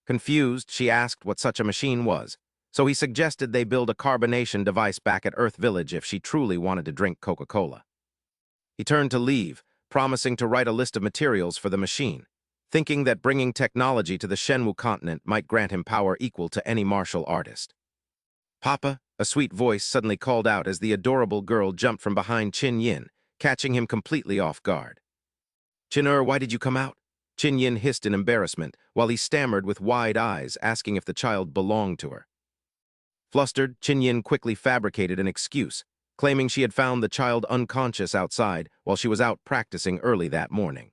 Confused, she asked what such a machine was, so he suggested they build a carbonation device back at Earth Village if she truly wanted to drink Coca-Cola. He turned to leave, promising to write a list of materials for the machine, thinking that bringing technology to the Shenwu continent might grant him power equal to any martial artist. "Papa," a sweet voice suddenly called out as the adorable girl jumped from behind Qin Yin, catching him completely off guard. "Qin, why did you come out?" Qin Yin hissed in embarrassment, while he stammered with wide eyes, asking if the child belonged to her. Flustered, Qin Yin quickly fabricated an excuse, claiming she had found the child unconscious outside while she was out practicing early that morning.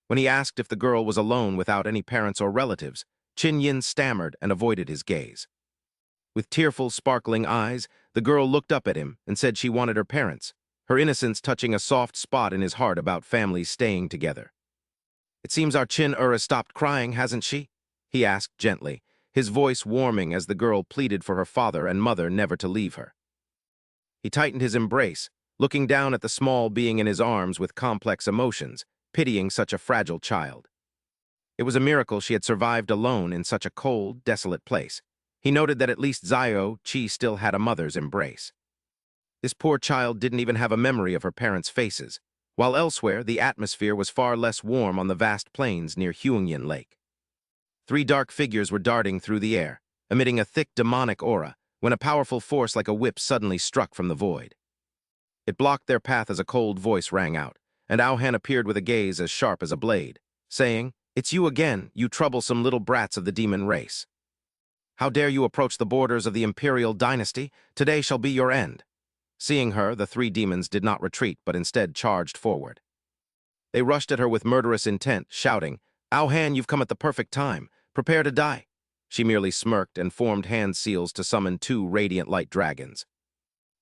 When he asked if the girl was alone without any parents or relatives, Qin Yin stammered and avoided his gaze. With tearful, sparkling eyes, the girl looked up at him and said she wanted her parents, her innocence touching a soft spot in his heart about families staying together. "It seems our Qin has stopped crying, hasn't she?" he asked gently, his voice warming as the girl pleaded for her father and mother never to leave her. He tightened his embrace, looking down at the small being in his arms with complex emotions, pitying such a fragile child. It was a miracle she had survived alone in such a cold, desolate place. He noted that at least Zio Qi still had a mother's embrace. This poor child didn't even have a memory of her parents' faces, while elsewhere the atmosphere was far less warm on the vast plains near Huangyan Lake. 3 dark figures were darting through the air, emitting a thick demonic aura, when a powerful force like a whip suddenly struck from the void. It blocked their path as a cold voice rang out, and Aohan appeared with a gaze as sharp as a blade, saying, "It's you again, you troublesome little brats of the demon race. How dare you approach the borders of the imperial dynasty? Today shall be your end." Seeing her, the 3 demons did not retreat, but instead charged forward. They rushed at her with murderous intent, shouting, "Aohan, you've come at the perfect time. Prepare to die." She merely smirked and formed hand seals to summon 2 radiant light dragons.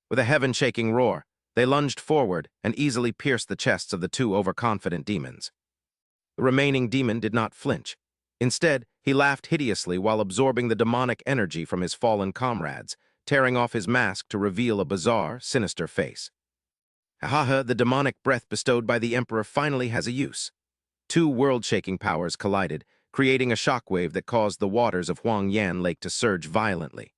With a heaven-shaking roar, they lunged forward and easily pierced the chests of the 2 overconfident demons. The remaining demon did not flinch. Instead, he laughed hideously while absorbing the demonic energy from his fallen comrades, tearing off his mask to reveal a bizarre, sinister face. "Ha, the demonic breath bestowed by the Emperor finally has a use." 2 world-shaking powers collided, creating a shockwave that caused the waters of Huangyan Lake to surge violently.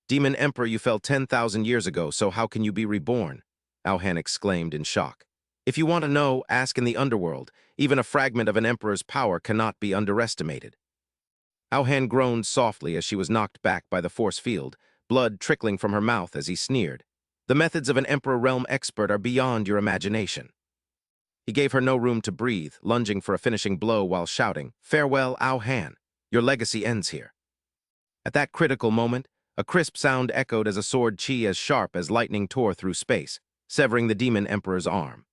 "Demon Emperor, you fell 10,000 years ago, so how can you be reborn?" Aohan exclaimed in shock. "If you want to know, ask in the underworld. Even a fragment of an emperor's power cannot be underestimated." Aohan groaned softly as she was knocked back by the force field, blood trickling from her mouth as he sneered. "The methods of an Emperor Realm expert are beyond your imagination." He gave her no room to breathe, lunging for a finishing blow while shouting, "Farewell, Aohan. Your legacy ends here." At that critical moment, a crisp sound echoed as a sword chi as sharp as lightning tore through space, severing the demon emperor's arm.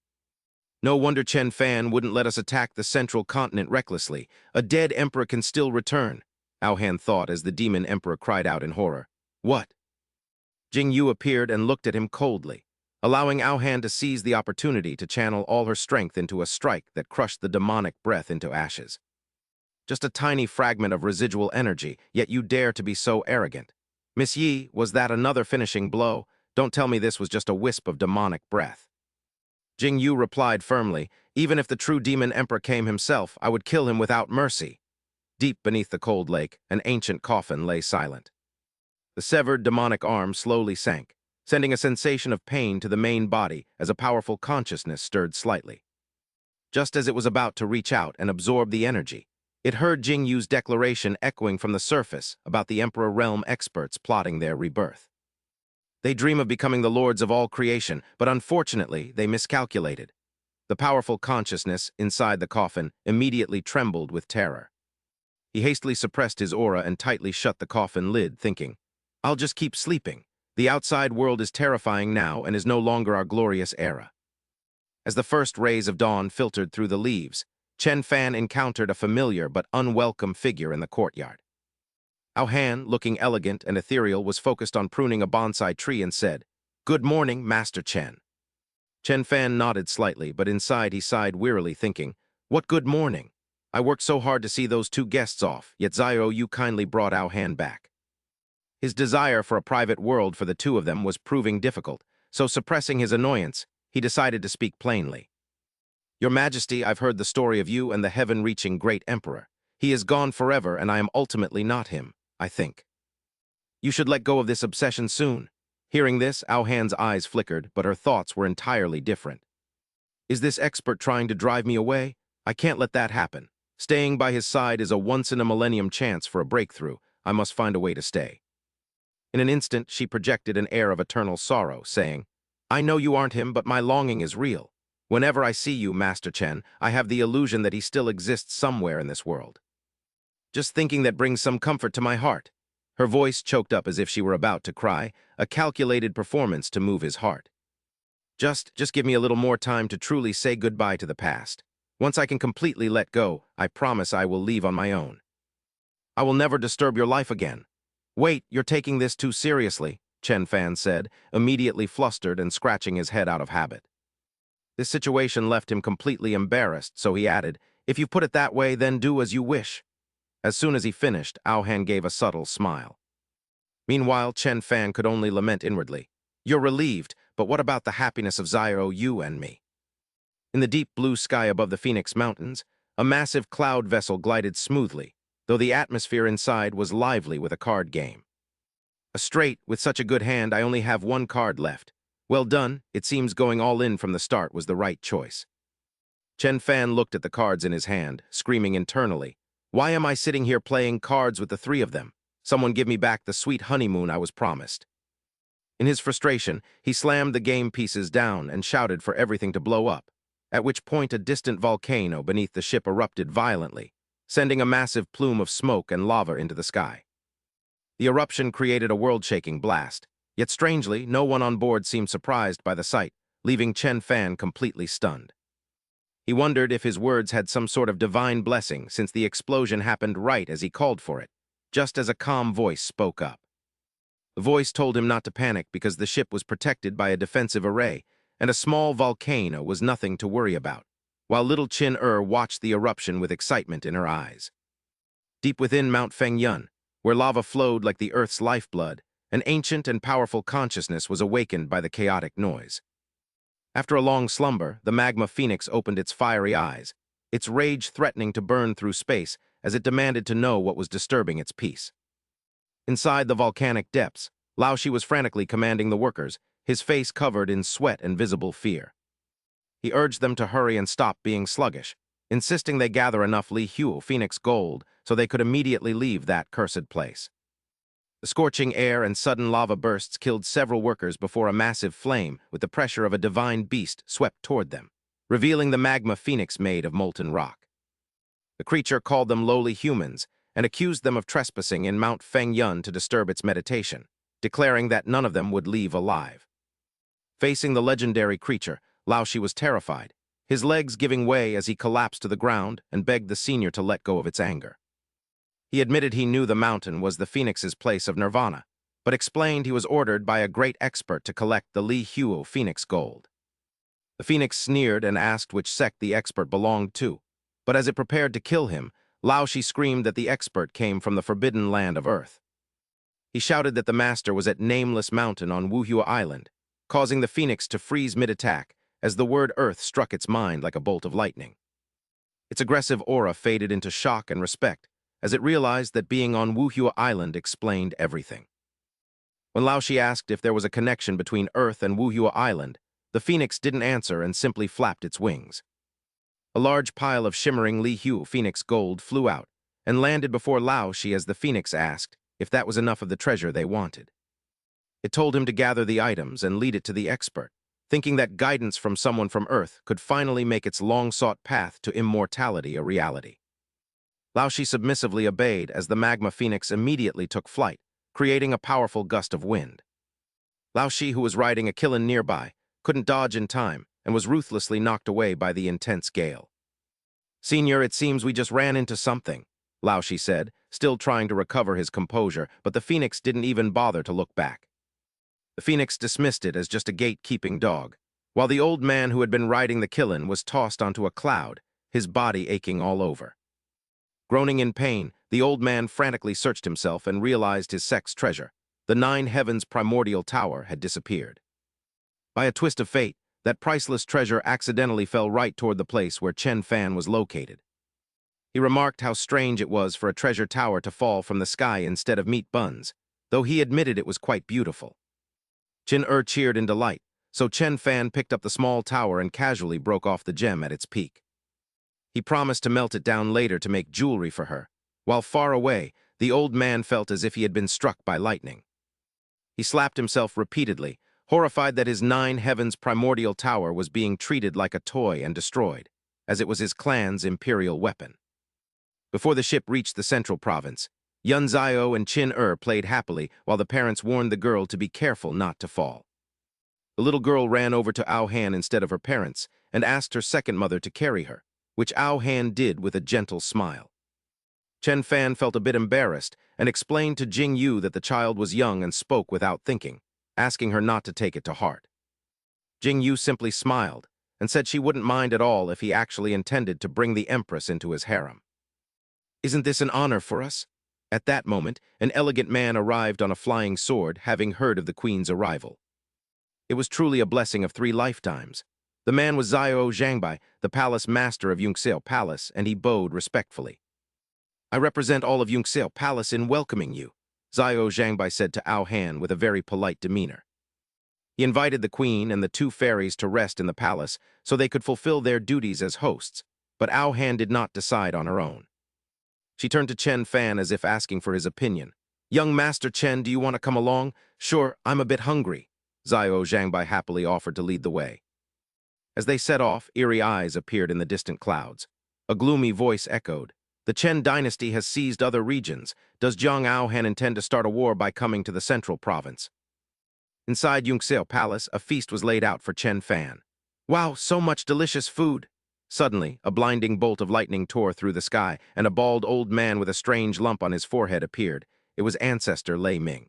"No wonder Chen Fan wouldn't let us attack the central continent recklessly. A dead emperor can still return," Aohan thought as the demon emperor cried out in horror. "What?" Jing Yu appeared and looked at him coldly, allowing Aohan to seize the opportunity to channel all her strength into a strike that crushed the demonic breath into ashes. "Just a tiny fragment of residual energy, yet you dare to be so arrogant. Miss Yi, was that another finishing blow? Don't tell me this was just a wisp of demonic breath." Jing Yu replied firmly, "Even if the true demon emperor came himself, I would kill him without mercy." Deep beneath the cold lake, an ancient coffin lay silent. The severed demonic arm slowly sank, sending a sensation of pain to the main body as a powerful consciousness stirred slightly. Just as it was about to reach out and absorb the energy, it heard Jing Yu's declaration echoing from the surface about the Emperor Realm experts plotting their rebirth. "They dream of becoming the lords of all creation, but unfortunately, they miscalculated." The powerful consciousness inside the coffin immediately trembled with terror. He hastily suppressed his aura and tightly shut the coffin lid, thinking, "I'll just keep sleeping. The outside world is terrifying now and is no longer our glorious era." As the first rays of dawn filtered through the leaves, Chen Fan encountered a familiar but unwelcome figure in the courtyard. Aohan, looking elegant and ethereal, was focused on pruning a bonsai tree and said, "Good morning, Master Chen." Chen Fan nodded slightly, but inside he sighed wearily, thinking, "What good morning? I worked so hard to see those 2 guests off, yet Zio, you kindly brought Aohan back." His desire for a private world for the 2 of them was proving difficult, so suppressing his annoyance, he decided to speak plainly. "Your Majesty, I've heard the story of you and the heaven-reaching great emperor. He is gone forever, and I am ultimately not him, I think. You should let go of this obsession soon." Hearing this, Aohan's eyes flickered, but her thoughts were entirely different. "Is this expert trying to drive me away? I can't let that happen. Staying by his side is a once-in-a-millennium chance for a breakthrough. I must find a way to stay. In an instant, she projected an air of eternal sorrow, saying, I know you aren't him, but my longing is real. Whenever I see you, Master Chen, I have the illusion that he still exists somewhere in this world. Just thinking that brings some comfort to my heart. Her voice choked up as if she were about to cry, a calculated performance to move his heart. Just give me a little more time to truly say goodbye to the past. Once I can completely let go, I promise I will leave on my own. I will never disturb your life again. Wait, you're taking this too seriously, Chen Fan said, immediately flustered and scratching his head out of habit. This situation left him completely embarrassed, so he added, if you put it that way, then do as you wish. As soon as he finished, Aohan gave a subtle smile. Meanwhile, Chen Fan could only lament inwardly. You're relieved, but what about the happiness of Zyro, you and me? In the deep blue sky above the Phoenix Mountains, a massive cloud vessel glided smoothly, though the atmosphere inside was lively with a card game. A straight, with such a good hand, I only have one card left. Well done, it seems going all in from the start was the right choice. Chen Fan looked at the cards in his hand, screaming internally, why am I sitting here playing cards with the three of them? Someone give me back the sweet honeymoon I was promised. In his frustration, he slammed the game pieces down and shouted for everything to blow up, at which point a distant volcano beneath the ship erupted violently, sending a massive plume of smoke and lava into the sky. The eruption created a world-shaking blast, yet strangely, no one on board seemed surprised by the sight, leaving Chen Fan completely stunned. He wondered if his words had some sort of divine blessing since the explosion happened right as he called for it, just as a calm voice spoke up. The voice told him not to panic because the ship was protected by a defensive array, and a small volcano was nothing to worry about, while little Qin watched the eruption with excitement in her eyes. Deep within Mount Fengyun, where lava flowed like the Earth's lifeblood, an ancient and powerful consciousness was awakened by the chaotic noise. After a long slumber, the magma phoenix opened its fiery eyes, its rage threatening to burn through space as it demanded to know what was disturbing its peace. Inside the volcanic depths, Lao Shi was frantically commanding the workers, his face covered in sweat and visible fear. He urged them to hurry and stop being sluggish, insisting they gather enough Li Huo Phoenix gold so they could immediately leave that cursed place. The scorching air and sudden lava bursts killed several workers before a massive flame with the pressure of a divine beast swept toward them, revealing the magma phoenix made of molten rock. The creature called them lowly humans and accused them of trespassing in Mount Fengyun to disturb its meditation, declaring that none of them would leave alive. Facing the legendary creature, Lao Shi was terrified, his legs giving way as he collapsed to the ground and begged the senior to let go of its anger. He admitted he knew the mountain was the Phoenix's place of nirvana, but explained he was ordered by a great expert to collect the Li Huo Phoenix gold. The Phoenix sneered and asked which sect the expert belonged to, but as it prepared to kill him, Lao Shi screamed that the expert came from the forbidden land of Earth. He shouted that the master was at Nameless Mountain on Wuhua Island, causing the Phoenix to freeze mid-attack as the word Earth struck its mind like a bolt of lightning. Its aggressive aura faded into shock and respect, as it realized that being on Wuhua Island explained everything. When Lao Shi asked if there was a connection between Earth and Wuhua Island, the Phoenix didn't answer and simply flapped its wings. A large pile of shimmering Li Huo Phoenix gold flew out and landed before Lao Shi as the Phoenix asked if that was enough of the treasure they wanted. It told him to gather the items and lead it to the expert, thinking that guidance from someone from Earth could finally make its long-sought path to immortality a reality. Lao Shi submissively obeyed as the magma phoenix immediately took flight, creating a powerful gust of wind. Lao Shi, who was riding a Qilin nearby, couldn't dodge in time and was ruthlessly knocked away by the intense gale. "Senior, it seems we just ran into something," Lao Shi said, still trying to recover his composure, but the phoenix didn't even bother to look back. The phoenix dismissed it as just a gatekeeping dog, while the old man who had been riding the Qilin was tossed onto a cloud, his body aching all over. Groaning in pain, the old man frantically searched himself and realized his sect's treasure. The 9 Heavens primordial tower had disappeared. By a twist of fate, that priceless treasure accidentally fell right toward the place where Chen Fan was located. He remarked how strange it was for a treasure tower to fall from the sky instead of meat buns, though he admitted it was quite beautiful. Qin cheered in delight, so Chen Fan picked up the small tower and casually broke off the gem at its peak. He promised to melt it down later to make jewelry for her. While far away, the old man felt as if he had been struck by lightning. He slapped himself repeatedly, horrified that his 9 heavens primordial tower was being treated like a toy and destroyed, as it was his clan's imperial weapon. Before the ship reached the central province, Yun Zio and Chin played happily while the parents warned the girl to be careful not to fall. The little girl ran over to Ao Han instead of her parents and asked her second mother to carry her, which Ao Han did with a gentle smile. Chen Fan felt a bit embarrassed and explained to Jing Yu that the child was young and spoke without thinking, asking her not to take it to heart. Jing Yu simply smiled and said she wouldn't mind at all if he actually intended to bring the Empress into his harem. "Isn't this an honor for us?" At that moment, an elegant man arrived on a flying sword, having heard of the Queen's arrival. It was truly a blessing of 3 lifetimes. The man was Zio Zhangbai, the palace master of Yunxiao Palace, and he bowed respectfully. "I represent all of Yunxiao Palace in welcoming you," Zio Zhangbai said to Ao Han with a very polite demeanor. He invited the Queen and the 2 fairies to rest in the palace so they could fulfill their duties as hosts, but Ao Han did not decide on her own. She turned to Chen Fan as if asking for his opinion. "Young Master Chen, do you want to come along?" "Sure, I'm a bit hungry," Zio Zhangbai happily offered to lead the way. As they set off, eerie eyes appeared in the distant clouds. A gloomy voice echoed, "The Chen dynasty has seized other regions. Does Jiang Ao Han intend to start a war by coming to the central province?" Inside Yunxiao Palace, a feast was laid out for Chen Fan. "Wow, so much delicious food!" Suddenly, a blinding bolt of lightning tore through the sky, and a bald old man with a strange lump on his forehead appeared. It was ancestor Lei Ming.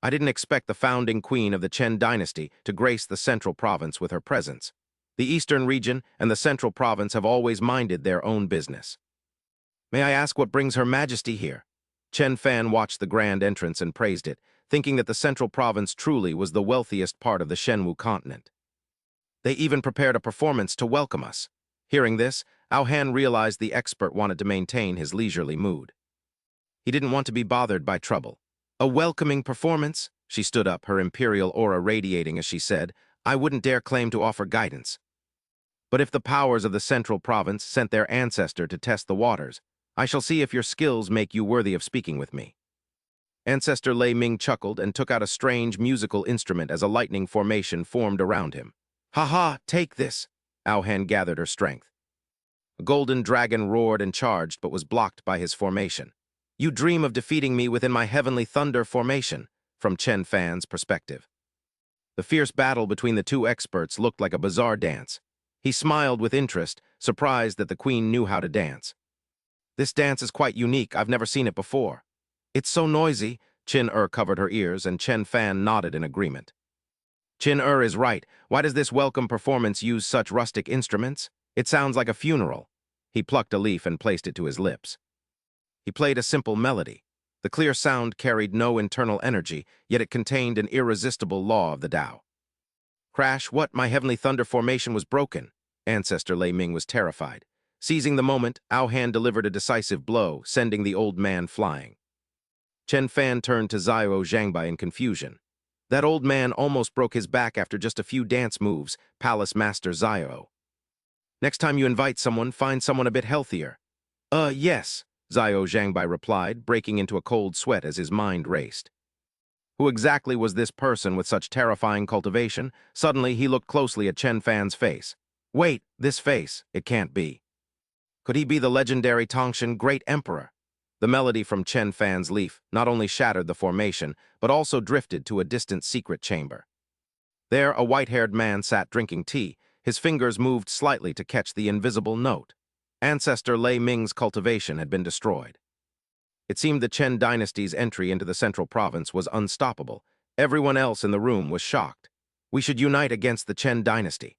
"I didn't expect the founding queen of the Chen dynasty to grace the central province with her presence. The eastern region and the central province have always minded their own business. May I ask what brings Her Majesty here?" Chen Fan watched the grand entrance and praised it, thinking that the central province truly was the wealthiest part of the Shenwu continent. "They even prepared a performance to welcome us." Hearing this, Ao Han realized the expert wanted to maintain his leisurely mood. He didn't want to be bothered by trouble. "A welcoming performance?" She stood up, her imperial aura radiating as she said, "I wouldn't dare claim to offer guidance. But if the powers of the central province sent their ancestor to test the waters, I shall see if your skills make you worthy of speaking with me." Ancestor Lei Ming chuckled and took out a strange musical instrument as a lightning formation formed around him. "Ha ha, take this!" Ao Han gathered her strength. A golden dragon roared and charged, but was blocked by his formation. "You dream of defeating me within my heavenly thunder formation," from Chen Fan's perspective. The fierce battle between the 2 experts looked like a bizarre dance. He smiled with interest, surprised that the Queen knew how to dance. "This dance is quite unique. I've never seen it before." "It's so noisy." Chin covered her ears, and Chen Fan nodded in agreement. "Chin is right. Why does this welcome performance use such rustic instruments? It sounds like a funeral." He plucked a leaf and placed it to his lips. He played a simple melody. The clear sound carried no internal energy, yet it contained an irresistible law of the Tao. "Crash, what? My heavenly thunder formation was broken." Ancestor Lei Ming was terrified. Seizing the moment, Ao Han delivered a decisive blow, sending the old man flying. Chen Fan turned to Zio Zhangbai in confusion. "That old man almost broke his back after just a few dance moves, Palace Master Zio. Next time you invite someone, find someone a bit healthier." Yes," Zio Zhangbai replied, breaking into a cold sweat as his mind raced. Who exactly was this person with such terrifying cultivation? Suddenly, he looked closely at Chen Fan's face. "Wait, this face, it can't be. Could he be the legendary Tangshan Great Emperor?" The melody from Chen Fan's leaf not only shattered the formation, but also drifted to a distant secret chamber. There, a white-haired man sat drinking tea. His fingers moved slightly to catch the invisible note. Ancestor Lei Ming's cultivation had been destroyed. It seemed the Chen dynasty's entry into the central province was unstoppable. Everyone else in the room was shocked. "We should unite against the Chen dynasty."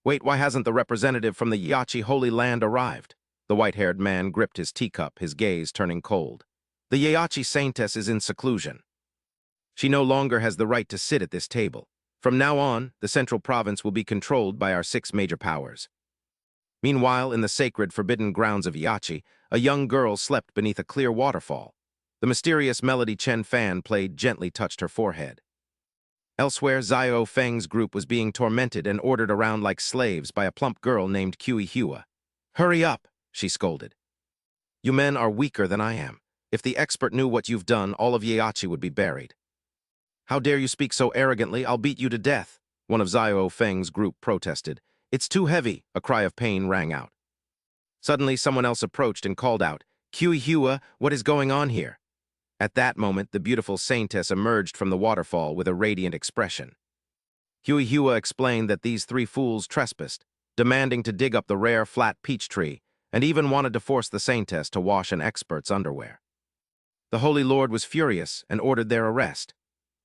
"Wait, why hasn't the representative from the Yachi Holy Land arrived?" The white-haired man gripped his teacup, his gaze turning cold. "The Yachi Saintess is in seclusion. She no longer has the right to sit at this table. From now on, the central province will be controlled by our 6 major powers." Meanwhile, in the sacred, forbidden grounds of Yachi, a young girl slept beneath a clear waterfall. The mysterious melody Chen Fan played gently touched her forehead. Elsewhere, Zio Feng's group was being tormented and ordered around like slaves by a plump girl named Kui Hua. Hurry up, she scolded. You men are weaker than I am. If the expert knew what you've done, all of Yeachi would be buried. How dare you speak so arrogantly? I'll beat you to death, one of Xiao Feng's group protested. It's too heavy, a cry of pain rang out. Suddenly, someone else approached and called out, Kui Hua, what is going on here? At that moment, the beautiful saintess emerged from the waterfall with a radiant expression. Kui Hua explained that these three fools trespassed, demanding to dig up the rare flat peach tree, and even wanted to force the saintess to wash an expert's underwear. The Holy Lord was furious and ordered their arrest.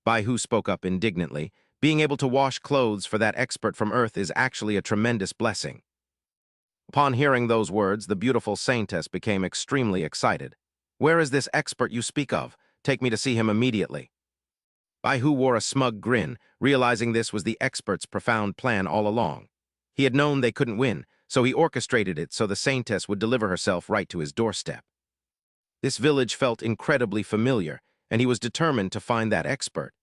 Bai Hu spoke up indignantly, being able to wash clothes for that expert from Earth is actually a tremendous blessing. Upon hearing those words, the beautiful saintess became extremely excited. Where is this expert you speak of? Take me to see him immediately. Bai Hu wore a smug grin, realizing this was the expert's profound plan all along. He had known they couldn't win, so he orchestrated it so the saintess would deliver herself right to his doorstep. This village felt incredibly familiar, and he was determined to find that expert.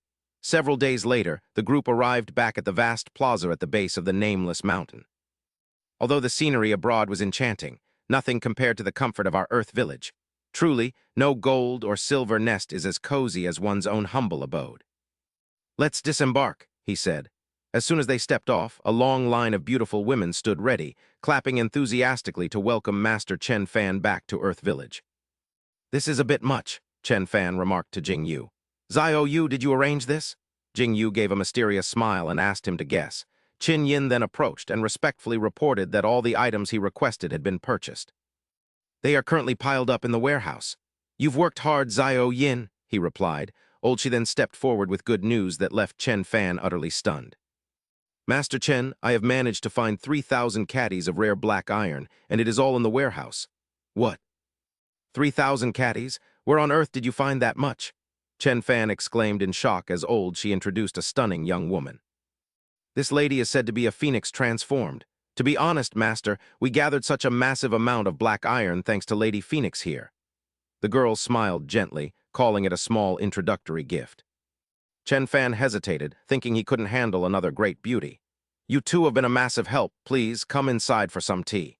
Several days later, the group arrived back at the vast plaza at the base of the nameless mountain. Although the scenery abroad was enchanting, nothing compared to the comfort of our Earth village. Truly, no gold or silver nest is as cozy as one's own humble abode. Let's disembark, he said. As soon as they stepped off, a long line of beautiful women stood ready, clapping enthusiastically to welcome Master Chen Fan back to Earth Village. This is a bit much, Chen Fan remarked to Jing Yu. Xiao Yu, did you arrange this? Jing Yu gave a mysterious smile and asked him to guess. Qin Yin then approached and respectfully reported that all the items he requested had been purchased. They are currently piled up in the warehouse. You've worked hard, Xiao Yin, he replied. Old Shi then stepped forward with good news that left Chen Fan utterly stunned. Master Chen, I have managed to find 3,000 caddies of rare black iron, and it is all in the warehouse. What? 3,000 caddies? Where on earth did you find that much? Chen Fan exclaimed in shock as Old Shi introduced a stunning young woman. This lady is said to be a phoenix transformed. To be honest, Master, we gathered such a massive amount of black iron thanks to Lady Phoenix here. The girl smiled gently, calling it a small introductory gift. Chen Fan hesitated, thinking he couldn't handle another great beauty. You two have been a massive help. Please, come inside for some tea.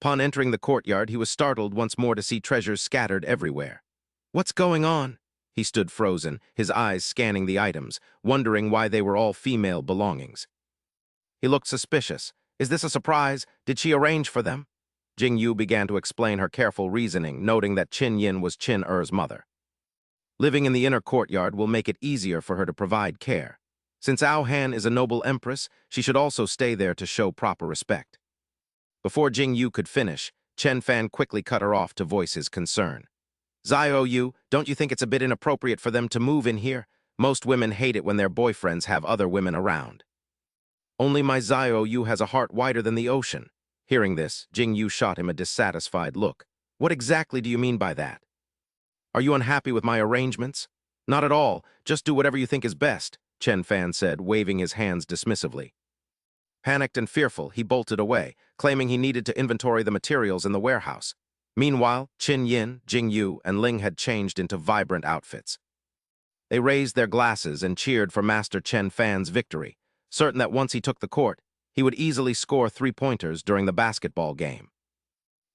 Upon entering the courtyard, he was startled once more to see treasures scattered everywhere. What's going on? He stood frozen, his eyes scanning the items, wondering why they were all female belongings. He looked suspicious. Is this a surprise? Did she arrange for them? Jing Yu began to explain her careful reasoning, noting that Qin Yin was Qin Er's mother. Living in the inner courtyard will make it easier for her to provide care. Since Ao Han is a noble empress, she should also stay there to show proper respect. Before Jing Yu could finish, Chen Fan quickly cut her off to voice his concern. Xiao Yu, don't you think it's a bit inappropriate for them to move in here? Most women hate it when their boyfriends have other women around. Only my Xiao Yu has a heart wider than the ocean. Hearing this, Jing Yu shot him a dissatisfied look. What exactly do you mean by that? Are you unhappy with my arrangements? Not at all. Just do whatever you think is best, Chen Fan said, waving his hands dismissively. Panicked and fearful, he bolted away, claiming he needed to inventory the materials in the warehouse. Meanwhile, Qin Yin, Jing Yu, and Ling had changed into vibrant outfits. They raised their glasses and cheered for Master Chen Fan's victory, certain that once he took the court, he would easily score 3-pointers during the basketball game.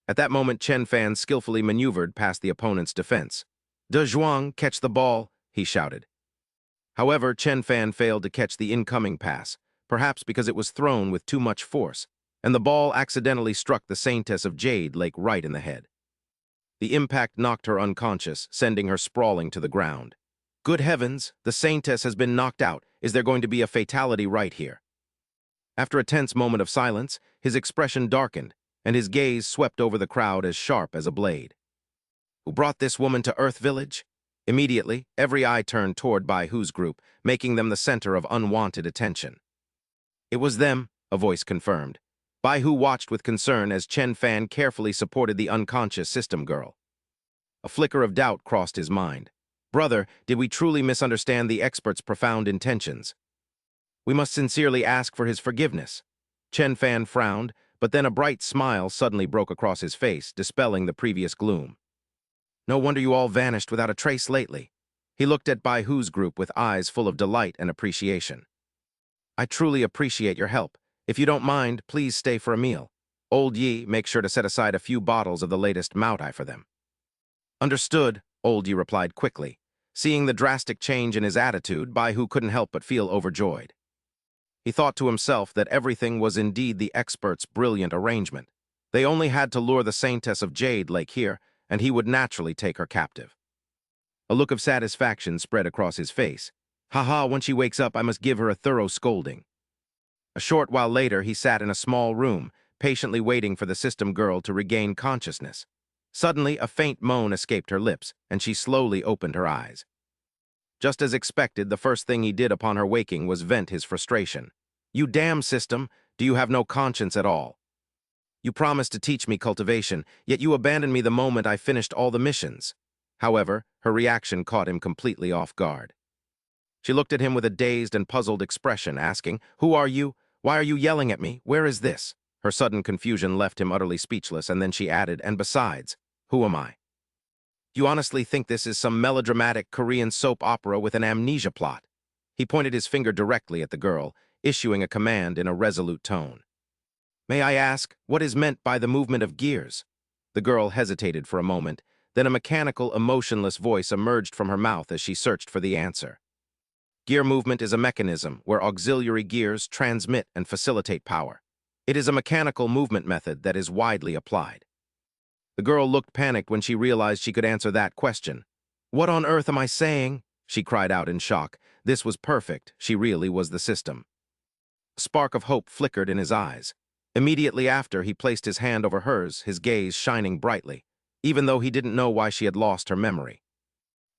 At that moment, Chen Fan skillfully maneuvered past the opponent's defense. De Zhuang, catch the ball, he shouted. However, Chen Fan failed to catch the incoming pass, perhaps because it was thrown with too much force, and the ball accidentally struck the Saintess of Jade Lake right in the head. The impact knocked her unconscious, sending her sprawling to the ground. Good heavens, the Saintess has been knocked out. Is there going to be a fatality right here? After a tense moment of silence, his expression darkened, and his gaze swept over the crowd as sharp as a blade. Who brought this woman to Earth Village? Immediately, every eye turned toward Bai Hu's group, making them the center of unwanted attention. It was them, a voice confirmed. Bai Hu watched with concern as Chen Fan carefully supported the unconscious system girl. A flicker of doubt crossed his mind. Brother, did we truly misunderstand the expert's profound intentions? We must sincerely ask for his forgiveness. Chen Fan frowned, but then a bright smile suddenly broke across his face, dispelling the previous gloom. No wonder you all vanished without a trace lately. He looked at Bai Hu's group with eyes full of delight and appreciation. I truly appreciate your help. If you don't mind, please stay for a meal. Old Yi, make sure to set aside a few bottles of the latest Moutai for them. Understood, Old Yi replied quickly, seeing the drastic change in his attitude, Bai Hu couldn't help but feel overjoyed. He thought to himself that everything was indeed the expert's brilliant arrangement. They only had to lure the Saintess of Jade Lake here, and he would naturally take her captive. A look of satisfaction spread across his face. Haha, when she wakes up, I must give her a thorough scolding. A short while later, he sat in a small room, patiently waiting for the system girl to regain consciousness. Suddenly, a faint moan escaped her lips, and she slowly opened her eyes. Just as expected, the first thing he did upon her waking was vent his frustration. You damn system, do you have no conscience at all? You promised to teach me cultivation, yet you abandoned me the moment I finished all the missions. However, her reaction caught him completely off guard. She looked at him with a dazed and puzzled expression, asking, Who are you? Why are you yelling at me? Where is this? Her sudden confusion left him utterly speechless, and then she added, And besides, who am I? Do you honestly think this is some melodramatic Korean soap opera with an amnesia plot? He pointed his finger directly at the girl, issuing a command in a resolute tone. May I ask, what is meant by the movement of gears? The girl hesitated for a moment, then a mechanical, emotionless voice emerged from her mouth as she searched for the answer. Gear movement is a mechanism where auxiliary gears transmit and facilitate power. It is a mechanical movement method that is widely applied. The girl looked panicked when she realized she could answer that question. What on earth am I saying? She cried out in shock. This was perfect. She really was the system. A spark of hope flickered in his eyes. Immediately after, he placed his hand over hers, his gaze shining brightly, even though he didn't know why she had lost her memory.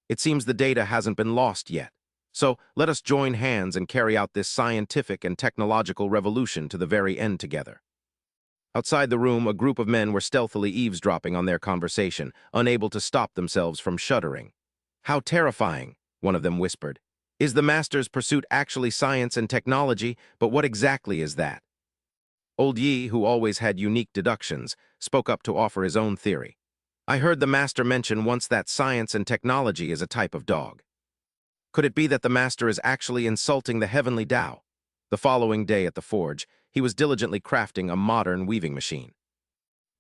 It seems the data hasn't been lost yet. So let us join hands and carry out this scientific and technological revolution to the very end together. Outside the room, a group of men were stealthily eavesdropping on their conversation, unable to stop themselves from shuddering. How terrifying, one of them whispered. Is the Master's pursuit actually science and technology, but what exactly is that? Old Yi, who always had unique deductions, spoke up to offer his own theory. I heard the Master mention once that science and technology is a type of dog. Could it be that the Master is actually insulting the heavenly Tao? The following day at the forge, he was diligently crafting a modern weaving machine.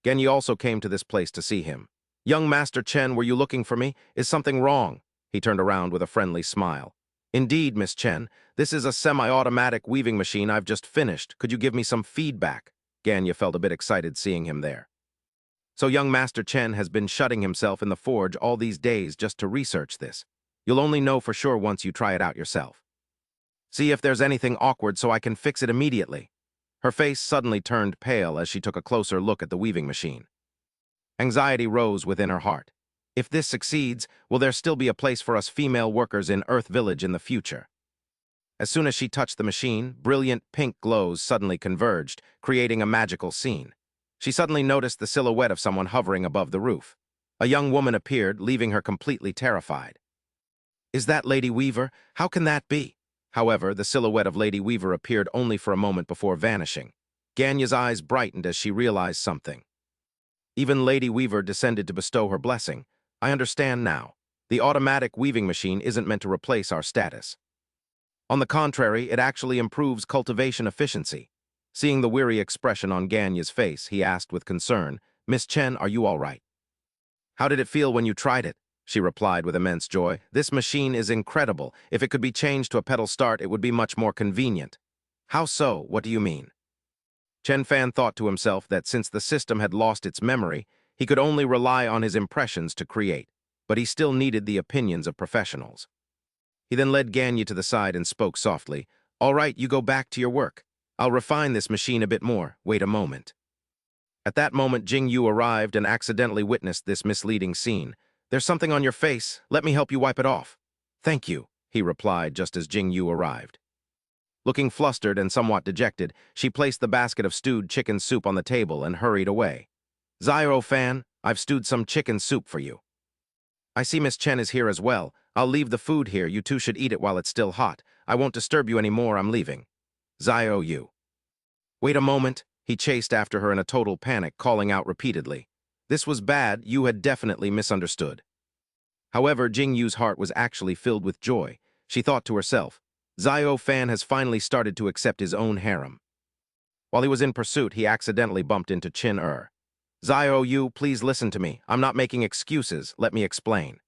Genyi also came to this place to see him. Young Master Chen, were you looking for me? Is something wrong? He turned around with a friendly smile. Indeed, Miss Chen, this is a semi-automatic weaving machine I've just finished. Could you give me some feedback? Ganya felt a bit excited seeing him there. So young Master Chen has been shutting himself in the forge all these days just to research this. You'll only know for sure once you try it out yourself. See if there's anything awkward so I can fix it immediately. Her face suddenly turned pale as she took a closer look at the weaving machine. Anxiety rose within her heart. If this succeeds, will there still be a place for us female workers in Earth Village in the future? As soon as she touched the machine, brilliant pink glows suddenly converged, creating a magical scene. She suddenly noticed the silhouette of someone hovering above the roof. A young woman appeared, leaving her completely terrified. Is that Lady Weaver? How can that be? However, the silhouette of Lady Weaver appeared only for a moment before vanishing. Ganya's eyes brightened as she realized something. Even Lady Weaver descended to bestow her blessing. I understand now. The automatic weaving machine isn't meant to replace our status. On the contrary, it actually improves cultivation efficiency. Seeing the weary expression on Ganya's face, he asked with concern, Miss Chen, are you all right? How did it feel when you tried it? She replied with immense joy. This machine is incredible. If it could be changed to a pedal start, it would be much more convenient. How so? What do you mean? Chen Fan thought to himself that since the system had lost its memory, he could only rely on his impressions to create, but he still needed the opinions of professionals. He then led Ganya to the side and spoke softly. All right, you go back to your work. I'll refine this machine a bit more. Wait a moment. At that moment, Jing Yu arrived and accidentally witnessed this misleading scene. There's something on your face. Let me help you wipe it off. Thank you, he replied just as Jing Yu arrived. Looking flustered and somewhat dejected, she placed the basket of stewed chicken soup on the table and hurried away. Zyro fan, I've stewed some chicken soup for you. I see Miss Chen is here as well. I'll leave the food here. You two should eat it while it's still hot. I won't disturb you anymore. I'm leaving. Zio Yu. Wait a moment. He chased after her in a total panic, calling out repeatedly. This was bad. You had definitely misunderstood. However, Jing Yu's heart was actually filled with joy. She thought to herself, Zio Fan has finally started to accept his own harem. While he was in pursuit, he accidentally bumped into Qin-er. "Zio, please listen to me. I'm not making excuses. Let me explain."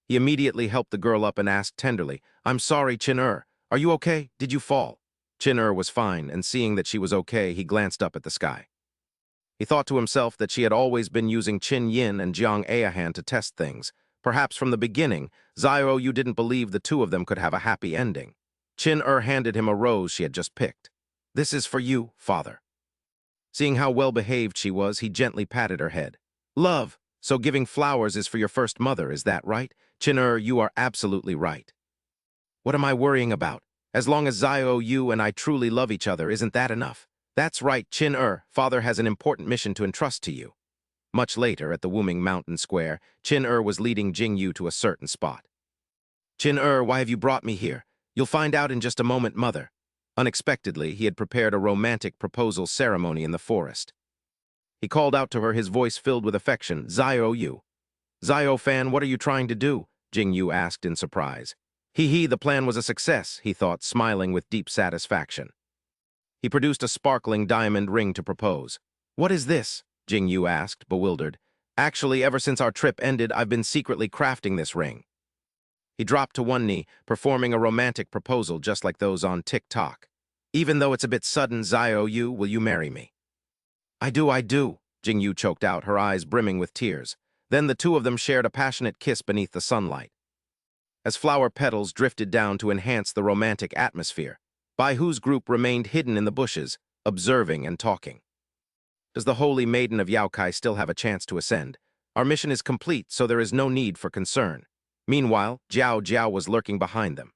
He immediately helped the girl up and asked tenderly, "I'm sorry, Qin-er. Are you okay? Did you fall?" Qin-er was fine, and seeing that she was okay, he glanced up at the sky. He thought to himself that she had always been using Qin Yin and Jiang Aohan to test things. Perhaps from the beginning, Zio didn't believe the two of them could have a happy ending. Qin-er handed him a rose she had just picked. "This is for you, father." Seeing how well-behaved she was, he gently patted her head. "Love, so giving flowers is for your first mother, is that right? Qin-er, you are absolutely right." "What am I worrying about? As long as Zio and I truly love each other, isn't that enough?" "That's right, Qin-er, father has an important mission to entrust to you." Much later, at the Wuming Mountain Square, Qin-er was leading Jing-yu to a certain spot. "Qin-er, why have you brought me here? You'll find out in just a moment, mother." Unexpectedly, he had prepared a romantic proposal ceremony in the forest. He called out to her, his voice filled with affection, "Zio. Zio-fan, what are you trying to do?" Jing-yu asked in surprise. The plan was a success, he thought, smiling with deep satisfaction. He produced a sparkling diamond ring to propose. "What is this?" Jing-yu asked, bewildered. "Actually, ever since our trip ended, I've been secretly crafting this ring." He dropped to one knee, performing a romantic proposal just like those on TikTok. "Even though it's a bit sudden, Zio, will you marry me?" I do, Jing-yu choked out, her eyes brimming with tears. Then the two of them shared a passionate kiss beneath the sunlight. As flower petals drifted down to enhance the romantic atmosphere, Bai Hu's group remained hidden in the bushes, observing and talking. "Does the holy maiden of Yaokai still have a chance to ascend? Our mission is complete, so there is no need for concern." Meanwhile, Jiao was lurking behind them.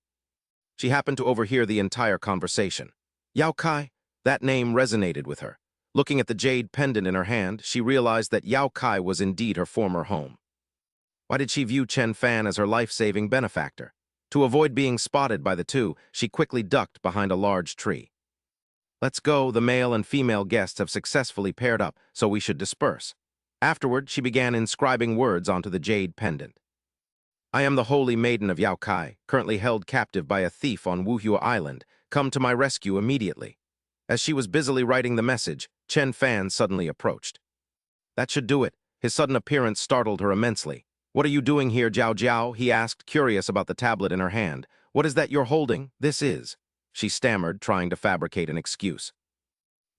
She happened to overhear the entire conversation. Yaokai? That name resonated with her. Looking at the jade pendant in her hand, she realized that Yaokai was indeed her former home. Why did she view Chen Fan as her life-saving benefactor? To avoid being spotted by the two, she quickly ducked behind a large tree. "Let's go, the male and female guests have successfully paired up, so we should disperse." Afterward, she began inscribing words onto the jade pendant. "I am the holy maiden of Yaokai, currently held captive by a thief on Wuhua Island. Come to my rescue immediately." As she was busily writing the message, Chen Fan suddenly approached. "That should do it." His sudden appearance startled her immensely. "What are you doing here, Jiao?" he asked, curious about the tablet in her hand. "What is that you're holding?" "This is," she stammered, trying to fabricate an excuse.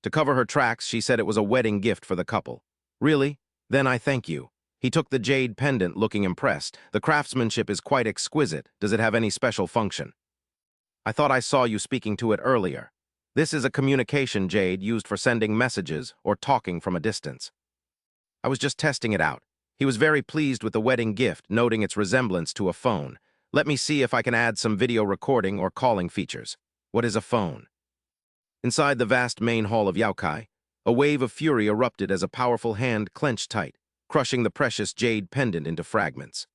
To cover her tracks, she said it was a wedding gift for the couple. "Really? Then I thank you." He took the jade pendant, looking impressed. "The craftsmanship is quite exquisite. Does it have any special function?" "I thought I saw you speaking to it earlier. This is a communication jade used for sending messages or talking from a distance. I was just testing it out." He was very pleased with the wedding gift, noting its resemblance to a phone. "Let me see if I can add some video recording or calling features." "What is a phone?" Inside the vast main hall of Yaokai, a wave of fury erupted as a powerful hand clenched tight, crushing the precious jade pendant into fragments.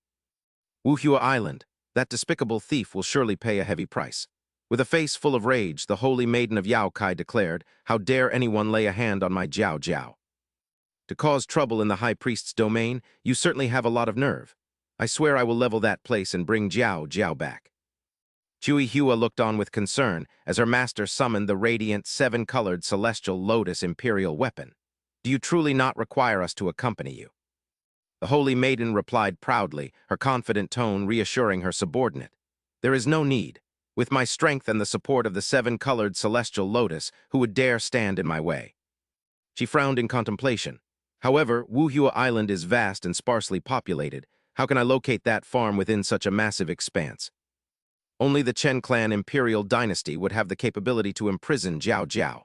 "Wuhua Island, that despicable thief will surely pay a heavy price." With a face full of rage, the holy maiden of Yaokai declared, "How dare anyone lay a hand on my Jiao? To cause trouble in the high priest's domain, you certainly have a lot of nerve. I swear I will level that place and bring Jiao back." Chui Hua looked on with concern as her master summoned the radiant, seven-colored celestial lotus imperial weapon. "Do you truly not require us to accompany you?" The holy maiden replied proudly, her confident tone reassuring her subordinate. "There is no need. With my strength and the support of the seven-colored celestial lotus, who would dare stand in my way?" She frowned in contemplation. "However, Wuhua Island is vast and sparsely populated. How can I locate that farm within such a massive expanse? Only the Chen clan imperial dynasty would have the capability to imprison Jiao.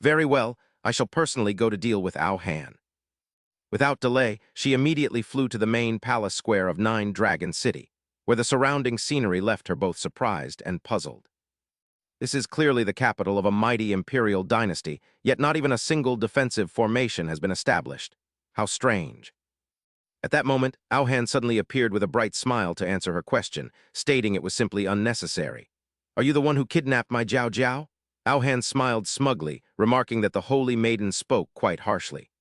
Very well, I shall personally go to deal with Ao Han." Without delay, she immediately flew to the main palace square of Nine Dragon City, where the surrounding scenery left her both surprised and puzzled. This is clearly the capital of a mighty imperial dynasty, yet not even a single defensive formation has been established. How strange. At that moment, Ao Han suddenly appeared with a bright smile to answer her question, stating it was simply unnecessary. "Are you the one who kidnapped my Jiao?" Ao Han smiled smugly, remarking that the holy maiden spoke quite harshly.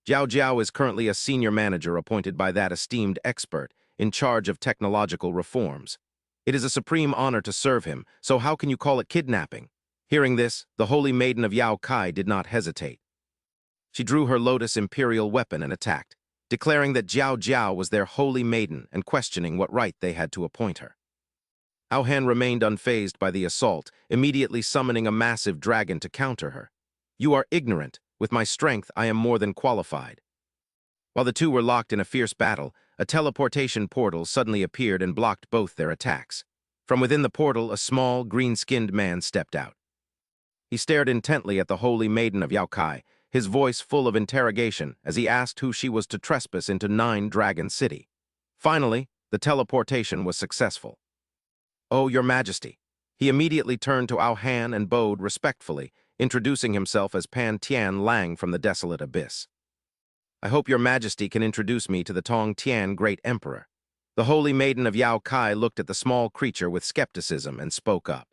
Jiao is currently a senior manager appointed by that esteemed expert in charge of technological reforms. It is a supreme honor to serve him, so how can you call it kidnapping? Hearing this, the holy maiden of Yao Kai did not hesitate. She drew her lotus imperial weapon and attacked, declaring that Jiao Jiao was their holy maiden and questioning what right they had to appoint her. Aohan remained unfazed by the assault, immediately summoning a massive dragon to counter her. "You are ignorant. With my strength, I am more than qualified." While the two were locked in a fierce battle, a teleportation portal suddenly appeared and blocked both their attacks. From within the portal, a small, green-skinned man stepped out. He stared intently at the holy maiden of Yao Kai, his voice full of interrogation as he asked who she was to trespass into Nine Dragon City. Finally, the teleportation was successful. "Oh, your majesty." He immediately turned to Aohan and bowed respectfully, introducing himself as Pan Tian Lang from the Desolate Abyss. "I hope your majesty can introduce me to the Tong Tian Great Emperor." The holy maiden of Yao Kai looked at the small creature with skepticism and spoke up.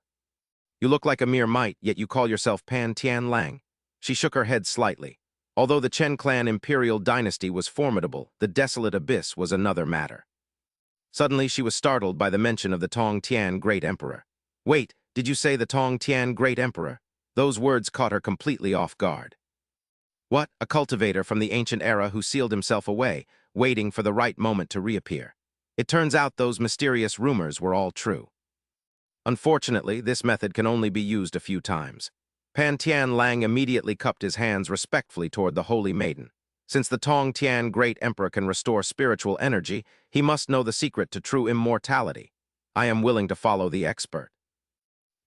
"You look like a mere mite, yet you call yourself Pan Tian Lang." She shook her head slightly. Although the Chen clan imperial dynasty was formidable, the Desolate Abyss was another matter. Suddenly, she was startled by the mention of the Tong Tian Great Emperor. "Wait, did you say the Tong Tian Great Emperor?" Those words caught her completely off guard. "What? A cultivator from the ancient era who sealed himself away, waiting for the right moment to reappear. It turns out those mysterious rumors were all true. Unfortunately, this method can only be used a few times." Pan Tian Lang immediately cupped his hands respectfully toward the holy maiden. Since the Tong Tian Great Emperor can restore spiritual energy, he must know the secret to true immortality. "I am willing to follow the expert."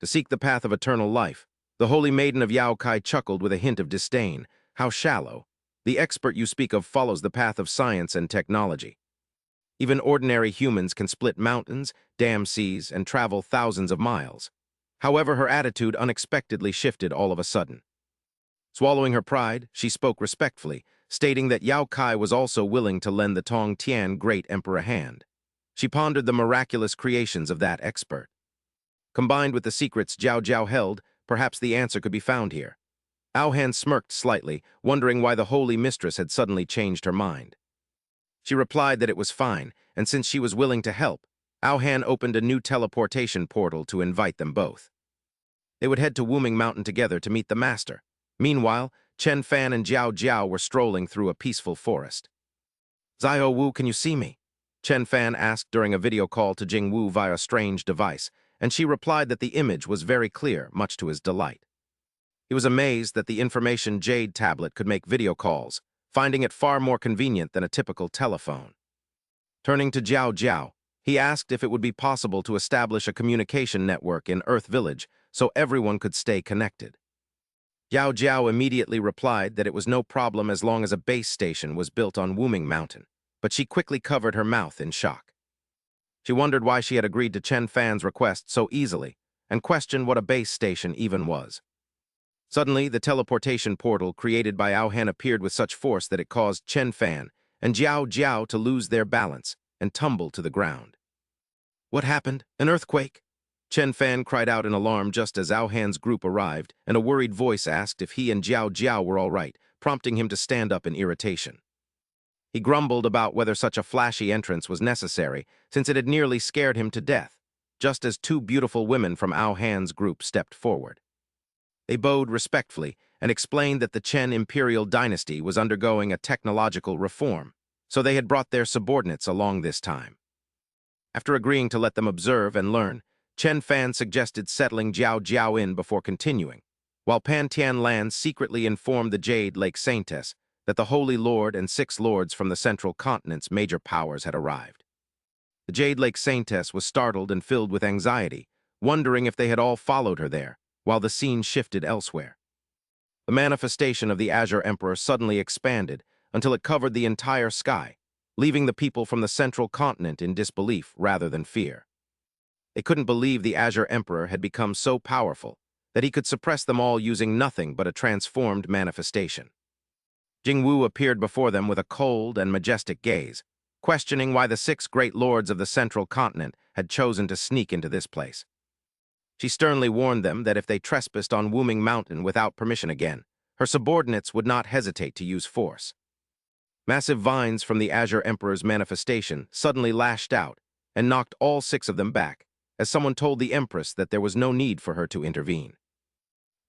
"To seek the path of eternal life." The holy maiden of Yao Kai chuckled with a hint of disdain. "How shallow. The expert you speak of follows the path of science and technology. Even ordinary humans can split mountains, dam seas, and travel thousands of miles." However, her attitude unexpectedly shifted all of a sudden. Swallowing her pride, she spoke respectfully, stating that Yao Kai was also willing to lend the Tong Tian Great Emperor a hand. She pondered the miraculous creations of that expert. Combined with the secrets Jiao Jiao held, perhaps the answer could be found here. Aohan smirked slightly, wondering why the holy mistress had suddenly changed her mind. She replied that it was fine, and since she was willing to help, Aohan opened a new teleportation portal to invite them both. They would head to Wuming Mountain together to meet the master. Meanwhile, Chen Fan and Jiao Jiao were strolling through a peaceful forest. "Zio Wu, can you see me?" Chen Fan asked during a video call to Jing Wu via a strange device, and she replied that the image was very clear, much to his delight. He was amazed that the information Jade tablet could make video calls, finding it far more convenient than a typical telephone. Turning to Jiao Jiao, he asked if it would be possible to establish a communication network in Earth Village so everyone could stay connected. Jiao Jiao immediately replied that it was no problem as long as a base station was built on Wuming Mountain, but she quickly covered her mouth in shock. She wondered why she had agreed to Chen Fan's request so easily and questioned what a base station even was. Suddenly, the teleportation portal created by Aohan appeared with such force that it caused Chen Fan and Jiao Jiao to lose their balance and tumble to the ground. "What happened? An earthquake?" Chen Fan cried out in alarm just as Aohan's group arrived, and a worried voice asked if he and Jiao Jiao were all right, prompting him to stand up in irritation. He grumbled about whether such a flashy entrance was necessary, since it had nearly scared him to death, just as two beautiful women from Aohan's group stepped forward. They bowed respectfully and explained that the Chen imperial dynasty was undergoing a technological reform, so they had brought their subordinates along this time. After agreeing to let them observe and learn, Chen Fan suggested settling Jiao Jiao in before continuing, while Pan Tian Lan secretly informed the Jade Lake Saintess that the Holy Lord and 6 lords from the Central Continent's major powers had arrived. The Jade Lake Saintess was startled and filled with anxiety, wondering if they had all followed her there, while the scene shifted elsewhere. The manifestation of the Azure Emperor suddenly expanded until it covered the entire sky, leaving the people from the Central Continent in disbelief rather than fear. They couldn't believe the Azure Emperor had become so powerful that he could suppress them all using nothing but a transformed manifestation. Jing Wu appeared before them with a cold and majestic gaze, questioning why the 6 great lords of the Central Continent had chosen to sneak into this place. She sternly warned them that if they trespassed on Wuming Mountain without permission again, her subordinates would not hesitate to use force. Massive vines from the Azure Emperor's manifestation suddenly lashed out and knocked all 6 of them back, as someone told the Empress that there was no need for her to intervene.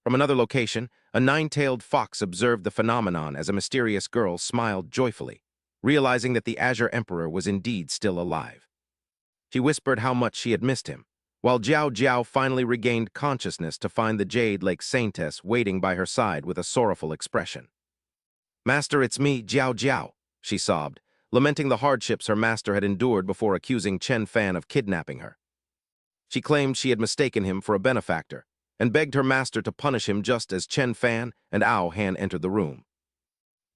From another location, a nine-tailed fox observed the phenomenon as a mysterious girl smiled joyfully, realizing that the Azure Emperor was indeed still alive. She whispered how much she had missed him, while Jiao Jiao finally regained consciousness to find the Jade Lake Saintess waiting by her side with a sorrowful expression. "Master, it's me, Jiao Jiao," she sobbed, lamenting the hardships her master had endured before accusing Chen Fan of kidnapping her. She claimed she had mistaken him for a benefactor, and begged her master to punish him just as Chen Fan and Ao Han entered the room.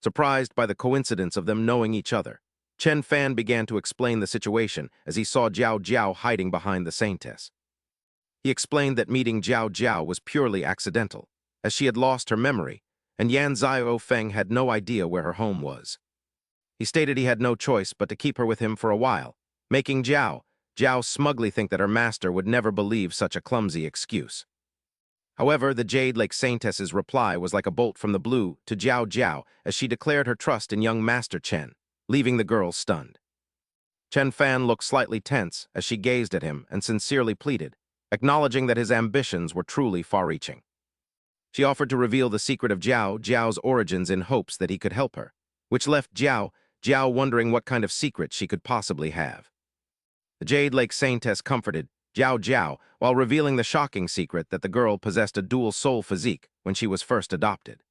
Surprised by the coincidence of them knowing each other, Chen Fan began to explain the situation as he saw Jiao Jiao hiding behind the Saintess. He explained that meeting Jiao Jiao was purely accidental, as she had lost her memory, and Yan Zio Feng had no idea where her home was. He stated he had no choice but to keep her with him for a while, making Jiao smugly think that her master would never believe such a clumsy excuse. However, the Jade Lake Saintess's reply was like a bolt from the blue to Jiao Jiao as she declared her trust in young Master Chen, leaving the girl stunned. Chen Fan looked slightly tense as she gazed at him and sincerely pleaded, acknowledging that his ambitions were truly far-reaching. She offered to reveal the secret of Jiao Jiao's origins in hopes that he could help her, which left Jiao wondering what kind of secret she could possibly have. The Jade Lake Saintess comforted Jiao Jiao while revealing the shocking secret that the girl possessed a dual soul physique when she was first adopted.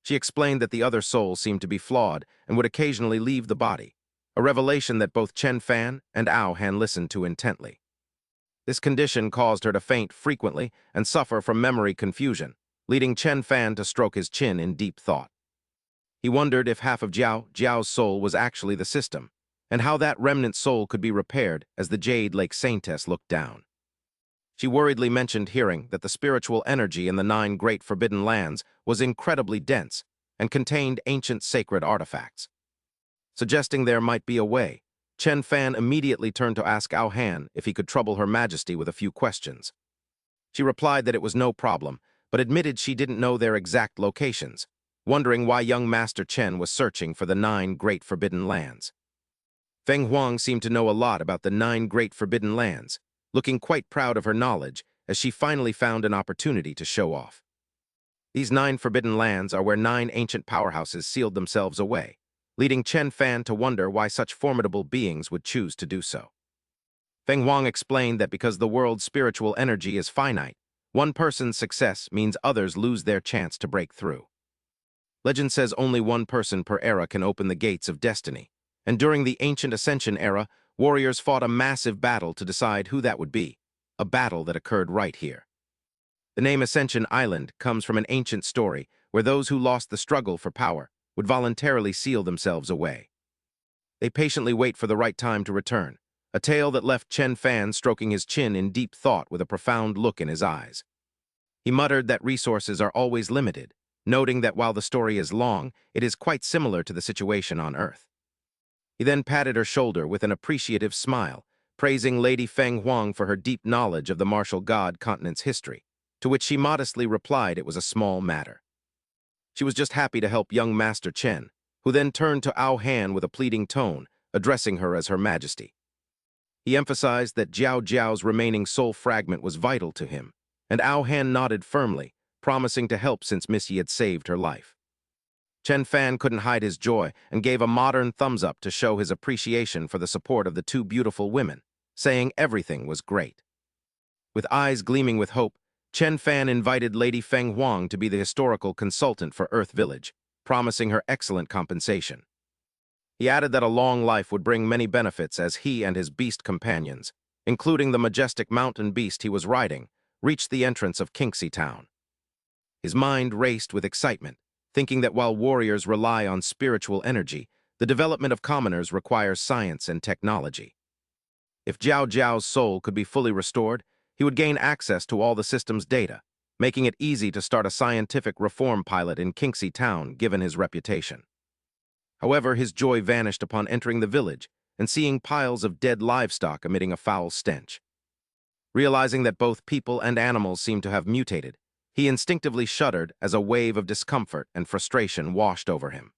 She explained that the other soul seemed to be flawed and would occasionally leave the body, a revelation that both Chen Fan and Ao Han listened to intently. This condition caused her to faint frequently and suffer from memory confusion, leading Chen Fan to stroke his chin in deep thought. He wondered if half of Jiao's soul was actually the system, and how that remnant soul could be repaired as the Jade Lake Saintess looked down. She worriedly mentioned hearing that the spiritual energy in the 9 great forbidden lands was incredibly dense and contained ancient sacred artifacts. Suggesting there might be a way, Chen Fan immediately turned to ask Ao Han if he could trouble Her Majesty with a few questions. She replied that it was no problem, but admitted she didn't know their exact locations, wondering why young Master Chen was searching for the 9 great forbidden lands. Feng Huang seemed to know a lot about the 9 great forbidden lands, looking quite proud of her knowledge as she finally found an opportunity to show off. These 9 forbidden lands are where 9 ancient powerhouses sealed themselves away, leading Chen Fan to wonder why such formidable beings would choose to do so. Feng Huang explained that because the world's spiritual energy is finite, one person's success means others lose their chance to break through. Legend says only one person per era can open the gates of destiny, and during the ancient Ascension era, warriors fought a massive battle to decide who that would be, a battle that occurred right here. The name Ascension Island comes from an ancient story where those who lost the struggle for power would voluntarily seal themselves away. They patiently wait for the right time to return, a tale that left Chen Fan stroking his chin in deep thought with a profound look in his eyes. He muttered that resources are always limited, noting that while the story is long, it is quite similar to the situation on Earth. He then patted her shoulder with an appreciative smile, praising Lady Feng Huang for her deep knowledge of the martial god continent's history, to which she modestly replied it was a small matter. She was just happy to help young Master Chen, who then turned to Ao Han with a pleading tone, addressing her as Her Majesty. He emphasized that Jiao Jiao's remaining soul fragment was vital to him, and Ao Han nodded firmly, promising to help since Missy had saved her life. Chen Fan couldn't hide his joy and gave a modern thumbs-up to show his appreciation for the support of the 2 beautiful women, saying everything was great. With eyes gleaming with hope, Chen Fan invited Lady Feng Huang to be the historical consultant for Earth Village, promising her excellent compensation. He added that a long life would bring many benefits as he and his beast companions, including the majestic mountain beast he was riding, reached the entrance of Kinxy town. His mind raced with excitement, thinking that while warriors rely on spiritual energy, the development of commoners requires science and technology. If Jiao Jiao's soul could be fully restored, he would gain access to all the system's data, making it easy to start a scientific reform pilot in Kinxy town given his reputation. However, his joy vanished upon entering the village and seeing piles of dead livestock emitting a foul stench. Realizing that both people and animals seemed to have mutated, he instinctively shuddered as a wave of discomfort and frustration washed over him.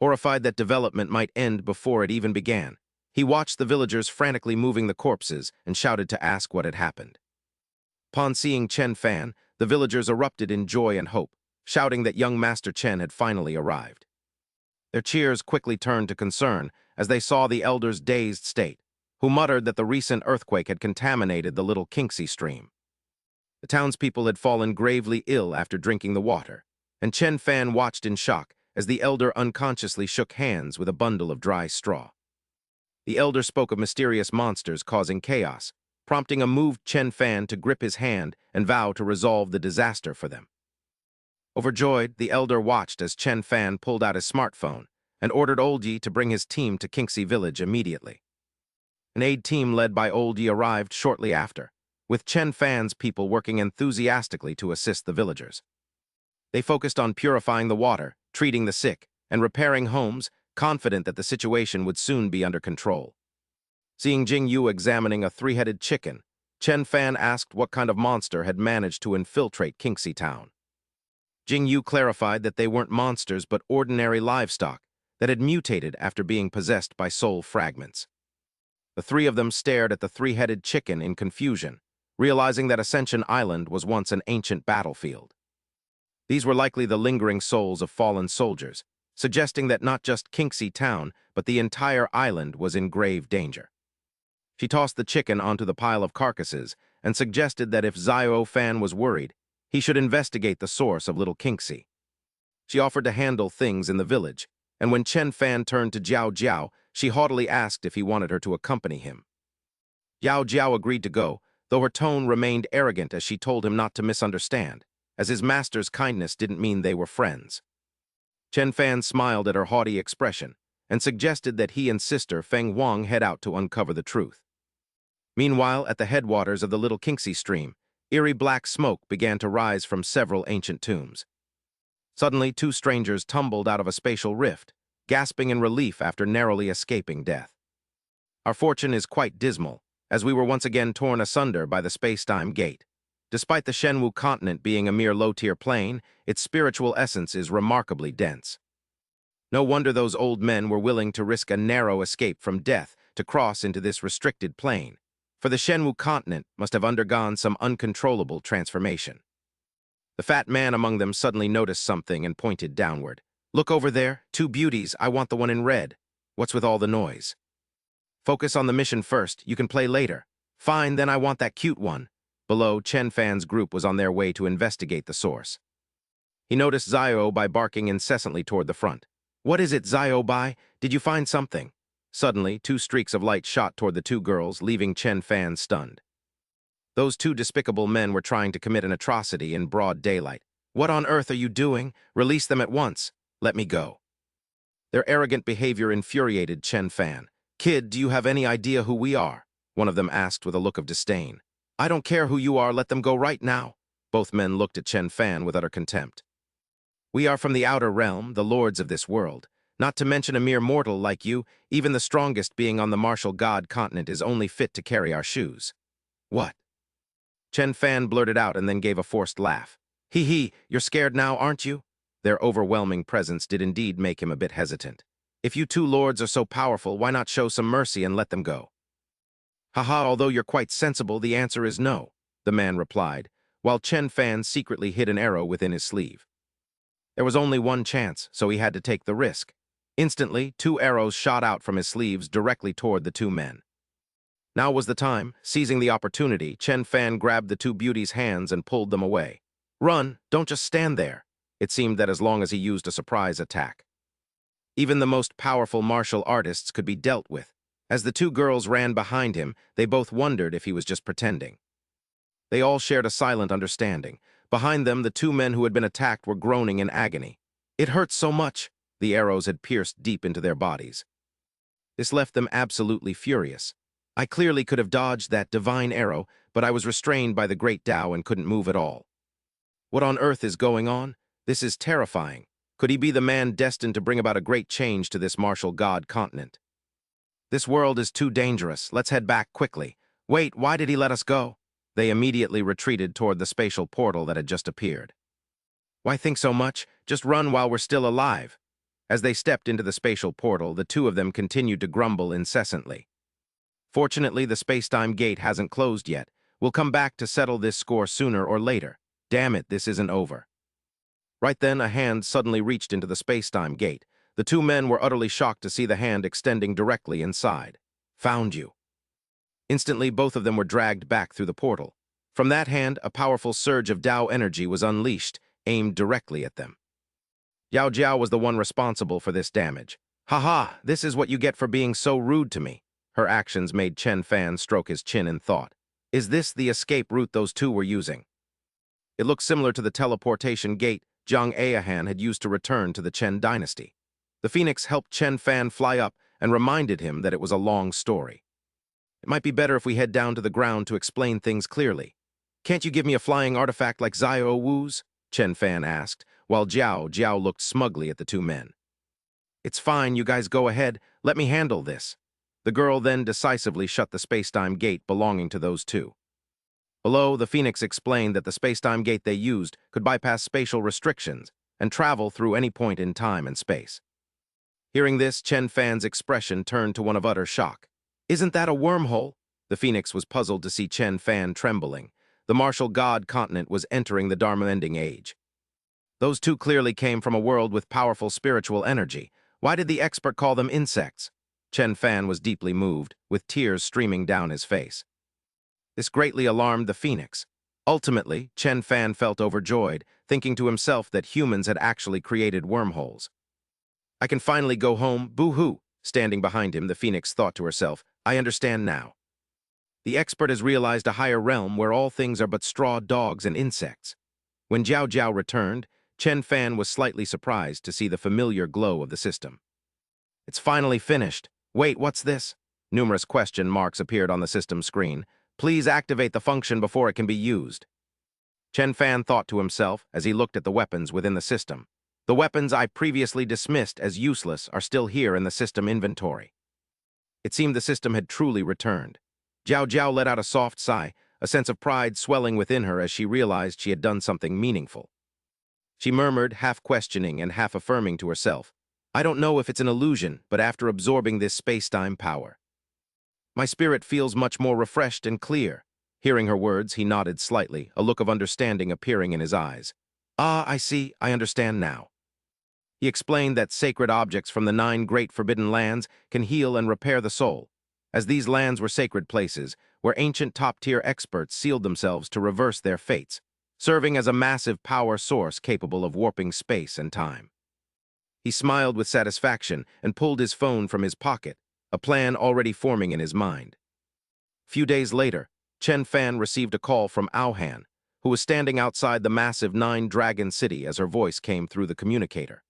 Horrified that development might end before it even began, he watched the villagers frantically moving the corpses and shouted to ask what had happened. Upon seeing Chen Fan, the villagers erupted in joy and hope, shouting that young Master Chen had finally arrived. Their cheers quickly turned to concern as they saw the elder's dazed state, who muttered that the recent earthquake had contaminated the little Kinxy stream. The townspeople had fallen gravely ill after drinking the water, and Chen Fan watched in shock as the elder unconsciously shook hands with a bundle of dry straw. The elder spoke of mysterious monsters causing chaos, prompting a moved Chen Fan to grip his hand and vow to resolve the disaster for them. Overjoyed, the elder watched as Chen Fan pulled out his smartphone and ordered Old Yi to bring his team to Kinxy village immediately. An aid team led by Old Yi arrived shortly after, with Chen Fan's people working enthusiastically to assist the villagers. They focused on purifying the water, treating the sick, and repairing homes, confident that the situation would soon be under control. Seeing Jing Yu examining a three-headed chicken, Chen Fan asked what kind of monster had managed to infiltrate Kinxy town. Jing Yu clarified that they weren't monsters but ordinary livestock that had mutated after being possessed by soul fragments. The three of them stared at the three-headed chicken in confusion, realizing that Ascension Island was once an ancient battlefield. These were likely the lingering souls of fallen soldiers, suggesting that not just Kinxy town, but the entire island was in grave danger. She tossed the chicken onto the pile of carcasses and suggested that if Xiao Fan was worried, he should investigate the source of little Kinxy. She offered to handle things in the village, and when Chen Fan turned to Jiao Jiao, she haughtily asked if he wanted her to accompany him. Jiao Jiao agreed to go, though her tone remained arrogant as she told him not to misunderstand, as his master's kindness didn't mean they were friends. Chen Fan smiled at her haughty expression and suggested that he and sister Feng Wang head out to uncover the truth. Meanwhile, at the headwaters of the little Kinxy stream, eerie black smoke began to rise from several ancient tombs. Suddenly, two strangers tumbled out of a spatial rift, gasping in relief after narrowly escaping death. Our fortune is quite dismal, as we were once again torn asunder by the space-time gate. Despite the Shenwu continent being a mere low-tier plane, its spiritual essence is remarkably dense. No wonder those old men were willing to risk a narrow escape from death to cross into this restricted plane, for the Shenwu continent must have undergone some uncontrollable transformation. The fat man among them suddenly noticed something and pointed downward. "Look over there, two beauties, I want the one in red. What's with all the noise?" "Focus on the mission first, you can play later." "Fine, then I want that cute one." Below, Chen Fan's group was on their way to investigate the source. He noticed Xiao Bai barking incessantly toward the front. "What is it, Xiao Bai? Did you find something?" Suddenly, two streaks of light shot toward the two girls, leaving Chen Fan stunned. Those two despicable men were trying to commit an atrocity in broad daylight. "What on earth are you doing? Release them at once. Let me go." Their arrogant behavior infuriated Chen Fan. "Kid, do you have any idea who we are?" one of them asked with a look of disdain. "I don't care who you are, let them go right now." Both men looked at Chen Fan with utter contempt. "We are from the outer realm, the lords of this world. Not to mention a mere mortal like you, even the strongest being on the martial god continent is only fit to carry our shoes." "What?" Chen Fan blurted out and then gave a forced laugh. "Hee hee, you're scared now, aren't you?" Their overwhelming presence did indeed make him a bit hesitant. "If you two lords are so powerful, why not show some mercy and let them go?" "Haha, although you're quite sensible, the answer is no," the man replied, while Chen Fan secretly hid an arrow within his sleeve. There was only one chance, so he had to take the risk. Instantly, two arrows shot out from his sleeves directly toward the two men. Now was the time. Seizing the opportunity, Chen Fan grabbed the two beauties' hands and pulled them away. "Run, don't just stand there." It seemed that as long as he used a surprise attack. Even the most powerful martial artists could be dealt with. As the two girls ran behind him, they both wondered if he was just pretending. They all shared a silent understanding. Behind them, the two men who had been attacked were groaning in agony. "It hurts so much." The arrows had pierced deep into their bodies. This left them absolutely furious. "I clearly could have dodged that divine arrow, but I was restrained by the great Tao and couldn't move at all. What on earth is going on? This is terrifying. Could he be the man destined to bring about a great change to this martial god continent? This world is too dangerous. Let's head back quickly. Wait, why did he let us go?" They immediately retreated toward the spatial portal that had just appeared. "Why think so much? Just run while we're still alive." As they stepped into the spatial portal, the two of them continued to grumble incessantly. "Fortunately, the space-time gate hasn't closed yet. We'll come back to settle this score sooner or later." Damn it, this isn't over. Right then, a hand suddenly reached into the space-time gate. The two men were utterly shocked to see the hand extending directly inside. Found you. Instantly, both of them were dragged back through the portal. From that hand, a powerful surge of Tao energy was unleashed, aimed directly at them. Yao Jiao was the one responsible for this damage. "Ha, this is what you get for being so rude to me." Her actions made Chen Fan stroke his chin in thought. Is this the escape route those two were using? It looked similar to the teleportation gate Zhang Ayahan had used to return to the Chen dynasty. The phoenix helped Chen Fan fly up and reminded him that it was a long story. It might be better if we head down to the ground to explain things clearly. Can't you give me a flying artifact like Xiao Wu's? Chen Fan asked, while Jiao looked smugly at the two men. It's fine, you guys go ahead. Let me handle this. The girl then decisively shut the space-time gate belonging to those two. Below, the Phoenix explained that the space-time gate they used could bypass spatial restrictions and travel through any point in time and space. Hearing this, Chen Fan's expression turned to one of utter shock. Isn't that a wormhole? The Phoenix was puzzled to see Chen Fan trembling. The martial god continent was entering the Dharma-ending age. Those two clearly came from a world with powerful spiritual energy. Why did the expert call them insects? Chen Fan was deeply moved, with tears streaming down his face. This greatly alarmed the Phoenix. Ultimately, Chen Fan felt overjoyed, thinking to himself that humans had actually created wormholes. I can finally go home, boo-hoo. Standing behind him, the Phoenix thought to herself, I understand now. The expert has realized a higher realm where all things are but straw dogs and insects. When Jiao returned, Chen Fan was slightly surprised to see the familiar glow of the system. It's finally finished. Wait, what's this? Numerous question marks appeared on the system screen. Please activate the function before it can be used. Chen Fan thought to himself as he looked at the weapons within the system. The weapons I previously dismissed as useless are still here in the system inventory. It seemed the system had truly returned. Jiao let out a soft sigh, a sense of pride swelling within her as she realized she had done something meaningful. She murmured, half questioning and half affirming to herself, I don't know if it's an illusion, but after absorbing this space-time power, my spirit feels much more refreshed and clear. Hearing her words, he nodded slightly, a look of understanding appearing in his eyes. Ah, I see, I understand now. He explained that sacred objects from the 9 great forbidden lands can heal and repair the soul, as these lands were sacred places where ancient top-tier experts sealed themselves to reverse their fates, serving as a massive power source capable of warping space and time. He smiled with satisfaction and pulled his phone from his pocket, a plan already forming in his mind. Few days later, Chen Fan received a call from Aohan, who was standing outside the massive 9-dragon city as her voice came through the communicator.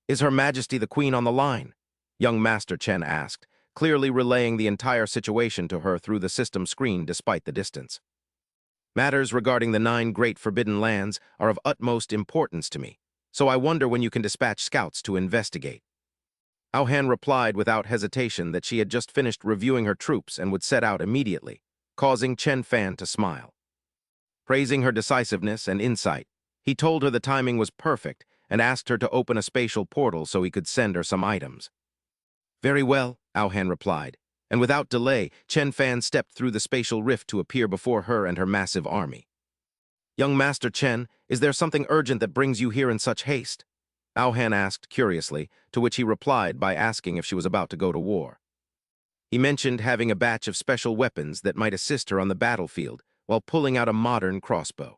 Is Her Majesty the Queen on the line? Young Master Chen asked, clearly relaying the entire situation to her through the system screen despite the distance. Matters regarding the 9 great forbidden lands are of utmost importance to me, so I wonder when you can dispatch scouts to investigate. Aohan replied without hesitation that she had just finished reviewing her troops and would set out immediately, causing Chen Fan to smile. Praising her decisiveness and insight, he told her the timing was perfect and asked her to open a spatial portal so he could send her some items. Very well, Aohan replied, and without delay, Chen Fan stepped through the spatial rift to appear before her and her massive army. Young Master Chen, is there something urgent that brings you here in such haste? Aohan asked curiously, to which he replied by asking if she was about to go to war. He mentioned having a batch of special weapons that might assist her on the battlefield while pulling out a modern crossbow.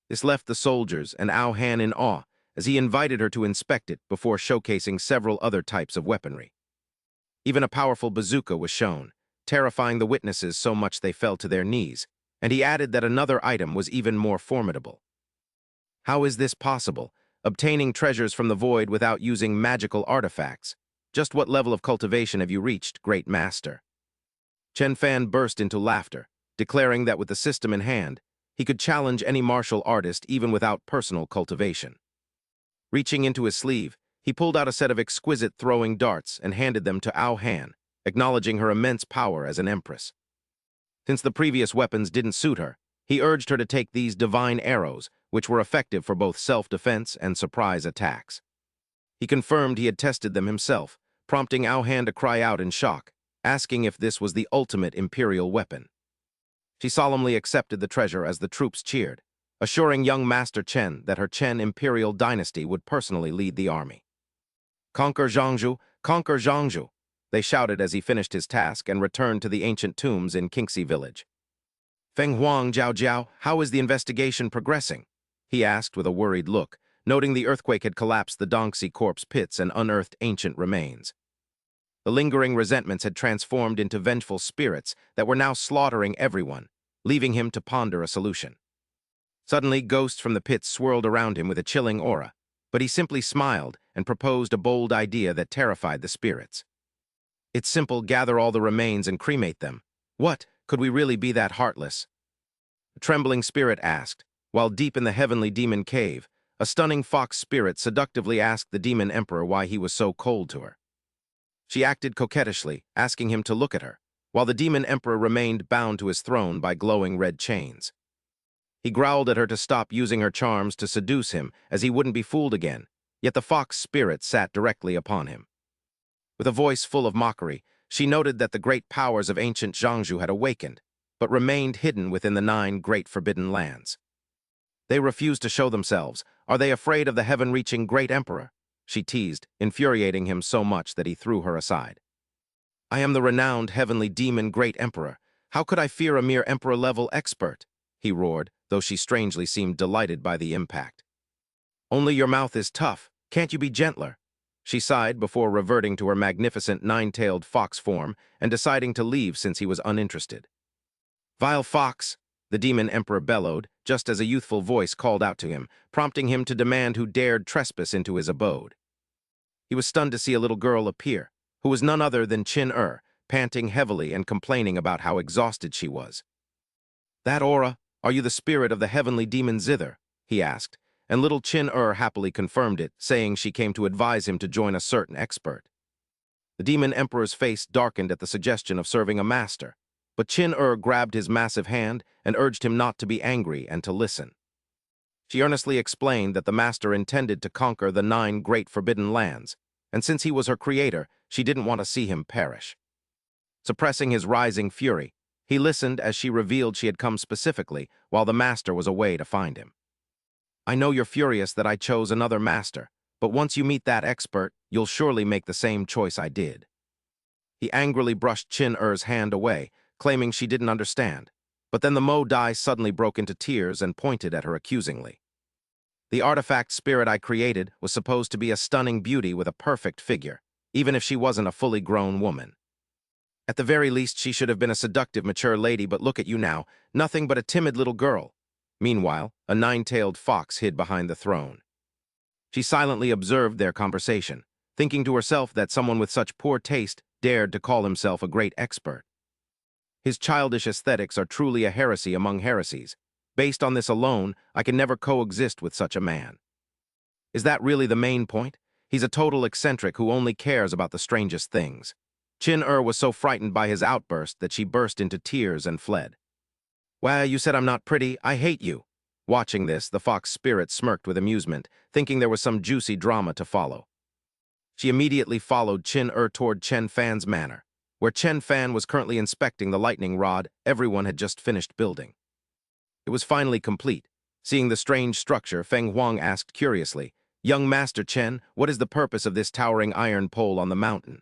This left the soldiers and Aohan in awe as he invited her to inspect it before showcasing several other types of weaponry. Even a powerful bazooka was shown, terrifying the witnesses so much they fell to their knees, and he added that another item was even more formidable. How is this possible? Obtaining treasures from the void without using magical artifacts. Just what level of cultivation have you reached, Great Master? Chen Fan burst into laughter, declaring that with the system in hand, he could challenge any martial artist even without personal cultivation. Reaching into his sleeve, he pulled out a set of exquisite throwing darts and handed them to Aohan, acknowledging her immense power as an empress. Since the previous weapons didn't suit her, he urged her to take these divine arrows, which were effective for both self-defense and surprise attacks. He confirmed he had tested them himself, prompting Aohan to cry out in shock, asking if this was the ultimate imperial weapon. She solemnly accepted the treasure as the troops cheered. assuring young Master Chen that her Chen imperial dynasty would personally lead the army. Conquer Zhangzhou! Conquer Zhangzhou! They shouted as he finished his task and returned to the ancient tombs in Kinxy village. Feng Huang Jiao Jiao, how is the investigation progressing? He asked with a worried look, noting the earthquake had collapsed the Dongxi corpse pits and unearthed ancient remains. The lingering resentments had transformed into vengeful spirits that were now slaughtering everyone, leaving him to ponder a solution. Suddenly, ghosts from the pits swirled around him with a chilling aura, but he simply smiled and proposed a bold idea that terrified the spirits. It's simple, gather all the remains and cremate them. What, could we really be that heartless? A trembling spirit asked, while deep in the heavenly demon cave, a stunning fox spirit seductively asked the demon emperor why he was so cold to her. She acted coquettishly, asking him to look at her, while the demon emperor remained bound to his throne by glowing red chains. He growled at her to stop using her charms to seduce him, as he wouldn't be fooled again, yet the fox spirit sat directly upon him. With a voice full of mockery, she noted that the great powers of ancient Zhangzhou had awakened, but remained hidden within the 9 great forbidden lands. They refuse to show themselves. Are they afraid of the heaven-reaching great emperor? She teased, infuriating him so much that he threw her aside. I am the renowned heavenly demon great emperor. How could I fear a mere emperor-level expert? He roared, though she strangely seemed delighted by the impact. Only your mouth is tough. Can't you be gentler? She sighed before reverting to her magnificent 9-tailed fox form and deciding to leave since he was uninterested. Vile fox! The demon emperor bellowed, just as a youthful voice called out to him, prompting him to demand who dared trespass into his abode. He was stunned to see a little girl appear, who was none other than Qin, panting heavily and complaining about how exhausted she was. That aura, are you the spirit of the heavenly demon zither? He asked, and little Qin happily confirmed it, saying she came to advise him to join a certain expert. The demon emperor's face darkened at the suggestion of serving a master, but Qin grabbed his massive hand and urged him not to be angry and to listen. She earnestly explained that the master intended to conquer the 9 great forbidden lands, and since he was her creator, she didn't want to see him perish. Suppressing his rising fury, he listened as she revealed she had come specifically while the master was away to find him. I know you're furious that I chose another master, but once you meet that expert, you'll surely make the same choice I did. He angrily brushed Qin hand away, claiming she didn't understand, but then the Mo Dai suddenly broke into tears and pointed at her accusingly. The artifact spirit I created was supposed to be a stunning beauty with a perfect figure, even if she wasn't a fully grown woman. At the very least, she should have been a seductive, mature lady, but look at you now, nothing but a timid little girl. Meanwhile, a 9-tailed fox hid behind the throne. She silently observed their conversation, thinking to herself that someone with such poor taste dared to call himself a great expert. His childish aesthetics are truly a heresy among heresies. Based on this alone, I can never coexist with such a man. Is that really the main point? He's a total eccentric who only cares about the strangest things. Qin was so frightened by his outburst that she burst into tears and fled. Well, you said I'm not pretty, I hate you. Watching this, the fox spirit smirked with amusement, thinking there was some juicy drama to follow. She immediately followed Qin toward Chen Fan's manor, where Chen Fan was currently inspecting the lightning rod everyone had just finished building. It was finally complete. Seeing the strange structure, Feng Huang asked curiously, Young Master Chen, what is the purpose of this towering iron pole on the mountain?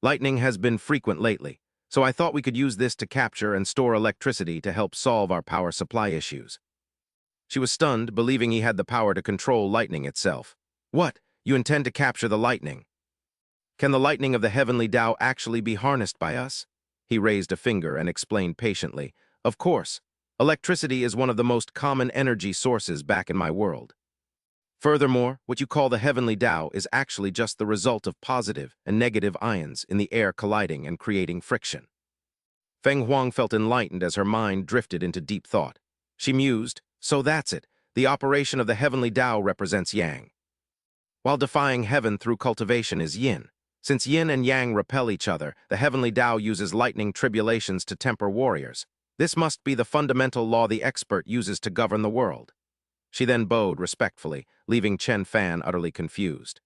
Lightning has been frequent lately, so I thought we could use this to capture and store electricity to help solve our power supply issues. She was stunned, believing he had the power to control lightning itself. What? You intend to capture the lightning? Can the lightning of the heavenly Tao actually be harnessed by us? He raised a finger and explained patiently. Of course. Electricity is one of the most common energy sources back in my world. Furthermore, what you call the heavenly Tao is actually just the result of positive and negative ions in the air colliding and creating friction. Feng Huang felt enlightened as her mind drifted into deep thought. She mused, so that's it. The operation of the heavenly Tao represents yang. While defying heaven through cultivation is yin. Since yin and yang repel each other, the heavenly Tao uses lightning tribulations to temper warriors. This must be the fundamental law the expert uses to govern the world. She then bowed respectfully, leaving Chen Fan utterly confused.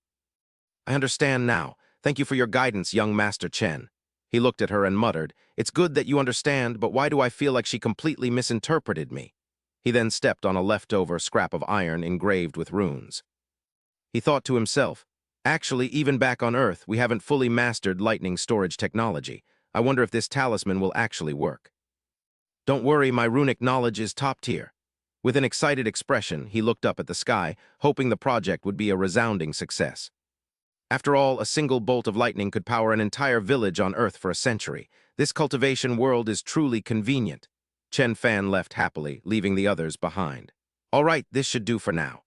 I understand now. Thank you for your guidance, young Master Chen. He looked at her and muttered, It's good that you understand, but why do I feel like she completely misinterpreted me? He then stepped on a leftover scrap of iron engraved with runes. He thought to himself, actually, even back on Earth, we haven't fully mastered lightning storage technology. I wonder if this talisman will actually work. Don't worry, my runic knowledge is top tier. With an excited expression, he looked up at the sky, hoping the project would be a resounding success. After all, a single bolt of lightning could power an entire village on Earth for a century. This cultivation world is truly convenient. Chen Fan left happily, leaving the others behind. All right, this should do for now.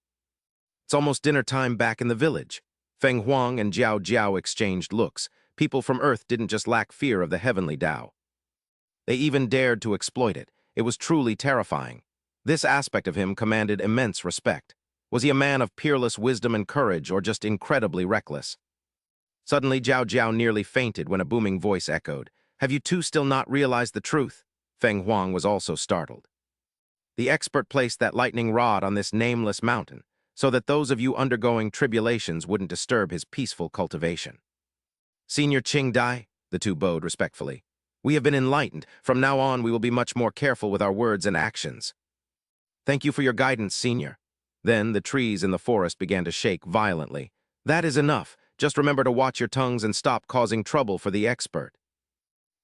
It's almost dinner time back in the village. Feng Huang and Jiao Jiao exchanged looks. People from Earth didn't just lack fear of the heavenly Tao. They even dared to exploit it. It was truly terrifying. This aspect of him commanded immense respect. Was he a man of peerless wisdom and courage, or just incredibly reckless? Suddenly, Jiao Jiao nearly fainted when a booming voice echoed, "Have you two still not realized the truth?" Feng Huang was also startled. The expert placed that lightning rod on this nameless mountain, so that those of you undergoing tribulations wouldn't disturb his peaceful cultivation. Senior Qing Dai, the two bowed respectfully. We have been enlightened. From now on, we will be much more careful with our words and actions. Thank you for your guidance, Senior. Then the trees in the forest began to shake violently. That is enough. Just remember to watch your tongues and stop causing trouble for the expert.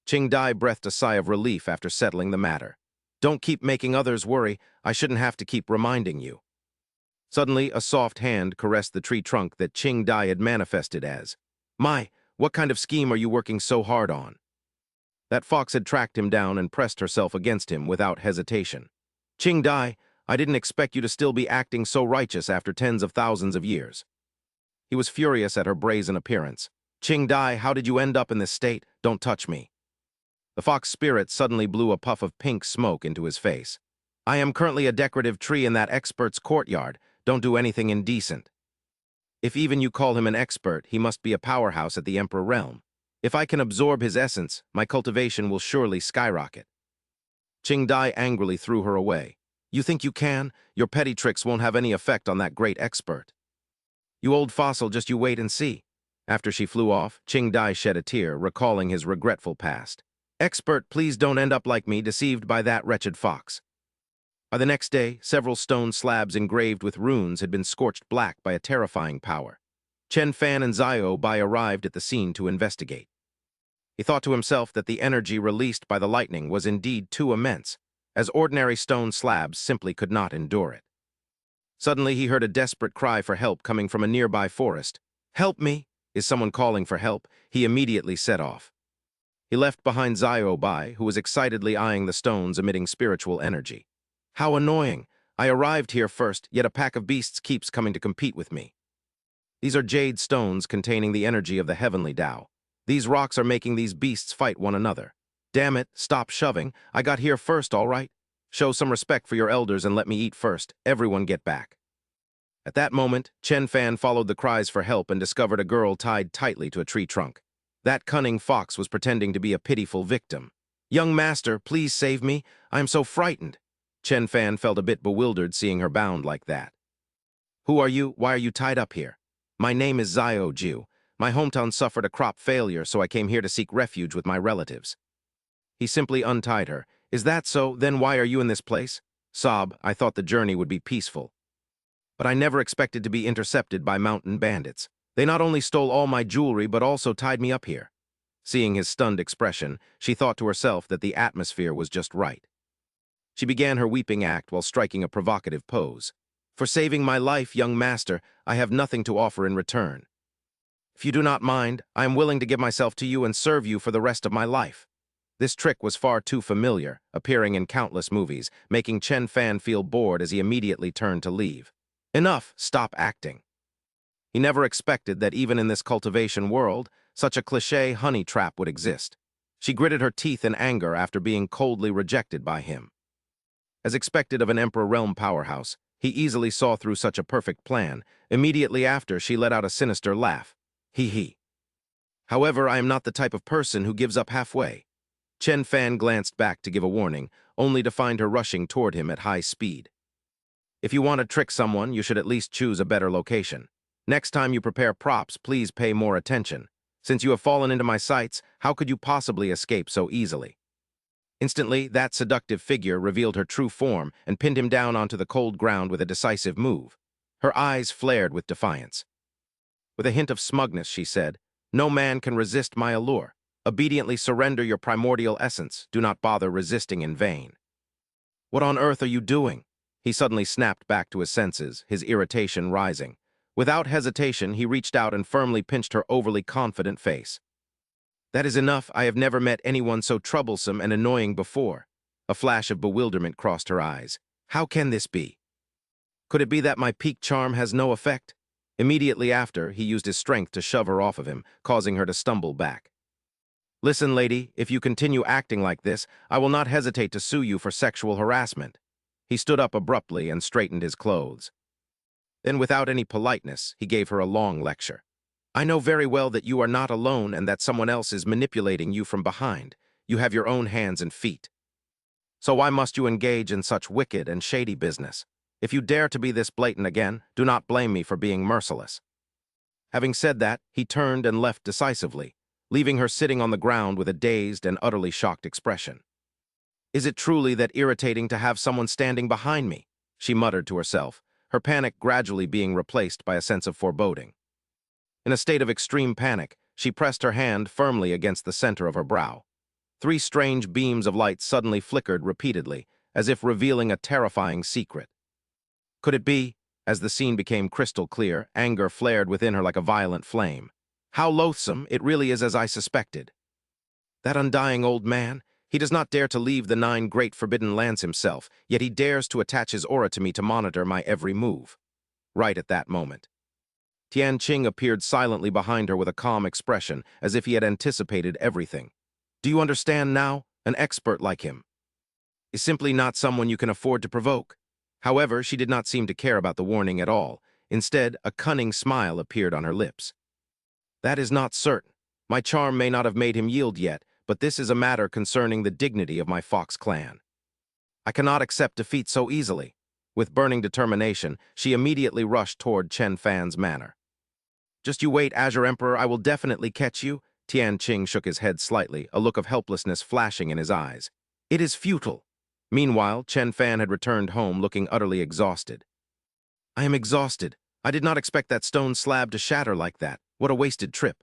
Qing Dai breathed a sigh of relief after settling the matter. Don't keep making others worry. I shouldn't have to keep reminding you. Suddenly, a soft hand caressed the tree trunk that Qing Dai had manifested as. My, what kind of scheme are you working so hard on? That fox had tracked him down and pressed herself against him without hesitation. Qing Dai, I didn't expect you to still be acting so righteous after tens of thousands of years. He was furious at her brazen appearance. Qing Dai, how did you end up in this state? Don't touch me. The fox spirit suddenly blew a puff of pink smoke into his face. I am currently a decorative tree in that expert's courtyard. Don't do anything indecent. If even you call him an expert, he must be a powerhouse at the Emperor realm. If I can absorb his essence, my cultivation will surely skyrocket. Qing Dai angrily threw her away. You think you can? Your petty tricks won't have any effect on that great expert. You old fossil, just you wait and see. After she flew off, Qing Dai shed a tear, recalling his regretful past. Expert, please don't end up like me, deceived by that wretched fox. By the next day, several stone slabs engraved with runes had been scorched black by a terrifying power. Chen Fan and Xiao Bai arrived at the scene to investigate. He thought to himself that the energy released by the lightning was indeed too immense, as ordinary stone slabs simply could not endure it. Suddenly, he heard a desperate cry for help coming from a nearby forest. Help me! Is someone calling for help? He immediately set off. He left behind Xiao Bai, who was excitedly eyeing the stones emitting spiritual energy. How annoying! I arrived here first, yet a pack of beasts keeps coming to compete with me. These are jade stones containing the energy of the heavenly Tao. These rocks are making these beasts fight one another. Damn it, stop shoving. I got here first, all right? Show some respect for your elders and let me eat first. Everyone get back. At that moment, Chen Fan followed the cries for help and discovered a girl tied tightly to a tree trunk. That cunning fox was pretending to be a pitiful victim. Young master, please save me. I am so frightened. Chen Fan felt a bit bewildered seeing her bound like that. Who are you? Why are you tied up here? My name is Xiao Jiu. My hometown suffered a crop failure, so I came here to seek refuge with my relatives. He simply untied her. Is that so? Then why are you in this place? Sob, I thought the journey would be peaceful. But I never expected to be intercepted by mountain bandits. They not only stole all my jewelry, but also tied me up here. Seeing his stunned expression, she thought to herself that the atmosphere was just right. She began her weeping act while striking a provocative pose. For saving my life, young master, I have nothing to offer in return. If you do not mind, I am willing to give myself to you and serve you for the rest of my life. This trick was far too familiar, appearing in countless movies, making Chen Fan feel bored as he immediately turned to leave. Enough, stop acting. He never expected that even in this cultivation world, such a cliché honey trap would exist. She gritted her teeth in anger after being coldly rejected by him. As expected of an Emperor Realm powerhouse, he easily saw through such a perfect plan. Immediately after, she let out a sinister laugh. Hee. However, I am not the type of person who gives up halfway. Chen Fan glanced back to give a warning, only to find her rushing toward him at high speed. If you want to trick someone, you should at least choose a better location. Next time you prepare props, please pay more attention. Since you have fallen into my sights, how could you possibly escape so easily? Instantly, that seductive figure revealed her true form and pinned him down onto the cold ground with a decisive move. Her eyes flared with defiance. With a hint of smugness, she said, "No man can resist my allure. Obediently surrender your primordial essence. Do not bother resisting in vain." "What on earth are you doing?" He suddenly snapped back to his senses, his irritation rising. Without hesitation, he reached out and firmly pinched her overly confident face. "That is enough. I have never met anyone so troublesome and annoying before." A flash of bewilderment crossed her eyes. "How can this be? Could it be that my peak charm has no effect?" Immediately after, he used his strength to shove her off of him, causing her to stumble back. "Listen, lady, if you continue acting like this, I will not hesitate to sue you for sexual harassment." He stood up abruptly and straightened his clothes. Then, without any politeness, he gave her a long lecture. "I know very well that you are not alone and that someone else is manipulating you from behind. You have your own hands and feet. So why must you engage in such wicked and shady business? If you dare to be this blatant again, do not blame me for being merciless." Having said that, he turned and left decisively, leaving her sitting on the ground with a dazed and utterly shocked expression. "Is it truly that irritating to have someone standing behind me?" she muttered to herself, her panic gradually being replaced by a sense of foreboding. In a state of extreme panic, she pressed her hand firmly against the center of her brow. 3 strange beams of light suddenly flickered repeatedly, as if revealing a terrifying secret. Could it be? As the scene became crystal clear, anger flared within her like a violent flame. "How loathsome! It really is as I suspected. That undying old man, he does not dare to leave the 9 great forbidden lands himself, yet he dares to attach his aura to me to monitor my every move." Right at that moment, Tian Qing appeared silently behind her with a calm expression, as if he had anticipated everything. "Do you understand now? An expert like him is simply not someone you can afford to provoke." However, she did not seem to care about the warning at all. Instead, a cunning smile appeared on her lips. "That is not certain. My charm may not have made him yield yet, but this is a matter concerning the dignity of my Fox clan. I cannot accept defeat so easily." With burning determination, she immediately rushed toward Chen Fan's manor. "Just you wait, Azure Emperor, I will definitely catch you." Tian Qing shook his head slightly, a look of helplessness flashing in his eyes. "It is futile." Meanwhile, Chen Fan had returned home looking utterly exhausted. "I am exhausted. I did not expect that stone slab to shatter like that. What a wasted trip."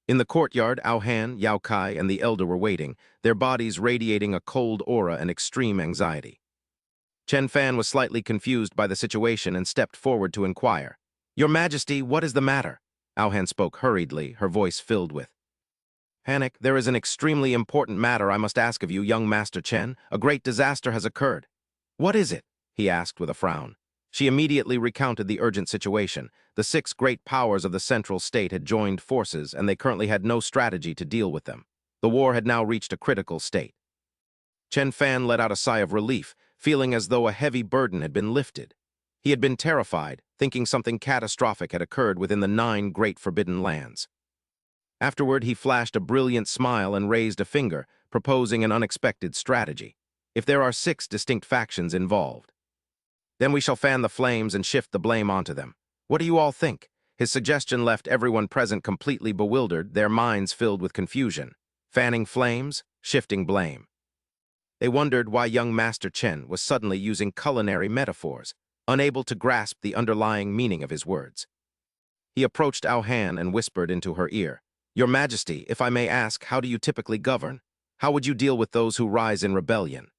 In the courtyard, Ao Han, Yao Kai, and the elder were waiting, their bodies radiating a cold aura and extreme anxiety. Chen Fan was slightly confused by the situation and stepped forward to inquire. "Your Majesty, what is the matter?" Ao Han spoke hurriedly, her voice filled with panic. "There is an extremely important matter I must ask of you, young Master Chen. A great disaster has occurred." "What is it?" he asked with a frown. She immediately recounted the urgent situation. The 6 great powers of the central state had joined forces, and they currently had no strategy to deal with them. The war had now reached a critical state. Chen Fan let out a sigh of relief, feeling as though a heavy burden had been lifted. He had been terrified, thinking something catastrophic had occurred within the 9 great forbidden lands. Afterward, he flashed a brilliant smile and raised a finger, proposing an unexpected strategy. "If there are 6 distinct factions involved, then we shall fan the flames and shift the blame onto them. What do you all think?" His suggestion left everyone present completely bewildered, their minds filled with confusion. Fanning flames, shifting blame. They wondered why young Master Chen was suddenly using culinary metaphors, unable to grasp the underlying meaning of his words. He approached Ao Han and whispered into her ear, "Your Majesty, if I may ask, how do you typically govern? How would you deal with those who rise in rebellion?"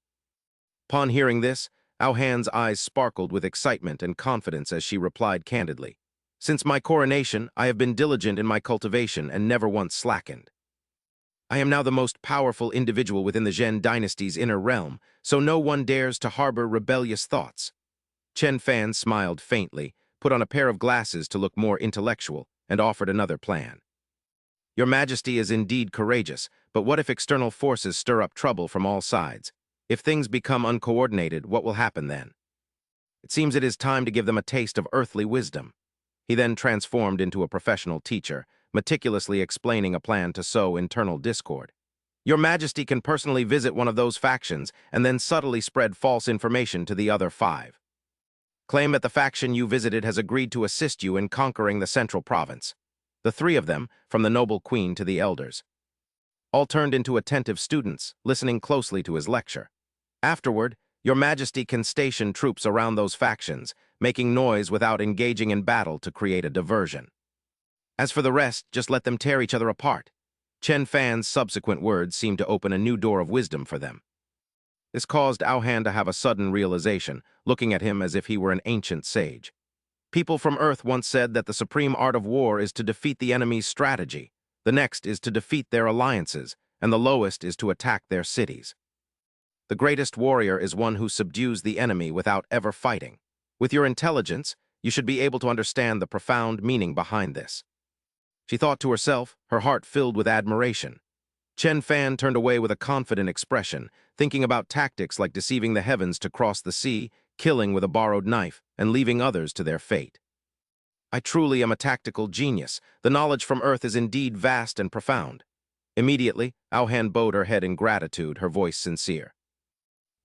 Upon hearing this, Ao Han's eyes sparkled with excitement and confidence as she replied candidly, "Since my coronation, I have been diligent in my cultivation and never once slackened. I am now the most powerful individual within the Zhen dynasty's inner realm, so no one dares to harbor rebellious thoughts." Chen Fan smiled faintly, put on a pair of glasses to look more intellectual, and offered another plan. "Your Majesty is indeed courageous, but what if external forces stir up trouble from all sides? If things become uncoordinated, what will happen then? It seems it is time to give them a taste of earthly wisdom." He then transformed into a professional teacher, meticulously explaining a plan to sow internal discord. "Your Majesty can personally visit one of those factions and then subtly spread false information to the other 5. Claim that the faction you visited has agreed to assist you in conquering the central province. The 3 of them, from the noble queen to the elders. all turned into attentive students, listening closely to his lecture. Afterward, your majesty can station troops around those factions, making noise without engaging in battle to create a diversion. As for the rest, just let them tear each other apart. Chen Fan's subsequent words seemed to open a new door of wisdom for them. This caused Aohan to have a sudden realization, looking at him as if he were an ancient sage. People from Earth once said that the supreme art of war is to defeat the enemy's strategy, the next is to defeat their alliances, and the lowest is to attack their cities. The greatest warrior is one who subdues the enemy without ever fighting. With your intelligence, you should be able to understand the profound meaning behind this. She thought to herself, her heart filled with admiration. Chen Fan turned away with a confident expression, thinking about tactics like deceiving the heavens to cross the sea, killing with a borrowed knife, and leaving others to their fate. I truly am a tactical genius. The knowledge from Earth is indeed vast and profound. Immediately, Aohan bowed her head in gratitude, her voice sincere.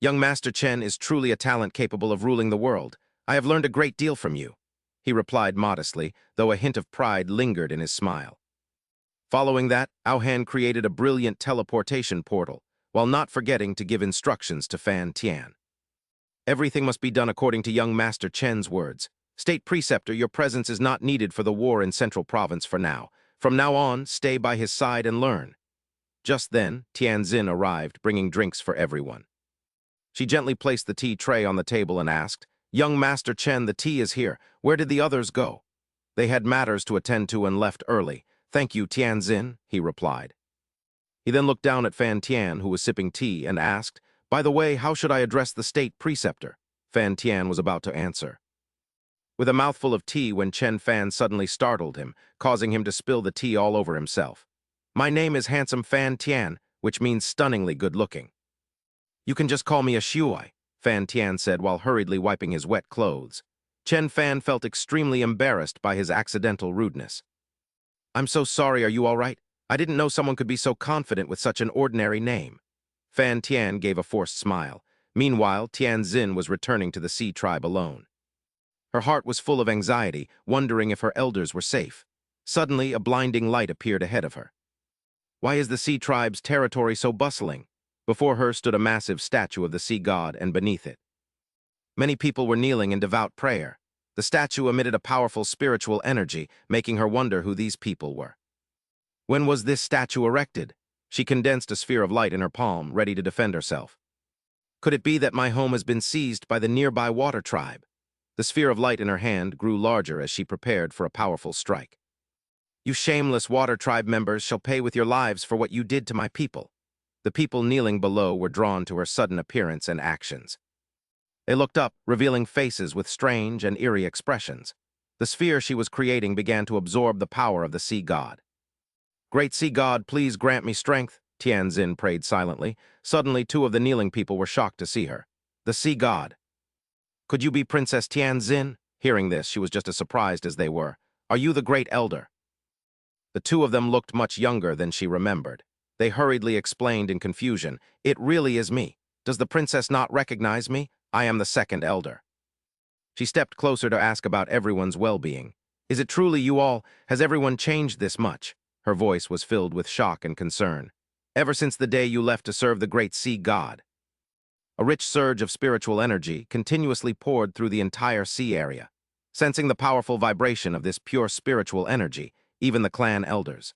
Young Master Chen is truly a talent capable of ruling the world. I have learned a great deal from you, he replied modestly, though a hint of pride lingered in his smile. Following that, Aohan created a brilliant teleportation portal, while not forgetting to give instructions to Fan Tian. Everything must be done according to young Master Chen's words. State Preceptor, your presence is not needed for the war in Central Province for now. From now on, stay by his side and learn. Just then, Tianzin arrived, bringing drinks for everyone. She gently placed the tea tray on the table and asked, Young Master Chen, the tea is here. Where did the others go? They had matters to attend to and left early. Thank you, Tianzin, he replied. He then looked down at Fan Tian, who was sipping tea, and asked, By the way, how should I address the State Preceptor? Fan Tian was about to answer. With a mouthful of tea when Chen Fan suddenly startled him, causing him to spill the tea all over himself. My name is Handsome Fan Tian, which means stunningly good-looking. You can just call me a shuai, Fan Tian said while hurriedly wiping his wet clothes. Chen Fan felt extremely embarrassed by his accidental rudeness. I'm so sorry, are you all right? I didn't know someone could be so confident with such an ordinary name. Fan Tian gave a forced smile. Meanwhile, Tianzin was returning to the Sea tribe alone. Her heart was full of anxiety, wondering if her elders were safe. Suddenly, a blinding light appeared ahead of her. Why is the Sea tribe's territory so bustling? Before her stood a massive statue of the sea god, and beneath it, many people were kneeling in devout prayer. The statue emitted a powerful spiritual energy, making her wonder who these people were. When was this statue erected? She condensed a sphere of light in her palm, ready to defend herself. Could it be that my home has been seized by the nearby water tribe? The sphere of light in her hand grew larger as she prepared for a powerful strike. You shameless water tribe members shall pay with your lives for what you did to my people. The people kneeling below were drawn to her sudden appearance and actions. They looked up, revealing faces with strange and eerie expressions. The sphere she was creating began to absorb the power of the sea god. Great sea god, please grant me strength, Tianzin prayed silently. Suddenly, two of the kneeling people were shocked to see her. The sea god. Could you be Princess Tianzin? Hearing this, she was just as surprised as they were. Are you the great elder? The two of them looked much younger than she remembered. They hurriedly explained in confusion, It really is me. Does the princess not recognize me? I am the second elder. She stepped closer to ask about everyone's well-being. Is it truly you all? Has everyone changed this much? Her voice was filled with shock and concern. Ever since the day you left to serve the great sea god. A rich surge of spiritual energy continuously poured through the entire sea area. Sensing the powerful vibration of this pure spiritual energy, even the clan elders,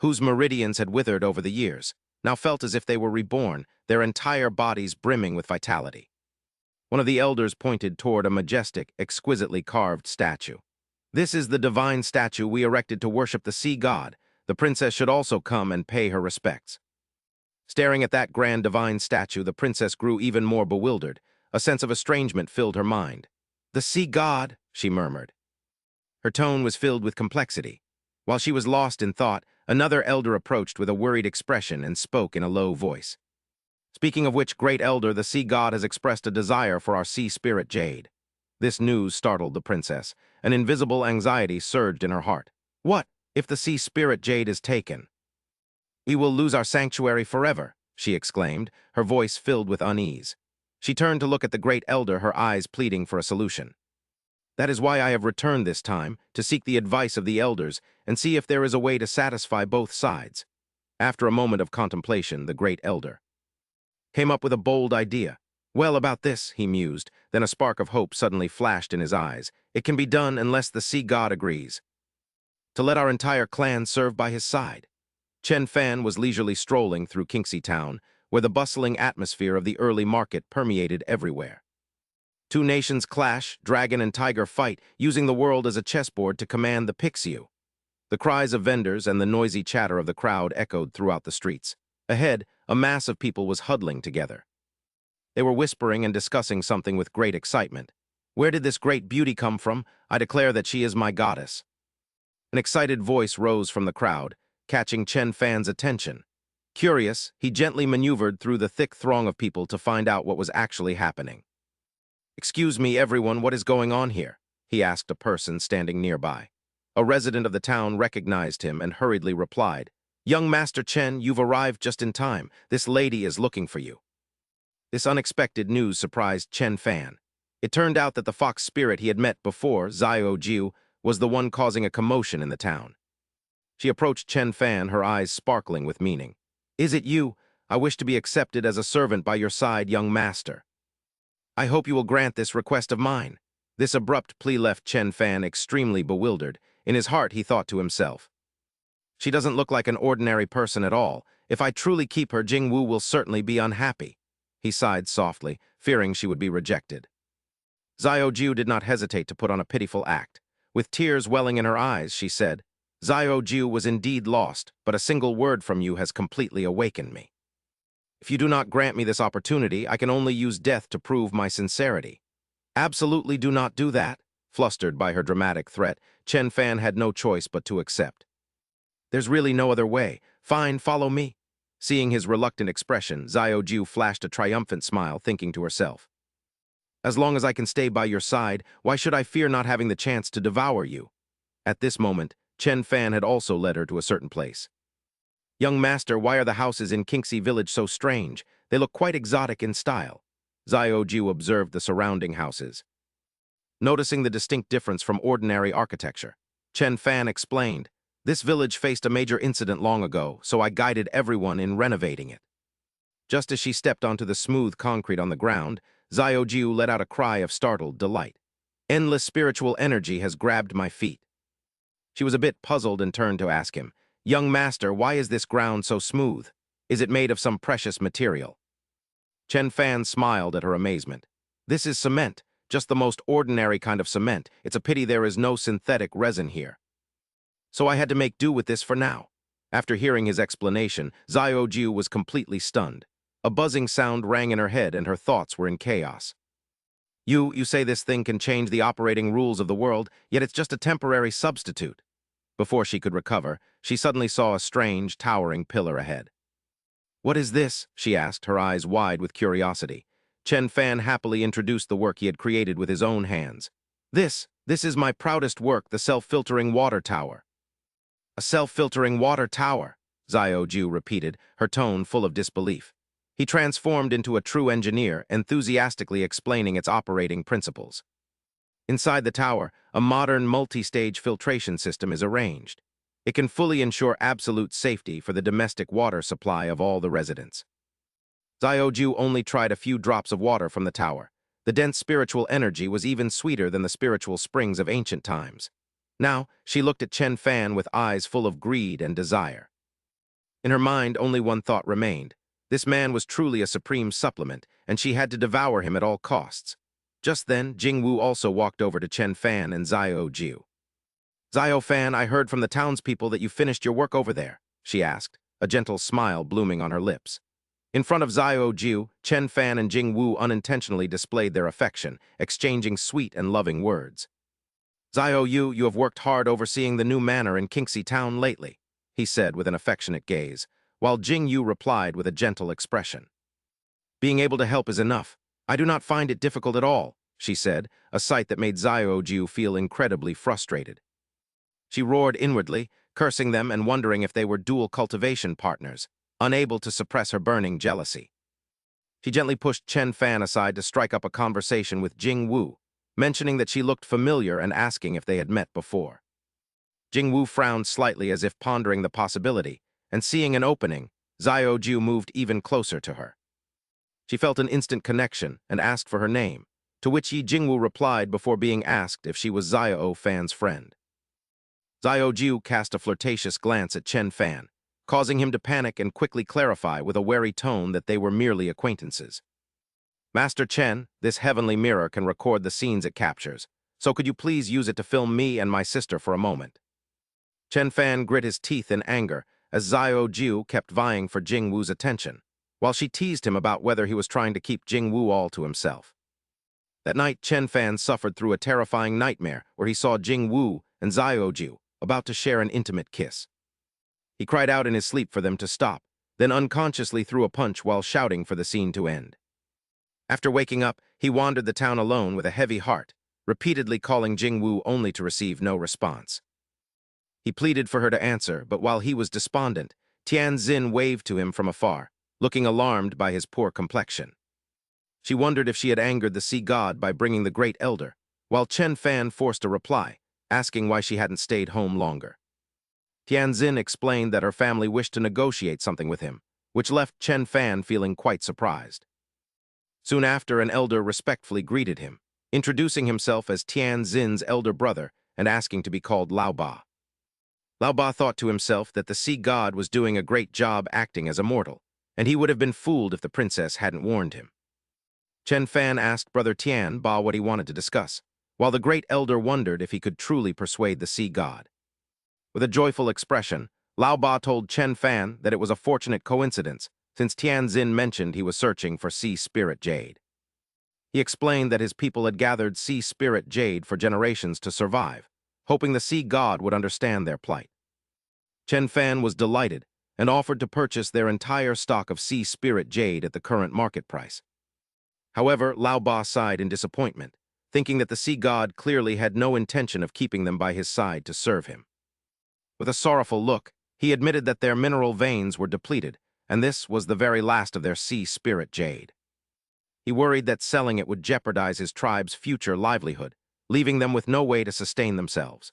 whose meridians had withered over the years, now felt as if they were reborn, their entire bodies brimming with vitality. One of the elders pointed toward a majestic, exquisitely carved statue. This is the divine statue we erected to worship the sea god. The princess should also come and pay her respects. Staring at that grand divine statue, the princess grew even more bewildered. A sense of estrangement filled her mind. The sea god, she murmured. Her tone was filled with complexity. While she was lost in thought, another elder approached with a worried expression and spoke in a low voice. Speaking of which, great elder, the sea god has expressed a desire for our sea spirit jade. This news startled the princess. An invisible anxiety surged in her heart. What if the sea spirit jade is taken? We will lose our sanctuary forever, she exclaimed, her voice filled with unease. She turned to look at the great elder, her eyes pleading for a solution. That is why I have returned this time, to seek the advice of the elders and see if there is a way to satisfy both sides. After a moment of contemplation, the great elder came up with a bold idea. Well, about this, he mused, then a spark of hope suddenly flashed in his eyes. It can be done unless the sea god agrees to let our entire clan serve by his side. Chen Fan was leisurely strolling through Kinxy town, where the bustling atmosphere of the early market permeated everywhere. Two nations clash, dragon and tiger fight, using the world as a chessboard to command the Pixiu. The cries of vendors and the noisy chatter of the crowd echoed throughout the streets. Ahead, a mass of people was huddling together. They were whispering and discussing something with great excitement. Where did this great beauty come from? I declare that she is my goddess. An excited voice rose from the crowd, catching Chen Fan's attention. Curious, he gently maneuvered through the thick throng of people to find out what was actually happening. "Excuse me, everyone, what is going on here?" he asked a person standing nearby. A resident of the town recognized him and hurriedly replied, "Young Master Chen, you've arrived just in time. This lady is looking for you." This unexpected news surprised Chen Fan. It turned out that the fox spirit he had met before, Xiao Jiu, was the one causing a commotion in the town. She approached Chen Fan, her eyes sparkling with meaning. "Is it you? I wish to be accepted as a servant by your side, young master. I hope you will grant this request of mine." This abrupt plea left Chen Fan extremely bewildered. In his heart, he thought to himself, "She doesn't look like an ordinary person at all. If I truly keep her, Jingwu will certainly be unhappy." He sighed softly, fearing she would be rejected. Xiao Jiu did not hesitate to put on a pitiful act. With tears welling in her eyes, she said, "Xiao Jiu was indeed lost, but a single word from you has completely awakened me. If you do not grant me this opportunity, I can only use death to prove my sincerity." "Absolutely do not do that." Flustered by her dramatic threat, Chen Fan had no choice but to accept. "There's really no other way. Fine, follow me." Seeing his reluctant expression, Xiao Jiu flashed a triumphant smile, thinking to herself, "As long as I can stay by your side, why should I fear not having the chance to devour you?" At this moment, Chen Fan had also led her to a certain place. "Young master, why are the houses in Kinxy village so strange? They look quite exotic in style." Xiao Jiu observed the surrounding houses. Noticing the distinct difference from ordinary architecture, Chen Fan explained, "This village faced a major incident long ago, so I guided everyone in renovating it." Just as she stepped onto the smooth concrete on the ground, Xiao Jiu let out a cry of startled delight. "Endless spiritual energy has grabbed my feet." She was a bit puzzled and turned to ask him, "Young master, why is this ground so smooth? Is it made of some precious material?" Chen Fan smiled at her amazement. "This is cement, just the most ordinary kind of cement. It's a pity there is no synthetic resin here. So I had to make do with this for now." After hearing his explanation, Xiao Jiu was completely stunned. A buzzing sound rang in her head and her thoughts were in chaos. You say this thing can change the operating rules of the world, yet it's just a temporary substitute." Before she could recover, she suddenly saw a strange, towering pillar ahead. "What is this?" she asked, her eyes wide with curiosity. Chen Fan happily introduced the work he had created with his own hands. This is my proudest work, the self-filtering water tower." "A self-filtering water tower," Xiao Jiu repeated, her tone full of disbelief. He transformed into a true engineer, enthusiastically explaining its operating principles. Inside the tower, a modern multi-stage filtration system is arranged. It can fully ensure absolute safety for the domestic water supply of all the residents. Xiao Jiu only tried a few drops of water from the tower. The dense spiritual energy was even sweeter than the spiritual springs of ancient times. Now, she looked at Chen Fan with eyes full of greed and desire. In her mind, only one thought remained. This man was truly a supreme supplement, and she had to devour him at all costs. Just then, Jingwu also walked over to Chen Fan and Xiao Jiu. "Xiao Fan, I heard from the townspeople that you finished your work over there," she asked, a gentle smile blooming on her lips. In front of Xiao Jiu, Chen Fan and Jingwu unintentionally displayed their affection, exchanging sweet and loving words. "Xiao Yu, you have worked hard overseeing the new manor in Kinxy town lately," he said with an affectionate gaze, while Jing Yu replied with a gentle expression. "Being able to help is enough. I do not find it difficult at all," she said, a sight that made Xiao Jiu feel incredibly frustrated. She roared inwardly, cursing them and wondering if they were dual cultivation partners, unable to suppress her burning jealousy. She gently pushed Chen Fan aside to strike up a conversation with Jing Wu, mentioning that she looked familiar and asking if they had met before. Jing Wu frowned slightly as if pondering the possibility, and seeing an opening, Xiaoju moved even closer to her. She felt an instant connection and asked for her name, to which Yi Jingwu replied before being asked if she was Xiao Fan's friend. Xiaoju cast a flirtatious glance at Chen Fan, causing him to panic and quickly clarify with a wary tone that they were merely acquaintances. Master Chen, this heavenly mirror can record the scenes it captures, so could you please use it to film me and my sister for a moment? Chen Fan grit his teeth in anger as Xiaoju kept vying for Jingwu's attention, while she teased him about whether he was trying to keep Jingwu all to himself. That night, Chen Fan suffered through a terrifying nightmare where he saw Jingwu and Xiaoju about to share an intimate kiss. He cried out in his sleep for them to stop, then unconsciously threw a punch while shouting for the scene to end. After waking up, he wandered the town alone with a heavy heart, repeatedly calling Jingwu only to receive no response. He pleaded for her to answer, but while he was despondent, Tianzin waved to him from afar, looking alarmed by his poor complexion. She wondered if she had angered the sea god by bringing the great elder, while Chen Fan forced a reply, asking why she hadn't stayed home longer. Tianzin explained that her family wished to negotiate something with him, which left Chen Fan feeling quite surprised. Soon after, an elder respectfully greeted him, introducing himself as Tianzin's elder brother and asking to be called Lao Ba. Lao Ba thought to himself that the sea god was doing a great job acting as a mortal, and he would have been fooled if the princess hadn't warned him. Chen Fan asked Brother Tian Ba what he wanted to discuss, while the great elder wondered if he could truly persuade the sea god. With a joyful expression, Lao Ba told Chen Fan that it was a fortunate coincidence, since Tianzin mentioned he was searching for sea spirit jade. He explained that his people had gathered sea spirit jade for generations to survive, hoping the sea god would understand their plight. Chen Fan was delighted and offered to purchase their entire stock of sea spirit jade at the current market price. However, Lao Ba sighed in disappointment, thinking that the sea god clearly had no intention of keeping them by his side to serve him. With a sorrowful look, he admitted that their mineral veins were depleted, and this was the very last of their sea spirit jade. He worried that selling it would jeopardize his tribe's future livelihood, leaving them with no way to sustain themselves.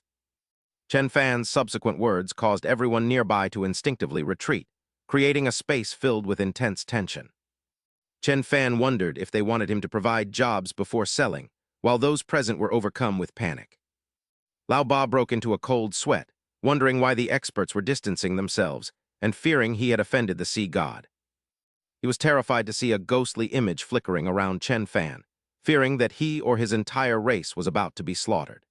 Chen Fan's subsequent words caused everyone nearby to instinctively retreat, creating a space filled with intense tension. Chen Fan wondered if they wanted him to provide jobs before selling, while those present were overcome with panic. Lao Ba broke into a cold sweat, wondering why the experts were distancing themselves, and fearing he had offended the sea god. He was terrified to see a ghostly image flickering around Chen Fan, fearing that he or his entire race was about to be slaughtered.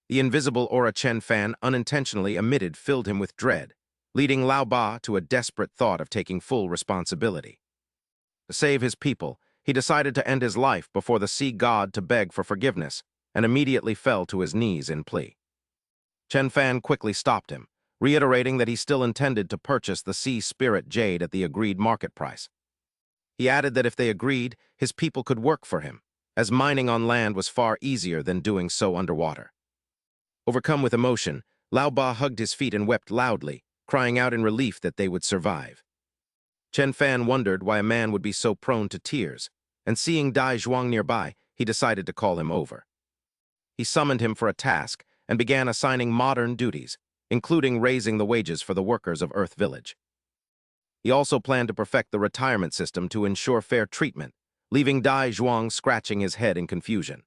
The invisible aura Chen Fan unintentionally emitted filled him with dread, leading Lao Ba to a desperate thought of taking full responsibility. To save his people, he decided to end his life before the sea god to beg for forgiveness, and immediately fell to his knees in plea. Chen Fan quickly stopped him, reiterating that he still intended to purchase the sea spirit jade at the agreed market price. He added that if they agreed, his people could work for him, as mining on land was far easier than doing so underwater. Overcome with emotion, Lao Ba hugged his feet and wept loudly, crying out in relief that they would survive. Chen Fan wondered why a man would be so prone to tears, and seeing Dai Zhuang nearby, he decided to call him over. He summoned him for a task and began assigning modern duties, including raising the wages for the workers of Earth Village. He also planned to perfect the retirement system to ensure fair treatment, leaving Dai Zhuang scratching his head in confusion.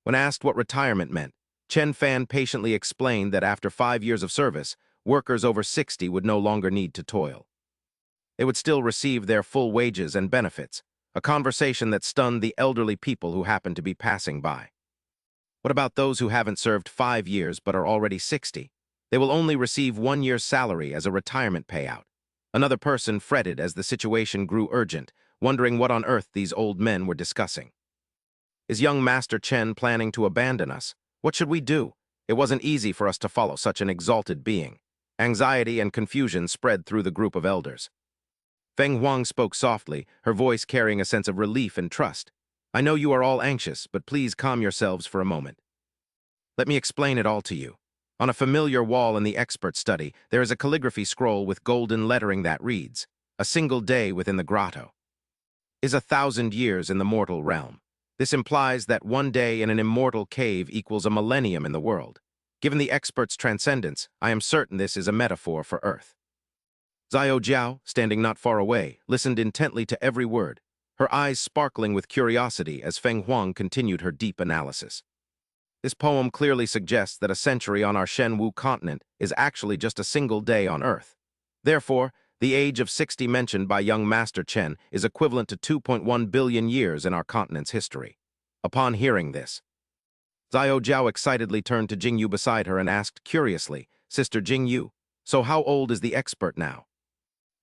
When asked what retirement meant, Chen Fan patiently explained that after 5 years of service, workers over 60 would no longer need to toil. They would still receive their full wages and benefits, a conversation that stunned the elderly people who happened to be passing by. What about those who haven't served 5 years but are already 60? They will only receive 1 year's salary as a retirement payout. Another person fretted as the situation grew urgent, wondering what on earth these old men were discussing. Is young Master Chen planning to abandon us? What should we do? It wasn't easy for us to follow such an exalted being. Anxiety and confusion spread through the group of elders. Feng Huang spoke softly, her voice carrying a sense of relief and trust. I know you are all anxious, but please calm yourselves for a moment. Let me explain it all to you. On a familiar wall in the expert study, there is a calligraphy scroll with golden lettering that reads, "A single day within the grotto is 1,000 years in the mortal realm." This implies that 1 day in an immortal cave equals a millennium in the world. Given the expert's transcendence, I am certain this is a metaphor for Earth. Xiao Jiao, standing not far away, listened intently to every word, her eyes sparkling with curiosity as Feng Huang continued her deep analysis. This poem clearly suggests that a century on our Shenwu continent is actually just a single day on Earth. Therefore, the age of 60 mentioned by young Master Chen is equivalent to 2.1 billion years in our continent's history. Upon hearing this, Xiao Jiao excitedly turned to Jingyu beside her and asked curiously, "Sister Jingyu, so how old is the expert now?"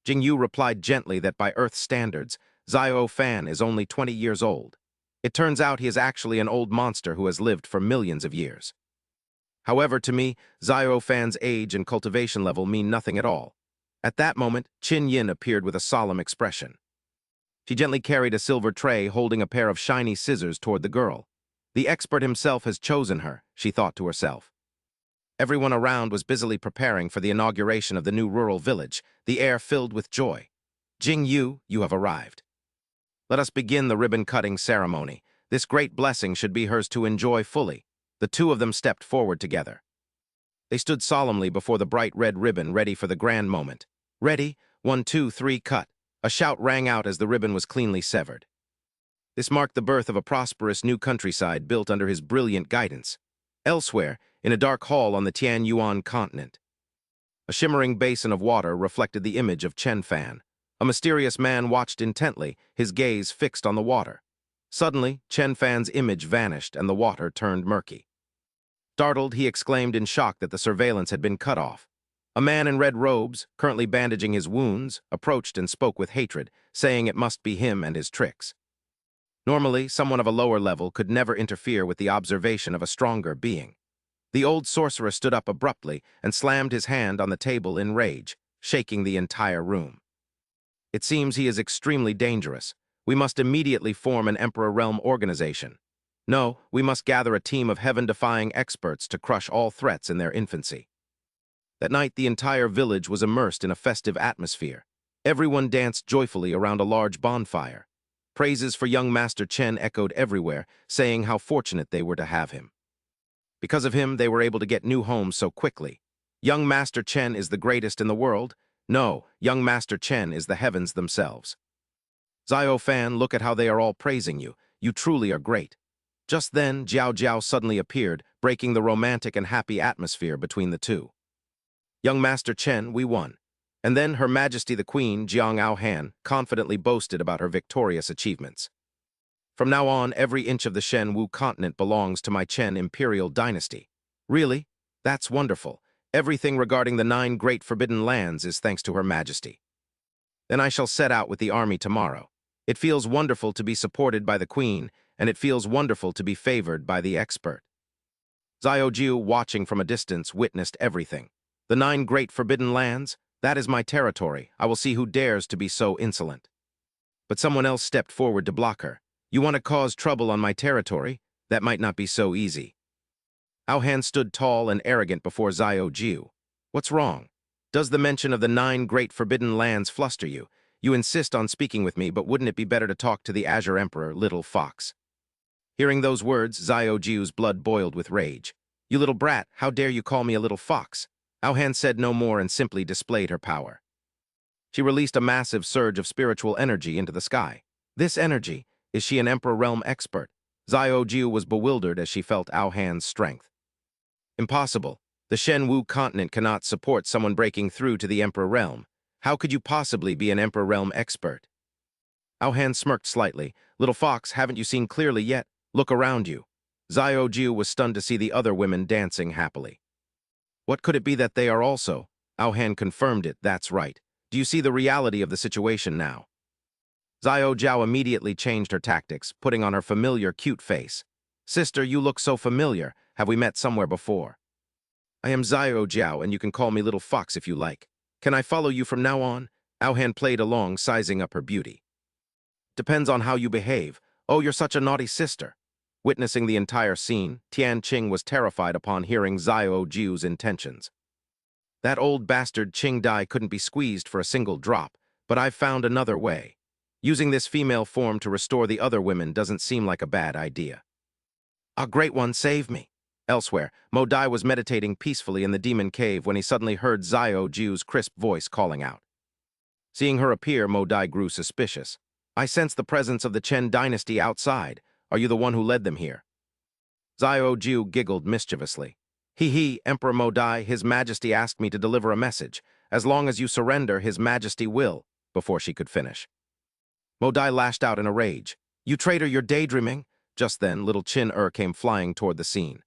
Jingyu replied gently that by Earth standards, Xiao Fan is only 20 years old. It turns out he is actually an old monster who has lived for millions of years. However, to me, Xiao Fan's age and cultivation level mean nothing at all. At that moment, Qin Yin appeared with a solemn expression. She gently carried a silver tray holding a pair of shiny scissors toward the girl. The expert himself has chosen her, she thought to herself. Everyone around was busily preparing for the inauguration of the new rural village, the air filled with joy. Jingyu, you have arrived. Let us begin the ribbon-cutting ceremony. This great blessing should be hers to enjoy fully. The two of them stepped forward together. They stood solemnly before the bright red ribbon, ready for the grand moment. Ready? 1, 2, 3, cut. A shout rang out as the ribbon was cleanly severed. This marked the birth of a prosperous new countryside built under his brilliant guidance. Elsewhere, in a dark hall on the Tianyuan continent, a shimmering basin of water reflected the image of Chen Fan. A mysterious man watched intently, his gaze fixed on the water. Suddenly, Chen Fan's image vanished and the water turned murky. Startled, he exclaimed in shock that the surveillance had been cut off. A man in red robes, currently bandaging his wounds, approached and spoke with hatred, saying it must be him and his tricks. Normally, someone of a lower level could never interfere with the observation of a stronger being. The old sorcerer stood up abruptly and slammed his hand on the table in rage, shaking the entire room. It seems he is extremely dangerous. We must immediately form an Emperor Realm organization. No, we must gather a team of heaven-defying experts to crush all threats in their infancy. That night, the entire village was immersed in a festive atmosphere. Everyone danced joyfully around a large bonfire. Praises for young Master Chen echoed everywhere, saying how fortunate they were to have him. Because of him, they were able to get new homes so quickly. Young Master Chen is the greatest in the world. No, young Master Chen is the heavens themselves. Xiao Fan, look at how they are all praising you. You truly are great. Just then, Jiao Jiao suddenly appeared, breaking the romantic and happy atmosphere between the two. Young Master Chen, we won. And then Her Majesty the Queen, Jiang Aohan, confidently boasted about her victorious achievements. From now on, every inch of the Shenwu continent belongs to my Chen imperial dynasty. Really? That's wonderful. Everything regarding the 9 great forbidden lands is thanks to Her Majesty. Then I shall set out with the army tomorrow. It feels wonderful to be supported by the Queen, and it feels wonderful to be favored by the expert. Xiao Jiu, watching from a distance, witnessed everything. The 9 great forbidden lands? That is my territory. I will see who dares to be so insolent. But someone else stepped forward to block her. You want to cause trouble on my territory? That might not be so easy. Aohan stood tall and arrogant before Xiao Jiu. What's wrong? Does the mention of the 9 great forbidden lands fluster you? You insist on speaking with me, but wouldn't it be better to talk to the Azure Emperor, little fox? Hearing those words, Xiao Jiu's blood boiled with rage. You little brat, how dare you call me a little fox? Aohan said no more and simply displayed her power. She released a massive surge of spiritual energy into the sky. This energy, is she an Emperor Realm expert? Xiao Jiu was bewildered as she felt Aohan's strength. Impossible. The Shenwu continent cannot support someone breaking through to the Emperor Realm. How could you possibly be an Emperor Realm expert? Aohan smirked slightly. Little fox, haven't you seen clearly yet? Look around you. Xiao Jiu was stunned to see the other women dancing happily. What could it be that they are also? Aohan confirmed it, that's right. Do you see the reality of the situation now? Xiao Jiao immediately changed her tactics, putting on her familiar cute face. Sister, you look so familiar. Have we met somewhere before? I am Xiao Jiao, and you can call me Little Fox if you like. Can I follow you from now on? Aohan played along, sizing up her beauty. Depends on how you behave. Oh, you're such a naughty sister. Witnessing the entire scene, Tian Qing was terrified upon hearing Xiao Jiu's intentions. That old bastard Qing Dai couldn't be squeezed for a single drop, but I've found another way. Using this female form to restore the other women doesn't seem like a bad idea. A great one, save me. Elsewhere, Mo Dai was meditating peacefully in the demon cave when he suddenly heard Xiao Jiu's crisp voice calling out. Seeing her appear, Mo Dai grew suspicious. I sense the presence of the Chen dynasty outside. Are you the one who led them here? Xiao Jiu giggled mischievously. He, Emperor Mo Dai, His Majesty asked me to deliver a message. As long as you surrender, His Majesty will, before she could finish. Mo Dai lashed out in a rage. You traitor, you're daydreaming. Just then, little Qin came flying toward the scene.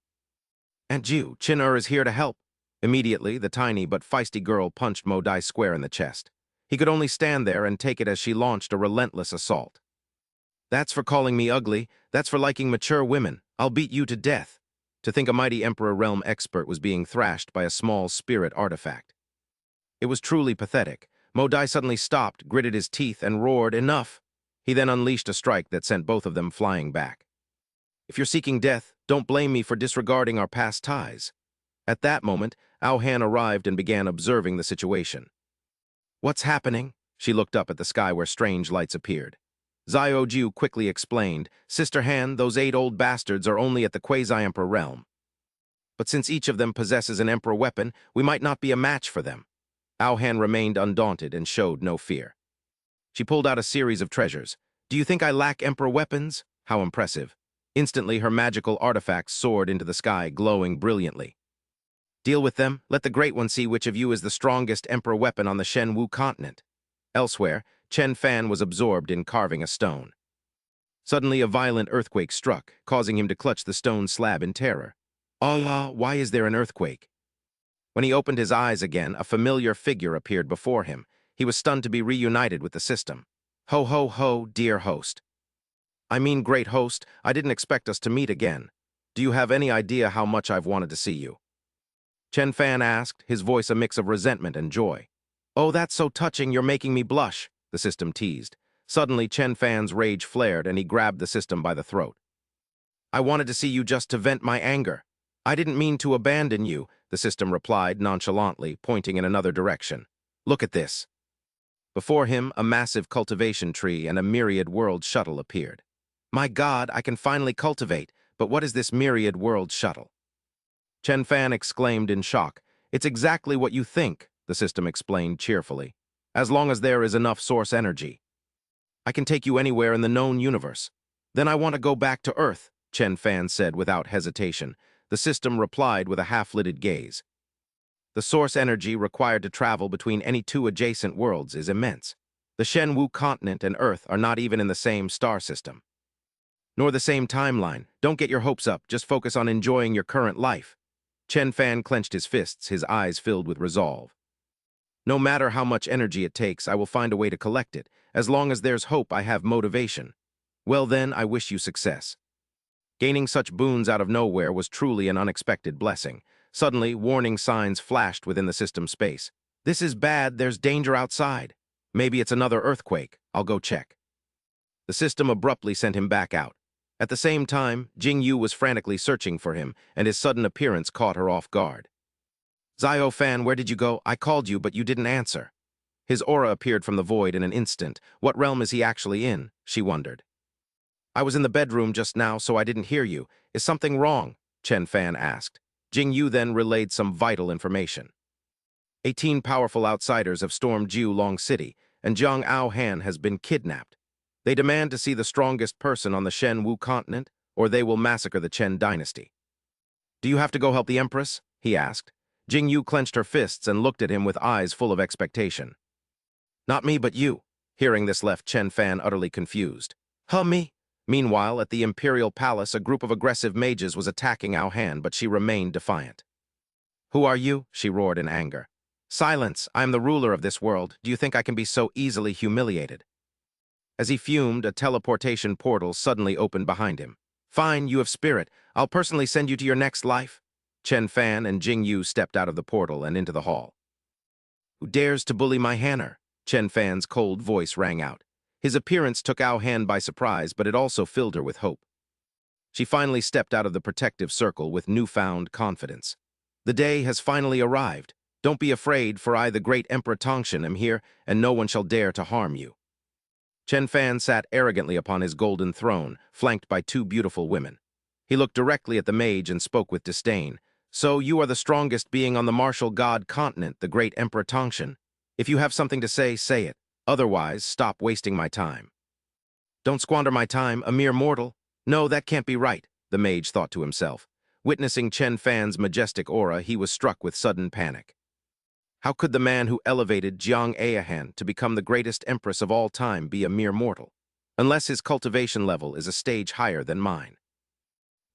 Aunt Jiu, Qin is here to help. Immediately, the tiny but feisty girl punched Mo Dai square in the chest. He could only stand there and take it as she launched a relentless assault. That's for calling me ugly. That's for liking mature women. I'll beat you to death. To think a mighty Emperor Realm expert was being thrashed by a small spirit artifact. It was truly pathetic. Mo Dai suddenly stopped, gritted his teeth, and roared, "Enough!" He then unleashed a strike that sent both of them flying back. If you're seeking death, don't blame me for disregarding our past ties. At that moment, Ao Han arrived and began observing the situation. What's happening? She looked up at the sky where strange lights appeared. Xiao Jiu quickly explained, Sister Han, those 8 old bastards are only at the quasi-emperor realm. But since each of them possesses an emperor weapon, we might not be a match for them. Ao Han remained undaunted and showed no fear. She pulled out a series of treasures. Do you think I lack emperor weapons? How impressive. Instantly, her magical artifacts soared into the sky, glowing brilliantly. Deal with them. Let the Great One see which of you is the strongest emperor weapon on the Shen Wu continent. Elsewhere, Chen Fan was absorbed in carving a stone. Suddenly, a violent earthquake struck, causing him to clutch the stone slab in terror. Allah, why is there an earthquake? When he opened his eyes again, a familiar figure appeared before him. He was stunned to be reunited with the system. Ho, ho, ho, dear host. I mean, great host, I didn't expect us to meet again. Do you have any idea how much I've wanted to see you? Chen Fan asked, his voice a mix of resentment and joy. Oh, that's so touching, you're making me blush, the system teased. Suddenly, Chen Fan's rage flared and he grabbed the system by the throat. I wanted to see you just to vent my anger. I didn't mean to abandon you, the system replied nonchalantly, pointing in another direction. Look at this. Before him, a massive cultivation tree and a myriad world shuttle appeared. My God, I can finally cultivate, but what is this myriad world shuttle? Chen Fan exclaimed in shock. It's exactly what you think, the system explained cheerfully. As long as there is enough source energy. I can take you anywhere in the known universe. Then I want to go back to Earth, Chen Fan said without hesitation. The system replied with a half-lidded gaze. The source energy required to travel between any 2 adjacent worlds is immense. The Shen Wu continent and Earth are not even in the same star system. Nor the same timeline. Don't get your hopes up, just focus on enjoying your current life. Chen Fan clenched his fists, his eyes filled with resolve. No matter how much energy it takes, I will find a way to collect it. As long as there's hope, I have motivation. Well then, I wish you success. Gaining such boons out of nowhere was truly an unexpected blessing. Suddenly, warning signs flashed within the system space. This is bad, there's danger outside. Maybe it's another earthquake. I'll go check. The system abruptly sent him back out. At the same time, Jing Yu was frantically searching for him, and his sudden appearance caught her off guard. Xiao Fan, where did you go? I called you, but you didn't answer. His aura appeared from the void in an instant. What realm is he actually in? She wondered. I was in the bedroom just now, so I didn't hear you. Is something wrong? Chen Fan asked. Jing Yu then relayed some vital information. 18 powerful outsiders have stormed Jiu Long City, and Jiang Ao Han has been kidnapped. They demand to see the strongest person on the Shen Wu continent, or they will massacre the Chen dynasty. Do you have to go help the Empress? He asked. Jing Yu clenched her fists and looked at him with eyes full of expectation. Not me, but you. Hearing this left Chen Fan utterly confused. Huh, me? Meanwhile, at the Imperial Palace, a group of aggressive mages was attacking Ao Han, but she remained defiant. Who are you? She roared in anger. Silence! I am the ruler of this world. Do you think I can be so easily humiliated? As he fumed, a teleportation portal suddenly opened behind him. Fine, you have spirit. I'll personally send you to your next life. Chen Fan and Jing Yu stepped out of the portal and into the hall. Who dares to bully my Hanner? Chen Fan's cold voice rang out. His appearance took Ao Han by surprise, but it also filled her with hope. She finally stepped out of the protective circle with newfound confidence. The day has finally arrived. Don't be afraid, for I, the great Emperor Tongshan, am here, and no one shall dare to harm you. Chen Fan sat arrogantly upon his golden throne, flanked by 2 beautiful women. He looked directly at the mage and spoke with disdain. So you are the strongest being on the martial god continent, the great Emperor Tongshan. If you have something to say, say it. Otherwise, stop wasting my time. Don't squander my time, a mere mortal. No, that can't be right, the mage thought to himself. Witnessing Chen Fan's majestic aura, he was struck with sudden panic. How could the man who elevated Jiang Ayahan to become the greatest empress of all time be a mere mortal, unless his cultivation level is a stage higher than mine?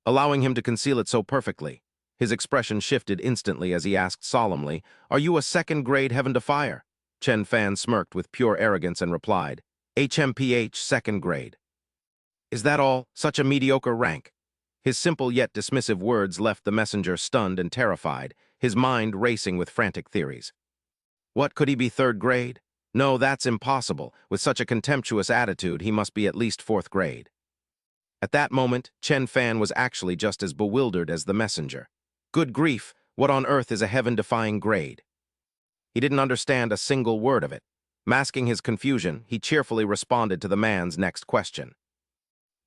Allowing him to conceal it so perfectly, his expression shifted instantly as he asked solemnly, "Are you a second-grade heaven to fire?" Chen Fan smirked with pure arrogance and replied, "HMPH second grade." "Is that all? Such a mediocre rank?" His simple yet dismissive words left the messenger stunned and terrified, his mind racing with frantic theories. What, could he be third grade? No, that's impossible. With such a contemptuous attitude, he must be at least fourth grade. At that moment, Chen Fan was actually just as bewildered as the messenger. Good grief, what on earth is a heaven-defying grade? He didn't understand a single word of it. Masking his confusion, he cheerfully responded to the man's next question.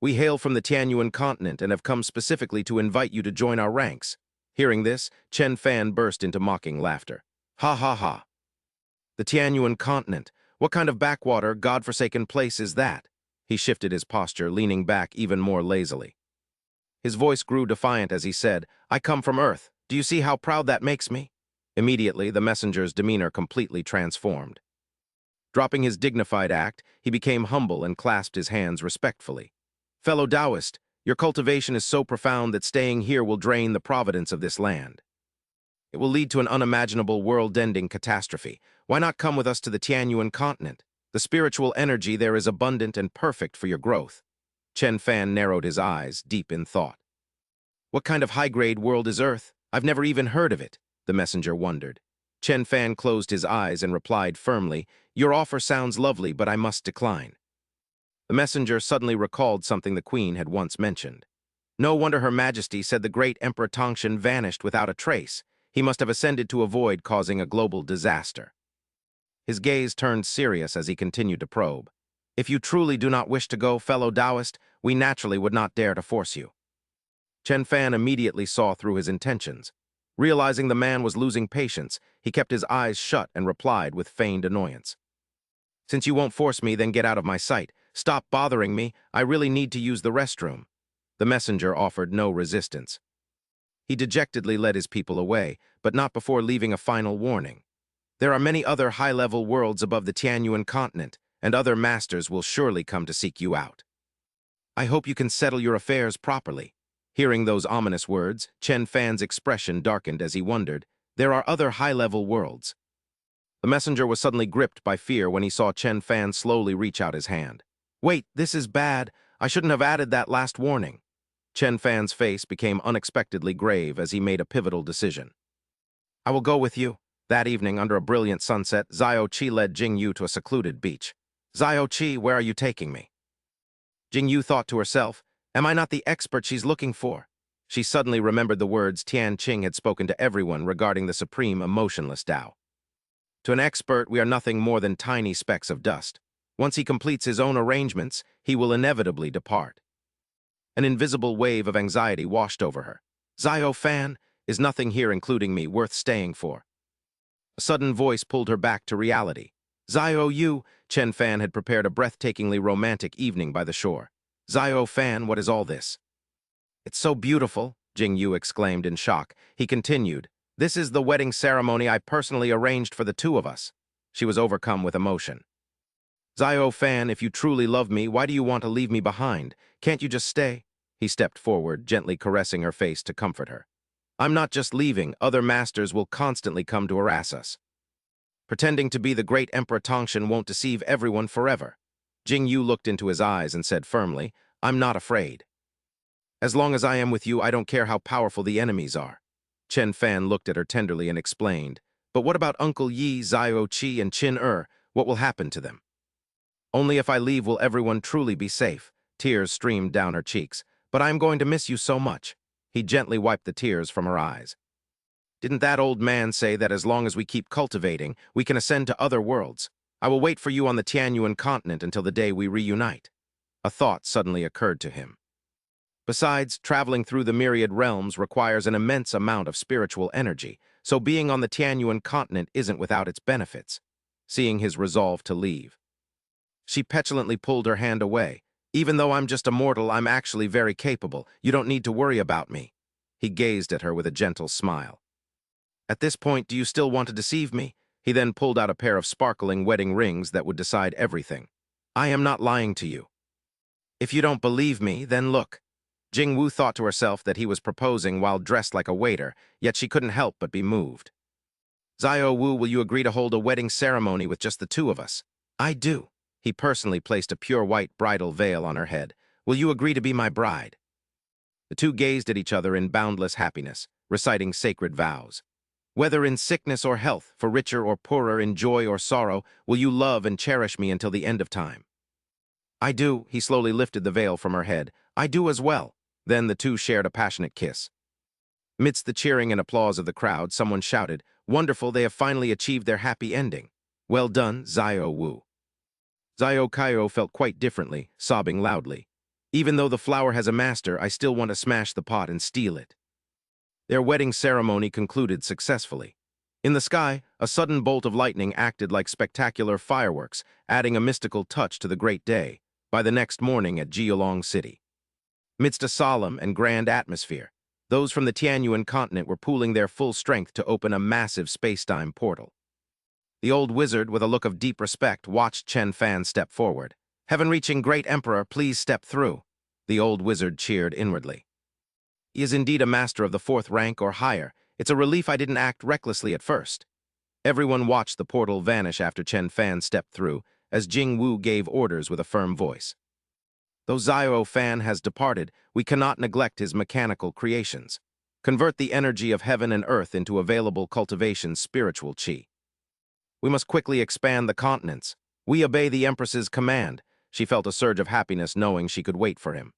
"We hail from the Tianyuan continent and have come specifically to invite you to join our ranks." Hearing this, Chen Fan burst into mocking laughter. "Ha ha ha. The Tianyuan continent. What kind of backwater, godforsaken place is that?" He shifted his posture, leaning back even more lazily. His voice grew defiant as he said, "I come from Earth. Do you see how proud that makes me?" Immediately, the messenger's demeanor completely transformed. Dropping his dignified act, he became humble and clasped his hands respectfully. "Fellow Taoist, your cultivation is so profound that staying here will drain the providence of this land. It will lead to an unimaginable world-ending catastrophe. Why not come with us to the Tianyuan continent? The spiritual energy there is abundant and perfect for your growth." Chen Fan narrowed his eyes, deep in thought. "What kind of high-grade world is Earth? I've never even heard of it," the messenger wondered. Chen Fan closed his eyes and replied firmly, "Your offer sounds lovely, but I must decline." The messenger suddenly recalled something the queen had once mentioned. No wonder Her Majesty said the great Emperor Tangshan vanished without a trace. He must have ascended to avoid causing a global disaster. His gaze turned serious as he continued to probe. "If you truly do not wish to go, fellow Taoist, we naturally would not dare to force you." Chen Fan immediately saw through his intentions. Realizing the man was losing patience, he kept his eyes shut and replied with feigned annoyance. "Since you won't force me, then get out of my sight. Stop bothering me. I really need to use the restroom." The messenger offered no resistance. He dejectedly led his people away, but not before leaving a final warning. "There are many other high-level worlds above the Tianyuan continent, and other masters will surely come to seek you out. I hope you can settle your affairs properly." Hearing those ominous words, Chen Fan's expression darkened as he wondered, "There are other high-level worlds." The messenger was suddenly gripped by fear when he saw Chen Fan slowly reach out his hand. "Wait, this is bad. I shouldn't have added that last warning." Chen Fan's face became unexpectedly grave as he made a pivotal decision. "I will go with you." That evening, under a brilliant sunset, Xiao Qi led Jing Yu to a secluded beach. "Xiao Qi, where are you taking me?" Jing Yu thought to herself, "Am I not the expert she's looking for?" She suddenly remembered the words Tian Qing had spoken to everyone regarding the supreme emotionless Tao. To an expert, we are nothing more than tiny specks of dust. Once he completes his own arrangements, he will inevitably depart. An invisible wave of anxiety washed over her. "Xiao Fan, is nothing here, including me, worth staying for?" A sudden voice pulled her back to reality. "Xiao Yu," Chen Fan had prepared a breathtakingly romantic evening by the shore. "Xiao Fan, what is all this?" "It's so beautiful," Jing Yu exclaimed in shock. He continued, "This is the wedding ceremony I personally arranged for the two of us." She was overcome with emotion. "Xiao Fan, if you truly love me, why do you want to leave me behind? Can't you just stay?" He stepped forward, gently caressing her face to comfort her. "I'm not just leaving. Other masters will constantly come to harass us. Pretending to be the great Emperor Tangshan won't deceive everyone forever." Jing Yu looked into his eyes and said firmly, "I'm not afraid. As long as I am with you, I don't care how powerful the enemies are." Chen Fan looked at her tenderly and explained, "But what about Uncle Yi, Xiao Qi, and Qin Er? What will happen to them?" "Only if I leave will everyone truly be safe." Tears streamed down her cheeks. "But I am going to miss you so much." He gently wiped the tears from her eyes. "Didn't that old man say that as long as we keep cultivating, we can ascend to other worlds? I will wait for you on the Tianyuan continent until the day we reunite." A thought suddenly occurred to him. Besides, traveling through the myriad realms requires an immense amount of spiritual energy, so being on the Tianyuan continent isn't without its benefits. Seeing his resolve to leave, She petulantly pulled her hand away. Even though I'm just a mortal, I'm actually very capable. You don't need to worry about me. He gazed at her with a gentle smile. At this point, do you still want to deceive me? He then pulled out a pair of sparkling wedding rings that would decide everything. I am not lying to you. If you don't believe me, then look. Jingwu thought to herself that he was proposing while dressed like a waiter, yet she couldn't help but be moved. Xiao Wu, will you agree to hold a wedding ceremony with just the two of us? I do. He personally placed a pure white bridal veil on her head. Will you agree to be my bride? The two gazed at each other in boundless happiness, reciting sacred vows. Whether in sickness or health, for richer or poorer, in joy or sorrow, will you love and cherish me until the end of time? I do. He slowly lifted the veil from her head. I do as well. Then the two shared a passionate kiss. Amidst the cheering and applause of the crowd, someone shouted, Wonderful, they have finally achieved their happy ending. Well done, Xiao Wu. Xiao Kaio felt quite differently, sobbing loudly. Even though the flower has a master, I still want to smash the pot and steal it. Their wedding ceremony concluded successfully. In the sky, a sudden bolt of lightning acted like spectacular fireworks, adding a mystical touch to the great day, by the next morning at Jiulong City. Amidst a solemn and grand atmosphere, those from the Tianyuan continent were pooling their full strength to open a massive space-time portal. The old wizard, with a look of deep respect, watched Chen Fan step forward. Heaven-reaching great emperor, please step through. The old wizard cheered inwardly. He is indeed a master of the 4th rank or higher. It's a relief I didn't act recklessly at first. Everyone watched the portal vanish after Chen Fan stepped through, as Jing Wu gave orders with a firm voice. Though Xiao Fan has departed, we cannot neglect his mechanical creations. Convert the energy of heaven and earth into available cultivation spiritual qi. We must quickly expand the continents. We obey the Empress's command. She felt a surge of happiness knowing she could wait for him.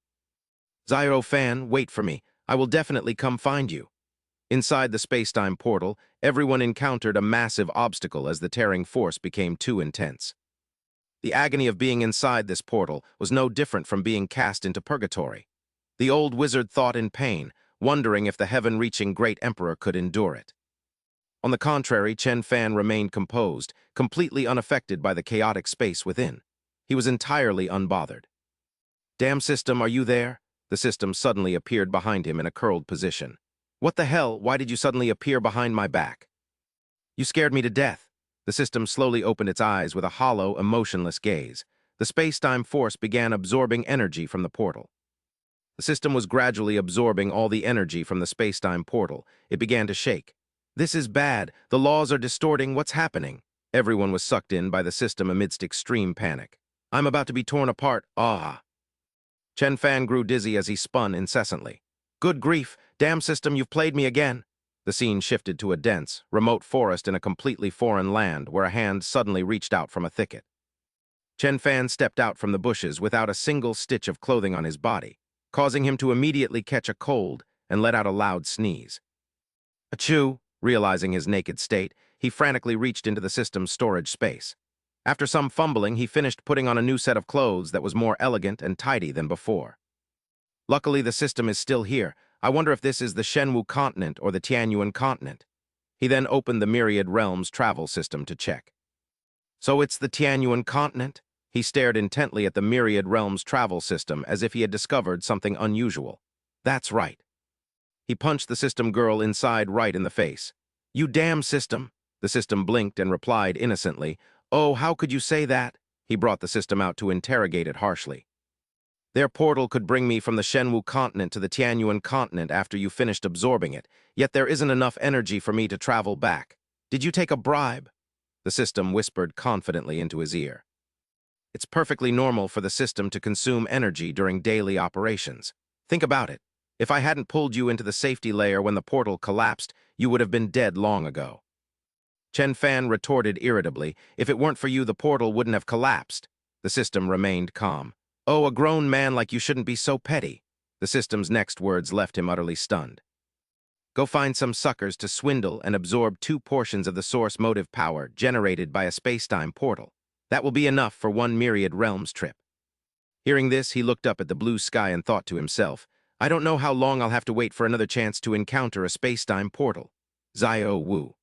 Xiao Fan, wait for me. I will definitely come find you. Inside the space-time portal, everyone encountered a massive obstacle as the tearing force became too intense. The agony of being inside this portal was no different from being cast into purgatory. The old wizard thought in pain, wondering if the heaven-reaching great emperor could endure it. On the contrary, Chen Fan remained composed, completely unaffected by the chaotic space within. He was entirely unbothered. Damn system, are you there? The system suddenly appeared behind him in a curled position. What the hell? Why did you suddenly appear behind my back? You scared me to death. The system slowly opened its eyes with a hollow, emotionless gaze. The space-time force began absorbing energy from the portal. The system was gradually absorbing all the energy from the space-time portal. It began to shake. This is bad. The laws are distorting. What's happening? Everyone was sucked in by the system amidst extreme panic. I'm about to be torn apart. Ah. Chen Fan grew dizzy as he spun incessantly. Good grief, damn system, you've played me again. The scene shifted to a dense, remote forest in a completely foreign land where a hand suddenly reached out from a thicket. Chen Fan stepped out from the bushes without a single stitch of clothing on his body, causing him to immediately catch a cold and let out a loud sneeze. Achoo! Realizing his naked state, he frantically reached into the system's storage space. After some fumbling, he finished putting on a new set of clothes that was more elegant and tidy than before. Luckily, the system is still here. I wonder if this is the Shenwu continent or the Tianyuan continent. He then opened the Myriad Realms travel system to check. So it's the Tianyuan continent? He stared intently at the Myriad Realms travel system as if he had discovered something unusual. That's right. He punched the system girl inside right in the face. You damn system! The system blinked and replied innocently, Oh, how could you say that? He brought the system out to interrogate it harshly. Their portal could bring me from the Shenwu continent to the Tianyuan continent after you finished absorbing it, yet there isn't enough energy for me to travel back. Did you take a bribe? The system whispered confidently into his ear. It's perfectly normal for the system to consume energy during daily operations. Think about it. If I hadn't pulled you into the safety layer when the portal collapsed, you would have been dead long ago. Chen Fan retorted irritably, if it weren't for you, the portal wouldn't have collapsed. The system remained calm. Oh, a grown man like you shouldn't be so petty. The system's next words left him utterly stunned. Go find some suckers to swindle and absorb 2 portions of the source motive power generated by a space-time portal. That will be enough for 1 Myriad Realms trip. Hearing this, he looked up at the blue sky and thought to himself, I don't know how long I'll have to wait for another chance to encounter a space-time portal. Xiao Wu.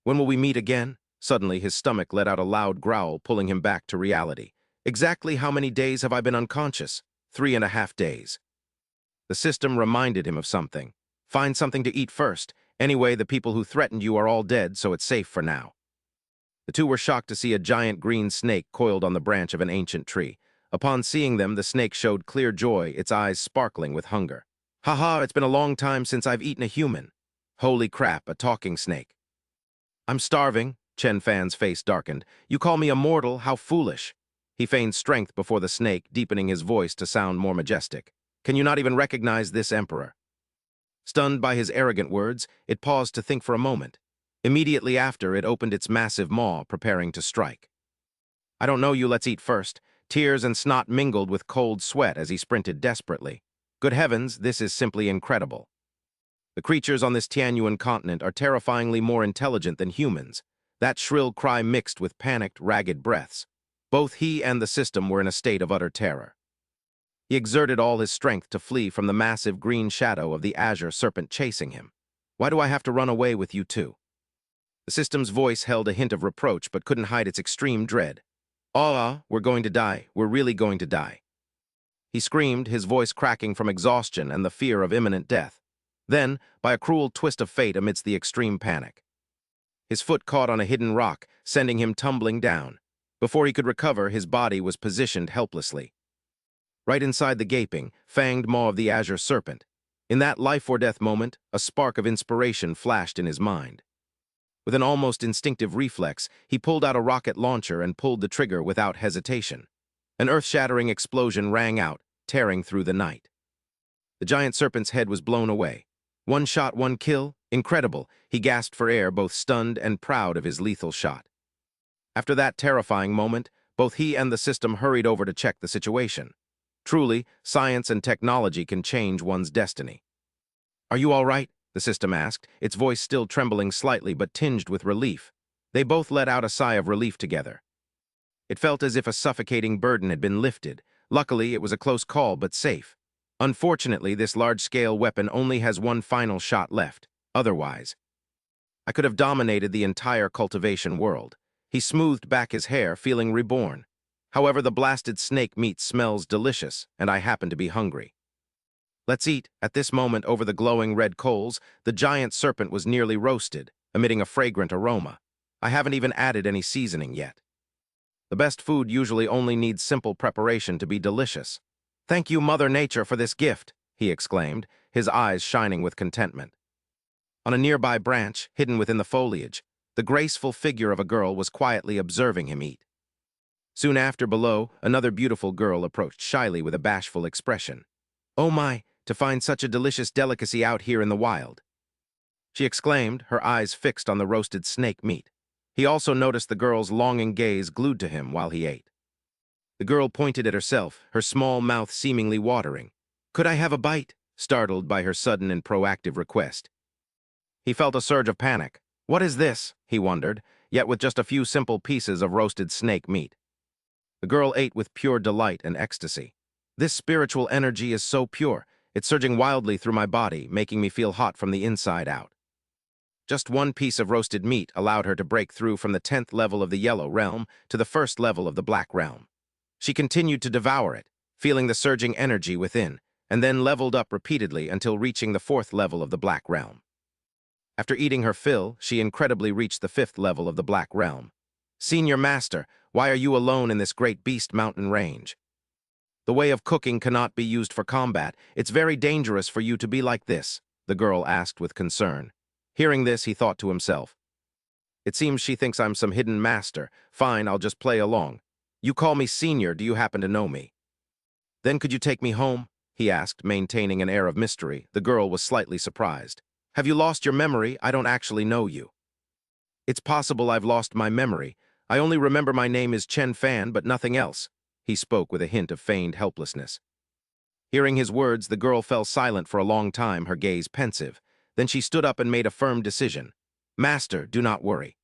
When will we meet again? Suddenly, his stomach let out a loud growl, pulling him back to reality. Exactly how many days have I been unconscious? 3.5 days. The system reminded him of something. Find something to eat first. Anyway, the people who threatened you are all dead, so it's safe for now. The two were shocked to see a giant green snake coiled on the branch of an ancient tree. Upon seeing them, the snake showed clear joy, its eyes sparkling with hunger. Haha, it's been a long time since I've eaten a human. Holy crap, a talking snake. I'm starving. Chen Fan's face darkened. You call me a mortal? How foolish. He feigned strength before the snake, deepening his voice to sound more majestic. Can you not even recognize this emperor? Stunned by his arrogant words, it paused to think for a moment. Immediately after, it opened its massive maw, preparing to strike. I don't know you, let's eat first. Tears and snot mingled with cold sweat as he sprinted desperately. Good heavens, this is simply incredible. The creatures on this Tianyuan continent are terrifyingly more intelligent than humans. That shrill cry mixed with panicked, ragged breaths. Both he and the system were in a state of utter terror. He exerted all his strength to flee from the massive green shadow of the azure serpent chasing him. Why do I have to run away with you too? The system's voice held a hint of reproach but couldn't hide its extreme dread. We're going to die. We're really going to die. He screamed, his voice cracking from exhaustion and the fear of imminent death. Then, by a cruel twist of fate amidst the extreme panic, his foot caught on a hidden rock, sending him tumbling down. Before he could recover, his body was positioned helplessly. Right inside the gaping, fanged maw of the azure serpent. In that life-or-death moment, a spark of inspiration flashed in his mind. With an almost instinctive reflex, he pulled out a rocket launcher and pulled the trigger without hesitation. An earth-shattering explosion rang out, tearing through the night. The giant serpent's head was blown away. One shot, one kill? Incredible! He gasped for air, both stunned and proud of his lethal shot. After that terrifying moment, both he and the system hurried over to check the situation. Truly, science and technology can change one's destiny. Are you all right? The system asked, its voice still trembling slightly but tinged with relief. They both let out a sigh of relief together. It felt as if a suffocating burden had been lifted. Luckily, it was a close call but safe. Unfortunately, this large-scale weapon only has one final shot left. Otherwise, I could have dominated the entire cultivation world. He smoothed back his hair, feeling reborn. However, the blasted snake meat smells delicious, and I happen to be hungry. Let's eat. At this moment, over the glowing red coals, the giant serpent was nearly roasted, emitting a fragrant aroma. I haven't even added any seasoning yet. The best food usually only needs simple preparation to be delicious. Thank you, Mother Nature, for this gift, he exclaimed, his eyes shining with contentment. On a nearby branch, hidden within the foliage, the graceful figure of a girl was quietly observing him eat. Soon after, below, another beautiful girl approached shyly with a bashful expression. Oh my, to find such a delicious delicacy out here in the wild, she exclaimed, her eyes fixed on the roasted snake meat. He also noticed the girl's longing gaze glued to him while he ate. The girl pointed at herself, her small mouth seemingly watering. Could I have a bite? Startled by her sudden and proactive request. He felt a surge of panic. What is this? He wondered, yet with just a few simple pieces of roasted snake meat. The girl ate with pure delight and ecstasy. This spiritual energy is so pure, it's surging wildly through my body, making me feel hot from the inside out. Just one piece of roasted meat allowed her to break through from the 10th level of the yellow realm to the 1st level of the black realm. She continued to devour it, feeling the surging energy within, and then leveled up repeatedly until reaching the 4th level of the black realm. After eating her fill, she incredibly reached the 5th level of the black realm. Senior Master, why are you alone in this great beast mountain range? The way of cooking cannot be used for combat. It's very dangerous for you to be like this, the girl asked with concern. Hearing this, he thought to himself. It seems she thinks I'm some hidden master. Fine, I'll just play along. You call me senior, do you happen to know me? Then could you take me home? He asked, maintaining an air of mystery. The girl was slightly surprised. Have you lost your memory? I don't actually know you. It's possible I've lost my memory. I only remember my name is Chen Fan, but nothing else. He spoke with a hint of feigned helplessness. Hearing his words, the girl fell silent for a long time, her gaze pensive. Then she stood up and made a firm decision. Master, do not worry.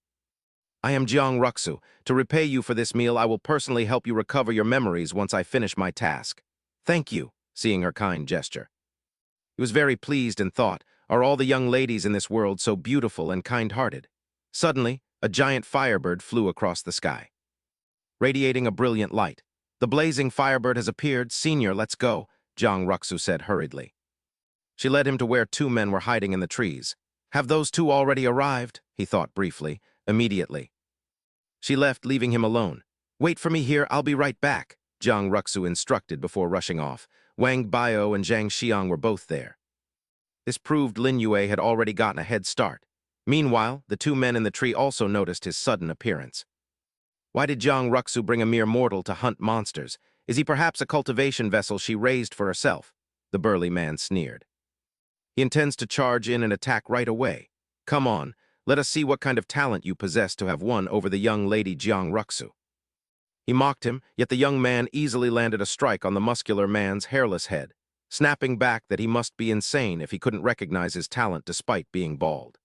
I am Jiang Ruxu. To repay you for this meal, I will personally help you recover your memories once I finish my task. Thank you, seeing her kind gesture. He was very pleased and thought, are all the young ladies in this world so beautiful and kind-hearted? Suddenly, a giant firebird flew across the sky, radiating a brilliant light. The blazing firebird has appeared. Senior, let's go, Jiang Ruxu said hurriedly. She led him to where two men were hiding in the trees. Have those two already arrived? He thought briefly. Immediately. She left, leaving him alone. Wait for me here, I'll be right back, Jiang Ruxu instructed before rushing off. Wang Bio and Zhang Xiang were both there. This proved Lin Yue had already gotten a head start. Meanwhile, the two men in the tree also noticed his sudden appearance. Why did Jiang Ruxu bring a mere mortal to hunt monsters? Is he perhaps a cultivation vessel she raised for herself? The burly man sneered. He intends to charge in and attack right away. Come on, let us see what kind of talent you possess to have won over the young lady Jiang Ruxu. He mocked him, yet the young man easily landed a strike on the muscular man's hairless head, snapping back that he must be insane if he couldn't recognize his talent despite being bald.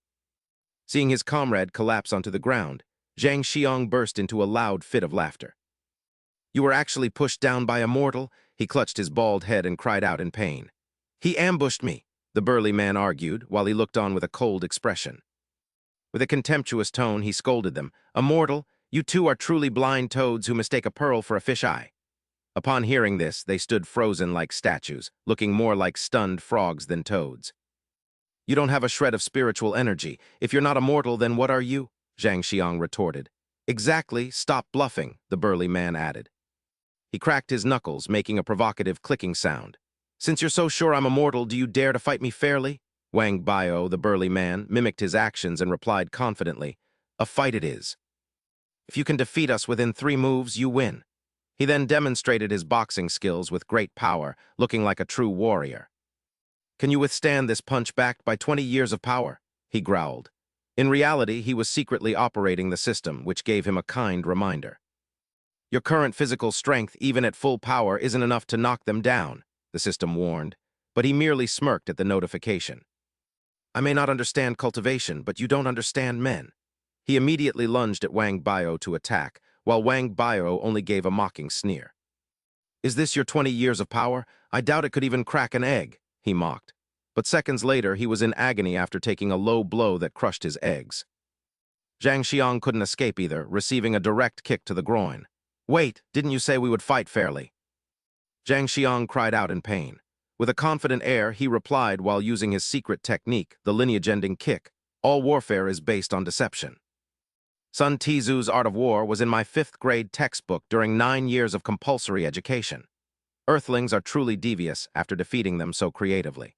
Seeing his comrade collapse onto the ground, Zhang Xiang burst into a loud fit of laughter. You were actually pushed down by a mortal? He clutched his bald head and cried out in pain. He ambushed me, the burly man argued, while he looked on with a cold expression. With a contemptuous tone, he scolded them. A mortal? You two are truly blind toads who mistake a pearl for a fisheye. Upon hearing this, they stood frozen like statues, looking more like stunned frogs than toads. You don't have a shred of spiritual energy. If you're not a mortal, then what are you? Zhang Xiang retorted. Exactly, stop bluffing, the burly man added. He cracked his knuckles, making a provocative clicking sound. Since you're so sure I'm a mortal, do you dare to fight me fairly? Wang Bio, the burly man, mimicked his actions and replied confidently. A fight it is. If you can defeat us within 3 moves, you win. He then demonstrated his boxing skills with great power, looking like a true warrior. Can you withstand this punch backed by 20 years of power? He growled. In reality, he was secretly operating the system, which gave him a kind reminder. Your current physical strength, even at full power, isn't enough to knock them down, the system warned, but he merely smirked at the notification. I may not understand cultivation, but you don't understand men. He immediately lunged at Wang Bio to attack, while Wang Bio only gave a mocking sneer. Is this your 20 years of power? I doubt it could even crack an egg, he mocked. But seconds later, he was in agony after taking a low blow that crushed his eggs. Zhang Xiang couldn't escape either, receiving a direct kick to the groin. Wait, didn't you say we would fight fairly? Zhang Xiang cried out in pain. With a confident air, he replied while using his secret technique, the lineage-ending kick. All warfare is based on deception. Sun Tzu's Art of War was in my 5th grade textbook during 9 years of compulsory education. Earthlings are truly devious after defeating them so creatively.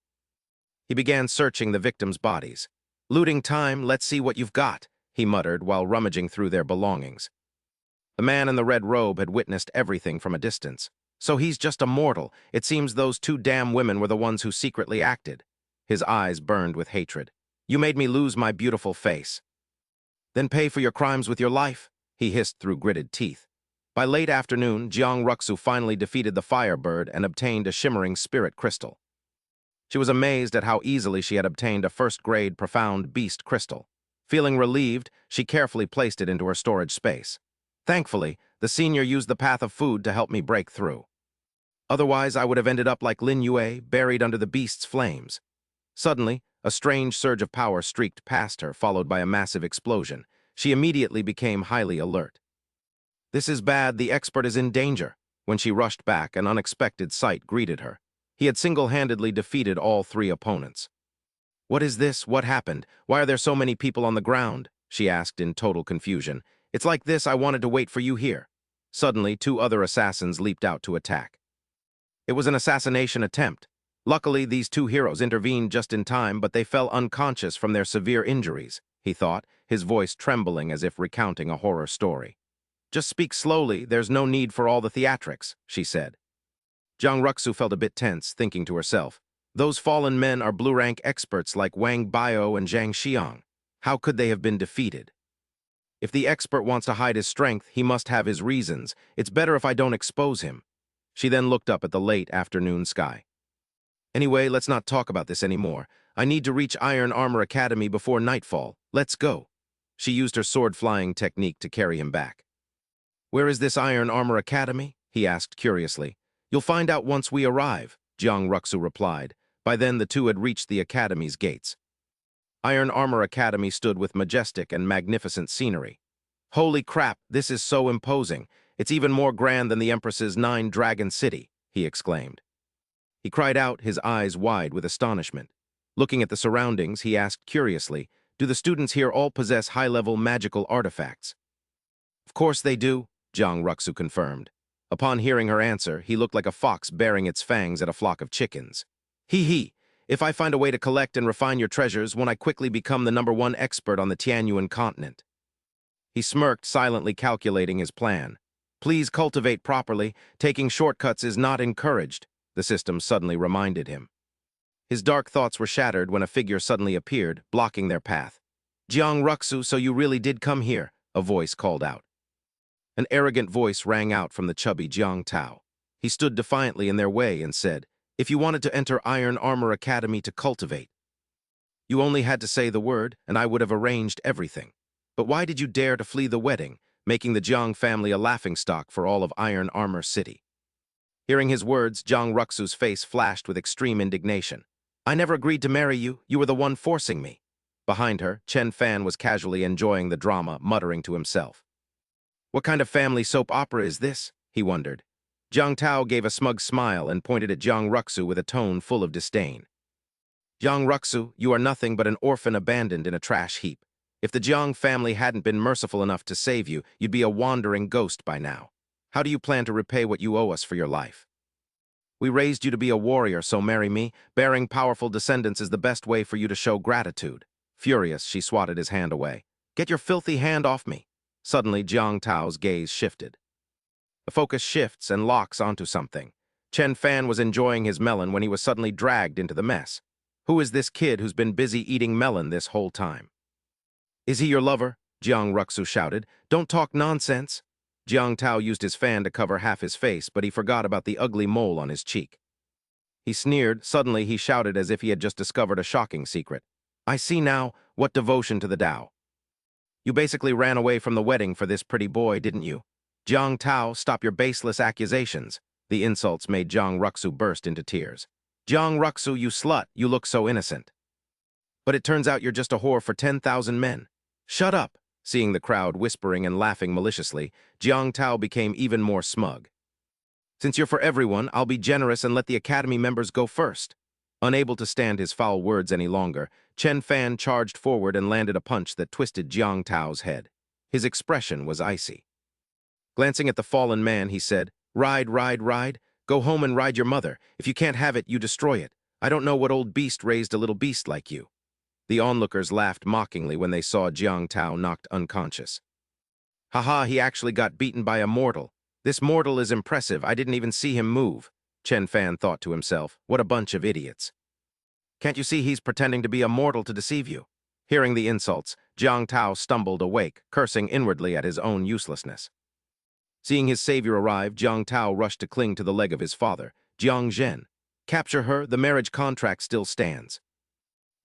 He began searching the victims' bodies. Looting time, let's see what you've got, he muttered while rummaging through their belongings. The man in the red robe had witnessed everything from a distance. So he's just a mortal. It seems those 2 damn women were the ones who secretly acted. His eyes burned with hatred. You made me lose my beautiful face. Then pay for your crimes with your life, he hissed through gritted teeth. By late afternoon, Jiang Ruxu finally defeated the firebird and obtained a shimmering spirit crystal. She was amazed at how easily she had obtained a 1st-grade profound beast crystal. Feeling relieved, she carefully placed it into her storage space. Thankfully, the senior used the path of food to help me break through. Otherwise, I would have ended up like Lin Yue, buried under the beast's flames. Suddenly, a strange surge of power streaked past her, followed by a massive explosion. She immediately became highly alert. This is bad, the expert is in danger. When she rushed back, an unexpected sight greeted her. He had single-handedly defeated all 3 opponents. What is this? What happened? Why are there so many people on the ground? She asked in total confusion. It's like this, I wanted to wait for you here. Suddenly, 2 other assassins leaped out to attack. It was an assassination attempt. Luckily, these 2 heroes intervened just in time, but they fell unconscious from their severe injuries, he thought, his voice trembling as if recounting a horror story. Just speak slowly, there's no need for all the theatrics, she said. Jiang Ruxu felt a bit tense, thinking to herself, those fallen men are blue-rank experts like Wang Bio and Zhang Xiang. How could they have been defeated? If the expert wants to hide his strength, he must have his reasons. It's better if I don't expose him. She then looked up at the late afternoon sky. Anyway, let's not talk about this anymore. I need to reach Iron Armor Academy before nightfall. Let's go. She used her sword-flying technique to carry him back. Where is this Iron Armor Academy? He asked curiously. You'll find out once we arrive, Jiang Ruxu replied. By then, the 2 had reached the academy's gates. Iron Armor Academy stood with majestic and magnificent scenery. Holy crap, this is so imposing. It's even more grand than the Empress's 9-dragon city, he exclaimed. He cried out, his eyes wide with astonishment. Looking at the surroundings, he asked curiously, "Do the students here all possess high-level magical artifacts?" "Of course they do," Jiang Ruxu confirmed. Upon hearing her answer, he looked like a fox baring its fangs at a flock of chickens. "Hee. If I find a way to collect and refine your treasures, won't I quickly become the #1 expert on the Tianyuan continent?" He smirked, silently calculating his plan. "Please cultivate properly. Taking shortcuts is not encouraged," the system suddenly reminded him. His dark thoughts were shattered when a figure suddenly appeared, blocking their path. "Jiang Ruxu, so you really did come here," a voice called out. An arrogant voice rang out from the chubby Jiang Tao. He stood defiantly in their way and said, "If you wanted to enter Iron Armor Academy to cultivate, you only had to say the word, and I would have arranged everything. But why did you dare to flee the wedding, making the Jiang family a laughingstock for all of Iron Armor City?" Hearing his words, Jiang Ruxu's face flashed with extreme indignation. "I never agreed to marry you. You were the one forcing me." Behind her, Chen Fan was casually enjoying the drama, muttering to himself. "What kind of family soap opera is this?" he wondered. Jiang Tao gave a smug smile and pointed at Jiang Ruxu with a tone full of disdain. "Jiang Ruxu, you are nothing but an orphan abandoned in a trash heap. If the Jiang family hadn't been merciful enough to save you, you'd be a wandering ghost by now. How do you plan to repay what you owe us for your life? We raised you to be a warrior, so marry me. Bearing powerful descendants is the best way for you to show gratitude." Furious, she swatted his hand away. "Get your filthy hand off me." Suddenly, Jiang Tao's gaze shifted. The focus shifts and locks onto something. Chen Fan was enjoying his melon when he was suddenly dragged into the mess. "Who is this kid who's been busy eating melon this whole time?" "Is he your lover?" Jiang Ruxu shouted. "Don't talk nonsense." Jiang Tao used his fan to cover half his face, but he forgot about the ugly mole on his cheek. He sneered. Suddenly, he shouted as if he had just discovered a shocking secret. "I see now. What devotion to the Tao. You basically ran away from the wedding for this pretty boy, didn't you? Jiang Tao, stop your baseless accusations." The insults made Jiang Ruxu burst into tears. "Jiang Ruxu, you slut, you look so innocent. But it turns out you're just a whore for 10,000 men." "Shut up." Seeing the crowd whispering and laughing maliciously, Jiang Tao became even more smug. "Since you're for everyone, I'll be generous and let the academy members go first." Unable to stand his foul words any longer, Chen Fan charged forward and landed a punch that twisted Jiang Tao's head. His expression was icy. Glancing at the fallen man, he said, "Ride, ride, ride. Go home and ride your mother. If you can't have it, you destroy it. I don't know what old beast raised a little beast like you." The onlookers laughed mockingly when they saw Jiang Tao knocked unconscious. "Haha, he actually got beaten by a mortal. This mortal is impressive. I didn't even see him move." Chen Fan thought to himself, "What a bunch of idiots. Can't you see he's pretending to be a mortal to deceive you?" Hearing the insults, Jiang Tao stumbled awake, cursing inwardly at his own uselessness. Seeing his savior arrive, Jiang Tao rushed to cling to the leg of his father. "Jiang Zhen. Capture her, the marriage contract still stands."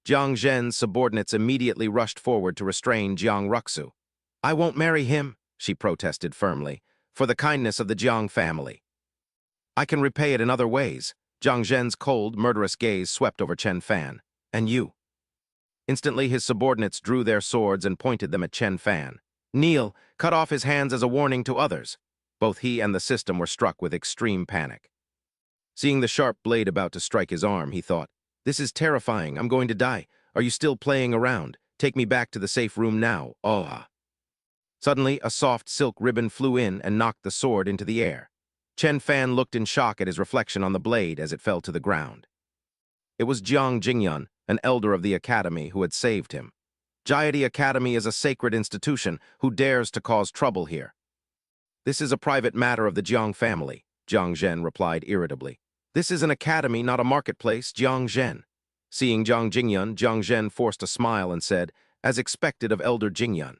Jiang Zhen's subordinates immediately rushed forward to restrain Jiang Ruxu. "I won't marry him," she protested firmly, "for the kindness of the Jiang family. I can repay it in other ways." Jiang Zhen's cold, murderous gaze swept over Chen Fan. "And you?" Instantly, his subordinates drew their swords and pointed them at Chen Fan. "Kneel, cut off his hands as a warning to others." Both he and the system were struck with extreme panic. Seeing the sharp blade about to strike his arm, he thought, "This is terrifying. I'm going to die. Are you still playing around? Take me back to the safe room now. Oh." Suddenly, a soft silk ribbon flew in and knocked the sword into the air. Chen Fan looked in shock at his reflection on the blade as it fell to the ground. It was Jiang Jingyun, an elder of the academy, who had saved him. "Jiadi Academy is a sacred institution. Who dares to cause trouble here?" "This is a private matter of the Jiang family," Jiang Zhen replied irritably. "This is an academy, not a marketplace, Jiang Zhen." Seeing Jiang Jingyun, Jiang Zhen forced a smile and said, as expected of Elder Jingyun,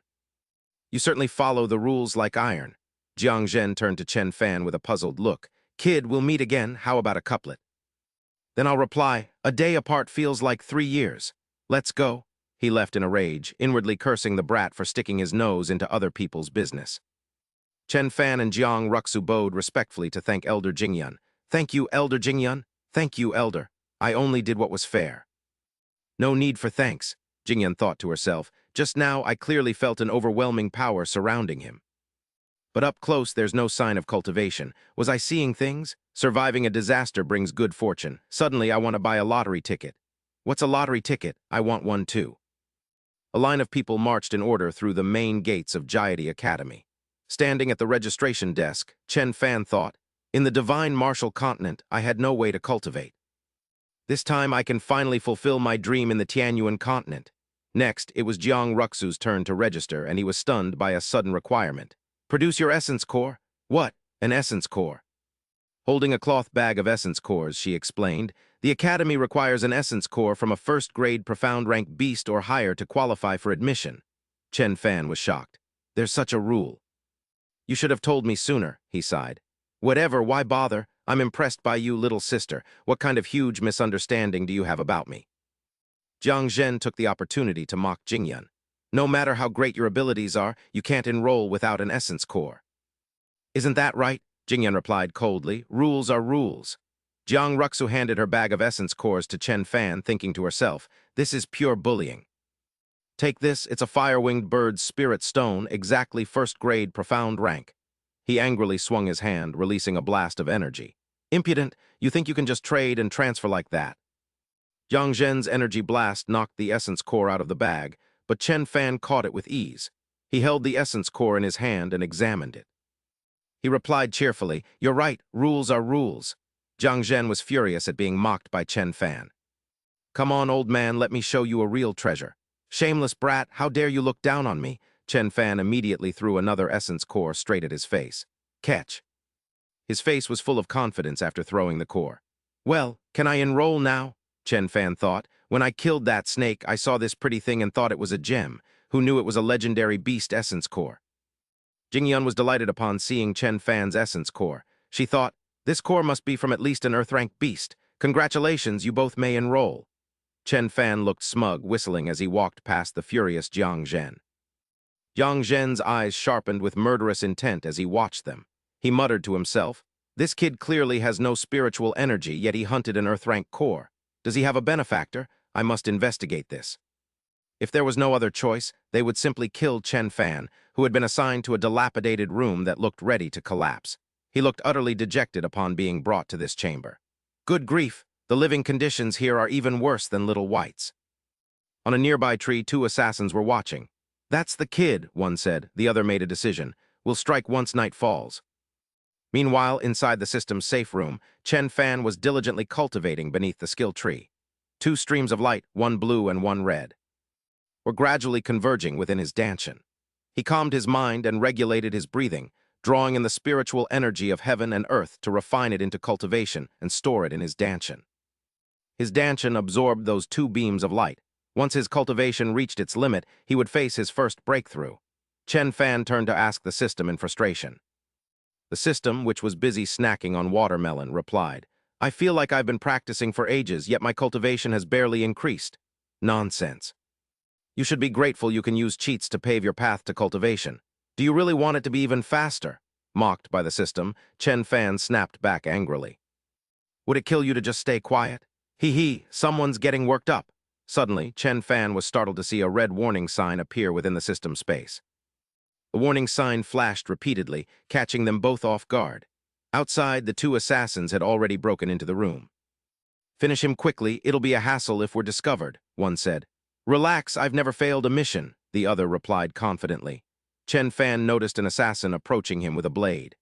"You certainly follow the rules like iron." Jiang Zhen turned to Chen Fan with a puzzled look. "Kid, we'll meet again. How about a couplet?" "Then I'll reply, a day apart feels like 3 years. Let's go." He left in a rage, inwardly cursing the brat for sticking his nose into other people's business. Chen Fan and Jiang Ruxu bowed respectfully to thank Elder Jingyun. "Thank you, Elder Jingyun. Thank you, Elder. I only did what was fair." "No need for thanks," Jingyun thought to herself. "Just now, I clearly felt an overwhelming power surrounding him." But up close, there's no sign of cultivation. Was I seeing things? Surviving a disaster brings good fortune. Suddenly, I want to buy a lottery ticket. What's a lottery ticket? I want one too. A line of people marched in order through the main gates of Jayati Academy. Standing at the registration desk, Chen Fan thought, in the divine martial continent, I had no way to cultivate. This time I can finally fulfill my dream in the Tianyuan continent. Next, it was Jiang Ruxu's turn to register, and he was stunned by a sudden requirement. Produce your essence core. What? An essence core? Holding a cloth bag of essence cores, she explained, the Academy requires an essence core from a first-grade profound rank beast or higher to qualify for admission. Chen Fan was shocked. There's such a rule. You should have told me sooner, he sighed. Whatever, why bother? I'm impressed by you, little sister. What kind of huge misunderstanding do you have about me? Jiang Zhen took the opportunity to mock Jingyun. No matter how great your abilities are, you can't enroll without an essence core. Isn't that right? Jingyun replied coldly. Rules are rules. Jiang Ruxu handed her bag of essence cores to Chen Fan, thinking to herself, this is pure bullying. Take this, it's a fire-winged bird's spirit stone, exactly first-grade profound rank. He angrily swung his hand, releasing a blast of energy. Impudent, you think you can just trade and transfer like that? Jiang Zhen's energy blast knocked the essence core out of the bag, but Chen Fan caught it with ease. He held the essence core in his hand and examined it. He replied cheerfully, you're right, rules are rules. Jiang Zhen was furious at being mocked by Chen Fan. Come on, old man, let me show you a real treasure. Shameless brat, how dare you look down on me? Chen Fan immediately threw another essence core straight at his face. Catch. His face was full of confidence after throwing the core. Well, can I enroll now? Chen Fan thought. When I killed that snake, I saw this pretty thing and thought it was a gem. Who knew it was a legendary beast essence core? Jingyun was delighted upon seeing Chen Fan's essence core. She thought, this core must be from at least an Earth-rank beast. Congratulations, you both may enroll. Chen Fan looked smug, whistling as he walked past the furious Jiang Zhen. Jiang Zhen's eyes sharpened with murderous intent as he watched them. He muttered to himself, this kid clearly has no spiritual energy, yet he hunted an Earth-rank core. Does he have a benefactor? I must investigate this. If there was no other choice, they would simply kill Chen Fan, who had been assigned to a dilapidated room that looked ready to collapse. He looked utterly dejected upon being brought to this chamber. Good grief, the living conditions here are even worse than Little White's. On a nearby tree, two assassins were watching. That's the kid, one said. The other made a decision. We'll strike once night falls. Meanwhile, inside the system's safe room, Chen Fan was diligently cultivating beneath the skill tree. Two streams of light, one blue and one red, were gradually converging within his dantian. He calmed his mind and regulated his breathing, drawing in the spiritual energy of heaven and earth to refine it into cultivation and store it in his dantian. His dantian absorbed those two beams of light. Once his cultivation reached its limit, he would face his first breakthrough. Chen Fan turned to ask the system in frustration. The system, which was busy snacking on watermelon, replied, I feel like I've been practicing for ages, yet my cultivation has barely increased. Nonsense. You should be grateful you can use cheats to pave your path to cultivation. Do you really want it to be even faster? Mocked by the system, Chen Fan snapped back angrily. Would it kill you to just stay quiet? Hee, someone's getting worked up. Suddenly, Chen Fan was startled to see a red warning sign appear within the system space. The warning sign flashed repeatedly, catching them both off guard. Outside, the two assassins had already broken into the room. Finish him quickly, it'll be a hassle if we're discovered, one said. Relax, I've never failed a mission, the other replied confidently. Chen Fan noticed an assassin approaching him with a blade.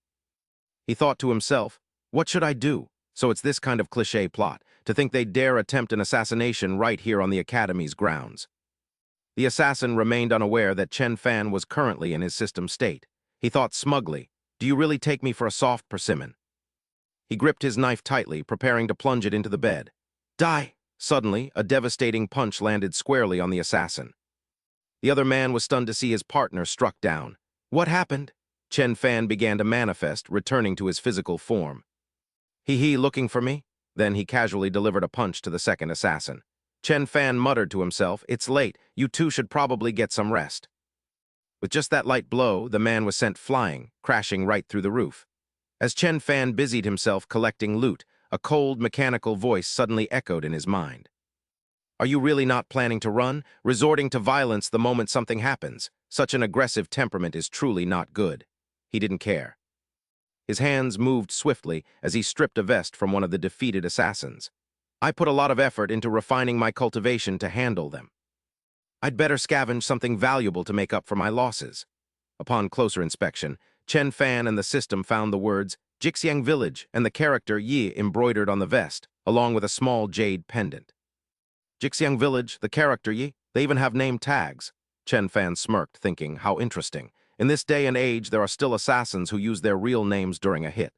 He thought to himself, what should I do? So it's this kind of cliché plot, to think they'd dare attempt an assassination right here on the Academy's grounds. The assassin remained unaware that Chen Fan was currently in his system state. He thought smugly, do you really take me for a soft persimmon? He gripped his knife tightly, preparing to plunge it into the bed. Die! Suddenly, a devastating punch landed squarely on the assassin. The other man was stunned to see his partner struck down. What happened? Chen Fan began to manifest, returning to his physical form. Hee, looking for me? Then he casually delivered a punch to the second assassin. Chen Fan muttered to himself, it's late, you two should probably get some rest. With just that light blow, the man was sent flying, crashing right through the roof. As Chen Fan busied himself collecting loot, a cold, mechanical voice suddenly echoed in his mind. Are you really not planning to run, resorting to violence the moment something happens? Such an aggressive temperament is truly not good. He didn't care. His hands moved swiftly as he stripped a vest from one of the defeated assassins. I put a lot of effort into refining my cultivation to handle them. I'd better scavenge something valuable to make up for my losses. Upon closer inspection, Chen Fan and the system found the words Jixiang Village and the character Yi embroidered on the vest, along with a small jade pendant. Jixiang Village, the character Yi, they even have name tags. Chen Fan smirked, thinking, how interesting. In this day and age, there are still assassins who use their real names during a hit.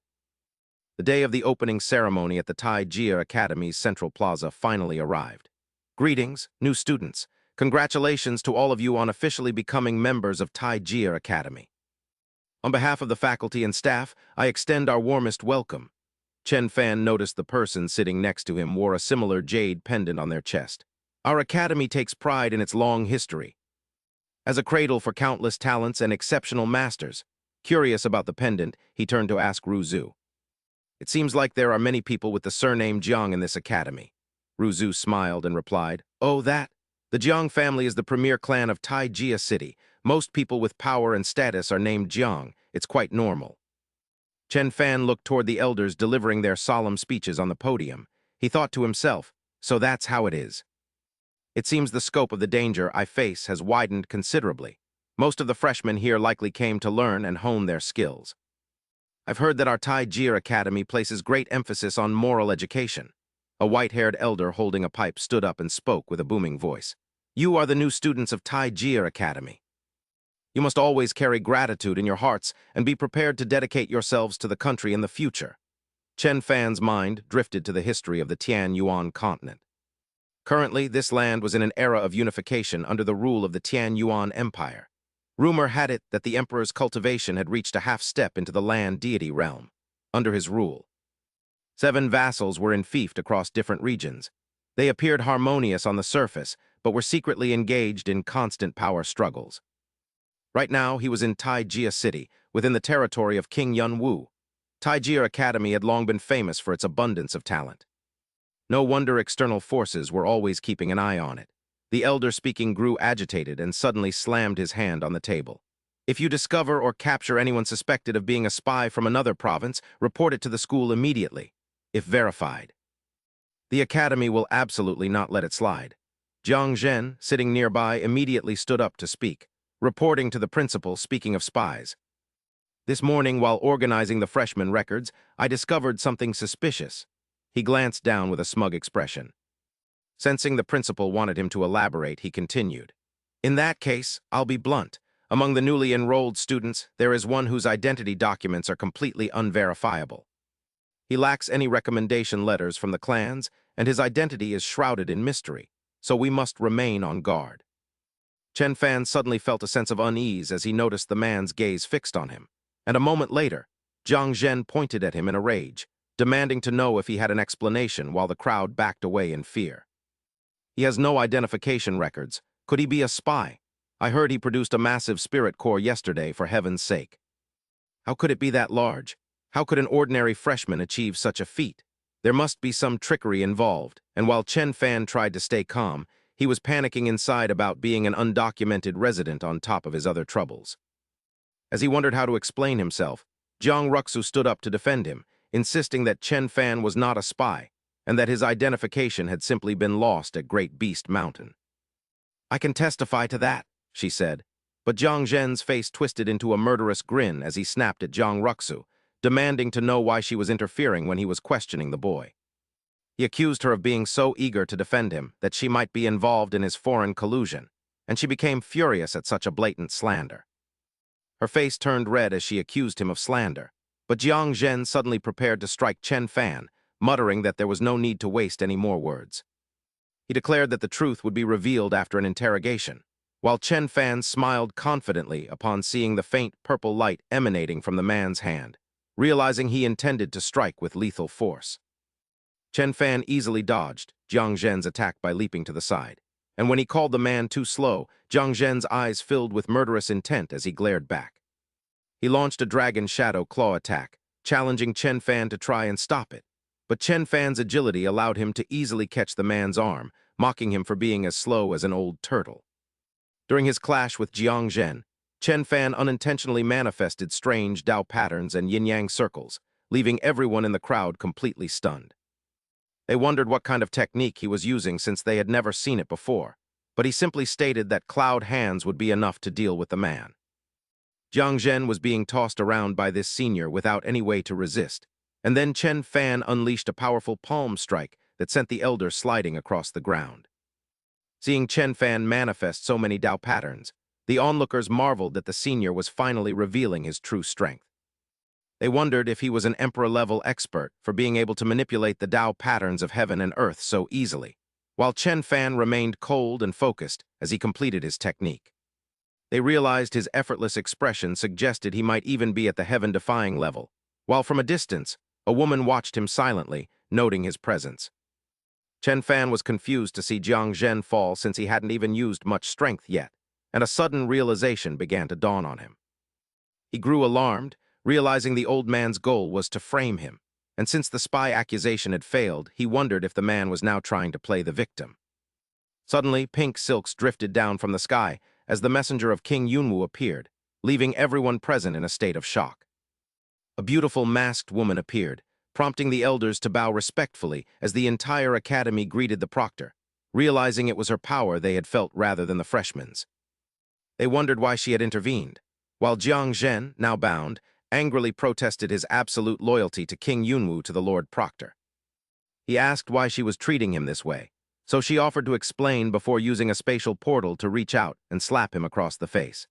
The day of the opening ceremony at the Tai Jia Academy's Central Plaza finally arrived. Greetings, new students. Congratulations to all of you on officially becoming members of Tai Jia Academy. On behalf of the faculty and staff, I extend our warmest welcome. Chen Fan noticed the person sitting next to him wore a similar jade pendant on their chest. Our academy takes pride in its long history. As a cradle for countless talents and exceptional masters, curious about the pendant, he turned to ask Ruzu. It seems like there are many people with the surname Jiang in this academy. Ruzu smiled and replied, Oh, that? The Jiang family is the premier clan of Tai Jia City. Most people with power and status are named Jiang. It's quite normal. Chen Fan looked toward the elders delivering their solemn speeches on the podium. He thought to himself, so that's how it is. It seems the scope of the danger I face has widened considerably. Most of the freshmen here likely came to learn and hone their skills. I've heard that our Tai Jia Academy places great emphasis on moral education. A white-haired elder holding a pipe stood up and spoke with a booming voice. You are the new students of Tai Jia Academy. You must always carry gratitude in your hearts and be prepared to dedicate yourselves to the country in the future. Chen Fan's mind drifted to the history of the Tian Yuan continent. Currently, this land was in an era of unification under the rule of the Tian Yuan Empire. Rumor had it that the emperor's cultivation had reached a half-step into the land deity realm. Under his rule, 7 vassals were enfeoffed across different regions. They appeared harmonious on the surface, but were secretly engaged in constant power struggles. Right now, he was in Tai Jia City, within the territory of King Yun Wu. Tai Jia Academy had long been famous for its abundance of talent. No wonder external forces were always keeping an eye on it. The elder speaking grew agitated and suddenly slammed his hand on the table. If you discover or capture anyone suspected of being a spy from another province, report it to the school immediately, if verified. The academy will absolutely not let it slide. Jiang Zhen, sitting nearby, immediately stood up to speak, reporting to the principal, speaking of spies. This morning, while organizing the freshman records, I discovered something suspicious. He glanced down with a smug expression. Sensing the principal wanted him to elaborate, he continued. In that case, I'll be blunt. Among the newly enrolled students, there is one whose identity documents are completely unverifiable. He lacks any recommendation letters from the clans, and his identity is shrouded in mystery, so we must remain on guard. Chen Fan suddenly felt a sense of unease as he noticed the man's gaze fixed on him, and a moment later, Jiang Zhen pointed at him in a rage, demanding to know if he had an explanation while the crowd backed away in fear. He has no identification records. Could he be a spy? I heard he produced a massive spirit core yesterday, for heaven's sake. How could it be that large? How could an ordinary freshman achieve such a feat? There must be some trickery involved, and while Chen Fan tried to stay calm, he was panicking inside about being an undocumented resident on top of his other troubles. As he wondered how to explain himself, Jiang Ruxu stood up to defend him, insisting that Chen Fan was not a spy, and that his identification had simply been lost at Great Beast Mountain. I can testify to that, she said, but Jiang Zhen's face twisted into a murderous grin as he snapped at Jiang Ruxu, demanding to know why she was interfering when he was questioning the boy. He accused her of being so eager to defend him that she might be involved in his foreign collusion, and she became furious at such a blatant slander. Her face turned red as she accused him of slander, but Jiang Zhen suddenly prepared to strike Chen Fan, muttering that there was no need to waste any more words. He declared that the truth would be revealed after an interrogation, while Chen Fan smiled confidently upon seeing the faint purple light emanating from the man's hand, realizing he intended to strike with lethal force. Chen Fan easily dodged Jiang Zhen's attack by leaping to the side, and when he called the man too slow, Jiang Zhen's eyes filled with murderous intent as he glared back. He launched a dragon shadow claw attack, challenging Chen Fan to try and stop it, but Chen Fan's agility allowed him to easily catch the man's arm, mocking him for being as slow as an old turtle. During his clash with Jiang Zhen, Chen Fan unintentionally manifested strange Dao patterns and yin-yang circles, leaving everyone in the crowd completely stunned. They wondered what kind of technique he was using since they had never seen it before, but he simply stated that cloud hands would be enough to deal with the man. Jiang Zhen was being tossed around by this senior without any way to resist, and then Chen Fan unleashed a powerful palm strike that sent the elder sliding across the ground. Seeing Chen Fan manifest so many Dao patterns, the onlookers marveled that the senior was finally revealing his true strength. They wondered if he was an emperor-level expert for being able to manipulate the Dao patterns of heaven and earth so easily, while Chen Fan remained cold and focused as he completed his technique. They realized his effortless expression suggested he might even be at the heaven-defying level, while from a distance, a woman watched him silently, noting his presence. Chen Fan was confused to see Jiang Zhen fall since he hadn't even used much strength yet, and a sudden realization began to dawn on him. He grew alarmed, realizing the old man's goal was to frame him, and since the spy accusation had failed, he wondered if the man was now trying to play the victim. Suddenly, pink silks drifted down from the sky as the messenger of King Yunwu appeared, leaving everyone present in a state of shock. A beautiful masked woman appeared, prompting the elders to bow respectfully as the entire academy greeted the proctor, realizing it was her power they had felt rather than the freshmen's. They wondered why she had intervened, while Jiang Zhen, now bound, angrily protested his absolute loyalty to King Yunwu to the Lord Proctor. He asked why she was treating him this way, so she offered to explain before using a spatial portal to reach out and slap him across the face.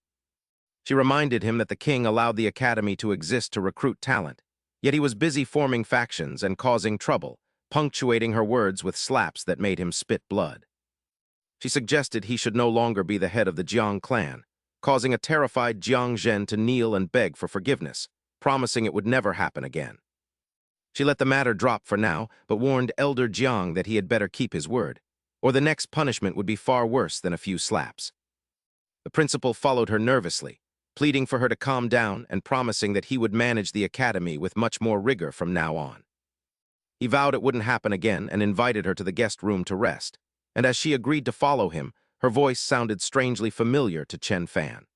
She reminded him that the king allowed the academy to exist to recruit talent, yet he was busy forming factions and causing trouble, punctuating her words with slaps that made him spit blood. She suggested he should no longer be the head of the Jiang clan, causing a terrified Jiang Zhen to kneel and beg for forgiveness, promising it would never happen again. She let the matter drop for now, but warned Elder Jiang that he had better keep his word, or the next punishment would be far worse than a few slaps. The principal followed her nervously, pleading for her to calm down and promising that he would manage the academy with much more rigor from now on. He vowed it wouldn't happen again and invited her to the guest room to rest, and as she agreed to follow him, her voice sounded strangely familiar to Chen Fan.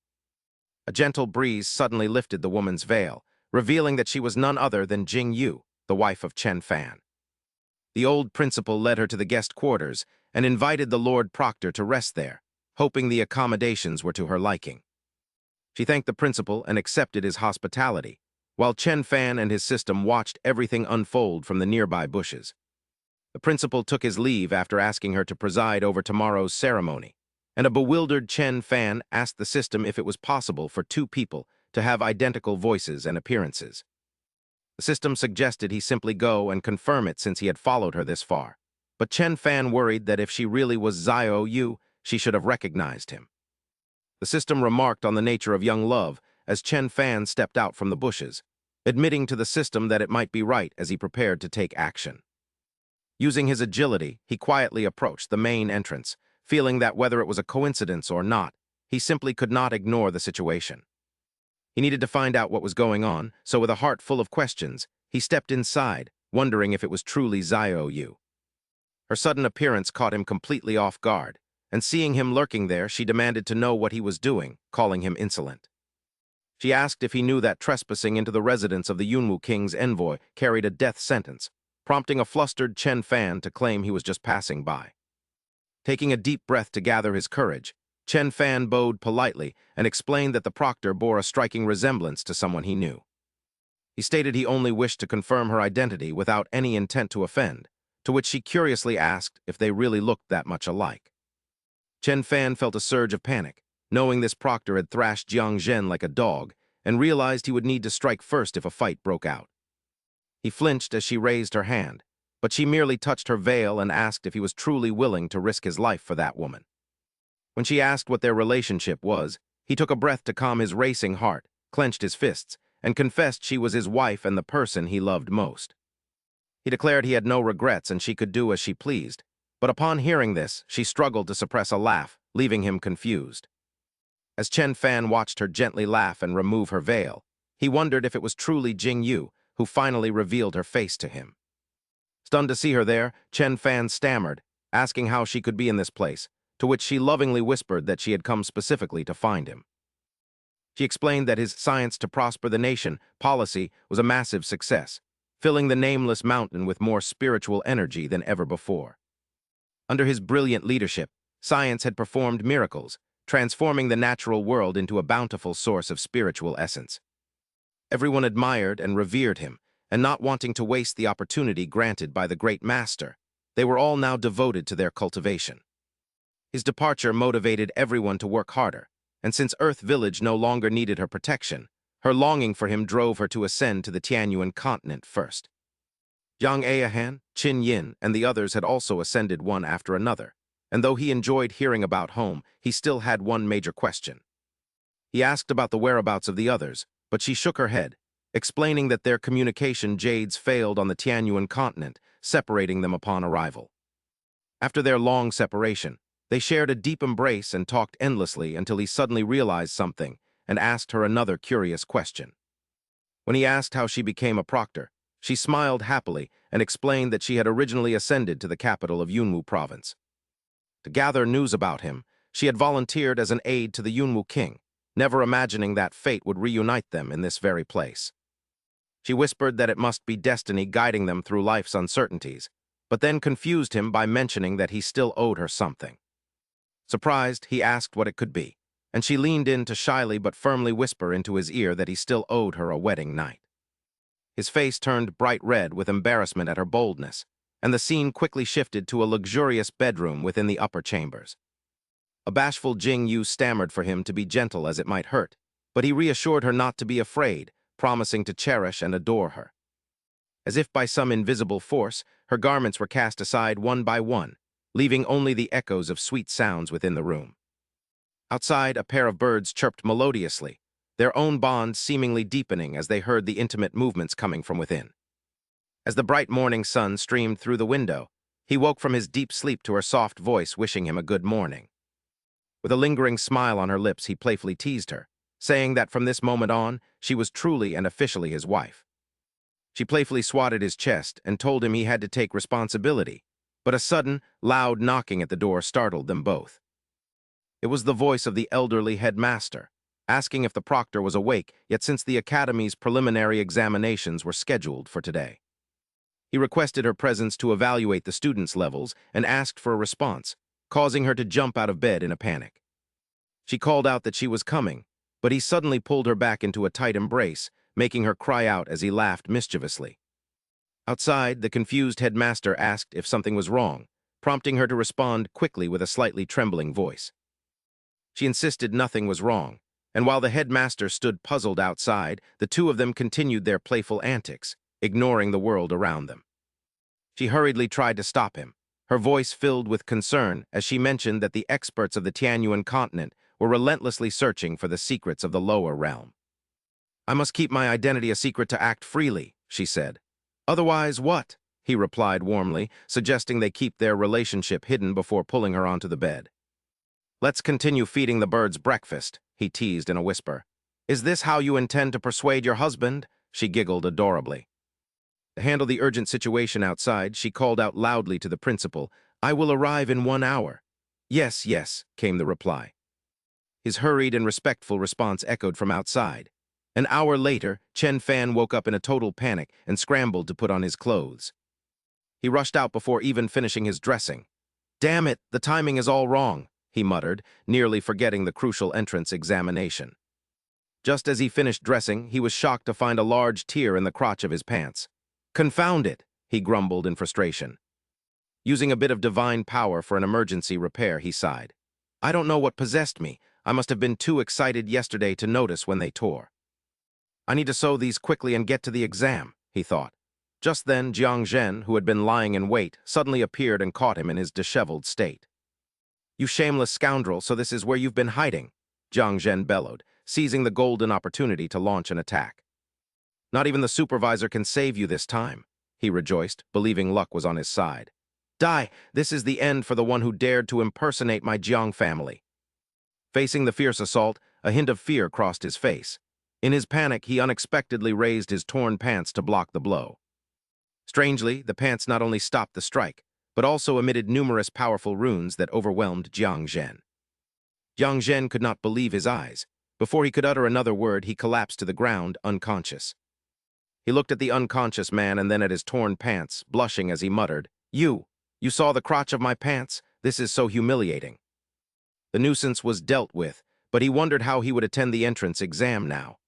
A gentle breeze suddenly lifted the woman's veil, revealing that she was none other than Jing Yu, the wife of Chen Fan. The old principal led her to the guest quarters and invited the Lord Proctor to rest there, hoping the accommodations were to her liking. She thanked the principal and accepted his hospitality, while Chen Fan and his system watched everything unfold from the nearby bushes. The principal took his leave after asking her to preside over tomorrow's ceremony, and a bewildered Chen Fan asked the system if it was possible for two people to have identical voices and appearances. The system suggested he simply go and confirm it since he had followed her this far, but Chen Fan worried that if she really was Xiao Yu, she should have recognized him. The system remarked on the nature of young love as Chen Fan stepped out from the bushes, admitting to the system that it might be right as he prepared to take action. Using his agility, he quietly approached the main entrance, feeling that whether it was a coincidence or not, he simply could not ignore the situation. He needed to find out what was going on, so with a heart full of questions, he stepped inside, wondering if it was truly Xiao Yu. Her sudden appearance caught him completely off guard, and seeing him lurking there, she demanded to know what he was doing, calling him insolent. She asked if he knew that trespassing into the residence of the Yunwu King's envoy carried a death sentence, prompting a flustered Chen Fan to claim he was just passing by. Taking a deep breath to gather his courage, Chen Fan bowed politely and explained that the proctor bore a striking resemblance to someone he knew. He stated he only wished to confirm her identity without any intent to offend, to which she curiously asked if they really looked that much alike. Chen Fan felt a surge of panic, knowing this proctor had thrashed Jiang Zhen like a dog, and realized he would need to strike first if a fight broke out. He flinched as she raised her hand, but she merely touched her veil and asked if he was truly willing to risk his life for that woman. When she asked what their relationship was, he took a breath to calm his racing heart, clenched his fists, and confessed she was his wife and the person he loved most. He declared he had no regrets and she could do as she pleased, but upon hearing this, she struggled to suppress a laugh, leaving him confused. As Chen Fan watched her gently laugh and remove her veil, he wondered if it was truly Jing Yu, who finally revealed her face to him. Stunned to see her there, Chen Fan stammered, asking how she could be in this place, to which she lovingly whispered that she had come specifically to find him. She explained that his science to prosper the nation policy was a massive success, filling the nameless mountain with more spiritual energy than ever before. Under his brilliant leadership, science had performed miracles, transforming the natural world into a bountiful source of spiritual essence. Everyone admired and revered him, and not wanting to waste the opportunity granted by the great master, they were all now devoted to their cultivation. His departure motivated everyone to work harder, and since Earth Village no longer needed her protection, her longing for him drove her to ascend to the Tianyuan continent first. Yang Ayahan, Qin Yin, and the others had also ascended one after another, and though he enjoyed hearing about home, he still had one major question. He asked about the whereabouts of the others, but she shook her head, explaining that their communication jades failed on the Tianyuan continent, separating them upon arrival. After their long separation, they shared a deep embrace and talked endlessly until he suddenly realized something and asked her another curious question. When he asked how she became a proctor, she smiled happily and explained that she had originally ascended to the capital of Yunwu province. To gather news about him, she had volunteered as an aide to the Yunwu king, never imagining that fate would reunite them in this very place. She whispered that it must be destiny guiding them through life's uncertainties, but then confused him by mentioning that he still owed her something. Surprised, he asked what it could be, and she leaned in to shyly but firmly whisper into his ear that he still owed her a wedding night. His face turned bright red with embarrassment at her boldness, and the scene quickly shifted to a luxurious bedroom within the upper chambers. A bashful Jing Yu stammered for him to be gentle as it might hurt, but he reassured her not to be afraid, promising to cherish and adore her. As if by some invisible force, her garments were cast aside one by one, leaving only the echoes of sweet sounds within the room. Outside, a pair of birds chirped melodiously, their own bond seemingly deepening as they heard the intimate movements coming from within. As the bright morning sun streamed through the window, he woke from his deep sleep to her soft voice wishing him a good morning. With a lingering smile on her lips, he playfully teased her, saying that from this moment on, she was truly and officially his wife. She playfully swatted his chest and told him he had to take responsibility, but a sudden, loud knocking at the door startled them both. It was the voice of the elderly headmaster, asking if the proctor was awake, yet since the academy's preliminary examinations were scheduled for today. He requested her presence to evaluate the students' levels and asked for a response, causing her to jump out of bed in a panic. She called out that she was coming, but he suddenly pulled her back into a tight embrace, making her cry out as he laughed mischievously. Outside, the confused headmaster asked if something was wrong, prompting her to respond quickly with a slightly trembling voice. She insisted nothing was wrong, and while the headmaster stood puzzled outside, the two of them continued their playful antics, ignoring the world around them. She hurriedly tried to stop him, her voice filled with concern as she mentioned that the experts of the Tianyuan continent were relentlessly searching for the secrets of the lower realm. "I must keep my identity a secret to act freely," she said. "Otherwise what?" he replied warmly, suggesting they keep their relationship hidden before pulling her onto the bed. "Let's continue feeding the birds breakfast," he teased in a whisper. "Is this how you intend to persuade your husband?" She giggled adorably. To handle the urgent situation outside, she called out loudly to the principal, "I will arrive in 1 hour." "Yes, yes," came the reply. His hurried and respectful response echoed from outside. An hour later, Chen Fan woke up in a total panic and scrambled to put on his clothes. He rushed out before even finishing his dressing. "Damn it, the timing is all wrong," he muttered, nearly forgetting the crucial entrance examination. Just as he finished dressing, he was shocked to find a large tear in the crotch of his pants. "Confound it," he grumbled in frustration. Using a bit of divine power for an emergency repair, he sighed. "I don't know what possessed me. I must have been too excited yesterday to notice when they tore. I need to sew these quickly and get to the exam," he thought. Just then, Jiang Zhen, who had been lying in wait, suddenly appeared and caught him in his disheveled state. "You shameless scoundrel, so this is where you've been hiding," Jiang Zhen bellowed, seizing the golden opportunity to launch an attack. "Not even the supervisor can save you this time," he rejoiced, believing luck was on his side. "Die, this is the end for the one who dared to impersonate my Jiang family." Facing the fierce assault, a hint of fear crossed his face. In his panic, he unexpectedly raised his torn pants to block the blow. Strangely, the pants not only stopped the strike, but also emitted numerous powerful runes that overwhelmed Jiang Zhen. Jiang Zhen could not believe his eyes, Before he could utter another word, he collapsed to the ground, unconscious. He looked at the unconscious man and then at his torn pants, blushing as he muttered, You saw the crotch of my pants? This is so humiliating." The nuisance was dealt with, but he wondered how he would attend the entrance exam now.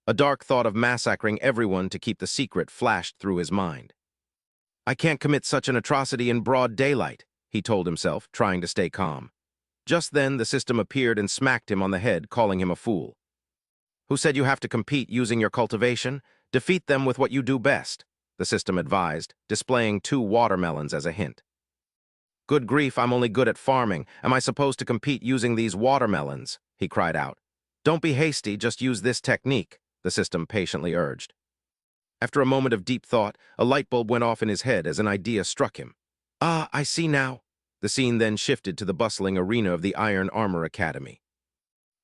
A dark thought of massacring everyone to keep the secret flashed through his mind. "I can't commit such an atrocity in broad daylight," he told himself, trying to stay calm. Just then, the system appeared and smacked him on the head, calling him a fool. "Who said you have to compete using your cultivation? Defeat them with what you do best," the system advised, displaying 2 watermelons as a hint. "Good grief, I'm only good at farming. Am I supposed to compete using these watermelons?" he cried out. "Don't be hasty, just use this technique," the system patiently urged. After a moment of deep thought, a light bulb went off in his head as an idea struck him. "Ah, I see now." The scene then shifted to the bustling arena of the Iron Armor Academy.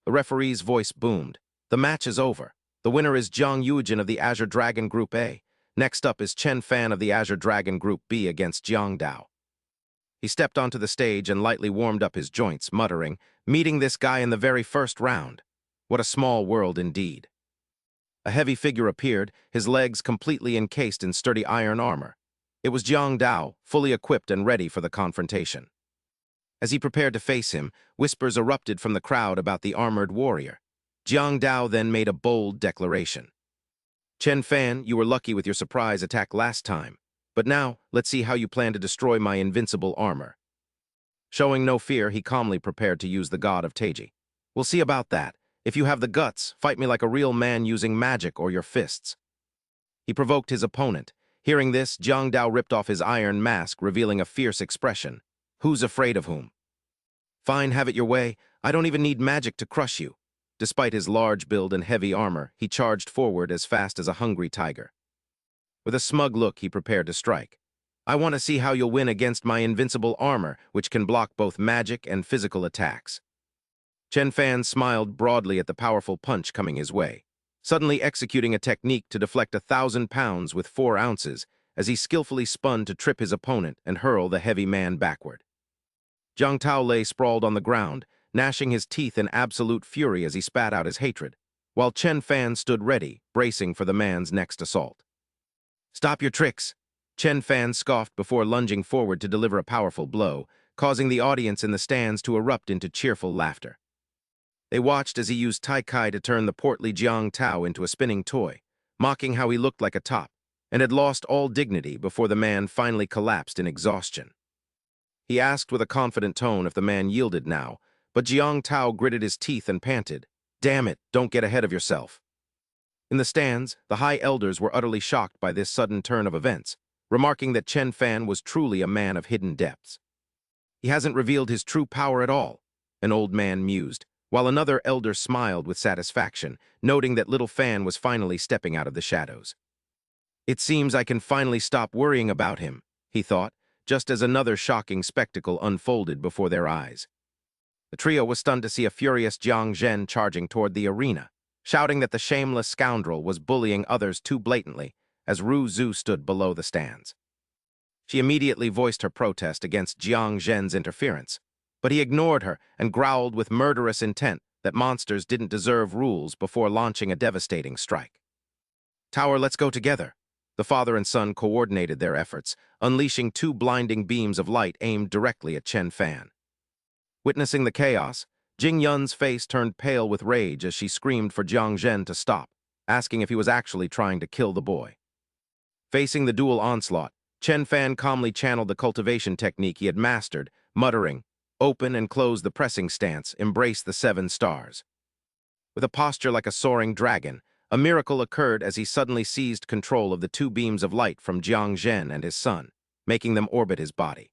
The referee's voice boomed. "The match is over. The winner is Jiang Yujin of the Azure Dragon Group A. Next up is Chen Fan of the Azure Dragon Group B against Jiang Dao." He stepped onto the stage and lightly warmed up his joints, muttering, "Meeting this guy in the very first round. What a small world indeed." A heavy figure appeared, his legs completely encased in sturdy iron armor. It was Jiang Dao, fully equipped and ready for the confrontation. As he prepared to face him, whispers erupted from the crowd about the armored warrior. Jiang Dao then made a bold declaration. "Chen Fan, you were lucky with your surprise attack last time. But now, let's see how you plan to destroy my invincible armor." Showing no fear, he calmly prepared to use the god of Taiji. "We'll see about that. If you have the guts, fight me like a real man using magic or your fists." He provoked his opponent. Hearing this, Jiang Dao ripped off his iron mask, revealing a fierce expression. "Who's afraid of whom?" "Fine, have it your way. I don't even need magic to crush you." Despite his large build and heavy armor, he charged forward as fast as a hungry tiger. With a smug look, he prepared to strike. "I want to see how you'll win against my invincible armor, which can block both magic and physical attacks." Chen Fan smiled broadly at the powerful punch coming his way, suddenly executing a technique to deflect 1,000 pounds with 4 ounces as he skillfully spun to trip his opponent and hurl the heavy man backward. Jiang Tao lay sprawled on the ground, gnashing his teeth in absolute fury as he spat out his hatred, while Chen Fan stood ready, bracing for the man's next assault. "Stop your tricks!" Chen Fan scoffed before lunging forward to deliver a powerful blow, causing the audience in the stands to erupt into cheerful laughter. They watched as he used Tai Kai to turn the portly Jiang Tao into a spinning toy, mocking how he looked like a top, and had lost all dignity before the man finally collapsed in exhaustion. He asked with a confident tone if the man yielded now, but Jiang Tao gritted his teeth and panted, "Damn it, don't get ahead of yourself." In the stands, the high elders were utterly shocked by this sudden turn of events, remarking that Chen Fan was truly a man of hidden depths. "He hasn't revealed his true power at all," an old man mused, while another elder smiled with satisfaction, noting that little Fan was finally stepping out of the shadows. "It seems I can finally stop worrying about him," he thought, just as another shocking spectacle unfolded before their eyes. The trio was stunned to see a furious Jiang Zhen charging toward the arena, shouting that the shameless scoundrel was bullying others too blatantly as Ru Zhu stood below the stands. She immediately voiced her protest against Jiang Zhen's interference, but he ignored her and growled with murderous intent that monsters didn't deserve rules before launching a devastating strike. "Tower, let's go together." The father and son coordinated their efforts, unleashing 2 blinding beams of light aimed directly at Chen Fan. Witnessing the chaos, Jing Yun's face turned pale with rage as she screamed for Jiang Zhen to stop, asking if he was actually trying to kill the boy. Facing the dual onslaught, Chen Fan calmly channeled the cultivation technique he had mastered, muttering, "Open and close the pressing stance, embrace the 7 stars." With a posture like a soaring dragon, a miracle occurred as he suddenly seized control of the 2 beams of light from Jiang Zhen and his son, making them orbit his body.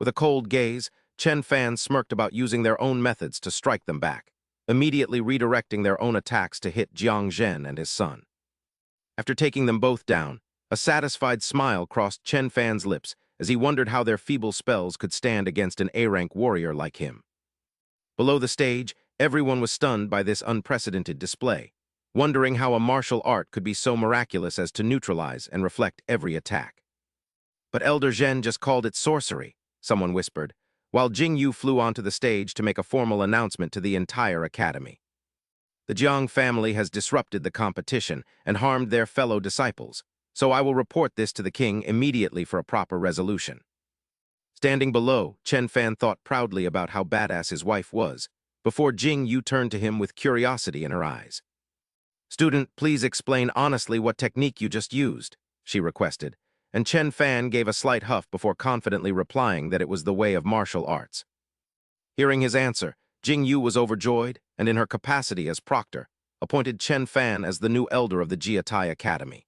With a cold gaze, Chen Fan smirked about using their own methods to strike them back, immediately redirecting their own attacks to hit Jiang Zhen and his son. After taking them both down, a satisfied smile crossed Chen Fan's lips as he wondered how their feeble spells could stand against an A-rank warrior like him. Below the stage, everyone was stunned by this unprecedented display, wondering how a martial art could be so miraculous as to neutralize and reflect every attack. "But Elder Zhen just called it sorcery," someone whispered, while Jing Yu flew onto the stage to make a formal announcement to the entire academy. The Jiang family has disrupted the competition and harmed their fellow disciples, so I will report this to the king immediately for a proper resolution." Standing below, Chen Fan thought proudly about how badass his wife was, before Jing Yu turned to him with curiosity in her eyes. "Student, please explain honestly what technique you just used," she requested, and Chen Fan gave a slight huff before confidently replying that it was the way of martial arts. Hearing his answer, Jing Yu was overjoyed, and in her capacity as proctor, appointed Chen Fan as the new elder of the Jiatai Academy.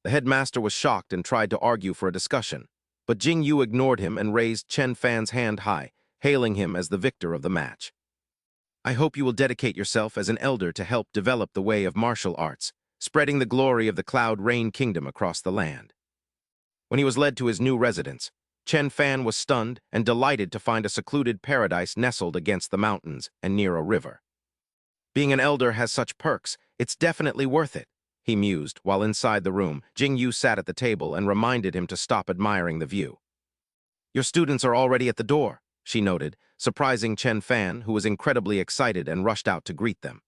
The headmaster was shocked and tried to argue for a discussion, but Jing Yu ignored him and raised Chen Fan's hand high, hailing him as the victor of the match. "I hope you will dedicate yourself as an elder to help develop the way of martial arts, spreading the glory of the Cloud Rain Kingdom across the land." When he was led to his new residence, Chen Fan was stunned and delighted to find a secluded paradise nestled against the mountains and near a river. "Being an elder has such perks, it's definitely worth it," he mused, while inside the room, Jing Yu sat at the table and reminded him to stop admiring the view. "Your students are already at the door," she noted, surprising Chen Fan, who was incredibly excited and rushed out to greet them.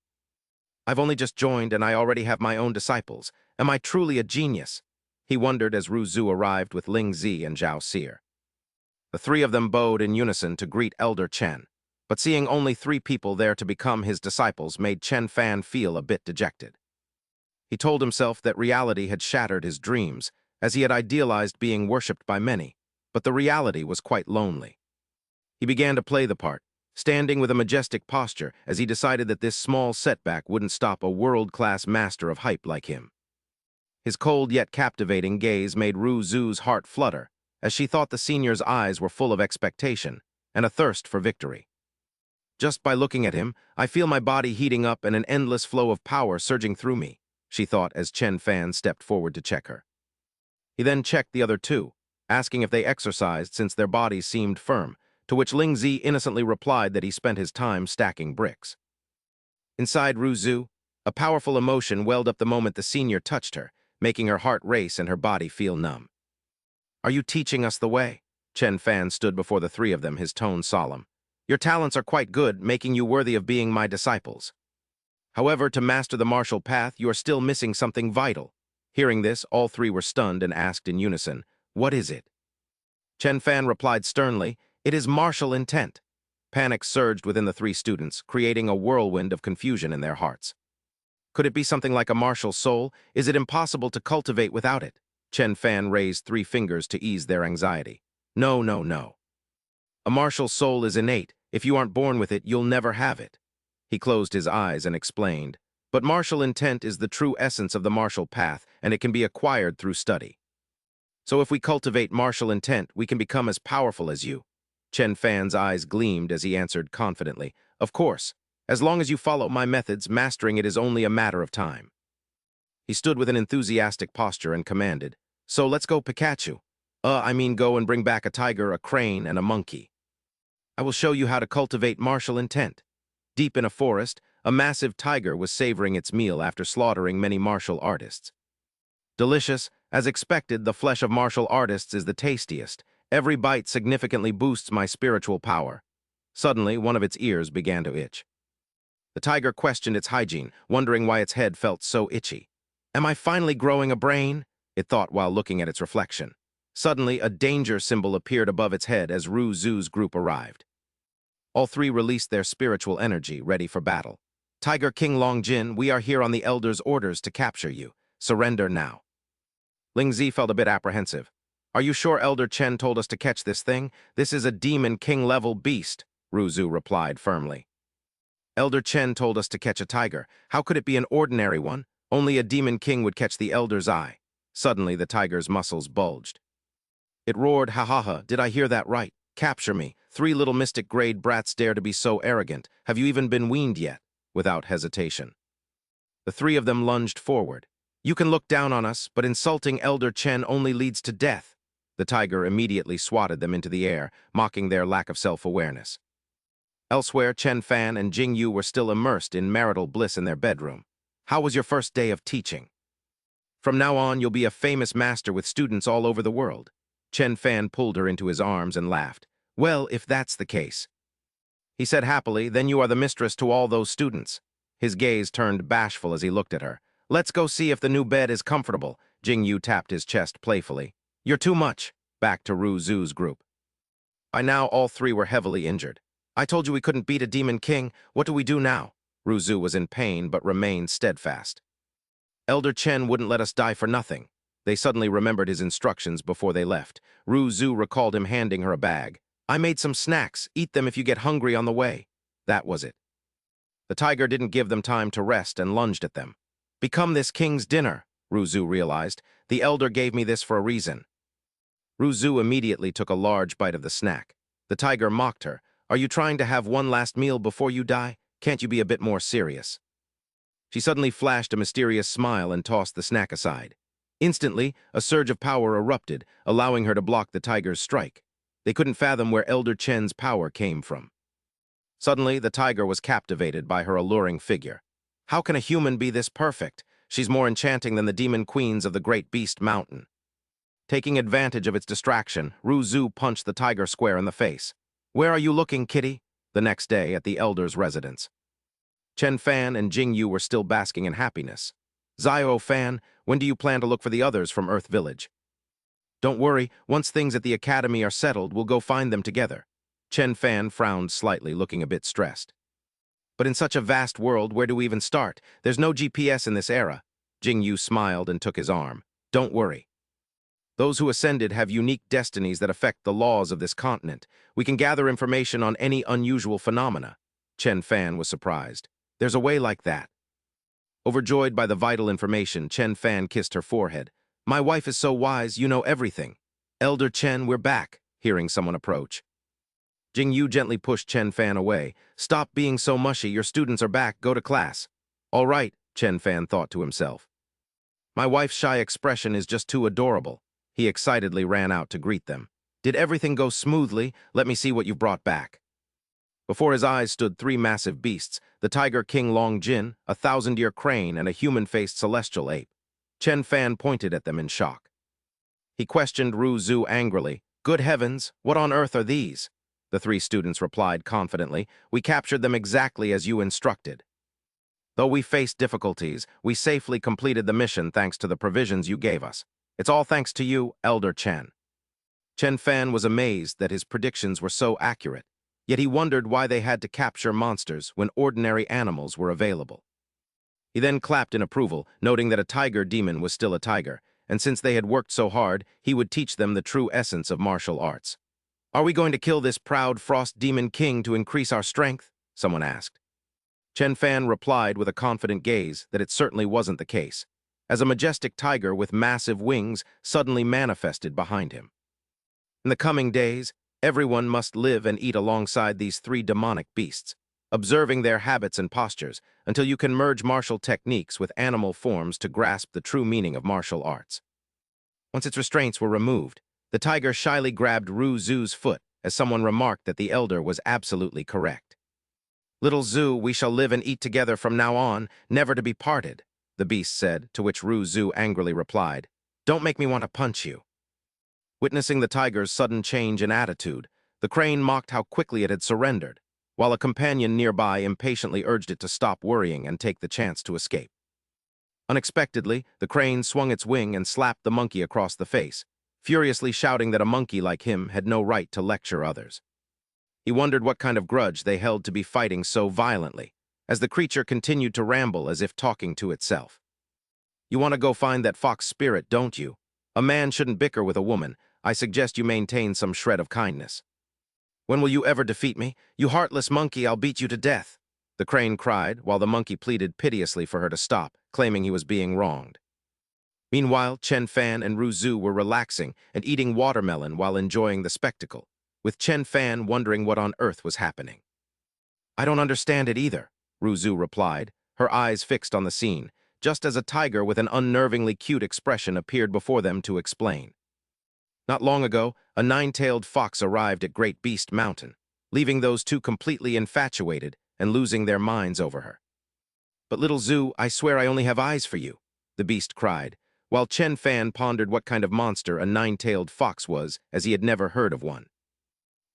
"I've only just joined and I already have my own disciples. Am I truly a genius?" he wondered as Ru Zhu arrived with Ling Zi and Zhao Xir. The three of them bowed in unison to greet Elder Chen, but seeing only 3 people there to become his disciples made Chen Fan feel a bit dejected. He told himself that reality had shattered his dreams, as he had idealized being worshipped by many, but the reality was quite lonely. He began to play the part, standing with a majestic posture as he decided that this small setback wouldn't stop a world-class master of hype like him. His cold yet captivating gaze made Ru Zhu's heart flutter, as she thought the senior's eyes were full of expectation and a thirst for victory. "Just by looking at him, I feel my body heating up and an endless flow of power surging through me," she thought as Chen Fan stepped forward to check her. He then checked the other 2, asking if they exercised since their bodies seemed firm, to which Ling Zi innocently replied that he spent his time stacking bricks. Inside Ru Zhu, a powerful emotion welled up the moment the senior touched her, making her heart race and her body feel numb. "Are you teaching us the way?" Chen Fan stood before the 3 of them, his tone solemn. "Your talents are quite good, making you worthy of being my disciples. However, to master the martial path, you are still missing something vital." Hearing this, all 3 were stunned and asked in unison, "What is it?" Chen Fan replied sternly, "It is martial intent." Panic surged within the 3 students, creating a whirlwind of confusion in their hearts. "Could it be something like a martial soul? Is it impossible to cultivate without it?" Chen Fan raised 3 fingers to ease their anxiety. "No, no, no. A martial soul is innate. If you aren't born with it, you'll never have it." He closed his eyes and explained, "But martial intent is the true essence of the martial path, and it can be acquired through study. So if we cultivate martial intent, we can become as powerful as you." Chen Fan's eyes gleamed as he answered confidently, "Of course. As long as you follow my methods, mastering it is only a matter of time." He stood with an enthusiastic posture and commanded, "So let's go Pikachu. Go and bring back a tiger, a crane, and a monkey. I will show you how to cultivate martial intent." Deep in a forest, a massive tiger was savoring its meal after slaughtering many martial artists. Delicious, as expected, the flesh of martial artists is the tastiest. Every bite significantly boosts my spiritual power. Suddenly, one of its ears began to itch. The tiger questioned its hygiene, wondering why its head felt so itchy. "Am I finally growing a brain?" it thought while looking at its reflection. Suddenly, a danger symbol appeared above its head as Ru Zhu's group arrived. All 3 released their spiritual energy, ready for battle. "Tiger King Longjin, we are here on the Elder's orders to capture you. Surrender now." Ling Zi felt a bit apprehensive. "Are you sure Elder Chen told us to catch this thing? This is a Demon King-level beast," Ru Zhu replied firmly. "Elder Chen told us to catch a tiger. How could it be an ordinary one? Only a Demon King would catch the Elder's eye." Suddenly, the tiger's muscles bulged. It roared, "Ha ha ha, did I hear that right? Capture me. 3 little mystic-grade brats dare to be so arrogant. Have you even been weaned yet?" Without hesitation. The 3 of them lunged forward. "You can look down on us, but insulting Elder Chen only leads to death." The tiger immediately swatted them into the air, mocking their lack of self-awareness. Elsewhere, Chen Fan and Jing Yu were still immersed in marital bliss in their bedroom. "How was your first day of teaching?" "From now on, you'll be a famous master with students all over the world." Chen Fan pulled her into his arms and laughed. "Well, if that's the case," he said happily, "then you are the mistress to all those students." His gaze turned bashful as he looked at her. "Let's go see if the new bed is comfortable." Jingyu tapped his chest playfully. "You're too much." Back to Ru Zu's group. By now, all three were heavily injured. "I told you we couldn't beat a demon king. What do we do now?" Ru Zu was in pain but remained steadfast. "Elder Chen wouldn't let us die for nothing." They suddenly remembered his instructions before they left. Ru Zu recalled him handing her a bag. "I made some snacks. Eat them if you get hungry on the way." That was it. The tiger didn't give them time to rest and lunged at them. "Become this king's dinner," Ru Zu realized. "The elder gave me this for a reason." Ru Zu immediately took a large bite of the snack. The tiger mocked her. "Are you trying to have one last meal before you die? Can't you be a bit more serious?" She suddenly flashed a mysterious smile and tossed the snack aside. Instantly, a surge of power erupted, allowing her to block the tiger's strike. They couldn't fathom where Elder Chen's power came from. Suddenly, the tiger was captivated by her alluring figure. "How can a human be this perfect? She's more enchanting than the demon queens of the Great Beast Mountain." Taking advantage of its distraction, Ru Zu punched the tiger square in the face. "Where are you looking, kitty?" The next day, at the elder's residence. Chen Fan and Jing Yu were still basking in happiness. "Zio Fan, when do you plan to look for the others from Earth Village?" "Don't worry, once things at the academy are settled, we'll go find them together." Chen Fan frowned slightly, looking a bit stressed. "But in such a vast world, where do we even start? There's no GPS in this era." Jing Yu smiled and took his arm. "Don't worry. Those who ascended have unique destinies that affect the laws of this continent. We can gather information on any unusual phenomena." Chen Fan was surprised. "There's a way like that." Overjoyed by the vital information, Chen Fan kissed her forehead. "My wife is so wise, you know everything." "Elder Chen, we're back," hearing someone approach. Jing Yu gently pushed Chen Fan away. "Stop being so mushy, your students are back, go to class." "All right," Chen Fan thought to himself. "My wife's shy expression is just too adorable." He excitedly ran out to greet them. "Did everything go smoothly? Let me see what you've brought back." Before his eyes stood three massive beasts, the Tiger King Long Jin, a 1,000-year crane, and a human-faced celestial ape. Chen Fan pointed at them in shock. He questioned Ru Zu angrily. "Good heavens, what on earth are these?" The three students replied confidently. "We captured them exactly as you instructed. Though we faced difficulties, we safely completed the mission thanks to the provisions you gave us. It's all thanks to you, Elder Chen." Chen Fan was amazed that his predictions were so accurate, yet he wondered why they had to capture monsters when ordinary animals were available. He then clapped in approval, noting that a tiger demon was still a tiger, and since they had worked so hard, he would teach them the true essence of martial arts. "Are we going to kill this proud frost demon king to increase our strength?" someone asked. Chen Fan replied with a confident gaze that it certainly wasn't the case, as a majestic tiger with massive wings suddenly manifested behind him. In the coming days, everyone must live and eat alongside these three demonic beasts, observing their habits and postures until you can merge martial techniques with animal forms to grasp the true meaning of martial arts. Once its restraints were removed, the tiger shyly grabbed Ru Zu's foot as someone remarked that the elder was absolutely correct. "Little Zu, we shall live and eat together from now on, never to be parted," the beast said, to which Ru Zu angrily replied, "Don't make me want to punch you." Witnessing the tiger's sudden change in attitude, the crane mocked how quickly it had surrendered, while a companion nearby impatiently urged it to stop worrying and take the chance to escape. Unexpectedly, the crane swung its wing and slapped the monkey across the face, furiously shouting that a monkey like him had no right to lecture others. He wondered what kind of grudge they held to be fighting so violently, as the creature continued to ramble as if talking to itself. "You want to go find that fox spirit, don't you? A man shouldn't bicker with a woman. I suggest you maintain some shred of kindness." "When will you ever defeat me? You heartless monkey, I'll beat you to death," the crane cried, while the monkey pleaded piteously for her to stop, claiming he was being wronged. Meanwhile, Chen Fan and Ru Zu were relaxing and eating watermelon while enjoying the spectacle, with Chen Fan wondering what on earth was happening. "I don't understand it either," Ru Zu replied, her eyes fixed on the scene, just as a tiger with an unnervingly cute expression appeared before them to explain. Not long ago, a 9-tailed fox arrived at Great Beast Mountain, leaving those two completely infatuated and losing their minds over her. "But little Zu, I swear I only have eyes for you," the beast cried, while Chen Fan pondered what kind of monster a 9-tailed fox was, as he had never heard of one.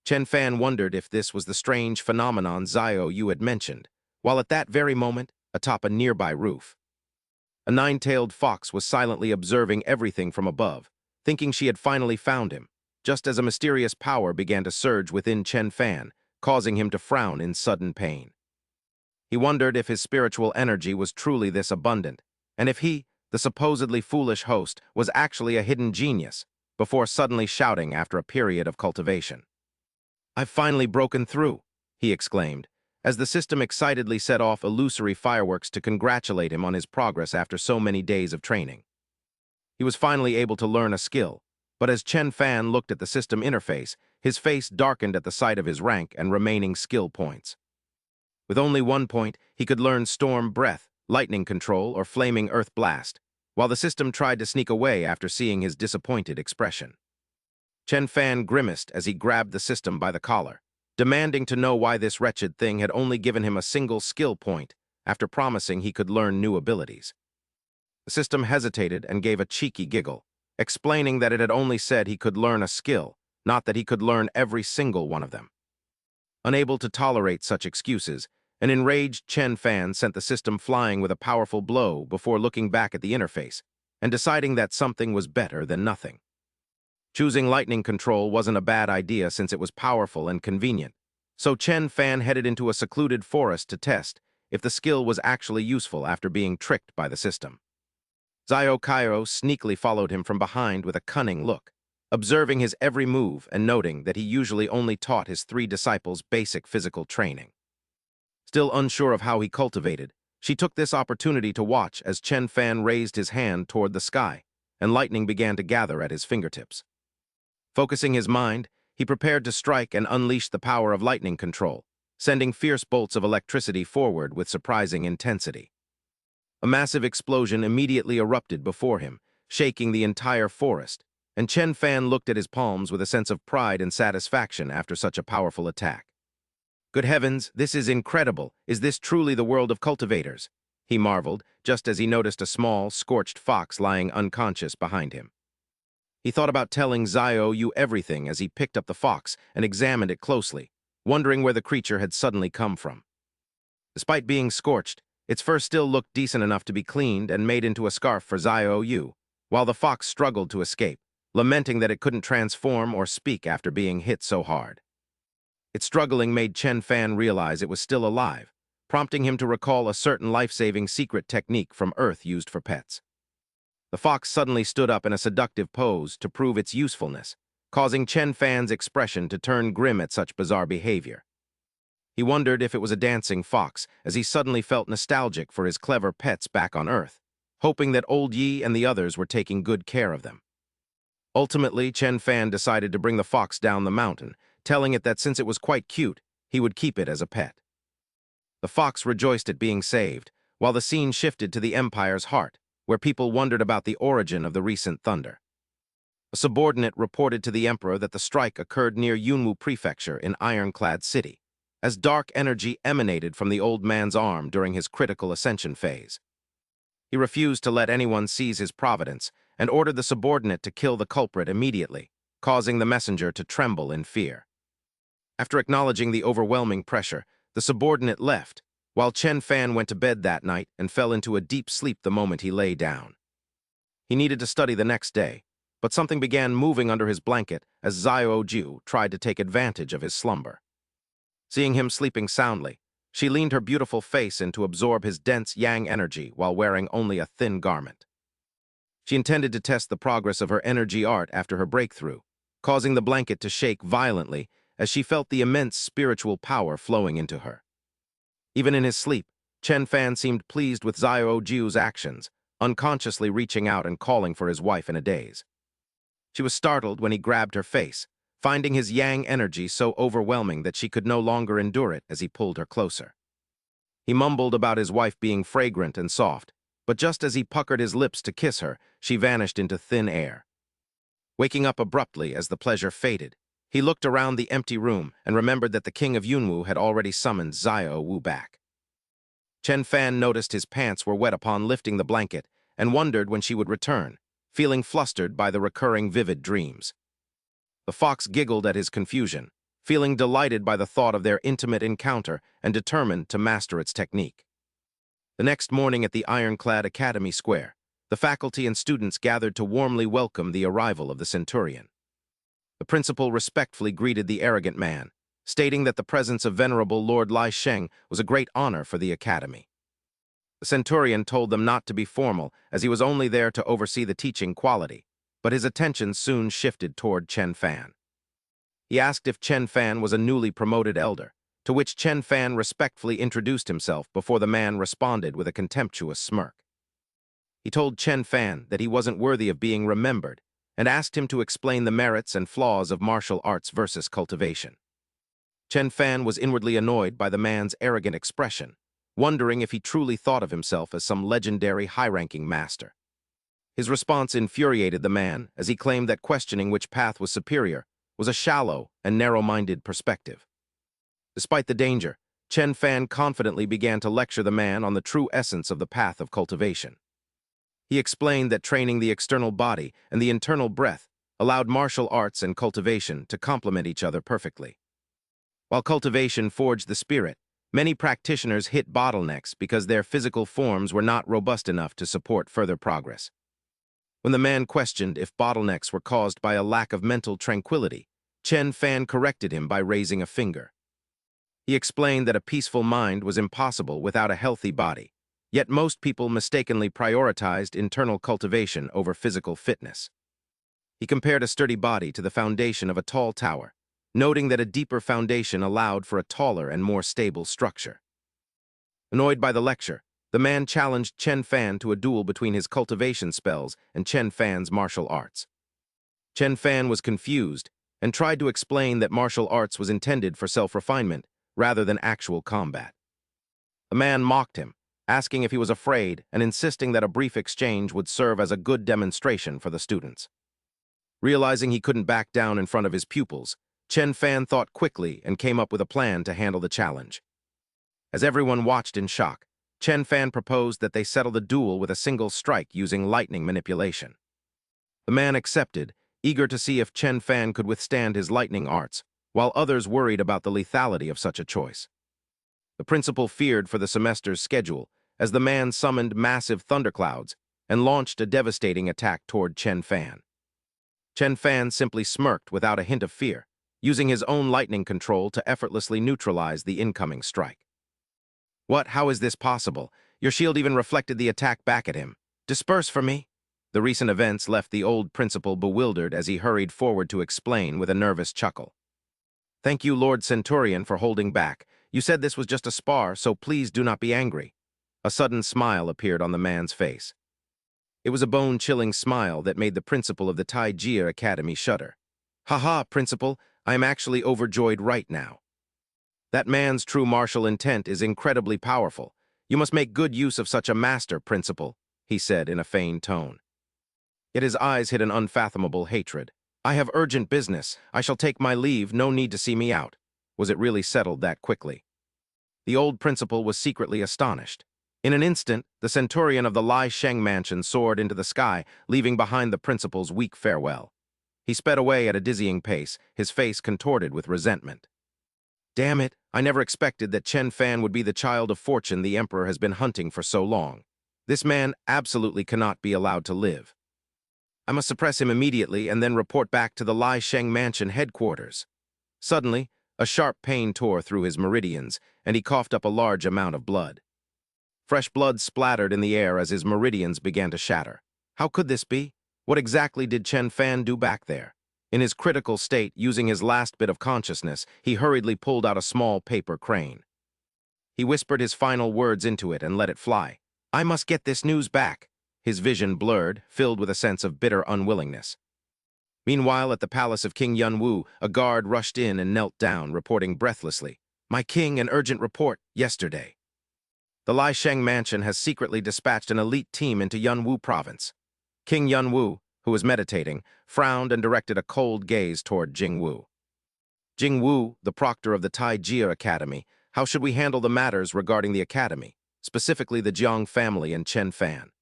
Chen Fan wondered if this was the strange phenomenon Zio Yu had mentioned, while at that very moment, atop a nearby roof. A nine-tailed fox was silently observing everything from above, thinking she had finally found him, just as a mysterious power began to surge within Chen Fan, causing him to frown in sudden pain. He wondered if his spiritual energy was truly this abundant, and if he, the supposedly foolish host, was actually a hidden genius, before suddenly shouting after a period of cultivation. "I've finally broken through," he exclaimed, as the system excitedly set off illusory fireworks to congratulate him on his progress after so many days of training. He was finally able to learn a skill, but as Chen Fan looked at the system interface, his face darkened at the sight of his rank and remaining skill points. With only 1 point, he could learn Storm Breath, Lightning Control, or Flaming Earth Blast, while the system tried to sneak away after seeing his disappointed expression. Chen Fan grimaced as he grabbed the system by the collar, demanding to know why this wretched thing had only given him a single skill point after promising he could learn new abilities. The system hesitated and gave a cheeky giggle, explaining that it had only said he could learn a skill, not that he could learn every single one of them. Unable to tolerate such excuses, an enraged Chen Fan sent the system flying with a powerful blow before looking back at the interface and deciding that something was better than nothing. Choosing lightning control wasn't a bad idea since it was powerful and convenient, so Chen Fan headed into a secluded forest to test if the skill was actually useful after being tricked by the system. Zio Cairo sneakily followed him from behind with a cunning look, observing his every move and noting that he usually only taught his 3 disciples basic physical training. Still unsure of how he cultivated, she took this opportunity to watch as Chen Fan raised his hand toward the sky, and lightning began to gather at his fingertips. Focusing his mind, he prepared to strike and unleash the power of lightning control, sending fierce bolts of electricity forward with surprising intensity. A massive explosion immediately erupted before him, shaking the entire forest, and Chen Fan looked at his palms with a sense of pride and satisfaction after such a powerful attack. "Good heavens, this is incredible. Is this truly the world of cultivators?" he marveled, just as he noticed a small, scorched fox lying unconscious behind him. He thought about telling Zio Yu everything as he picked up the fox and examined it closely, wondering where the creature had suddenly come from. Despite being scorched, its fur still looked decent enough to be cleaned and made into a scarf for Zio Yu, while the fox struggled to escape, lamenting that it couldn't transform or speak after being hit so hard. Its struggling made Chen Fan realize it was still alive, prompting him to recall a certain life-saving secret technique from Earth used for pets. The fox suddenly stood up in a seductive pose to prove its usefulness, causing Chen Fan's expression to turn grim at such bizarre behavior. He wondered if it was a dancing fox, as he suddenly felt nostalgic for his clever pets back on Earth, hoping that Old Yi and the others were taking good care of them. Ultimately, Chen Fan decided to bring the fox down the mountain, telling it that since it was quite cute, he would keep it as a pet. The fox rejoiced at being saved, while the scene shifted to the Empire's heart, where people wondered about the origin of the recent thunder. A subordinate reported to the Emperor that the strike occurred near Yunwu Prefecture in Ironclad City, as dark energy emanated from the old man's arm during his critical ascension phase. He refused to let anyone seize his providence and ordered the subordinate to kill the culprit immediately, causing the messenger to tremble in fear. After acknowledging the overwhelming pressure, the subordinate left, while Chen Fan went to bed that night and fell into a deep sleep the moment he lay down. He needed to study the next day, but something began moving under his blanket as Zio Ju tried to take advantage of his slumber. Seeing him sleeping soundly, she leaned her beautiful face in to absorb his dense yang energy while wearing only a thin garment. She intended to test the progress of her energy art after her breakthrough, causing the blanket to shake violently as she felt the immense spiritual power flowing into her. Even in his sleep, Chen Fan seemed pleased with Zio Ju's actions, unconsciously reaching out and calling for his wife in a daze. She was startled when he grabbed her face, finding his yang energy so overwhelming that she could no longer endure it as he pulled her closer. He mumbled about his wife being fragrant and soft, but just as he puckered his lips to kiss her, she vanished into thin air. Waking up abruptly as the pleasure faded, he looked around the empty room and remembered that the king of Yunwu had already summoned Zio Wu back. Chen Fan noticed his pants were wet upon lifting the blanket and wondered when she would return, feeling flustered by the recurring vivid dreams. The fox giggled at his confusion, feeling delighted by the thought of their intimate encounter and determined to master its technique. The next morning at the ironclad Academy Square, the faculty and students gathered to warmly welcome the arrival of the centurion. The principal respectfully greeted the arrogant man, stating that the presence of venerable Lord Lai Sheng was a great honor for the academy. The centurion told them not to be formal, as he was only there to oversee the teaching quality, but his attention soon shifted toward Chen Fan. He asked if Chen Fan was a newly promoted elder, to which Chen Fan respectfully introduced himself before the man responded with a contemptuous smirk. He told Chen Fan that he wasn't worthy of being remembered and asked him to explain the merits and flaws of martial arts versus cultivation. Chen Fan was inwardly annoyed by the man's arrogant expression, wondering if he truly thought of himself as some legendary high-ranking master. His response infuriated the man, as he claimed that questioning which path was superior was a shallow and narrow-minded perspective. Despite the danger, Chen Fan confidently began to lecture the man on the true essence of the path of cultivation. He explained that training the external body and the internal breath allowed martial arts and cultivation to complement each other perfectly. While cultivation forged the spirit, many practitioners hit bottlenecks because their physical forms were not robust enough to support further progress. When the man questioned if bottlenecks were caused by a lack of mental tranquility, Chen Fan corrected him by raising a finger. He explained that a peaceful mind was impossible without a healthy body, yet most people mistakenly prioritized internal cultivation over physical fitness. He compared a sturdy body to the foundation of a tall tower, noting that a deeper foundation allowed for a taller and more stable structure. Annoyed by the lecture, the man challenged Chen Fan to a duel between his cultivation spells and Chen Fan's martial arts. Chen Fan was confused and tried to explain that martial arts was intended for self-refinement rather than actual combat. The man mocked him, asking if he was afraid and insisting that a brief exchange would serve as a good demonstration for the students. Realizing he couldn't back down in front of his pupils, Chen Fan thought quickly and came up with a plan to handle the challenge. As everyone watched in shock, Chen Fan proposed that they settle the duel with a single strike using lightning manipulation. The man accepted, eager to see if Chen Fan could withstand his lightning arts, while others worried about the lethality of such a choice. The principal feared for the semester's schedule, as the man summoned massive thunderclouds and launched a devastating attack toward Chen Fan. Chen Fan simply smirked without a hint of fear, using his own lightning control to effortlessly neutralize the incoming strike. "What? How is this possible? Your shield even reflected the attack back at him. Disperse for me." The recent events left the old principal bewildered as he hurried forward to explain with a nervous chuckle. "Thank you, Lord Centurion, for holding back. You said this was just a spar, so please do not be angry." A sudden smile appeared on the man's face. It was a bone-chilling smile that made the principal of the Tai Jia Academy shudder. "Haha, principal, I am actually overjoyed right now. That man's true martial intent is incredibly powerful. You must make good use of such a master, principal," he said in a feigned tone. Yet his eyes hid an unfathomable hatred. "I have urgent business. I shall take my leave, no need to see me out." Was it really settled that quickly? The old principal was secretly astonished. In an instant, the centurion of the Lai Sheng mansion soared into the sky, leaving behind the principal's weak farewell. He sped away at a dizzying pace, his face contorted with resentment. "Damn it, I never expected that Chen Fan would be the child of fortune the emperor has been hunting for so long. This man absolutely cannot be allowed to live. I must suppress him immediately and then report back to the Lai Sheng mansion headquarters." Suddenly, a sharp pain tore through his meridians, and he coughed up a large amount of blood. Fresh blood splattered in the air as his meridians began to shatter. How could this be? What exactly did Chen Fan do back there? In his critical state, using his last bit of consciousness, he hurriedly pulled out a small paper crane. He whispered his final words into it and let it fly. "I must get this news back." His vision blurred, filled with a sense of bitter unwillingness. Meanwhile, at the palace of King Yunwu, a guard rushed in and knelt down, reporting breathlessly, "My king, an urgent report, yesterday. The Lai Sheng mansion has secretly dispatched an elite team into Yunwu province." King Yunwu, who was meditating, frowned and directed a cold gaze toward Jingwu. "Jingwu, the proctor of the Tai Jia Academy, how should we handle the matters regarding the academy, specifically the Jiang family and Chen Fan?"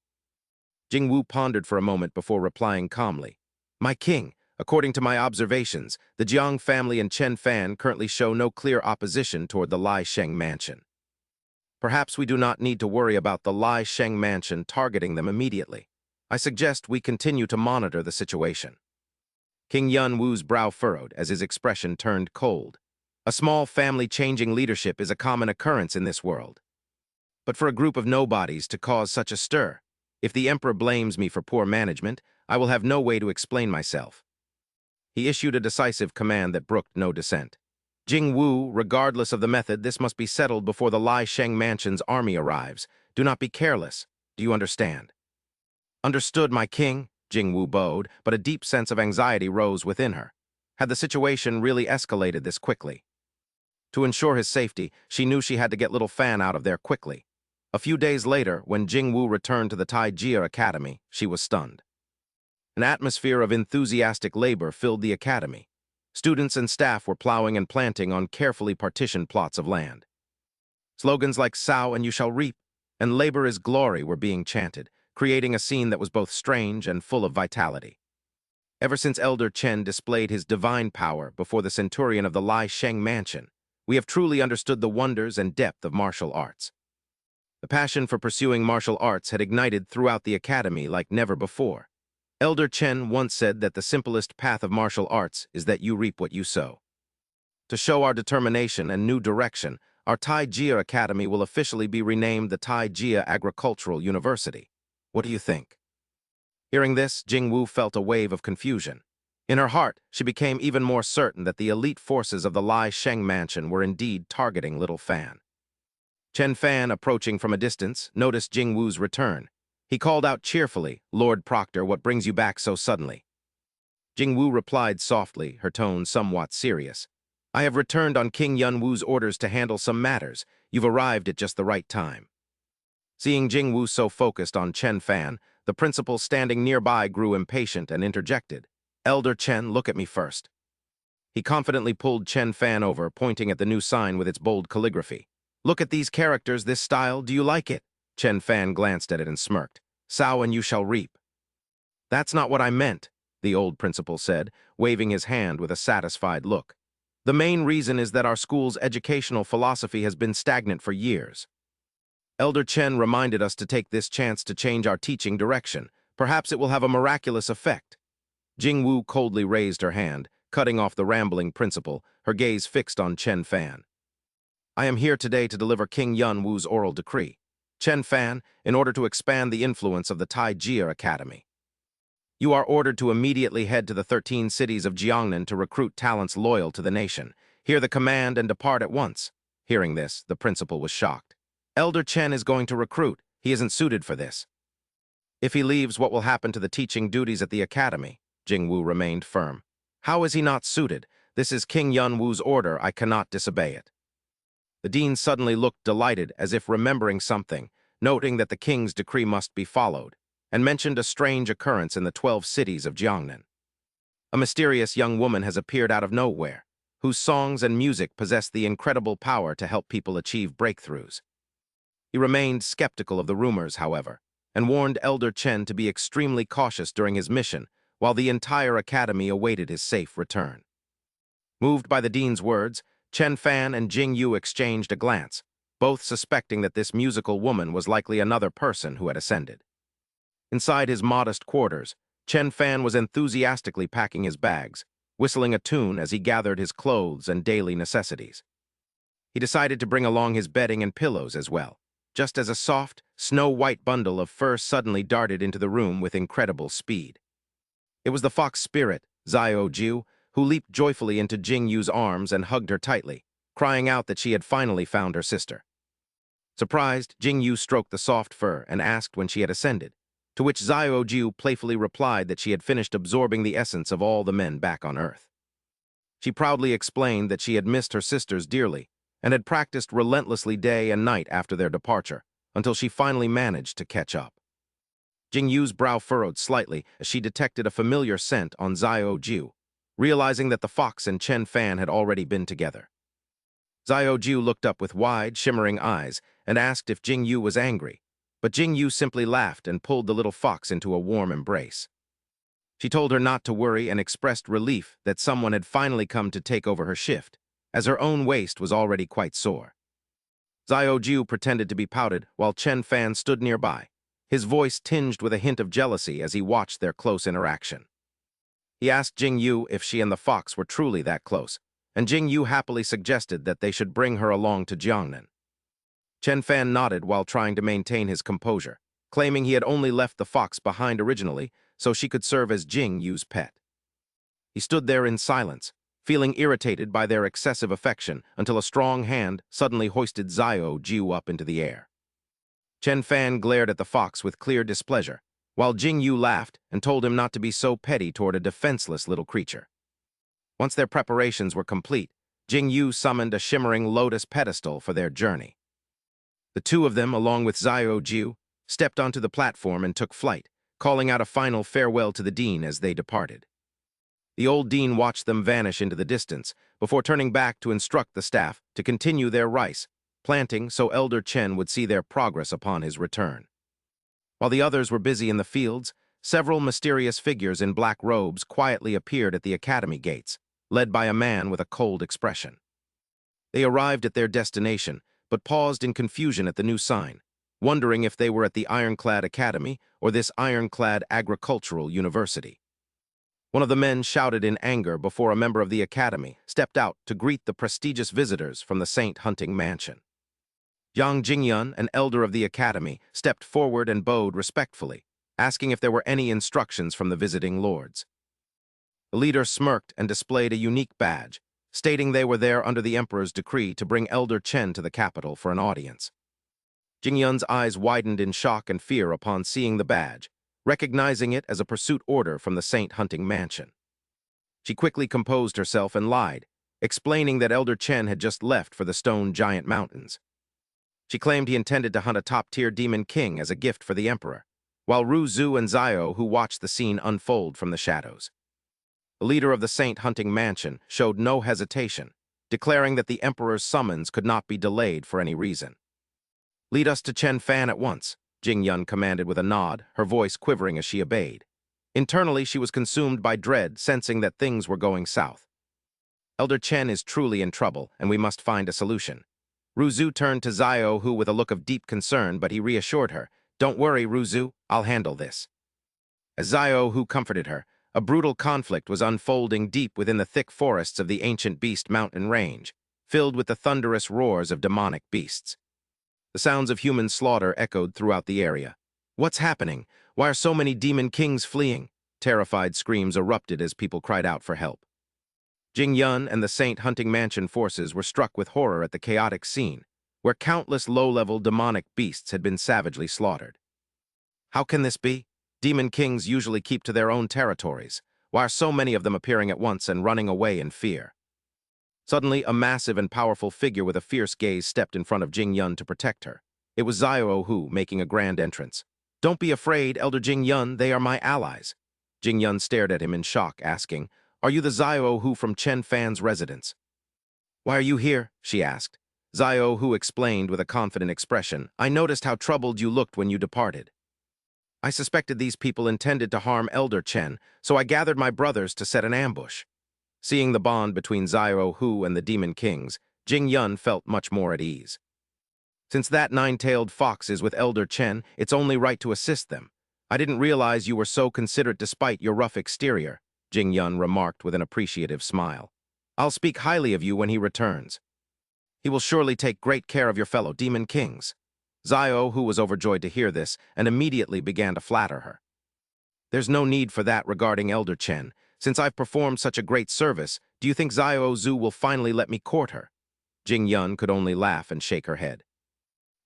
Jingwu pondered for a moment before replying calmly, "My king, according to my observations, the Jiang family and Chen Fan currently show no clear opposition toward the Lai Sheng mansion." Perhaps we do not need to worry about the Lai Sheng mansion targeting them immediately. I suggest we continue to monitor the situation. King Yun Wu's brow furrowed as his expression turned cold. A small family changing leadership is a common occurrence in this world. But for a group of nobodies to cause such a stir, if the emperor blames me for poor management, I will have no way to explain myself. He issued a decisive command that brooked no dissent. Jing Wu, regardless of the method, this must be settled before the Lai Sheng mansion's army arrives. Do not be careless. Do you understand? Understood, my king, Jing Wu bowed, but a deep sense of anxiety rose within her. Had the situation really escalated this quickly? To ensure his safety, she knew she had to get little Fan out of there quickly. A few days later, when Jing Wu returned to the Tai Jia Academy, she was stunned. An atmosphere of enthusiastic labor filled the academy. Students and staff were plowing and planting on carefully partitioned plots of land. Slogans like "Sow and you shall reap" and "Labor is glory" were being chanted, creating a scene that was both strange and full of vitality. Ever since Elder Chen displayed his divine power before the centurion of the Lai Sheng mansion, we have truly understood the wonders and depth of martial arts. The passion for pursuing martial arts had ignited throughout the academy like never before. Elder Chen once said that the simplest path of martial arts is that you reap what you sow. To show our determination and new direction, our Tai Jia Academy will officially be renamed the Tai Jia Agricultural University. What do you think? Hearing this, Jing Wu felt a wave of confusion. In her heart, she became even more certain that the elite forces of the Lai Sheng mansion were indeed targeting little Fan. Chen Fan, approaching from a distance, noticed Jing Wu's return. He called out cheerfully, "Lord Proctor, what brings you back so suddenly?" Jing Wu replied softly, her tone somewhat serious. "I have returned on King Yun Wu's orders to handle some matters. You've arrived at just the right time." Seeing Jing Wu so focused on Chen Fan, the principal standing nearby grew impatient and interjected. "Elder Chen, look at me first." He confidently pulled Chen Fan over, pointing at the new sign with its bold calligraphy. "Look at these characters, this style, do you like it?" Chen Fan glanced at it and smirked. "Sow and you shall reap." "That's not what I meant," the old principal said, waving his hand with a satisfied look. "The main reason is that our school's educational philosophy has been stagnant for years. Elder Chen reminded us to take this chance to change our teaching direction. Perhaps it will have a miraculous effect." Jing Wu coldly raised her hand, cutting off the rambling principal, her gaze fixed on Chen Fan. "I am here today to deliver King Yun Wu's oral decree. Chen Fan, in order to expand the influence of the Tai Jia Academy. You are ordered to immediately head to the 13 cities of Jiangnan to recruit talents loyal to the nation. Hear the command and depart at once." Hearing this, the principal was shocked. "Elder Chen is going to recruit. He isn't suited for this." "If he leaves, what will happen to the teaching duties at the academy?" Jing Wu remained firm. "How is he not suited? This is King Yun Wu's order. I cannot disobey it." The dean suddenly looked delighted, as if remembering something, noting that the king's decree must be followed, and mentioned a strange occurrence in the 12 cities of Jiangnan. A mysterious young woman has appeared out of nowhere, whose songs and music possess the incredible power to help people achieve breakthroughs. He remained skeptical of the rumors, however, and warned Elder Chen to be extremely cautious during his mission, while the entire academy awaited his safe return. Moved by the dean's words, Chen Fan and Jing Yu exchanged a glance, both suspecting that this musical woman was likely another person who had ascended. Inside his modest quarters, Chen Fan was enthusiastically packing his bags, whistling a tune as he gathered his clothes and daily necessities. He decided to bring along his bedding and pillows as well, just as a soft, snow-white bundle of fur suddenly darted into the room with incredible speed. It was the fox spirit, Xiao Jiu, who leaped joyfully into Jing Yu's arms and hugged her tightly, crying out that she had finally found her sister. Surprised, Jing Yu stroked the soft fur and asked when she had ascended, to which Xiao Jiu playfully replied that she had finished absorbing the essence of all the men back on Earth. She proudly explained that she had missed her sisters dearly and had practiced relentlessly day and night after their departure, until she finally managed to catch up. Jing Yu's brow furrowed slightly as she detected a familiar scent on Xiao Jiu, realizing that the fox and Chen Fan had already been together. Xiao Jiu looked up with wide, shimmering eyes and asked if Jing Yu was angry, but Jing Yu simply laughed and pulled the little fox into a warm embrace. She told her not to worry and expressed relief that someone had finally come to take over her shift, as her own waist was already quite sore. Xiao Jiu pretended to be pouted while Chen Fan stood nearby, his voice tinged with a hint of jealousy as he watched their close interaction. He asked Jing Yu if she and the fox were truly that close, and Jing Yu happily suggested that they should bring her along to Jiangnan. Chen Fan nodded while trying to maintain his composure, claiming he had only left the fox behind originally so she could serve as Jing Yu's pet. He stood there in silence, feeling irritated by their excessive affection until a strong hand suddenly hoisted Xiao Jiu up into the air. Chen Fan glared at the fox with clear displeasure, while Jing Yu laughed and told him not to be so petty toward a defenseless little creature. Once their preparations were complete, Jing Yu summoned a shimmering lotus pedestal for their journey. The two of them, along with Xiao Jiu, stepped onto the platform and took flight, calling out a final farewell to the dean as they departed. The old dean watched them vanish into the distance before turning back to instruct the staff to continue their rice, planting so Elder Chen would see their progress upon his return. While the others were busy in the fields, several mysterious figures in black robes quietly appeared at the academy gates, led by a man with a cold expression. They arrived at their destination, but paused in confusion at the new sign, wondering if they were at the Ironclad Academy or this Ironclad Agricultural University. One of the men shouted in anger before a member of the academy stepped out to greet the prestigious visitors from the Saint hunting mansion. Yang Jingyun, an elder of the academy, stepped forward and bowed respectfully, asking if there were any instructions from the visiting lords. The leader smirked and displayed a unique badge, stating they were there under the emperor's decree to bring Elder Chen to the capital for an audience. Jingyun's eyes widened in shock and fear upon seeing the badge, recognizing it as a pursuit order from the Saint hunting mansion. She quickly composed herself and lied, explaining that Elder Chen had just left for the Stone Giant Mountains. She claimed he intended to hunt a top-tier demon king as a gift for the emperor, while Ru Zhu and Xiao who watched the scene unfold from the shadows. The leader of the Saint hunting mansion showed no hesitation, declaring that the emperor's summons could not be delayed for any reason. "Lead us to Chen Fan at once," Jing Yun commanded with a nod, her voice quivering as she obeyed. Internally, she was consumed by dread, sensing that things were going south. Elder Chen is truly in trouble, and we must find a solution. Ruzu turned to Xiao, who with a look of deep concern, but he reassured her, "Don't worry, Ruzu, I'll handle this." As Xiao, who comforted her, a brutal conflict was unfolding deep within the thick forests of the ancient beast mountain range, filled with the thunderous roars of demonic beasts. The sounds of human slaughter echoed throughout the area. "What's happening? Why are so many demon kings fleeing?" Terrified screams erupted as people cried out for help. Jing Yun and the Saint hunting mansion forces were struck with horror at the chaotic scene, where countless low-level demonic beasts had been savagely slaughtered. "How can this be? Demon kings usually keep to their own territories. Why are so many of them appearing at once and running away in fear?" Suddenly, a massive and powerful figure with a fierce gaze stepped in front of Jing Yun to protect her. It was Xiao Hu making a grand entrance. "Don't be afraid, Elder Jing Yun, they are my allies." Jing Yun stared at him in shock, asking, "Are you the Xiao Hu from Chen Fan's residence?" "Why are you here?" she asked. Xiao Hu explained with a confident expression, "I noticed how troubled you looked when you departed. I suspected these people intended to harm Elder Chen, so I gathered my brothers to set an ambush." Seeing the bond between Xiao Hu and the Demon Kings, Jing Yun felt much more at ease. "Since that nine-tailed fox is with Elder Chen, it's only right to assist them. I didn't realize you were so considerate despite your rough exterior," Jing Yun remarked with an appreciative smile. "I'll speak highly of you when he returns. He will surely take great care of your fellow Demon Kings." Xiao Hu was overjoyed to hear this and immediately began to flatter her. "There's no need for that regarding Elder Chen. Since I've performed such a great service, do you think Xiao Zhu will finally let me court her?" Jing Yun could only laugh and shake her head.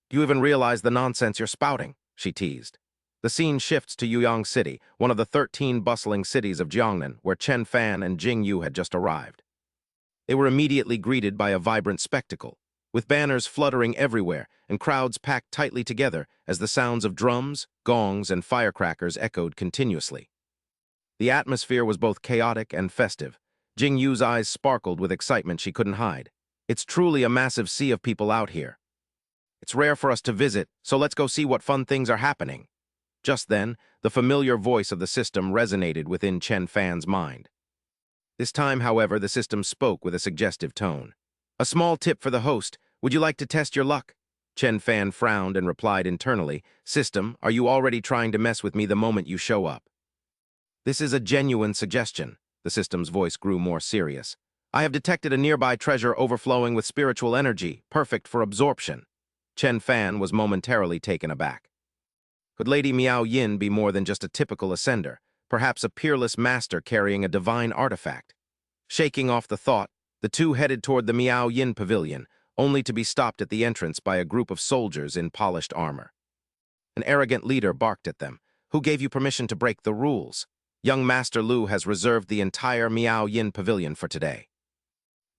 "Do you even realize the nonsense you're spouting?" she teased. The scene shifts to Yuyang City, one of the 13 bustling cities of Jiangnan, where Chen Fan and Jing Yu had just arrived. They were immediately greeted by a vibrant spectacle, with banners fluttering everywhere and crowds packed tightly together as the sounds of drums, gongs, and firecrackers echoed continuously. The atmosphere was both chaotic and festive. Jing Yu's eyes sparkled with excitement she couldn't hide. "It's truly a massive sea of people out here. It's rare for us to visit, so let's go see what fun things are happening." Just then, the familiar voice of the system resonated within Chen Fan's mind. This time, however, the system spoke with a suggestive tone. "A small tip for the host. Would you like to test your luck? Chen Fan frowned and replied internally, "System, are you already trying to mess with me the moment you show up?" "This is a genuine suggestion." The system's voice grew more serious. "I have detected a nearby treasure overflowing with spiritual energy, perfect for absorption." Chen Fan was momentarily taken aback. Could Lady Miao Yin be more than just a typical ascender, perhaps a peerless master carrying a divine artifact? Shaking off the thought, the two headed toward the Miao Yin pavilion, only to be stopped at the entrance by a group of soldiers in polished armor. An arrogant leader barked at them. "Who gave you permission to break the rules? Young Master Lu has reserved the entire Miao Yin pavilion for today.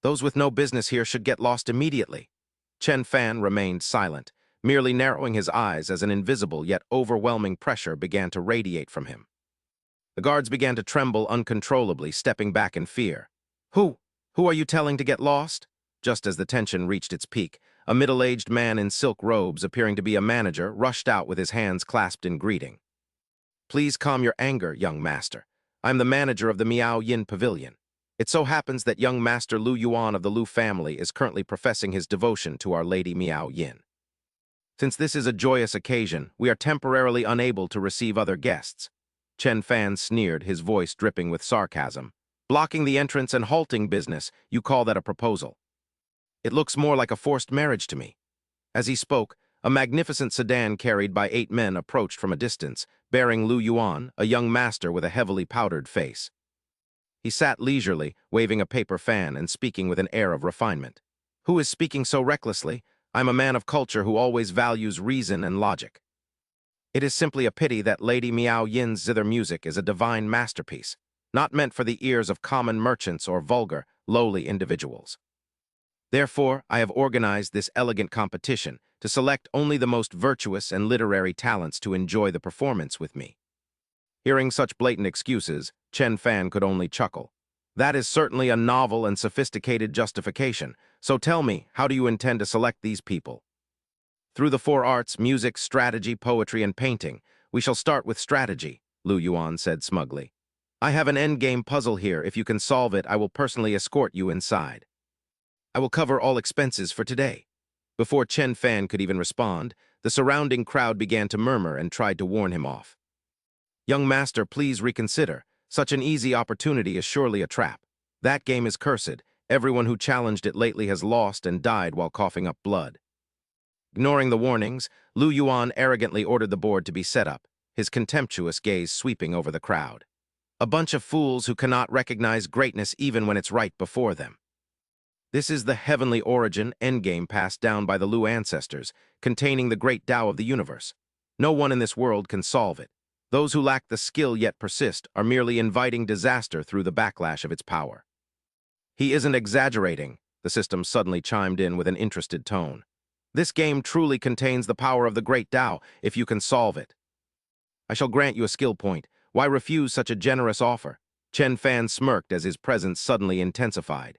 Those with no business here should get lost immediately." Chen Fan remained silent, merely narrowing his eyes as an invisible yet overwhelming pressure began to radiate from him. The guards began to tremble uncontrollably, stepping back in fear. Who are you telling to get lost?" Just as the tension reached its peak, a middle-aged man in silk robes, appearing to be a manager, rushed out with his hands clasped in greeting. "Please calm your anger, young master. I'm the manager of the Miao Yin Pavilion. It so happens that young Master Lin Xyoan of the Lu family is currently professing his devotion to Our Lady Miao Yin. Since this is a joyous occasion, we are temporarily unable to receive other guests." Chen Fan sneered, his voice dripping with sarcasm. "Blocking the entrance and halting business, you call that a proposal? It looks more like a forced marriage to me." As he spoke, a magnificent sedan carried by 8 men approached from a distance, bearing Lin Xyoan, a young master with a heavily powdered face. He sat leisurely, waving a paper fan and speaking with an air of refinement. "Who is speaking so recklessly? I'm a man of culture who always values reason and logic. It is simply a pity that Lady Miao Yin's zither music is a divine masterpiece, not meant for the ears of common merchants or vulgar, lowly individuals. Therefore, I have organized this elegant competition to select only the most virtuous and literary talents to enjoy the performance with me." Hearing such blatant excuses, Chen Fan could only chuckle. "That is certainly a novel and sophisticated justification, so tell me, how do you intend to select these people?" "Through the 4 arts, music, strategy, poetry, and painting. We shall start with strategy," Lin Xyoan said smugly. "I have an endgame puzzle here. If you can solve it, I will personally escort you inside. I will cover all expenses for today." Before Chen Fan could even respond, the surrounding crowd began to murmur and tried to warn him off. "Young master, please reconsider. Such an easy opportunity is surely a trap. That game is cursed. Everyone who challenged it lately has lost and died while coughing up blood." Ignoring the warnings, Lin Xyoan arrogantly ordered the board to be set up, his contemptuous gaze sweeping over the crowd. "A bunch of fools who cannot recognize greatness even when it's right before them. This is the heavenly origin endgame passed down by the Lu ancestors, containing the great Tao of the universe. No one in this world can solve it. Those who lack the skill yet persist are merely inviting disaster through the backlash of its power." "He isn't exaggerating," the system suddenly chimed in with an interested tone. "This game truly contains the power of the great Tao if you can solve it. I shall grant you a skill point. Why refuse such a generous offer?" Chen Fan smirked as his presence suddenly intensified.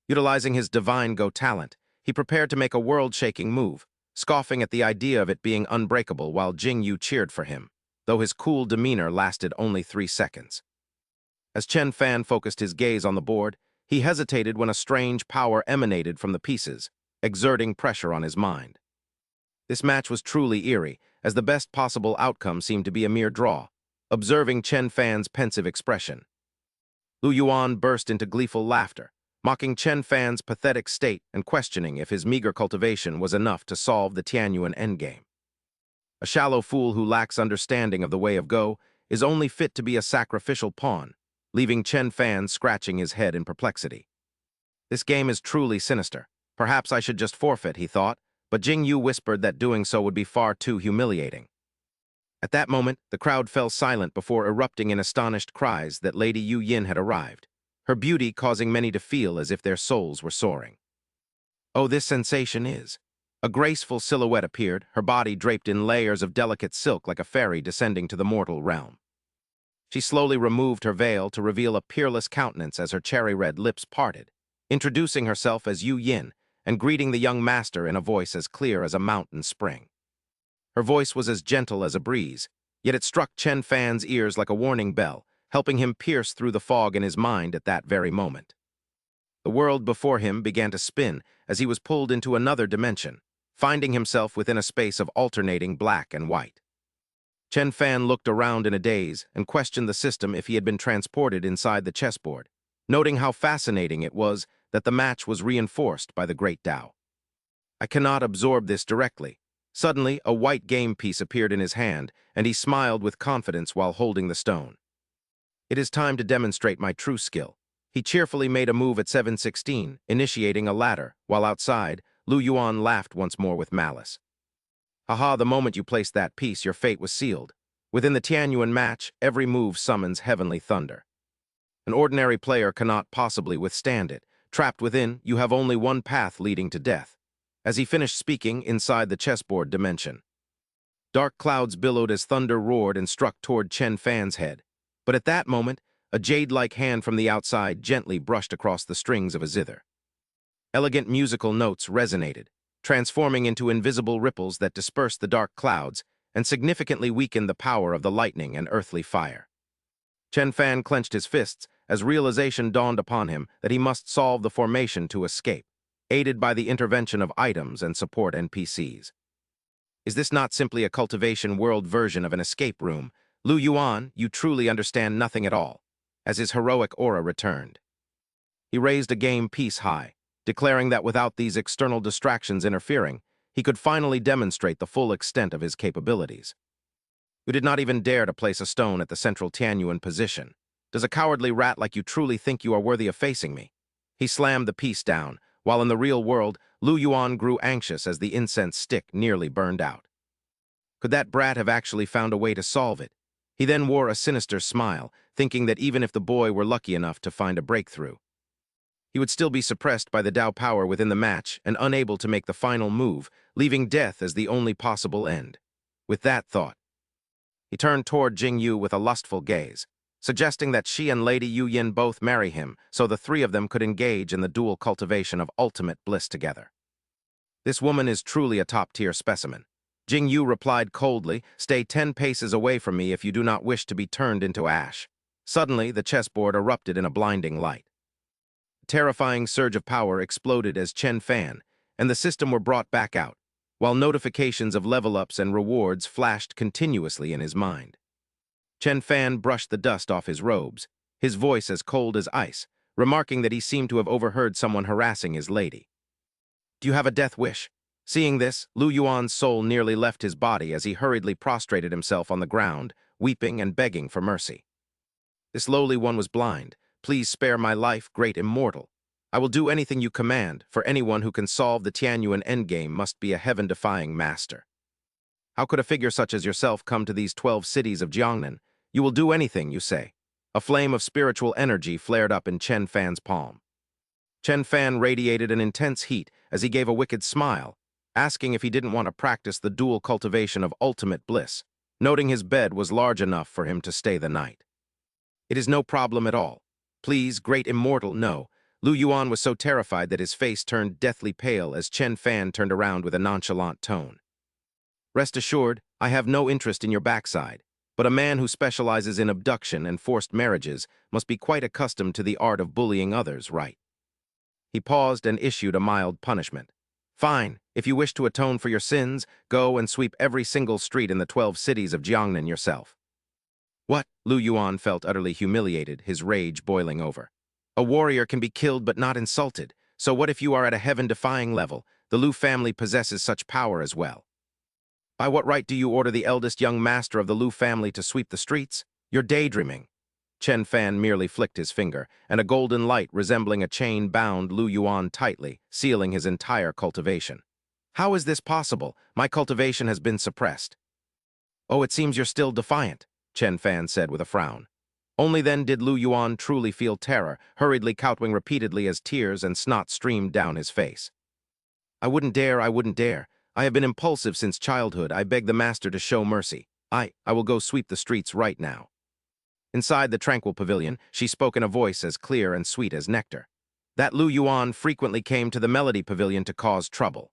Utilizing his divine Go talent, he prepared to make a world-shaking move, scoffing at the idea of it being unbreakable while Jing Yu cheered for him, though his cool demeanor lasted only 3 seconds. As Chen Fan focused his gaze on the board, he hesitated when a strange power emanated from the pieces, exerting pressure on his mind. This match was truly eerie, as the best possible outcome seemed to be a mere draw. Observing Chen Fan's pensive expression, Lin Xyoan burst into gleeful laughter, mocking Chen Fan's pathetic state and questioning if his meager cultivation was enough to solve the Tianyuan endgame. A shallow fool who lacks understanding of the way of Go is only fit to be a sacrificial pawn, leaving Chen Fan scratching his head in perplexity. This game is truly sinister. Perhaps I should just forfeit, he thought, but Jing Yu whispered that doing so would be far too humiliating. At that moment, the crowd fell silent before erupting in astonished cries that Lady Yu Yin had arrived, her beauty causing many to feel as if their souls were soaring. "Oh, this sensation is..." A graceful silhouette appeared, her body draped in layers of delicate silk like a fairy descending to the mortal realm. She slowly removed her veil to reveal a peerless countenance as her cherry-red lips parted, introducing herself as Yu Yin and greeting the young master in a voice as clear as a mountain spring. Her voice was as gentle as a breeze, yet it struck Chen Fan's ears like a warning bell, helping him pierce through the fog in his mind at that very moment. The world before him began to spin as he was pulled into another dimension, finding himself within a space of alternating black and white. Chen Fan looked around in a daze and questioned the system if he had been transported inside the chessboard, noting how fascinating it was that the match was reinforced by the Great Tao. I cannot absorb this directly. Suddenly, a white game piece appeared in his hand, and he smiled with confidence while holding the stone. It is time to demonstrate my true skill. He cheerfully made a move at 7-16, initiating a ladder, while outside, Lin Xyoan laughed once more with malice. Haha, the moment you placed that piece, your fate was sealed. Within the Tianyuan match, every move summons heavenly thunder. An ordinary player cannot possibly withstand it. Trapped within, you have only one path leading to death. As he finished speaking inside the chessboard dimension, dark clouds billowed as thunder roared and struck toward Chen Fan's head. But at that moment, a jade-like hand from the outside gently brushed across the strings of a zither. Elegant musical notes resonated, transforming into invisible ripples that dispersed the dark clouds and significantly weakened the power of the lightning and earthly fire. Chen Fan clenched his fists as realization dawned upon him that he must solve the formation to escape, aided by the intervention of items and support NPCs. Is this not simply a cultivation world version of an escape room? Lin Xyoan, you truly understand nothing at all, as his heroic aura returned. He raised a game piece high, declaring that without these external distractions interfering, he could finally demonstrate the full extent of his capabilities. You did not even dare to place a stone at the central Tianyuan position. Does a cowardly rat like you truly think you are worthy of facing me? He slammed the piece down, while in the real world, Lin Xyoan grew anxious as the incense stick nearly burned out. Could that brat have actually found a way to solve it? He then wore a sinister smile, thinking that even if the boy were lucky enough to find a breakthrough, he would still be suppressed by the Tao power within the match and unable to make the final move, leaving death as the only possible end. With that thought, he turned toward Jing Yu with a lustful gaze, suggesting that she and Lady Yu Yin both marry him so the three of them could engage in the dual cultivation of ultimate bliss together. This woman is truly a top-tier specimen. Jing Yu replied coldly, "Stay 10 paces away from me if you do not wish to be turned into ash." Suddenly, the chessboard erupted in a blinding light. A terrifying surge of power exploded as Chen Fan and the system were brought back out, while notifications of level-ups and rewards flashed continuously in his mind. Chen Fan brushed the dust off his robes, his voice as cold as ice, remarking that he seemed to have overheard someone harassing his lady. "Do you have a death wish?" Seeing this, Lin Xyoan's soul nearly left his body as he hurriedly prostrated himself on the ground, weeping and begging for mercy. "This lowly one was blind. Please spare my life, great immortal. I will do anything you command, for anyone who can solve the Tianyuan endgame must be a heaven-defying master. How could a figure such as yourself come to these 12 cities of Jiangnan? You will do anything, you say." A flame of spiritual energy flared up in Chen Fan's palm. Chen Fan radiated an intense heat as he gave a wicked smile, asking if he didn't want to practice the dual cultivation of ultimate bliss, noting his bed was large enough for him to stay the night. "It is no problem at all. Please, great immortal, no." Lin Xyoan was so terrified that his face turned deathly pale as Chen Fan turned around with a nonchalant tone. "Rest assured, I have no interest in your backside, but a man who specializes in abduction and forced marriages must be quite accustomed to the art of bullying others, right?" He paused and issued a mild punishment. "Fine, if you wish to atone for your sins, go and sweep every single street in the 12 cities of Jiangnan yourself." "What?" Lin Xyoan felt utterly humiliated, his rage boiling over. "A warrior can be killed but not insulted, so what if you are at a heaven-defying level? The Lu family possesses such power as well. By what right do you order the eldest young master of the Lu family to sweep the streets? You're daydreaming." Chen Fan merely flicked his finger, and a golden light resembling a chain bound Lin Xyoan tightly, sealing his entire cultivation. "How is this possible? My cultivation has been suppressed." "Oh, it seems you're still defiant," Chen Fan said with a frown. Only then did Lin Xyoan truly feel terror, hurriedly kowtowing repeatedly as tears and snot streamed down his face. I wouldn't dare. I have been impulsive since childhood. I beg the master to show mercy. I will go sweep the streets right now." Inside the tranquil pavilion, she spoke in a voice as clear and sweet as nectar. That Lin Xyoan frequently came to the Melody Pavilion to cause trouble.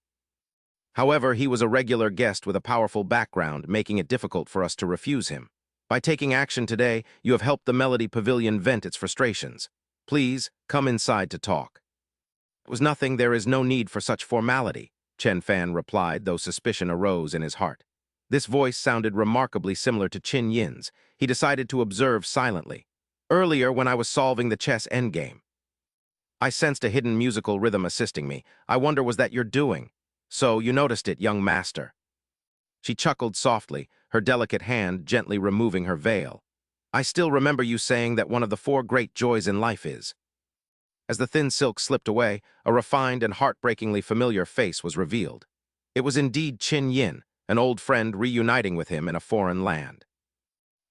However, he was a regular guest with a powerful background, making it difficult for us to refuse him. By taking action today, you have helped the Melody Pavilion vent its frustrations. Please, come inside to talk. "It was nothing. There is no need for such formality." Chen Fan replied, though suspicion arose in his heart. This voice sounded remarkably similar to Qin Yin's. He decided to observe silently. Earlier, when I was solving the chess endgame, I sensed a hidden musical rhythm assisting me. I wonder, was that your doing? So, you noticed it, young master. She chuckled softly, her delicate hand gently removing her veil. I still remember you saying that one of the four great joys in life is. As the thin silk slipped away, a refined and heartbreakingly familiar face was revealed. It was indeed Qin Yin, an old friend reuniting with him in a foreign land.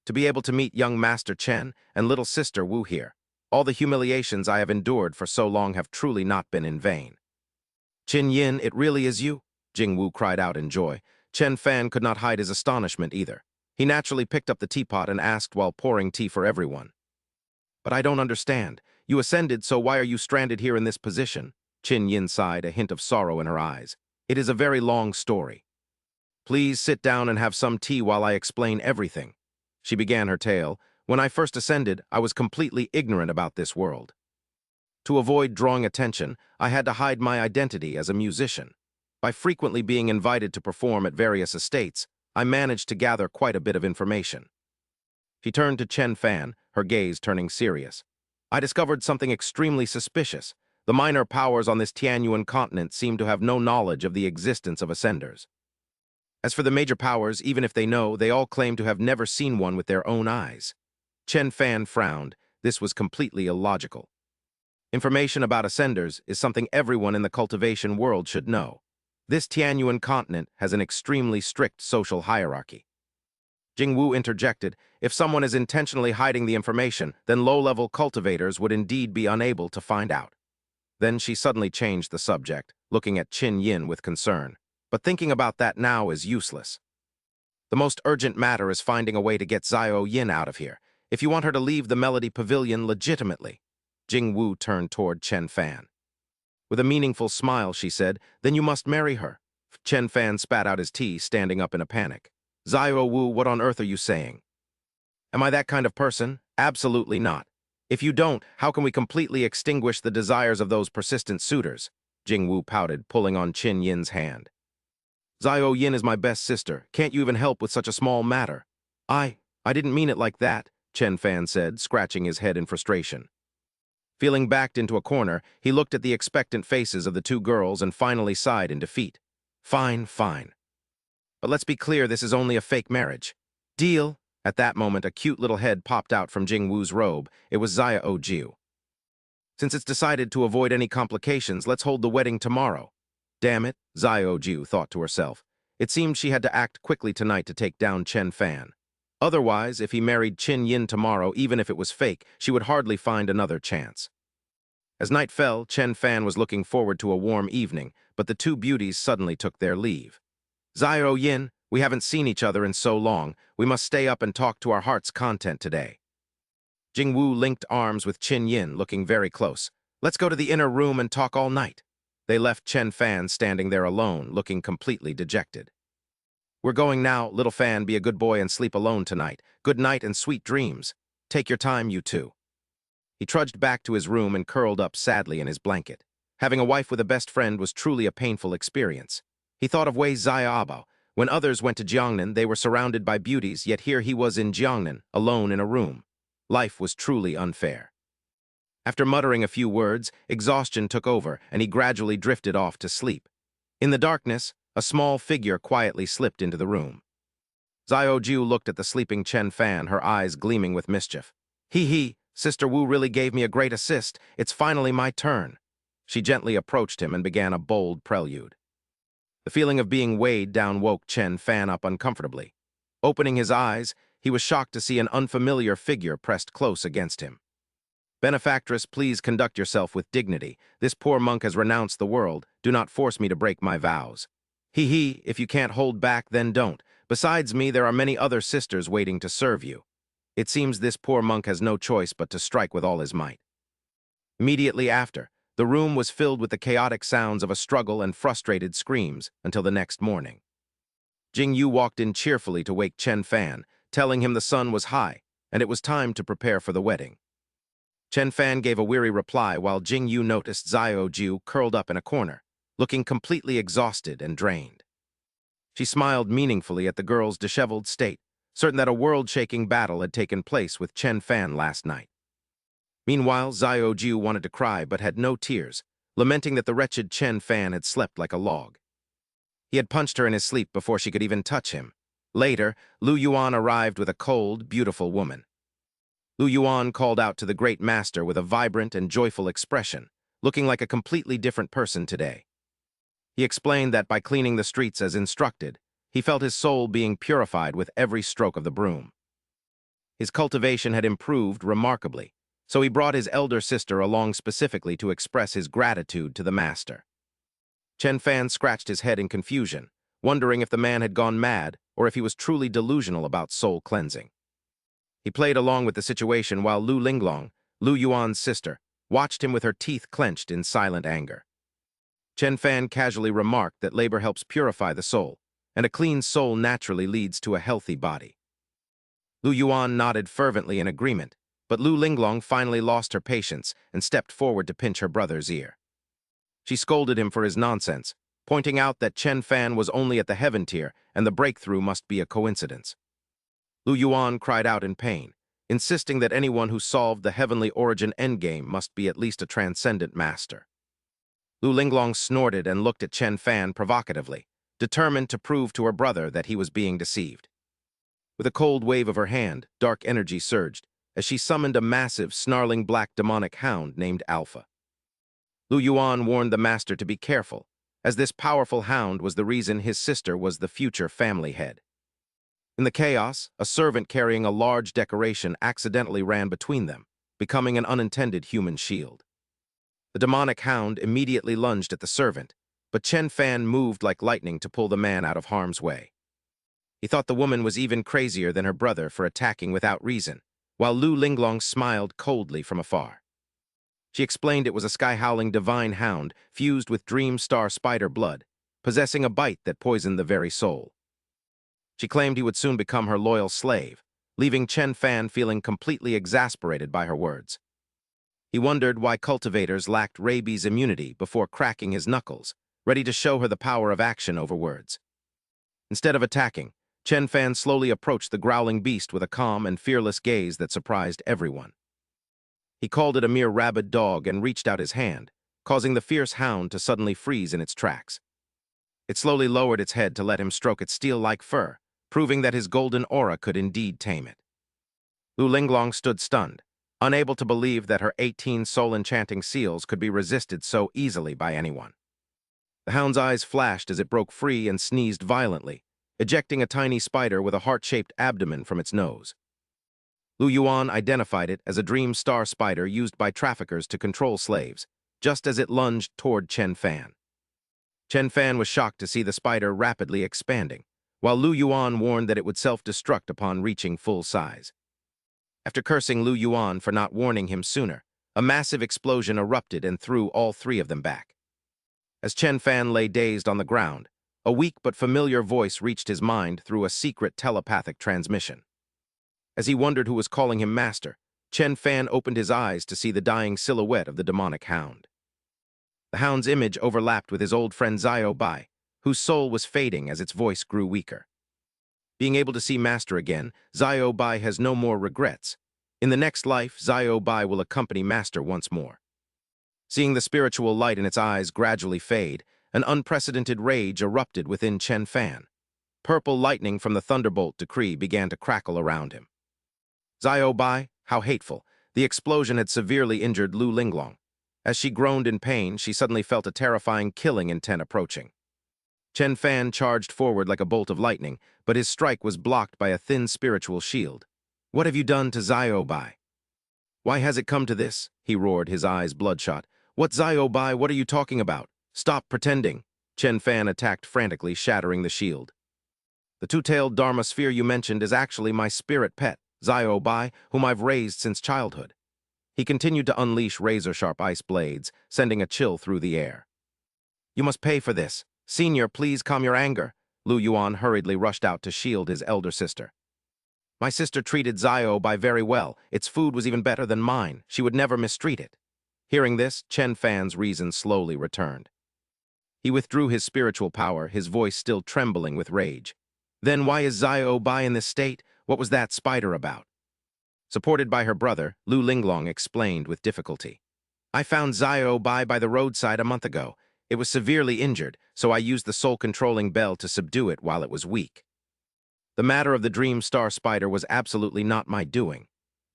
To be able to meet young Master Chen and little sister Wu here, all the humiliations I have endured for so long have truly not been in vain. Qin Yin, it really is you? Jing Wu cried out in joy. Chen Fan could not hide his astonishment either. He naturally picked up the teapot and asked while pouring tea for everyone. But I don't understand. You ascended, so why are you stranded here in this position? Qin Yin sighed, a hint of sorrow in her eyes. It is a very long story. Please sit down and have some tea while I explain everything. She began her tale. When I first ascended, I was completely ignorant about this world. To avoid drawing attention, I had to hide my identity as a musician. By frequently being invited to perform at various estates, I managed to gather quite a bit of information. She turned to Chen Fan, her gaze turning serious. I discovered something extremely suspicious. The minor powers on this Tianyuan continent seem to have no knowledge of the existence of ascenders. As for the major powers, even if they know, they all claim to have never seen one with their own eyes. Chen Fan frowned. This was completely illogical. Information about ascenders is something everyone in the cultivation world should know. This Tianyuan continent has an extremely strict social hierarchy. Jing Wu interjected, if someone is intentionally hiding the information, then low-level cultivators would indeed be unable to find out. Then she suddenly changed the subject, looking at Qin Yin with concern. But thinking about that now is useless. The most urgent matter is finding a way to get Xiao Yin out of here, if you want her to leave the Melody Pavilion legitimately. Jing Wu turned toward Chen Fan. With a meaningful smile, she said, then you must marry her. Chen Fan spat out his tea, standing up in a panic. Xiao Wu, what on earth are you saying? Am I that kind of person? Absolutely not. If you don't, how can we completely extinguish the desires of those persistent suitors? Jing Wu pouted, pulling on Qin Yin's hand. Xiao Yin is my best sister. Can't you even help with such a small matter? I didn't mean it like that, Chen Fan said, scratching his head in frustration. Feeling backed into a corner, he looked at the expectant faces of the two girls and finally sighed in defeat. Fine, fine. But let's be clear, this is only a fake marriage. Deal? At that moment, a cute little head popped out from Jing Wu's robe. It was Xiao Jiu. Since it's decided to avoid any complications, let's hold the wedding tomorrow. Damn it, Xiao Jiu thought to herself. It seemed she had to act quickly tonight to take down Chen Fan. Otherwise, if he married Qin Yin tomorrow, even if it was fake, she would hardly find another chance. As night fell, Chen Fan was looking forward to a warm evening, but the two beauties suddenly took their leave. Xiao Yin, we haven't seen each other in so long. We must stay up and talk to our heart's content today. Jing Wu linked arms with Qin Yin, looking very close. Let's go to the inner room and talk all night. They left Chen Fan standing there alone, looking completely dejected. We're going now, little Fan, be a good boy and sleep alone tonight. Good night and sweet dreams. Take your time, you two. He trudged back to his room and curled up sadly in his blanket. Having a wife with a best friend was truly a painful experience. He thought of Wei Xiaobo. When others went to Jiangnan, they were surrounded by beauties, yet here he was in Jiangnan, alone in a room. Life was truly unfair. After muttering a few words, exhaustion took over, and he gradually drifted off to sleep. In the darkness, a small figure quietly slipped into the room. Xiao Jiu looked at the sleeping Chen Fan, her eyes gleaming with mischief. Hee, Sister Wu really gave me a great assist. It's finally my turn. She gently approached him and began a bold prelude. The feeling of being weighed down woke Chen Fan up uncomfortably. Opening his eyes, he was shocked to see an unfamiliar figure pressed close against him. Benefactress, please conduct yourself with dignity. This poor monk has renounced the world. Do not force me to break my vows. Hee, if you can't hold back, then don't. Besides me, there are many other sisters waiting to serve you. It seems this poor monk has no choice but to strike with all his might. Immediately after, the room was filled with the chaotic sounds of a struggle and frustrated screams until the next morning. Jing Yu walked in cheerfully to wake Chen Fan, telling him the sun was high, and it was time to prepare for the wedding. Chen Fan gave a weary reply while Jing Yu noticed Xiao Jiu curled up in a corner. looking completely exhausted and drained. She smiled meaningfully at the girl's disheveled state, certain that a world-shaking battle had taken place with Chen Fan last night. Meanwhile, Xiao Jiu wanted to cry but had no tears, lamenting that the wretched Chen Fan had slept like a log. He had punched her in his sleep before she could even touch him. Later, Lin Xyoan arrived with a cold, beautiful woman. Lin Xyoan called out to the great master with a vibrant and joyful expression, looking like a completely different person today. He explained that by cleaning the streets as instructed, he felt his soul being purified with every stroke of the broom. His cultivation had improved remarkably, so he brought his elder sister along specifically to express his gratitude to the master. Chen Fan scratched his head in confusion, wondering if the man had gone mad or if he was truly delusional about soul cleansing. He played along with the situation while Lu Linglong, Lin Xyoan's sister, watched him with her teeth clenched in silent anger. Chen Fan casually remarked that labor helps purify the soul, and a clean soul naturally leads to a healthy body. Lin Xyoan nodded fervently in agreement, but Lu Linglong finally lost her patience and stepped forward to pinch her brother's ear. She scolded him for his nonsense, pointing out that Chen Fan was only at the heaven tier and the breakthrough must be a coincidence. Lin Xyoan cried out in pain, insisting that anyone who solved the heavenly origin endgame must be at least a transcendent master. Lu Linglong snorted and looked at Chen Fan provocatively, determined to prove to her brother that he was being deceived. With a cold wave of her hand, dark energy surged, as she summoned a massive, snarling black demonic hound named Alpha. Lin Xyoan warned the master to be careful, as this powerful hound was the reason his sister was the future family head. In the chaos, a servant carrying a large decoration accidentally ran between them, becoming an unintended human shield. The demonic hound immediately lunged at the servant, but Chen Fan moved like lightning to pull the man out of harm's way. He thought the woman was even crazier than her brother for attacking without reason, while Lu Linglong smiled coldly from afar. She explained it was a sky-howling divine hound fused with dream star spider blood, possessing a bite that poisoned the very soul. She claimed he would soon become her loyal slave, leaving Chen Fan feeling completely exasperated by her words. He wondered why cultivators lacked rabies immunity before cracking his knuckles, ready to show her the power of action over words. Instead of attacking, Chen Fan slowly approached the growling beast with a calm and fearless gaze that surprised everyone. He called it a mere rabid dog and reached out his hand, causing the fierce hound to suddenly freeze in its tracks. It slowly lowered its head to let him stroke its steel-like fur, proving that his golden aura could indeed tame it. Lu Linglong stood stunned, unable to believe that her 18 soul-enchanting seals could be resisted so easily by anyone. The hound's eyes flashed as it broke free and sneezed violently, ejecting a tiny spider with a heart-shaped abdomen from its nose. Lin Xyoan identified it as a dream star spider used by traffickers to control slaves, just as it lunged toward Chen Fan. Chen Fan was shocked to see the spider rapidly expanding, while Lin Xyoan warned that it would self-destruct upon reaching full size. After cursing Lin Xyoan for not warning him sooner, a massive explosion erupted and threw all three of them back. As Chen Fan lay dazed on the ground, a weak but familiar voice reached his mind through a secret telepathic transmission. As he wondered who was calling him master, Chen Fan opened his eyes to see the dying silhouette of the demonic hound. The hound's image overlapped with his old friend Xiao Bai, whose soul was fading as its voice grew weaker. Being able to see Master again, Xiao Bai has no more regrets. In the next life, Xiao Bai will accompany Master once more. Seeing the spiritual light in its eyes gradually fade, an unprecedented rage erupted within Chen Fan. Purple lightning from the thunderbolt decree began to crackle around him. Xiao Bai, how hateful! The explosion had severely injured Lu Linglong. As she groaned in pain, she suddenly felt a terrifying killing intent approaching. Chen Fan charged forward like a bolt of lightning, but his strike was blocked by a thin spiritual shield. "What have you done to Xiao Bai? Why has it come to this?" he roared, his eyes bloodshot. "What Xiao Bai? What are you talking about? Stop pretending!" Chen Fan attacked frantically, shattering the shield. "The two-tailed Dharma sphere you mentioned is actually my spirit pet, Xiao Bai, whom I've raised since childhood." He continued to unleash razor-sharp ice blades, sending a chill through the air. "You must pay for this. Senior, please calm your anger." Lin Xyoan hurriedly rushed out to shield his elder sister. "My sister treated Xiao Bai very well. Its food was even better than mine. She would never mistreat it." Hearing this, Chen Fan's reason slowly returned. He withdrew his spiritual power, his voice still trembling with rage. Then why is Xiao Bai in this state? What was that spider about? Supported by her brother, Lu Linglong explained with difficulty. I found Xiao Bai by the roadside a month ago. It was severely injured, so I used the soul-controlling bell to subdue it while it was weak. The matter of the Dream Star Spider was absolutely not my doing.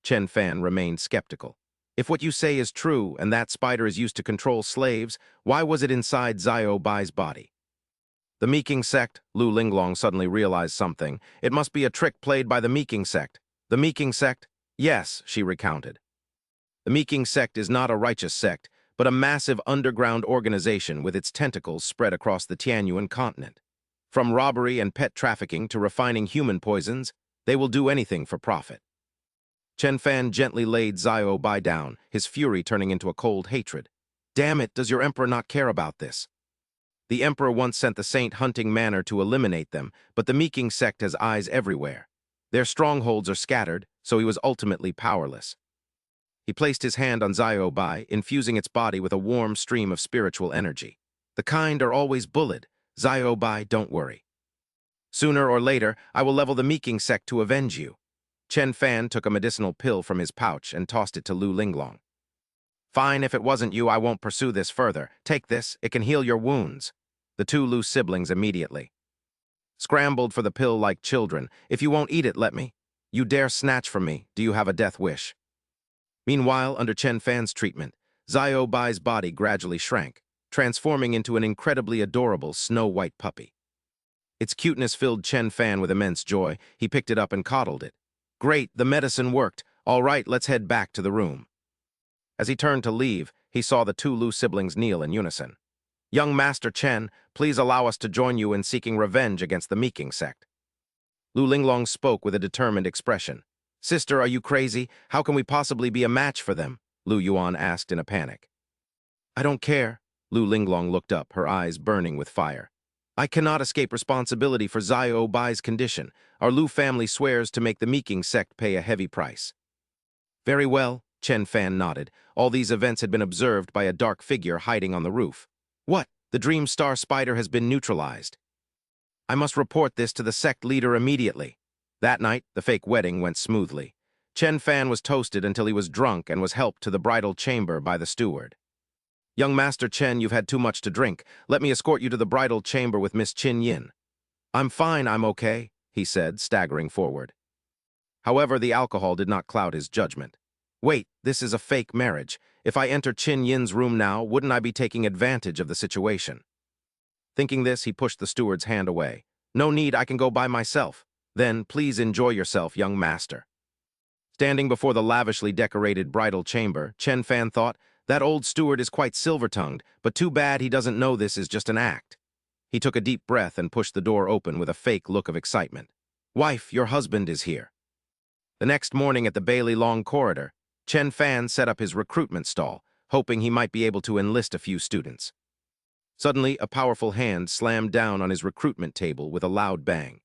Chen Fan remained skeptical. If what you say is true, and that spider is used to control slaves, why was it inside Xiao Bai's body? The Meeking Sect, Lu Linglong suddenly realized something. It must be a trick played by the Meeking Sect. The Meeking Sect? Yes, she recounted. The Meeking Sect is not a righteous sect, but a massive underground organization with its tentacles spread across the Tianyuan continent. From robbery and pet trafficking to refining human poisons, they will do anything for profit. Chen Fan gently laid Xiao Bai down, his fury turning into a cold hatred. Damn it, does your emperor not care about this? The emperor once sent the Saint Hunting Manor to eliminate them, but the Meeking Sect has eyes everywhere. Their strongholds are scattered, so he was ultimately powerless. He placed his hand on Xiao Bai, infusing its body with a warm stream of spiritual energy. The kind are always bullied. Xiao Bai, don't worry. Sooner or later, I will level the Meeking Sect to avenge you. Chen Fan took a medicinal pill from his pouch and tossed it to Lu Linglong. Fine, if it wasn't you, I won't pursue this further. Take this, it can heal your wounds. The two Lu siblings immediately scrambled for the pill like children. If you won't eat it, let me. You dare snatch from me, do you have a death wish? Meanwhile, under Chen Fan's treatment, Xiao Bai's body gradually shrank, transforming into an incredibly adorable snow-white puppy. Its cuteness filled Chen Fan with immense joy. He picked it up and coddled it. Great, the medicine worked. All right, let's head back to the room. As he turned to leave, he saw the two Lu siblings kneel in unison. Young Master Chen, please allow us to join you in seeking revenge against the Meeking Sect. Lu Linglong spoke with a determined expression. Sister, are you crazy? How can we possibly be a match for them? Lin Xyoan asked in a panic. I don't care. Lu Linglong looked up, her eyes burning with fire. I cannot escape responsibility for Xiao Bai's condition. Our Lu family swears to make the Meeking Sect pay a heavy price. Very well, Chen Fan nodded. All these events had been observed by a dark figure hiding on the roof. What? The Dream Star Spider has been neutralized. I must report this to the sect leader immediately. That night, the fake wedding went smoothly. Chen Fan was toasted until he was drunk and was helped to the bridal chamber by the steward. Young Master Chen, you've had too much to drink. Let me escort you to the bridal chamber with Miss Qin Yin. I'm fine, I'm okay, he said, staggering forward. However, the alcohol did not cloud his judgment. Wait, this is a fake marriage. If I enter Qin Yin's room now, wouldn't I be taking advantage of the situation? Thinking this, he pushed the steward's hand away. No need, I can go by myself. Then, please enjoy yourself, young master. Standing before the lavishly decorated bridal chamber, Chen Fan thought, that old steward is quite silver-tongued, but too bad he doesn't know this is just an act. He took a deep breath and pushed the door open with a fake look of excitement. Wife, your husband is here. The next morning at the Bailey Long corridor, Chen Fan set up his recruitment stall, hoping he might be able to enlist a few students. Suddenly, a powerful hand slammed down on his recruitment table with a loud bang.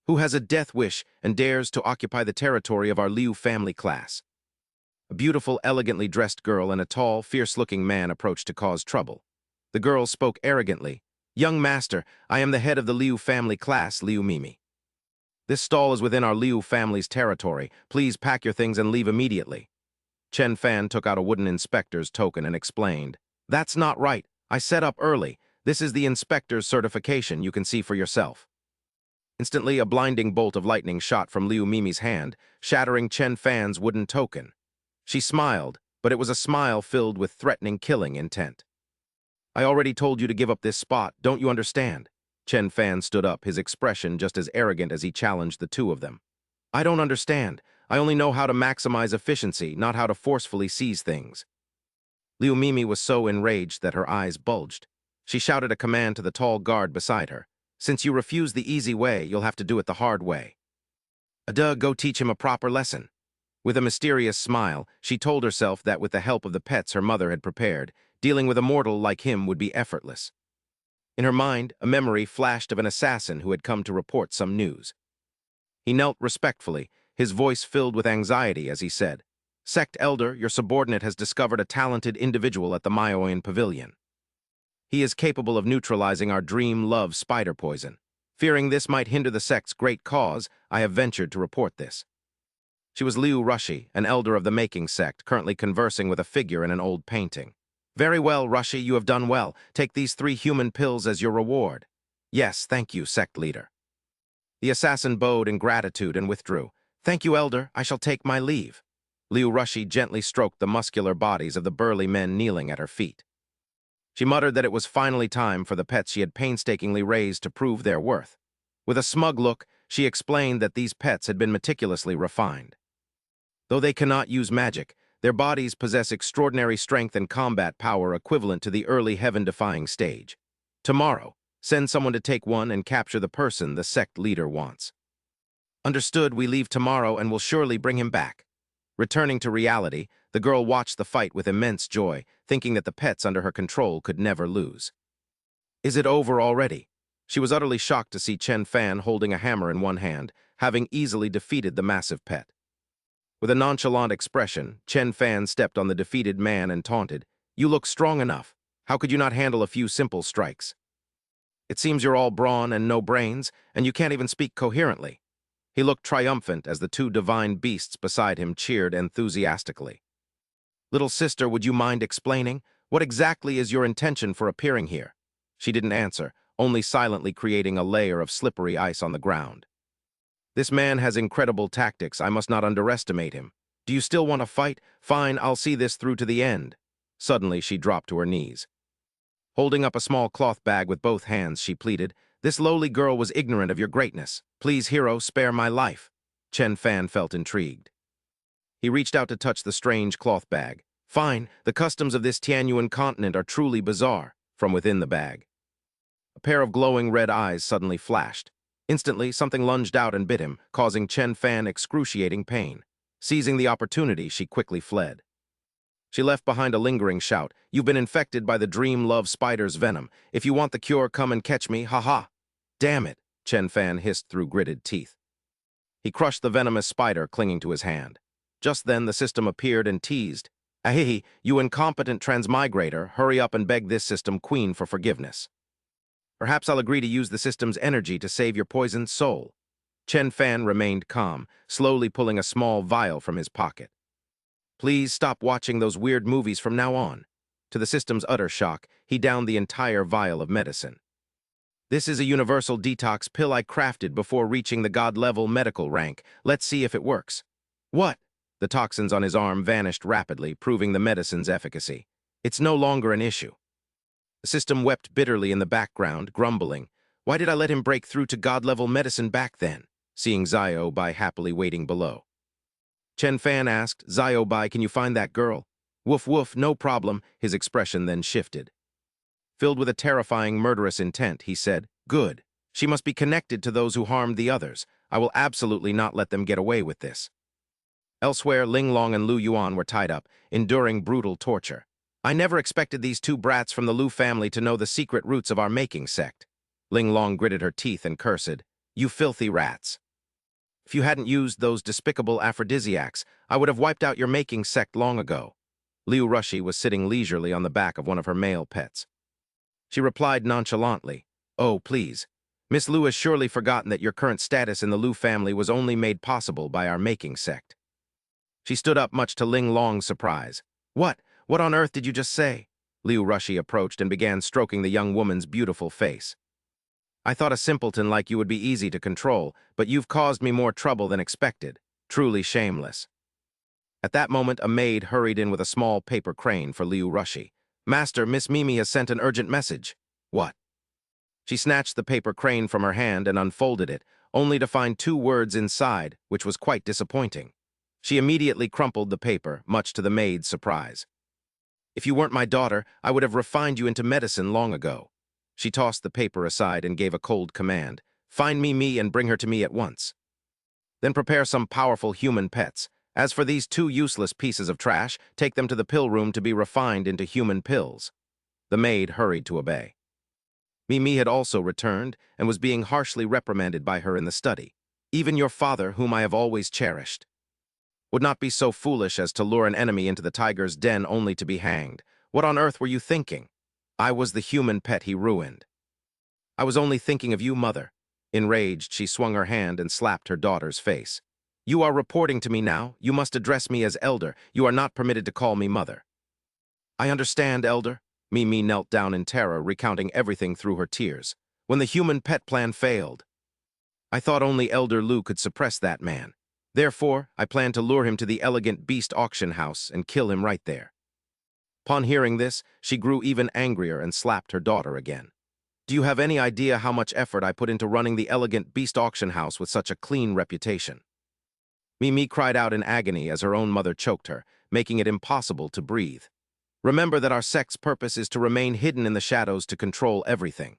Who has a death wish and dares to occupy the territory of our Liu family class? A beautiful, elegantly dressed girl and a tall, fierce-looking man approached to cause trouble. The girl spoke arrogantly. Young master, I am the head of the Liu family class, Liu Mimi. This stall is within our Liu family's territory. Please pack your things and leave immediately. Chen Fan took out a wooden inspector's token and explained. That's not right. I set up early. This is the inspector's certification, you can see for yourself. Instantly, a blinding bolt of lightning shot from Liu Mimi's hand, shattering Chen Fan's wooden token. She smiled, but it was a smile filled with threatening killing intent. I already told you to give up this spot, don't you understand? Chen Fan stood up, his expression just as arrogant as he challenged the two of them. I don't understand. I only know how to maximize efficiency, not how to forcefully seize things. Liu Mimi was so enraged that her eyes bulged. She shouted a command to the tall guard beside her. Since you refuse the easy way, you'll have to do it the hard way. Aduh, go teach him a proper lesson. With a mysterious smile, she told herself that with the help of the pets her mother had prepared, dealing with a mortal like him would be effortless. In her mind, a memory flashed of an assassin who had come to report some news. He knelt respectfully, his voice filled with anxiety as he said, Sect Elder, your subordinate has discovered a talented individual at the Maoyan Pavilion. He is capable of neutralizing our dream-love spider poison. Fearing this might hinder the sect's great cause, I have ventured to report this." She was Liu Rushi, an elder of the making sect, currently conversing with a figure in an old painting. "Very well, Rushi, you have done well. Take these 3 human pills as your reward." "Yes, thank you, sect leader." The assassin bowed in gratitude and withdrew. "Thank you, elder. I shall take my leave." Liu Rushi gently stroked the muscular bodies of the burly men kneeling at her feet. She muttered that it was finally time for the pets she had painstakingly raised to prove their worth. With a smug look, she explained that these pets had been meticulously refined. Though they cannot use magic, their bodies possess extraordinary strength and combat power equivalent to the early heaven-defying stage. Tomorrow, send someone to take one and capture the person the sect leader wants. Understood, we leave tomorrow and will surely bring him back. Returning to reality, the girl watched the fight with immense joy, thinking that the pets under her control could never lose. Is it over already? She was utterly shocked to see Chen Fan holding a hammer in one hand, having easily defeated the massive pet. With a nonchalant expression, Chen Fan stepped on the defeated man and taunted, "You look strong enough. How could you not handle a few simple strikes? It seems you're all brawn and no brains, and you can't even speak coherently." He looked triumphant as the 2 divine beasts beside him cheered enthusiastically. "Little sister, would you mind explaining? What exactly is your intention for appearing here?" She didn't answer, only silently creating a layer of slippery ice on the ground. "This man has incredible tactics. I must not underestimate him. Do you still want to fight? Fine, I'll see this through to the end." Suddenly, she dropped to her knees. Holding up a small cloth bag with both hands, she pleaded, "This lowly girl was ignorant of your greatness. Please, hero, spare my life." Chen Fan felt intrigued. He reached out to touch the strange cloth bag. "Fine, the customs of this Tianyuan continent are truly bizarre." From within the bag, a pair of glowing red eyes suddenly flashed. Instantly, something lunged out and bit him, causing Chen Fan excruciating pain. Seizing the opportunity, she quickly fled. She left behind a lingering shout, "You've been infected by the dream-love spider's venom. If you want the cure, come and catch me, ha-ha." "Damn it," Chen Fan hissed through gritted teeth. He crushed the venomous spider clinging to his hand. Just then, the system appeared and teased, "Ahihi, you incompetent transmigrator, hurry up and beg this system queen for forgiveness. Perhaps I'll agree to use the system's energy to save your poisoned soul." Chen Fan remained calm, slowly pulling a small vial from his pocket. "Please stop watching those weird movies from now on." To the system's utter shock, he downed the entire vial of medicine. "This is a universal detox pill I crafted before reaching the god-level medical rank. Let's see if it works." "What?" The toxins on his arm vanished rapidly, proving the medicine's efficacy. "It's no longer an issue." The system wept bitterly in the background, grumbling, "Why did I let him break through to god-level medicine back then?" Seeing Zio Bai happily waiting below. Chen Fan asked, "Zio Bai, can you find that girl?" "Woof woof, no problem." His expression then shifted. Filled with a terrifying, murderous intent, he said, "Good. She must be connected to those who harmed the others. I will absolutely not let them get away with this." Elsewhere, Ling Long and Lin Xyoan were tied up, enduring brutal torture. "I never expected these 2 brats from the Lu family to know the secret roots of our making sect." Ling Long gritted her teeth and cursed, "You filthy rats. If you hadn't used those despicable aphrodisiacs, I would have wiped out your making sect long ago." Liu Rushi was sitting leisurely on the back of one of her male pets. She replied nonchalantly, "Oh, please. Miss Liu has surely forgotten that your current status in the Liu family was only made possible by our making sect." She stood up, much to Ling Long's surprise. "What? What on earth did you just say?" Liu Rushi approached and began stroking the young woman's beautiful face. "I thought a simpleton like you would be easy to control, but you've caused me more trouble than expected. Truly shameless." At that moment, a maid hurried in with a small paper crane for Liu Rushi. "Master, Miss Mimi has sent an urgent message." "What?" She snatched the paper crane from her hand and unfolded it, only to find 2 words inside, which was quite disappointing. She immediately crumpled the paper, much to the maid's surprise. "If you weren't my daughter, I would have refined you into medicine long ago." She tossed the paper aside and gave a cold command, "Find Mimi and bring her to me at once. Then prepare some powerful human pets. As for these 2 useless pieces of trash, take them to the pill room to be refined into human pills." The maid hurried to obey. Mimi had also returned and was being harshly reprimanded by her in the study. "Even your father, whom I have always cherished, would not be so foolish as to lure an enemy into the tiger's den only to be hanged. What on earth were you thinking?" I was the human pet he ruined. I was only thinking of you, mother. Enraged, she swung her hand and slapped her daughter's face. You are reporting to me now. You must address me as elder. You are not permitted to call me mother. I understand, elder. Mimi knelt down in terror, recounting everything through her tears. When the human pet plan failed, I thought only Elder Lu could suppress that man. Therefore, I planned to lure him to the elegant beast auction house and kill him right there. Upon hearing this, she grew even angrier and slapped her daughter again. Do you have any idea how much effort I put into running the elegant beast auction house with such a clean reputation? Mimi cried out in agony as her own mother choked her, making it impossible to breathe. Remember that our sect's purpose is to remain hidden in the shadows to control everything.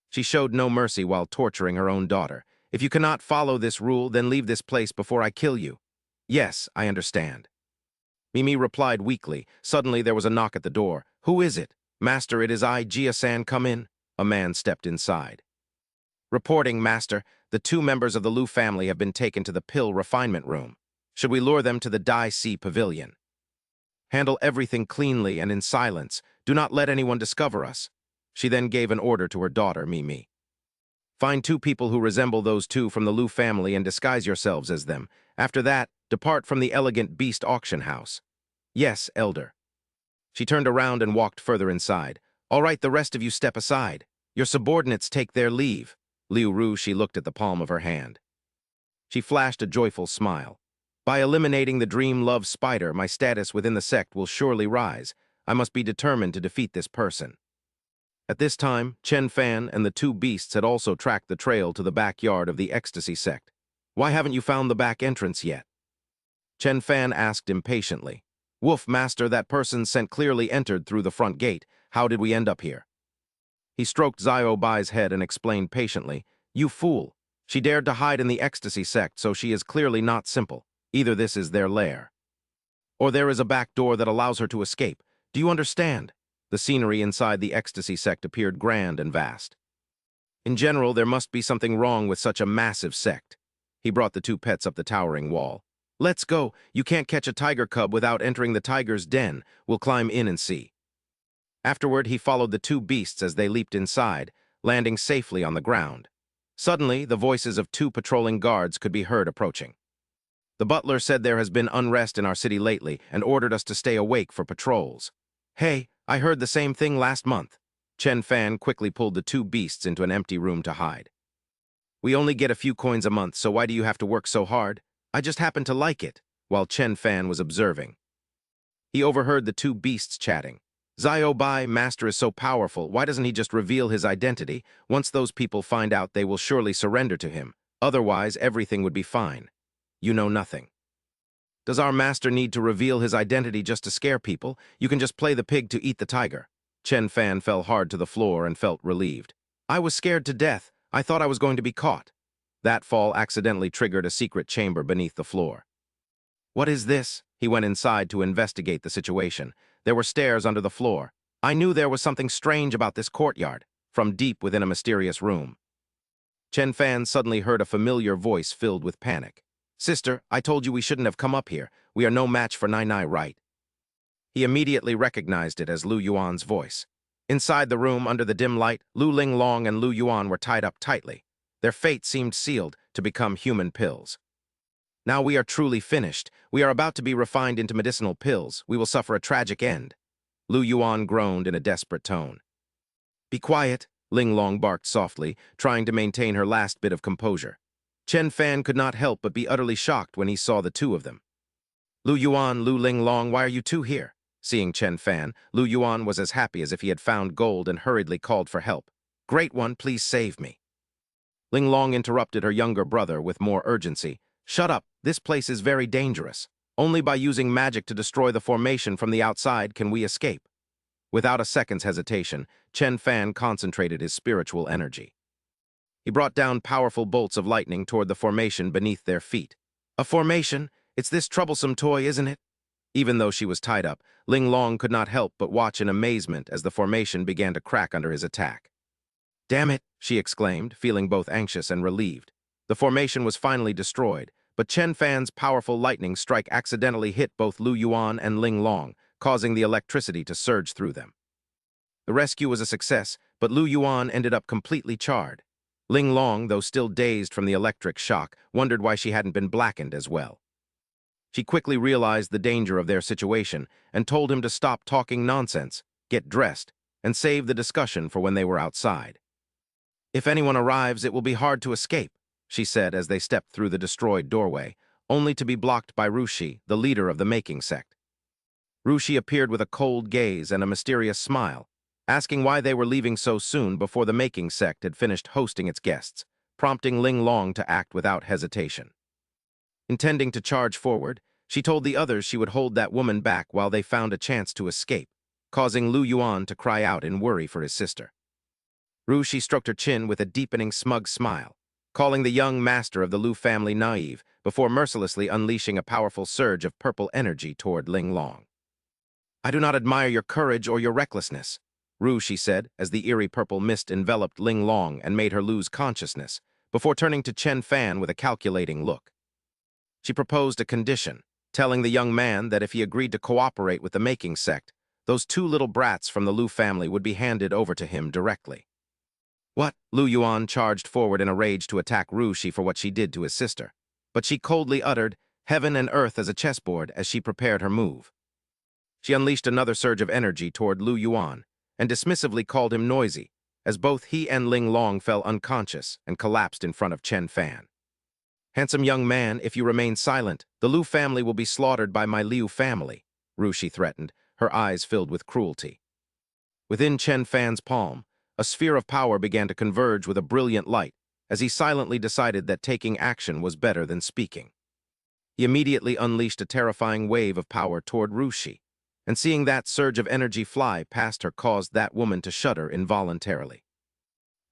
She showed no mercy while torturing her own daughter. If you cannot follow this rule, then leave this place before I kill you. Yes, I understand. Mimi replied weakly. Suddenly there was a knock at the door. Who is it? Master, it is I, Jia-san, come in. A man stepped inside. Reporting, Master, the 2 members of the Lu family have been taken to the pill refinement room. Should we lure them to the Dai-Si pavilion? Handle everything cleanly and in silence. Do not let anyone discover us. She then gave an order to her daughter, Mimi. Find 2 people who resemble those 2 from the Lu family and disguise yourselves as them. After that, depart from the elegant beast auction house. Yes, elder. She turned around and walked further inside. All right, the rest of you step aside. Your subordinates take their leave. Liu Ru, she looked at the palm of her hand. She flashed a joyful smile. By eliminating the dream love spider, my status within the sect will surely rise. I must be determined to defeat this person. At this time, Chen Fan and the 2 beasts had also tracked the trail to the backyard of the ecstasy sect. Why haven't you found the back entrance yet? Chen Fan asked impatiently. Woof, Master, that person sent clearly entered through the front gate. How did we end up here? He stroked Xiao Bai's head and explained patiently. You fool. She dared to hide in the ecstasy sect, so she is clearly not simple. Either this is their lair, or there is a back door that allows her to escape. Do you understand? The scenery inside the ecstasy sect appeared grand and vast. In general, there must be something wrong with such a massive sect. He brought the 2 pets up the towering wall. Let's go. You can't catch a tiger cub without entering the tiger's den. We'll climb in and see. Afterward, he followed the 2 beasts as they leaped inside, landing safely on the ground. Suddenly, the voices of 2 patrolling guards could be heard approaching. The butler said there has been unrest in our city lately and ordered us to stay awake for patrols. Hey, I heard the same thing last month. Chen Fan quickly pulled the 2 beasts into an empty room to hide. We only get a few coins a month, so why do you have to work so hard? I just happen to like it, while Chen Fan was observing. He overheard the 2 beasts chatting. Xiao Bai, Master is so powerful, why doesn't he just reveal his identity? Once those people find out, they will surely surrender to him. Otherwise, everything would be fine. You know nothing. Does our master need to reveal his identity just to scare people? You can just play the pig to eat the tiger. Chen Fan fell hard to the floor and felt relieved. I was scared to death. I thought I was going to be caught. That fall accidentally triggered a secret chamber beneath the floor. What is this? He went inside to investigate the situation. There were stairs under the floor. I knew there was something strange about this courtyard, from deep within a mysterious room. Chen Fan suddenly heard a familiar voice filled with panic. Sister, I told you we shouldn't have come up here. We are no match for Nai, right? He immediately recognized it as Lu Yuan's voice. Inside the room, under the dim light, Lu Linglong and Lu Yuan were tied up tightly. Their fate seemed sealed to become human pills. Now we are truly finished. We are about to be refined into medicinal pills. We will suffer a tragic end. Lu Yuan groaned in a desperate tone. Be quiet, Linglong barked softly, trying to maintain her last bit of composure. Chen Fan could not help but be utterly shocked when he saw the 2 of them. Lu Yuan, Lu Linglong, why are you 2 here? Seeing Chen Fan, Lu Yuan was as happy as if he had found gold and hurriedly called for help. Great One, please save me. Linglong interrupted her younger brother with more urgency. Shut up, this place is very dangerous. Only by using magic to destroy the formation from the outside can we escape. Without a second's hesitation, Chen Fan concentrated his spiritual energy. He brought down powerful bolts of lightning toward the formation beneath their feet. A formation? It's this troublesome toy, isn't it? Even though she was tied up, Linglong could not help but watch in amazement as the formation began to crack under his attack. Damn it, she exclaimed, feeling both anxious and relieved. The formation was finally destroyed, but Chen Fan's powerful lightning strike accidentally hit both Lu Yuan and Linglong, causing the electricity to surge through them. The rescue was a success, but Lin Xyoan ended up completely charred. Ling Long, though still dazed from the electric shock, wondered why she hadn't been blackened as well. She quickly realized the danger of their situation and told him to stop talking nonsense, get dressed, and save the discussion for when they were outside. "If anyone arrives, it will be hard to escape," she said as they stepped through the destroyed doorway, only to be blocked by Rushi, the leader of the making sect. Rushi appeared with a cold gaze and a mysterious smile, asking why they were leaving so soon before the making sect had finished hosting its guests, prompting Ling Long to act without hesitation. Intending to charge forward, she told the others she would hold that woman back while they found a chance to escape, causing Lin Xyoan to cry out in worry for his sister. Rushi stroked her chin with a deepening smug smile, calling the young master of the Lu family naive before mercilessly unleashing a powerful surge of purple energy toward Ling Long. "I do not admire your courage or your recklessness," Rushi said as the eerie purple mist enveloped Ling Long and made her lose consciousness, before turning to Chen Fan with a calculating look. She proposed a condition, telling the young man that if he agreed to cooperate with the making sect, those two little brats from the Lu family would be handed over to him directly. "What?" Lin Xyoan charged forward in a rage to attack Rushi for what she did to his sister, but she coldly uttered, "Heaven and earth as a chessboard," as she prepared her move. She unleashed another surge of energy toward Lin Xyoan and dismissively called him noisy, as both he and Ling Long fell unconscious and collapsed in front of Chen Fan. "Handsome young man, if you remain silent, the Lu family will be slaughtered by my Liu family," Rushi threatened, her eyes filled with cruelty. Within Chen Fan's palm, a sphere of power began to converge with a brilliant light, as he silently decided that taking action was better than speaking. He immediately unleashed a terrifying wave of power toward Rushi, and seeing that surge of energy fly past her caused that woman to shudder involuntarily.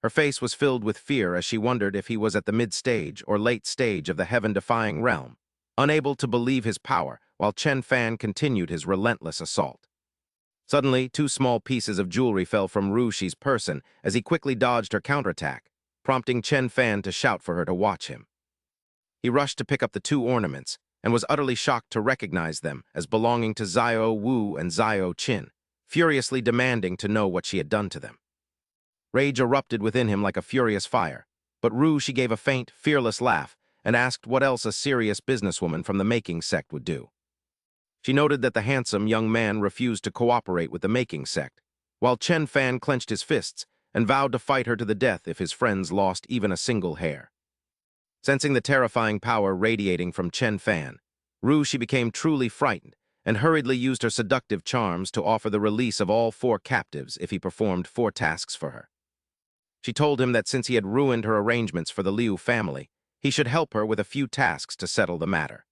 Her face was filled with fear as she wondered if he was at the mid-stage or late stage of the heaven-defying realm, unable to believe his power while Chen Fan continued his relentless assault. Suddenly, two small pieces of jewelry fell from Rushi's person as he quickly dodged her counterattack, prompting Chen Fan to shout for her to watch him. He rushed to pick up the two ornaments and was utterly shocked to recognize them as belonging to Xiao Wu and Xiao Qin, furiously demanding to know what she had done to them. Rage erupted within him like a furious fire, but Rushi gave a faint, fearless laugh and asked what else a serious businesswoman from the making sect would do. She noted that the handsome young man refused to cooperate with the making sect, while Chen Fan clenched his fists and vowed to fight her to the death if his friends lost even a single hair. Sensing the terrifying power radiating from Chen Fan, Rushi became truly frightened and hurriedly used her seductive charms to offer the release of all 4 captives if he performed 4 tasks for her. She told him that since he had ruined her arrangements for the Liu family, he should help her with a few tasks to settle the matter.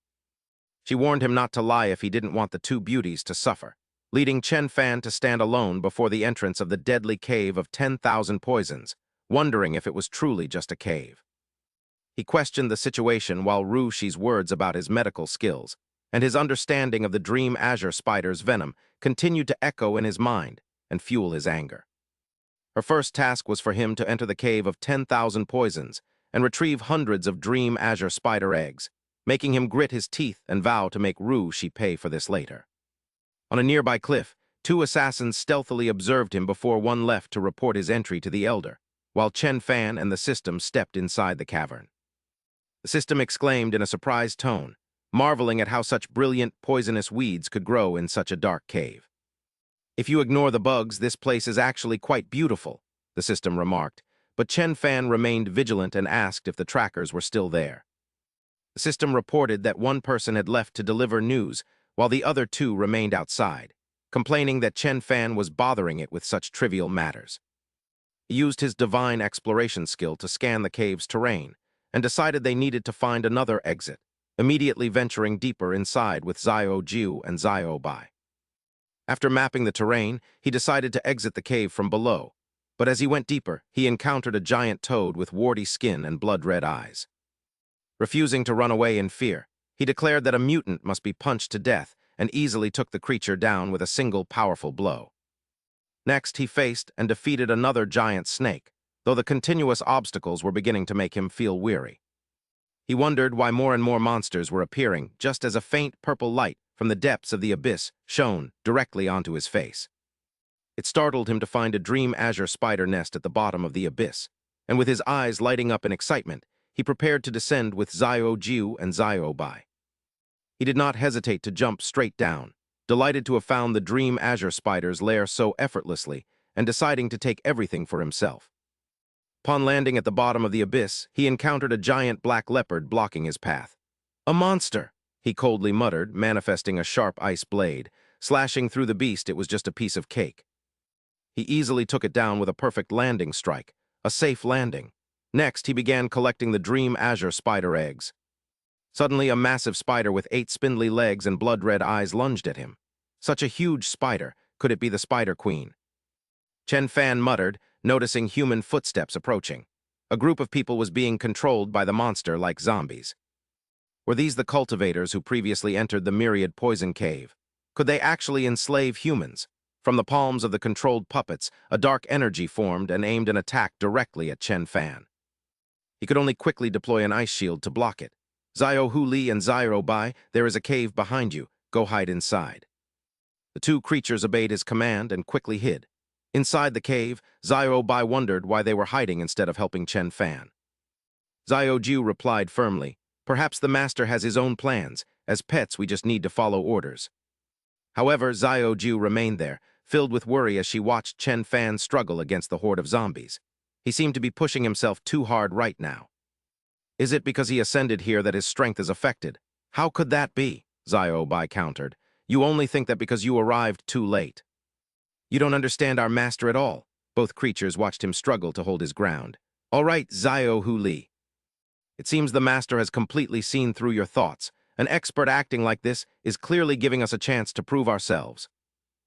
She warned him not to lie if he didn't want the 2 beauties to suffer, leading Chen Fan to stand alone before the entrance of the deadly cave of 10,000 poisons, wondering if it was truly just a cave. He questioned the situation while Rushi's words about his medical skills and his understanding of the dream azure spider's venom continued to echo in his mind and fuel his anger. Her first task was for him to enter the cave of 10,000 poisons and retrieve hundreds of dream azure spider eggs, making him grit his teeth and vow to make Rushi pay for this later. On a nearby cliff, 2 assassins stealthily observed him before one left to report his entry to the Elder, while Chen Fan and the system stepped inside the cavern. The system exclaimed in a surprised tone, marveling at how such brilliant, poisonous weeds could grow in such a dark cave. "If you ignore the bugs, this place is actually quite beautiful," the system remarked, but Chen Fan remained vigilant and asked if the trackers were still there. The system reported that one person had left to deliver news, while the other 2 remained outside, complaining that Chen Fan was bothering it with such trivial matters. He used his divine exploration skill to scan the cave's terrain, and decided they needed to find another exit, immediately venturing deeper inside with Xiao Jiu and Xiao Bai. After mapping the terrain, he decided to exit the cave from below, but as he went deeper, he encountered a giant toad with warty skin and blood-red eyes. Refusing to run away in fear, he declared that a mutant must be punched to death and easily took the creature down with a single powerful blow. Next, he faced and defeated another giant snake, though the continuous obstacles were beginning to make him feel weary. He wondered why more and more monsters were appearing just as a faint purple light from the depths of the abyss shone directly onto his face. It startled him to find a dream azure spider nest at the bottom of the abyss, and with his eyes lighting up in excitement, he prepared to descend with Xiao and Xiao Bai. He did not hesitate to jump straight down, delighted to have found the dream azure spider's lair so effortlessly, and deciding to take everything for himself. Upon landing at the bottom of the abyss, he encountered a giant black leopard blocking his path. "A monster!" he coldly muttered, manifesting a sharp ice blade. Slashing through the beast, it was just a piece of cake. He easily took it down with a perfect landing strike, a safe landing. Next, he began collecting the dream azure spider eggs. Suddenly, a massive spider with 8 spindly legs and blood-red eyes lunged at him. Such a huge spider. Could it be the Spider Queen? Chen Fan muttered, noticing human footsteps approaching. A group of people was being controlled by the monster like zombies. Were these the cultivators who previously entered the myriad poison cave? Could they actually enslave humans? From the palms of the controlled puppets, a dark energy formed and aimed an attack directly at Chen Fan. He could only quickly deploy an ice shield to block it. "Xiao Li and Xiao Bai, there is a cave behind you. Go hide inside." The two creatures obeyed his command and quickly hid. Inside the cave, Xiao Bai wondered why they were hiding instead of helping Chen Fan. Xiao Ju replied firmly, "Perhaps the master has his own plans. As pets, we just need to follow orders." However, Xiao Ju remained there, filled with worry as she watched Chen Fan struggle against the horde of zombies. He seemed to be pushing himself too hard right now. "Is it because he ascended here that his strength is affected?" "How could that be?" Xiao Bai countered. "You only think that because you arrived too late. You don't understand our master at all." Both creatures watched him struggle to hold his ground. "All right, Xiao Li. It seems the master has completely seen through your thoughts. An expert acting like this is clearly giving us a chance to prove ourselves."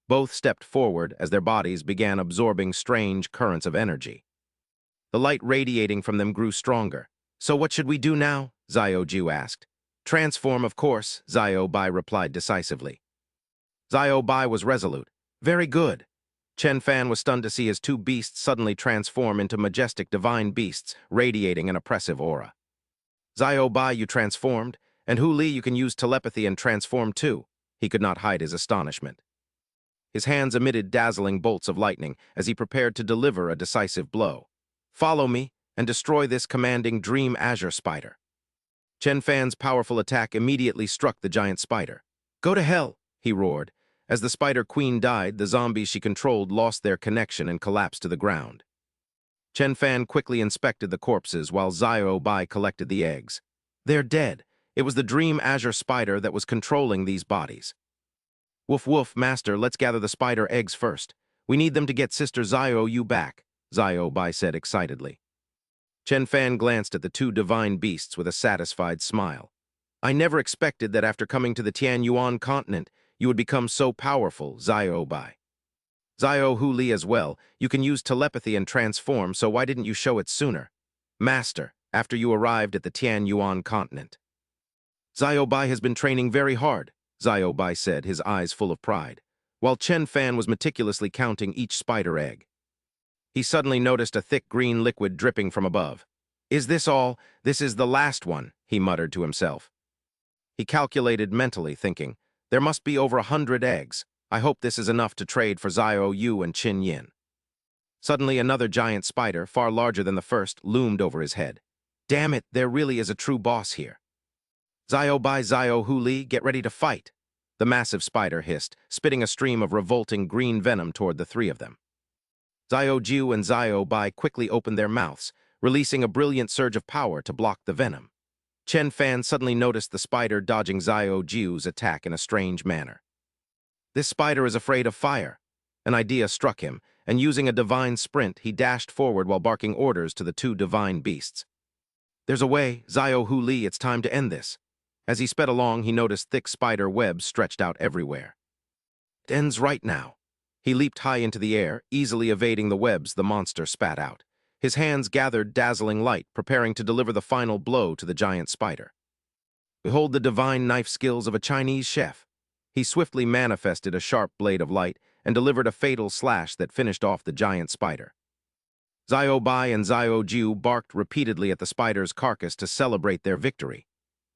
Both stepped forward as their bodies began absorbing strange currents of energy. The light radiating from them grew stronger. "So what should we do now?" Xiao Ju asked. "Transform, of course," Xiao Bai replied decisively. Xiao Bai was resolute. "Very good." Chen Fan was stunned to see his two beasts suddenly transform into majestic divine beasts, radiating an oppressive aura. "Xiao Bai, you transformed, and Hu Li, you can use telepathy and transform too." He could not hide his astonishment. His hands emitted dazzling bolts of lightning as he prepared to deliver a decisive blow. "Follow me and destroy this commanding dream azure spider." Chen Fan's powerful attack immediately struck the giant spider. "Go to hell," he roared. As the Spider Queen died, the zombies she controlled lost their connection and collapsed to the ground. Chen Fan quickly inspected the corpses while Xiao Bai collected the eggs. "They're dead. It was the dream azure spider that was controlling these bodies." "Woof woof, master, let's gather the spider eggs first. We need them to get Sister Xiao Yu back," Xiao Bai said excitedly. Chen Fan glanced at the two divine beasts with a satisfied smile. "I never expected that after coming to the Tianyuan continent, you would become so powerful, Xiao Bai. Xiao Li as well. You can use telepathy and transform, so why didn't you show it sooner? Master, after you arrived at the Tianyuan continent." "Xiao Bai has been training very hard," Xiao Bai said, his eyes full of pride, while Chen Fan was meticulously counting each spider egg. He suddenly noticed a thick green liquid dripping from above. "Is this all? This is the last one," he muttered to himself. He calculated mentally, thinking, "There must be over 100 eggs. I hope this is enough to trade for Xiao Yu and Qin Yin." Suddenly, another giant spider, far larger than the first, loomed over his head. "Damn it, there really is a true boss here." "Xiao Bai, Xiao Li, get ready to fight," the massive spider hissed, spitting a stream of revolting green venom toward the three of them. Xiao Ju and Xiao Bai quickly opened their mouths, releasing a brilliant surge of power to block the venom. Chen Fan suddenly noticed the spider dodging Xiao Ju's attack in a strange manner. This spider is afraid of fire. An idea struck him, and using a divine sprint, he dashed forward while barking orders to the two divine beasts. "There's a way, Xiao Li, it's time to end this." As he sped along, he noticed thick spider webs stretched out everywhere. "It ends right now." He leaped high into the air, easily evading the webs the monster spat out. His hands gathered dazzling light, preparing to deliver the final blow to the giant spider. Behold the divine knife skills of a Chinese chef. He swiftly manifested a sharp blade of light and delivered a fatal slash that finished off the giant spider. Xiao Bai and Xiao Ju barked repeatedly at the spider's carcass to celebrate their victory.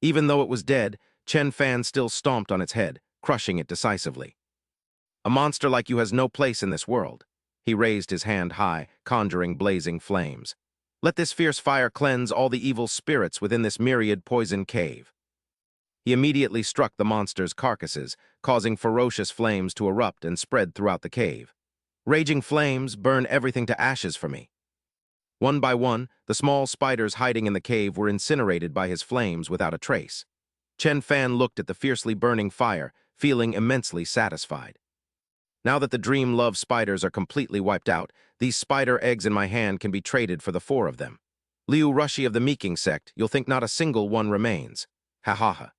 Even though it was dead, Chen Fan still stomped on its head, crushing it decisively. A monster like you has no place in this world. He raised his hand high, conjuring blazing flames. Let this fierce fire cleanse all the evil spirits within this myriad poison cave. He immediately struck the monster's carcasses, causing ferocious flames to erupt and spread throughout the cave. Raging flames burn everything to ashes for me. One by one, the small spiders hiding in the cave were incinerated by his flames without a trace. Chen Fan looked at the fiercely burning fire, feeling immensely satisfied. Now that the dream love spiders are completely wiped out, these spider eggs in my hand can be traded for the 4 of them. Liu Rushi of the Meeking sect, you'll think not a single one remains. Ha ha ha.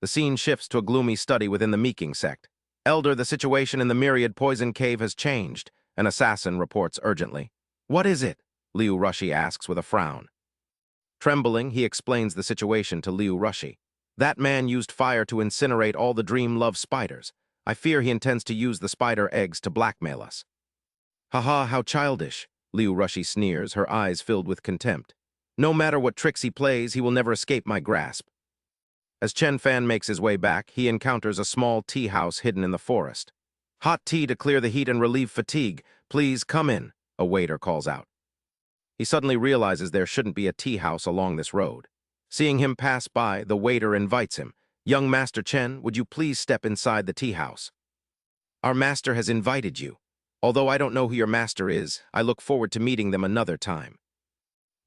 The scene shifts to a gloomy study within the Meeking sect. Elder, the situation in the myriad poison cave has changed, an assassin reports urgently. What is it? Liu Rushi asks with a frown. Trembling, he explains the situation to Liu Rushi. That man used fire to incinerate all the dream love spiders. I fear he intends to use the spider eggs to blackmail us. Haha, how childish, Liu Rushi sneers, her eyes filled with contempt. No matter what tricks he plays, he will never escape my grasp. As Chen Fan makes his way back, he encounters a small tea house hidden in the forest. Hot tea to clear the heat and relieve fatigue. Please come in, a waiter calls out. He suddenly realizes there shouldn't be a tea house along this road. Seeing him pass by, the waiter invites him. Young Master Chen, would you please step inside the tea house? Our master has invited you. Although I don't know who your master is, I look forward to meeting them another time.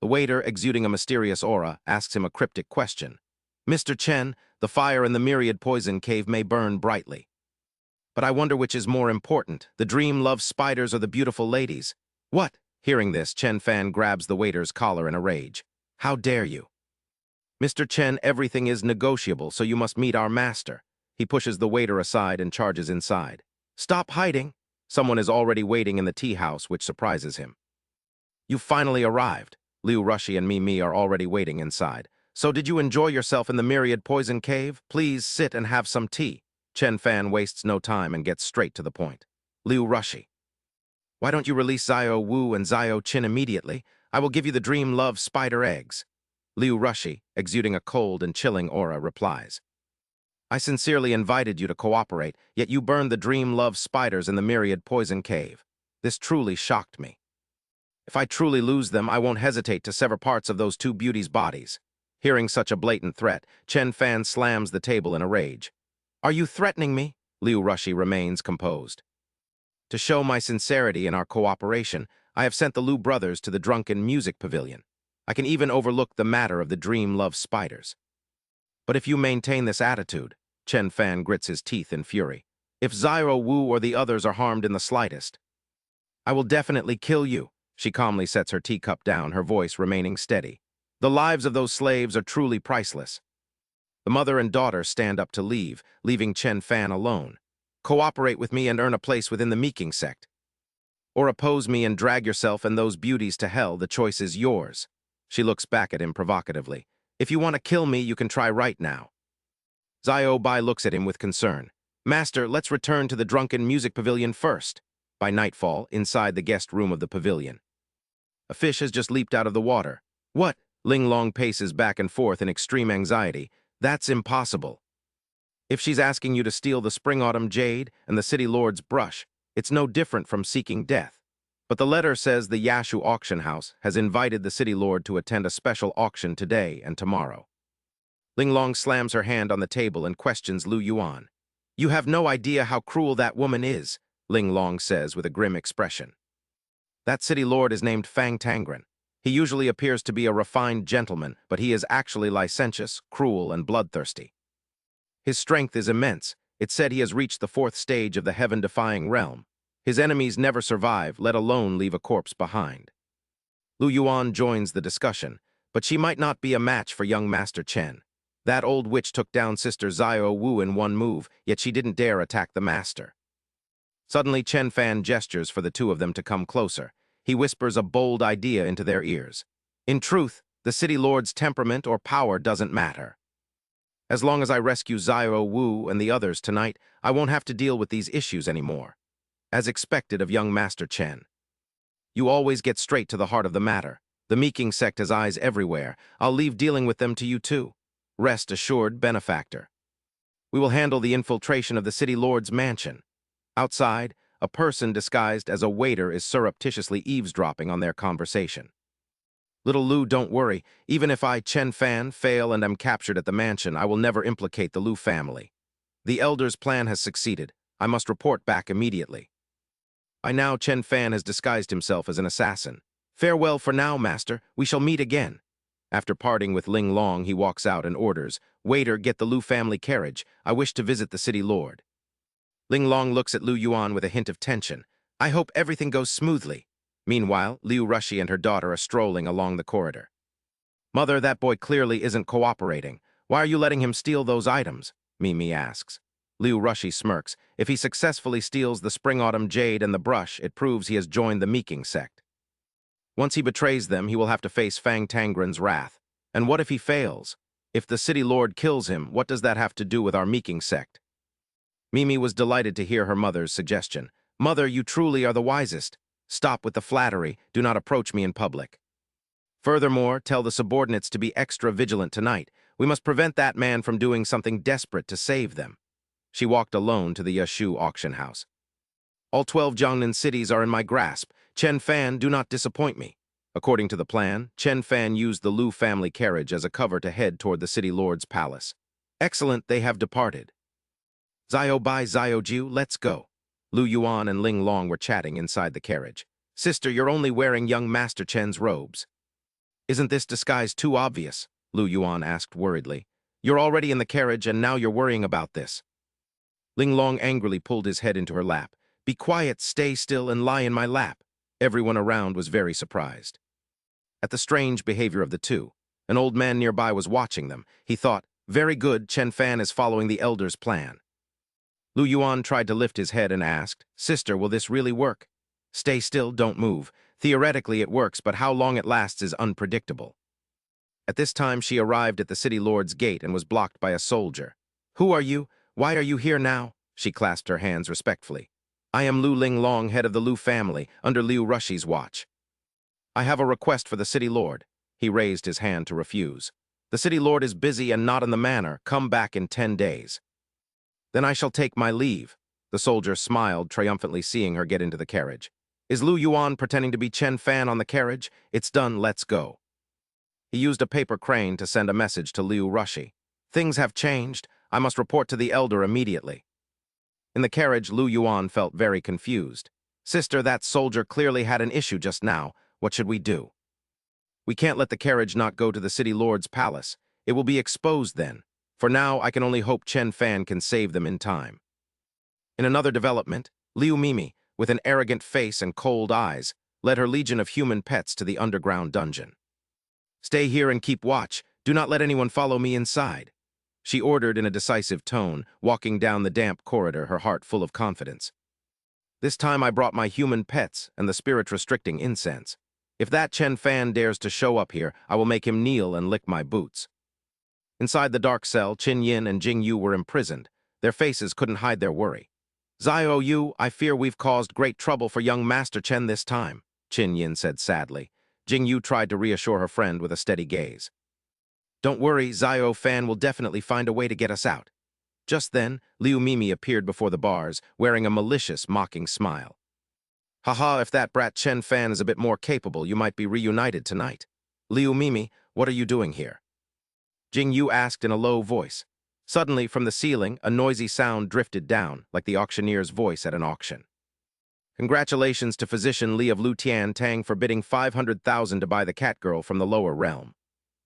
The waiter, exuding a mysterious aura, asks him a cryptic question. Mr. Chen, the fire in the myriad poison cave may burn brightly. But I wonder which is more important, the dream love spiders or the beautiful ladies. What? Hearing this, Chen Fan grabs the waiter's collar in a rage. How dare you? Mr. Chen, everything is negotiable, so you must meet our master. He pushes the waiter aside and charges inside. Stop hiding! Someone is already waiting in the tea house, which surprises him. You finally arrived. Liu Rushi and Mimi are already waiting inside. So did you enjoy yourself in the myriad poison cave? Please sit and have some tea. Chen Fan wastes no time and gets straight to the point. Liu Rushi. Why don't you release Xiao Wu and Xiao Qin immediately? I will give you the dream love spider eggs. Liu Rushi, exuding a cold and chilling aura, replies. I sincerely invited you to cooperate, yet you burned the dream love spiders in the myriad poison cave. This truly shocked me. If I truly lose them, I won't hesitate to sever parts of those 2 beauties' bodies. Hearing such a blatant threat, Chen Fan slams the table in a rage. Are you threatening me? Liu Rushi remains composed. To show my sincerity in our cooperation, I have sent the Liu brothers to the drunken music pavilion. I can even overlook the matter of the dream love spiders. But if you maintain this attitude, Chen Fan grits his teeth in fury. If Xiao Wu or the others are harmed in the slightest, I will definitely kill you. She calmly sets her teacup down, her voice remaining steady. The lives of those slaves are truly priceless. The mother and daughter stand up to leave, leaving Chen Fan alone. Cooperate with me and earn a place within the Meeking sect. Or oppose me and drag yourself and those beauties to hell, the choice is yours. She looks back at him provocatively. If you want to kill me, you can try right now. Xiao Bai looks at him with concern. Master, let's return to the drunken music pavilion first. By nightfall, inside the guest room of the pavilion. A fish has just leaped out of the water. What? Ling Long paces back and forth in extreme anxiety. That's impossible. If she's asking you to steal the spring-autumn jade and the city lord's brush, it's no different from seeking death. But the letter says the Yashu auction house has invited the city lord to attend a special auction today and tomorrow. Ling Long slams her hand on the table and questions Lin Xyoan. You have no idea how cruel that woman is, Ling Long says with a grim expression. That city lord is named Fang Tangren. He usually appears to be a refined gentleman, but he is actually licentious, cruel, and bloodthirsty. His strength is immense. It's said he has reached the 4th stage of the heaven-defying realm. His enemies never survive, let alone leave a corpse behind. Lin Xyoan joins the discussion, but she might not be a match for young Master Chen. That old witch took down Sister Xiao Wu in one move, yet she didn't dare attack the master. Suddenly, Chen Fan gestures for the 2 of them to come closer. He whispers a bold idea into their ears. In truth, the city lord's temperament or power doesn't matter. As long as I rescue Xiao Wu and the others tonight, I won't have to deal with these issues anymore. As expected of young Master Chen. You always get straight to the heart of the matter. The Meeking sect has eyes everywhere. I'll leave dealing with them to you too. Rest assured, benefactor. We will handle the infiltration of the city lord's mansion. Outside, a person disguised as a waiter is surreptitiously eavesdropping on their conversation. Little Lu, don't worry. Even if I, Chen Fan, fail and am captured at the mansion, I will never implicate the Lu family. The Elder's plan has succeeded. I must report back immediately. By now, Chen Fan has disguised himself as an assassin. Farewell for now, master. We shall meet again. After parting with Ling Long, he walks out and orders, "Waiter, get the Lu family carriage. I wish to visit the city lord." Ling Long looks at Lin Xyoan with a hint of tension. "I hope everything goes smoothly." Meanwhile, Liu Rushi and her daughter are strolling along the corridor. "Mother, that boy clearly isn't cooperating. Why are you letting him steal those items?" Mimi asks. Liu Rushi smirks. If he successfully steals the spring-autumn jade and the brush, it proves he has joined the Meeking sect. Once he betrays them, he will have to face Fang Tangren's wrath. And what if he fails? If the city lord kills him, what does that have to do with our Meeking sect? Mimi was delighted to hear her mother's suggestion. "Mother, you truly are the wisest. Stop with the flattery. Do not approach me in public. Furthermore, tell the subordinates to be extra vigilant tonight. We must prevent that man from doing something desperate to save them." She walked alone to the Yashu auction house. "All 12 Jiangnan cities are in my grasp. Chen Fan, do not disappoint me." According to the plan, Chen Fan used the Lu family carriage as a cover to head toward the city lord's palace. Excellent, they have departed. "Zio Bai Zio Jiu, let's go." Lin Xyoan and Ling Long were chatting inside the carriage. "Sister, you're only wearing young Master Chen's robes." "Isn't this disguise too obvious?" Lin Xyoan asked worriedly. "You're already in the carriage and now you're worrying about this." Ling Long angrily pulled his head into her lap. "Be quiet, stay still, and lie in my lap." Everyone around was very surprised at the strange behavior of the two. An old man nearby was watching them. He thought, "Very good, Chen Fan is following the elder's plan." Lin Xyoan tried to lift his head and asked, "Sister, will this really work?" "Stay still, don't move. Theoretically it works, but how long it lasts is unpredictable." At this time she arrived at the city lord's gate and was blocked by a soldier. "Who are you? Why are you here now?" She clasped her hands respectfully. "I am Lu Ling Long, head of the Lu family, under Liu Rushi's watch. I have a request for the city lord." He raised his hand to refuse. "The city lord is busy and not in the manor. Come back in 10 days. "Then I shall take my leave." The soldier smiled triumphantly, seeing her get into the carriage. "Is Lin Xyoan pretending to be Chen Fan on the carriage? It's done, let's go." He used a paper crane to send a message to Liu Rushi. "Things have changed. I must report to the elder immediately." In the carriage, Lin Xyoan felt very confused. "Sister, that soldier clearly had an issue just now. What should we do?" "We can't let the carriage not go to the city lord's palace. It will be exposed then. For now, I can only hope Chen Fan can save them in time." In another development, Liu Mimi, with an arrogant face and cold eyes, led her legion of human pets to the underground dungeon. "Stay here and keep watch. Do not let anyone follow me inside," she ordered in a decisive tone, walking down the damp corridor, her heart full of confidence. "This time I brought my human pets and the spirit-restricting incense. If that Chen Fan dares to show up here, I will make him kneel and lick my boots." Inside the dark cell, Qin Yin and Jing Yu were imprisoned. Their faces couldn't hide their worry. "Zio Yu, I fear we've caused great trouble for young Master Chen this time," Qin Yin said sadly. Jing Yu tried to reassure her friend with a steady gaze. "Don't worry, Zio Fan will definitely find a way to get us out." Just then, Liu Mimi appeared before the bars, wearing a malicious, mocking smile. "Haha, if that brat Chen Fan is a bit more capable, you might be reunited tonight." "Liu Mimi, what are you doing here?" Jing Yu asked in a low voice. Suddenly, from the ceiling, a noisy sound drifted down, like the auctioneer's voice at an auction. "Congratulations to physician Li of Lu Tian Tang for bidding 500,000 to buy the cat girl from the lower realm."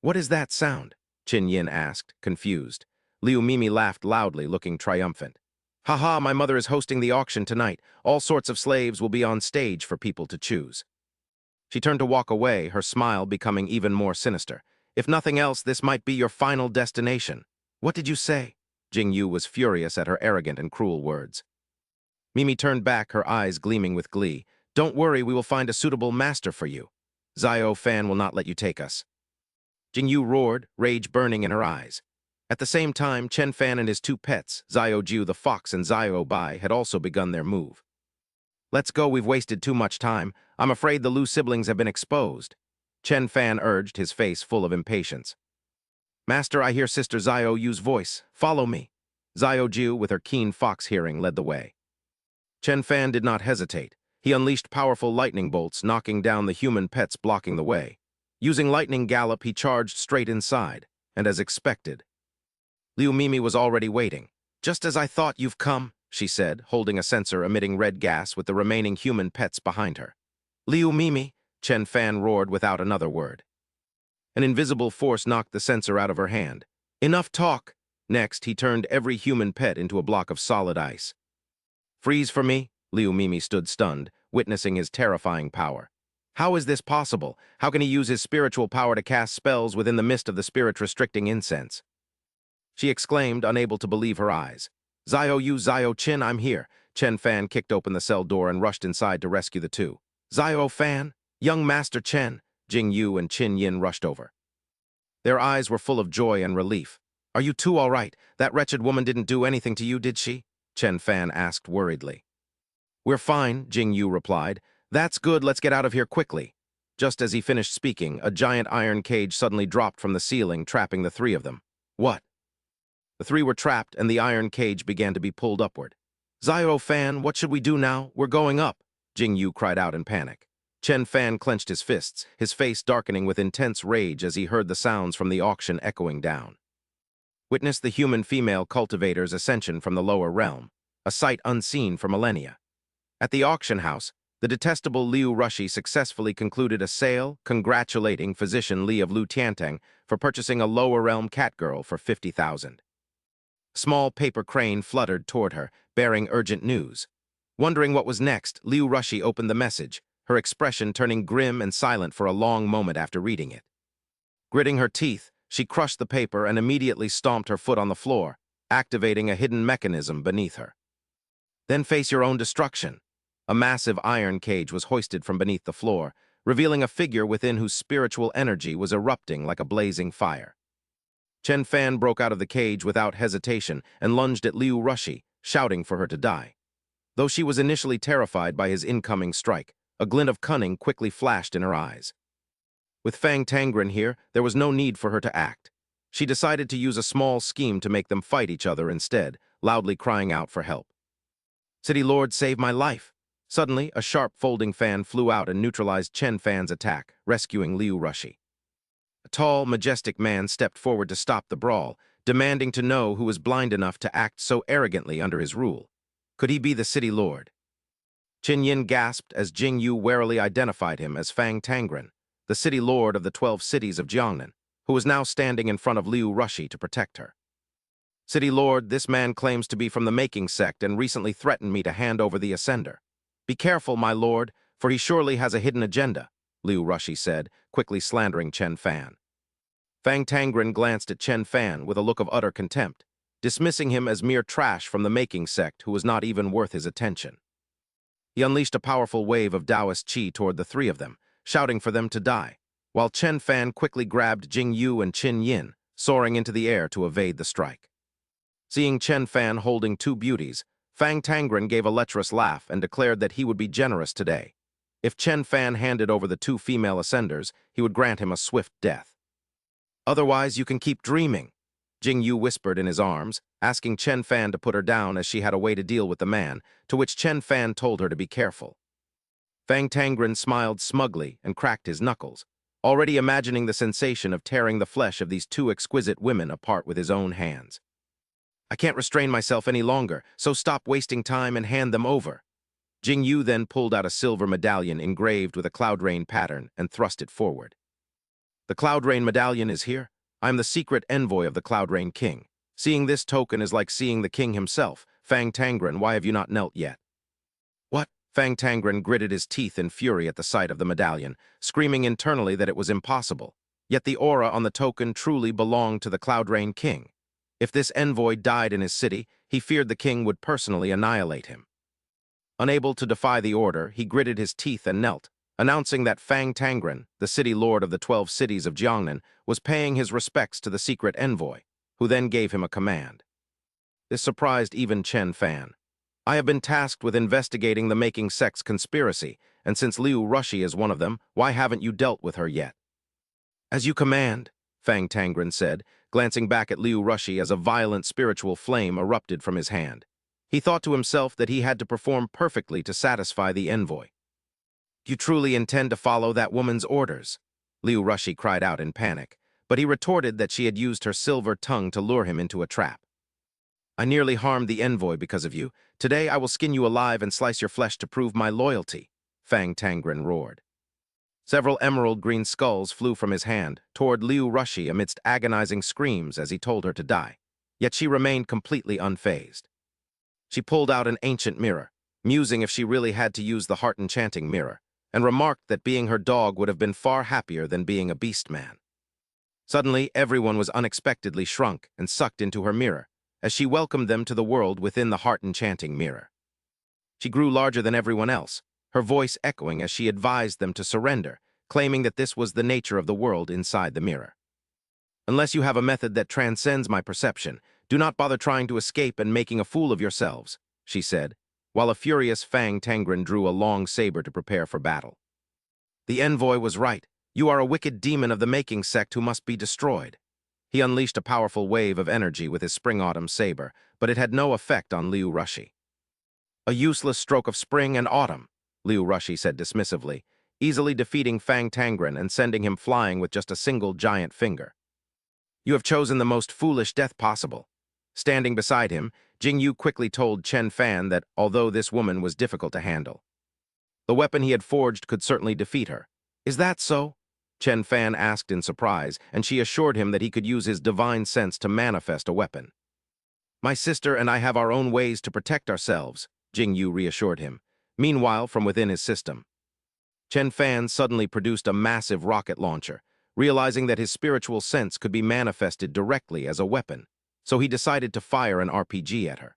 "What is that sound?" Qin Yin asked, confused. Liu Mimi laughed loudly, looking triumphant. "Haha, my mother is hosting the auction tonight. All sorts of slaves will be on stage for people to choose." She turned to walk away, her smile becoming even more sinister. "If nothing else, this might be your final destination." "What did you say?" Jing Yu was furious at her arrogant and cruel words. Mimi turned back, her eyes gleaming with glee. "Don't worry, we will find a suitable master for you. Zio Fan will not let you take us." Jing Yu roared, rage burning in her eyes. At the same time, Chen Fan and his two pets, Zio Jiu the fox and Zio Bai, had also begun their move. "Let's go, we've wasted too much time. I'm afraid the Lu siblings have been exposed," Chen Fan urged, his face full of impatience. "Master, I hear Sister Zio Yu's voice. Follow me." Zio Jiu, with her keen fox hearing, led the way. Chen Fan did not hesitate. He unleashed powerful lightning bolts, knocking down the human pets blocking the way. Using lightning gallop, he charged straight inside, and as expected, Liu Mimi was already waiting. "Just as I thought, you've come," she said, holding a sensor emitting red gas with the remaining human pets behind her. "Liu Mimi," Chen Fan roared without another word. An invisible force knocked the sensor out of her hand. "Enough talk!" Next, he turned every human pet into a block of solid ice. "Freeze for me!" Liu Mimi stood stunned, witnessing his terrifying power. How is this possible? How can he use his spiritual power to cast spells within the mist of the spirit-restricting incense? She exclaimed, unable to believe her eyes. "Zio Yu, Zio Chin, I'm here." Chen Fan kicked open the cell door and rushed inside to rescue the two. "Zio Fan, young Master Chen," Jing Yu and Qin Yin rushed over. Their eyes were full of joy and relief. "Are you two all right? That wretched woman didn't do anything to you, did she?" Chen Fan asked worriedly. "We're fine," Jing Yu replied. "That's good, let's get out of here quickly." Just as he finished speaking, a giant iron cage suddenly dropped from the ceiling, trapping the three of them. "What?" The three were trapped, and the iron cage began to be pulled upward. "Zio Fan, what should we do now? We're going up," Jing Yu cried out in panic. Chen Fan clenched his fists, his face darkening with intense rage as he heard the sounds from the auction echoing down. Witness the human female cultivator's ascension from the lower realm, a sight unseen for millennia. At the auction house, the detestable Liu Rushi successfully concluded a sale, congratulating physician Li of Lu Tiantang for purchasing a lower realm catgirl for 50,000. A small paper crane fluttered toward her, bearing urgent news. Wondering what was next, Liu Rushi opened the message, her expression turning grim and silent for a long moment after reading it. Gritting her teeth, she crushed the paper and immediately stomped her foot on the floor, activating a hidden mechanism beneath her. "Then face your own destruction." A massive iron cage was hoisted from beneath the floor, revealing a figure within whose spiritual energy was erupting like a blazing fire. Chen Fan broke out of the cage without hesitation and lunged at Liu Rushi, shouting for her to die. Though she was initially terrified by his incoming strike, a glint of cunning quickly flashed in her eyes. With Fang Tangren here, there was no need for her to act. She decided to use a small scheme to make them fight each other instead, loudly crying out for help. "City Lord, save my life!" Suddenly, a sharp folding fan flew out and neutralized Chen Fan's attack, rescuing Liu Rushi. A tall, majestic man stepped forward to stop the brawl, demanding to know who was blind enough to act so arrogantly under his rule. Could he be the city lord? Qin Yin gasped as Jing Yu warily identified him as Fang Tangren, the city lord of the 12 cities of Jiangnan, who was now standing in front of Liu Rushi to protect her. "City lord, this man claims to be from the making sect and recently threatened me to hand over the ascender. Be careful, my lord, for he surely has a hidden agenda," Liu Rushi said, quickly slandering Chen Fan. Fang Tangren glanced at Chen Fan with a look of utter contempt, dismissing him as mere trash from the making sect who was not even worth his attention. He unleashed a powerful wave of Taoist qi toward the three of them, shouting for them to die, while Chen Fan quickly grabbed Jing Yu and Qin Yin, soaring into the air to evade the strike. Seeing Chen Fan holding two beauties, Fang Tangren gave a lecherous laugh and declared that he would be generous today. If Chen Fan handed over the two female ascenders, he would grant him a swift death. "Otherwise, you can keep dreaming," Jing Yu whispered in his arms, asking Chen Fan to put her down as she had a way to deal with the man, to which Chen Fan told her to be careful. Fang Tangren smiled smugly and cracked his knuckles, already imagining the sensation of tearing the flesh of these two exquisite women apart with his own hands. "I can't restrain myself any longer, so stop wasting time and hand them over." Jing Yu then pulled out a silver medallion engraved with a cloud rain pattern and thrust it forward. "The cloud rain medallion is here. I am the secret envoy of the cloud rain king. Seeing this token is like seeing the king himself. Fang Tangren, why have you not knelt yet?" "What?" Fang Tangren gritted his teeth in fury at the sight of the medallion, screaming internally that it was impossible. Yet the aura on the token truly belonged to the cloud rain king. If this envoy died in his city, he feared the king would personally annihilate him. Unable to defy the order, he gritted his teeth and knelt, announcing that Fang Tangren, the city lord of the 12 cities of Jiangnan, was paying his respects to the secret envoy, who then gave him a command. This surprised even Chen Fan. "I have been tasked with investigating the making sect's conspiracy, and since Liu Rushi is one of them, why haven't you dealt with her yet?" "As you command," Fang Tangren said, glancing back at Liu Rushi as a violent spiritual flame erupted from his hand. He thought to himself that he had to perform perfectly to satisfy the envoy. "You truly intend to follow that woman's orders?" Liu Rushi cried out in panic, but he retorted that she had used her silver tongue to lure him into a trap. "I nearly harmed the envoy because of you. Today I will skin you alive and slice your flesh to prove my loyalty," Fang Tangren roared. Several emerald-green skulls flew from his hand toward Liu Rushi amidst agonizing screams as he told her to die, yet she remained completely unfazed. She pulled out an ancient mirror, musing if she really had to use the heart-enchanting mirror, and remarked that being her dog would have been far happier than being a beast man. Suddenly, everyone was unexpectedly shrunk and sucked into her mirror, as she welcomed them to the world within the heart-enchanting mirror. She grew larger than everyone else, her voice echoing as she advised them to surrender, claiming that this was the nature of the world inside the mirror. "Unless you have a method that transcends my perception, do not bother trying to escape and making a fool of yourselves," she said, while a furious Fang Tangren drew a long saber to prepare for battle. "The envoy was right. You are a wicked demon of the making sect who must be destroyed." He unleashed a powerful wave of energy with his spring-autumn saber, but it had no effect on Liu Rushi. "A useless stroke of spring and autumn," Liu Rushi said dismissively, easily defeating Fang Tangren and sending him flying with just a single giant finger. "You have chosen the most foolish death possible." Standing beside him, Jingyu quickly told Chen Fan that although this woman was difficult to handle, the weapon he had forged could certainly defeat her. "Is that so?" Chen Fan asked in surprise, and she assured him that he could use his divine sense to manifest a weapon. "My sister and I have our own ways to protect ourselves," Jingyu reassured him. Meanwhile, from within his system, Chen Fan suddenly produced a massive rocket launcher, realizing that his spiritual sense could be manifested directly as a weapon, so he decided to fire an RPG at her.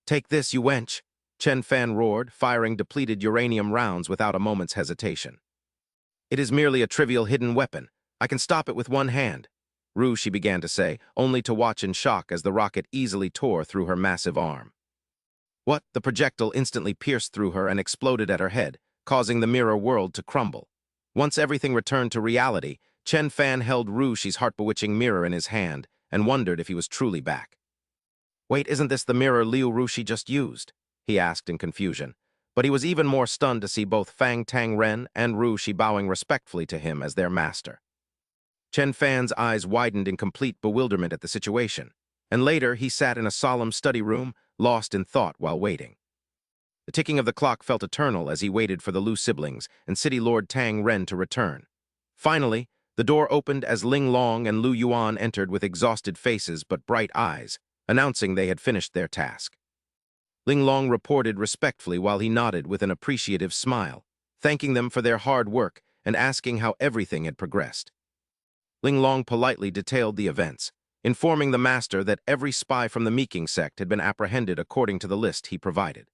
"Take this, you wench!" Chen Fan roared, firing depleted uranium rounds without a moment's hesitation. "It is merely a trivial hidden weapon. I can stop it with one hand," she began to say, only to watch in shock as the rocket easily tore through her massive arm. What? The projectile instantly pierced through her and exploded at her head, causing the mirror world to crumble. Once everything returned to reality, Chen Fan held Rushi's heart-bewitching mirror in his hand and wondered if he was truly back. "Wait, isn't this the mirror Liu Rushi just used?" he asked in confusion. But he was even more stunned to see both Fang Tangren and Rushi bowing respectfully to him as their master. Chen Fan's eyes widened in complete bewilderment at the situation, and later he sat in a solemn study room, lost in thought while waiting. The ticking of the clock felt eternal as he waited for the Lu siblings and City Lord Tang Ren to return. Finally, the door opened as Ling Long and Lin Xyoan entered with exhausted faces but bright eyes, announcing they had finished their task. Ling Long reported respectfully while he nodded with an appreciative smile, thanking them for their hard work and asking how everything had progressed. Ling Long politely detailed the events, informing the master that every spy from the Meking sect had been apprehended according to the list he provided.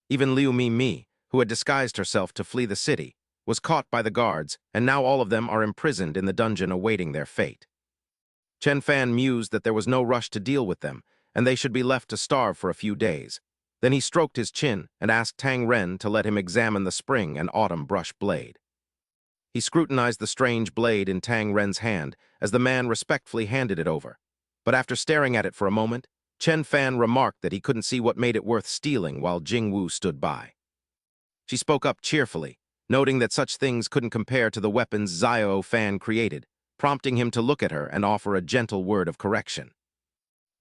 Even Liu Mi, who had disguised herself to flee the city, was caught by the guards, and now all of them are imprisoned in the dungeon awaiting their fate. Chen Fan mused that there was no rush to deal with them, and they should be left to starve for a few days. Then he stroked his chin and asked Tang Ren to let him examine the spring and autumn brush blade. He scrutinized the strange blade in Tang Ren's hand as the man respectfully handed it over. But after staring at it for a moment, Chen Fan remarked that he couldn't see what made it worth stealing while Jing Wu stood by. She spoke up cheerfully, noting that such things couldn't compare to the weapons Xiao Fan created, prompting him to look at her and offer a gentle word of correction.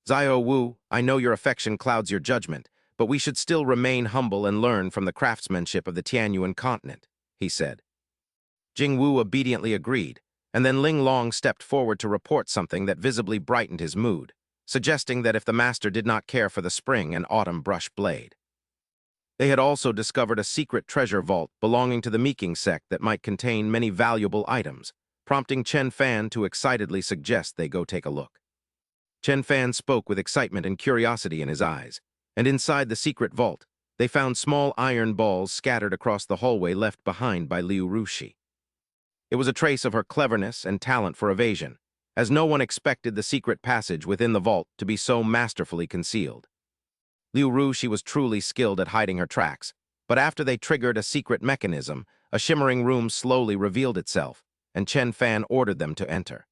"Xiao Wu, I know your affection clouds your judgment, but we should still remain humble and learn from the craftsmanship of the Tianyuan continent," he said. Jing Wu obediently agreed, and then Ling Long stepped forward to report something that visibly brightened his mood, suggesting that if the master did not care for the spring and autumn brush blade. They had also discovered a secret treasure vault belonging to the Meking sect that might contain many valuable items, prompting Chen Fan to excitedly suggest they go take a look. Chen Fan spoke with excitement and curiosity in his eyes, and inside the secret vault, they found small iron balls scattered across the hallway left behind by Liu Rushi. It was a trace of her cleverness and talent for evasion, as no one expected the secret passage within the vault to be so masterfully concealed. Liu Rushi was truly skilled at hiding her tracks, but after they triggered a secret mechanism, a shimmering room slowly revealed itself, and Chen Fan ordered them to enter.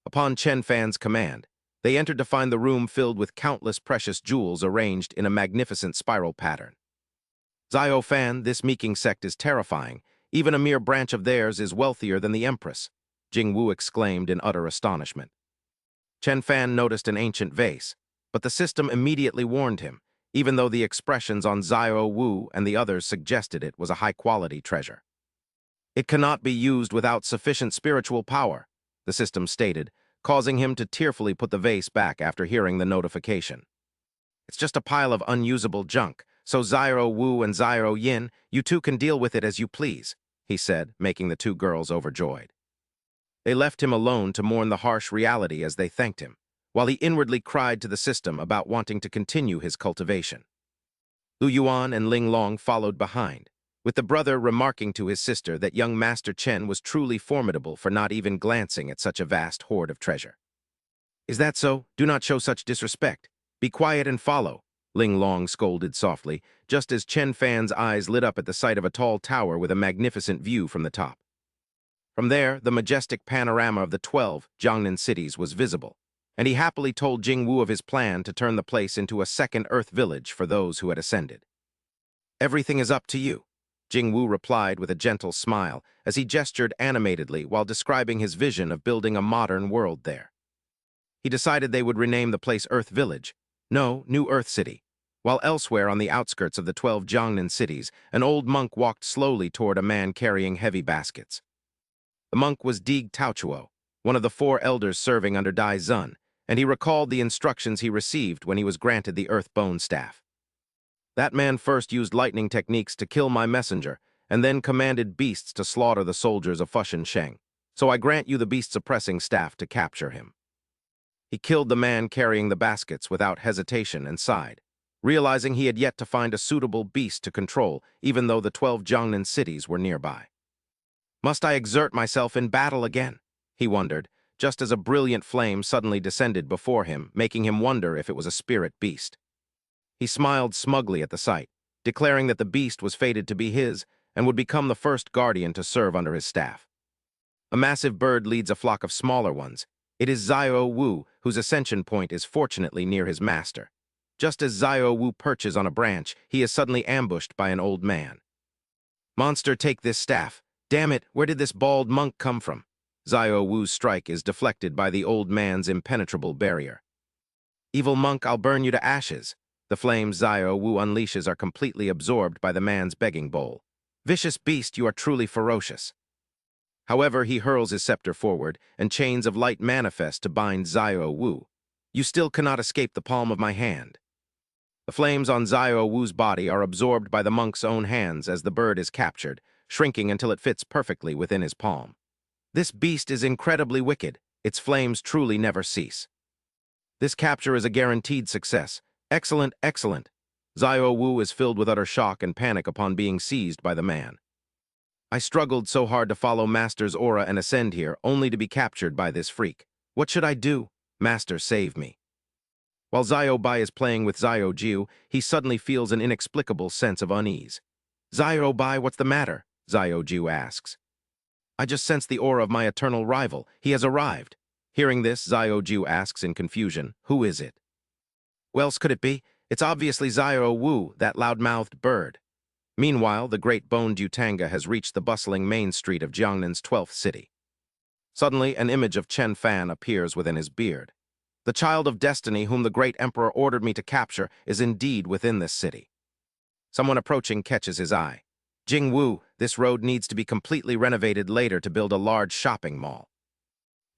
Upon Chen Fan's command, They entered to find the room filled with countless precious jewels arranged in a magnificent spiral pattern. Zio Fan, this Meeking sect is terrifying. Even a mere branch of theirs is wealthier than the Empress, Jingwu exclaimed in utter astonishment. Chen Fan noticed an ancient vase, but the system immediately warned him, even though the expressions on Zio Wu and the others suggested it was a high-quality treasure. It cannot be used without sufficient spiritual power, the system stated, causing him to tearfully put the vase back after hearing the notification. It's just a pile of unusable junk, so Zio Wu and Zio Yin, you two can deal with it as you please, he said, making the two girls overjoyed. They left him alone to mourn the harsh reality as they thanked him, while he inwardly cried to the system about wanting to continue his cultivation. Lu Yuan and Ling Long followed behind, with the brother remarking to his sister that young Master Chen was truly formidable for not even glancing at such a vast hoard of treasure. Is that so? Do not show such disrespect. Be quiet and follow, Ling Long scolded softly, just as Chen Fan's eyes lit up at the sight of a tall tower with a magnificent view from the top. From there, the majestic panorama of the 12 Jiangnan cities was visible, and he happily told Jingwu of his plan to turn the place into a second Earth village for those who had ascended. Everything is up to you, Jingwu replied with a gentle smile as he gestured animatedly while describing his vision of building a modern world there. He decided they would rename the place Earth Village, no, New Earth City, while elsewhere on the outskirts of the 12 Jiangnan cities, an old monk walked slowly toward a man carrying heavy baskets. The monk was Dig Taochuo, one of the 4 elders serving under Dai Zun, and he recalled the instructions he received when he was granted the Earth Bone Staff. That man first used lightning techniques to kill my messenger, and then commanded beasts to slaughter the soldiers of Fushan Sheng, so I grant you the beast-suppressing staff to capture him. He killed the man carrying the baskets without hesitation and sighed, realizing he had yet to find a suitable beast to control, even though the 12 Jiangnan cities were nearby. Must I exert myself in battle again? He wondered, just as a brilliant flame suddenly descended before him, making him wonder if it was a spirit beast. He smiled smugly at the sight, declaring that the beast was fated to be his and would become the first guardian to serve under his staff. A massive bird leads a flock of smaller ones. It is Zio Wu, whose ascension point is fortunately near his master. Just as Zio Wu perches on a branch, he is suddenly ambushed by an old man. Monster, take this staff. Damn it, where did this bald monk come from? Zio Wu's strike is deflected by the old man's impenetrable barrier. Evil monk, I'll burn you to ashes. The flames Zio Wu unleashes are completely absorbed by the man's begging bowl. Vicious beast, you are truly ferocious. However, he hurls his scepter forward, and chains of light manifest to bind Zio Wu. You still cannot escape the palm of my hand. The flames on Zio Wu's body are absorbed by the monk's own hands as the bird is captured, shrinking until it fits perfectly within his palm. This beast is incredibly wicked. Its flames truly never cease. This capture is a guaranteed success. Excellent, excellent. Zio Wu is filled with utter shock and panic upon being seized by the man. I struggled so hard to follow Master's aura and ascend here, only to be captured by this freak. What should I do? Master, save me. While Zio Bai is playing with Zio Jiu, he suddenly feels an inexplicable sense of unease. Zio Bai, what's the matter? Zio Jiu asks. I just sense the aura of my eternal rival. He has arrived. Hearing this, Zio Jiu asks in confusion, who is it? Who else could it be? It's obviously Zio Wu, that loud-mouthed bird. Meanwhile, the great boned Yutanga has reached the bustling main street of Jiangnan's 12th city. Suddenly, an image of Chen Fan appears within his beard. The child of destiny whom the great emperor ordered me to capture is indeed within this city. Someone approaching catches his eye. Jingwu, this road needs to be completely renovated later to build a large shopping mall.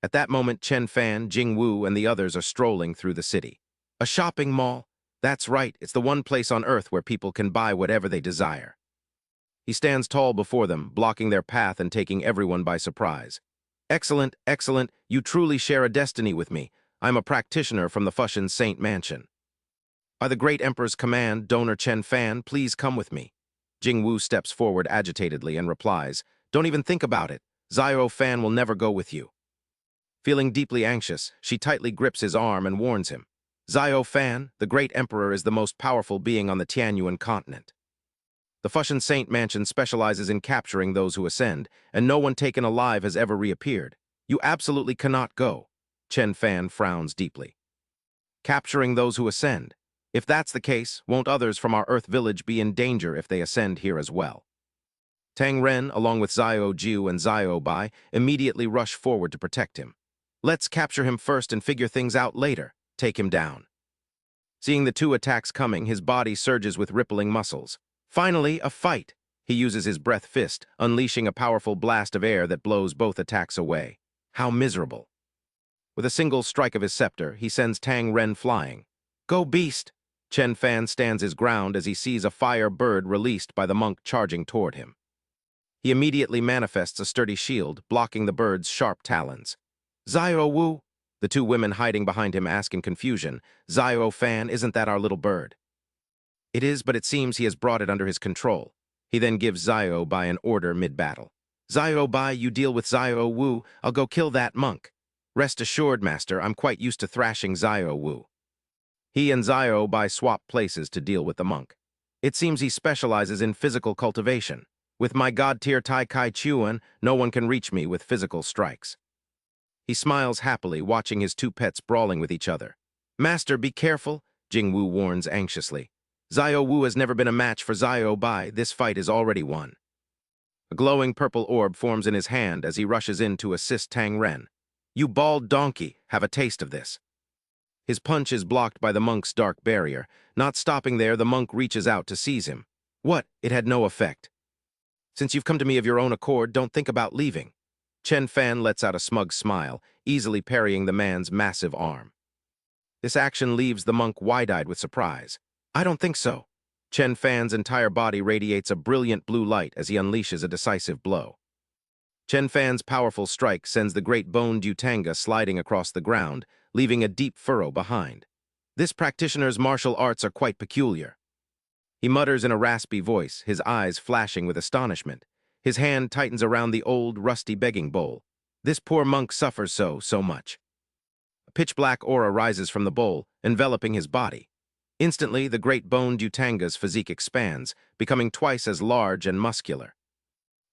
At that moment, Chen Fan, Jingwu, and the others are strolling through the city. A shopping mall? That's right, it's the one place on Earth where people can buy whatever they desire. He stands tall before them, blocking their path and taking everyone by surprise. Excellent, excellent, you truly share a destiny with me. I'm a practitioner from the Fushan Saint Mansion. By the great emperor's command, Donor Chen Fan, please come with me. Jingwu steps forward agitatedly and replies, don't even think about it. Zio Fan will never go with you. Feeling deeply anxious, she tightly grips his arm and warns him. Zio Fan, the great emperor is the most powerful being on the Tianyuan continent. The Fushan Saint Mansion specializes in capturing those who ascend, and no one taken alive has ever reappeared. You absolutely cannot go. Chen Fan frowns deeply. capturing those who ascend. If that's the case, won't others from our Earth village be in danger if they ascend here as well? Tang Ren, along with Xiao Jiu and Xiao Bai, immediately rush forward to protect him. Let's capture him first and figure things out later. Take him down. Seeing the two attacks coming, his body surges with rippling muscles. Finally, a fight. He uses his breath fist, unleashing a powerful blast of air that blows both attacks away. How miserable. With a single strike of his scepter, he sends Tang Ren flying. Go, beast! Chen Fan stands his ground as he sees a fire bird released by the monk charging toward him. He immediately manifests a sturdy shield, blocking the bird's sharp talons. Xiao Wu! The two women hiding behind him ask in confusion. Xiao Fan, isn't that our little bird? It is, but it seems he has brought it under his control. He then gives Xiao Bai an order mid-battle. Xiao Bai, you deal with Xiao Wu. I'll go kill that monk. Rest assured, master, I'm quite used to thrashing Xiao Wu. He and Xiao Bai swap places to deal with the monk. It seems he specializes in physical cultivation. With my god-tier Tai Kai Chuan, no one can reach me with physical strikes. He smiles happily, watching his two pets brawling with each other. Master, be careful, Jing Wu warns anxiously. Xiao Wu has never been a match for Xiao Bai. This fight is already won. A glowing purple orb forms in his hand as he rushes in to assist Tang Ren. You bald donkey, have a taste of this. His punch is blocked by the monk's dark barrier. Not stopping there, the monk reaches out to seize him. What? It had no effect. Since you've come to me of your own accord, don't think about leaving. Chen Fan lets out a smug smile, easily parrying the man's massive arm. This action leaves the monk wide-eyed with surprise. I don't think so. Chen Fan's entire body radiates a brilliant blue light as he unleashes a decisive blow. Chen Fan's powerful strike sends the great boned Yutanga sliding across the ground, leaving a deep furrow behind. This practitioner's martial arts are quite peculiar. He mutters in a raspy voice, his eyes flashing with astonishment. His hand tightens around the old, rusty begging bowl. This poor monk suffers so much. A pitch-black aura rises from the bowl, enveloping his body. Instantly, the great-boned Yutanga's physique expands, becoming twice as large and muscular.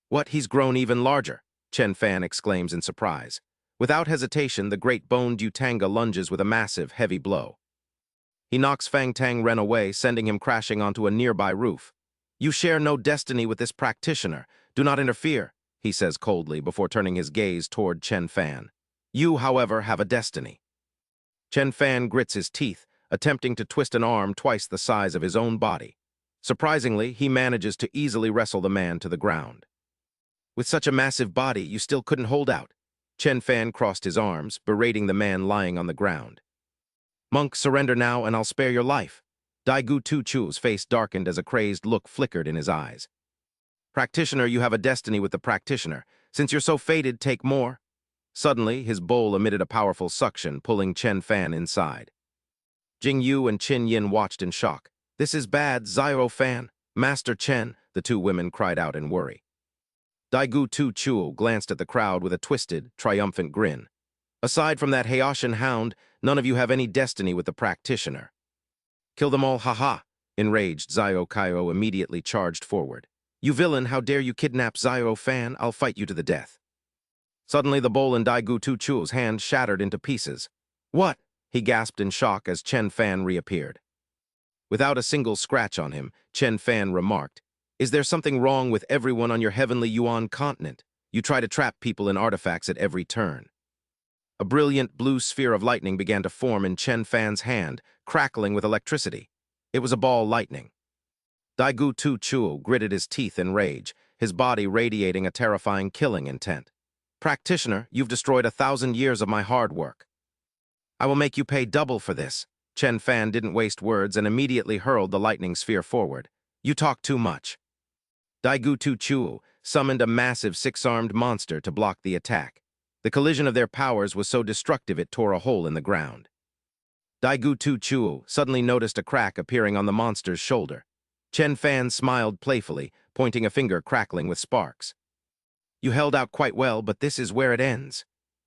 What, he's grown even larger, Chen Fan exclaims in surprise. Without hesitation, the great-boned Yutanga lunges with a massive, heavy blow. He knocks Fang Tang Ren away, sending him crashing onto a nearby roof. You share no destiny with this practitioner. Do not interfere, he says coldly before turning his gaze toward Chen Fan. You, however, have a destiny. Chen Fan grits his teeth, attempting to twist an arm twice the size of his own body. Surprisingly, he manages to easily wrestle the man to the ground. With such a massive body, you still couldn't hold out. Chen Fan crossed his arms, berating the man lying on the ground. Monk, surrender now and I'll spare your life. Daigu Tu Chu's face darkened as a crazed look flickered in his eyes. Practitioner, you have a destiny with the practitioner. Since you're so fated, take more. Suddenly, his bowl emitted a powerful suction, pulling Chen Fan inside. Jing Yu and Qin Yin watched in shock. This is bad, Xiao Fan. Master Chen, the two women cried out in worry. Daigu Tu Chu glanced at the crowd with a twisted, triumphant grin. Aside from that Haoshan hound, none of you have any destiny with the practitioner. Kill them all, haha. Enraged, Xiao Kaio immediately charged forward. You villain, how dare you kidnap Xiao Fan? I'll fight you to the death. Suddenly, the bowl in Daigu Tu Chu's hand shattered into pieces. What? He gasped in shock as Chen Fan reappeared. Without a single scratch on him, Chen Fan remarked, Is there something wrong with everyone on your heavenly Yuan continent? You try to trap people in artifacts at every turn. A brilliant blue sphere of lightning began to form in Chen Fan's hand, crackling with electricity. It was a ball lightning. Daigu Tu Chu gritted his teeth in rage, his body radiating a terrifying killing intent. Practitioner, you've destroyed 1,000 years of my hard work. I will make you pay double for this. Chen Fan didn't waste words and immediately hurled the lightning sphere forward. You talk too much. Daigu Tu Chu summoned a massive six-armed monster to block the attack. The collision of their powers was so destructive it tore a hole in the ground. Daigu Tu Chu suddenly noticed a crack appearing on the monster's shoulder. Chen Fan smiled playfully, pointing a finger crackling with sparks. You held out quite well, but this is where it ends.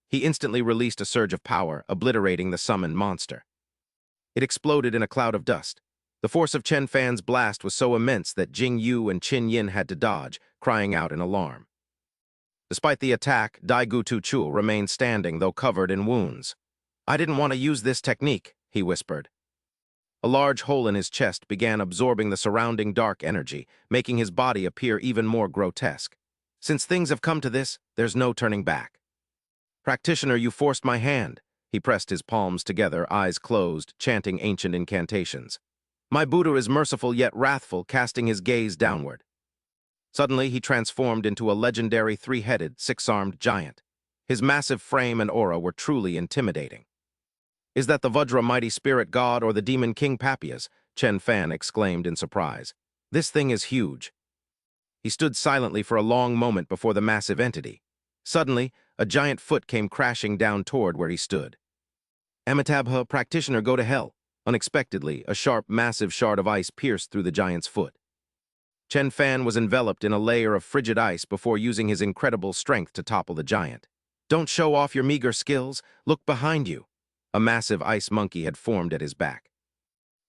He instantly released a surge of power, obliterating the summoned monster. It exploded in a cloud of dust. The force of Chen Fan's blast was so immense that Jing Yu and Qin Yin had to dodge, crying out in alarm. Despite the attack, Daigu Tu Chu remained standing, though covered in wounds. I didn't want to use this technique, he whispered. A large hole in his chest began absorbing the surrounding dark energy, making his body appear even more grotesque. Since things have come to this, there's no turning back. Practitioner, you forced my hand. He pressed his palms together, eyes closed, chanting ancient incantations. My Buddha is merciful yet wrathful, casting his gaze downward. Suddenly, he transformed into a legendary three-headed, six-armed giant. His massive frame and aura were truly intimidating. Is that the Vajra mighty spirit god or the demon king Papias? Chen Fan exclaimed in surprise. This thing is huge. He stood silently for a long moment before the massive entity. Suddenly, a giant foot came crashing down toward where he stood. Amitabha, practitioner, go to hell. Unexpectedly, a sharp, massive shard of ice pierced through the giant's foot. Chen Fan was enveloped in a layer of frigid ice before using his incredible strength to topple the giant. Don't show off your meager skills. Look behind you. A massive ice monkey had formed at his back.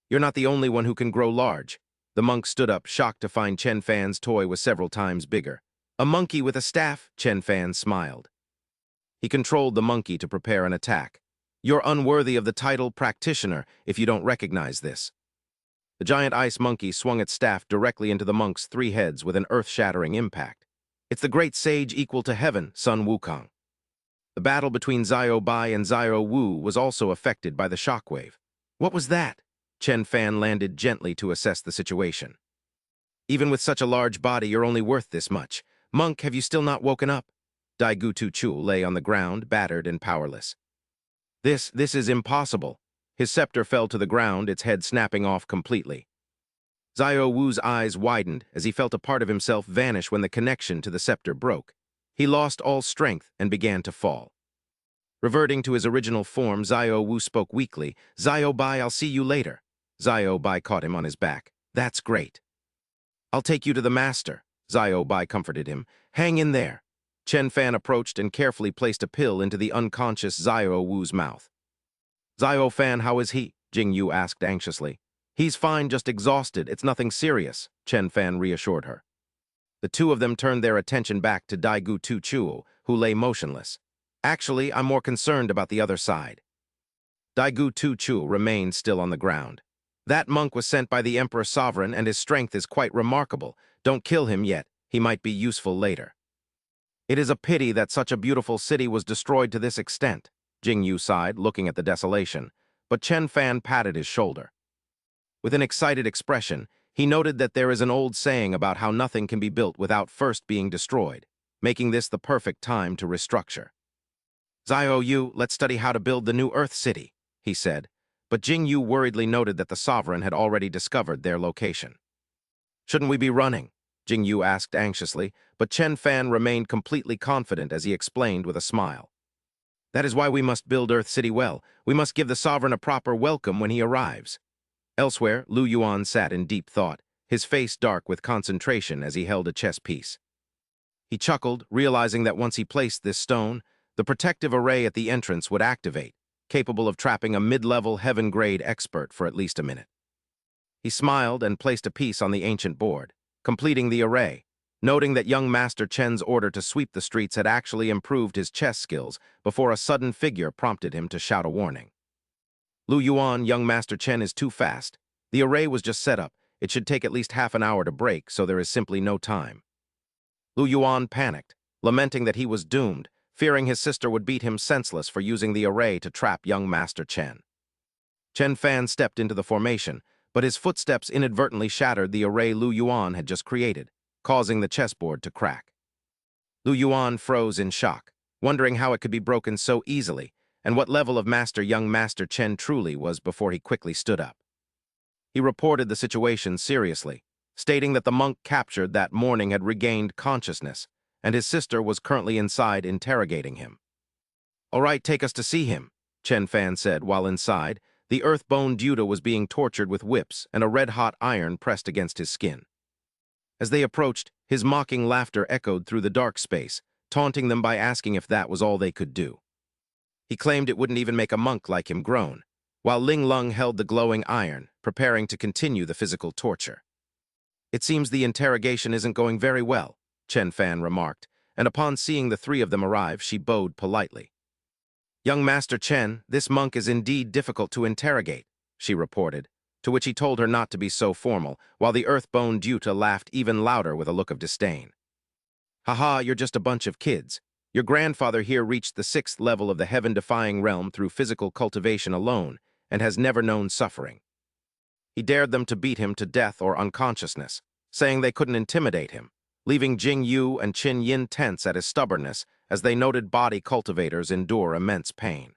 You're not the only one who can grow large. The monk stood up, shocked to find Chen Fan's toy was several times bigger. A monkey with a staff, Chen Fan smiled. He controlled the monkey to prepare an attack. You're unworthy of the title practitioner if you don't recognize this. The giant ice monkey swung its staff directly into the monk's three heads with an earth-shattering impact. It's the great sage equal to heaven, Sun Wukong. The battle between Xiao Bai and Xiao Wu was also affected by the shockwave. What was that? Chen Fan landed gently to assess the situation. Even with such a large body, you're only worth this much. Monk, have you still not woken up? Dai Gutu Chu lay on the ground, battered and powerless. This is impossible. His scepter fell to the ground, its head snapping off completely. Xiao Wu's eyes widened as he felt a part of himself vanish when the connection to the scepter broke. He lost all strength and began to fall. Reverting to his original form, Xiao Wu spoke weakly. Xiao Bai, I'll see you later. Xiao Bai caught him on his back. That's great. I'll take you to the master. Xiao Bai comforted him. Hang in there. Chen Fan approached and carefully placed a pill into the unconscious Xiao Wu's mouth. Xiao Fan, how is he? Jing Yu asked anxiously. He's fine, just exhausted. It's nothing serious, Chen Fan reassured her. The two of them turned their attention back to Dai Gu Tu Chuo, who lay motionless. Actually, I'm more concerned about the other side. Dai Gu Tu Chuo remained still on the ground. That monk was sent by the Emperor Sovereign and his strength is quite remarkable. Don't kill him yet. He might be useful later. It is a pity that such a beautiful city was destroyed to this extent, Jing Yu sighed, looking at the desolation, but Chen Fan patted his shoulder. With an excited expression, he noted that there is an old saying about how nothing can be built without first being destroyed, making this the perfect time to restructure. Xiao Yu, let's study how to build the new Earth City, he said, but Jing Yu worriedly noted that the Sovereign had already discovered their location. Shouldn't we be running? Jing Yu asked anxiously, but Chen Fan remained completely confident as he explained with a smile. That is why we must build Earth City well. We must give the Sovereign a proper welcome when he arrives. Elsewhere, Lin Xyoan sat in deep thought, his face dark with concentration as he held a chess piece. He chuckled, realizing that once he placed this stone, the protective array at the entrance would activate, capable of trapping a mid-level heaven-grade expert for at least a minute. He smiled and placed a piece on the ancient board, completing the array, noting that young Master Chen's order to sweep the streets had actually improved his chess skills before a sudden figure prompted him to shout a warning. Lin Xyoan, young Master Chen is too fast. The array was just set up. It should take at least half an hour to break, so there is simply no time. Lin Xyoan panicked, lamenting that he was doomed, fearing his sister would beat him senseless for using the array to trap young Master Chen. Chen Fan stepped into the formation, but his footsteps inadvertently shattered the array Lin Xyoan had just created, causing the chessboard to crack. Lin Xyoan froze in shock, wondering how it could be broken so easily, and what level of master young Master Chen truly was before he quickly stood up. He reported the situation seriously, stating that the monk captured that morning had regained consciousness, and his sister was currently inside interrogating him. All right, take us to see him, Chen Fan said while inside, the earth-bone Duda was being tortured with whips and a red-hot iron pressed against his skin. As they approached, his mocking laughter echoed through the dark space, taunting them by asking if that was all they could do. He claimed it wouldn't even make a monk like him groan, while Ling Lung held the glowing iron, preparing to continue the physical torture. It seems the interrogation isn't going very well, Chen Fan remarked, and upon seeing the three of them arrive, she bowed politely. Young Master Chen, this monk is indeed difficult to interrogate, she reported, to which he told her not to be so formal, while the earth-bone Duta laughed even louder with a look of disdain. Haha, you're just a bunch of kids. Your grandfather here reached the 6th level of the heaven-defying realm through physical cultivation alone, and has never known suffering. He dared them to beat him to death or unconsciousness, saying they couldn't intimidate him, leaving Jing Yu and Qin Yin tense at his stubbornness as they noted body cultivators endure immense pain.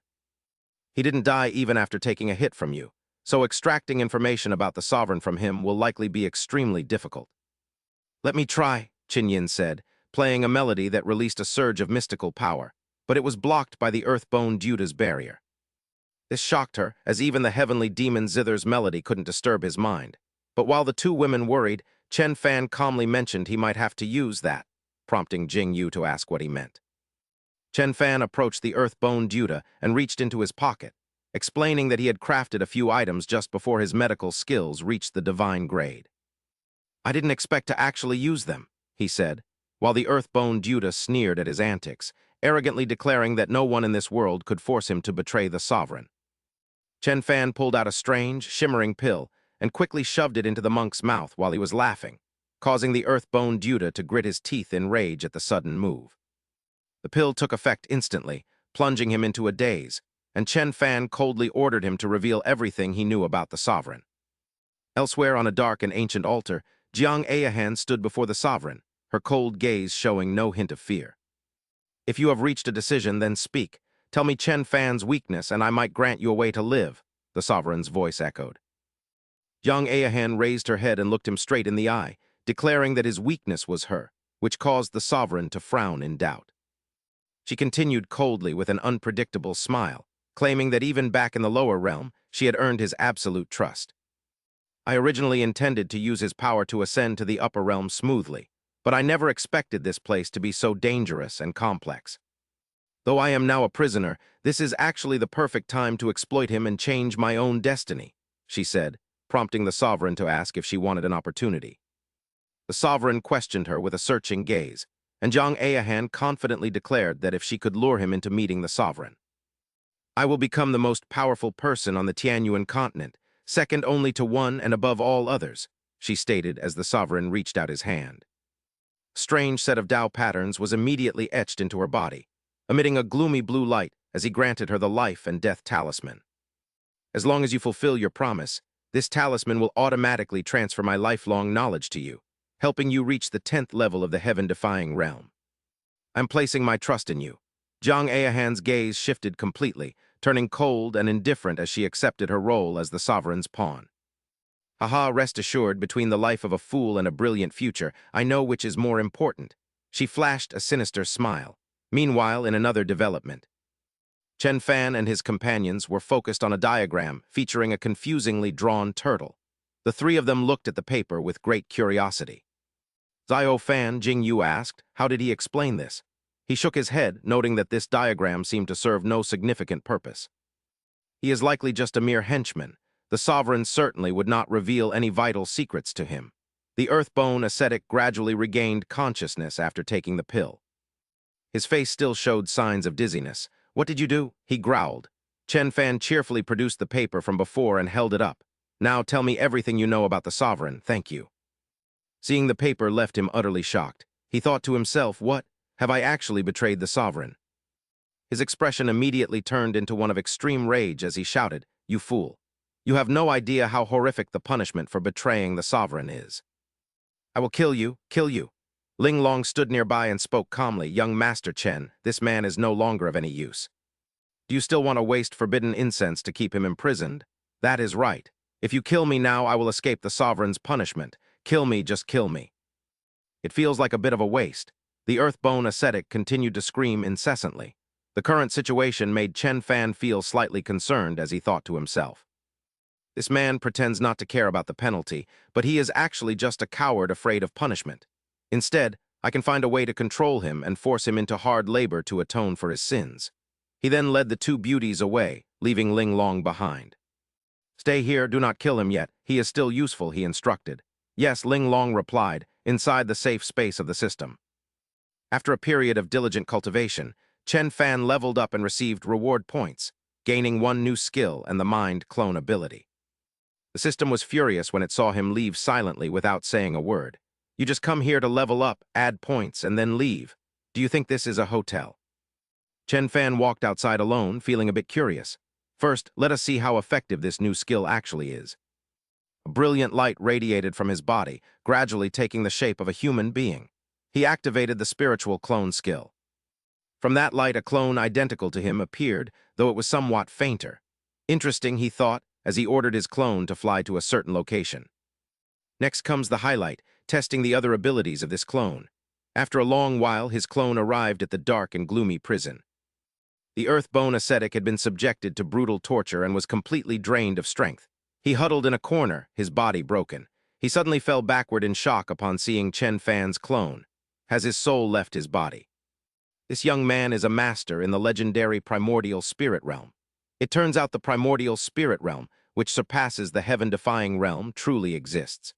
He didn't die even after taking a hit from you, so extracting information about the sovereign from him will likely be extremely difficult. Let me try, Qin Yin said, playing a melody that released a surge of mystical power, but it was blocked by the earth-bone Duta's barrier. This shocked her, as even the heavenly demon Zither's melody couldn't disturb his mind. But while the two women worried, Chen Fan calmly mentioned he might have to use that, prompting Jing Yu to ask what he meant. Chen Fan approached the earth-bone Duta and reached into his pocket, explaining that he had crafted a few items just before his medical skills reached the divine grade. I didn't expect to actually use them, he said, while the earth-bone Duta sneered at his antics, arrogantly declaring that no one in this world could force him to betray the sovereign. Chen Fan pulled out a strange, shimmering pill and quickly shoved it into the monk's mouth while he was laughing, causing the earth-bone Duta to grit his teeth in rage at the sudden move. The pill took effect instantly, plunging him into a daze, and Chen Fan coldly ordered him to reveal everything he knew about the sovereign. Elsewhere on a dark and ancient altar, Jiang Ayahan stood before the sovereign, her cold gaze showing no hint of fear. If you have reached a decision, then speak. Tell me Chen Fan's weakness, and I might grant you a way to live, the sovereign's voice echoed. Jiang Ayahan raised her head and looked him straight in the eye, declaring that his weakness was her, which caused the sovereign to frown in doubt. She continued coldly with an unpredictable smile, claiming that even back in the lower realm, she had earned his absolute trust. I originally intended to use his power to ascend to the upper realm smoothly, but I never expected this place to be so dangerous and complex. Though I am now a prisoner, this is actually the perfect time to exploit him and change my own destiny, she said, prompting the sovereign to ask if she wanted an opportunity. The sovereign questioned her with a searching gaze, and Jiang Ayahan confidently declared that if she could lure him into meeting the sovereign. I will become the most powerful person on the Tianyuan continent, second only to one and above all others, she stated as the sovereign reached out his hand. A strange set of Tao patterns was immediately etched into her body, emitting a gloomy blue light as he granted her the life and death talisman. As long as you fulfill your promise, this talisman will automatically transfer my lifelong knowledge to you, helping you reach the 10th level of the heaven-defying realm. I'm placing my trust in you. Jiang Ayahan's gaze shifted completely, turning cold and indifferent as she accepted her role as the sovereign's pawn. Haha, rest assured, between the life of a fool and a brilliant future, I know which is more important. She flashed a sinister smile. Meanwhile, in another development, Chen Fan and his companions were focused on a diagram featuring a confusingly drawn turtle. The three of them looked at the paper with great curiosity. Zio Fan, Jing Yu asked, how did he explain this? He shook his head, noting that this diagram seemed to serve no significant purpose. He is likely just a mere henchman. The sovereign certainly would not reveal any vital secrets to him. The earthbone ascetic gradually regained consciousness after taking the pill. His face still showed signs of dizziness. What did you do? He growled. Chen Fan cheerfully produced the paper from before and held it up. Now tell me everything you know about the sovereign, thank you. Seeing the paper left him utterly shocked. He thought to himself, what? Have I actually betrayed the sovereign? His expression immediately turned into one of extreme rage as he shouted, you fool. You have no idea how horrific the punishment for betraying the sovereign is. I will kill you, kill you. Ling Long stood nearby and spoke calmly, young Master Chen, this man is no longer of any use. Do you still want to waste forbidden incense to keep him imprisoned? That is right. If you kill me now, I will escape the sovereign's punishment. Kill me, just kill me. It feels like a bit of a waste. The earthbone ascetic continued to scream incessantly. The current situation made Chen Fan feel slightly concerned as he thought to himself. This man pretends not to care about the penalty, but he is actually just a coward afraid of punishment. Instead, I can find a way to control him and force him into hard labor to atone for his sins. He then led the two beauties away, leaving Ling Long behind. Stay here, do not kill him yet. He is still useful, he instructed. Yes, Ling Long replied, inside the safe space of the system. After a period of diligent cultivation, Chen Fan leveled up and received reward points, gaining one new skill and the mind clone ability. The system was furious when it saw him leave silently without saying a word. You just come here to level up, add points, and then leave. Do you think this is a hotel? Chen Fan walked outside alone, feeling a bit curious. First, let us see how effective this new skill actually is. A brilliant light radiated from his body, gradually taking the shape of a human being. He activated the spiritual clone skill. From that light, a clone identical to him appeared, though it was somewhat fainter. Interesting, he thought, as he ordered his clone to fly to a certain location. Next comes the highlight, testing the other abilities of this clone. After a long while, his clone arrived at the dark and gloomy prison. The Earthbone ascetic had been subjected to brutal torture and was completely drained of strength. He huddled in a corner, his body broken. He suddenly fell backward in shock upon seeing Chen Fan's clone. Has his soul left his body? This young man is a master in the legendary primordial spirit realm. It turns out the primordial spirit realm, which surpasses the heaven-defying realm, truly exists.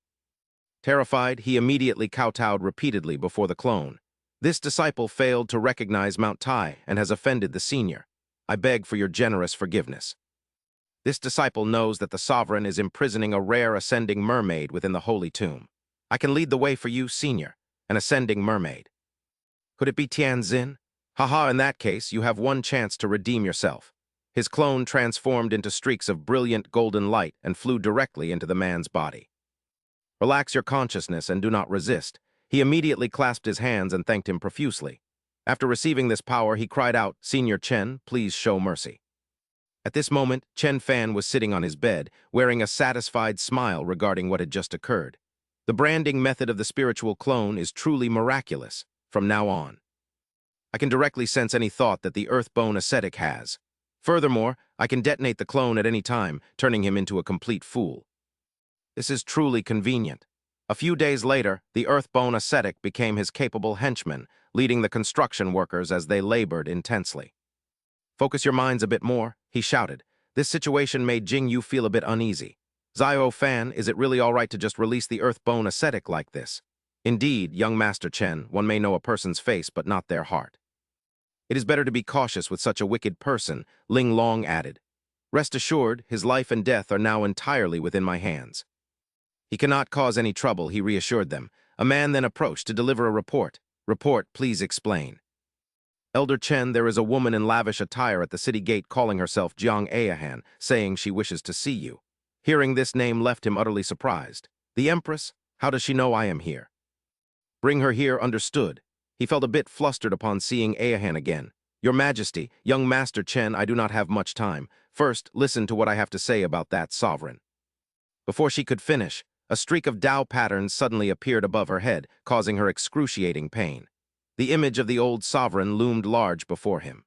Terrified, he immediately kowtowed repeatedly before the clone. This disciple failed to recognize Mount Tai and has offended the senior. I beg for your generous forgiveness. This disciple knows that the sovereign is imprisoning a rare ascending mermaid within the holy tomb. I can lead the way for you, senior, an ascending mermaid. Could it be Tianzin? Haha, in that case, you have one chance to redeem yourself. His clone transformed into streaks of brilliant golden light and flew directly into the man's body. Relax your consciousness and do not resist. He immediately clasped his hands and thanked him profusely. After receiving this power, he cried out, Senior Chen, please show mercy. At this moment, Chen Fan was sitting on his bed, wearing a satisfied smile regarding what had just occurred. The branding method of the spiritual clone is truly miraculous from now on. I can directly sense any thought that the Earthbone ascetic has. Furthermore, I can detonate the clone at any time, turning him into a complete fool. This is truly convenient. A few days later, the Earthbone ascetic became his capable henchman, leading the construction workers as they labored intensely. Focus your minds a bit more, he shouted. This situation made Jingyu feel a bit uneasy. Zio Fan, is it really all right to just release the Earthbone ascetic like this? Indeed, young Master Chen, one may know a person's face but not their heart. It is better to be cautious with such a wicked person, Ling Long added. Rest assured, his life and death are now entirely within my hands. He cannot cause any trouble, he reassured them. A man then approached to deliver a report. Report, please explain. Elder Chen, there is a woman in lavish attire at the city gate calling herself Jiang Ayahan, saying she wishes to see you. Hearing this name left him utterly surprised. The Empress? How does she know I am here? Bring her here, understood. He felt a bit flustered upon seeing Ayahan again. Your Majesty, young Master Chen, I do not have much time. First, listen to what I have to say about that sovereign. Before she could finish, a streak of Tao patterns suddenly appeared above her head, causing her excruciating pain. The image of the old sovereign loomed large before him.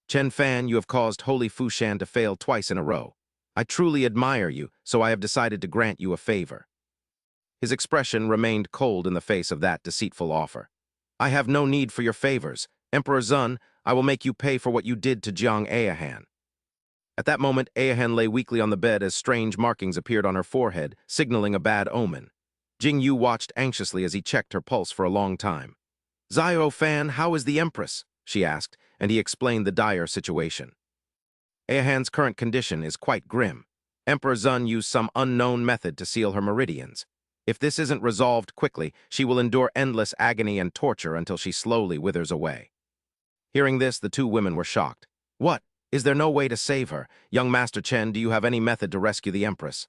Chen Fan, you have caused Holy Fushan to fail twice in a row. I truly admire you, so I have decided to grant you a favor. His expression remained cold in the face of that deceitful offer. I have no need for your favors. Emperor Zun, I will make you pay for what you did to Jiang Ayahan. At that moment, Ayahan lay weakly on the bed as strange markings appeared on her forehead, signaling a bad omen. Jingyu watched anxiously as he checked her pulse for a long time. Zio Fan, how is the Empress? She asked, and he explained the dire situation. Ayahan's current condition is quite grim. Emperor Zun used some unknown method to seal her meridians. If this isn't resolved quickly, she will endure endless agony and torture until she slowly withers away. Hearing this, the two women were shocked. What? Is there no way to save her? Young Master Chen, do you have any method to rescue the Empress?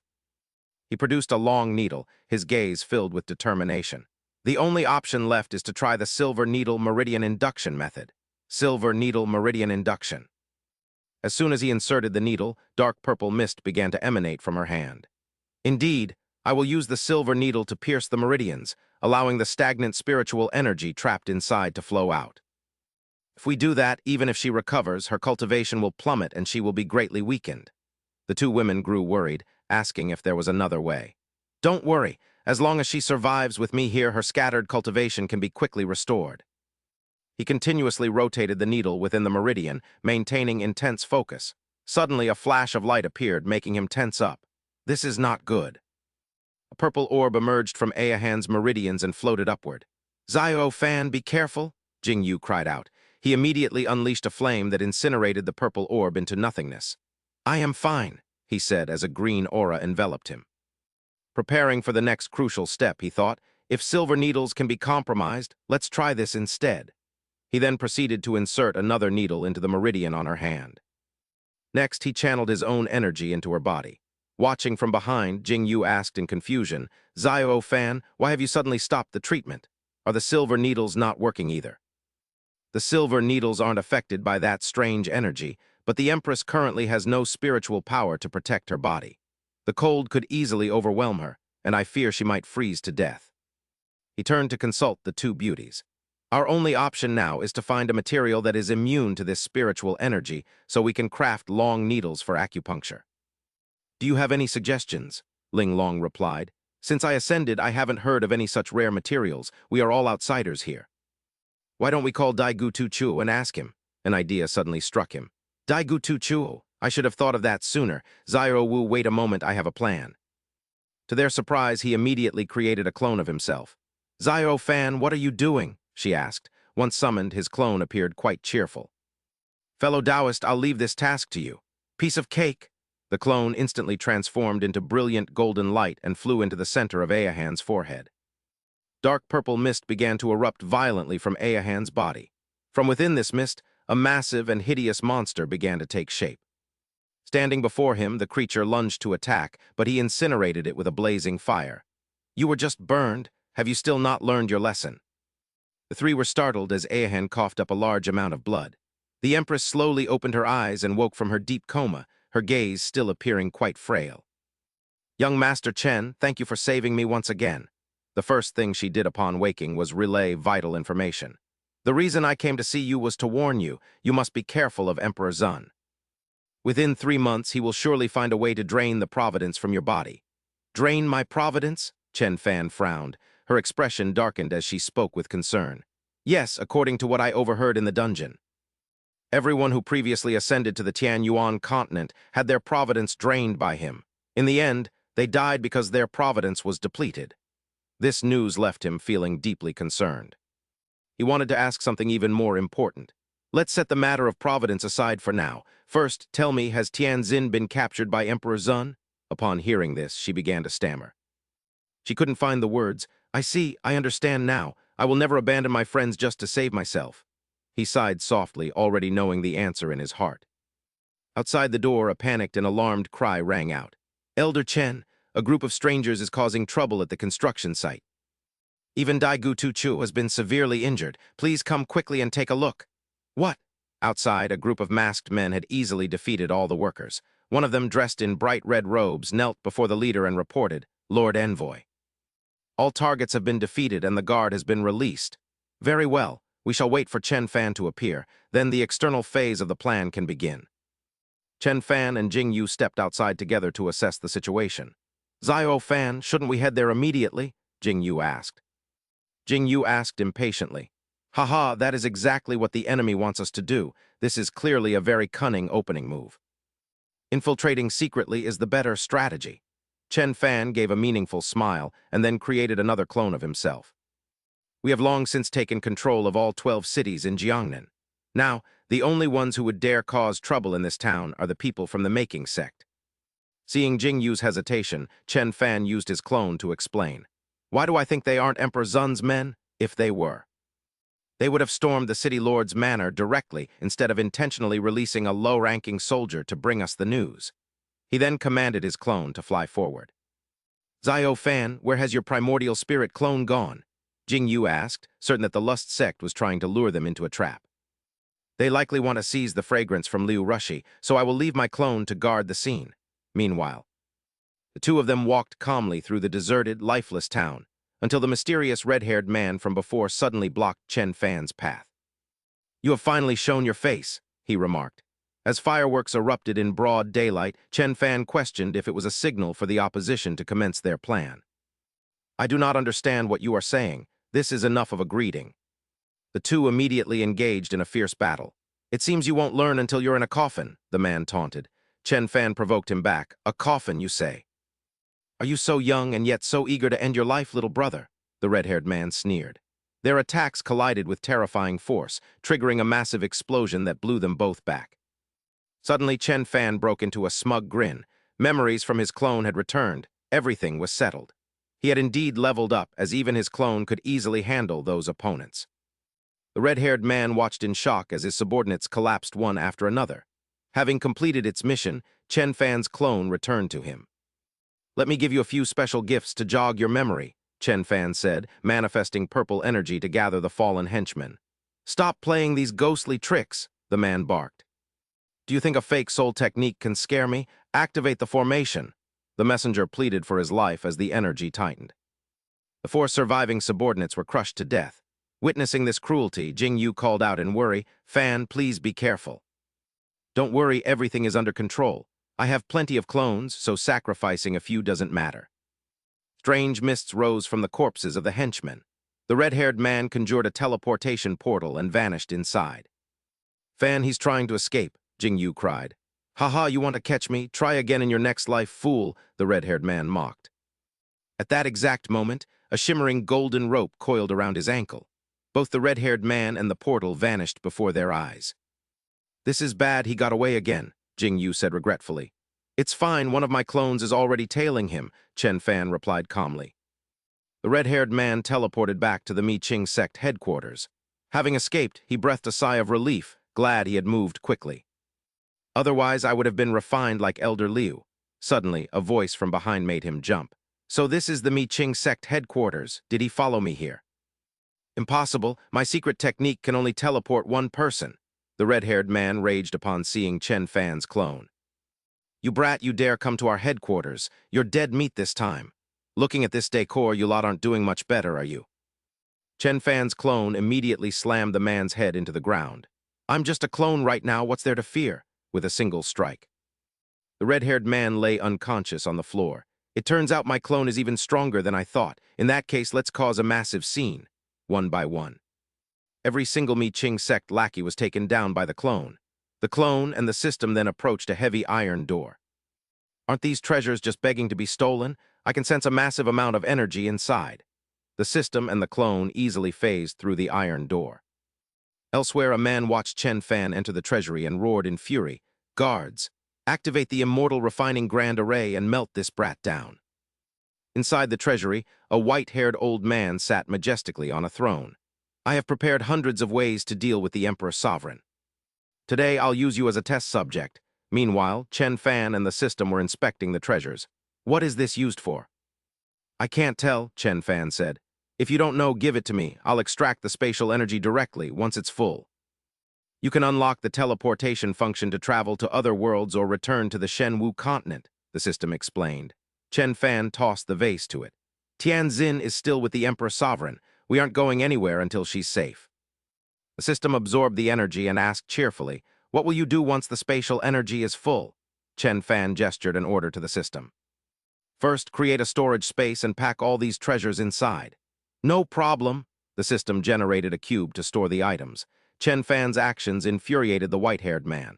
He produced a long needle, his gaze filled with determination. The only option left is to try the Silver Needle Meridian Induction method. Silver Needle Meridian Induction. As soon as he inserted the needle, dark purple mist began to emanate from her hand. Indeed, I will use the silver needle to pierce the meridians, allowing the stagnant spiritual energy trapped inside to flow out. If we do that, even if she recovers, her cultivation will plummet and she will be greatly weakened. The two women grew worried, asking if there was another way. Don't worry, as long as she survives with me here, her scattered cultivation can be quickly restored. He continuously rotated the needle within the meridian, maintaining intense focus. Suddenly, a flash of light appeared, making him tense up. This is not good. A purple orb emerged from Ayahan's meridians and floated upward. Zio Fan, be careful, Jingyu cried out. he immediately unleashed a flame that incinerated the purple orb into nothingness. "I am fine," he said as a green aura enveloped him. Preparing for the next crucial step, he thought, if silver needles can be compromised, let's try this instead. He then proceeded to insert another needle into the meridian on her hand. Next, he channeled his own energy into her body. Watching from behind, Jingyu asked in confusion, "Xiao Fan, why have you suddenly stopped the treatment? Are the silver needles not working either?" "The silver needles aren't affected by that strange energy, but the Empress currently has no spiritual power to protect her body. The cold could easily overwhelm her, and I fear she might freeze to death." He turned to consult the two beauties. "Our only option now is to find a material that is immune to this spiritual energy so we can craft long needles for acupuncture." "Do you have any suggestions?" Ling Long replied. "Since I ascended, I haven't heard of any such rare materials. We are all outsiders here." "Why don't we call Daigu Tuchuo and ask him?" An idea suddenly struck him. "Daigu Tuchuo, I should have thought of that sooner. Xiao Wu, wait a moment, I have a plan." To their surprise, he immediately created a clone of himself. "Xiao Fan, what are you doing?" she asked. Once summoned, his clone appeared quite cheerful. "Fellow Taoist, I'll leave this task to you. Piece of cake." The clone instantly transformed into brilliant golden light and flew into the center of Ayahan's forehead. Dark purple mist began to erupt violently from Ayahan's body. From within this mist, a massive and hideous monster began to take shape. Standing before him, the creature lunged to attack, but he incinerated it with a blazing fire. "You were just burned. Have you still not learned your lesson?" The three were startled as Ayahan coughed up a large amount of blood. The Empress slowly opened her eyes and woke from her deep coma, her gaze still appearing quite frail. "Young Master Chen, thank you for saving me once again." The first thing she did upon waking was relay vital information. "The reason I came to see you was to warn you, you must be careful of Emperor Zun. Within 3 months, he will surely find a way to drain the providence from your body." "Drain my providence?" Chen Fan frowned. Her expression darkened as she spoke with concern. "Yes, according to what I overheard in the dungeon. Everyone who previously ascended to the Tianyuan continent had their providence drained by him. In the end, they died because their providence was depleted." This news left him feeling deeply concerned. He wanted to ask something even more important. "Let's set the matter of providence aside for now. First, tell me, has Tianjin been captured by Emperor Zun?" Upon hearing this, she began to stammer. She couldn't find the words. "I see, I understand now. I will never abandon my friends just to save myself." He sighed softly, already knowing the answer in his heart. Outside the door, a panicked and alarmed cry rang out. "Elder Chen, a group of strangers is causing trouble at the construction site. Even Daigu Tuchu has been severely injured. Please come quickly and take a look." "What?" Outside, a group of masked men had easily defeated all the workers. One of them, dressed in bright red robes, knelt before the leader and reported, "Lord Envoy, all targets have been defeated and the guard has been released." "Very well. We shall wait for Chen Fan to appear. Then the external phase of the plan can begin." Chen Fan and Jing Yu stepped outside together to assess the situation. "Xiao Fan, shouldn't we head there immediately?" Jing Yu asked. Jing Yu asked impatiently. "Haha, that is exactly what the enemy wants us to do. This is clearly a very cunning opening move. Infiltrating secretly is the better strategy." Chen Fan gave a meaningful smile and then created another clone of himself. "We have long since taken control of all 12 cities in Jiangnan. Now, the only ones who would dare cause trouble in this town are the people from the making sect." Seeing Jing Yu's hesitation, Chen Fan used his clone to explain. "Why do I think they aren't Emperor Zun's men? If they were, they would have stormed the city lord's manor directly instead of intentionally releasing a low-ranking soldier to bring us the news." He then commanded his clone to fly forward. "Xiao Fan, where has your primordial spirit clone gone?" Jing Yu asked, certain that the Lust sect was trying to lure them into a trap. "They likely want to seize the fragrance from Liu Rushi, so I will leave my clone to guard the scene." Meanwhile, the two of them walked calmly through the deserted, lifeless town, until the mysterious red-haired man from before suddenly blocked Chen Fan's path. "You have finally shown your face," he remarked. As fireworks erupted in broad daylight, Chen Fan questioned if it was a signal for the opposition to commence their plan. "I do not understand what you are saying. This is enough of a greeting." The two immediately engaged in a fierce battle. "It seems you won't learn until you're in a coffin," the man taunted. Chen Fan provoked him back. "A coffin, you say? Are you so young and yet so eager to end your life, little brother?" The red-haired man sneered. Their attacks collided with terrifying force, triggering a massive explosion that blew them both back. Suddenly, Chen Fan broke into a smug grin. Memories from his clone had returned. Everything was settled. He had indeed leveled up, as even his clone could easily handle those opponents. The red-haired man watched in shock as his subordinates collapsed one after another. Having completed its mission, Chen Fan's clone returned to him. "Let me give you a few special gifts to jog your memory," Chen Fan said, manifesting purple energy to gather the fallen henchmen. "Stop playing these ghostly tricks," the man barked. "Do you think a fake soul technique can scare me? Activate the formation." The messenger pleaded for his life as the energy tightened. The four surviving subordinates were crushed to death. Witnessing this cruelty, Jing Yu called out in worry, "Fan, please be careful." "Don't worry, everything is under control. I have plenty of clones, so sacrificing a few doesn't matter." Strange mists rose from the corpses of the henchmen. The red-haired man conjured a teleportation portal and vanished inside. "Fan, he's trying to escape," Jing Yu cried. "Haha, you want to catch me? Try again in your next life, fool," the red-haired man mocked. At that exact moment, a shimmering golden rope coiled around his ankle. Both the red-haired man and the portal vanished before their eyes. "This is bad, he got away again," Jing Yu said regretfully. "It's fine, one of my clones is already tailing him," Chen Fan replied calmly. The red-haired man teleported back to the Mi-Ching sect headquarters. Having escaped, he breathed a sigh of relief, glad he had moved quickly. "Otherwise, I would have been refined like Elder Liu." Suddenly, a voice from behind made him jump. "So this is the Mi-Ching sect headquarters. Did he follow me here?" "Impossible. My secret technique can only teleport one person." The red-haired man raged upon seeing Chen Fan's clone. "You brat, you dare come to our headquarters. You're dead meat this time. Looking at this decor, you lot aren't doing much better, are you?" Chen Fan's clone immediately slammed the man's head into the ground. "I'm just a clone right now, what's there to fear?" with a single strike. The red-haired man lay unconscious on the floor. "It turns out my clone is even stronger than I thought. In that case, let's cause a massive scene." One by one. Every single Mi-Ching sect lackey was taken down by the clone. The clone and the system then approached a heavy iron door. "Aren't these treasures just begging to be stolen? I can sense a massive amount of energy inside." The system and the clone easily phased through the iron door. Elsewhere, a man watched Chen Fan enter the treasury and roared in fury, "Guards, activate the immortal refining grand array and melt this brat down." Inside the treasury, a white-haired old man sat majestically on a throne. "I have prepared hundreds of ways to deal with the Emperor Sovereign. Today, I'll use you as a test subject." Meanwhile, Chen Fan and the system were inspecting the treasures. "What is this used for?" "I can't tell," Chen Fan said. "If you don't know, give it to me. I'll extract the spatial energy directly once it's full." "You can unlock the teleportation function to travel to other worlds or return to the Shenwu continent," the system explained. Chen Fan tossed the vase to it. "Tianzin is still with the Emperor Sovereign. We aren't going anywhere until she's safe." The system absorbed the energy and asked cheerfully, "What will you do once the spatial energy is full?" Chen Fan gestured an order to the system. "First, create a storage space and pack all these treasures inside." "No problem." The system generated a cube to store the items. Chen Fan's actions infuriated the white-haired man.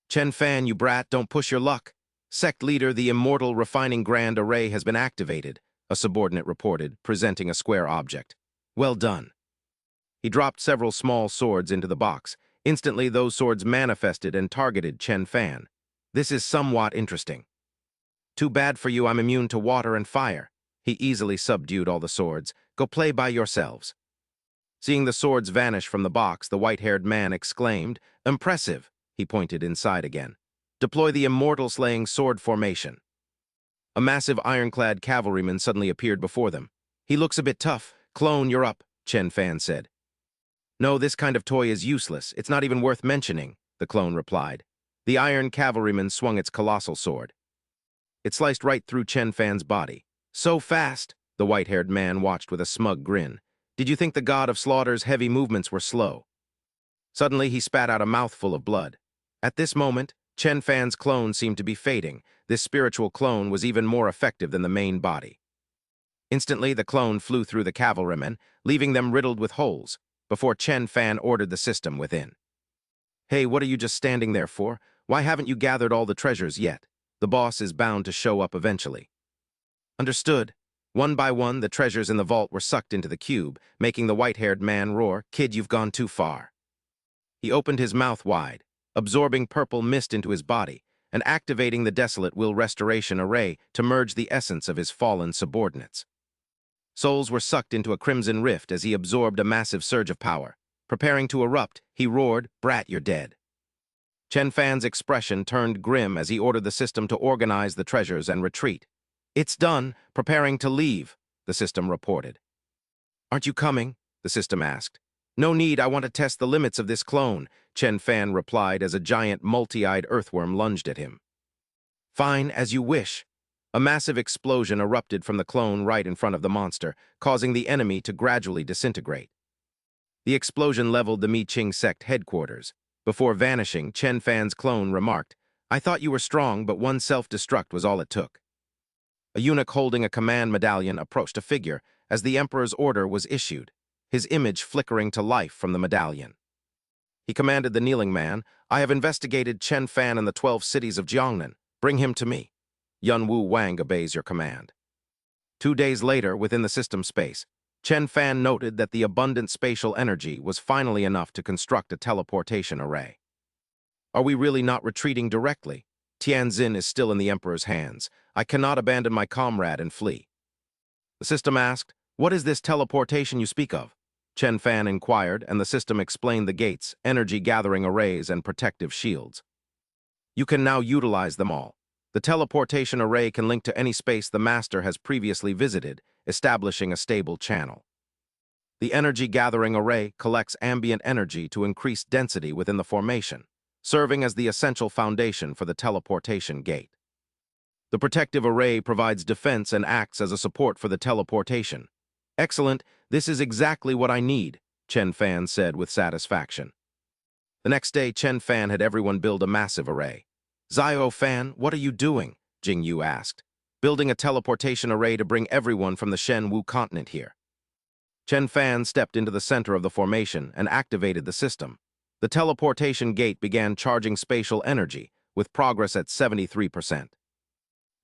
"Chen Fan, you brat, don't push your luck. Sect leader, the immortal refining grand array has been activated," a subordinate reported, presenting a square object. "Well done." He dropped several small swords into the box. Instantly, those swords manifested and targeted Chen Fan. "This is somewhat interesting." "Too bad for you, I'm immune to water and fire." He easily subdued all the swords. "Go play by yourselves." Seeing the swords vanish from the box, the white-haired man exclaimed, "Impressive." He pointed inside again. "Deploy the immortal slaying sword formation." A massive ironclad cavalryman suddenly appeared before them. "He looks a bit tough. Clone, you're up," Chen Fan said. "No, this kind of toy is useless. It's not even worth mentioning," the clone replied. The iron cavalryman swung its colossal sword. It sliced right through Chen Fan's body. "So fast," the white-haired man watched with a smug grin. "Did you think the god of slaughter's heavy movements were slow?" Suddenly, he spat out a mouthful of blood. At this moment, Chen Fan's clone seemed to be fading. This spiritual clone was even more effective than the main body. Instantly, the clone flew through the cavalrymen, leaving them riddled with holes, before Chen Fan ordered the system within. "Hey, what are you just standing there for? Why haven't you gathered all the treasures yet? The boss is bound to show up eventually." "Understood." One by one, the treasures in the vault were sucked into the cube, making the white-haired man roar, "Kid, you've gone too far." He opened his mouth wide, absorbing purple mist into his body, and activating the Desolate Will Restoration Array to merge the essence of his fallen subordinates. Souls were sucked into a crimson rift as he absorbed a massive surge of power. Preparing to erupt, he roared, "Brat, you're dead." Chen Fan's expression turned grim as he ordered the system to organize the treasures and retreat. "It's done, preparing to leave," the system reported. "Aren't you coming?" the system asked. "No need, I want to test the limits of this clone," Chen Fan replied as a giant multi-eyed earthworm lunged at him. "Fine, as you wish." A massive explosion erupted from the clone right in front of the monster, causing the enemy to gradually disintegrate. The explosion leveled the Mi-Ching sect headquarters. Before vanishing, Chen Fan's clone remarked, "I thought you were strong, but one self-destruct was all it took." A eunuch holding a command medallion approached a figure as the emperor's order was issued, his image flickering to life from the medallion. He commanded the kneeling man, "I have investigated Chen Fan in the 12 cities of Jiangnan. Bring him to me. Yun Wu Wang obeys your command." 2 days later, within the system space, Chen Fan noted that the abundant spatial energy was finally enough to construct a teleportation array. "Are we really not retreating directly? Tianjin is still in the Emperor's hands. I cannot abandon my comrade and flee." The system asked, "What is this teleportation you speak of?" Chen Fan inquired, and the system explained the gates, energy-gathering arrays, and protective shields. "You can now utilize them all. The teleportation array can link to any space the Master has previously visited, establishing a stable channel. The energy-gathering array collects ambient energy to increase density within the formation, serving as the essential foundation for the teleportation gate. The protective array provides defense and acts as a support for the teleportation. Excellent, this is exactly what I need, Chen Fan said with satisfaction. The next day, Chen Fan had everyone build a massive array. "Xiao Fan, what are you doing?" Jing Yu asked. "Building a teleportation array to bring everyone from the Shen Wu continent here." Chen Fan stepped into the center of the formation and activated the system. The teleportation gate began charging spatial energy, with progress at 73%.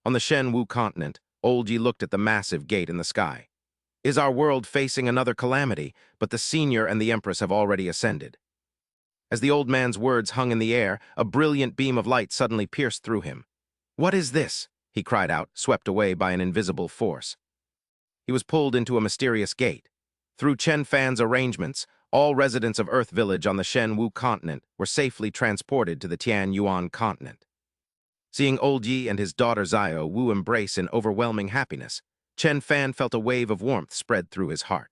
On the Shen Wu continent, Old Yi looked at the massive gate in the sky. "Is our world facing another calamity, but the senior and the empress have already ascended?" As the old man's words hung in the air, a brilliant beam of light suddenly pierced through him. "What is this?" he cried out, swept away by an invisible force. He was pulled into a mysterious gate. Through Chen Fan's arrangements, all residents of Earth Village on the Shen Wu continent were safely transported to the Tian Yuan continent. Seeing Old Yi and his daughter Xiao Wu embrace in overwhelming happiness, Chen Fan felt a wave of warmth spread through his heart.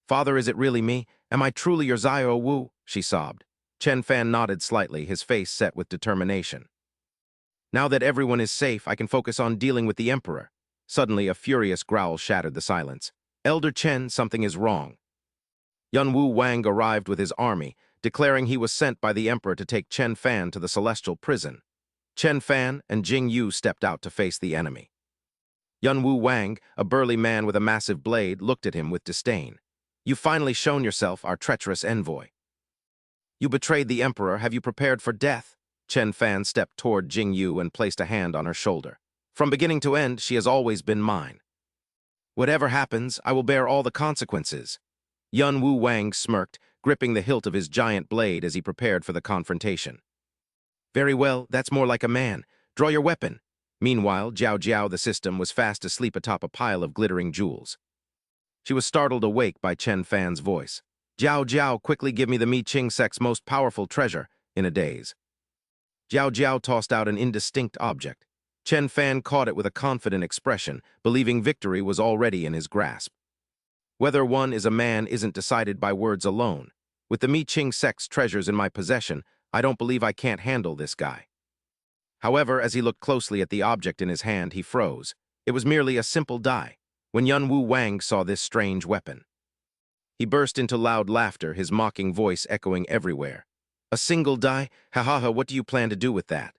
"Father, is it really me? Am I truly your Xiao Wu?" she sobbed. Chen Fan nodded slightly, his face set with determination. "Now that everyone is safe, I can focus on dealing with the Emperor." Suddenly, a furious growl shattered the silence. "Elder Chen, something is wrong." Yun Wu Wang arrived with his army, declaring he was sent by the Emperor to take Chen Fan to the celestial prison. Chen Fan and Jing Yu stepped out to face the enemy. Yun Wu Wang, a burly man with a massive blade, looked at him with disdain. "You've finally shown yourself, our treacherous envoy. You betrayed the Emperor. Have you prepared for death?" Chen Fan stepped toward Jing Yu and placed a hand on her shoulder. "From beginning to end, she has always been mine. Whatever happens, I will bear all the consequences." Yun Wu Wang smirked, gripping the hilt of his giant blade as he prepared for the confrontation. "Very well, that's more like a man. Draw your weapon." Meanwhile, Jiao Jiao the system was fast asleep atop a pile of glittering jewels. She was startled awake by Chen Fan's voice. "Jiao Jiao, quickly give me the Mi-Ching sect's most powerful treasure," in a daze. Jiao Jiao tossed out an indistinct object. Chen Fan caught it with a confident expression, believing victory was already in his grasp. Whether one is a man isn't decided by words alone. With the Mi-Ching sect's treasures in my possession, I don't believe I can't handle this guy. However, as he looked closely at the object in his hand, he froze. It was merely a simple die. When Yun Wu Wang saw this strange weapon, he burst into loud laughter, his mocking voice echoing everywhere. "A single die? Ha ha ha, what do you plan to do with that?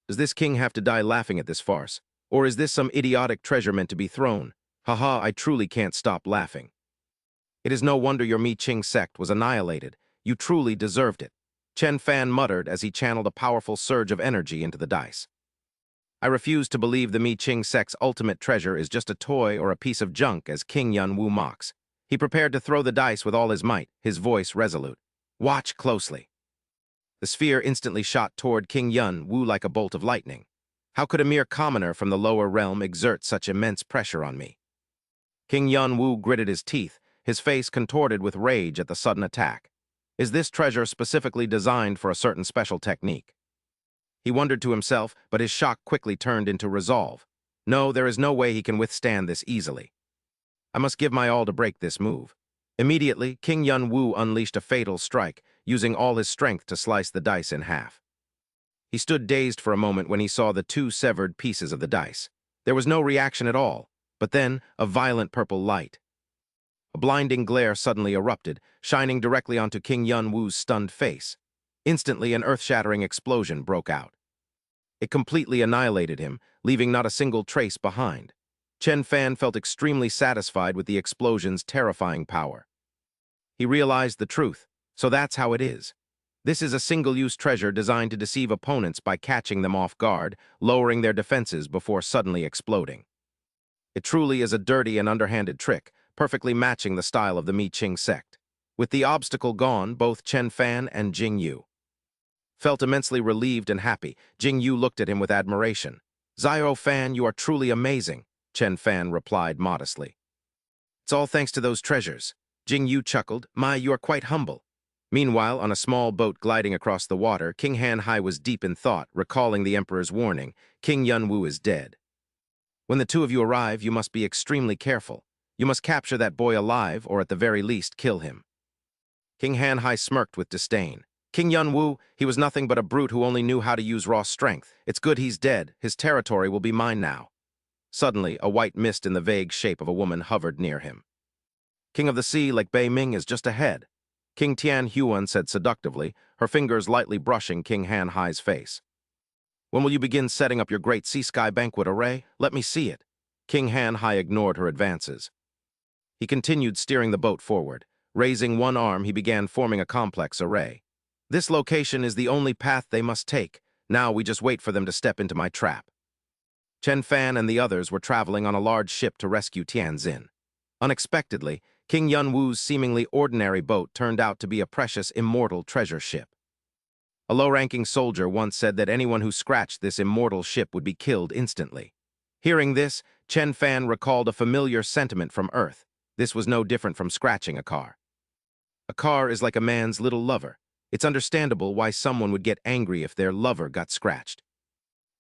Does this king have to die laughing at this farce? Or is this some idiotic treasure meant to be thrown? Ha ha, I truly can't stop laughing. It is no wonder your Mi-Ching sect was annihilated. You truly deserved it." Chen Fan muttered as he channeled a powerful surge of energy into the dice. I refuse to believe the Mi-Ching sect's ultimate treasure is just a toy or a piece of junk, as King Yun-woo mocks. He prepared to throw the dice with all his might, his voice resolute. Watch closely. The sphere instantly shot toward King Yun-woo like a bolt of lightning. How could a mere commoner from the lower realm exert such immense pressure on me? King Yun-woo gritted his teeth, his face contorted with rage at the sudden attack. Is this treasure specifically designed for a certain special technique? He wondered to himself, but his shock quickly turned into resolve. No, there is no way he can withstand this easily. I must give my all to break this move. Immediately, King Yun-woo unleashed a fatal strike, using all his strength to slice the dice in half. He stood dazed for a moment when he saw the two severed pieces of the dice. There was no reaction at all, but then a violent purple light. A blinding glare suddenly erupted, shining directly onto King Yun-woo's stunned face. Instantly, an earth-shattering explosion broke out. It completely annihilated him, leaving not a single trace behind. Chen Fan felt extremely satisfied with the explosion's terrifying power. He realized the truth, so that's how it is. This is a single-use treasure designed to deceive opponents by catching them off guard, lowering their defenses before suddenly exploding. It truly is a dirty and underhanded trick, perfectly matching the style of the Mi-Ching sect. With the obstacle gone, both Chen Fan and Jing Yu felt immensely relieved and happy. Jing Yu looked at him with admiration. "Xiao Fan, you are truly amazing," Chen Fan replied modestly. "It's all thanks to those treasures." Jing Yu chuckled. "My, you are quite humble." Meanwhile, on a small boat gliding across the water, King Han-hai was deep in thought, recalling the Emperor's warning. King Yun-woo is dead. When the two of you arrive, you must be extremely careful. You must capture that boy alive, or at the very least, kill him. King Han-hai smirked with disdain. King Yun-woo, he was nothing but a brute who only knew how to use raw strength. It's good he's dead. His territory will be mine now. Suddenly, a white mist in the vague shape of a woman hovered near him. King of the Sea, Lake Bei Ming, is just ahead. King Tian Huan said seductively, her fingers lightly brushing King Han-hai's face. When will you begin setting up your great sea-sky banquet array? Let me see it. King Han-hai ignored her advances. He continued steering the boat forward. Raising one arm, he began forming a complex array. This location is the only path they must take. Now we just wait for them to step into my trap. Chen Fan and the others were traveling on a large ship to rescue Tianjin. Unexpectedly, King Yun-woo's seemingly ordinary boat turned out to be a precious immortal treasure ship. A low-ranking soldier once said that anyone who scratched this immortal ship would be killed instantly. Hearing this, Chen Fan recalled a familiar sentiment from Earth. This was no different from scratching a car. A car is like a man's little lover. It's understandable why someone would get angry if their lover got scratched.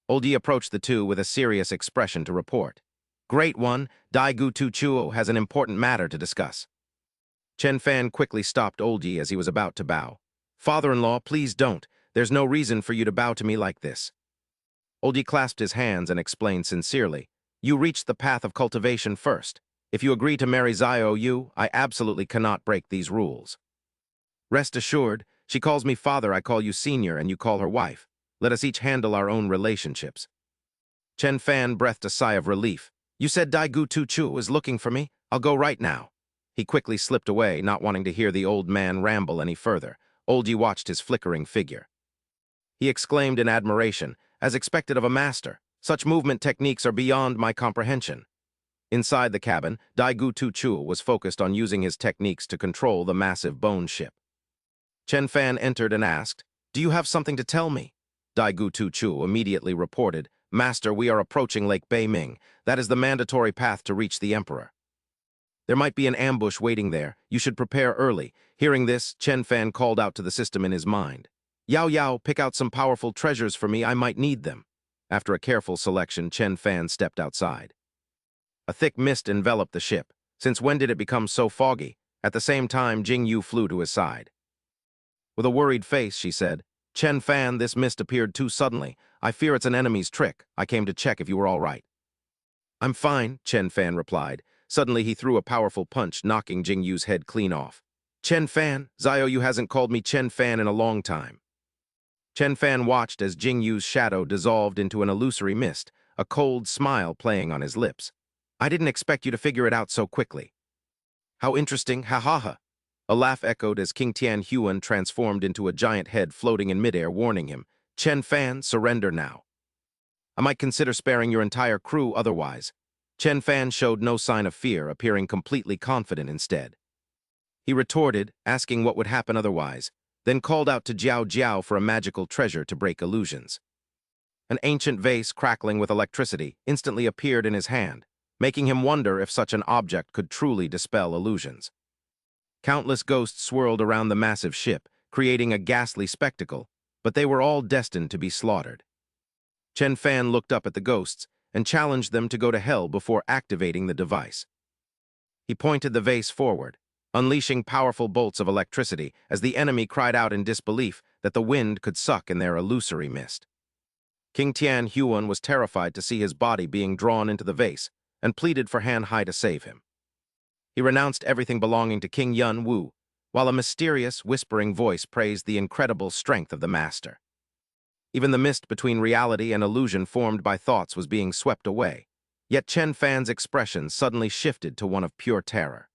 Oldie approached the two with a serious expression to report. "Great one, Daigu Tu Chuo has an important matter to discuss." Chen Fan quickly stopped Oldie as he was about to bow. "Father-in-law, please don't. There's no reason for you to bow to me like this." Oldie clasped his hands and explained sincerely. "You reached the path of cultivation first. If you agree to marry Xiao Yu, I absolutely cannot break these rules. Rest assured, she calls me father, I call you senior, and you call her wife. Let us each handle our own relationships." Chen Fan breathed a sigh of relief. "You said Daigu Tu Chu is looking for me? I'll go right now." He quickly slipped away, not wanting to hear the old man ramble any further. Oldie watched his flickering figure. He exclaimed in admiration, "As expected of a master. Such movement techniques are beyond my comprehension." Inside the cabin, Daigu Tu Chu was focused on using his techniques to control the massive bone ship. Chen Fan entered and asked, "Do you have something to tell me?" Daigu Tu Chu immediately reported, "Master, we are approaching Lake Bei Ming. That is the mandatory path to reach the Emperor. There might be an ambush waiting there. You should prepare early." Hearing this, Chen Fan called out to the system in his mind. "Yao Yao, pick out some powerful treasures for me. I might need them." After a careful selection, Chen Fan stepped outside. A thick mist enveloped the ship. Since when did it become so foggy? At the same time, Jing Yu flew to his side. With a worried face, she said, "Chen Fan, this mist appeared too suddenly. I fear it's an enemy's trick. I came to check if you were all right." "I'm fine," Chen Fan replied. Suddenly, he threw a powerful punch, knocking Jing Yu's head clean off. "Chen Fan, Xiao Yu hasn't called me Chen Fan in a long time." Chen Fan watched as Jing Yu's shadow dissolved into an illusory mist, a cold smile playing on his lips. "I didn't expect you to figure it out so quickly." "How interesting, ha ha ha." A laugh echoed as King Tian Huan transformed into a giant head floating in midair, warning him, "Chen Fan, surrender now." I might consider sparing your entire crew otherwise. Chen Fan showed no sign of fear, appearing completely confident instead. He retorted, asking what would happen otherwise, then called out to Jiao Jiao for a magical treasure to break illusions. An ancient vase crackling with electricity instantly appeared in his hand, making him wonder if such an object could truly dispel illusions. Countless ghosts swirled around the massive ship, creating a ghastly spectacle, but they were all destined to be slaughtered. Chen Fan looked up at the ghosts and challenged them to go to hell before activating the device. He pointed the vase forward, unleashing powerful bolts of electricity as the enemy cried out in disbelief that the wind could suck in their illusory mist. King Tian Huan was terrified to see his body being drawn into the vase and pleaded for Han Hai to save him. He renounced everything belonging to King Yun Wu, while a mysterious, whispering voice praised the incredible strength of the master. Even the mist between reality and illusion formed by thoughts was being swept away, yet Chen Fan's expression suddenly shifted to one of pure terror.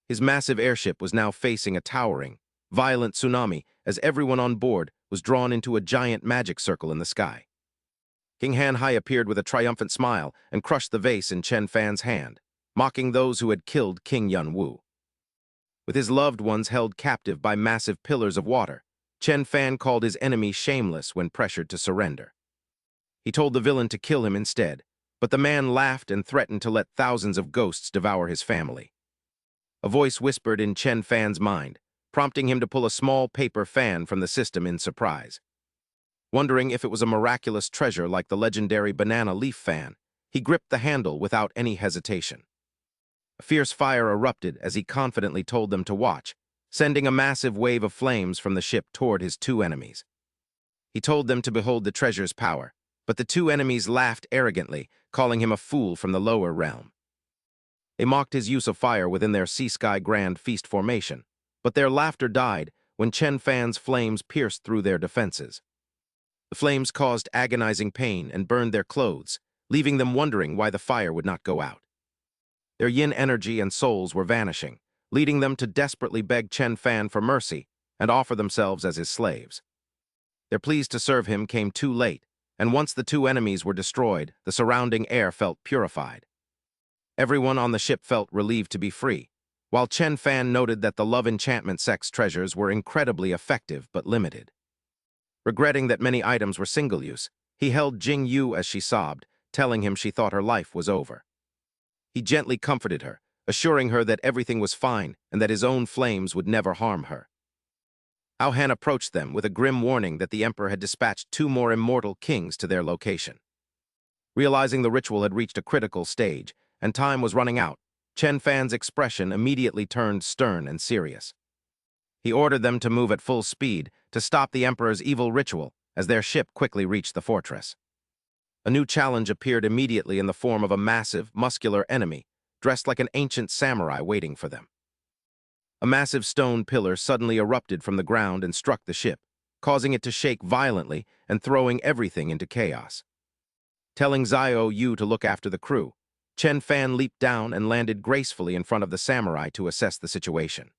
His massive airship was now facing a towering, violent tsunami as everyone on board was drawn into a giant magic circle in the sky. King Han Hai appeared with a triumphant smile and crushed the vase in Chen Fan's hand, mocking those who had killed King Yun Wu. With his loved ones held captive by massive pillars of water, Chen Fan called his enemy shameless when pressured to surrender. He told the villain to kill him instead, but the man laughed and threatened to let thousands of ghosts devour his family. A voice whispered in Chen Fan's mind, prompting him to pull a small paper fan from the system in surprise. Wondering if it was a miraculous treasure like the legendary banana leaf fan, he gripped the handle without any hesitation. A fierce fire erupted as he confidently told them to watch, sending a massive wave of flames from the ship toward his two enemies. He told them to behold the treasure's power, but the two enemies laughed arrogantly, calling him a fool from the lower realm. They mocked his use of fire within their Sea-Sky Grand Feast formation, but their laughter died when Chen Fan's flames pierced through their defenses. The flames caused agonizing pain and burned their clothes, leaving them wondering why the fire would not go out. Their yin energy and souls were vanishing, leading them to desperately beg Chen Fan for mercy and offer themselves as his slaves. Their pleas to serve him came too late, and once the two enemies were destroyed, the surrounding air felt purified. Everyone on the ship felt relieved to be free, while Chen Fan noted that the love enchantment sect's treasures were incredibly effective but limited. Regretting that many items were single-use, he held Jing Yu as she sobbed, telling him she thought her life was over. He gently comforted her, assuring her that everything was fine and that his own flames would never harm her. Ao Han approached them with a grim warning that the emperor had dispatched 2 more immortal kings to their location. Realizing the ritual had reached a critical stage and time was running out, Chen Fan's expression immediately turned stern and serious. He ordered them to move at full speed to stop the emperor's evil ritual as their ship quickly reached the fortress. A new challenge appeared immediately in the form of a massive, muscular enemy, dressed like an ancient samurai waiting for them. A massive stone pillar suddenly erupted from the ground and struck the ship, causing it to shake violently and throwing everything into chaos. Telling Xiao Yu to look after the crew, Chen Fan leaped down and landed gracefully in front of the samurai to assess the situation.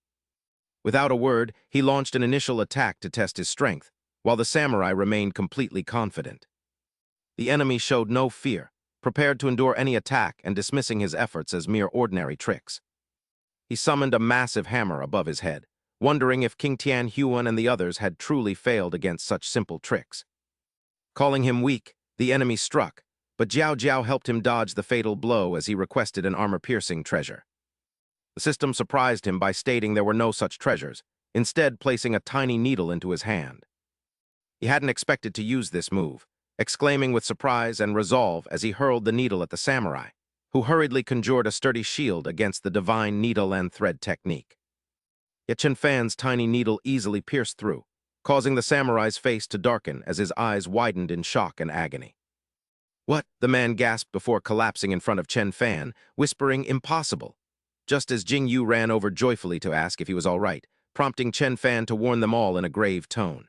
Without a word, he launched an initial attack to test his strength, while the samurai remained completely confident. The enemy showed no fear, prepared to endure any attack and dismissing his efforts as mere ordinary tricks. He summoned a massive hammer above his head, wondering if King Tian Huan and the others had truly failed against such simple tricks. Calling him weak, the enemy struck, but Jiao Jiao helped him dodge the fatal blow as he requested an armor-piercing treasure. The system surprised him by stating there were no such treasures, instead placing a tiny needle into his hand. He hadn't expected to use this move, exclaiming with surprise and resolve as he hurled the needle at the samurai, who hurriedly conjured a sturdy shield against the divine needle and thread technique. Yet Chen Fan's tiny needle easily pierced through, causing the samurai's face to darken as his eyes widened in shock and agony. "What?" the man gasped before collapsing in front of Chen Fan, whispering impossible, just as Jing Yu ran over joyfully to ask if he was all right, prompting Chen Fan to warn them all in a grave tone.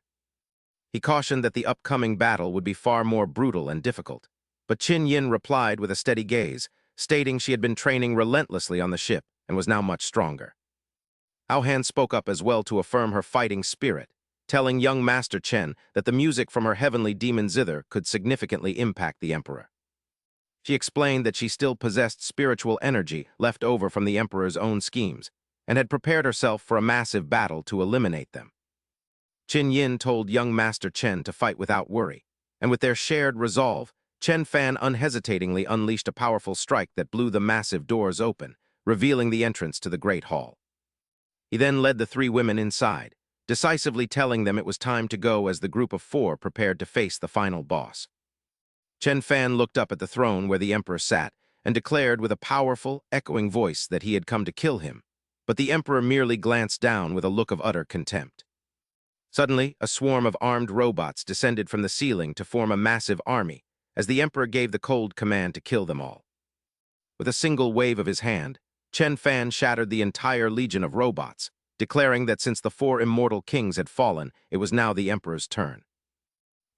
He cautioned that the upcoming battle would be far more brutal and difficult, but Qin Yin replied with a steady gaze, stating she had been training relentlessly on the ship and was now much stronger. Ao Han spoke up as well to affirm her fighting spirit, telling young Master Chen that the music from her heavenly demon zither could significantly impact the Emperor. She explained that she still possessed spiritual energy left over from the Emperor's own schemes, and had prepared herself for a massive battle to eliminate them. Qin Yin told young Master Chen to fight without worry, and with their shared resolve, Chen Fan unhesitatingly unleashed a powerful strike that blew the massive doors open, revealing the entrance to the Great Hall. He then led the three women inside, decisively telling them it was time to go as the group of four prepared to face the final boss. Chen Fan looked up at the throne where the Emperor sat and declared with a powerful, echoing voice that he had come to kill him, but the Emperor merely glanced down with a look of utter contempt. Suddenly, a swarm of armed robots descended from the ceiling to form a massive army, as the Emperor gave the cold command to kill them all. With a single wave of his hand, Chen Fan shattered the entire legion of robots, declaring that since the four immortal kings had fallen, it was now the Emperor's turn.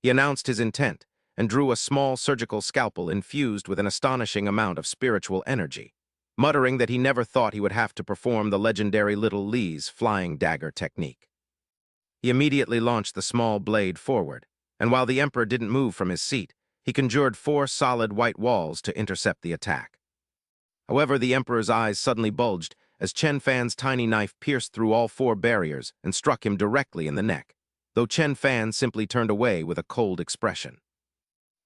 He announced his intent and drew a small surgical scalpel infused with an astonishing amount of spiritual energy, muttering that he never thought he would have to perform the legendary Little Li's flying dagger technique. He immediately launched the small blade forward, and while the Emperor didn't move from his seat, he conjured four solid white walls to intercept the attack. However, the Emperor's eyes suddenly bulged as Chen Fan's tiny knife pierced through all four barriers and struck him directly in the neck, though Chen Fan simply turned away with a cold expression.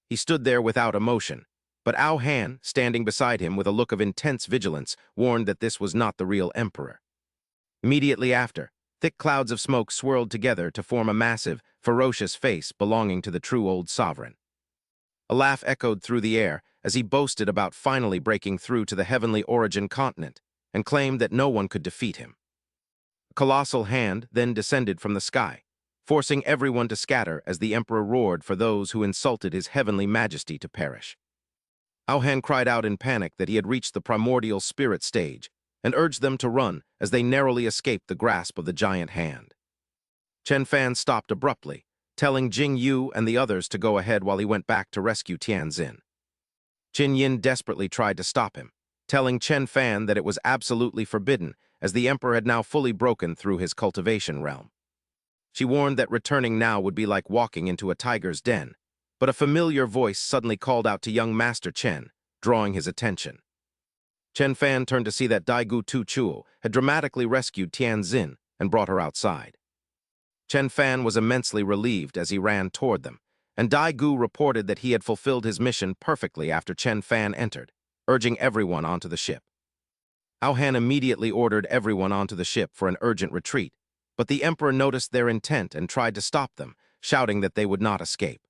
He stood there without emotion, but Ao Han, standing beside him with a look of intense vigilance, warned that this was not the real Emperor. Immediately after, thick clouds of smoke swirled together to form a massive, ferocious face belonging to the true old sovereign. A laugh echoed through the air as he boasted about finally breaking through to the heavenly origin continent and claimed that no one could defeat him. A colossal hand then descended from the sky, forcing everyone to scatter as the Emperor roared for those who insulted his heavenly majesty to perish. Ao Han cried out in panic that he had reached the primordial spirit stage and urged them to run as they narrowly escaped the grasp of the giant hand. Chen Fan stopped abruptly, telling Jing Yu and the others to go ahead while he went back to rescue Tianzin. Qin Yin desperately tried to stop him, telling Chen Fan that it was absolutely forbidden as the Emperor had now fully broken through his cultivation realm. She warned that returning now would be like walking into a tiger's den, but a familiar voice suddenly called out to young Master Chen, drawing his attention. Chen Fan turned to see that Daigu Tu Chuo had dramatically rescued Tianzin and brought her outside. Chen Fan was immensely relieved as he ran toward them, and Daigu reported that he had fulfilled his mission perfectly after Chen Fan entered, urging everyone onto the ship. Ao Han immediately ordered everyone onto the ship for an urgent retreat, but the Emperor noticed their intent and tried to stop them, shouting that they would not escape.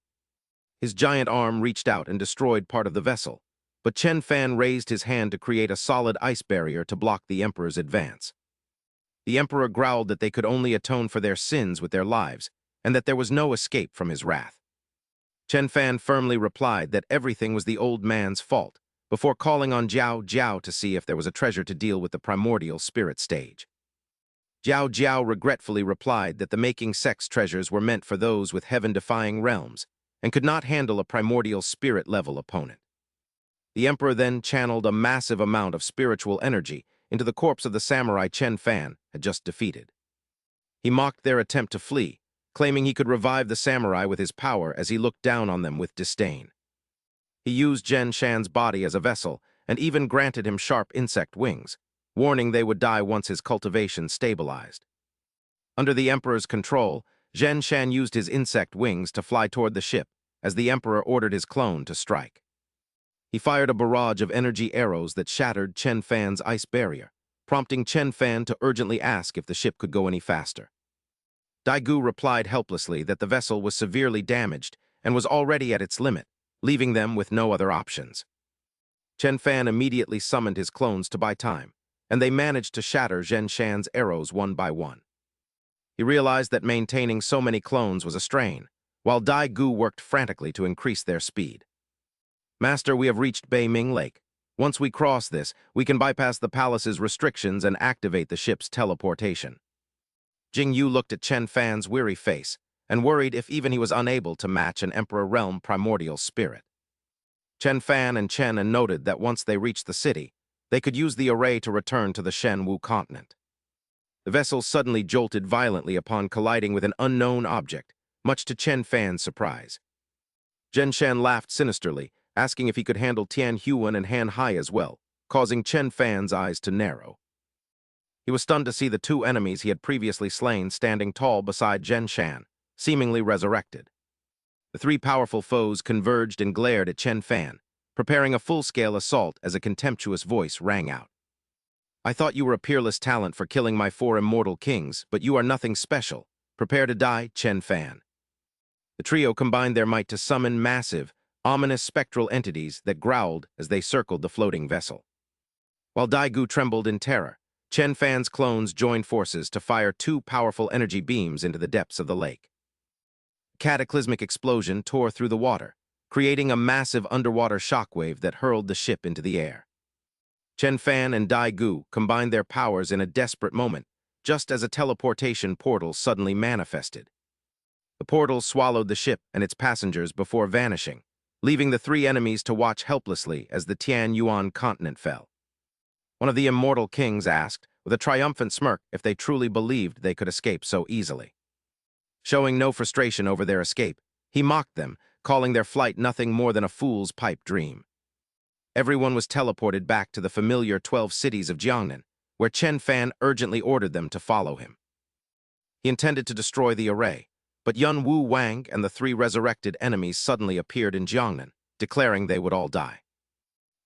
His giant arm reached out and destroyed part of the vessel, but Chen Fan raised his hand to create a solid ice barrier to block the Emperor's advance. The Emperor growled that they could only atone for their sins with their lives, and that there was no escape from his wrath. Chen Fan firmly replied that everything was the old man's fault, before calling on Jiao Jiao to see if there was a treasure to deal with the primordial spirit stage. Jiao Jiao regretfully replied that the making sects treasures were meant for those with heaven-defying realms, and could not handle a primordial spirit-level opponent. The Emperor then channeled a massive amount of spiritual energy into the corpse of the samurai Chen Fan had just defeated. He mocked their attempt to flee, claiming he could revive the samurai with his power as he looked down on them with disdain. He used Zhen Shan's body as a vessel and even granted him sharp insect wings, warning they would die once his cultivation stabilized. Under the Emperor's control, Zhen Shan used his insect wings to fly toward the ship as the Emperor ordered his clone to strike. He fired a barrage of energy arrows that shattered Chen Fan's ice barrier, prompting Chen Fan to urgently ask if the ship could go any faster. Daigu replied helplessly that the vessel was severely damaged and was already at its limit, leaving them with no other options. Chen Fan immediately summoned his clones to buy time, and they managed to shatter Zhen Shan's arrows one by one. He realized that maintaining so many clones was a strain, while Daigu worked frantically to increase their speed. "Master, we have reached Bei Ming Lake. Once we cross this, we can bypass the palace's restrictions and activate the ship's teleportation." Jing Yu looked at Chen Fan's weary face and worried if even he was unable to match an Emperor Realm primordial spirit. Chen Fan and Chen noted that once they reached the city, they could use the array to return to the Shen Wu continent. The vessel suddenly jolted violently upon colliding with an unknown object, much to Chen Fan's surprise. Zhen Shan laughed sinisterly, asking if he could handle Tian Huan and Han Hai as well, causing Chen Fan's eyes to narrow. He was stunned to see the two enemies he had previously slain standing tall beside Zhen Shan, seemingly resurrected. The three powerful foes converged and glared at Chen Fan, preparing a full-scale assault as a contemptuous voice rang out. "I thought you were a peerless talent for killing my four immortal kings, but you are nothing special. Prepare to die, Chen Fan." The trio combined their might to summon massive, ominous spectral entities that growled as they circled the floating vessel. While Daigu trembled in terror, Chen Fan's clones joined forces to fire two powerful energy beams into the depths of the lake. A cataclysmic explosion tore through the water, creating a massive underwater shockwave that hurled the ship into the air. Chen Fan and Daigu combined their powers in a desperate moment, just as a teleportation portal suddenly manifested. The portal swallowed the ship and its passengers before vanishing, leaving the three enemies to watch helplessly as the Tian Yuan continent fell. One of the immortal kings asked, with a triumphant smirk, if they truly believed they could escape so easily. Showing no frustration over their escape, he mocked them, calling their flight nothing more than a fool's pipe dream. Everyone was teleported back to the familiar 12 cities of Jiangnan, where Chen Fan urgently ordered them to follow him. He intended to destroy the array, but Yun Wu Wang and the three resurrected enemies suddenly appeared in Jiangnan, declaring they would all die.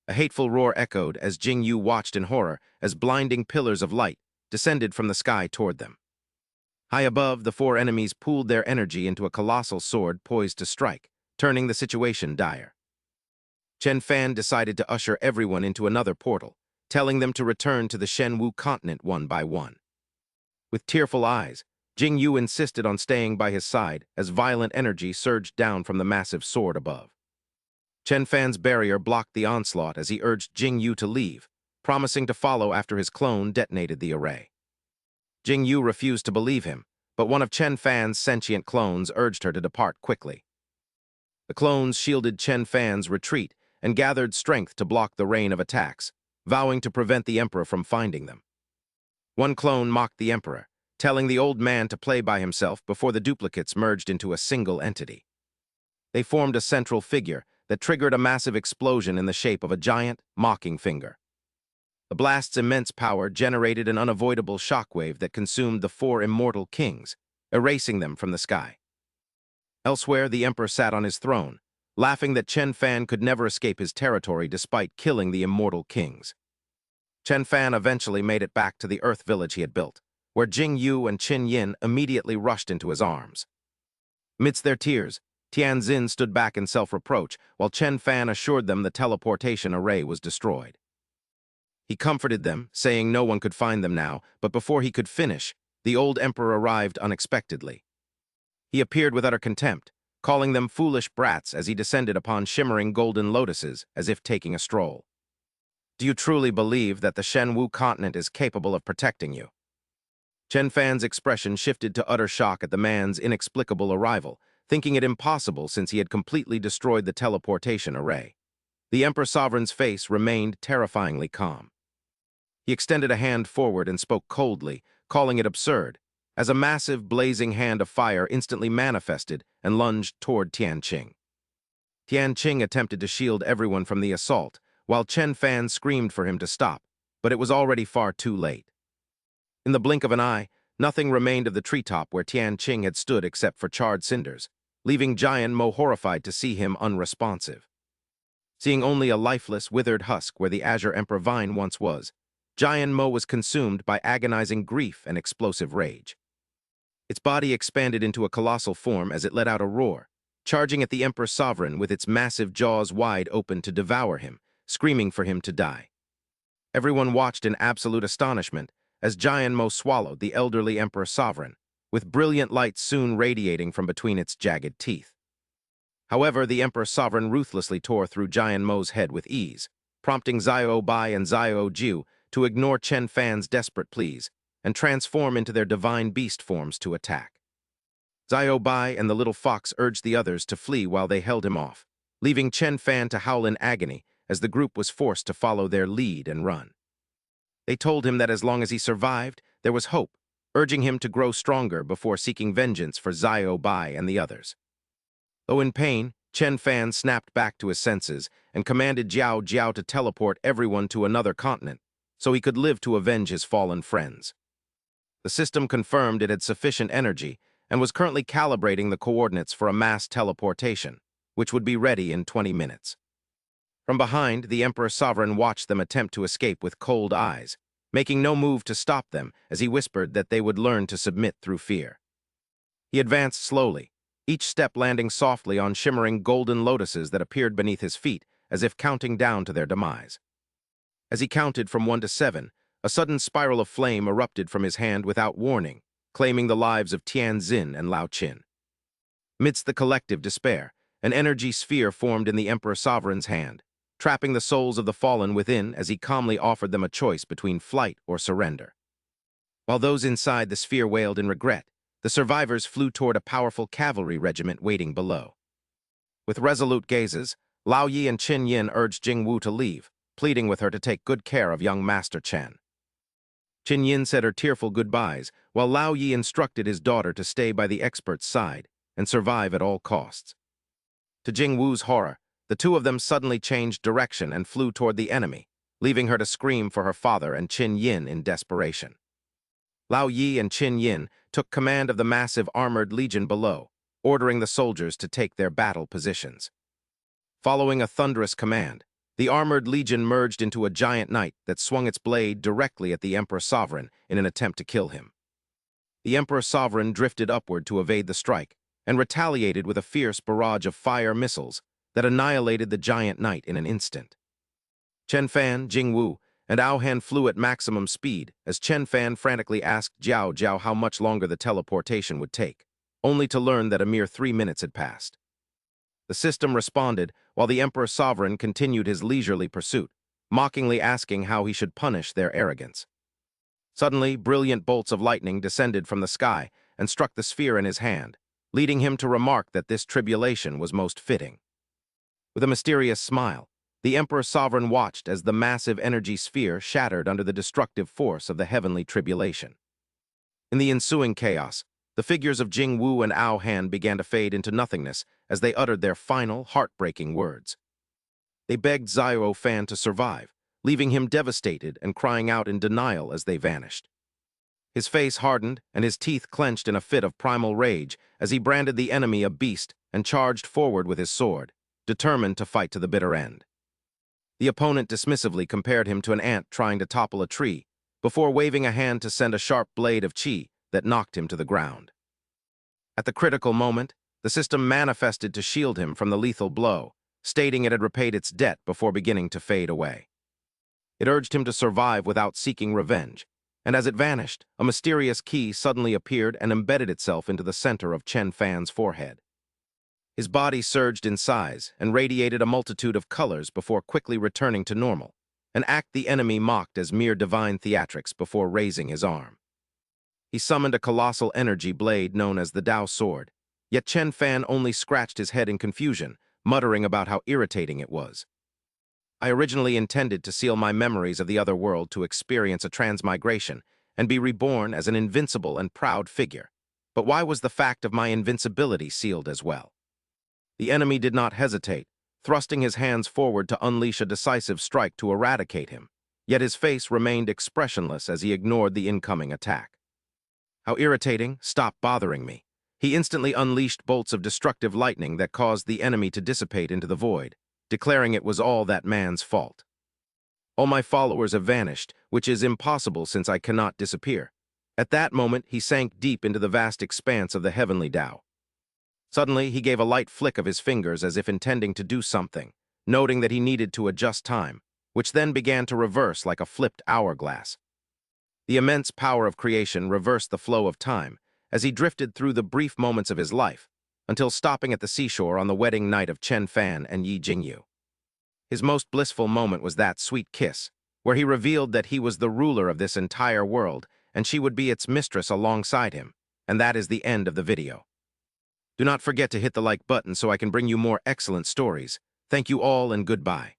A hateful roar echoed as Jing Yu watched in horror as blinding pillars of light descended from the sky toward them. High above, the four enemies pooled their energy into a colossal sword poised to strike, turning the situation dire. Chen Fan decided to usher everyone into another portal, telling them to return to the Shenwu continent one by one. With tearful eyes, Jing Yu insisted on staying by his side as violent energy surged down from the massive sword above. Chen Fan's barrier blocked the onslaught as he urged Jing Yu to leave, promising to follow after his clone detonated the array. Jing Yu refused to believe him, but one of Chen Fan's sentient clones urged her to depart quickly. The clones shielded Chen Fan's retreat and gathered strength to block the rain of attacks, vowing to prevent the Emperor from finding them. One clone mocked the Emperor, telling the old man to play by himself before the duplicates merged into a single entity. They formed a central figure that triggered a massive explosion in the shape of a giant, mocking finger. The blast's immense power generated an unavoidable shockwave that consumed the four immortal kings, erasing them from the sky. Elsewhere, the Emperor sat on his throne, laughing that Chen Fan could never escape his territory despite killing the immortal kings. Chen Fan eventually made it back to the Earth village he had built, where Jing Yu and Qin Yin immediately rushed into his arms. Amidst their tears, Tianzin stood back in self-reproach, while Chen Fan assured them the teleportation array was destroyed. He comforted them, saying no one could find them now, but before he could finish, the old emperor arrived unexpectedly. He appeared with utter contempt, calling them foolish brats as he descended upon shimmering golden lotuses as if taking a stroll. "Do you truly believe that the Shenwu continent is capable of protecting you?" Chen Fan's expression shifted to utter shock at the man's inexplicable arrival, thinking it impossible since he had completely destroyed the teleportation array. The Emperor Sovereign's face remained terrifyingly calm. He extended a hand forward and spoke coldly, calling it absurd, as a massive, blazing hand of fire instantly manifested and lunged toward Tianqing. Tianqing attempted to shield everyone from the assault, while Chen Fan screamed for him to stop, but it was already far too late. In the blink of an eye, nothing remained of the treetop where Tianqing had stood except for charred cinders, leaving Jian Mo horrified to see him unresponsive. Seeing only a lifeless, withered husk where the Azure Emperor Vine once was, Jian Mo was consumed by agonizing grief and explosive rage. Its body expanded into a colossal form as it let out a roar, charging at the Emperor Sovereign with its massive jaws wide open to devour him, screaming for him to die. Everyone watched in absolute astonishment as Jian Mo swallowed the elderly Emperor Sovereign, with brilliant light soon radiating from between its jagged teeth. However, the Emperor Sovereign ruthlessly tore through Jian Mo's head with ease, prompting Xiao Bai and Xiao Jiu to ignore Chen Fan's desperate pleas and transform into their divine beast forms to attack. Xiao Bai and the little fox urged the others to flee while they held him off, leaving Chen Fan to howl in agony as the group was forced to follow their lead and run. They told him that as long as he survived, there was hope, urging him to grow stronger before seeking vengeance for Xiao Bai and the others. Though in pain, Chen Fan snapped back to his senses and commanded Jiao Jiao to teleport everyone to another continent so he could live to avenge his fallen friends. The system confirmed it had sufficient energy and was currently calibrating the coordinates for a mass teleportation, which would be ready in 20 minutes. From behind, the Emperor Sovereign watched them attempt to escape with cold eyes, making no move to stop them as he whispered that they would learn to submit through fear. He advanced slowly, each step landing softly on shimmering golden lotuses that appeared beneath his feet as if counting down to their demise. As he counted from 1 to 7, a sudden spiral of flame erupted from his hand without warning, claiming the lives of Tianzin and Lao Qin. Amidst the collective despair, an energy sphere formed in the Emperor Sovereign's hand, trapping the souls of the fallen within as he calmly offered them a choice between flight or surrender. While those inside the sphere wailed in regret, the survivors flew toward a powerful cavalry regiment waiting below. With resolute gazes, Lao Yi and Qin Yin urged Jing Wu to leave, pleading with her to take good care of young Master Chen. Qin Yin said her tearful goodbyes, while Lao Yi instructed his daughter to stay by the expert's side and survive at all costs. To Jing Wu's horror, the two of them suddenly changed direction and flew toward the enemy, leaving her to scream for her father and Qin Yin in desperation. Lao Yi and Qin Yin took command of the massive armored legion below, ordering the soldiers to take their battle positions. Following a thunderous command, the armored legion merged into a giant knight that swung its blade directly at the Emperor Sovereign in an attempt to kill him. The Emperor Sovereign drifted upward to evade the strike and retaliated with a fierce barrage of fire missiles that annihilated the giant knight in an instant. Chen Fan, Jing Wu, and Ao Han flew at maximum speed as Chen Fan frantically asked Jiao Jiao how much longer the teleportation would take, only to learn that a mere 3 minutes had passed. The system responded while the Emperor Sovereign continued his leisurely pursuit, mockingly asking how he should punish their arrogance. Suddenly, brilliant bolts of lightning descended from the sky and struck the sphere in his hand, leading him to remark that this tribulation was most fitting. With a mysterious smile, the Emperor Sovereign watched as the massive energy sphere shattered under the destructive force of the heavenly tribulation. In the ensuing chaos, the figures of Jing Wu and Ao Han began to fade into nothingness as they uttered their final, heartbreaking words. They begged Xiao Fan to survive, leaving him devastated and crying out in denial as they vanished. His face hardened and his teeth clenched in a fit of primal rage as he branded the enemy a beast and charged forward with his sword, determined to fight to the bitter end. The opponent dismissively compared him to an ant trying to topple a tree, before waving a hand to send a sharp blade of qi that knocked him to the ground. At the critical moment, the system manifested to shield him from the lethal blow, stating it had repaid its debt before beginning to fade away. It urged him to survive without seeking revenge, and as it vanished, a mysterious key suddenly appeared and embedded itself into the center of Chen Fan's forehead. His body surged in size and radiated a multitude of colors before quickly returning to normal, an act the enemy mocked as mere divine theatrics before raising his arm. He summoned a colossal energy blade known as the Dao Sword, yet Chen Fan only scratched his head in confusion, muttering about how irritating it was. I originally intended to seal my memories of the other world to experience a transmigration and be reborn as an invincible and proud figure. But why was the fact of my invincibility sealed as well? The enemy did not hesitate, thrusting his hands forward to unleash a decisive strike to eradicate him, yet his face remained expressionless as he ignored the incoming attack. How irritating, stop bothering me. He instantly unleashed bolts of destructive lightning that caused the enemy to dissipate into the void, declaring it was all that man's fault. All my followers have vanished, which is impossible since I cannot disappear. At that moment, he sank deep into the vast expanse of the heavenly Tao. Suddenly, he gave a light flick of his fingers as if intending to do something, noting that he needed to adjust time, which then began to reverse like a flipped hourglass. The immense power of creation reversed the flow of time as he drifted through the brief moments of his life, until stopping at the seashore on the wedding night of Chen Fan and Yi Jingyu. His most blissful moment was that sweet kiss, where he revealed that he was the ruler of this entire world and she would be its mistress alongside him, and that is the end of the video. Do not forget to hit the like button so I can bring you more excellent stories. Thank you all and goodbye.